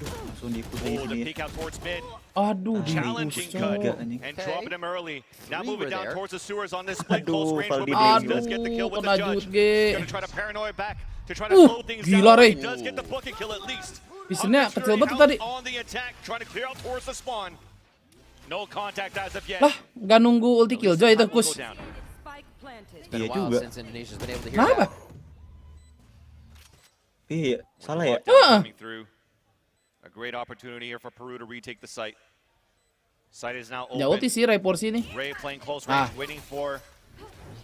Langsung diikutin Oh, the sini. peek out towards mid. Aduh, Challenging Cud Tiga, anjing. and dropping him early. Now 3 moving were down there. towards the sewers on this split. Close Aduh, range. Valdi Weibo Diaz. does get the kill with Kena the judge. jut, ge. Gonna try to paranoid back to try to slow things gila, down. Ray. He does get the bucket kill at least. Visionnya Mystery kecil banget out tadi. on the attack, trying to clear out towards the spawn. No contact as of yet. Lah, nggak nunggu ulti killjoy itu, Kus. It's been Iya a while juga. since Indonesia's been able to hear Kenapa? that. Iya, salah ya. Coming through. A great opportunity here for Peru to retake the site. Site is now Ya ulti open. sih Ray porsi nih. Ray playing close Ah. range, waiting for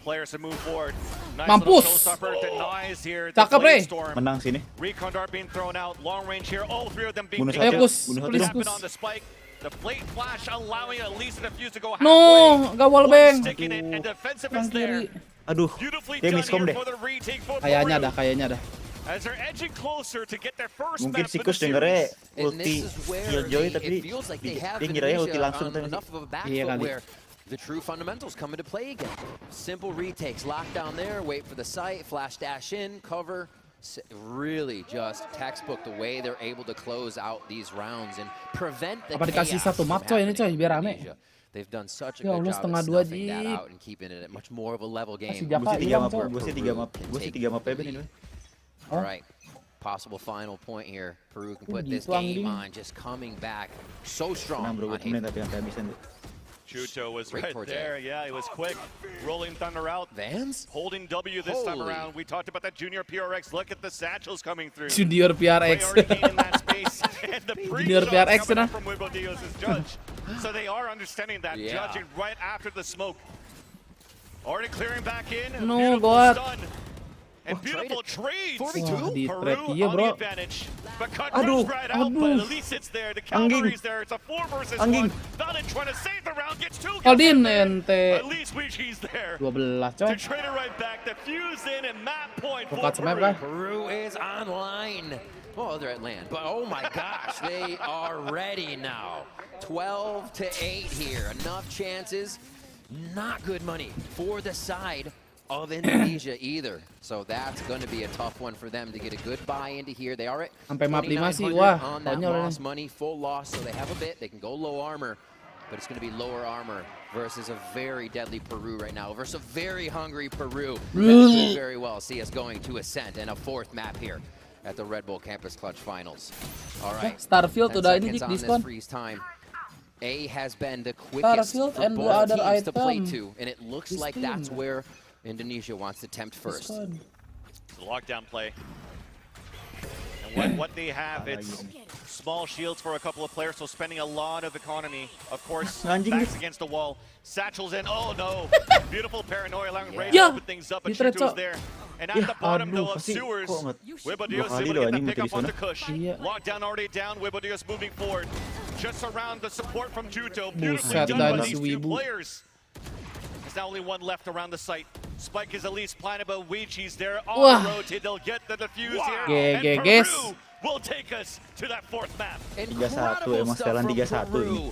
players to move forward. Nice Mampus. little showstopper denies here. The Cakep, Ray. Blade Storm. Menang sini. Recon dart being thrown out. Long range here. All 3 of them being Bunuh picked satu. up. Bunuh satu. What Please, happened Kus. on the spike? The plate flash allowing at least the defuse to go halfway. No, nggak wallbang. Sticking it and defensive is Bang there. kiri. Aduh, Beautifully kayak done miskom here deh. for the retake for Kayaknya Peru. dah, kayaknya dah. As they're edging closer to get their first Mungkin map si in the Kus dengernya series. And ulti this is where killjoy it tapi feels like they have dia ngiranya ulti Indonesia langsung on tapi enough of a back Iya foot kali. where the true fundamentals come into play again. Simple retakes, lock down there, wait for the site, flash dash in, cover. Really just textbook the way they're able to close out these rounds and prevent the Apa dikasih chaos satu from map coy ini coy happening biar in rame. Indonesia. They've done such a Ya good Allah, job setengah at dua, snuffing that Jip. out and keeping it at much more of a level game. Masih Jaka Gue sih 3 hilang map, coy. gue sih 3 map, gue sih 3 map aja nih. All right, possible final point here. Peru can put this gitu, game anjing. on, just coming back so strong Menang bro, on gue temen Hateful. tapi sampai habisan deh. Chuto was Great right towards there. Yeah, he was quick. Rolling Thunder out. Vans? Holding W this time Holy. around. We talked about that Junior PRX. Look at the satchels coming through. Junior Ray PRX. already gaining that space. And the Junior pre-shots PRX coming na. up from Weibo Diaz' judge. So they are understanding that. Yeah. Judging right after the smoke. Already clearing back in. No, Beautiful God. stun. And beautiful trades. 42? Wah, di Peru trade iya on the bro. advantage. But cut Aduh, goes right out, but aduh. at least it's there. The Anjing. cavalry's there. It's a 4 versus 1. Anjing. Valid trying to save the round. Gets 2 kills. Aldin right ente there. At least Wichi's there. 12 To coy. trade it right back. The fuse in and map point for Buka smap Peru. kan? Peru is online. Well, they're at land, but oh my gosh, they are ready now. 12 to 8 here. Enough chances. Not good money for the side of Indonesia either. So that's going to be a tough one for them to get a good buy into here. They are at Sampai map 5 sih, 2,900 wah, on that konyol lost ini. money, full loss, so they have a bit. They can go low armor, but it's going to be lower armor versus a very deadly Peru right now, versus a very hungry Peru. That could very well see us going to Ascent and a 4th map here at the Red Bull Campus Clutch Finals. All right. Starfield 10 udah ini seconds dik on this diskon. freeze time. A has been the quickest Starfield for and both other teams to play item. to, and it looks This like team. that's where Indonesia wants to tempt first. Diskon. The lockdown play. And what they have, it's small shields for a couple of players, so spending a lot of economy. Of course, backs against the wall. Satchel's in. Oh no! Beautiful paranoia, allowing Ray to open things up, but Chuto's there. And at the bottom though of sewers, Webodios able to get the pick up on the Kush. Lockdown already down. Webodios moving forward, just around the support from Juto. Beautifully done by these two players. There's now only one left around the site. Spike is at least planted, but Ouichi's there on the road. They'll get the defuse here. And Peru will take us to that fourth map. 3-1 emang setelan 3-1 ini.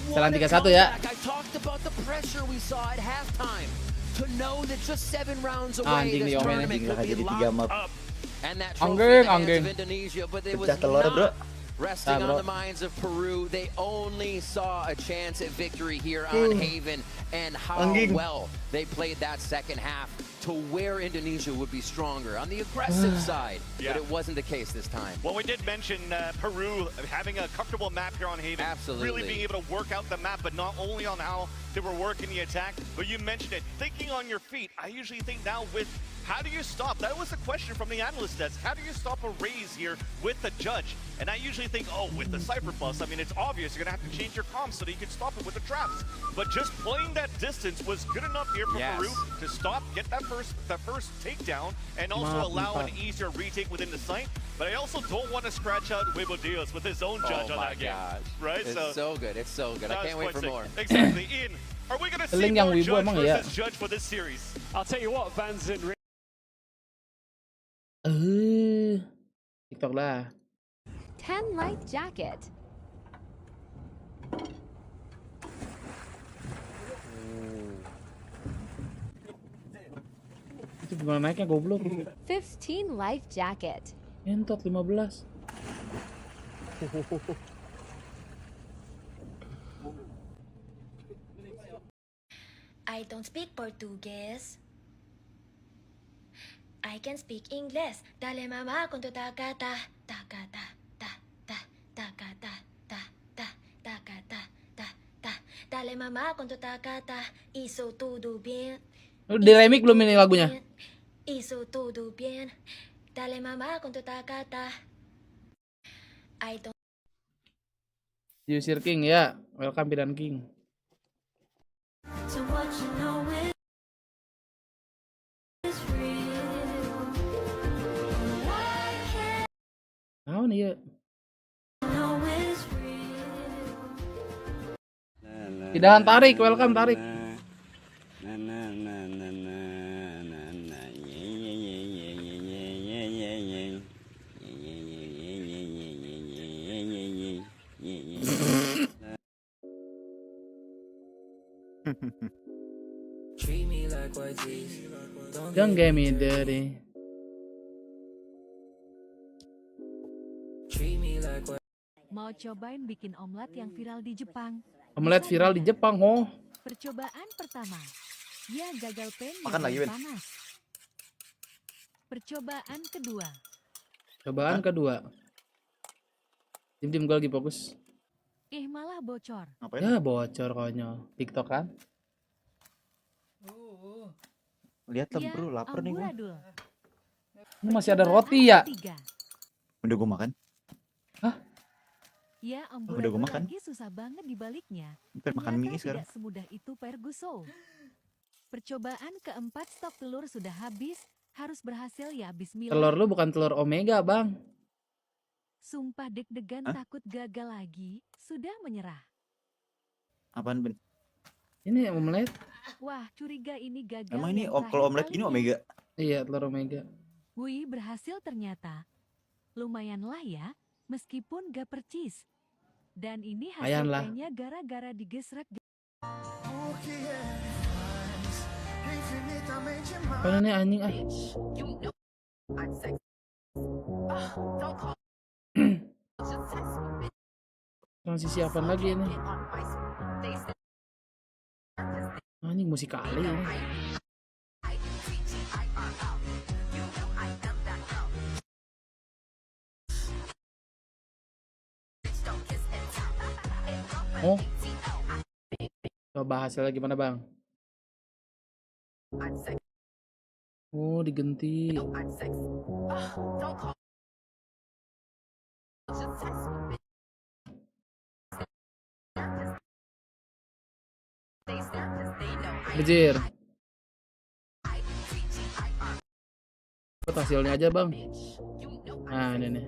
Setelan 3-1 ya. I talked about the pressure we saw at halftime. To know that just 7 rounds away, this tournament could be locked up. And that trophy in the hands of Indonesia, but it was not resting on the minds of Peru. They only saw a chance at victory here on Haven, and how well they played that second half to where Indonesia would be stronger on the aggressive side, but it wasn't the case this time. Well, we did mention Peru having a comfortable map here on Haven. Absolutely. Really being able to work out the map, but not only on how they were working the attack, but you mentioned it, thinking on your feet. I usually think now with how do you stop? That was a question from the analyst desk. How do you stop a raise here with the judge? And I usually think, oh, with the Cypher Plus, I mean, it's obvious you're going to have to change your comms so that you can stop it with the traps. But just playing that distance was good enough here for Peru to stop, get that first takedown, and also allow an easier retake within the site. But I also don't want to scratch out Webodios with his own judge on that game. Right? It's so good. It's so good. I can't wait for more. Exactly. Ian, are we going to see more judge versus judge for this series? I'll tell you what, fans in TikTok lah. 10 life jacket. Itu gimana naiknya goblok? 15 life jacket. Entot 15. I don't speak Portuguese. I can speak English. Dale mama con tu takata, takata, ta, ta, takata, ta, ta, takata, ta, ta. Dale mama con tu takata, hizo todo bien. Di remix belum ini lagunya? Hizo todo bien. Dale mama con tu takata. I don't. Diusir King ya. Welcome Bidan King. So what you know is real. Tahu nih ya. Tidahan Tarik, welcome Tarik. Don't get me dirty. Mau cobain bikin omelet yang viral di Jepang. Omelet viral di Jepang, oh. Percobaan pertama. Ya gagal pen makan lagi, Ben. panas. Percobaan kedua. Cobaan kedua. Dim gue lagi fokus. Malah bocor. Ngapain? Ya bocor konyol. TikTok kan? Lihat lah bro, lapar nih gue. Ini masih ada roti ya? Udah gue makan. Hah? Ya udah gue makan. Lagi susah banget dibaliknya. Pengen makan mie sekarang. Tidak semudah itu Perguso. Percobaan keempat stok telur sudah habis. Harus berhasil ya bismillah. Telur lu bukan telur omega bang. Sumpah deg-degan takut gagal lagi. Sudah menyerah. Apaan Ben? Ini omelet. Wah curiga ini gagal. Emang ini kalau omelet gini omega? Iya telur omega. Wih berhasil ternyata. Lumayan lah ya. Meskipun gak percis. Dan ini hasilnya gara-gara digesrek. Apa ini anjing ah? Transisi apa lagi ini? Anjing musik kali ini. Oh, coba hasilnya gimana bang? Oh, digenti. Anjir. Ikut hasilnya aja bang. Nah ini nih.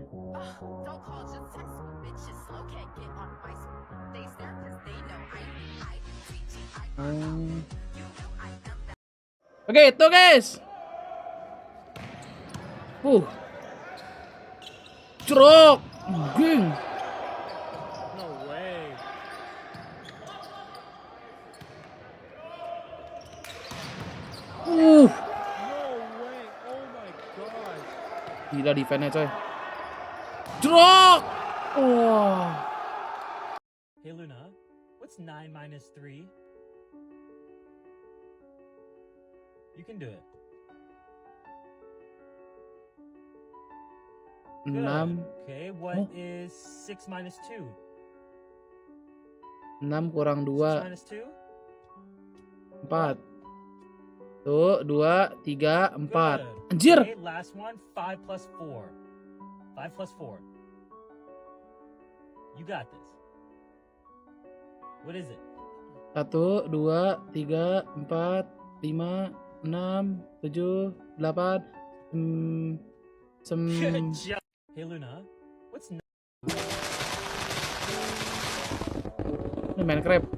Oke itu guys. Cerok. Geng. No way. No way. Oh my god. Gila defense-nya coy. Cerok. Oh. Hey Luna, what's 9 minus 3? You can do it. 6. Okay, what is 6 minus 2? 6 kurang 6 2. minus 2? 4. Tuh, 2, 3, 4. Anjir. Okay, last one, 5 plus 4. 5 plus 4. You got this. What is it? 1, 2, 3, 4, 5, 6, 7, 8, Good job. Hey Luna, what's Ini Minecraft.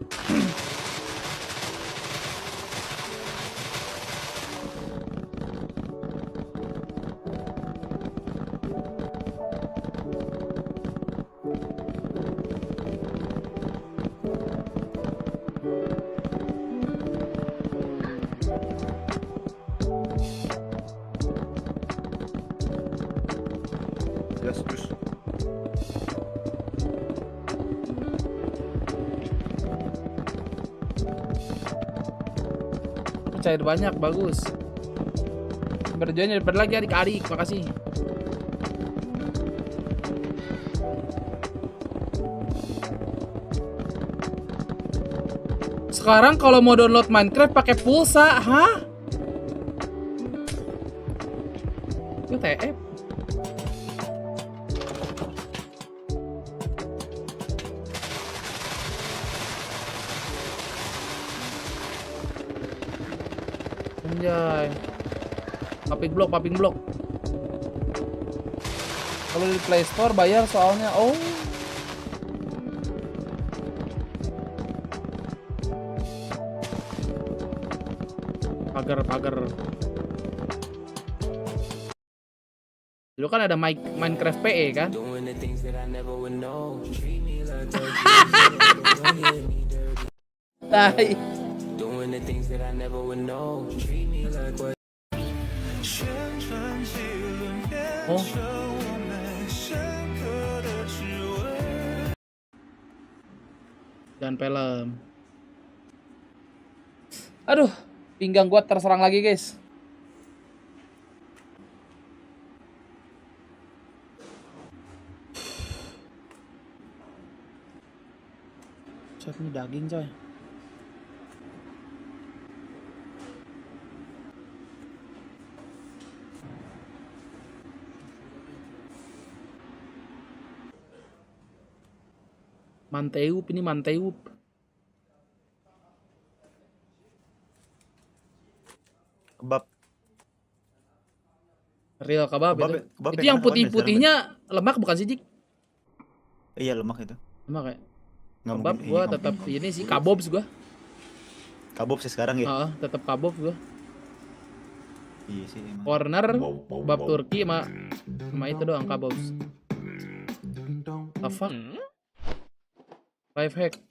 Cair banyak, bagus. Berjuangnya dapat lagi adik-adik, makasih. Sekarang kalau mau download Minecraft pakai pulsa, hah? Itu TF. Anjay. Popping block. Kalau di Play Store bayar soalnya. Oh. Pagar. Dulu kan ada Minecraft PE kan? Tai. Oh. Dan film. Aduh, pinggang gua terserang lagi, guys. Chat ini daging, coy. Manteup ini manteup. Kebab. Real kebab itu. Kebab Itu yang putih-putihnya lemak bukan sih, Jik? Iya, lemak itu. Lemak ya? Nggak Kebab mungkin, gua iya, tetap ini sih kabobs gua. Kabobs sih sekarang ya? Tetap kabobs gua. Iya sih emang. Corner, kebab Turki sama itu doang kabobs. The fuck? Life hack.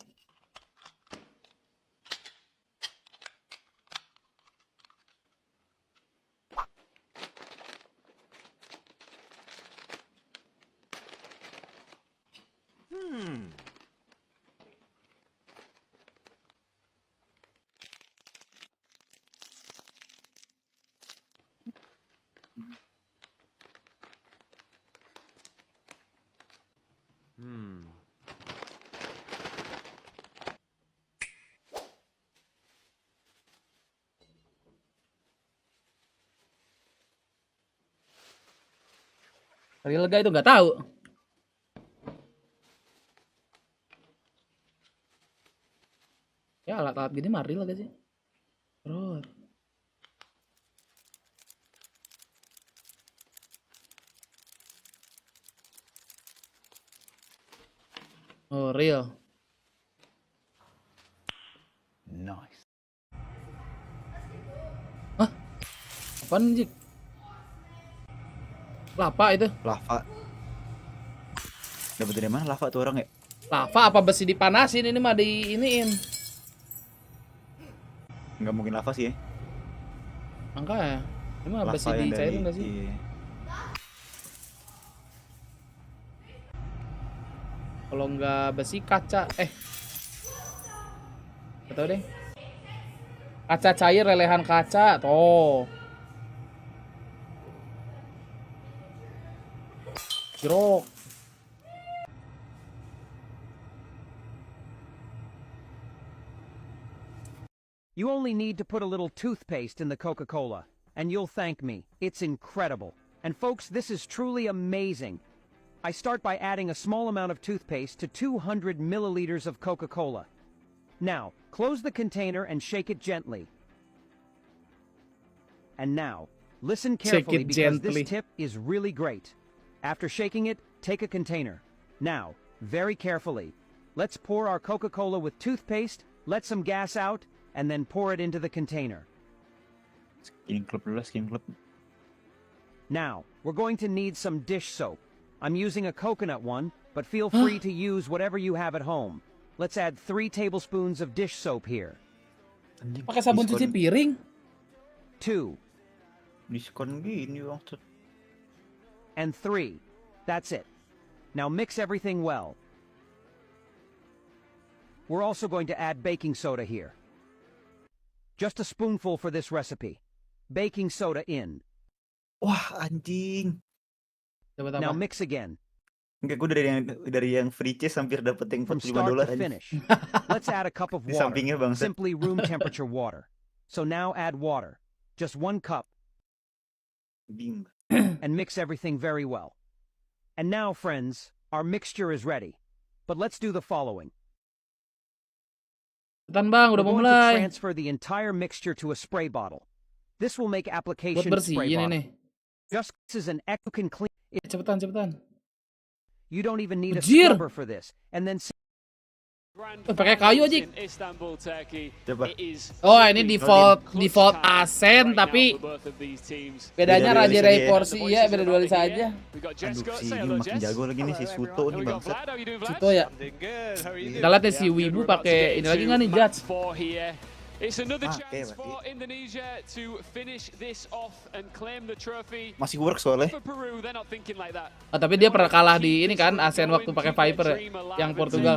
Real guy itu nggak tahu. Ya alat-alat gini mari lah guys sih. Terus. Oh, real. Nice. Hah? Apaan Jik? Lava itu? Lava. Dapat dari mana lava tuh orang ya? Lava apa besi dipanasin ini mah diiniin. Nggak mungkin lava sih ya. Angka ya? Ini mah Lava besi yang dicairin dari- nggak sih? iya. Kalau nggak besi kaca, nggak tahu deh. Kaca cair, lelehan kaca, tuh. Jeruk. You only need to put a little toothpaste in the Coca-Cola, and you'll thank me. It's incredible. And folks, this is truly amazing. I start by adding a small amount of toothpaste to 200 milliliters of Coca-Cola. Now, close the container and shake it gently. And now, listen carefully because this tip is really great. After shaking it, take a container. Now, very carefully, let's pour our Coca-Cola with toothpaste, let some gas out, and then pour it into the container. Skin club dulu, skin club. Now, we're going to need some dish soap. I'm using a coconut one, but feel free to use whatever you have at home. Let's add 3 tablespoons of dish soap here. Pakai sabun cuci piring. 2. Diskon gini waktu. And 3. That's it. Now mix everything well. We're also going to add baking soda here. Just a spoonful for this recipe. Baking soda in. Wah, anjing. Now mix again. Enggak, gue dari yang free chase hampir dapet yang From $45 start to anjing. finish. Let's add a cup of Di water. sampingnya bangsat. Simply room temperature water. So now add water. Just 1 cup. Bing. And mix everything very well. And now, friends, our mixture is ready. But let's do the following. Cepetan bang, udah We're mau going to mulai. transfer the entire mixture to a spray bottle. This will make Buat application spray bersihin bottle. ini. Just as an echo can clean. Cepetan. You don't even need a Anjir. scrubber for this. And then Pakai kayu aja. In Istanbul, Turkey. Coba. It is Oh, ini default asen tapi bedanya Raja Ray porsi ya, beda 2 kali saja. Aduh, si ini makin jago lagi nih si Suto nih bangsat. Suto ya. Kita lihat ya si Wibu pakai ini lagi nggak nih Judge? It's another chance for Indonesia to finish this off and claim the trophy. Masih work soalnya. For Peru, they're not thinking like that. Oh, tapi dia pernah kalah di ini kan ASEAN waktu pakai Viper ya, yang Portugal.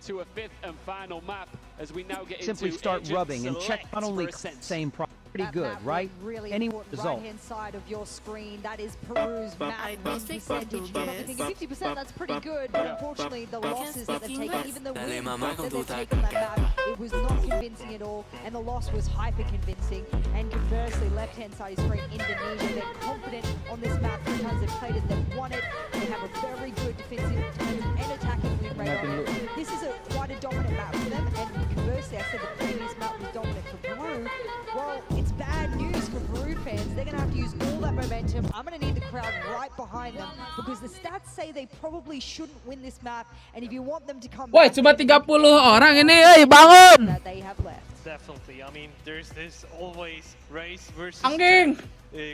To a 5th and final map as we now get simply into start agent rubbing and check not only select for same pretty good, right? Really Any right result. hand side of your screen, that is Peru's map percentage. I think 50%, that's pretty good, but unfortunately the losses that they've taken, even the win that they've taken on that map, it was not convincing at all, and the loss was hyper convincing. And conversely, left hand side is screen, Indonesia, they're confident on this map. 3 times they've played it, they've won it. They have a very good defensive and attacking win rate on it. This is quite a dominant map for them, and conversely, I said the previous map was dominant for Peru. Well, it's bad news for Peru fans. They're going to have to use all that momentum. I'm going to need the crowd right behind them because the stats say they probably shouldn't win this map, and if you want them to come Woi, back, cuma 30 orang ini, bangun! that they have left. Definitely. I mean, there's always race versus Anjing!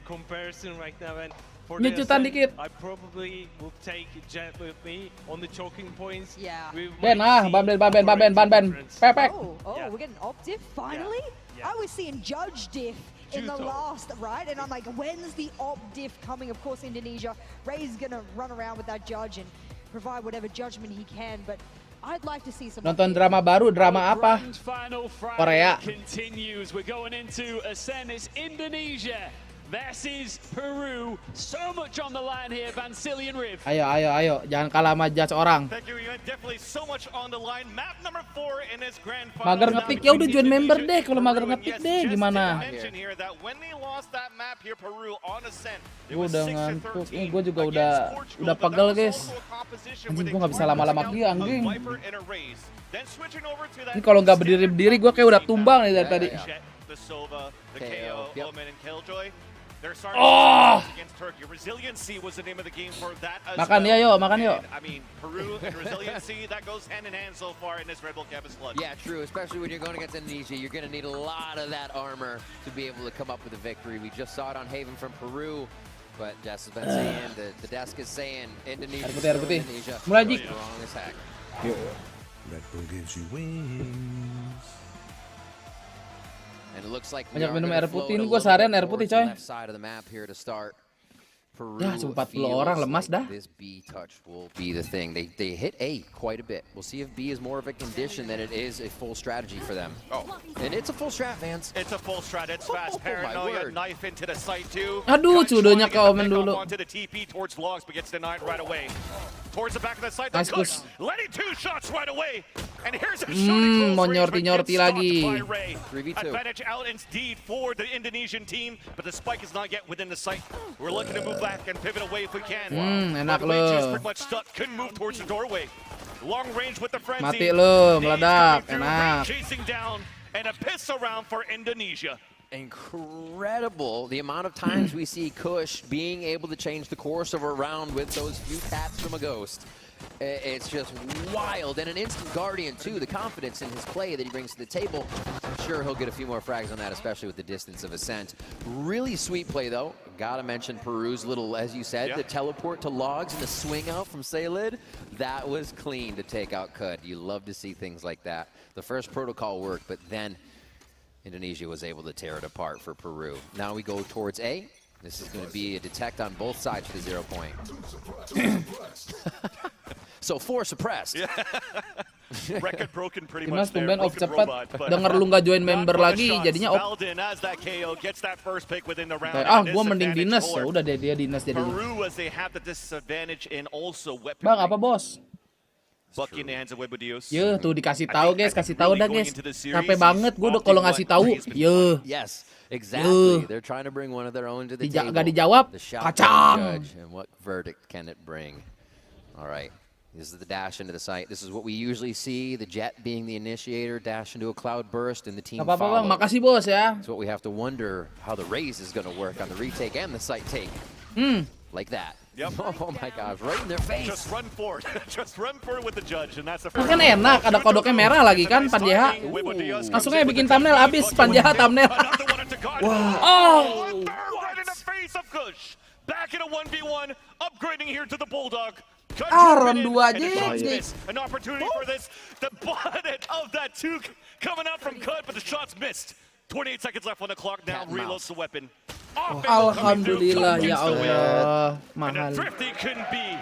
comparison right now, and for Nyecutan the dikit. I probably will take Jet with me on the choking points. Yeah. Ben ban. Pepek. Oh, we're getting op diff finally? I was seeing judge diff in the last, right? And I'm like, when's the op diff coming? Of course, Indonesia. Ray's gonna run around with that judge and provide whatever judgment he can, but I'd like to see some. Nonton drama baru, drama apa? Final Korea. continues. We're going into Ascend. It's Indonesia versus Peru. So much on the line here, Vansilian Riv. Ayo, jangan kalah sama judge orang. Mager ngepick ya udah join member deh. Kalau mager ngepick deh gimana? Gue udah ngantuk. Gue juga udah pegel guys. Anjing gue nggak bisa lama-lama dia anjing. Ini kalau nggak berdiri gue kayak udah tumbang nih dari tadi. Oh! Makan ya yuk, makan yuk. Yeah, true. Especially when you're going against Indonesia, you're going to need a lot of that armor to be able to come up with a victory. We just saw it on Haven from Peru, but Jess has been saying, the desk is saying, Indonesia. Mulai Jik. Strong as heck. Red Bull gives you wings. And it looks like banyak minum air putih. Ini gue seharian air putih coy. Ya, 40 orang lemas dah. This B touch will be the thing. They hit A quite a bit. We'll see if B is more of a condition than it is a full strategy for them. Oh, and it's a full strat, Vance. It's a full strat. It's fast. Paranoia, knife into the site too. Aduh, cudonya ke Omen dulu. Onto the TP towards logs, but gets denied right away. Towards the back of the site, nice push. Letting 2 shots right away. And here's a shot. Mau nyorti lagi. 3v2. Advantage out indeed for the Indonesian team, but the spike is not yet within the site. We're looking to move back and pivot away if we can. Enak lo. Pretty much stuck. Couldn't move towards the doorway. Long range with the frenzy. Mati lo, meledak. Enak. Chasing down and a piss around for Indonesia. Incredible the amount of times we see Kush being able to change the course of a round with those few taps from a ghost. It's just wild, and an instant guardian too. The confidence in his play that he brings to the table. I'm sure he'll get a few more frags on that, especially with the distance of ascent. Really sweet play though. Gotta mention Peru's little, as you said, the teleport to logs and the swing out from Salid. That was clean to take out Kud. You love to see things like that. The first protocol worked, but then Indonesia was able to tear it apart for Peru. Now we go towards A. This is going to be a detect on both sides for the 0 point. So 4 suppressed. Record broken pretty much there. Off cepat. Denger lu nggak join member lagi, jadinya off. Gua mending dinas ya. Udah deh dia dinas jadinya. Bang, apa bos? Yo, tuh dikasih tahu guys, kasih tahu dah guys. Capek banget gue udah kalau ngasih tahu. Yo. Yes, exactly. They're trying to bring one of their own to the table. Gak dijawab, kacang. And what verdict can it bring? All right. This is the dash into the site. This is what we usually see, the Jet being the initiator, dash into a cloud burst, and the team follows. Bang, makasih bos ya. That's what we have to wonder how the raise is going to work on the retake and the site take. Like that. Yep. Oh my gosh, right in their face. Just run for it. Just run for it with the judge, and that's the first. Kan enak, ada kodoknya merah lagi kan Panjeha. Langsungnya bikin thumbnail abis Panjeha thumbnail. Oh! Right in the face of Kush. Back in a 1v1, upgrading here to the Bulldog. Round 2 aja. An opportunity for this. The bonnet of that 2 coming out from Kud, but the shot's missed. 28 seconds left on the clock now. Reloads the weapon. Alhamdulillah ya Allah. Mahal. Thrifty couldn't be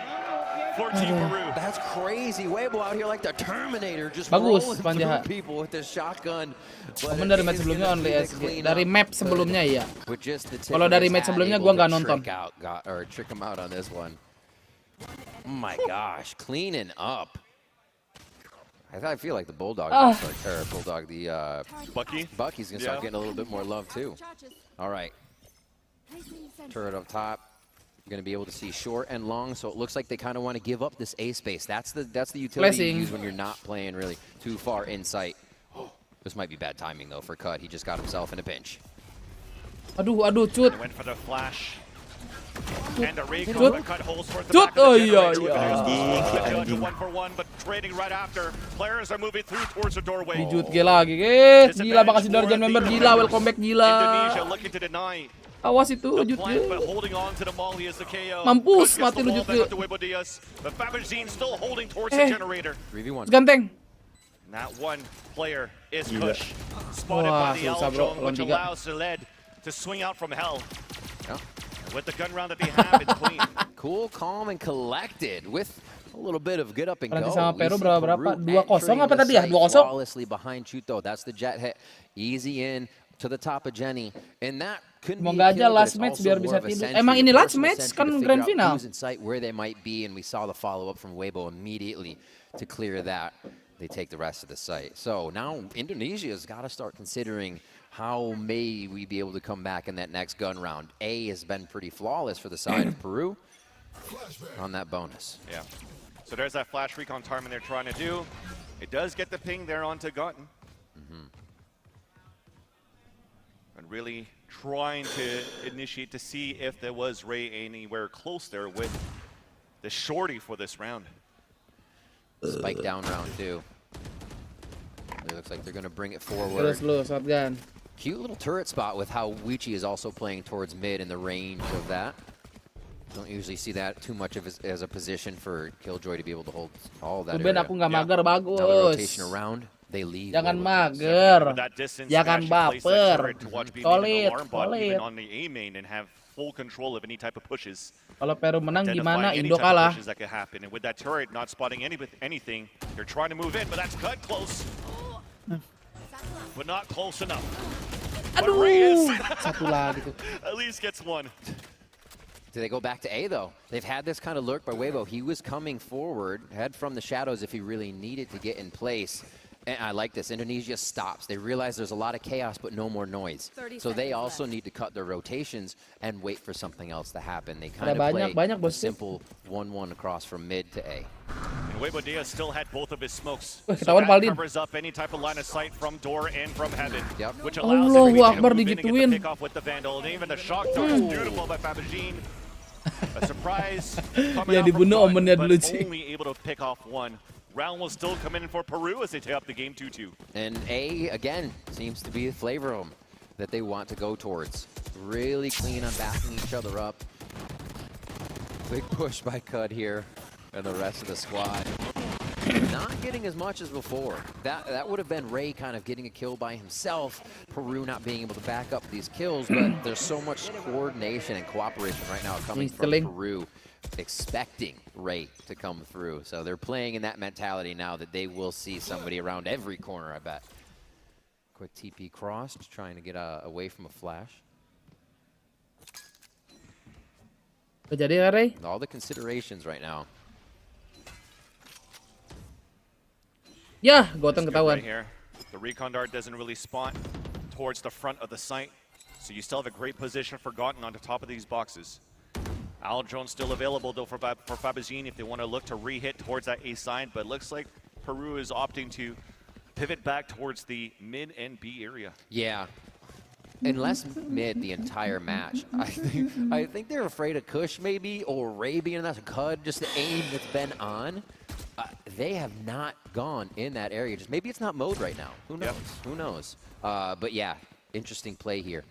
for Team Peru. That's crazy. Weibo out here like the Terminator, just bagus, rolling through people with the shotgun. Cuman dari match sebelumnya only SG. Dari map sebelumnya iya. Kalau dari match sebelumnya gua nggak nonton. Trick him out on this one. Oh my gosh, cleaning up. I feel like the Bulldog, Bucky's gonna start getting a little bit more love too. All right, turret up top. You're gonna be able to see short and long, so it looks like they kind of want to give up this A space. That's the utility you use when you're not playing really too far in sight. Oh, this might be bad timing though for Kud. He just got himself in a pinch. Aduh, cut. Went for the flash. And the cut holes for the back of the generator. 1-for-1, but trading right after. Players are moving through towards the doorway. Dijut lagi, guys. Gila, makasih dari join member. Gila, welcome back, gila. Indonesia looking to deny. Awas itu, Jut. Mampus, mati lu, Jut. But Fabrizine still holding towards the generator. 3v1. Ganteng. That one player is Kush. Spotted by the L-Drone, which allows Saled to swing out from hell. With the gun round that they have, it's clean. Cool, calm, and collected with a little bit of get up and go. Sama Peru berapa? 2-0 apa tadi ya? 2-0. Flawlessly behind Chuto. That's the Jet hit. Easy in. to the top of Jenny, and that couldn't be Semoga a aja kill, but last it's match also biar more bisa of a tidur. sentry, Emang a ini last personal match sentry kan to figure grand out final. who's in sight, where they might be, and we saw the follow-up from Weibo immediately to clear that. They take the rest of the site. So now Indonesia's got to start considering how may we be able to come back in that next gun round. A has been pretty flawless for the side of Peru on that bonus. Yeah. So there's that flash recon timing they're trying to do. It does get the ping there onto Gotten. And really trying to initiate to see if there was Ray anywhere close there with the shorty for this round. Spike down round 2. It looks like they're going to bring it forward. Terus lu shotgun. Cute little turret spot with how Wichi is also playing towards mid in the range of that. Don't usually see that too much of as a position for Killjoy to be able to hold all that Tumben area. aku nggak mager, bagus. Now the rotation around, they leave. Jangan mager, jangan baper. Solid, even on the A main and have full control of any type of pushes. Kalau Peru menang gimana? Any Indo type of kalah. pushes that could happen. And with that turret not spotting anything, they're trying to move in, but that's cut close. But not close enough. But Ray is Satu lagi tuh. at least gets one. Do they go back to A, though? They've had this kind of lurk by Weibo. He was coming forward, head from the shadows if he really needed to get in place. And I like this. Indonesia stops. They realize there's a lot of chaos, but no more noise. So they also need to cut their rotations and wait for something else to happen. They kind of play a simple 1-1 across from mid to A. And Weibo Dia still had both of his smokes. So Ketahuan that Paldin. covers up any type of line of sight from door and from heaven. Yep. Which allows Allahu everything to Akbar, move in and get the digituin. pick off with the Vandal. And even the shock throw is beautiful by Fabagine. A surprise coming Ya out from dibunuh front, omennya but dulu sih. only able to pick off one. Round will still come in for Peru as they take up the game 2-2. And A, again, seems to be the flavor of them that they want to go towards. Really clean on backing each other up. Big push by Cud here and the rest of the squad. Not getting as much as before. That would have been Ray kind of getting a kill by himself. Peru not being able to back up these kills, but there's so much coordination and cooperation right now coming from Peru, expecting Ray to come through. So they're playing in that mentality now that they will see somebody around every corner, I bet. Quick TP cross, just trying to get away from a flash. Jadi Ray? All the considerations right now. Ya, Goten ketahuan. Right here. The recon dart doesn't really spawn towards the front of the site, so you still have a great position for Goten on the top of these boxes. Owl drone still available though for Fabagine if they want to look to re-hit towards that A side, but it looks like Peru is opting to pivot back towards the mid and B area. Yeah. Unless mid the entire match. I think they're afraid of Kush maybe, or Ray being in that Cud, just the aim that's been on. They have not gone in that area. Just maybe it's not mode right now. Who knows? Yep. Who knows? But yeah, interesting play here.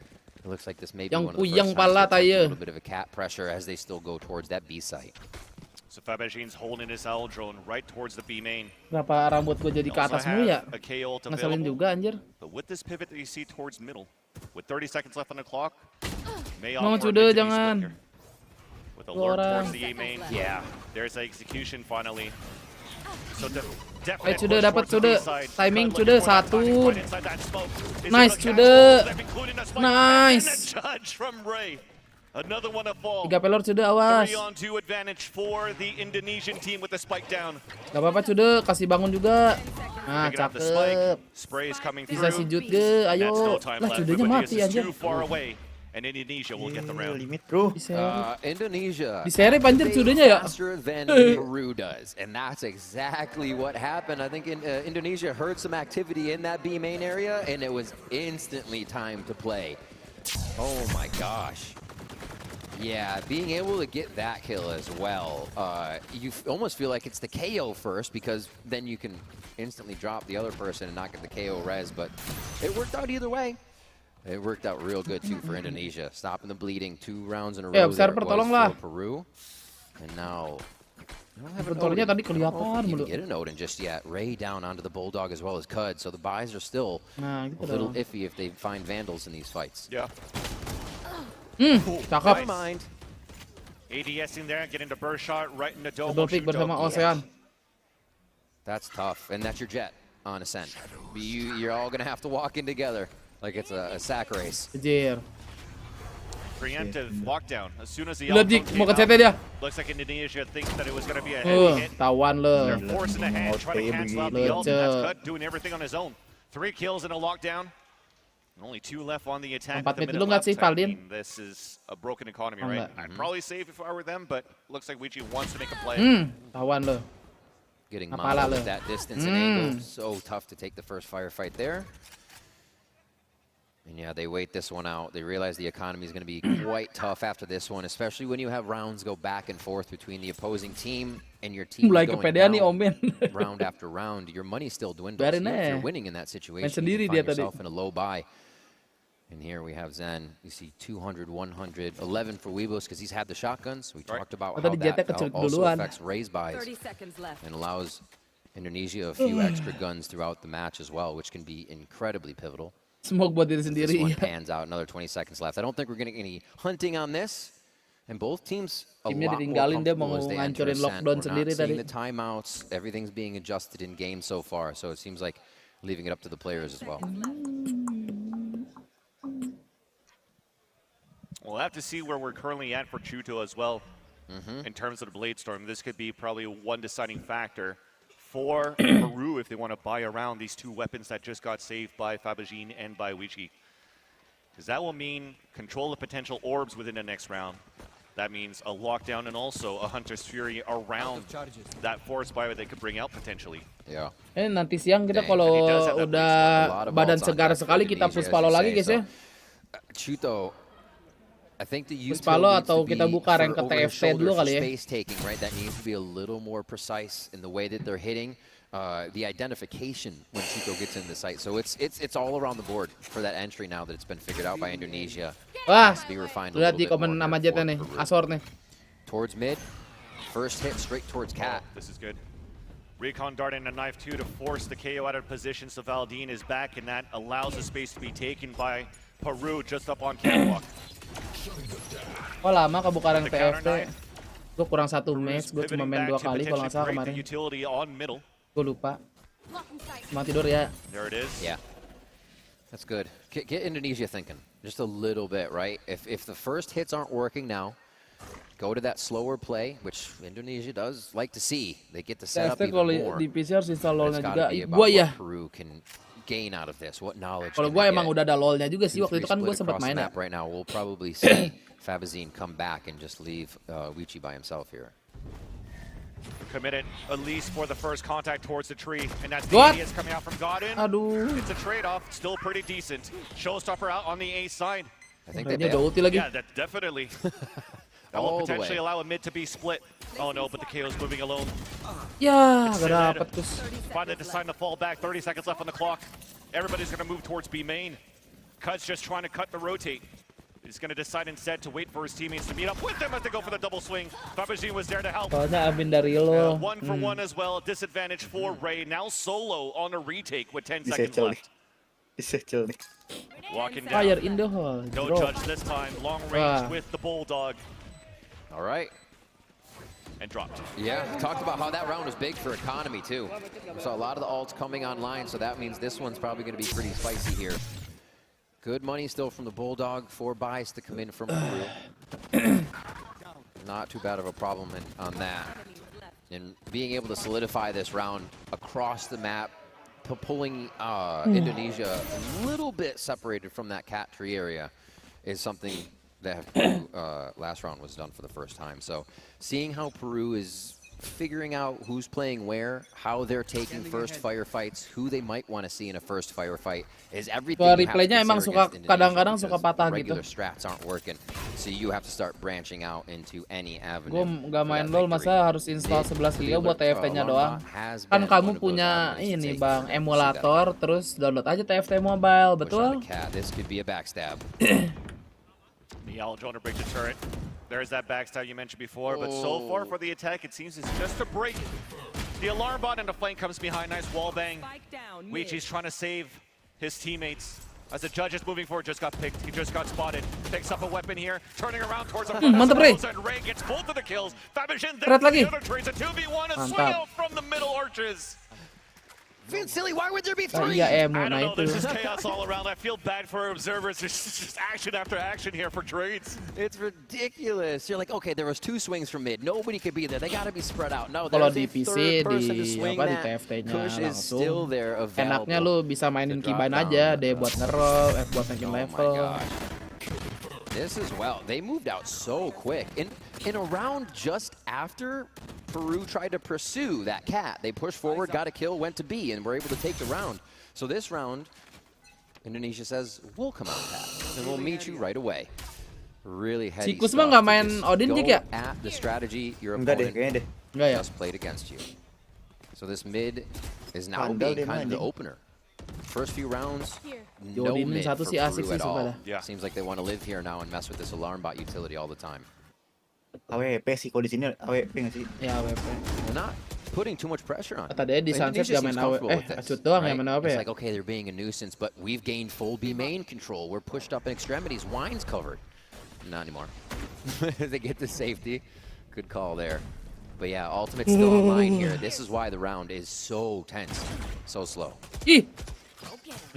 It looks like this may be one of the first times a little bit of a cap pressure as they still go towards that B site. So Fabagine's holding his owl drone right towards the B main. Kenapa rambut gue jadi ke atas mulu ya? Ngeselin juga anjir. But with this pivot that you see towards middle, with 30 seconds left on the clock, may Mau offer sudah a jangan. with a lure towards the A main. Yeah, there's the execution finally. So Sudah dapat sudah timing sudah satu. Nice sudah. Nice. Another one of fall. 3 pelor sudah, awas. 3-on-2 advantage for the Indonesian team with the spike down. Gak apa-apa sudah, kasih bangun juga. Nah, cakep. Bisa si Jut ge, ayo. Lah sudahnya mati anjir. And Indonesia will get the round. Limit, bro. Indonesia. Di seri panjir sudahnya ya. Faster than Peru does, and that's exactly what happened. I think Indonesia heard some activity in that B main area, and it was instantly time to play. Oh my gosh. Yeah, being able to get that kill as well, you almost feel like it's the KO first, because then you can instantly drop the other person and not get the KO res, but it worked out either way. It worked out real good too for Indonesia, stopping the bleeding 2 rounds in a row there it was for Peru. And now, Bentornya tadi kelihatan didn't get an Odin just yet. Ray down onto the Bulldog as well as Cud, so the buys are still a little iffy if they find Vandals in these fights. Yeah. Cakep. Mind. ADS in there, getting the burst shot right in the dome. Double pick bersama Ocean. That's tough, and that's your jet on Ascent. You're all gonna have to walk in together. like it's a sack race. Anjir. Preemptive lockdown. As soon as the Lihat Dik, mau ke CT dia. looks like Indonesia thinks that it was going to be a heavy hit. Tawan lo. They're forcing a hand, trying to cancel out the ult. That's Cut doing everything on his own. 3 kills in a lockdown. Only 2 left on the attack. This is a broken economy, right? I'd probably save if I were them, but looks like Wichi wants to make a play. Tawan lo. Getting modeled at that distance and angle. So tough to take the first firefight there. And yeah, they wait this one out. They realize the economy is going to be quite tough after this one, especially when you have rounds go back and forth between the opposing team and your team going down round after round. Your money still dwindles. If you're winning in that situation, you find yourself in a low buy. And here we have Zen. You see 200, 100, 11 for Weebos because he's had the shotguns. We talked about how that also affects raise buys 30 seconds left. and allows Indonesia a few extra guns throughout the match as well, which can be incredibly pivotal. Smoke buat diri sendiri. This one pans out, another 20 seconds left. I don't think we're getting any hunting on this. And both teams a lot more comfortable as they enter ascent. We're not seeing the timeouts. Everything's being adjusted in game so far. So it seems like leaving it up to the players as well. We'll have to see where we're currently at for Chuto as well in terms of the Blade Storm. This could be probably one deciding factor for Peru if they want to buy around these 2 weapons that just got saved by Fabajin and by Wichi. Because that will mean control of potential orbs within the next round. That means a lockdown and also a Hunter's Fury around that force buy that they could bring out potentially. Yeah. Nanti siang kita kalau udah badan segar sekali kita push palo lagi guys ya. Chuto, I think the Puspalo atau kita buka rank ke TFT dulu kali ya. Space taking, right? That needs to be a little more precise in the way that they're hitting. The identification when Chuto gets in the site. So it's all around the board for that entry now that it's been figured out by Indonesia. Wah, be refined lihat di komen nama jetnya nih, Asor nih. Towards mid, first hit straight towards Cat. This is good. Recon darting a knife too to force the KO out of position. So Valdine is back, and that allows the space to be taken by Peru just up on catwalk. Oh lama kebuka rank TFT. Gue kurang 1 match, gue cuma main 2 kali kalau nggak salah kemarin. Gue lupa. Mau tidur ya. There it is. Yeah. That's good. Get Indonesia thinking just a little bit, right? If the first hits aren't working now, go to that slower play, which Indonesia does like to see. They get to set up even more. Di PC harus install LoL-nya juga. Gua ya. Peru can gain out of this. What knowledge? Kalau gue emang udah ada LoL-nya juga sih, waktu itu kan gue sempat main ya. Right now, we'll probably see Fabazine come back and just leave Wichi by himself here. Committed at least for the first contact towards the tree, and that's the idiots coming out from Godin. It's a trade-off, still pretty decent. Showstopper out on the A side. I think they yeah, that definitely. That will potentially allow a mid to be split. Oh no, but the KO's moving alone. Yeah, gak dapet terus. Finally deciding to fall back. 30 seconds left on the clock. Everybody's going to move towards B main. Cut's just trying to cut the rotate. He's going to decide instead to wait for his teammates to meet up with them as they go for the double swing. Fabajin was there to help. One for one as well. Disadvantage for Ray. Now solo on a retake with 10 seconds left. Walking down. Fire in the hole. No judge this time. Long range with the Bulldog. All right. And dropped. Yeah, talked about how that round was big for economy too. We saw a lot of the alts coming online, so that means this one's probably going to be pretty spicy here. Good money still from the Bulldog. 4 buys to come in from Peru. Not too bad of a problem on that. And being able to solidify this round across the map, pulling Indonesia a little bit separated from that cat tree area is something that last round was done for the first time. So seeing how Peru is figuring out who's playing where, how they're taking first firefights, who they might want to see in a first firefight is everything. Replaynya emang suka kadang-kadang suka patah gitu. Regular strats aren't working, so you have to start branching out into any avenue. Gue nggak main LoL, masa harus install 11 GB buat TFT-nya doang. Kan kamu punya ini bang, emulator, terus download aja TFT mobile, betul? This could be a backstab. Miel trying to break the turret. There's that backstab you mentioned before, but so far for the attack, it seems it's just a break. The alarm bot and the flank comes behind. Nice wall bang. Wichi's trying to save his teammates. As the judge is moving forward, just got picked. He just got spotted. Picks up a weapon here, turning around towards the front. And Ray gets both of the kills. Fabajin there, the other trades a 2v1, a swing out from the middle arches. Silly, why would there be three? I don't know, there's just chaos all around. I feel bad for observers. There's just action after action here for trades. It's ridiculous. You're like, okay, there was 2 swings from mid. Nobody could be there. They got to be spread out. No, kalau there's di a PC third person di to swing apa di that. TFT-nya Push is still langsung. there available. Enaknya lu bisa mainin keybind aja, D buat nge-roll, F buat naikin level. This as well. They moved out so quick. In a round just after Peru tried to pursue that cat, they pushed forward, got a kill, went to B, and were able to take the round. So this round, Indonesia says, we'll come out fast, and we'll meet you right away. Really heavy Sikus stuff mah nggak to main just Odin go Jik ya? at the strategy your Enggak deh, opponent kayaknya deh. just played against you. So this mid is now being kind of the opener. First few rounds, no mid for Peru at all. Seems like they want to live here now and mess with this alarm bot utility all the time. AWP sih, kalau di sini AWP nggak sih? Ya AWP. They're not putting too much pressure on. Tadi di Sunset gak main AWP. Acut doang yang main AWP It's ya. like, okay, they're being a nuisance, but we've gained full B main control. We're pushed up in extremities. Wine's covered. Not anymore. They get the safety. Good call there. But yeah, Ultimate's still online here. This is why the round is so tense, so slow.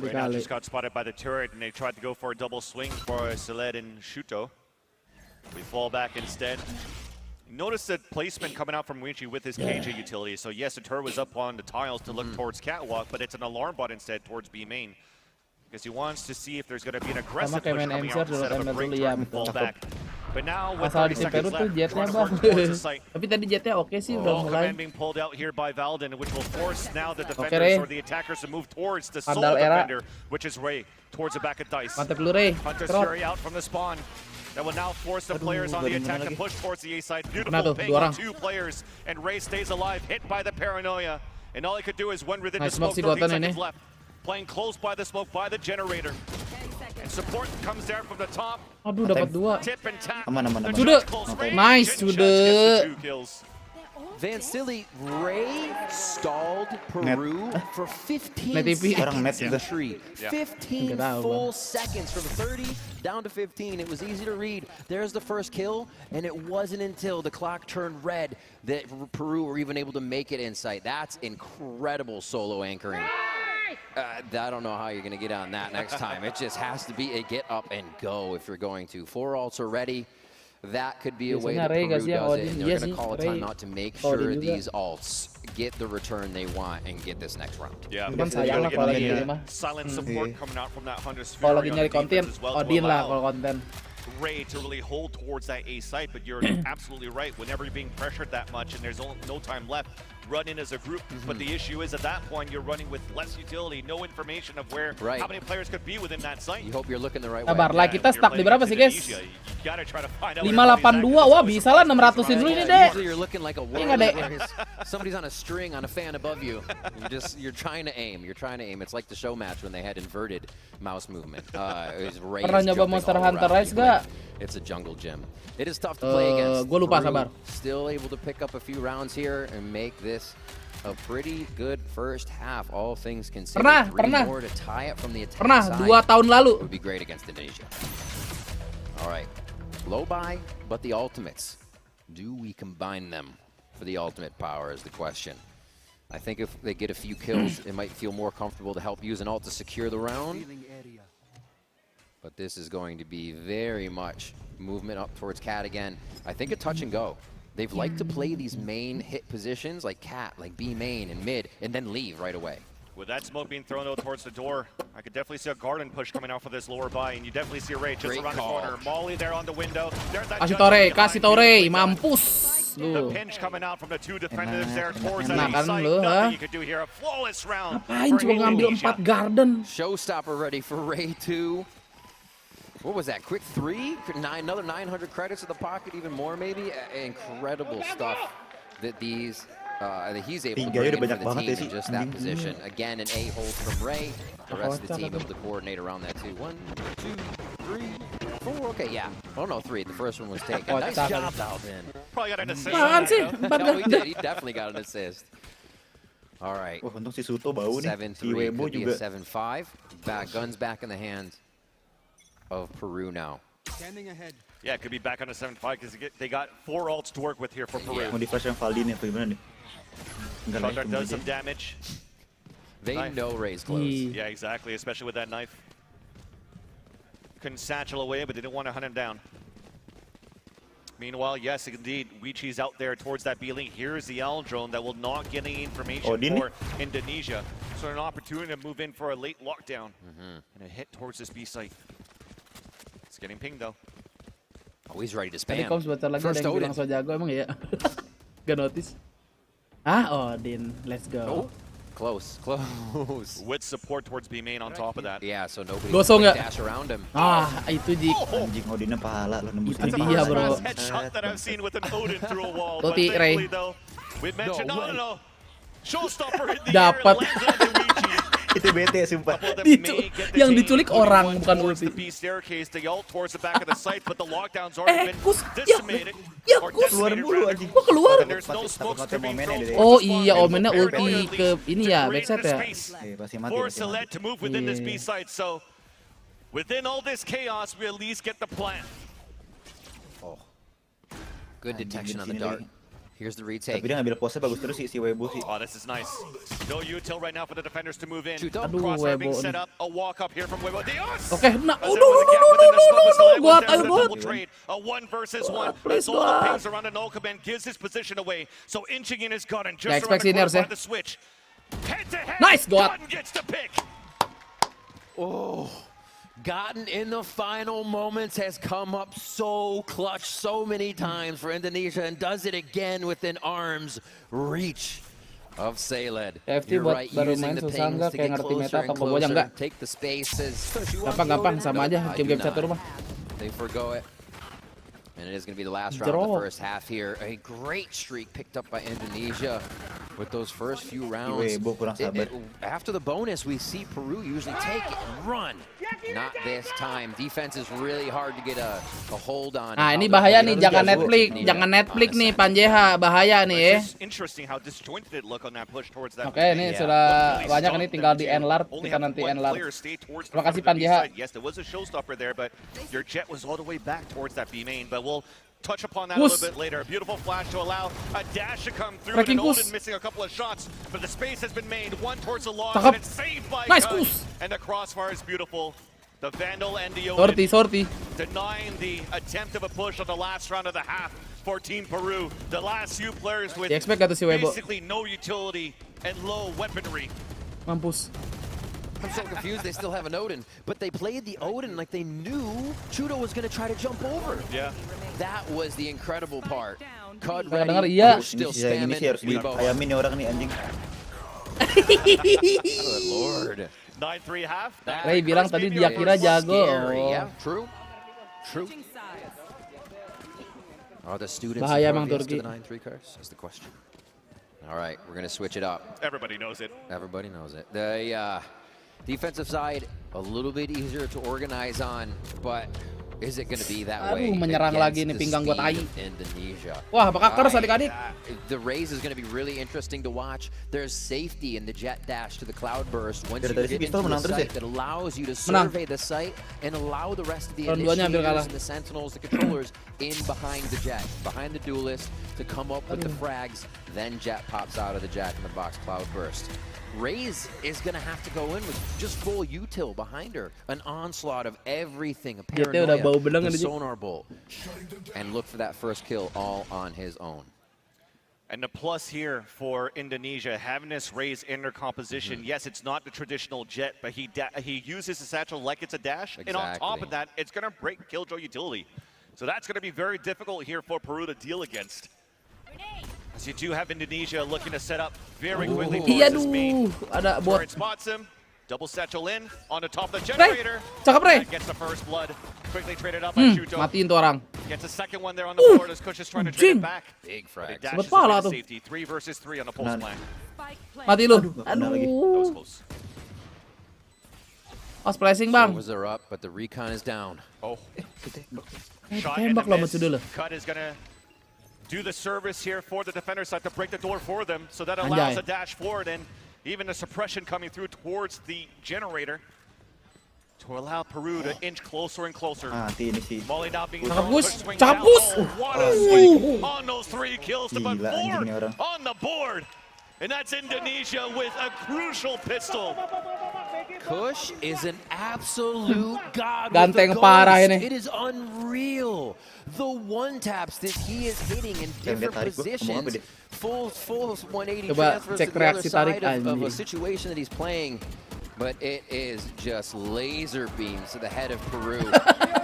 Right now just got spotted by the turret, and they tried to go for a double swing for Saled and Shuto. We fall back instead. Notice the placement coming out from Winchi with his KJ utility. So yes, the turret was up on the tiles to look towards Catwalk, but it's an alarm bot instead towards B main. Because he wants to see if there's going to be an aggressive push coming out instead of a break turret and fall back. But now with 30 seconds left, run hard towards the site. Tapi tadi jetnya oke sih udah mulai. Command being pulled out here by Valden, which will force now the defenders or the attackers to move towards the sole defender, which is Ray, towards the back of Dice. Mantap lu Ray. Hunter's Fury out from the spawn. That will now force the players on the attack to push towards the A side. Beautiful ping on 2 players, and Ray stays alive, hit by the paranoia. And all he could do is run within the smoke, 13 seconds left. Playing close by the smoke, by the generator. And support comes there from the top. Aduh, dapat 2. Tip and tap. Aman. Sudah. Nice, sudah. Van Silly, Ray stalled Peru for 15 seconds in the tree. 15 full seconds from 30 down to 15. It was easy to read. There's the first kill, and it wasn't until the clock turned red that Peru were even able to make it in sight. That's incredible solo anchoring. I don't know how you're going to get on that next time. It just has to be a get up and go if you're going to. 4 ults are ready. That could be a way that Peru does it, and they're going to call a timeout to make sure these ults get the return they want and get this next round. Yeah, silent support coming out from that Hunter's Fury. Kalau lagi nyari konten, Odin lah kalau konten. Ray to really hold towards that A site, but you're absolutely right. Whenever you're being pressured that much and there's no time left, run in as a group. But the issue is at that point you're running with less utility, no information of where how many players could be within that site. You hope you're looking the right way. Kabar lah, kita stuck di berapa sih guys? 582, wah bisa lah 600-in dulu ini deh. Usually you're looking like a warrior where somebody's on a string on a fan above you. You're trying to aim. It's like the show match when they had inverted mouse movement. Pernah nyoba Monster Hunter Rise gak? It's a jungle gym. It is tough to play against. Gue lupa, sabar. Still able to pick up a few rounds here and make this a pretty good first half, all things considered. Pernah. More to tie it from the attack side. 2 tahun lalu. Would be great against Indonesia. All right, low buy, but the ultimates. Do we combine them for the ultimate power is the question. I think if they get a few kills, it might feel more comfortable to help use an ult to secure the round. But this is going to be very much movement up towards Cat again. I think a touch and go. They've liked to play these main hit positions like Cat, like B main and mid, and then leave right away. With that smoke being thrown out towards the door, I could definitely see a garden push coming out for this lower buy, and you definitely see a Ray just around the corner. Molly there on the window. There's that kasih Tore, mampus. The pinch coming out from the 2 defenders there towards that side. Nothing you could do here. A flawless round. Ngapain cuma ngambil 4 garden? Showstopper ready for Ray 2. What was that? Quick 3? Another 900 credits in the pocket, even more maybe. Incredible stuff that these that he's able to bring in for the team in just that position. Again, an A hold from Ray. The rest of the team able to coordinate around that too. 1, 2, 3, 4. Okay, yeah. Oh no, 3. The first one was taken. Nice job, Valden. Probably got an assist. No, he did. He definitely got an assist. All right. 7-3 could be a 7-5. Guns back in the hands of Peru now. Standing ahead. Yeah, it could be back on a 7-5 because they got 4 ults to work with here for Peru. Mau di flash yang Valdin itu gimana nih? Shotgun does some damage. They know Ray's close. Yeah, exactly, especially with that knife. Couldn't satchel away, but didn't want to hunt him down. Meanwhile, yes, indeed, Wichi's out there towards that B link. Here's the L drone that will not get any information for Indonesia. So an opportunity to move in for a late lockdown and a hit towards this B site. It's getting pinged though. Oh, he's ready to Tadi spam. Koms bentar lagi ada yang bilang so jago emang ya. Gak notice. Ah, Odin, let's go. Close. With support towards B main on top of that. Yeah, so nobody Gosong can ya. dash around him. Ah, itu Jik. Anjing Odinnya pahala lo nembus Itu dia, bro. Headshot that I've seen with an Odin through a wall. Tuh, But Ray. thankfully though, we mentioned no. Showstopper in the Dapat. air lands on Wichi. Itu bete sumpah. Yang diculik orang bukan ulti. The B staircase, they ult towards the back of the site, but the lockdown's already been decimated. Keluar mulu anjing. Kok keluar? There's no smoke being thrown. Oh iya, Omennya ulti ke ini ya, backside ya. For Select to move within this B site, so within all this chaos, we at least get the plan. Good detection on the dart. Here's the retake. Tapi dia ngambil pose bagus terus si Weibo sih. Oh, this is nice. No util right now for the defenders to move in. Aduh, Crossfire being Weibo set up. A walk up here from Weibo. Oke, nah, no, buat ayo buat. A 1 versus 1. As all the pings around the no command gives his position away. So inching in his gun and just around the corner by the switch. Head to head. Nice, God. Gets to pick. Oh. Gotten in the final moments has come up so clutch so many times for Indonesia and does it again within arm's reach of Saled. FT buat baru main susah nggak kayak ngerti meta atau pembojang nggak? Take the spaces. Gampang sama aja game-game catur mah. They forgo it. And it is going to be the last round of the first half here. A great streak picked up by Indonesia with those first few rounds. After the bonus, we see Peru usually take it and run. Not this time. Defense is really hard to get a hold on. Nah, ini bahaya nih, jangan Netflix nih, Panjeha, bahaya nih. Oke, ini sudah banyak ini tinggal di enlarge, kita nanti enlarge. Terima kasih Panjeha. Yes, there was a showstopper there, but your jet was all the way back towards that B main, but we'll touch upon that a little bit later. A beautiful flash to allow a dash to come through. And Odin missing a couple of shots, but the space has been made. One towards the log, and it's saved by Gun. And the crossfire is beautiful. The Vandal and the Odin denying the attempt of a push on the last round of the half for Team Peru. The last few players with basically no utility and low weaponry. Mampus. I'm so confused. They still have an Odin, but they played the Odin like they knew Chudo was going to try to jump over. Yeah. That was the incredible part. Cud dengar ready, iya. still spamming. Ayamin nih orang nih anjing. Good Lord. 9-3 half. Ray bilang tadi dia kira jago. Yeah, true. Are the students bahaya emang Turki. The 9-3 curse? That's the question. All right, we're going to switch it up. Everybody knows it. Everybody knows it. The defensive side, a little bit easier to organize on, but is it going to be that way? Menyerang lagi nih pinggang gua tai. Indonesia. Wah, bakal keras adik-adik. The raise is going to be really interesting to watch. There's safety in the jet dash to the cloud burst once you get into the site that allows you to survey the site and allow the rest of the initiators and the sentinels, the controllers in behind the jet, behind the duelist to come up with the frags. Then jet pops out of the Jack in the Box cloud burst. Raze is going to have to go in with just full util behind her. An onslaught of everything, a paranoia, the sonar bolt. And look for that first kill all on his own. And the plus here for Indonesia, having this Raze in their composition, yes, it's not the traditional jet, but he uses the satchel like it's a dash. And on top of that, it's going to break Killjoy utility. So that's going to be very difficult here for Peru to deal against. As you do have Indonesia looking to set up very quickly towards this main. Ada bot. It spots him. Double satchel in on the top of the generator. Cakep, Ray. Gets the first blood. Quickly traded up by Shuto. Matiin tuh orang. Gets a second one there on the board as Kush is trying to trade it back. Big frag. Sebut pala tuh. Safety. 3 versus 3 on the pulse plan. Mati lu. Aduh. Oh, splicing, Bang. Servers are up, but the recon is down. Oh. Tembak lah mati dulu. Cut is gonna do the service here for the defender side to break the door for them. So that allows a dash forward and even a suppression coming through towards the generator to allow Peru to inch closer and closer. Molly now being Cabus. on those 3 kills to put 4 on the board. And that's Indonesia with a crucial pistol. Kush is an absolute god. Ganteng parah ini. It is unreal. The one taps that he is hitting in different positions. Full 180 Coba transfers cek to the other reaksi side tarik of a anjing. situation that he's playing. But it is just laser beams to the head of Peru.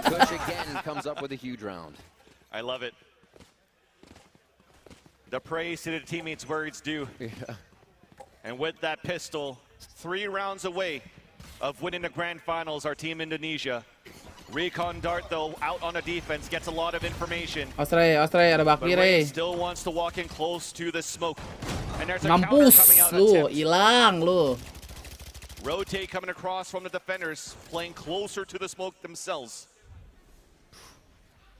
Kush again comes up with a huge round. I love it. The praise to the teammates where it's due. Yeah. And with that pistol, 3 rounds away of winning the grand finals, our team Indonesia. Recon Dart, though, out on the defense, gets a lot of information. Australia ada But Bakir. Ray still wants to walk in close to the smoke. And there's a counter Mampus coming out. lu, hilang lu. Rotate coming across from the defenders, playing closer to the smoke themselves.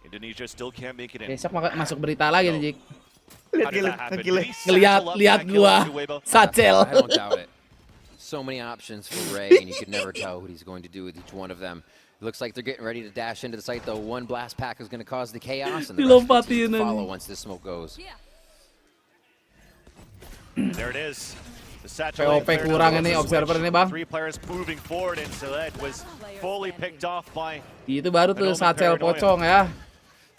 Indonesia still can't make it in. Besok masuk berita lagi nih, Jik. Lihat gua Satchel. I don't doubt it. So many options for Ray, and you could never tell what he's going to do with each one of them. It looks like they're getting ready to dash into the site, though. One blast pack is going to cause the chaos, and the rest of the team follow once this smoke goes. There it is. The satchel POP kurang ini observer ini, Bang. 3 players moving forward, and Saled was fully picked off by. Itu baru tuh Satchel pocong ya.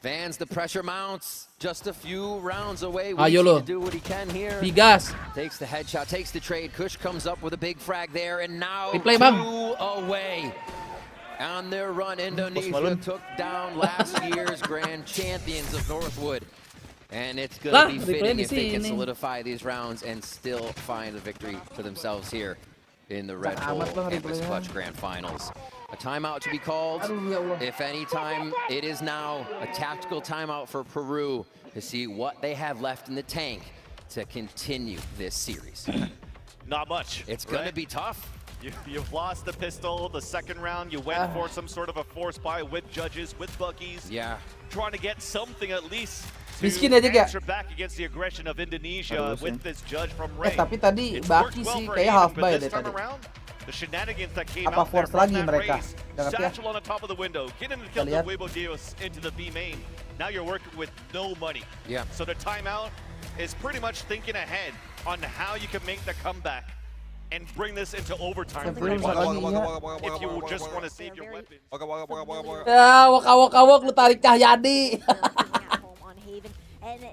Vans, the pressure mounts, just a few rounds away. Ayo lo. To do what he can here. Digas. Takes the headshot, takes the trade. Kush comes up with a big frag there, and now Replay, 2 Bang. away. On their run, Indonesia took down last year's grand champions of Northwood. And it's going to be fitting if they can solidify these rounds and still find a victory for themselves here in the Red Bull Campus Clutch Grand Finals. A timeout to be called. If any time, it is now a tactical timeout for Peru to see what they have left in the tank to continue this series. Not much. It's going to be tough. You've lost the pistol. The second round, you went for some sort of a force buy with judges, with buggies. Yeah. Trying to get something at least to Miskin aja gak? answer back against the aggression of Indonesia with this judge from Ray. Tapi tadi It's Baki worked well sih for kayak Aiden, half but buy this deh time tadi. around, the shenanigans that came Apa out there force from lagi that mereka? race. Jangan ya. Satchel on the top of the window, getting the kill Kita lihat. the Weibo Dios into the B main. Now you're working with no money. Yeah. So the timeout is pretty much thinking ahead on how you can make the comeback and bring this into overtime. Pretty much. If you just want to save your weapons. Ya, wok lu tarik Cahyadi. And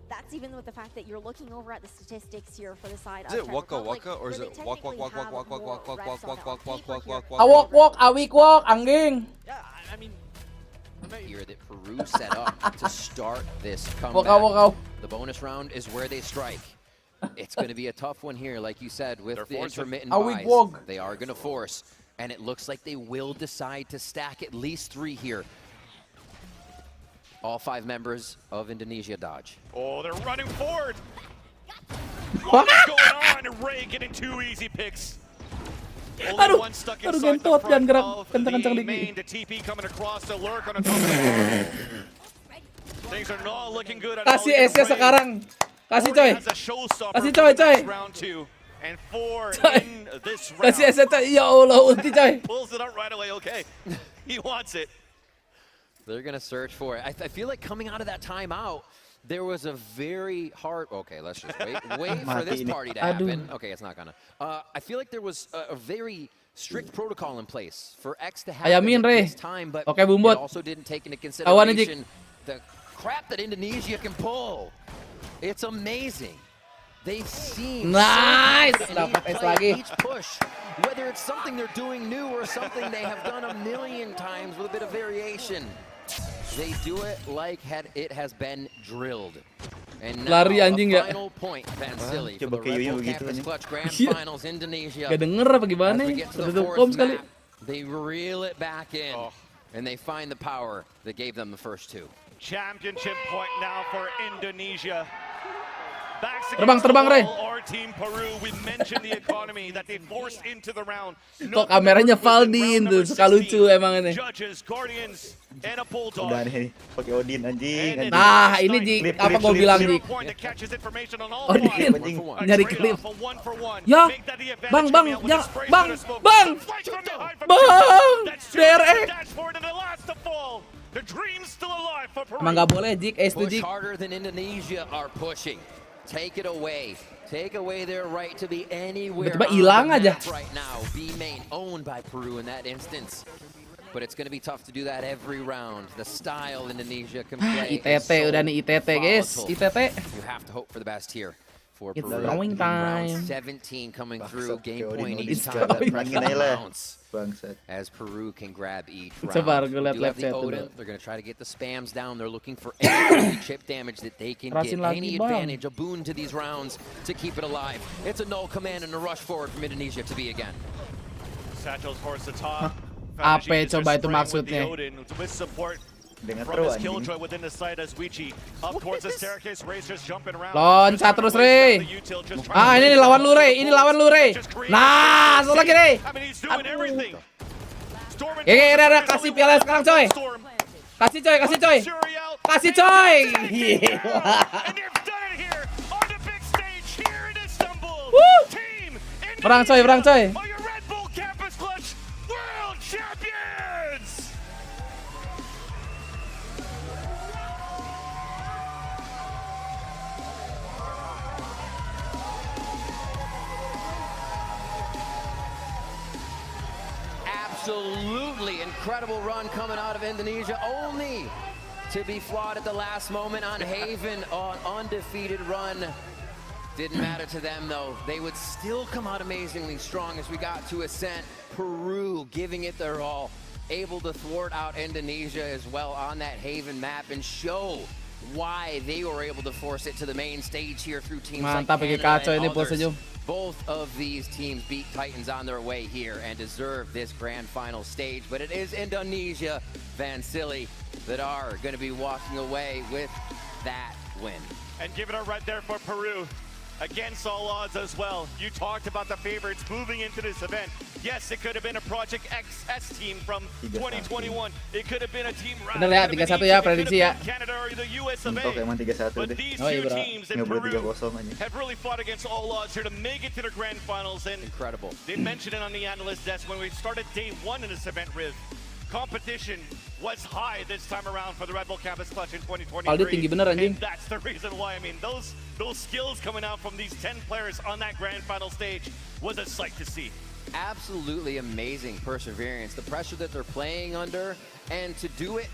that's even with the fact that you're looking over at the statistics here for the side. Is it waka waka or is it walk walk walk walk walk walk walk walk walk walk walk walk walk walk? Awok, awik wok, angging. Yeah, I mean, here that Peru set up to start this comeback. Wok. The bonus round is where they strike. It's going to be a tough one here, like you said, with the intermittent buys. They are going to force, and it looks like they will decide to stack at least 3 here. All 5 members of Indonesia dodge. Oh, they're running forward. What is going on? Ray getting 2 easy picks. Only one stuck inside the front of the main. The TP coming across the lurk on the top of the wall. Things are not looking good at all. Kasih S-nya sekarang. Kasih coy. Kasih coy. And 4 in this round. Kasih S-nya coy. Ya Allah, ulti coy. Pulls it up right away. Okay, he wants it. They're going to search for it. I feel like coming out of that timeout, there was a very hard... Okay, let's just wait for this party to happen. Okay, it's not going to. I feel like there was a very strict protocol in place for X to happen at this time, but it also didn't take into consideration the crap that Indonesia can pull. It's amazing. They seem nice. Dapat S lagi. Each push, whether it's something they're doing new or something they have done a million times with a bit of variation. They do it like it has been drilled. And now Lari anjing a final point, Vansili, for the Red Bull Campus Clutch Grand Finals, Indonesia. Gak denger apa gimana? Tertutup sekali. They reel it back in, and they find the power that gave them the first 2. Championship point now for Indonesia. Terbang Ray. Our team Peru, we mentioned the economy that they forced into the round. Kok kameranya Valdin tuh, suka lucu emang ini. Judges, Guardians, and a Bulldog. Udah nih, pakai Odin anjing. Nah, ini Jik, apa gua bilang Jik? Odin, nyari klip. Ya, bang, DRE. Emang nggak boleh Jik, S2 Jik. Harder than Indonesia are pushing. Take it away. Take away their right to be anywhere Tiba-tiba hilang on the aja. map right now. B main owned by Peru in that instance. But it's going to be tough to do that every round. The style Indonesia can play. ITT udah nih ITT guys. ITT. You have to hope for the best here. For It's Peru. going time. Round 17 coming through. Game point It's each time. going time. As Peru can grab each Coba round. gue liat Do have the chat dulu. Odin. They're going to try to get the spams down. They're looking for any chip damage that they can get. Kerasin lagi, Any Bang. advantage, a boon to these rounds to keep it alive. It's a null command and a rush forward from Indonesia to be again. Satchel's towards the top. Apa coba itu maksudnya? With support Dengan from terus his anjing. killjoy within the side as Wichi up towards the staircase. Ray's just jumping around. Loncat terus Ray. Ah ini nih lawan lu Ray. Ini lawan lu Ray. Nah, satu lagi Ray. Ada kasih piala sekarang coy. Kasih coy, kasih coy. Kasih coy. Woo. Perang coy, perang coy. Absolutely incredible run coming out of Indonesia, only to be flawed at the last moment on Haven on undefeated run. Didn't matter to them though. They would still come out amazingly strong as we got to Ascent. Peru giving it their all, able to thwart out Indonesia as well on that Haven map and show why they were able to force it to the main stage here through teams Mantap like pakai Canada kacau and ini others. senyum. Both of these teams beat Titans on their way here and deserve this grand final stage. But it is Indonesia, Van Silly, that are going to be walking away with that win. And give it a right there for Peru. Against all odds as well. You talked about the favorites moving into this event. Yes, it could have been a Project XS team from 2021. It could have been a team Bener ya, 3-1 ya prediksi ya. Canada or the US of Mentok A. emang 3-1 But deh. these two teams in Peru 3-0 aja. have really fought against all odds here to make it to the grand finals. And incredible. They mentioned it on the analyst desk when we started day one in this event, Riv. Competition was high this time around for the Red Bull Campus Clutch in 2023. Aldi tinggi bener anjing. And that's the reason why. I mean, those skills coming out from these 10 players on that grand final stage was a sight to see. Absolutely amazing perseverance. The pressure that they're playing under, and to do it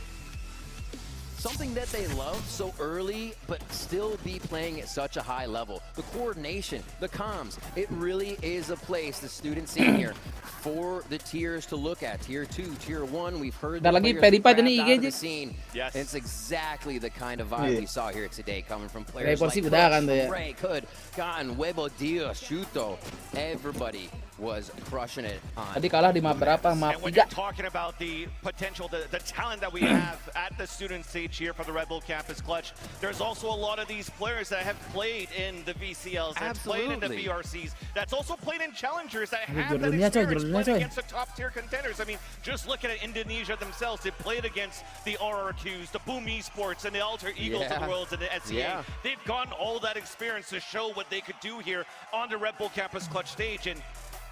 something that they love so early, but still be playing at such a high level. The coordination, the comms, it really is a place, the student scene here, for the tiers to look at. Tier 2, Tier 1, we've heard the players craft out of the scene. Yes. It's exactly the kind of vibe we saw here today, coming from players Report like sih udah kan tuh ya. Ray, Could, Cotton, Webo, Dios, Shuto. Everybody was crushing it on. Tadi kalah di map berapa? Map And when 3. you're talking about the potential, the talent that we have at the student stage here for the Red Bull Campus Clutch, there's also a lot of these players that have played in the VCLs, that played in the VRCs, that's also played in challengers, that have that experience playing against the top tier contenders. I mean, just looking at Indonesia themselves, they played against the RRQs, the Boom Esports, and the Alter Eagles of the world, and the SCA. They've gotten all that experience to show what they could do here on the Red Bull Campus Clutch stage, and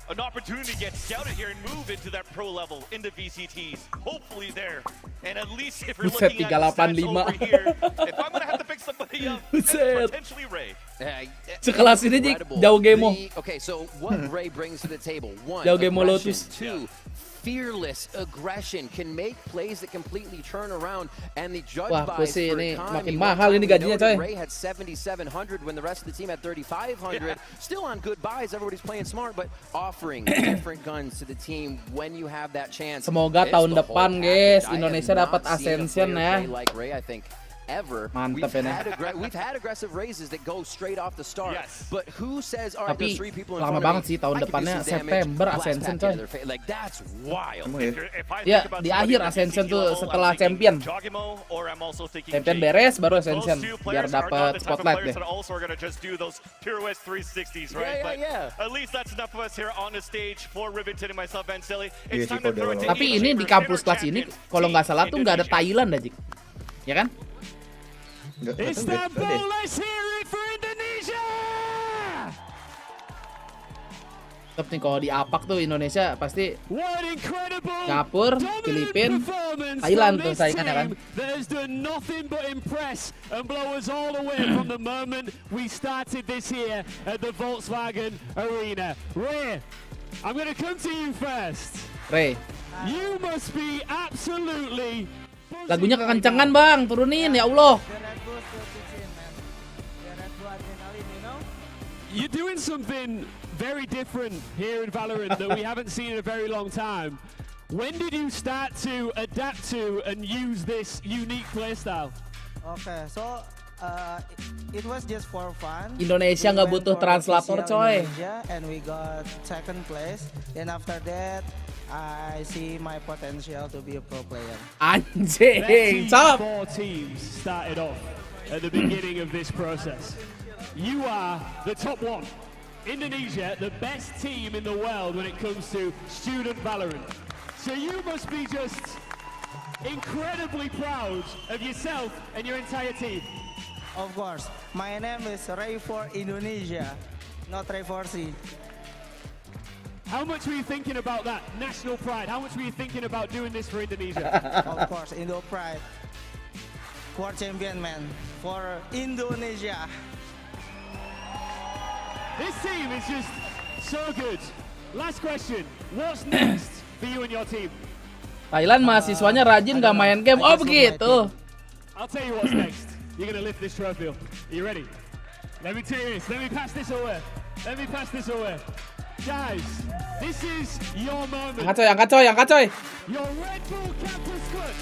an opportunity to get scouted here and move into that pro level in the VCTs. Hopefully there. And at least if you're looking at the stats over here, if I'm going to have to pick somebody up, it's potentially Ray. Sekelas ini jauh game. Okay, so what Ray brings to the table. One, jauh game aggression. Lotus. Two, fearless aggression, can make plays that completely turn around, and the judge buys for ini economy. makin mahal ini gajinya coy. Ray had 7,700 when the rest of the team had 3,500. Still on good buys, everybody's playing smart, but offering different guns to the team when you have that chance. Semoga tahun depan guys Indonesia dapat Ascension ya. Like Ray, I think ever. Mantap We've had aggressive raises that go straight off the start. But who says, all right, Tapi there's 3 people in lama front banget of sih tahun depannya September Ascension coy. Like that's wild. Ya di akhir Ascension tuh setelah Champion. Champion beres baru Ascension biar dapat spotlight deh. At least that's enough of us here on the stage for Riveted and myself, Van Silly. Tapi ini di kampus kelas ini kalau nggak salah tuh nggak ada Thailand aja, ya kan? Istanbul, let's hear it for Indonesia! Tetep nih kalau di APAC tuh Indonesia pasti Singapura, Filipina, Thailand tuh saingannya kan. That has done nothing but impress and blow us all away from the moment we started this here at the Volkswagen Arena. Ray, I'm going to come to you first. Ray, you must be absolutely. Lagunya kekencangan bang, turunin ya Allah. You're doing something very different here in Valorant that we haven't seen in a very long time. When did you start to adapt to and use this unique playstyle? Okay, so it was just for fun. Indonesia nggak butuh translator coy. And we got second place. Then after that, I see my potential to be a pro player. Anjing, cap. 4 teams started off at the beginning of this process. You are the top one. Indonesia, the best team in the world when it comes to student Valorant. So you must be just incredibly proud of yourself and your entire team. Of course. My name is Ray for Indonesia, not Ray for C. How much were you thinking about that national pride? How much were you thinking about doing this for Indonesia? Of course, Indo pride. For champion, man. For Indonesia. This team is just so good. Last question. What's next for you and your team? Thailand mahasiswanya rajin gak main game. Oh begitu. I'll tell you what's next. You're gonna lift this trophy up. Are you ready? Let me tell you this. Let me pass this away. Let me pass this away. Guys, this is your moment. Angkat coy. Your Red Bull Campus Clutch.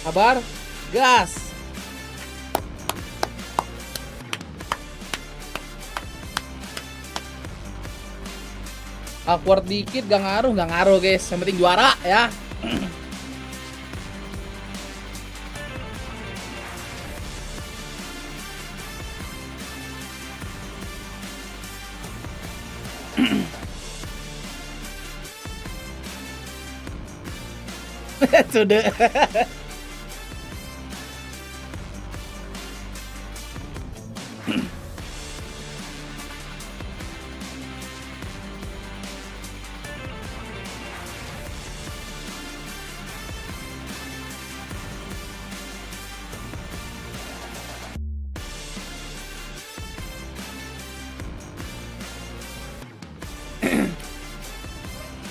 Sabar, gas. Awkward dikit gak ngaruh guys. Yang penting juara ya. Sudah.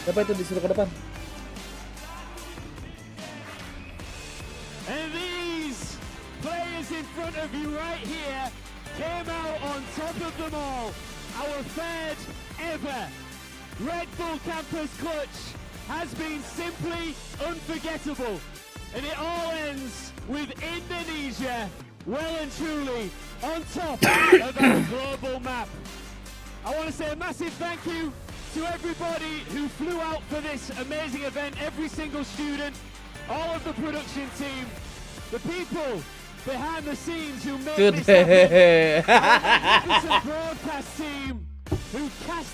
Siapa itu disuruh ke depan? And these players in front of you right here came out on top of them all. Our third ever Red Bull Campus Clutch has been simply unforgettable. And it all ends with Indonesia well and truly on top of our global map. I want to say a massive thank you to everybody who flew out for this amazing event, every single student, all of the production team, the people behind the scenes who made this happen, our broadcast team who cast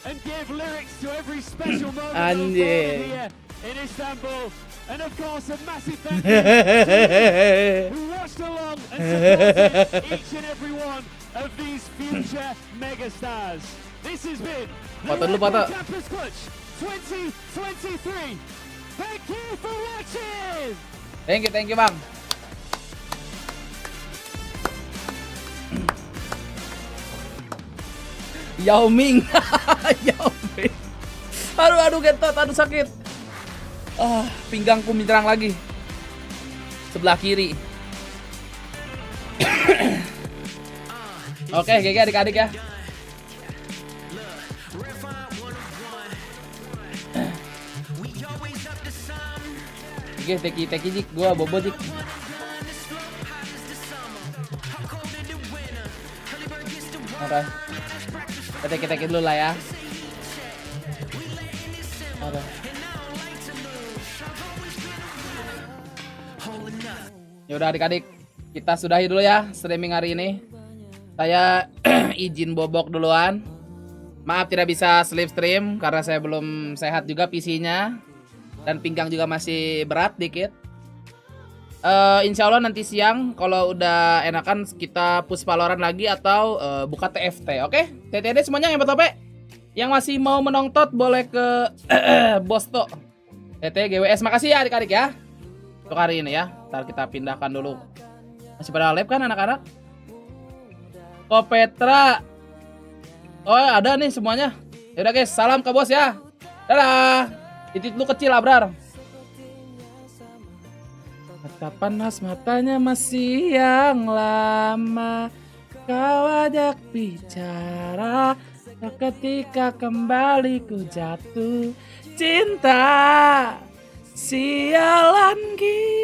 and gave lyrics to every special moment here in Istanbul, and of course a massive thank you to who watched along and supported each and every one of these future megastars. This has been the Red Bull Campus Clutch 2023. Thank you for watching. Thank you bang. Yao Ming. Aduh getot, aduh sakit. Pinggangku menyerang lagi. Sebelah kiri. Oke, GG adik-adik ya. Oke, teki jik, gua bobo jik. Oke. Teki dulu lah ya. Oke. Ya udah adik-adik, kita sudahi dulu ya streaming hari ini. Saya izin bobok duluan. Maaf tidak bisa live stream karena saya belum sehat juga PC-nya. Dan pinggang juga masih berat dikit. Insya Allah nanti siang kalau udah enakan kita push Valorant lagi atau buka TFT, oke? TTD semuanya yang betul, Yang masih mau menontot boleh ke Bosto. TT GWS. Makasih ya adik-adik ya. Untuk hari ini ya. Ntar kita pindahkan dulu. Masih pada live kan anak-anak? Oh Petra. Oh ada nih semuanya. Yaudah guys, salam ke bos ya. Dadah. Titik lu kecil Abrar. Mata panas matanya masih yang lama. Kau ajak bicara. Ketika kembali ku jatuh cinta. Sialan gila.